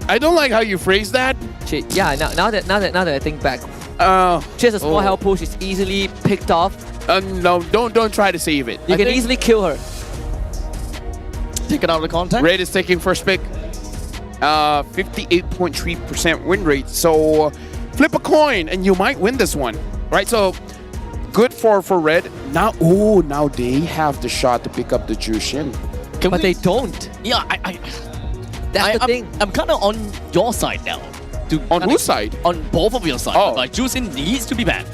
[SPEAKER 21] I don't like how you phrase that.
[SPEAKER 8] Yeah, now that I think back, she has a small health pool. She's easily picked off.
[SPEAKER 21] No, don't try to save it.
[SPEAKER 8] You can easily kill her.
[SPEAKER 11] Take it out of the context.
[SPEAKER 21] Red is taking first pick. 58.3% win rate. So flip a coin and you might win this one, right? So good for Red. Now they have the shot to pick up the Jushin.
[SPEAKER 8] But they don't.
[SPEAKER 11] Yeah,
[SPEAKER 8] That's the thing.
[SPEAKER 11] I'm kind of on your side now.
[SPEAKER 21] On whose side?
[SPEAKER 11] On both of your sides.
[SPEAKER 21] Oh.
[SPEAKER 11] Like, Jushin needs to be banned.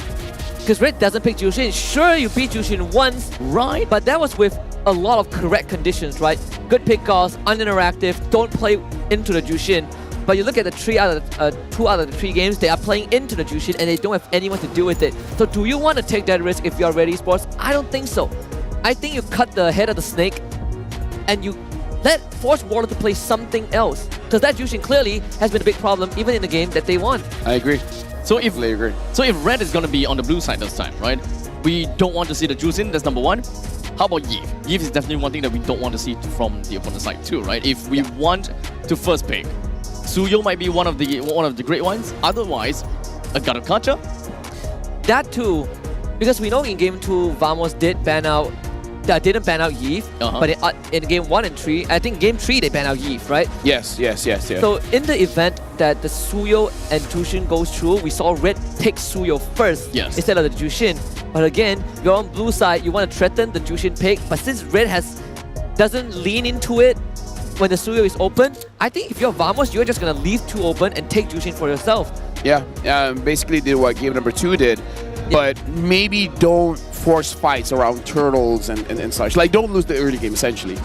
[SPEAKER 8] Because Red doesn't pick Jushin. Sure, you beat Jushin once,
[SPEAKER 11] right?
[SPEAKER 8] But that was with a lot of correct conditions, right? Good pick-offs, uninteractive, don't play into the Jushin. But you look at the 2 out of the 3 games, they are playing into the Jushin and they don't have anyone to do with it. So do you want to take that risk if you're RED Esports? I don't think so. I think you cut the head of the snake and you force Warlord to play something else. Because that Jushin clearly has been a big problem even in the game that they won.
[SPEAKER 21] I agree.
[SPEAKER 11] So if Red is going to be on the blue side this time, right? We don't want to see the Jushin, that's number one. How about Yves? Yves is definitely one thing that we don't want to see from the opponent's side too, right? If we want to first pick, Suyo might be one of the great ones. Otherwise, a Garukacha.
[SPEAKER 8] That too, because we know in game 2, Vamos didn't ban out Yves, but in game 1 and 3, I think game 3 they banned out Yves, right?
[SPEAKER 21] Yes.
[SPEAKER 8] So in the event that the Suyo and Jushin goes through, we saw Red take Suyo first instead of the Jushin. But again, you're on blue side, you want to threaten the Jushin pick, but since Red doesn't lean into it when the Suyo is open, I think if you're Vamos, you're just going to leave 2 open and take Jushin for yourself.
[SPEAKER 21] Yeah, basically did what game number 2 did, but maybe don't force fights around turtles and such. Like, don't lose the early game, essentially.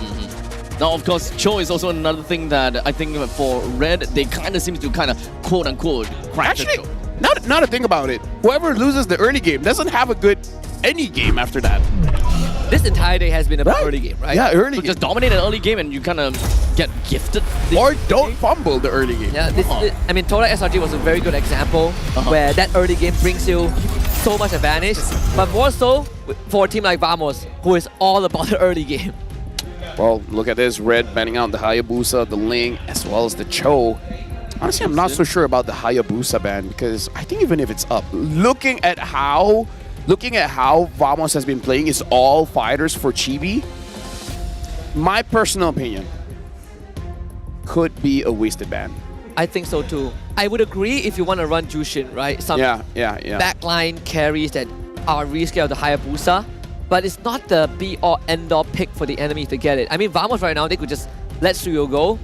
[SPEAKER 11] Now, of course, Cho is also another thing that I think for Red, they kind of seem to quote-unquote crack the Cho.
[SPEAKER 21] Now to think about it, whoever loses the early game doesn't have a good any game after that.
[SPEAKER 8] This entire day has been about early game, right?
[SPEAKER 21] Yeah, early game.
[SPEAKER 11] Just dominate an early game and you kind of get gifted.
[SPEAKER 21] Or don't fumble the early game.
[SPEAKER 8] Yeah, I mean, Todak SRG was a very good example where that early game brings you so much advantage, but more so for a team like Vamos, who is all about the early game.
[SPEAKER 21] Well, look at this. Red banning out the Hayabusa, the Ling, as well as the Cho. Honestly, I'm not so sure about the Hayabusa ban because I think even if it's up, looking at how Vamos has been playing is all fighters for Chibi, my personal opinion, could be a wasted ban.
[SPEAKER 8] I think so too. I would agree if you want to run Jushin, right? Some backline carries that are rescale of the Hayabusa, but it's not the be-all end-all pick for the enemy to get it. I mean, Vamos right now, they could just let Suyo go.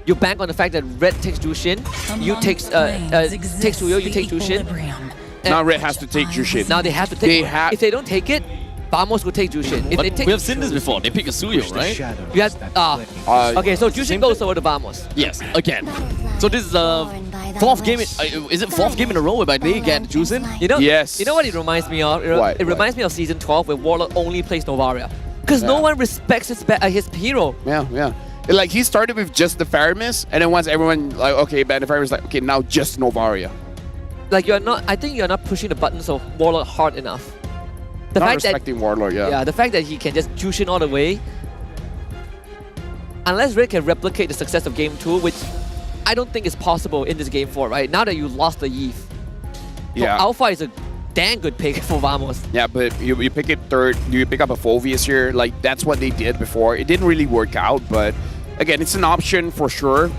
[SPEAKER 8] You bank on the fact that Red takes Jushin, you take Suyo, you take Jushin.
[SPEAKER 21] Now Red has to take Jushin.
[SPEAKER 8] Now they have to take it. If they don't take it, Vamos will take Jushin. If
[SPEAKER 11] But
[SPEAKER 8] they take,
[SPEAKER 11] we have seen this before. They pick a Suyo, right?
[SPEAKER 8] You have, okay, so Jushin goes over to Vamos.
[SPEAKER 11] Yes, again. So this is fourth game. Is it fourth game in a row whereby they get Jushin?
[SPEAKER 8] You know,
[SPEAKER 21] yes.
[SPEAKER 8] You know what it reminds me of? It reminds me of season 12 where Warlord only plays Novaria. Because no one respects his hero.
[SPEAKER 21] Yeah. Like, he started with just the Faramis, and then once everyone, like, okay, ban the Faramis, like, okay, now just Novaria.
[SPEAKER 8] Like, I think you're not pushing the buttons of Warlord hard enough.
[SPEAKER 21] Not respecting Warlord, yeah.
[SPEAKER 8] Yeah, the fact that he can just Jushin all the way. Unless Red can replicate the success of Game 2, which I don't think is possible in this Game 4, right? Now that you lost the Yves.
[SPEAKER 21] Yeah.
[SPEAKER 8] So Alpha is a dang good pick for Vamos.
[SPEAKER 21] Yeah, but you pick it third. You pick up a Phoveus here. Like, that's what they did before. It didn't really work out, but again, it's an option for sure.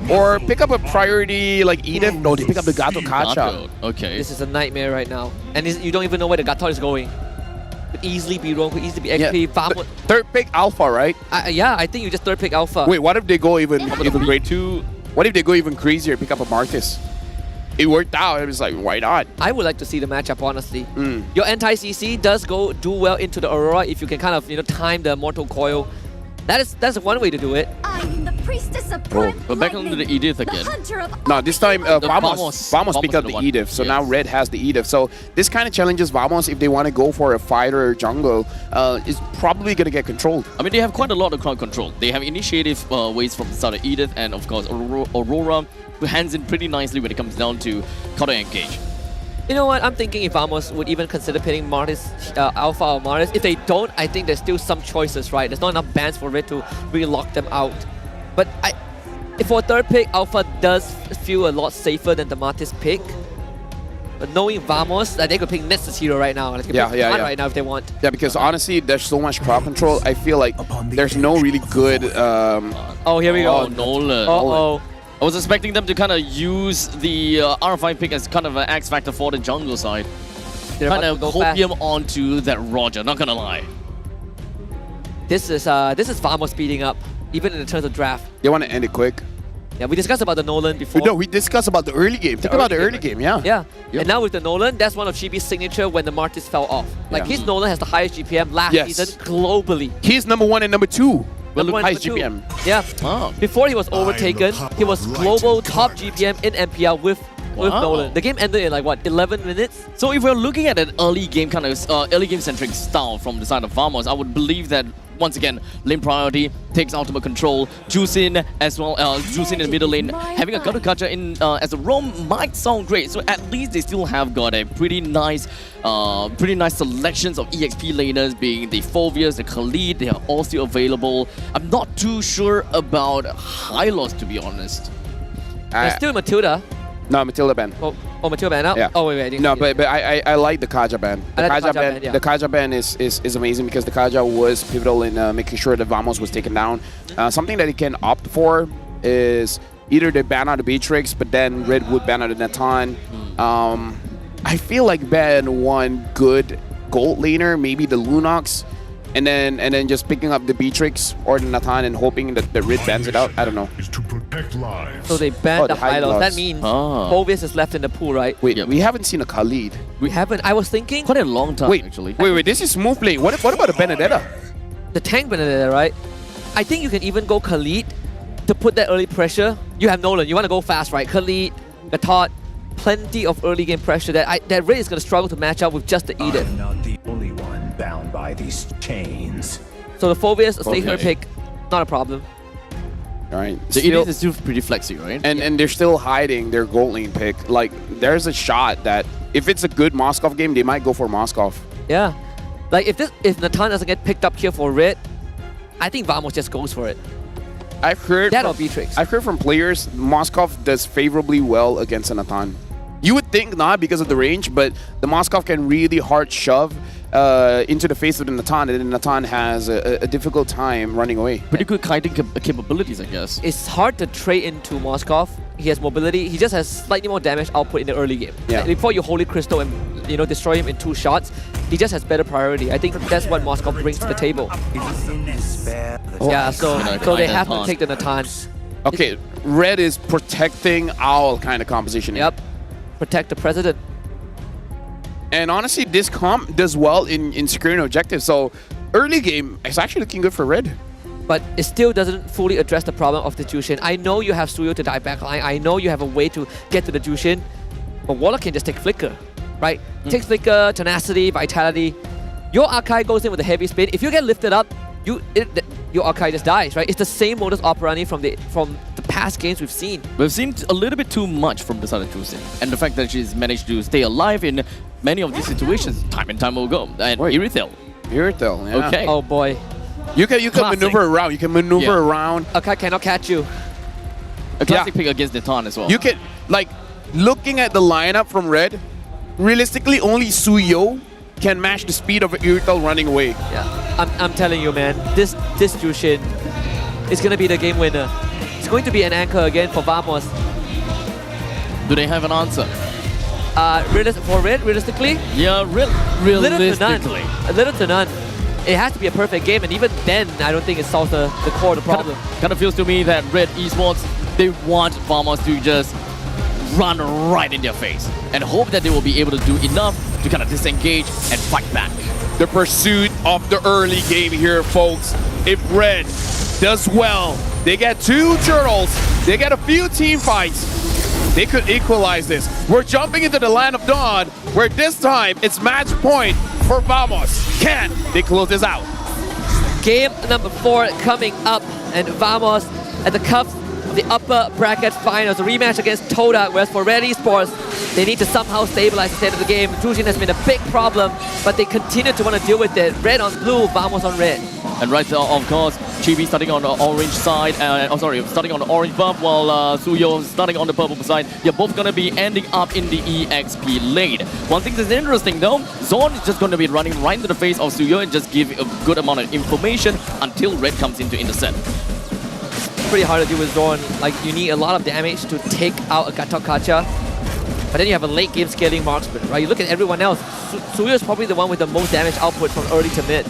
[SPEAKER 21] Or pick up a priority like Edith. No, they pick up the Gato Kacha.
[SPEAKER 11] Okay.
[SPEAKER 8] This is a nightmare right now. And you don't even know where the Gato is going. Could easily be wrong, could easily be XP. Vamos.
[SPEAKER 21] Third pick Alpha, right?
[SPEAKER 8] Yeah, I think you just third pick Alpha.
[SPEAKER 21] Wait, what if they go even great too? What if they go even crazier, pick up a Marcus? It worked out. It was like, why not?
[SPEAKER 8] I would like to see the matchup, honestly. Your anti-CC does do well into the Aurora if you can kind of time the Mortal Coil. That's one way to do it.
[SPEAKER 1] I'm the priestess of
[SPEAKER 21] Oh,
[SPEAKER 11] but back onto the Edith again.
[SPEAKER 21] No, this time Vamos picked up the Edith, so now Red has the Edith. So this kind of challenges Vamos if they want to go for a fighter or jungle. Is probably going to get controlled.
[SPEAKER 11] I mean, they have quite a lot of crowd control. They have initiative ways from the start of Edith and of course Aurora, who hands in pretty nicely when it comes down to counter engage.
[SPEAKER 8] You know what? I'm thinking if Vamos would even consider pitting Martis, Alpha or Martis. If they don't, I think there's still some choices, right? There's not enough bans for Red to really lock them out. But if for a third pick, Alpha does feel a lot safer than the Martis pick. But knowing Vamos, they could pick Nexus Hero right now. They could pick right now if they want.
[SPEAKER 21] Yeah, because honestly, there's so much crowd control. I feel like there's no really good...
[SPEAKER 8] oh, here we go.
[SPEAKER 11] Oh, Nolan.
[SPEAKER 8] Uh-oh.
[SPEAKER 11] I was expecting them to kind of use the R5 pick as kind of an X factor for the jungle side. Kind of copium onto that Roger, not gonna lie.
[SPEAKER 8] This is Vamos speeding up, even in terms of draft.
[SPEAKER 21] They want to end it quick.
[SPEAKER 8] Yeah, we discussed about the Nolan before.
[SPEAKER 21] No, we discussed about the early game. Think about the early game, yeah.
[SPEAKER 8] Yeah, and now with the Nolan, that's one of Chibi's signature when the Martis fell off. Like his Nolan has the highest GPM last season globally.
[SPEAKER 21] He's #1 and #2.
[SPEAKER 8] Highest GPM. Yeah. Before he was overtaken, he was global top GPM in MPL with Nolan. The game ended in like what, 11 minutes?
[SPEAKER 11] So if we're looking at an early game kind of early game centric style from the side of Vamos, I would believe that once again, lane priority takes ultimate control. Juicing as well, Juicing in the middle lane. Having a Gato Kacha in as a roam might sound great. So at least they still have got a pretty nice selections of EXP laners, being the Phoveus, the Khalid. They are all still available. I'm not too sure about Hylos, to be honest.
[SPEAKER 8] There's still Matilda.
[SPEAKER 21] No, Matilda ban.
[SPEAKER 8] Oh, Matilda ban out?
[SPEAKER 21] Yeah.
[SPEAKER 8] Oh, wait.
[SPEAKER 21] No, but I like the Kaja ban. The Kaja ban is amazing because the Kaja was pivotal in making sure that Vamos was taken down. Something that he can opt for is either they ban out the Beatrix, but then Red would ban out the Natan. I feel like ban one good gold laner, maybe the Lunox, and then just picking up the Beatrix or the Natan and hoping that the Red bans it out. I don't know.
[SPEAKER 8] So they banned the Hylos. That means Phoveus is left in the pool, right?
[SPEAKER 21] Wait, we haven't seen a Khalid.
[SPEAKER 8] We haven't. I was thinking
[SPEAKER 11] quite a long time actually.
[SPEAKER 21] Wait. This is smooth play. What about a Benedetta?
[SPEAKER 8] The tank Benedetta, right? I think you can even go Khalid to put that early pressure. You have Nolan. You want to go fast, right? Khalid, Gatot, plenty of early game pressure that Red is going to struggle to match up with just the Edith.
[SPEAKER 5] I'm not the only one bound by these chains.
[SPEAKER 8] So the Phoveus, a safer pick, not a problem.
[SPEAKER 21] All right.
[SPEAKER 11] The Edith is still pretty flexy, right?
[SPEAKER 21] And they're still hiding their gold lane pick. Like, there's a shot that if it's a good Moskov game, they might go for Moskov.
[SPEAKER 8] Yeah. Like, if Natan doesn't get picked up here for Red, I think Vamos just goes for it.
[SPEAKER 21] I've heard
[SPEAKER 8] that or Beatrix.
[SPEAKER 21] I've heard from players Moskov does favorably well against a Natan. You would think not because of the range, but the Moskov can really hard shove into the face of the Natan, and then Natan has a difficult time running away.
[SPEAKER 11] Pretty good kiting capabilities, I guess.
[SPEAKER 8] It's hard to trade into Moskov. He has mobility. He just has slightly more damage output in the early game.
[SPEAKER 21] Yeah.
[SPEAKER 8] Like before you Holy Crystal and destroy him in 2 shots, he just has better priority. I think that's what Moskov brings to the table. Yeah, so they have to take the Natan.
[SPEAKER 21] Okay, Red is protecting Owl kind of composition.
[SPEAKER 8] Yep, protect the president.
[SPEAKER 21] And honestly, this comp does well in securing objectives. So early game, it's actually looking good for Red.
[SPEAKER 8] But it still doesn't fully address the problem of the Jushin. I know you have Suyo to dive backline. I know you have a way to get to the Jushin. But Warlock can just take Flicker, right? Take Flicker, Tenacity, Vitality. Your Archive goes in with a heavy spin. If you get lifted up, your Archive just dies, right? It's the same modus operandi from the past games we've seen.
[SPEAKER 11] We've seen a little bit too much from the side of Jushin. And the fact that she's managed to stay alive in many of these situations, time and time will go. And Irithel,
[SPEAKER 21] yeah.
[SPEAKER 11] Okay.
[SPEAKER 8] Oh boy.
[SPEAKER 21] You can maneuver around. You can maneuver around.
[SPEAKER 8] Archive cannot catch you.
[SPEAKER 11] A classic pick against Natan as well.
[SPEAKER 21] You can, like, looking at the lineup from Red, realistically, only Suyo can match the speed of Iritel running away.
[SPEAKER 8] Yeah, I'm telling you, man, this Jushin is going to be the game winner. It's going to be an anchor again for Vamos.
[SPEAKER 11] Do they have an answer?
[SPEAKER 8] For Red, realistically?
[SPEAKER 11] Yeah, realistically.
[SPEAKER 8] A little to none. It has to be a perfect game, and even then, I don't think it solves the core of the problem.
[SPEAKER 11] Kind of feels to me that RED Esports, they want Vamos to just run right in their face and hope that they will be able to do enough to kind of disengage and fight back.
[SPEAKER 21] The pursuit of the early game here, folks. If Red does well, they get 2 turtles, they get a few team fights, they could equalize this. We're jumping into the land of dawn, where this time it's match point for Vamos. Can they close this out?
[SPEAKER 8] Game number 4 coming up, and Vamos at the cusp of the upper bracket finals, a rematch against Todak, whereas for RED Esports, they need to somehow stabilize the state of the game. Jushin has been a big problem, but they continue to want to deal with it. Red on blue, Vamos on red.
[SPEAKER 11] And right there, of course, Chibi starting on the orange side, starting on the orange buff, while Suyo starting on the purple side. They're both going to be ending up in the EXP lane. One thing that's interesting though, Zorn is just going to be running right into the face of Suyo and just give a good amount of information until Red comes in to intercept.
[SPEAKER 8] It's pretty hard to deal with Zorn. Like, you need a lot of damage to take out a Gatok Kacha. But then you have a late game scaling marksman, right? You look at everyone else. Suyo is probably the one with the most damage output from early to mid.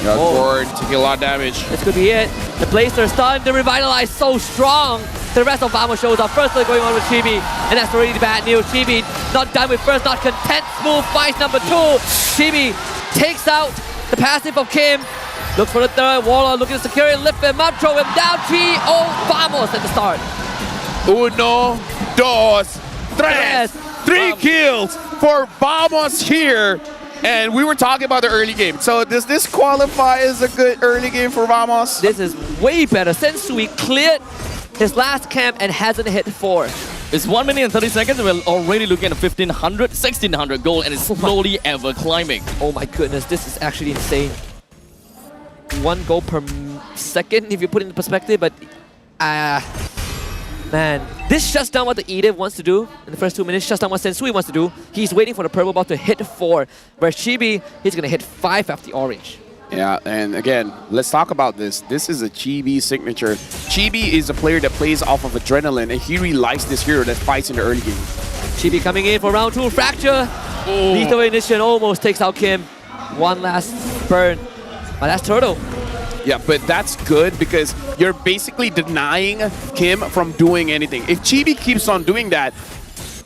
[SPEAKER 21] Zorn taking a lot of damage.
[SPEAKER 8] This could be it. The Blazer stun, the Revitalize so strong. The rest of Vamos shows up. First going on with Chibi, and that's already bad news. Chibi not done with first, not content. Smooth fights number 2. Chibi takes out the passive of Kim. Looks for the third. Warlord looking to secure it, lift him up, throw him down. 3-0 Vamos at the start.
[SPEAKER 21] 1, 2, 3. 3 kills for Vamos here. And we were talking about the early game. So does this qualify as a good early game for Vamos?
[SPEAKER 8] This is way better. Sensui cleared his last camp and hasn't hit 4.
[SPEAKER 11] It's 1 minute and 30 seconds. We're already looking at 1,500, 1,600 gold, and it's slowly ever climbing.
[SPEAKER 8] Oh my goodness, this is actually insane. 1 goal per second if you put it in perspective, but man, this shuts down what the Edith wants to do in the first 2 minutes, shuts down what Sensui wants to do. He's waiting for the purple ball to hit 4, where Chibi, he's going to hit 5 after the orange.
[SPEAKER 21] Yeah, and again, let's talk about this. This is a Chibi signature. Chibi is a player that plays off of adrenaline, and he really likes this hero that fights in the early game.
[SPEAKER 8] Chibi coming in for round 2, Fracture. Lethal Ignition almost takes out Kim. One last burn. But that's Turtle.
[SPEAKER 21] Yeah, but that's good because you're basically denying Kim from doing anything. If Chibi keeps on doing that,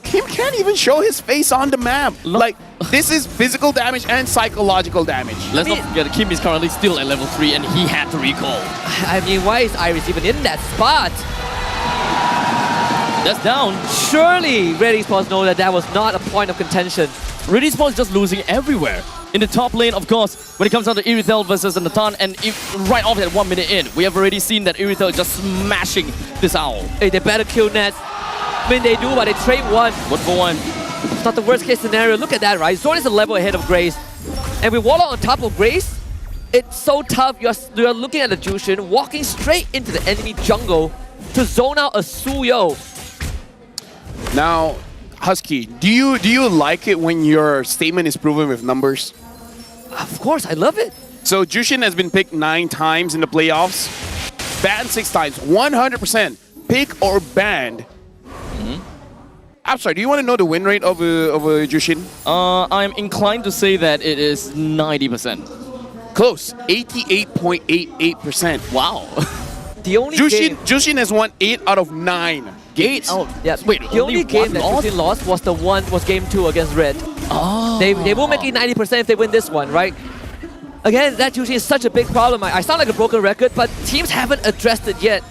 [SPEAKER 21] Kim can't even show his face on the map. Like, this is physical damage and psychological damage.
[SPEAKER 11] Let's not forget, Kim is currently still at level 3 and he had to recall.
[SPEAKER 8] I mean, why is Iris even in that spot?
[SPEAKER 11] That's down.
[SPEAKER 8] Surely RED Esports know that that was not a point of contention.
[SPEAKER 11] RED Esports just losing everywhere. In the top lane, of course, when it comes down to Iritel versus Nathan, and right off at 1 minute in, we have already seen that Iritel is just smashing this owl.
[SPEAKER 8] Hey, they better kill Nets. I mean, they do, but they trade 1.
[SPEAKER 11] 1 for 1.
[SPEAKER 8] It's not the worst case scenario. Look at that, right? Zorn is a level ahead of Grace. And with Warlock on top of Grace, it's so tough. You're looking at the Jushin, walking straight into the enemy jungle to zone out a Suyo.
[SPEAKER 21] Now, Husky, do you like it when your statement is proven with numbers?
[SPEAKER 8] Of course, I love it.
[SPEAKER 21] So Jushin has been picked 9 times in the playoffs, banned 6 times, 100%. Pick or banned. I'm sorry, do you want to know the win rate of a Jushin?
[SPEAKER 11] I'm inclined to say that it is 90%.
[SPEAKER 21] Close, 88.88%.
[SPEAKER 11] Wow.
[SPEAKER 8] The only
[SPEAKER 21] Jushin has won 8 out of 9 games.
[SPEAKER 11] 8 out?
[SPEAKER 8] Yes.
[SPEAKER 11] Wait,
[SPEAKER 8] the only game that Jushin lost was game 2 against Red.
[SPEAKER 11] Oh.
[SPEAKER 8] They will make it 90% if they win this one, right? Again, that Jushin is such a big problem. I sound like a broken record, but teams haven't addressed it yet.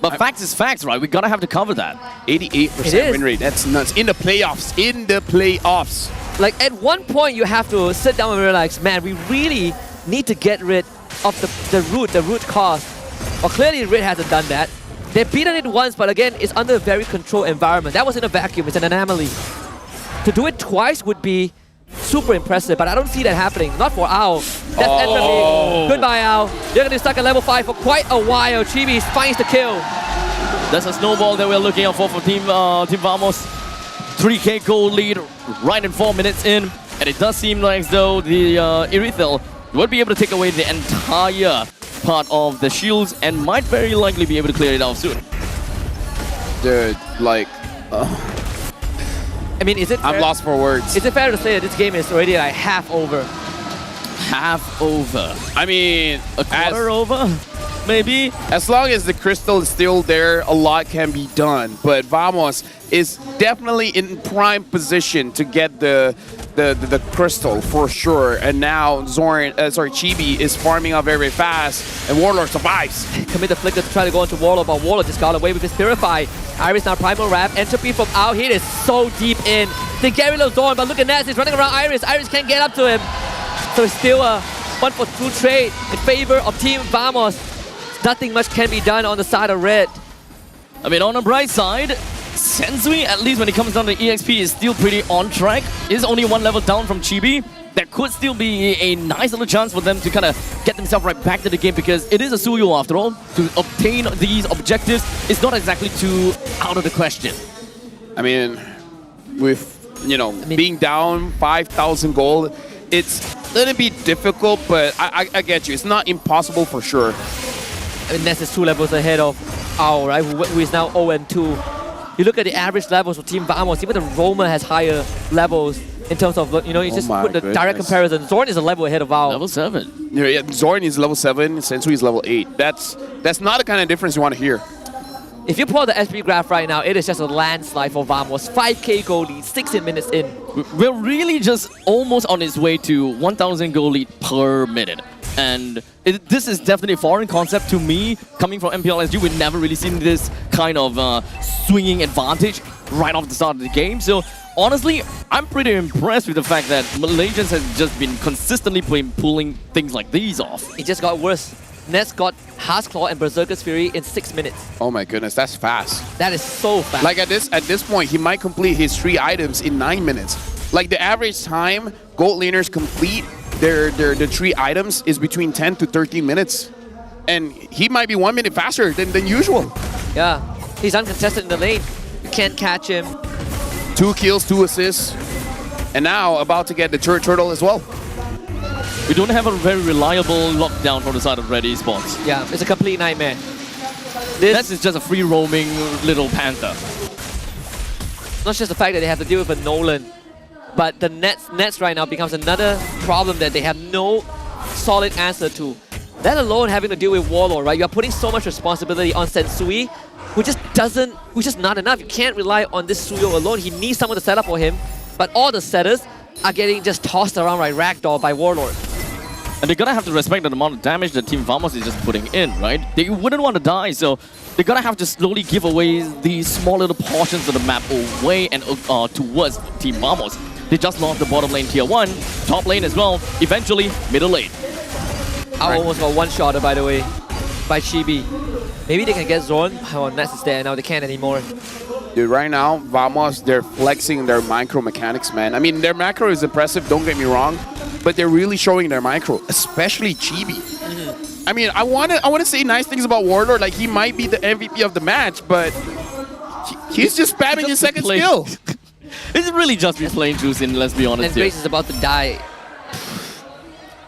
[SPEAKER 11] But facts is facts, right? We gotta have to cover that.
[SPEAKER 21] 88% win rate. That's nuts. In the playoffs. In the playoffs.
[SPEAKER 8] Like, at one point, you have to sit down and realize, man, we really need to get rid of the root cause. Well, clearly, Red hasn't done that. They've beaten it once, but again, it's under a very controlled environment. That was in a vacuum. It's an anomaly. To do it twice would be super impressive, but I don't see that happening. Not for Ao. That's end for me. Goodbye, Ao. You're going to be stuck at level 5 for quite a while. Chibi finds the kill.
[SPEAKER 11] That's a snowball that we're looking out for Team Vamos. 3K goal lead right in 4 minutes in. And it does seem like as though the Irithel will be able to take away the entire part of the shields and might very likely be able to clear it out soon.
[SPEAKER 21] Dude, like...
[SPEAKER 8] I mean, is it
[SPEAKER 21] I'm lost for words.
[SPEAKER 8] Is it fair to say that this game is already like half over?
[SPEAKER 11] Half over.
[SPEAKER 21] I mean,
[SPEAKER 11] a quarter over? Maybe?
[SPEAKER 21] As long as the crystal is still there, a lot can be done. But Vamos is definitely in prime position to get the crystal for sure. And now Chibi is farming up very fast, and Warlord survives.
[SPEAKER 8] Commit the flicker to try to go into Warlord, but Warlord just got away with his Purify. Iris now Primal Wrap. Entropy from out here is so deep in. They get rid of Zorn, but look at Ness, he's running around Iris. Iris can't get up to him. So it's still a 1-for-2 trade in favor of Team Vamos. Nothing much can be done on the side of Red.
[SPEAKER 11] I mean, on the bright side, Sensui, at least when it comes down to EXP, is still pretty on track. Is only 1 level down from Chibi. There could still be a nice little chance for them to kind of get themselves right back to the game, because it is a Suyo after all. To obtain these objectives is not exactly too out of the question.
[SPEAKER 21] I mean, with, you know, being down 5,000 gold, it's a little bit difficult, but I get you. It's not impossible for sure.
[SPEAKER 8] I mean, Ness is 2 levels ahead of Ao, right? Who is now 0-2. You look at the average levels of Team Vamos, even the Roma has higher levels in terms of, you know, you just put the direct comparison. Zorn is a level ahead of Ao.
[SPEAKER 11] Level 7.
[SPEAKER 21] Yeah, Zorn is level 7, Sensui is level 8. That's not the kind of difference you want to hear.
[SPEAKER 8] If you pull out the SP graph right now, it is just a landslide for Vamos. 5K goal lead, 16 minutes in.
[SPEAKER 11] We're really just almost on its way to 1,000 goal lead per minute. And this is definitely a foreign concept to me. Coming from MPL SG, we've never really seen this kind of swinging advantage right off the start of the game. So honestly, I'm pretty impressed with the fact that Malaysians have just been consistently pulling things like these off.
[SPEAKER 8] It just got worse. Ness got Heart's Claw and Berserker's Fury in 6 minutes.
[SPEAKER 21] Oh my goodness, that's fast.
[SPEAKER 8] That is so fast.
[SPEAKER 21] Like at this point, he might complete his 3 items in 9 minutes. Like the average time gold laners complete their 3 items is between 10 to 13 minutes. And he might be 1 minute faster than usual.
[SPEAKER 8] Yeah, he's uncontested in the lane. You can't catch him.
[SPEAKER 21] 2 kills, 2 assists. And now about to get the turtle as well.
[SPEAKER 11] We don't have a very reliable lockdown from the side of RED Esports.
[SPEAKER 8] Yeah, it's a complete nightmare.
[SPEAKER 11] This is just a free roaming little panther.
[SPEAKER 8] Not just the fact that they have to deal with a Nolan, but the Nets right now becomes another problem that they have no solid answer to. Let alone having to deal with Warlord, right? You are putting so much responsibility on Sensui, who's just not enough. You can't rely on this Suyo alone. He needs someone to set up for him, but all the setters are getting just tossed around like ragdoll by Warlord.
[SPEAKER 11] And they're gonna have to respect the amount of damage that Team Vamos is just putting in, right? They wouldn't want to die, so they're gonna have to slowly give away these small little portions of the map away and towards Team Vamos. They just lost the bottom lane tier 1, top lane as well, eventually middle lane.
[SPEAKER 8] I almost got one-shotted, by the way, by Chibi. Maybe they can get Zorn. Oh, Ness is there now, they can't anymore.
[SPEAKER 21] Dude, right now, Vamos, they're flexing their micro mechanics, man. I mean, their macro is impressive, don't get me wrong, but they're really showing their micro, especially Chibi. I mean, I want to say nice things about Warlord, like he might be the MVP of the match, but he's just spamming his second skill.
[SPEAKER 11] It's really just been playing Juicing, let's be honest.
[SPEAKER 8] And Grace is about to die.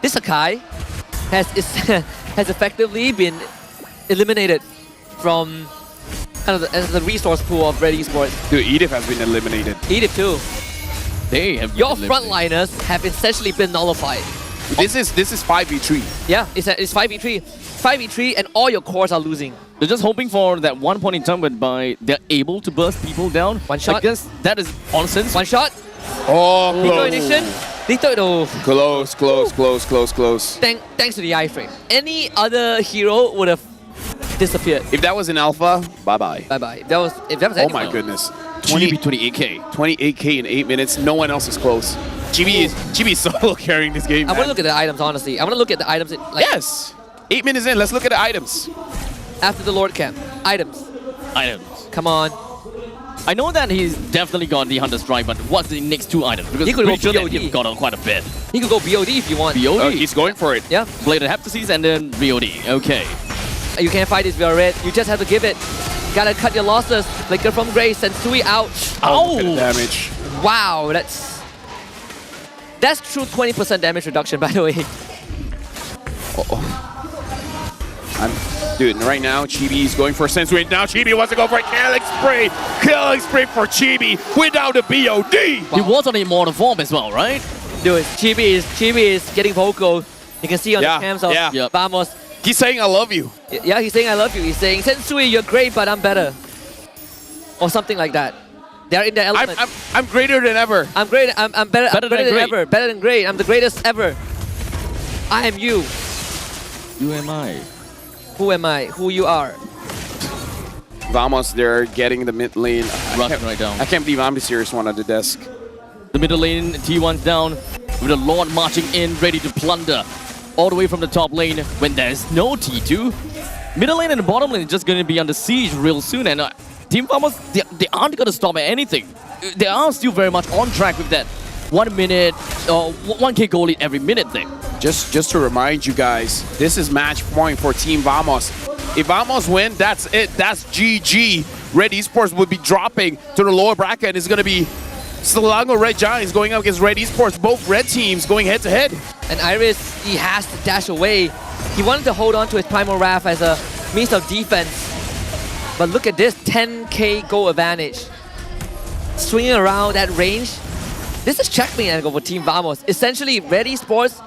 [SPEAKER 8] This Akai has effectively been eliminated from kind of the resource pool of RED Esports.
[SPEAKER 21] Dude, Edith has been eliminated.
[SPEAKER 8] Edith too.
[SPEAKER 11] They have
[SPEAKER 8] Your frontliners have essentially been nullified.
[SPEAKER 21] This is 5v3.
[SPEAKER 8] Yeah, it's 5v3. 5v3 and all your cores are losing.
[SPEAKER 11] They're just hoping for that one point in time whereby they're able to burst people down.
[SPEAKER 8] One shot.
[SPEAKER 11] I guess that is nonsense.
[SPEAKER 8] One shot.
[SPEAKER 21] Oh,
[SPEAKER 8] Lethal Ignition.
[SPEAKER 21] Close.
[SPEAKER 8] Thanks to the iframe. Any other hero would have disappeared.
[SPEAKER 21] If that was an alpha, bye-bye.
[SPEAKER 8] Bye-bye. If that was
[SPEAKER 21] oh
[SPEAKER 8] anyone.
[SPEAKER 21] my goodness.
[SPEAKER 11] 28k.
[SPEAKER 21] 28k in 8 minutes. No one else is close. GB is solo carrying this game.
[SPEAKER 8] I want to look at the items, honestly. I want to look at the items.
[SPEAKER 21] Yes. 8 minutes in. Let's look at the items.
[SPEAKER 8] After the Lord camp. Items. Come on.
[SPEAKER 11] I know that he's definitely got the Hunter Strike, but what's the next 2 items? Because
[SPEAKER 8] he could go
[SPEAKER 11] sure
[SPEAKER 8] BOD.
[SPEAKER 11] He's got quite a bit.
[SPEAKER 8] He could go BOD if you want.
[SPEAKER 11] BOD?
[SPEAKER 21] He's going for it.
[SPEAKER 8] Yeah.
[SPEAKER 11] Bladed Heptases and then BOD. Okay.
[SPEAKER 8] You can't fight this with red. You just have to give it. Gotta cut your losses. Flicker from Grace and Sui out.
[SPEAKER 21] Oh, damage.
[SPEAKER 8] Wow, that's true 20% damage reduction, by the way.
[SPEAKER 21] Dude, right now, Chibi is going for a Sensui. Now Chibi wants to go for a killing spree. Killing spree for Chibi without a BOD.
[SPEAKER 11] He was on immortal form as well, right?
[SPEAKER 8] Dude, Chibi is getting vocal. You can see on the cams of Vamos.
[SPEAKER 21] He's saying, I love you.
[SPEAKER 8] Yeah, he's saying, I love you. He's saying, Sensui, you're great, but I'm better. Or something like that. They're in their element.
[SPEAKER 21] I'm greater than ever.
[SPEAKER 8] I'm great. I'm better than ever. Better than great. I'm the greatest ever. I am you.
[SPEAKER 11] Who am I?
[SPEAKER 8] Who am I? Who you are.
[SPEAKER 21] Vamos, they're getting the mid lane.
[SPEAKER 11] Rushing right down.
[SPEAKER 21] I can't believe I'm the serious one at the desk.
[SPEAKER 11] The middle lane, T1's down, with the Lord marching in, ready to plunder. All the way from the top lane when there's no T2. Middle lane and the bottom lane is just going to be under siege real soon. And Team Vamos, they aren't going to stop at anything. They are still very much on track with that 1 minute, 1k goal lead every minute thing.
[SPEAKER 21] Just to remind you guys, this is match point for Team Vamos. If Vamos win, that's it. That's GG. Red Esports will be dropping to the lower bracket. And it's going to be Selangor Red Giants going up against Red Esports. Both red teams going head to head.
[SPEAKER 8] And Iris, he has to dash away. He wanted to hold on to his Primal Wrath as a means of defense. But look at this 10k goal advantage. Swinging around that range. This is checkmate angle for Team Vamos. Essentially, Red Esports,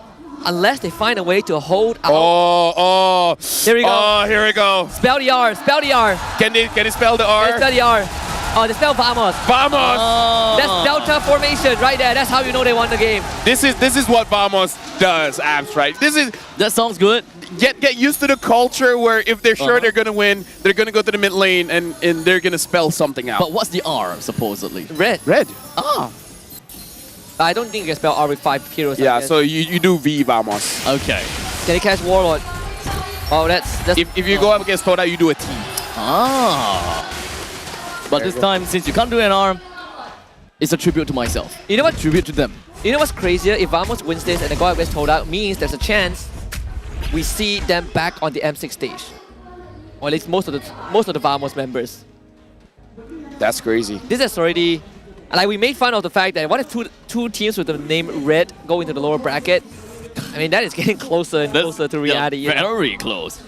[SPEAKER 8] unless they find a way to hold out. Here we go.
[SPEAKER 21] Oh, here we go.
[SPEAKER 8] Spell the R. Spell the R.
[SPEAKER 21] Can they spell the R?
[SPEAKER 8] Can they spell the R? Oh, they spell Vamos.
[SPEAKER 21] Vamos.
[SPEAKER 8] That's Delta formation right there. That's how you know they won the game.
[SPEAKER 21] This is what Vamos does, Abs, right?
[SPEAKER 11] That sounds good.
[SPEAKER 21] Get used to the culture where if they're sure they're gonna win, they're gonna go to the mid lane and they're gonna spell something out.
[SPEAKER 11] But what's the R supposedly?
[SPEAKER 8] Red.
[SPEAKER 21] Red.
[SPEAKER 11] Ah.
[SPEAKER 8] I don't think you can spell R with 5 heroes.
[SPEAKER 21] Yeah, so you do V Vamos.
[SPEAKER 11] Okay.
[SPEAKER 8] Can he catch Warlord? Oh, that's
[SPEAKER 21] if you go up against Todak, you do a T.
[SPEAKER 11] Ah. But this time, since you can't do an arm, it's a tribute to myself.
[SPEAKER 8] You know what?
[SPEAKER 11] Tribute to them.
[SPEAKER 8] You know what's crazier? If Vamos wins this and they go up against Todak, means there's a chance we see them back on the M6 stage. Or at least most of the Vamos members.
[SPEAKER 21] That's crazy.
[SPEAKER 8] This is already... Like, we made fun of the fact that what if two teams with the name Red go into the lower bracket? I mean, that is getting closer and closer to reality.
[SPEAKER 11] Yeah, very close.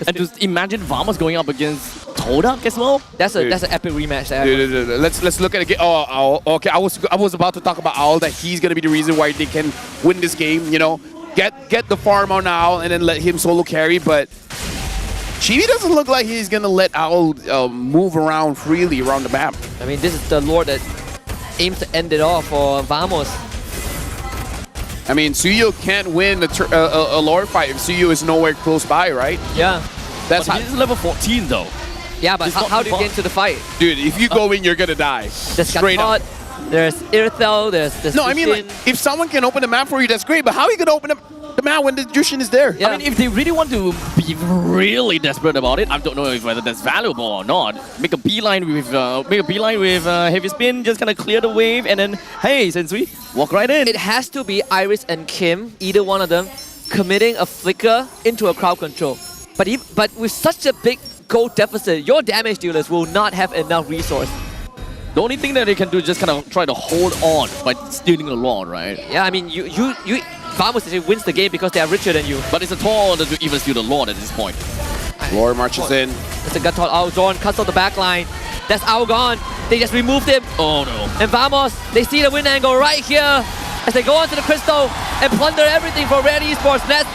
[SPEAKER 11] And just imagine Vamos going up against Todak as well.
[SPEAKER 8] That's an epic rematch there.
[SPEAKER 21] Dude, let's look at it again. Oh, okay. I was about to talk about Owl, that he's gonna be the reason why they can win this game. You know, get the farm on Owl and then let him solo carry. But Chibi doesn't look like he's gonna let Owl move around freely around the map.
[SPEAKER 8] I mean, this is the Lord that aims to end it off for Vamos.
[SPEAKER 21] I mean, Suyo can't win a Lord fight if Suyo is nowhere close by, right?
[SPEAKER 8] Yeah.
[SPEAKER 21] That's
[SPEAKER 11] but he's level 14 though.
[SPEAKER 8] Yeah, but how do you get into the fight?
[SPEAKER 21] Dude, if you go in, you're gonna die.
[SPEAKER 8] There's
[SPEAKER 21] straight up.
[SPEAKER 8] There's Irithel, there's
[SPEAKER 21] No, I mean, like, if someone can open the map for you, that's great, but how are you gonna open the map when the Jushin is there?
[SPEAKER 11] Yeah. I mean, if they really want to be really desperate about it, I don't know whether that's valuable or not. Make a beeline with heavy spin, just kind of clear the wave, and then, hey, Sensui, walk right in.
[SPEAKER 8] It has to be Iris and Kim, either one of them, committing a flicker into a crowd control. But with such a big gold deficit, your damage dealers will not have enough resource.
[SPEAKER 11] The only thing that they can do is just kind of try to hold on by stealing the Lord, right?
[SPEAKER 8] Yeah, I mean, Vamos wins the game because they are richer than you.
[SPEAKER 11] But it's a tall order to even steal the Lord at this point.
[SPEAKER 21] Lord marches in.
[SPEAKER 8] It's a gut taught. Oh, Zorn cuts off the back line. That's Ao gone. They just removed him.
[SPEAKER 11] Oh no.
[SPEAKER 8] And Vamos, they see the win angle right here as they go onto the crystal and plunder everything for Red Esports. That's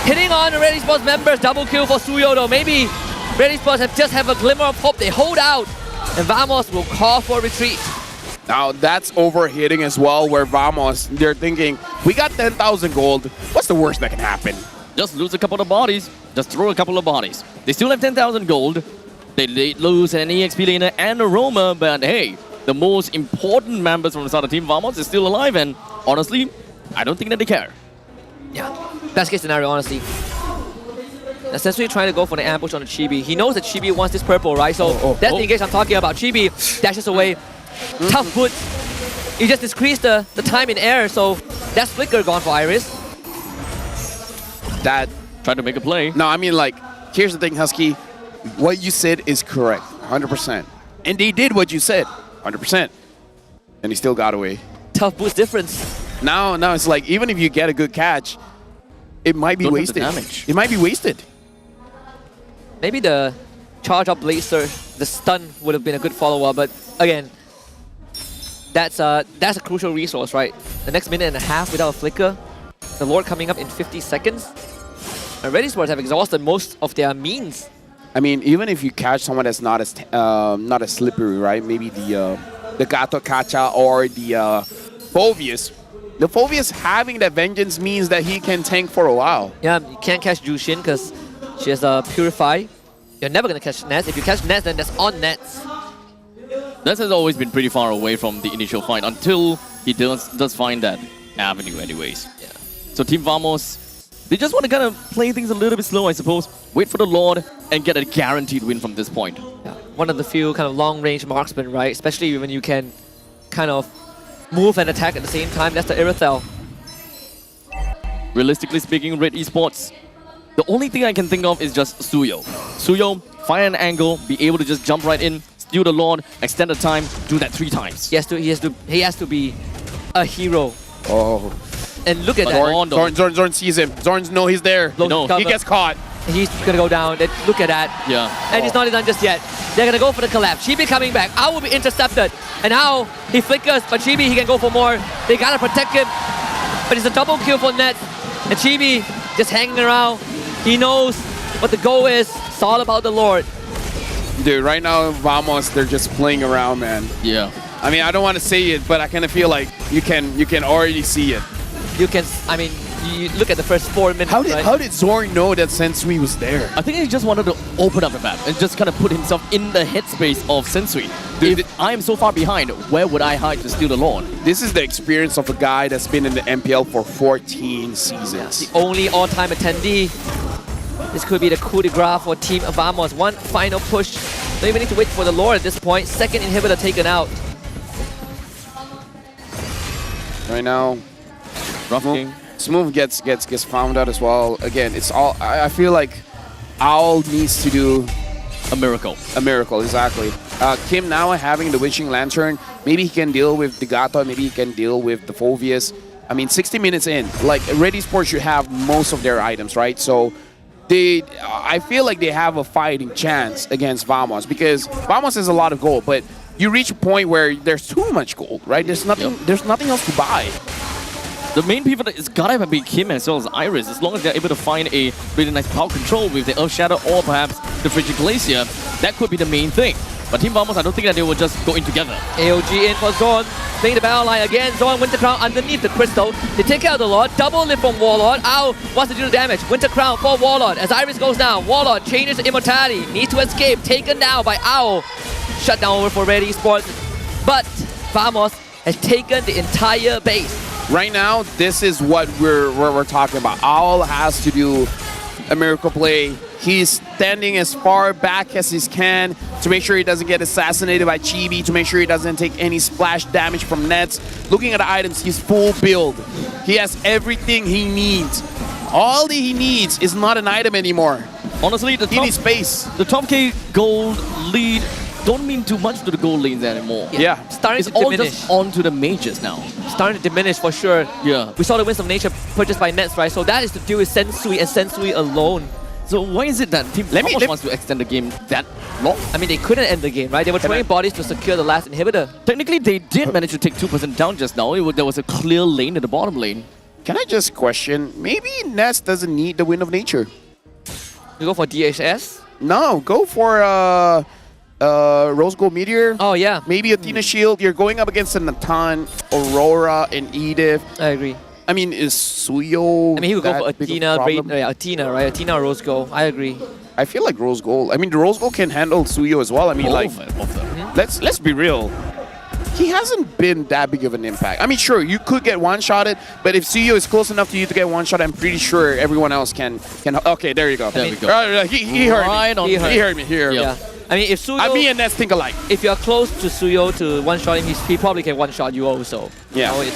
[SPEAKER 8] hitting on the Red Esports members. Double kill for Suyo though. Maybe Red Esports just have a glimmer of hope. They hold out. And Vamos will call for retreat.
[SPEAKER 21] Now that's overhitting as well, where Vamos, they're thinking, we got 10,000 gold. What's the worst that can happen?
[SPEAKER 11] Just lose a couple of bodies. Just throw a couple of bodies. They still have 10,000 gold. They lose an EXP laner and a roamer, but hey, the most important members from the side of Team Vamos is still alive, and honestly, I don't think that they care.
[SPEAKER 8] Yeah, best case scenario, honestly. Essentially trying to go for the ambush on the Chibi. He knows that Chibi wants this purple, right? So that's the engage I'm talking about. Chibi dashes away. Tough foot. He just decreased the time in air, so that's flicker gone for Iris.
[SPEAKER 21] That
[SPEAKER 11] tried to make a play.
[SPEAKER 21] No, I mean, like, here's the thing, Husky. What you said is correct, 100%. And they did what you said, 100%. And he still got away.
[SPEAKER 8] Tough boost difference.
[SPEAKER 21] Now it's like, even if you get a good catch, it might be wasted. It might be wasted.
[SPEAKER 8] Maybe the charge up blazer, the stun would have been a good follow-up, but again, that's a crucial resource, right? The next minute and a half without a flicker, the Lord coming up in 50 seconds. And RED Esports have exhausted most of their means.
[SPEAKER 21] I mean, even if you catch someone that's not as slippery, right? Maybe the Gato Kacha or the Phoveus. The Phoveus having that vengeance means that he can tank for a while.
[SPEAKER 8] Yeah, you can't catch Jushin because she has a Purify. You're never going to catch Nets. If you catch Nets, then that's on Nets.
[SPEAKER 11] Nets has always been pretty far away from the initial fight until he does find that avenue anyways.
[SPEAKER 8] Yeah.
[SPEAKER 11] So Team Vamos, they just want to kind of play things a little bit slow, I suppose. Wait for the Lord and get a guaranteed win from this point.
[SPEAKER 8] Yeah. One of the few kind of long-range marksmen, right? Especially when you can kind of move and attack at the same time. That's the Irithel.
[SPEAKER 11] Realistically speaking, RED Esports, the only thing I can think of is just Suyo. Suyo, find an angle, be able to just jump right in, steal the Lord, extend the time, do that 3 times.
[SPEAKER 8] He has to be a hero.
[SPEAKER 21] Oh.
[SPEAKER 8] And look at that.
[SPEAKER 21] Zorn sees him. Zorn knows he's there.
[SPEAKER 8] No,
[SPEAKER 21] he gets caught.
[SPEAKER 8] He's gonna go down. Look at that.
[SPEAKER 11] Yeah.
[SPEAKER 8] And he's not done just yet. They're gonna go for the collapse. Chibi coming back. Ao will be intercepted. And now he flickers, but Chibi, he can go for more. They gotta protect him. But it's a double kill for Nets. And Chibi just hanging around. He knows what the goal is. It's all about the Lord.
[SPEAKER 21] Dude, right now, Vamos, they're just playing around, man.
[SPEAKER 11] Yeah.
[SPEAKER 21] I mean, I don't want to say it, but I kind of feel like you can already see it.
[SPEAKER 8] You can, I mean, you look at the first 4 minutes,
[SPEAKER 21] How did Zorn know that Sensui was there?
[SPEAKER 11] I think he just wanted to open up the map and just kind of put himself in the headspace of Sensui. If I am so far behind, where would I hide to steal the Lord?
[SPEAKER 21] This is the experience of a guy that's been in the MPL for 14 seasons.
[SPEAKER 8] The only all-time attendee. This could be the coup de grace for Team Vamos. One final push. Don't even need to wait for the Lord at this point. Second inhibitor taken out.
[SPEAKER 21] Right now, Smooth gets found out as well. Again, it's all. I feel like Owl needs to do
[SPEAKER 11] a miracle.
[SPEAKER 21] A miracle, exactly. Kim now having the Wishing Lantern. Maybe he can deal with the Gata. Maybe he can deal with the Phoveus. I mean, 60 minutes in, like RED Esports should have most of their items, right? So I feel like they have a fighting chance against Vamos because Vamos has a lot of gold, but you reach a point where there's too much gold, right? There's nothing else to buy.
[SPEAKER 11] The main people is gotta be Kim as well as Iris. As long as they're able to find a really nice power control with the Earth Shadow or perhaps the Frigid Glacier, that could be the main thing. But Team Vamos, I don't think that they will just go in together.
[SPEAKER 8] AOG in for Zorn. Playing the battle line again. Zorn, Winter Crown underneath the crystal. They take out the Lord. Double lift from Warlord. Ow wants to do the damage. Winter Crown for Warlord. As Iris goes down, Warlord changes to Immortality. Needs to escape. Taken down by Owl. Shut down over for RED Esports. But Vamos has taken the entire base.
[SPEAKER 21] Right now, this is what we're talking about. Owl has to do a miracle play. He's standing as far back as he can to make sure he doesn't get assassinated by Chibi, to make sure he doesn't take any splash damage from Nets. Looking at the items, he's full build. He has everything he needs. All that he needs is not an item anymore.
[SPEAKER 11] Honestly,
[SPEAKER 21] he needs space.
[SPEAKER 11] The top K gold lead don't mean too much to the gold lanes anymore.
[SPEAKER 21] Yeah.
[SPEAKER 8] Starting
[SPEAKER 11] it's
[SPEAKER 8] to
[SPEAKER 11] all
[SPEAKER 8] diminish.
[SPEAKER 11] just on to the majors now.
[SPEAKER 8] Starting to diminish for sure.
[SPEAKER 11] Yeah.
[SPEAKER 8] We saw the Winds of Nature purchased by Nets, right? So that is to do with Sensui and Sensui alone.
[SPEAKER 11] So why is it that Team Vamos wants to extend the game that long?
[SPEAKER 8] I mean, they couldn't end the game, right? They were throwing bodies to secure the last inhibitor.
[SPEAKER 11] Technically, they did manage to take 2% down just now. There was a clear lane in the bottom lane.
[SPEAKER 21] Can I just question, maybe Ness doesn't need the Wind of Nature?
[SPEAKER 8] You go for DHS?
[SPEAKER 21] No, go for Rose Gold Meteor.
[SPEAKER 8] Oh, yeah.
[SPEAKER 21] Maybe Athena Shield. You're going up against a Natan, Aurora, and Edith.
[SPEAKER 8] I agree.
[SPEAKER 21] I mean, is Suyo?
[SPEAKER 8] I mean, he would go for Athena, Athena, right? Athena or Rose Gold. I agree.
[SPEAKER 21] I feel like Rose Gold. I mean, the Rose Gold can handle Suyo as well. I mean,
[SPEAKER 11] both of them.
[SPEAKER 21] Let's be real. He hasn't been that big of an impact. I mean, sure, you could get one-shotted, but if Suyo is close enough to you to get one shot, I'm pretty sure everyone else can. Okay, there you go.
[SPEAKER 11] There we go.
[SPEAKER 21] He heard me. He heard me here.
[SPEAKER 8] Yeah. I mean, if Suyo...
[SPEAKER 21] me and Ness think alike.
[SPEAKER 8] If you're close to Suyo to one-shot him, he probably can one-shot you also.
[SPEAKER 21] Yeah.
[SPEAKER 8] You know,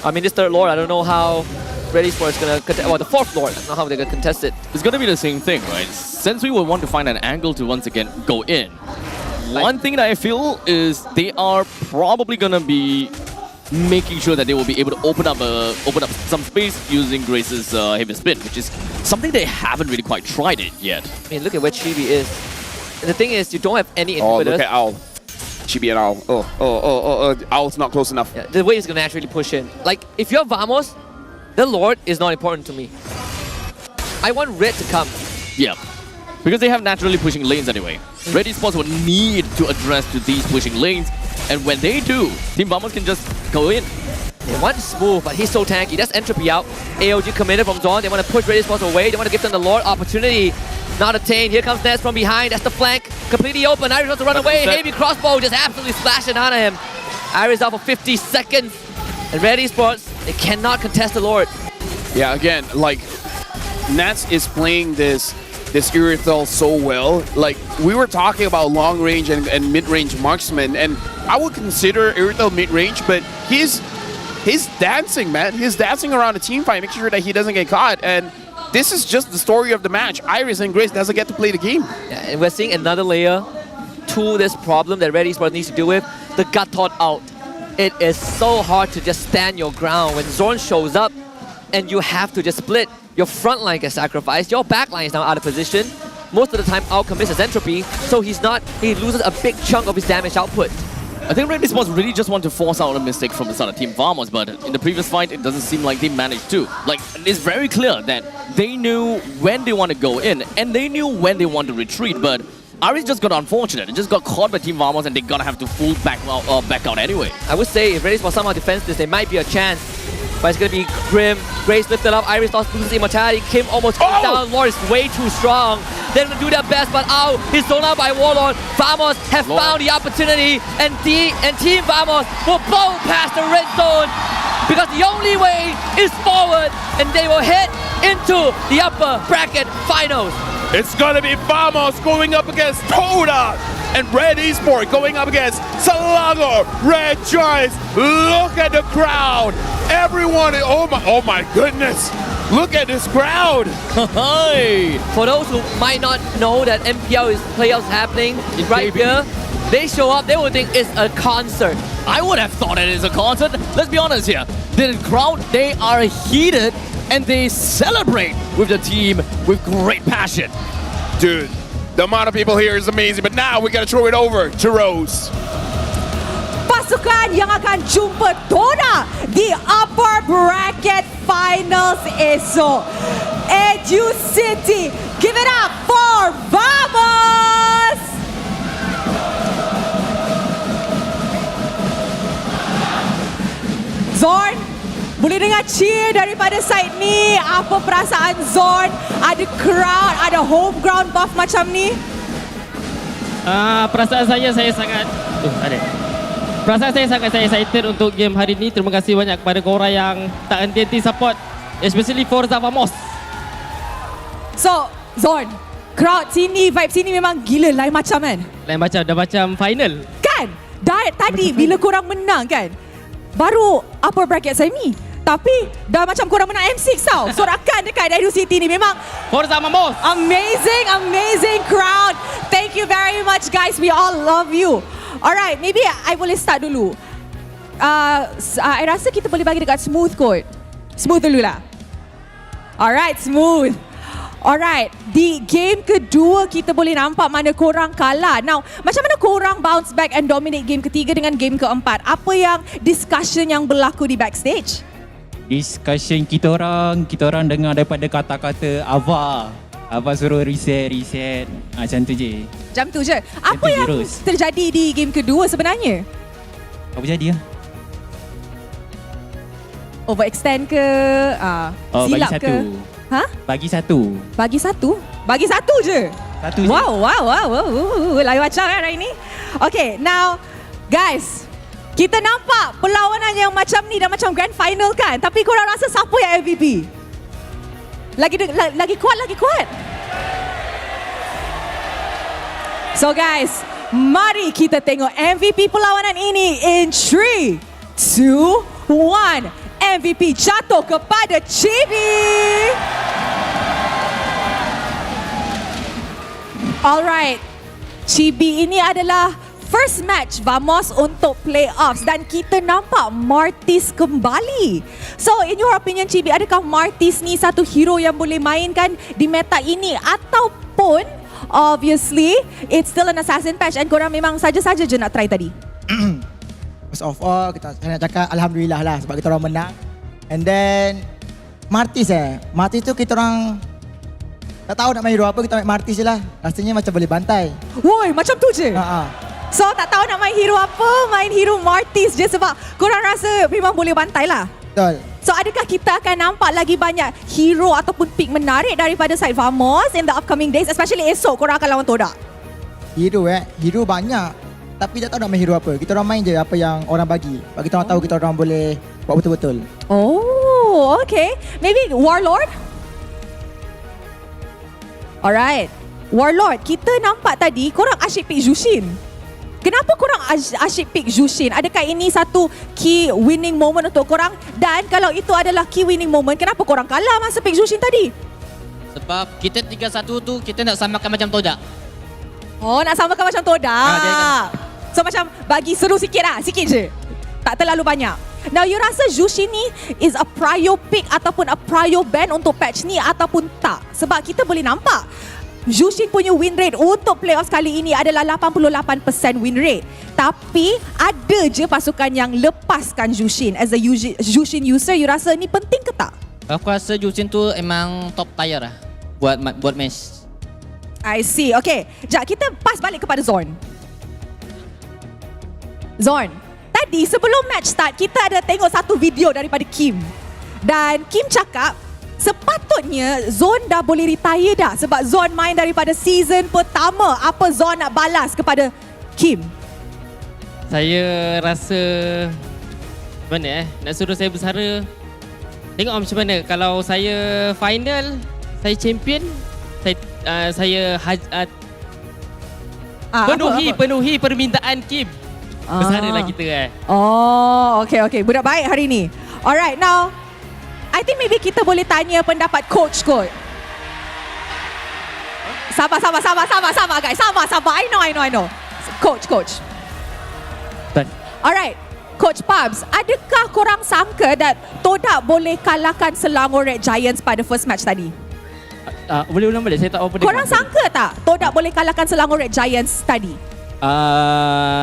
[SPEAKER 8] I mean, this third Lord, I don't know how RED Esports is going to contest... Well, the fourth Lord, I don't know how they're going to contest it.
[SPEAKER 11] it's going to be the same thing, right? Since we will want to find an angle to once again go in, one thing that I feel is they are probably going to be making sure that they will be able to open up some space using Grace's heavy spin, which is something they haven't really quite tried it yet.
[SPEAKER 8] I mean, look at where Chibi is. And the thing is, you don't have any inhibitors.
[SPEAKER 21] Oh, look at Owl. Chibi and Owl. Owl's not close enough.
[SPEAKER 8] Yeah, the way he's going to naturally push in. Like, if you're Vamos, the Lord is not important to me. I want Red to come.
[SPEAKER 11] Yeah. Because they have naturally pushing lanes anyway. RED Esports will need to address to these pushing lanes. And when they do, Team Vamos can just go in.
[SPEAKER 8] They want smooth, but he's so tanky. That's Entropy out. AOG committed from Zon. They want to push RED Esports away. They want to give them the Lord opportunity. Not attained. Here comes Ness from behind. That's the flank. Completely open. Iris wants to run away. Heavy crossbow just absolutely splashing on him. Iris out for 50 seconds. And RED Esports, they cannot contest the Lord.
[SPEAKER 21] Yeah, again, like, Nats is playing this Irithel so well. Like, we were talking about long range and mid-range marksman, and I would consider Irithel mid-range, but he's dancing, man. He's dancing around the team fight, making sure that he doesn't get caught. And this is just the story of the match. Iris and Grace doesn't get to play the game.
[SPEAKER 8] Yeah, and we're seeing another layer to this problem that RED Esports needs to deal with. The gut thought out. It is so hard to just stand your ground when Zorn shows up and you have to just split. Your front line gets sacrificed, your back line is now out of position. Most of the time out commits his Entropy, so he loses a big chunk of his damage output.
[SPEAKER 11] I think RED Esports really just want to force out a mistake from the side of Team Vamos, but in the previous fight, it doesn't seem like they managed to. Like, it's very clear that they knew when they want to go in, and they knew when they want to retreat, but Aris just got unfortunate. It just got caught by Team Vamos, and they're gonna have to full back out anyway.
[SPEAKER 8] I would say if RED Esports somehow defends this, there might be a chance. But it's going to be grim. Grace lifted up. Iris loses immortality. Kim almost goes down. Lord is way too strong. They're going to do their best, but he's thrown out by Warlord. Vamos have found the opportunity, and Team Vamos will blow past the red zone because the only way is forward, and they will head into the upper bracket finals.
[SPEAKER 3] It's gonna be Vamos going up against Todak and RED Esports going up against Selangor Red Giants. Look at the crowd. Everyone, oh my goodness. Look at this crowd.
[SPEAKER 8] For those who might not know that MPL is playoffs happening right here, they show up, they would think it's a concert.
[SPEAKER 11] I would have thought it is a concert. Let's be honest here. The crowd, they are heated and they celebrate with the team with great passion.
[SPEAKER 3] Dude, the amount of people here is amazing, but now we gotta throw it over to Rose.
[SPEAKER 4] Pasukan yang akan jumpa Todak di upper bracket finals esok. Educity, give it up for Vamos! Zorn, boleh dengar cheer daripada side ni. Apa perasaan Zorn? Ada crowd, ada home ground buff macam ni?
[SPEAKER 15] Perasaan saya sangat Perasaan saya sangat excited untuk game hari ini. Terima kasih banyak kepada korang yang tak henti-henti support, especially Forza Vamos.
[SPEAKER 4] So, Zorn, crowd sini, vibe sini memang gila, lain macam kan?
[SPEAKER 15] Lain macam, dah macam final.
[SPEAKER 4] Kan? Tadi bila korang menang kan, baru upper bracket semi. Tapi dah macam korang menang M6 tau. Sorakan dekat Educity ni memang
[SPEAKER 15] Forza Vamos.
[SPEAKER 4] Amazing crowd. Thank you very much guys. We all love you. Alright, maybe I boleh start dulu. I rasa kita boleh bagi dekat Smooth kot. Smooth dulu lah. Alright, Smooth. Alright, di game kedua kita boleh nampak mana korang kalah. Now, macam mana korang bounce back and dominate game ketiga dengan game keempat? Apa yang discussion yang berlaku di backstage?
[SPEAKER 17] Discussion kita orang dengar daripada kata-kata Ava suruh reset. Macam tu je.
[SPEAKER 4] Macam tu je. Apa yang terjadi di game kedua sebenarnya?
[SPEAKER 17] Apa jadi lah?
[SPEAKER 4] Overextend ke? Silap ke? Ha?
[SPEAKER 17] Bagi satu.
[SPEAKER 4] Bagi satu je?
[SPEAKER 17] Satu je.
[SPEAKER 4] Wow. Lain macam kan hari ni. Okay, now guys, kita nampak perlawanan yang macam ni dah macam grand final kan? Tapi korang rasa siapa yang MVP? Lagi kuat. So guys, mari kita tengok MVP perlawanan ini in 3, 2, 1. MVP jatuh kepada Chibi. Alright, Chibi, ini adalah first match Vamos untuk playoffs dan kita nampak Martis kembali. So in your opinion Chibi, adakah Martis ni satu hero yang boleh mainkan di meta ini ataupun obviously it's still an assassin patch and korang memang saja-saja je nak try tadi?
[SPEAKER 10] First of all, saya nak cakap Alhamdulillah lah sebab kita orang menang. And then Martis tu kita orang tak tahu nak main hero apa, kita main Martis je lah. Rasanya macam boleh bantai.
[SPEAKER 4] Woi, macam tu je? So tak tahu nak main hero apa, main hero Martis je sebab korang rasa memang boleh bantai lah.
[SPEAKER 10] Betul.
[SPEAKER 4] So adakah kita akan nampak lagi banyak hero ataupun pick menarik daripada side Vamos in the upcoming days, especially esok korang akan lawan Todak?
[SPEAKER 10] Hero banyak. Tapi tak tahu nak main hero apa. Kita orang main je apa yang orang bagi. Sebab kita orang tahu kita orang boleh buat betul-betul.
[SPEAKER 4] Oh, okay. Maybe Warlord? Alright. Warlord, kita nampak tadi korang asyik pick Jushin. Kenapa korang asyik pick Jushin? Adakah ini satu key winning moment untuk korang? Dan kalau itu adalah key winning moment, kenapa korang kalah masa pick Jushin tadi?
[SPEAKER 15] Sebab kita 3-1 tu kita nak samakan macam Todak.
[SPEAKER 4] Oh, nak samakan macam Todak. So macam bagi seru sikit lah, sikit je. Tak terlalu banyak. Now you rasa Jushin ni is a prio pick ataupun a prio ban untuk patch ni ataupun tak? Sebab kita boleh nampak Jushin punya win rate untuk playoffs kali ini adalah 88% win rate. Tapi ada je pasukan yang lepaskan Jushin. As a Jushin user, you rasa ni penting ke tak?
[SPEAKER 15] Aku rasa Jushin tu emang top tier lah buat match.
[SPEAKER 4] I see. Okay, jap kita pass balik kepada Zorn. Zorn, tadi sebelum match start, kita ada tengok satu video daripada Kim. Dan Kim cakap, sepatutnya Zon dah boleh retire dah sebab Zon main daripada season pertama. Apa Zon nak balas kepada Kim?
[SPEAKER 15] Saya rasa mana nak suruh saya bersara. Tengok macam mana kalau saya final, saya champion, saya penuhi permintaan Kim. Bersaralah kita
[SPEAKER 4] Oh, okay. Budak baik hari ni. Alright, now I think maybe kita boleh tanya pendapat coach kot. Sabar guys. Sabar. I know. Coach. Alright. Coach Pubs, adakah korang sangka that Todak boleh kalahkan Selangor Red Giants pada first match tadi?
[SPEAKER 15] Boleh ulang balik, saya tak apa.
[SPEAKER 4] Korang sangka tak Todak boleh kalahkan Selangor Red Giants tadi?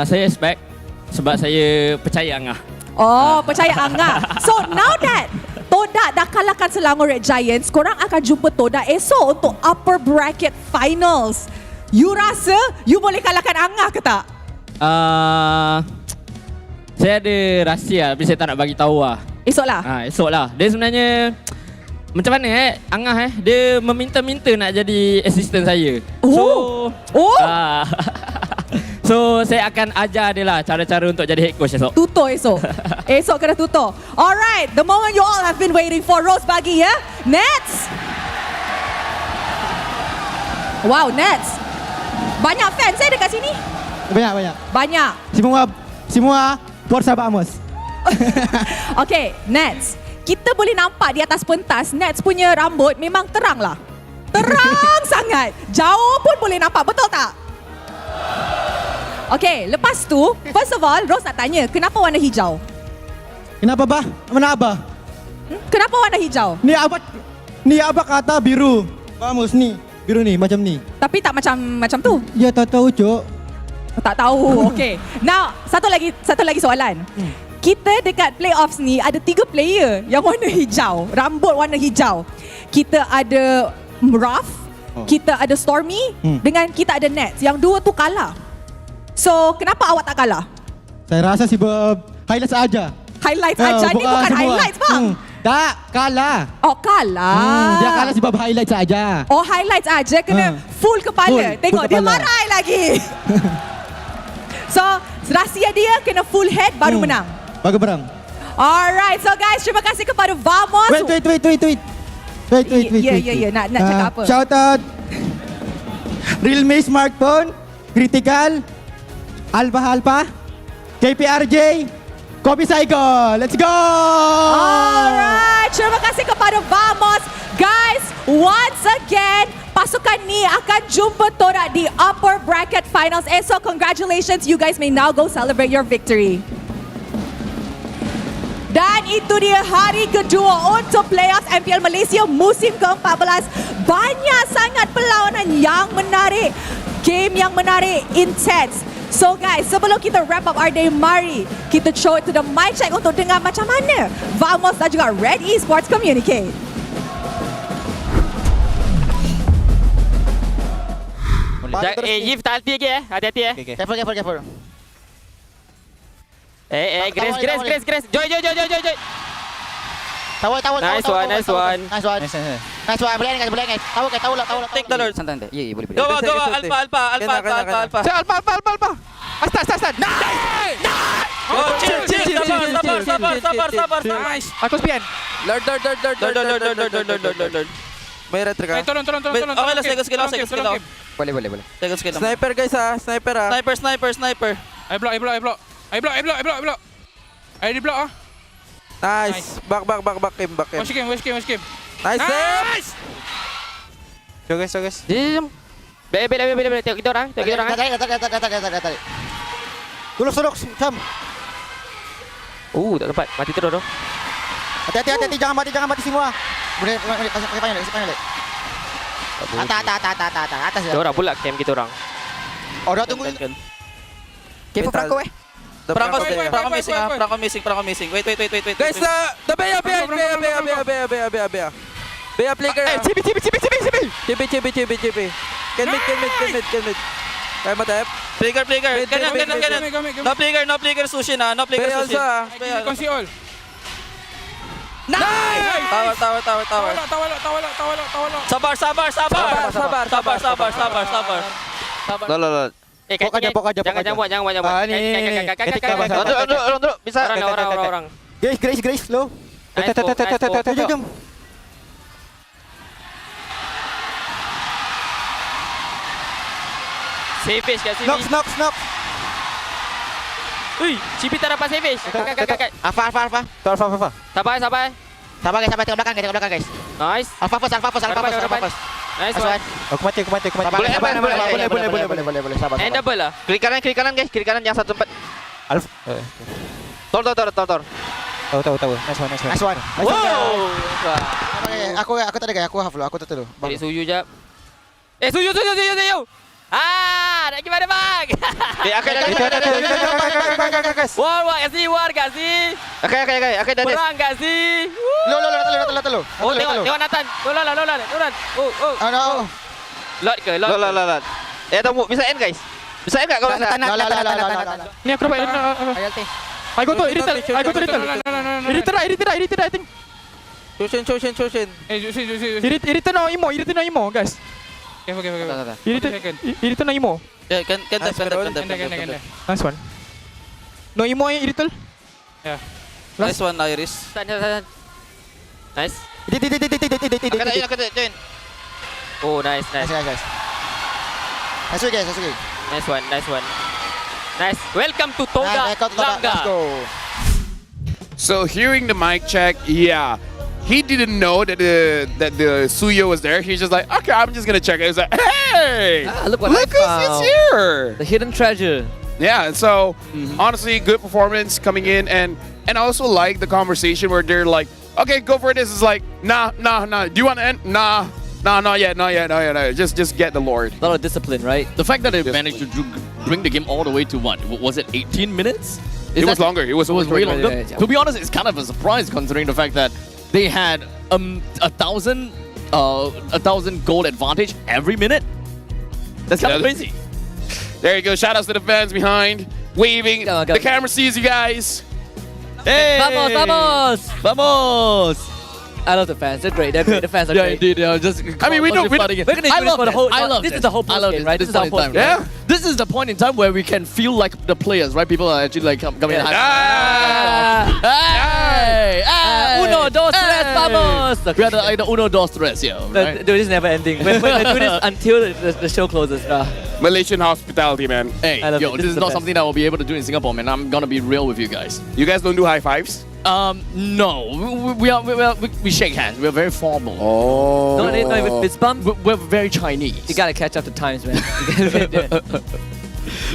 [SPEAKER 15] Saya expect sebab saya percaya Angah.
[SPEAKER 4] Oh, percaya Angah. So now that Todak dah kalahkan Selangor Red Giants, korang akan jumpa Todak esok untuk upper bracket finals. You rasa you boleh kalahkan Angah ke tak?
[SPEAKER 15] Saya ada rahsia tapi saya tak nak bagi tahu lah. Esok lah. Dia sebenarnya macam mana Angah dia meminta-minta nak jadi assistant saya. So saya akan ajar dia lah cara-cara untuk jadi head coach esok.
[SPEAKER 4] Tutor esok. Esok kena tutor. Alright, the moment you all have been waiting for. Rose bagi ya. Nets. Wow, Nets. Banyak fans dekat sini.
[SPEAKER 10] Banyak. Semua Forza Vamos.
[SPEAKER 4] Okay, Nets. Kita boleh nampak di atas pentas Nets punya rambut memang terang lah. Terang sangat. Jauh pun boleh nampak, betul tak? Okay, lepas tu, first of all, Rose nak tanya, kenapa warna hijau?
[SPEAKER 10] Kenapa bah? Mana abah?
[SPEAKER 4] Kenapa warna hijau?
[SPEAKER 10] Ni abah kata biru. Vamos ni, biru ni macam ni.
[SPEAKER 4] Tapi tak macam tu.
[SPEAKER 10] Ya tak tahu, Cok.
[SPEAKER 4] Tak tahu. Okay. Now, satu lagi soalan. Kita dekat playoffs ni ada 3 player yang warna hijau, rambut warna hijau. Kita ada Raf, kita ada Stormy, dengan kita ada Nets. Yang 2 tu kalah. So, kenapa awak tak kalah?
[SPEAKER 10] Saya rasa sebab highlights aja.
[SPEAKER 4] Highlights aja ni bukan semua. Highlights bang.
[SPEAKER 10] Tak, kalah.
[SPEAKER 4] Oh, kalah.
[SPEAKER 10] Dia kalah sebab highlights aja.
[SPEAKER 4] Oh, highlights aja kena full kepala. Tengok dia marah lagi. So, rahsia dia kena full head baru menang.
[SPEAKER 10] Bagus berang.
[SPEAKER 4] Alright, so guys, terima kasih kepada Vamos.
[SPEAKER 10] Wait.
[SPEAKER 4] Ya, nak cakap apa?
[SPEAKER 10] Shout out Realme Smartphone, Critical, Alpha, KPRJ, Kopi Psycho. Let's go!
[SPEAKER 4] Alright, terima kasih kepada Vamos. Guys, once again, pasukan ni akan jumpa Todak di upper bracket finals esok. Congratulations, you guys may now go celebrate your victory. Dan itu dia hari kedua untuk playoffs MPL Malaysia musim ke-14. Banyak sangat perlawanan yang menarik. Game yang menarik, intense. So guys, sebelum kita wrap up our day, mari kita show it to the mic check untuk dengar macam mana Vamos dan juga RED Esports communicate.
[SPEAKER 15] Yif tak hati lagi hati-hati
[SPEAKER 10] Careful.
[SPEAKER 15] Grace. Joy.
[SPEAKER 10] Tawar.
[SPEAKER 15] Nice one.
[SPEAKER 10] Nice one. Boleh guys. Tahu lah.
[SPEAKER 15] Take the Lord.
[SPEAKER 9] Santai. Ya, boleh.
[SPEAKER 15] Go, Alpha.
[SPEAKER 10] Cek Alpha. Start.
[SPEAKER 15] Nice. Oh, chill. Sabar.
[SPEAKER 10] Nice. Aku spian.
[SPEAKER 15] Lord.
[SPEAKER 10] Bayar trigger.
[SPEAKER 15] Tolong. Okay, let's take a skill off.
[SPEAKER 9] Boleh.
[SPEAKER 15] Take a skill off.
[SPEAKER 10] Sniper guys sniper
[SPEAKER 15] Sniper. I block. I di block
[SPEAKER 10] Nice. Back him.
[SPEAKER 15] Watch game.
[SPEAKER 10] Nice. Guys.
[SPEAKER 15] Jom. Bela. Tengok kita orang.
[SPEAKER 10] Tarik. Duduk. Jam.
[SPEAKER 15] Tak dapat. Mati terus tu.
[SPEAKER 10] Hati-hati jangan mati semua. Boleh pakai panjang. Atas.
[SPEAKER 15] Dia orang pula camp kita orang.
[SPEAKER 10] Dah tunggu. Kepo Franco
[SPEAKER 15] Perang missing. Wait.
[SPEAKER 10] Guys, the Bea. Bea player. CB. Can mid. Kaya matap.
[SPEAKER 15] Player. No player Sushin. Kunci all.
[SPEAKER 10] Nice!
[SPEAKER 15] Tawar. Sabar.
[SPEAKER 10] Lol. Pok aja.
[SPEAKER 15] Jangan buat.
[SPEAKER 10] Ini. Duduk. Bisa.
[SPEAKER 15] Orang.
[SPEAKER 10] Grace, slow. Jom.
[SPEAKER 15] Savage kat sini.
[SPEAKER 10] Knock.
[SPEAKER 15] Ui, Cipi tak dapat savage. Kakak.
[SPEAKER 10] Alpha.
[SPEAKER 15] Sabar.
[SPEAKER 10] Tengok belakang guys.
[SPEAKER 15] Nice.
[SPEAKER 10] Alpha first.
[SPEAKER 15] Nice one.
[SPEAKER 10] Aku mati. Boleh. Sabar.
[SPEAKER 15] And double lah.
[SPEAKER 10] Kiri kanan guys. Kiri kanan yang satu tempat. Alpha. Tor. Tahu. Nice one.
[SPEAKER 15] Wow.
[SPEAKER 10] Aku tak ada guys. Aku half dulu. Aku tutup dulu.
[SPEAKER 15] Balik suyu jap. Suyu. Nak gimana bang? War kat sini.
[SPEAKER 10] Okay, dah.
[SPEAKER 15] Perang kat sini.
[SPEAKER 10] Lo.
[SPEAKER 15] Oh, tengok Nathan. Lolan. Oh.
[SPEAKER 10] No.
[SPEAKER 15] Lot ke?
[SPEAKER 10] Lot. Tahu bisa end guys. Bisa end enggak kau rasa?
[SPEAKER 15] Ni aku dapat.
[SPEAKER 10] I go to Editor, I think. Choshin. Editor no imo, guys.
[SPEAKER 15] Okay.
[SPEAKER 10] Editor no imo.
[SPEAKER 15] Ya, kan.
[SPEAKER 10] Nice one. No imo Editor.
[SPEAKER 15] Yeah.
[SPEAKER 10] Nice one Iris.
[SPEAKER 15] Nice.
[SPEAKER 10] Aku join.
[SPEAKER 15] Oh, nice.
[SPEAKER 10] Guys.
[SPEAKER 15] Nice one. Nice. Welcome to Todak.
[SPEAKER 10] Let's go.
[SPEAKER 21] So hearing the mic check, yeah, he didn't know that the Suyo was there. He's just like, okay, I'm just gonna check it. He's like, hey,
[SPEAKER 8] look
[SPEAKER 21] who's here.
[SPEAKER 8] The hidden treasure.
[SPEAKER 21] Yeah, and so honestly, good performance coming in, and I also like the conversation where they're like, okay, go for this. It's like, nah. Do you want to end? Nah, not yet. Just get the Lord.
[SPEAKER 8] A lot of discipline, right? The fact that they managed to bring the game all the way to what? Was it 18 minutes?
[SPEAKER 21] It was longer. It was
[SPEAKER 8] way longer.
[SPEAKER 21] Yeah.
[SPEAKER 8] To be honest, it's kind of a surprise considering the fact that they had 1,000 goal advantage every minute. That's kind of crazy.
[SPEAKER 21] There you go. Shout outs to the fans behind, waving. The camera sees you guys.
[SPEAKER 8] Hey! Vamos! I love the fans. They're great. The fans are great.
[SPEAKER 21] Indeed. I mean, we know.
[SPEAKER 8] I love this. Is the whole post-game, right? This is the whole post-game.
[SPEAKER 21] Yeah.
[SPEAKER 8] This is the point in time where we can feel like the players, right? People are actually like coming in. Hey! Uno, dos, tres, vamos! suck.
[SPEAKER 11] We are like the Uno Dos Tres here, right?
[SPEAKER 8] Dude, this is never ending. We're going to do this until the show closes.
[SPEAKER 21] Malaysian hospitality, man.
[SPEAKER 11] Hey,
[SPEAKER 8] I love
[SPEAKER 11] yo,
[SPEAKER 8] it.
[SPEAKER 11] this is
[SPEAKER 8] the
[SPEAKER 11] not
[SPEAKER 8] best.
[SPEAKER 11] something that we'll be able to do in Singapore, man. I'm gonna be real with you guys.
[SPEAKER 21] You guys don't do high fives?
[SPEAKER 11] No, we shake hands. We're very formal.
[SPEAKER 21] Oh.
[SPEAKER 8] Not even fist bump.
[SPEAKER 11] We're very Chinese.
[SPEAKER 8] You gotta catch up to times, man.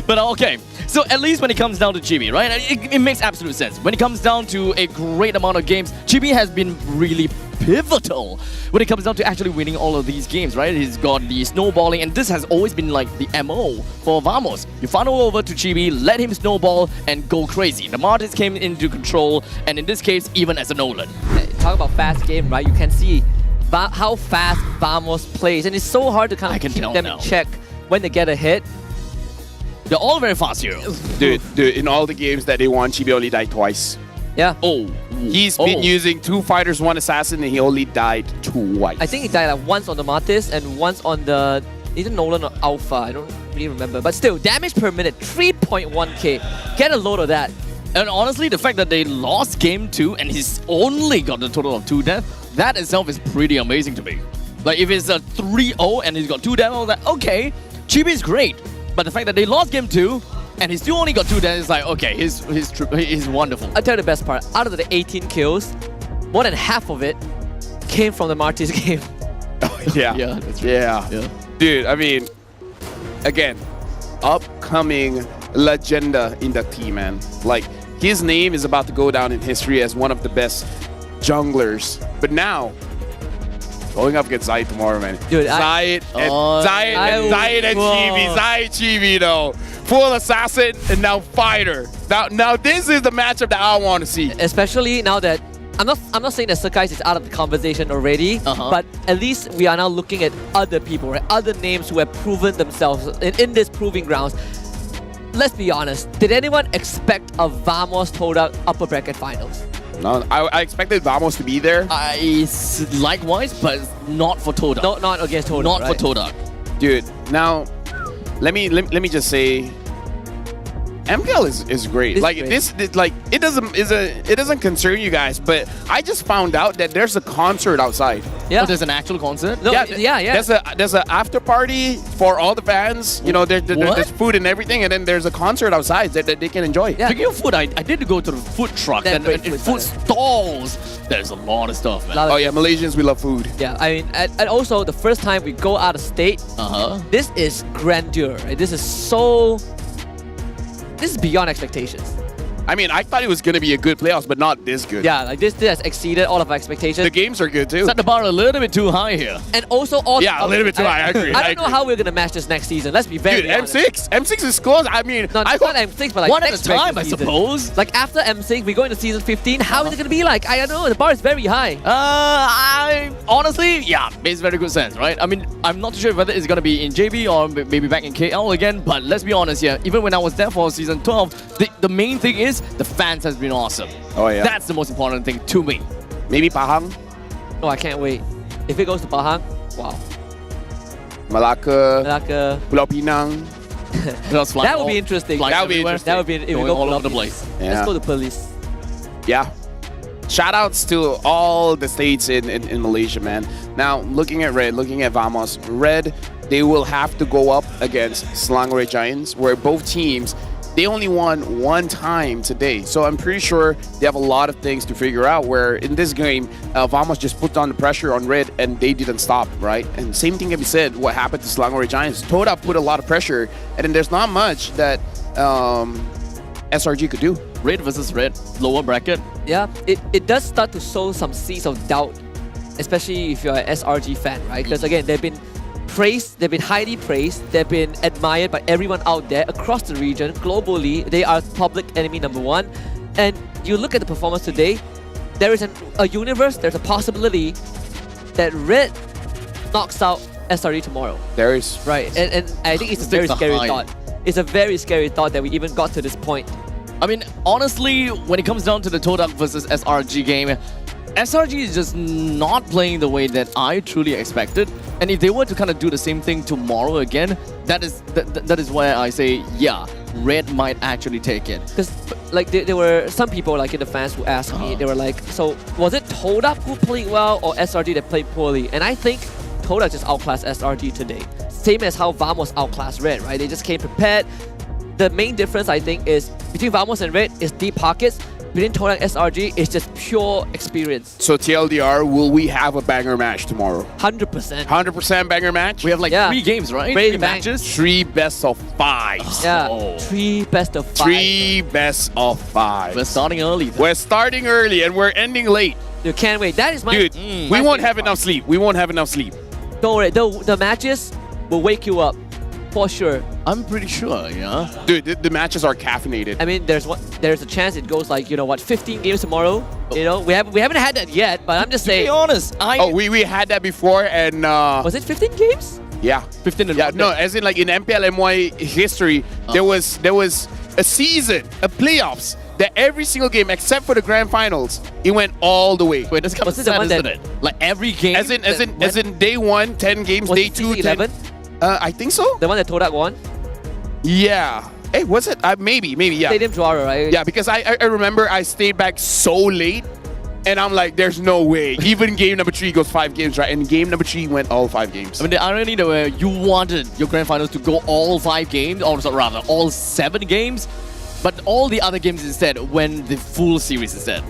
[SPEAKER 11] But okay, so at least when it comes down to Chibi, right? It makes absolute sense. When it comes down to a great amount of games, Chibi has been really pivotal when it comes down to actually winning all of these games, right? He's got the snowballing, and this has always been like the MO for Vamos. You funnel over to Chibi, let him snowball, and go crazy. The Martins came into control, and in this case, even as a Nolan.
[SPEAKER 8] Talk about fast game, right? You can see how fast Vamos plays, and it's so hard to kind of keep them in check when they get a hit.
[SPEAKER 11] They're all very fast here.
[SPEAKER 21] Dude, in all the games that they won, Chibi only died twice.
[SPEAKER 8] Yeah.
[SPEAKER 21] Oh. He's been using 2 fighters, 1 assassin, and he only died twice.
[SPEAKER 8] I think he died like once on the Martis and once on the either Nolan or Alpha. I don't really remember. But still, damage per minute, 3.1k. Get a load of that.
[SPEAKER 11] And honestly, the fact that they lost game 2 and he's only got a total of 2 deaths, that itself is pretty amazing to me. Like if it's a 3-0 and he's got 2 deaths, I was like, okay, Chibi's great. But the fact that they lost game 2 and he still only got 2 deaths, is like, okay, he's wonderful.
[SPEAKER 8] I'll tell you the best part. Out of the 18 kills, more than half of it came from the Martis game.
[SPEAKER 21] Yeah.
[SPEAKER 11] Yeah, that's right.
[SPEAKER 21] Yeah. Dude, I mean, again, upcoming legenda in the team, man. Like, his name is about to go down in history as one of the best junglers. But now, going up against Zayed tomorrow, man.
[SPEAKER 8] Dude,
[SPEAKER 21] Zayed and Chibi. Zayed Chibi, though. Full assassin and now fighter. Now this is the matchup that I want to see.
[SPEAKER 8] Especially now that I'm not saying that Sakai's is out of the conversation already, but at least we are now looking at other people, right? Other names who have proven themselves in this proving grounds. Let's be honest. Did anyone expect a Vamos Todak upper bracket finals?
[SPEAKER 21] No, I expected Vamos to be there.
[SPEAKER 11] Likewise, but not for Todak.
[SPEAKER 8] No, not against Todak.
[SPEAKER 11] Not
[SPEAKER 8] right?
[SPEAKER 11] for Todak.
[SPEAKER 21] Dude, now let me just say, MPL is great.
[SPEAKER 8] It's
[SPEAKER 21] like
[SPEAKER 8] great.
[SPEAKER 21] this like it doesn't concern you guys, but I just found out that there's a concert outside.
[SPEAKER 8] Yeah.
[SPEAKER 11] Oh, there's an actual concert?
[SPEAKER 8] No, yeah.
[SPEAKER 21] There's a after party for all the fans. You know, there's food and everything, and then there's a concert outside that they can enjoy.
[SPEAKER 8] Yeah.
[SPEAKER 11] Speaking of food, I did go to the food truck and food stalls. There's a lot of stuff, man.
[SPEAKER 21] Oh yeah, Malaysians, we love food.
[SPEAKER 8] Yeah, I mean, and also the first time we go out of state, this is grandeur. Right? This is beyond expectations.
[SPEAKER 21] I mean, I thought it was going to be a good playoffs, but not this good.
[SPEAKER 8] Yeah, like this has exceeded all of our expectations.
[SPEAKER 21] The games are good too.
[SPEAKER 11] Set the bar a little bit too high here.
[SPEAKER 8] And also all
[SPEAKER 21] a little bit too high. I agree.
[SPEAKER 8] I don't know how we're gonna match this next season. Let's be very honest.
[SPEAKER 21] M6 is close. I mean,
[SPEAKER 8] no, not M6, but like
[SPEAKER 11] one at
[SPEAKER 8] next
[SPEAKER 11] a time, I
[SPEAKER 8] season.
[SPEAKER 11] suppose.
[SPEAKER 8] Like after M6, we go into season 15. How is it gonna be like? I don't know. The bar is very high.
[SPEAKER 11] I honestly, yeah, makes very good sense, right? I mean, I'm not too sure whether it's gonna be in JB or maybe back in KL again. But let's be honest here. Even when I was there for season 12, the main thing is the fans has been awesome.
[SPEAKER 21] Oh yeah,
[SPEAKER 11] that's the most important thing to me.
[SPEAKER 21] Maybe Pahang.
[SPEAKER 8] Oh, I can't wait. If it goes to Pahang, wow.
[SPEAKER 21] Malacca, Pulau Pinang.
[SPEAKER 8] That would be interesting.
[SPEAKER 21] That would be interesting.
[SPEAKER 8] That would be if we go
[SPEAKER 11] all over the place.
[SPEAKER 21] Yeah.
[SPEAKER 8] Let's go to police.
[SPEAKER 21] Yeah. Shout outs to all the states in Malaysia, man. Now, looking at Red, looking at Vamos, Red, they will have to go up against Selangor Red Giants, where both teams, they only won 1 time today. So I'm pretty sure they have a lot of things to figure out, where in this game, Vamos just put on the pressure on Red and they didn't stop, right? And same thing can be said what happened to Selangor Red Giants. Todak put a lot of pressure, and then there's not much that SRG could do.
[SPEAKER 11] Red versus Red, lower bracket.
[SPEAKER 8] Yeah, it does start to sow some seeds of doubt, especially if you're an SRG fan, right? Because again, they've been praised, they've been highly praised, they've been admired by everyone out there across the region, globally. They are public enemy #1. And you look at the performance today, there is a universe, there's a possibility that Red knocks out SRE tomorrow.
[SPEAKER 21] There is.
[SPEAKER 8] Right, and I think it's a very scary thought. It's a very scary thought that we even got to this point.
[SPEAKER 11] I mean, honestly, when it comes down to the Todak versus SRG game, SRG is just not playing the way that I truly expected. And if they were to kind of do the same thing tomorrow again, that is where I say, yeah, Red might actually take it.
[SPEAKER 8] Because like there were some people like in the fans who asked me, they were like, so was it Todak who played well or SRG that played poorly? And I think Todak just outclassed SRG today. Same as how Vamos outclassed Red, right? They just came prepared. The main difference I think is between Vamos and Red is deep pockets. Between Todak and SRG is just pure experience.
[SPEAKER 21] So TLDR, will we have a banger match tomorrow?
[SPEAKER 8] 100%.
[SPEAKER 21] 100% banger match?
[SPEAKER 11] We have like 3 games, right? 3 matches?
[SPEAKER 21] 3 best of 5.
[SPEAKER 8] Yeah, 3 best of 5.
[SPEAKER 21] 3 best of 5.
[SPEAKER 11] We're starting early.
[SPEAKER 21] We're starting early and we're ending late.
[SPEAKER 8] You can't wait. That is my...
[SPEAKER 21] Dude, we won't have enough sleep. We won't have enough sleep.
[SPEAKER 8] Don't worry, the matches will wake you up. For sure.
[SPEAKER 11] I'm pretty sure, yeah.
[SPEAKER 21] Dude, the matches are caffeinated.
[SPEAKER 8] I mean, there's a chance it goes like, 15 games tomorrow. You know, we haven't had that yet, but I'm just saying.
[SPEAKER 11] To be honest,
[SPEAKER 21] we had that before and
[SPEAKER 8] was it 15 games?
[SPEAKER 21] Yeah.
[SPEAKER 11] 15 and
[SPEAKER 21] yeah, no, as in like in MPL MY history, there was a season, a playoffs that every single game except for the grand finals, it went all the way.
[SPEAKER 11] Wait, that's kind of sad, isn't it? Like every game.
[SPEAKER 21] As in day 1, 10 games, day 2, 10.
[SPEAKER 8] 11?
[SPEAKER 21] I think so.
[SPEAKER 8] The one that Todak won?
[SPEAKER 21] Yeah. Hey, was it? Maybe, yeah.
[SPEAKER 8] Stadium Johor, right?
[SPEAKER 21] Yeah, because I remember I stayed back so late, and I'm like, there's no way. Even game number 3 goes 5 games, right? And game number 3 went all 5 games.
[SPEAKER 11] I mean, the irony that you wanted your grand finals to go all 5 games, or rather, all 7 games, but all the other games instead went the full series instead.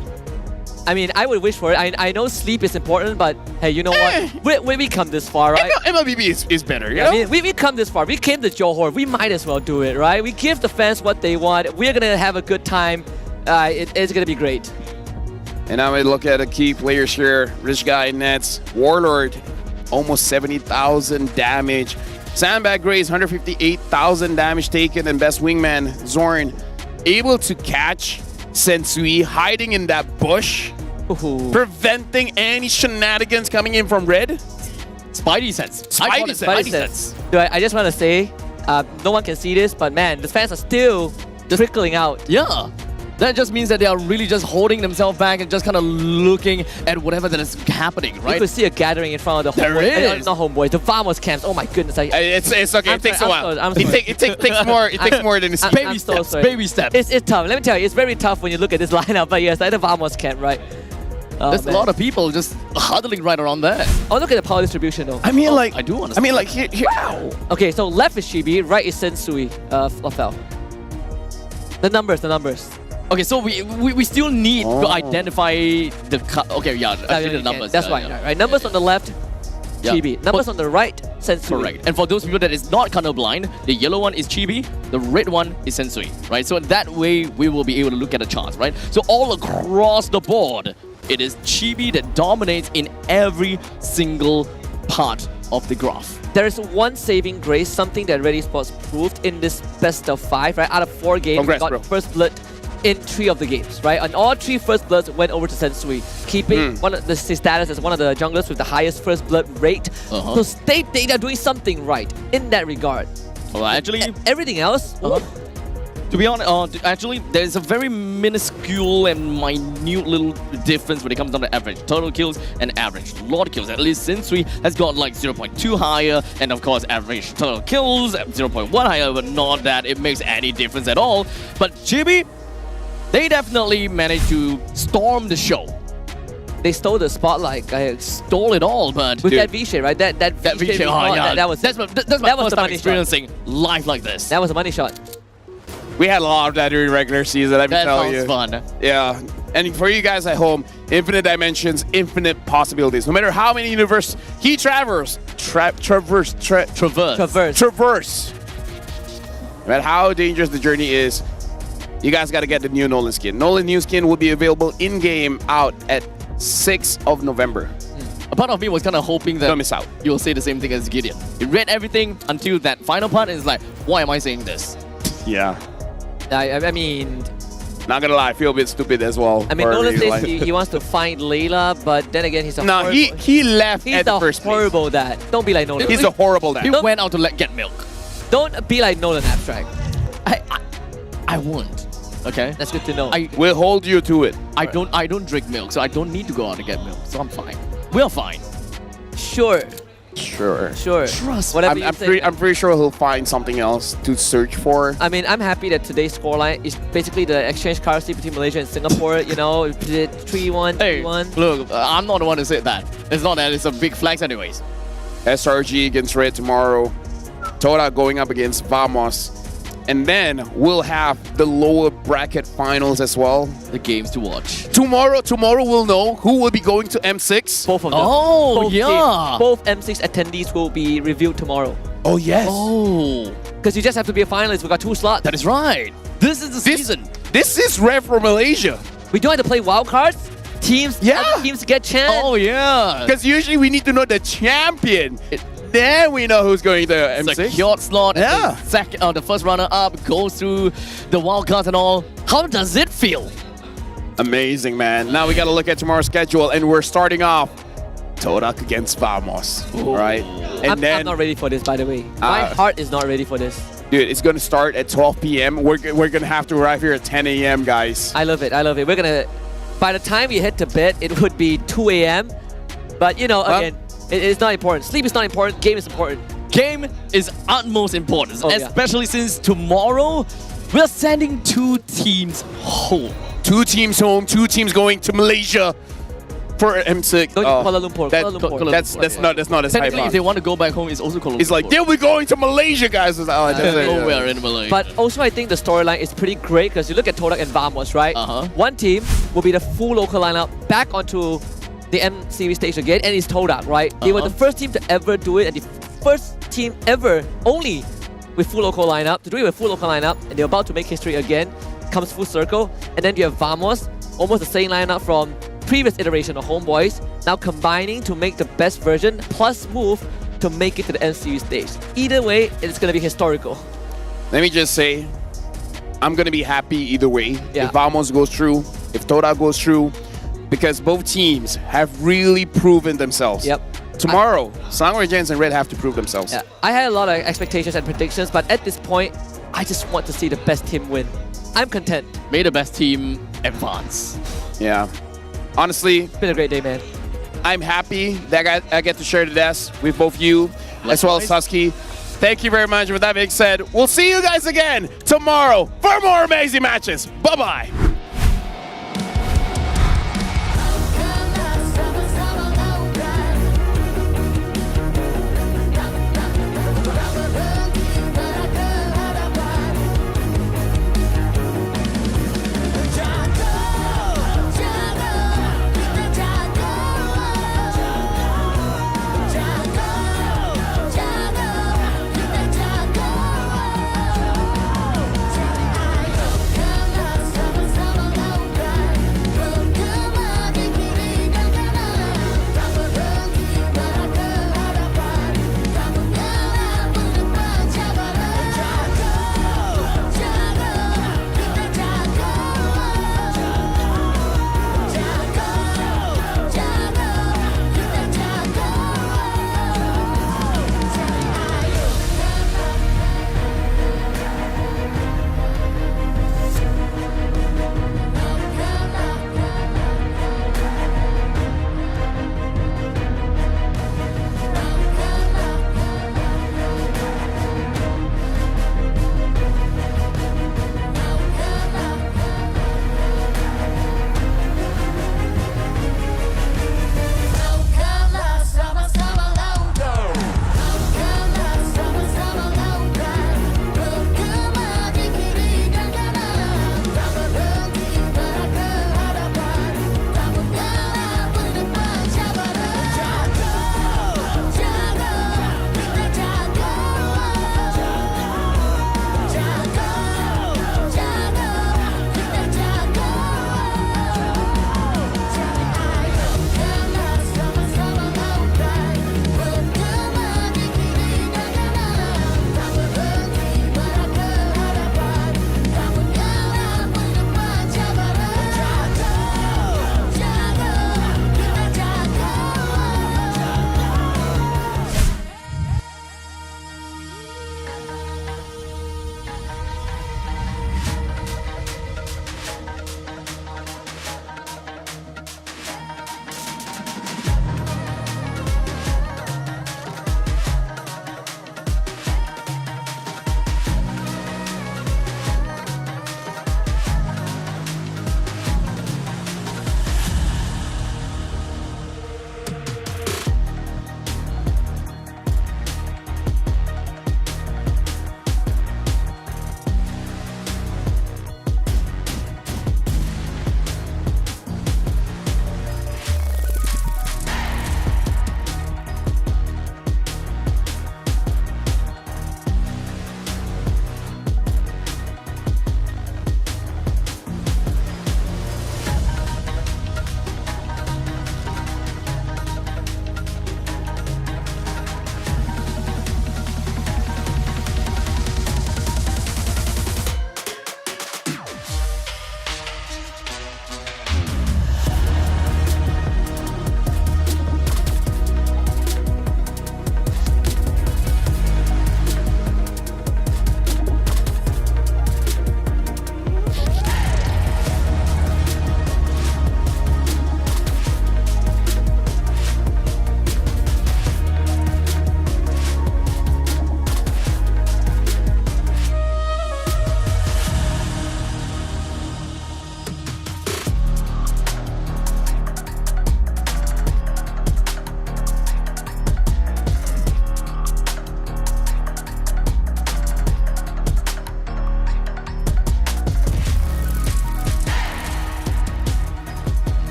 [SPEAKER 8] I mean, I would wish for it. I know sleep is important, but hey, you know what? We come this far, right?
[SPEAKER 21] MLBB is better, you know?
[SPEAKER 8] I mean, we come this far. We came to Johor. We might as well do it, right? We give the fans what they want. We're going to have a good time. It's going to be great.
[SPEAKER 21] And now we look at the key players here. Rich Guy Nets, Warlord, almost 70,000 damage. Sandbag Grace, 158,000 damage taken. And best wingman, Zorn, able to catch Sensui hiding in that bush, preventing any shenanigans coming in from Red.
[SPEAKER 11] Spidey sense.
[SPEAKER 21] Spidey sense.
[SPEAKER 8] Dude, I just want to say, no one can see this, but man, the fans are still trickling out.
[SPEAKER 11] Yeah. That just means that they are really just holding themselves back and just kind of looking at whatever that is happening, right?
[SPEAKER 8] You could see a gathering in front of the homeboys.
[SPEAKER 11] There is.
[SPEAKER 8] Not homeboys, the Vamos camps. Oh my goodness.
[SPEAKER 21] It's okay. It takes a while. It takes more. It takes more than
[SPEAKER 11] baby steps. Baby steps.
[SPEAKER 8] It's tough. Let me tell you, it's very tough when you look at this lineup. But yes, like the Vamos camp, right?
[SPEAKER 11] There's a lot of people just huddling right around there.
[SPEAKER 8] Oh, look at the power distribution though.
[SPEAKER 21] I mean, like
[SPEAKER 11] I do understand.
[SPEAKER 21] I mean, like here.
[SPEAKER 8] Wow. Okay, so left is Chibi, right is Sensui. Fell. The numbers.
[SPEAKER 11] Okay, so we still need to identify the okay, yeah, actually the numbers.
[SPEAKER 8] That's right, right. Numbers on the left, Chibi. Numbers on the right, Sensui.
[SPEAKER 11] Correct. And for those people that is not colorblind, the yellow one is Chibi, the red one is Sensui, right? So in that way, we will be able to look at the charts, right? So all across the board, it is Chibi that dominates in every single part of the graph.
[SPEAKER 8] There is one saving grace, something that RED Esports proved in this best of 5, right? Out of 4 games, we got first blood in 3 of the games, right? And all 3 first bloods went over to Sensui, keeping one of his status as one of the junglers with the highest first blood rate. So they are doing something right in that regard.
[SPEAKER 11] Well, actually,
[SPEAKER 8] everything else.
[SPEAKER 11] To be honest, actually, there's a very minuscule and minute little difference when it comes down to average total kills and average Lord kills. At least Sensui has got like 0.2 higher, and of course average total kills 0.1 higher, but not that it makes any difference at all. But Chibi, they definitely managed to storm the show.
[SPEAKER 8] They stole the spotlight.
[SPEAKER 11] Stole it all, but
[SPEAKER 8] with that V-shape, right? That V-shape.
[SPEAKER 11] That's my first time experiencing life like this.
[SPEAKER 8] That was a money shot.
[SPEAKER 21] We had a lot of that during regular season, let me tell you.
[SPEAKER 11] That sounds fun.
[SPEAKER 21] Yeah. And for you guys at home, infinite dimensions, infinite possibilities. No matter how many universes he traverse. No matter how dangerous the journey is, you guys got to get the new Nolan skin. Nolan new skin will be available in-game out at 6th of November.
[SPEAKER 11] A part of me was kind of hoping that
[SPEAKER 21] don't miss out.
[SPEAKER 11] You'll say the same thing as Gideon. He read everything until that final part and it's like, why am I saying this?
[SPEAKER 21] Yeah.
[SPEAKER 8] I mean...
[SPEAKER 21] Not gonna lie, I feel a bit stupid as well.
[SPEAKER 8] I mean, Nolan says he wants to find Layla, but then again, he's a horrible...
[SPEAKER 21] he left
[SPEAKER 8] he's
[SPEAKER 21] at the first place.
[SPEAKER 8] He's a horrible dad. Don't be like Nolan.
[SPEAKER 21] He's a horrible dad.
[SPEAKER 11] He went out to get milk.
[SPEAKER 8] Don't be like Nolan Abstract.
[SPEAKER 11] I won't. Okay?
[SPEAKER 8] That's good to know.
[SPEAKER 21] We'll hold you to it.
[SPEAKER 11] I don't drink milk, so I don't need to go out to get milk, so I'm fine. We're fine.
[SPEAKER 8] Sure.
[SPEAKER 21] Sure.
[SPEAKER 8] Trust. Whatever
[SPEAKER 21] I'm pretty sure he'll find something else to search for.
[SPEAKER 8] I mean, I'm happy that today's scoreline is basically the exchange currency between Malaysia and Singapore. You know, 3-1, 3-1.
[SPEAKER 11] Look, I'm not the one who said that. It's not that. It's a big flex anyways.
[SPEAKER 21] SRG against Red tomorrow. Todak going up against Vamos. And then we'll have the lower bracket finals as well.
[SPEAKER 11] The games to watch.
[SPEAKER 21] Tomorrow we'll know who will be going to M6.
[SPEAKER 8] Both of them.
[SPEAKER 11] Oh,
[SPEAKER 8] Both
[SPEAKER 11] yeah.
[SPEAKER 8] teams. Both M6 attendees will be revealed tomorrow.
[SPEAKER 21] Oh, yes.
[SPEAKER 11] Oh.
[SPEAKER 8] Because you just have to be a finalist. We got 2 slots.
[SPEAKER 11] That is right. This is the season.
[SPEAKER 21] This is rare for Malaysia.
[SPEAKER 8] We don't have to play wildcards. Other teams get chance.
[SPEAKER 11] Oh, yeah.
[SPEAKER 21] Because usually we need to know the champion. Then we know who's going to M6.
[SPEAKER 11] Secured slot.
[SPEAKER 21] Yeah.
[SPEAKER 11] And the first runner up goes through the wildcards and all. How does it feel?
[SPEAKER 21] Amazing, man. Now we got to look at tomorrow's schedule, and we're starting off Todak against Vamos. All right. And
[SPEAKER 8] I'm not ready for this, by the way. My heart is not ready for this.
[SPEAKER 21] Dude, it's going to start at 12 p.m. We're going to have to arrive here at 10 a.m., guys.
[SPEAKER 8] I love it. We're going to... By the time we head to bed, it would be 2 a.m. But, you know, again... It's not important. Sleep is not important. Game is important.
[SPEAKER 11] Game is utmost importance, especially since tomorrow we're sending 2 teams home.
[SPEAKER 21] 2 teams home, 2 teams going to Malaysia for M6.
[SPEAKER 8] Kuala Lumpur.
[SPEAKER 21] That's not as
[SPEAKER 11] Technically,
[SPEAKER 21] high.
[SPEAKER 11] if they want to go back home, it's also Kuala Lumpur.
[SPEAKER 21] It's like, they'll be going to Malaysia, guys.
[SPEAKER 11] Nowhere in Malaysia.
[SPEAKER 8] But also, I think the storyline is pretty great because you look at Todak and Vamos, right? One team will be the full local lineup back onto the M series stage again, and it's Todak, right? They were the first team to ever do it, and the first team ever only with full local lineup to do it with full local lineup, and they're about to make history again. Comes full circle, and then you have Vamos, almost the same lineup from previous iteration of Homeboys, now combining to make the best version plus move to make it to the M series stage. Either way, it's gonna be historical.
[SPEAKER 21] Let me just say, I'm gonna be happy either way.
[SPEAKER 8] Yeah.
[SPEAKER 21] If Vamos goes through, if Todak goes through, because both teams have really proven themselves.
[SPEAKER 8] Yep.
[SPEAKER 21] Tomorrow, Selangor Red Giants and Red have to prove themselves.
[SPEAKER 8] Yeah. I had a lot of expectations and predictions, but at this point, I just want to see the best team win. I'm content.
[SPEAKER 11] May the best team advance.
[SPEAKER 21] Yeah. Honestly,
[SPEAKER 8] it's been a great day, man.
[SPEAKER 21] I'm happy that I get to share the desk with both you as well as Husky. Thank you very much. With that being said, we'll see you guys again tomorrow for more amazing matches. Bye-bye.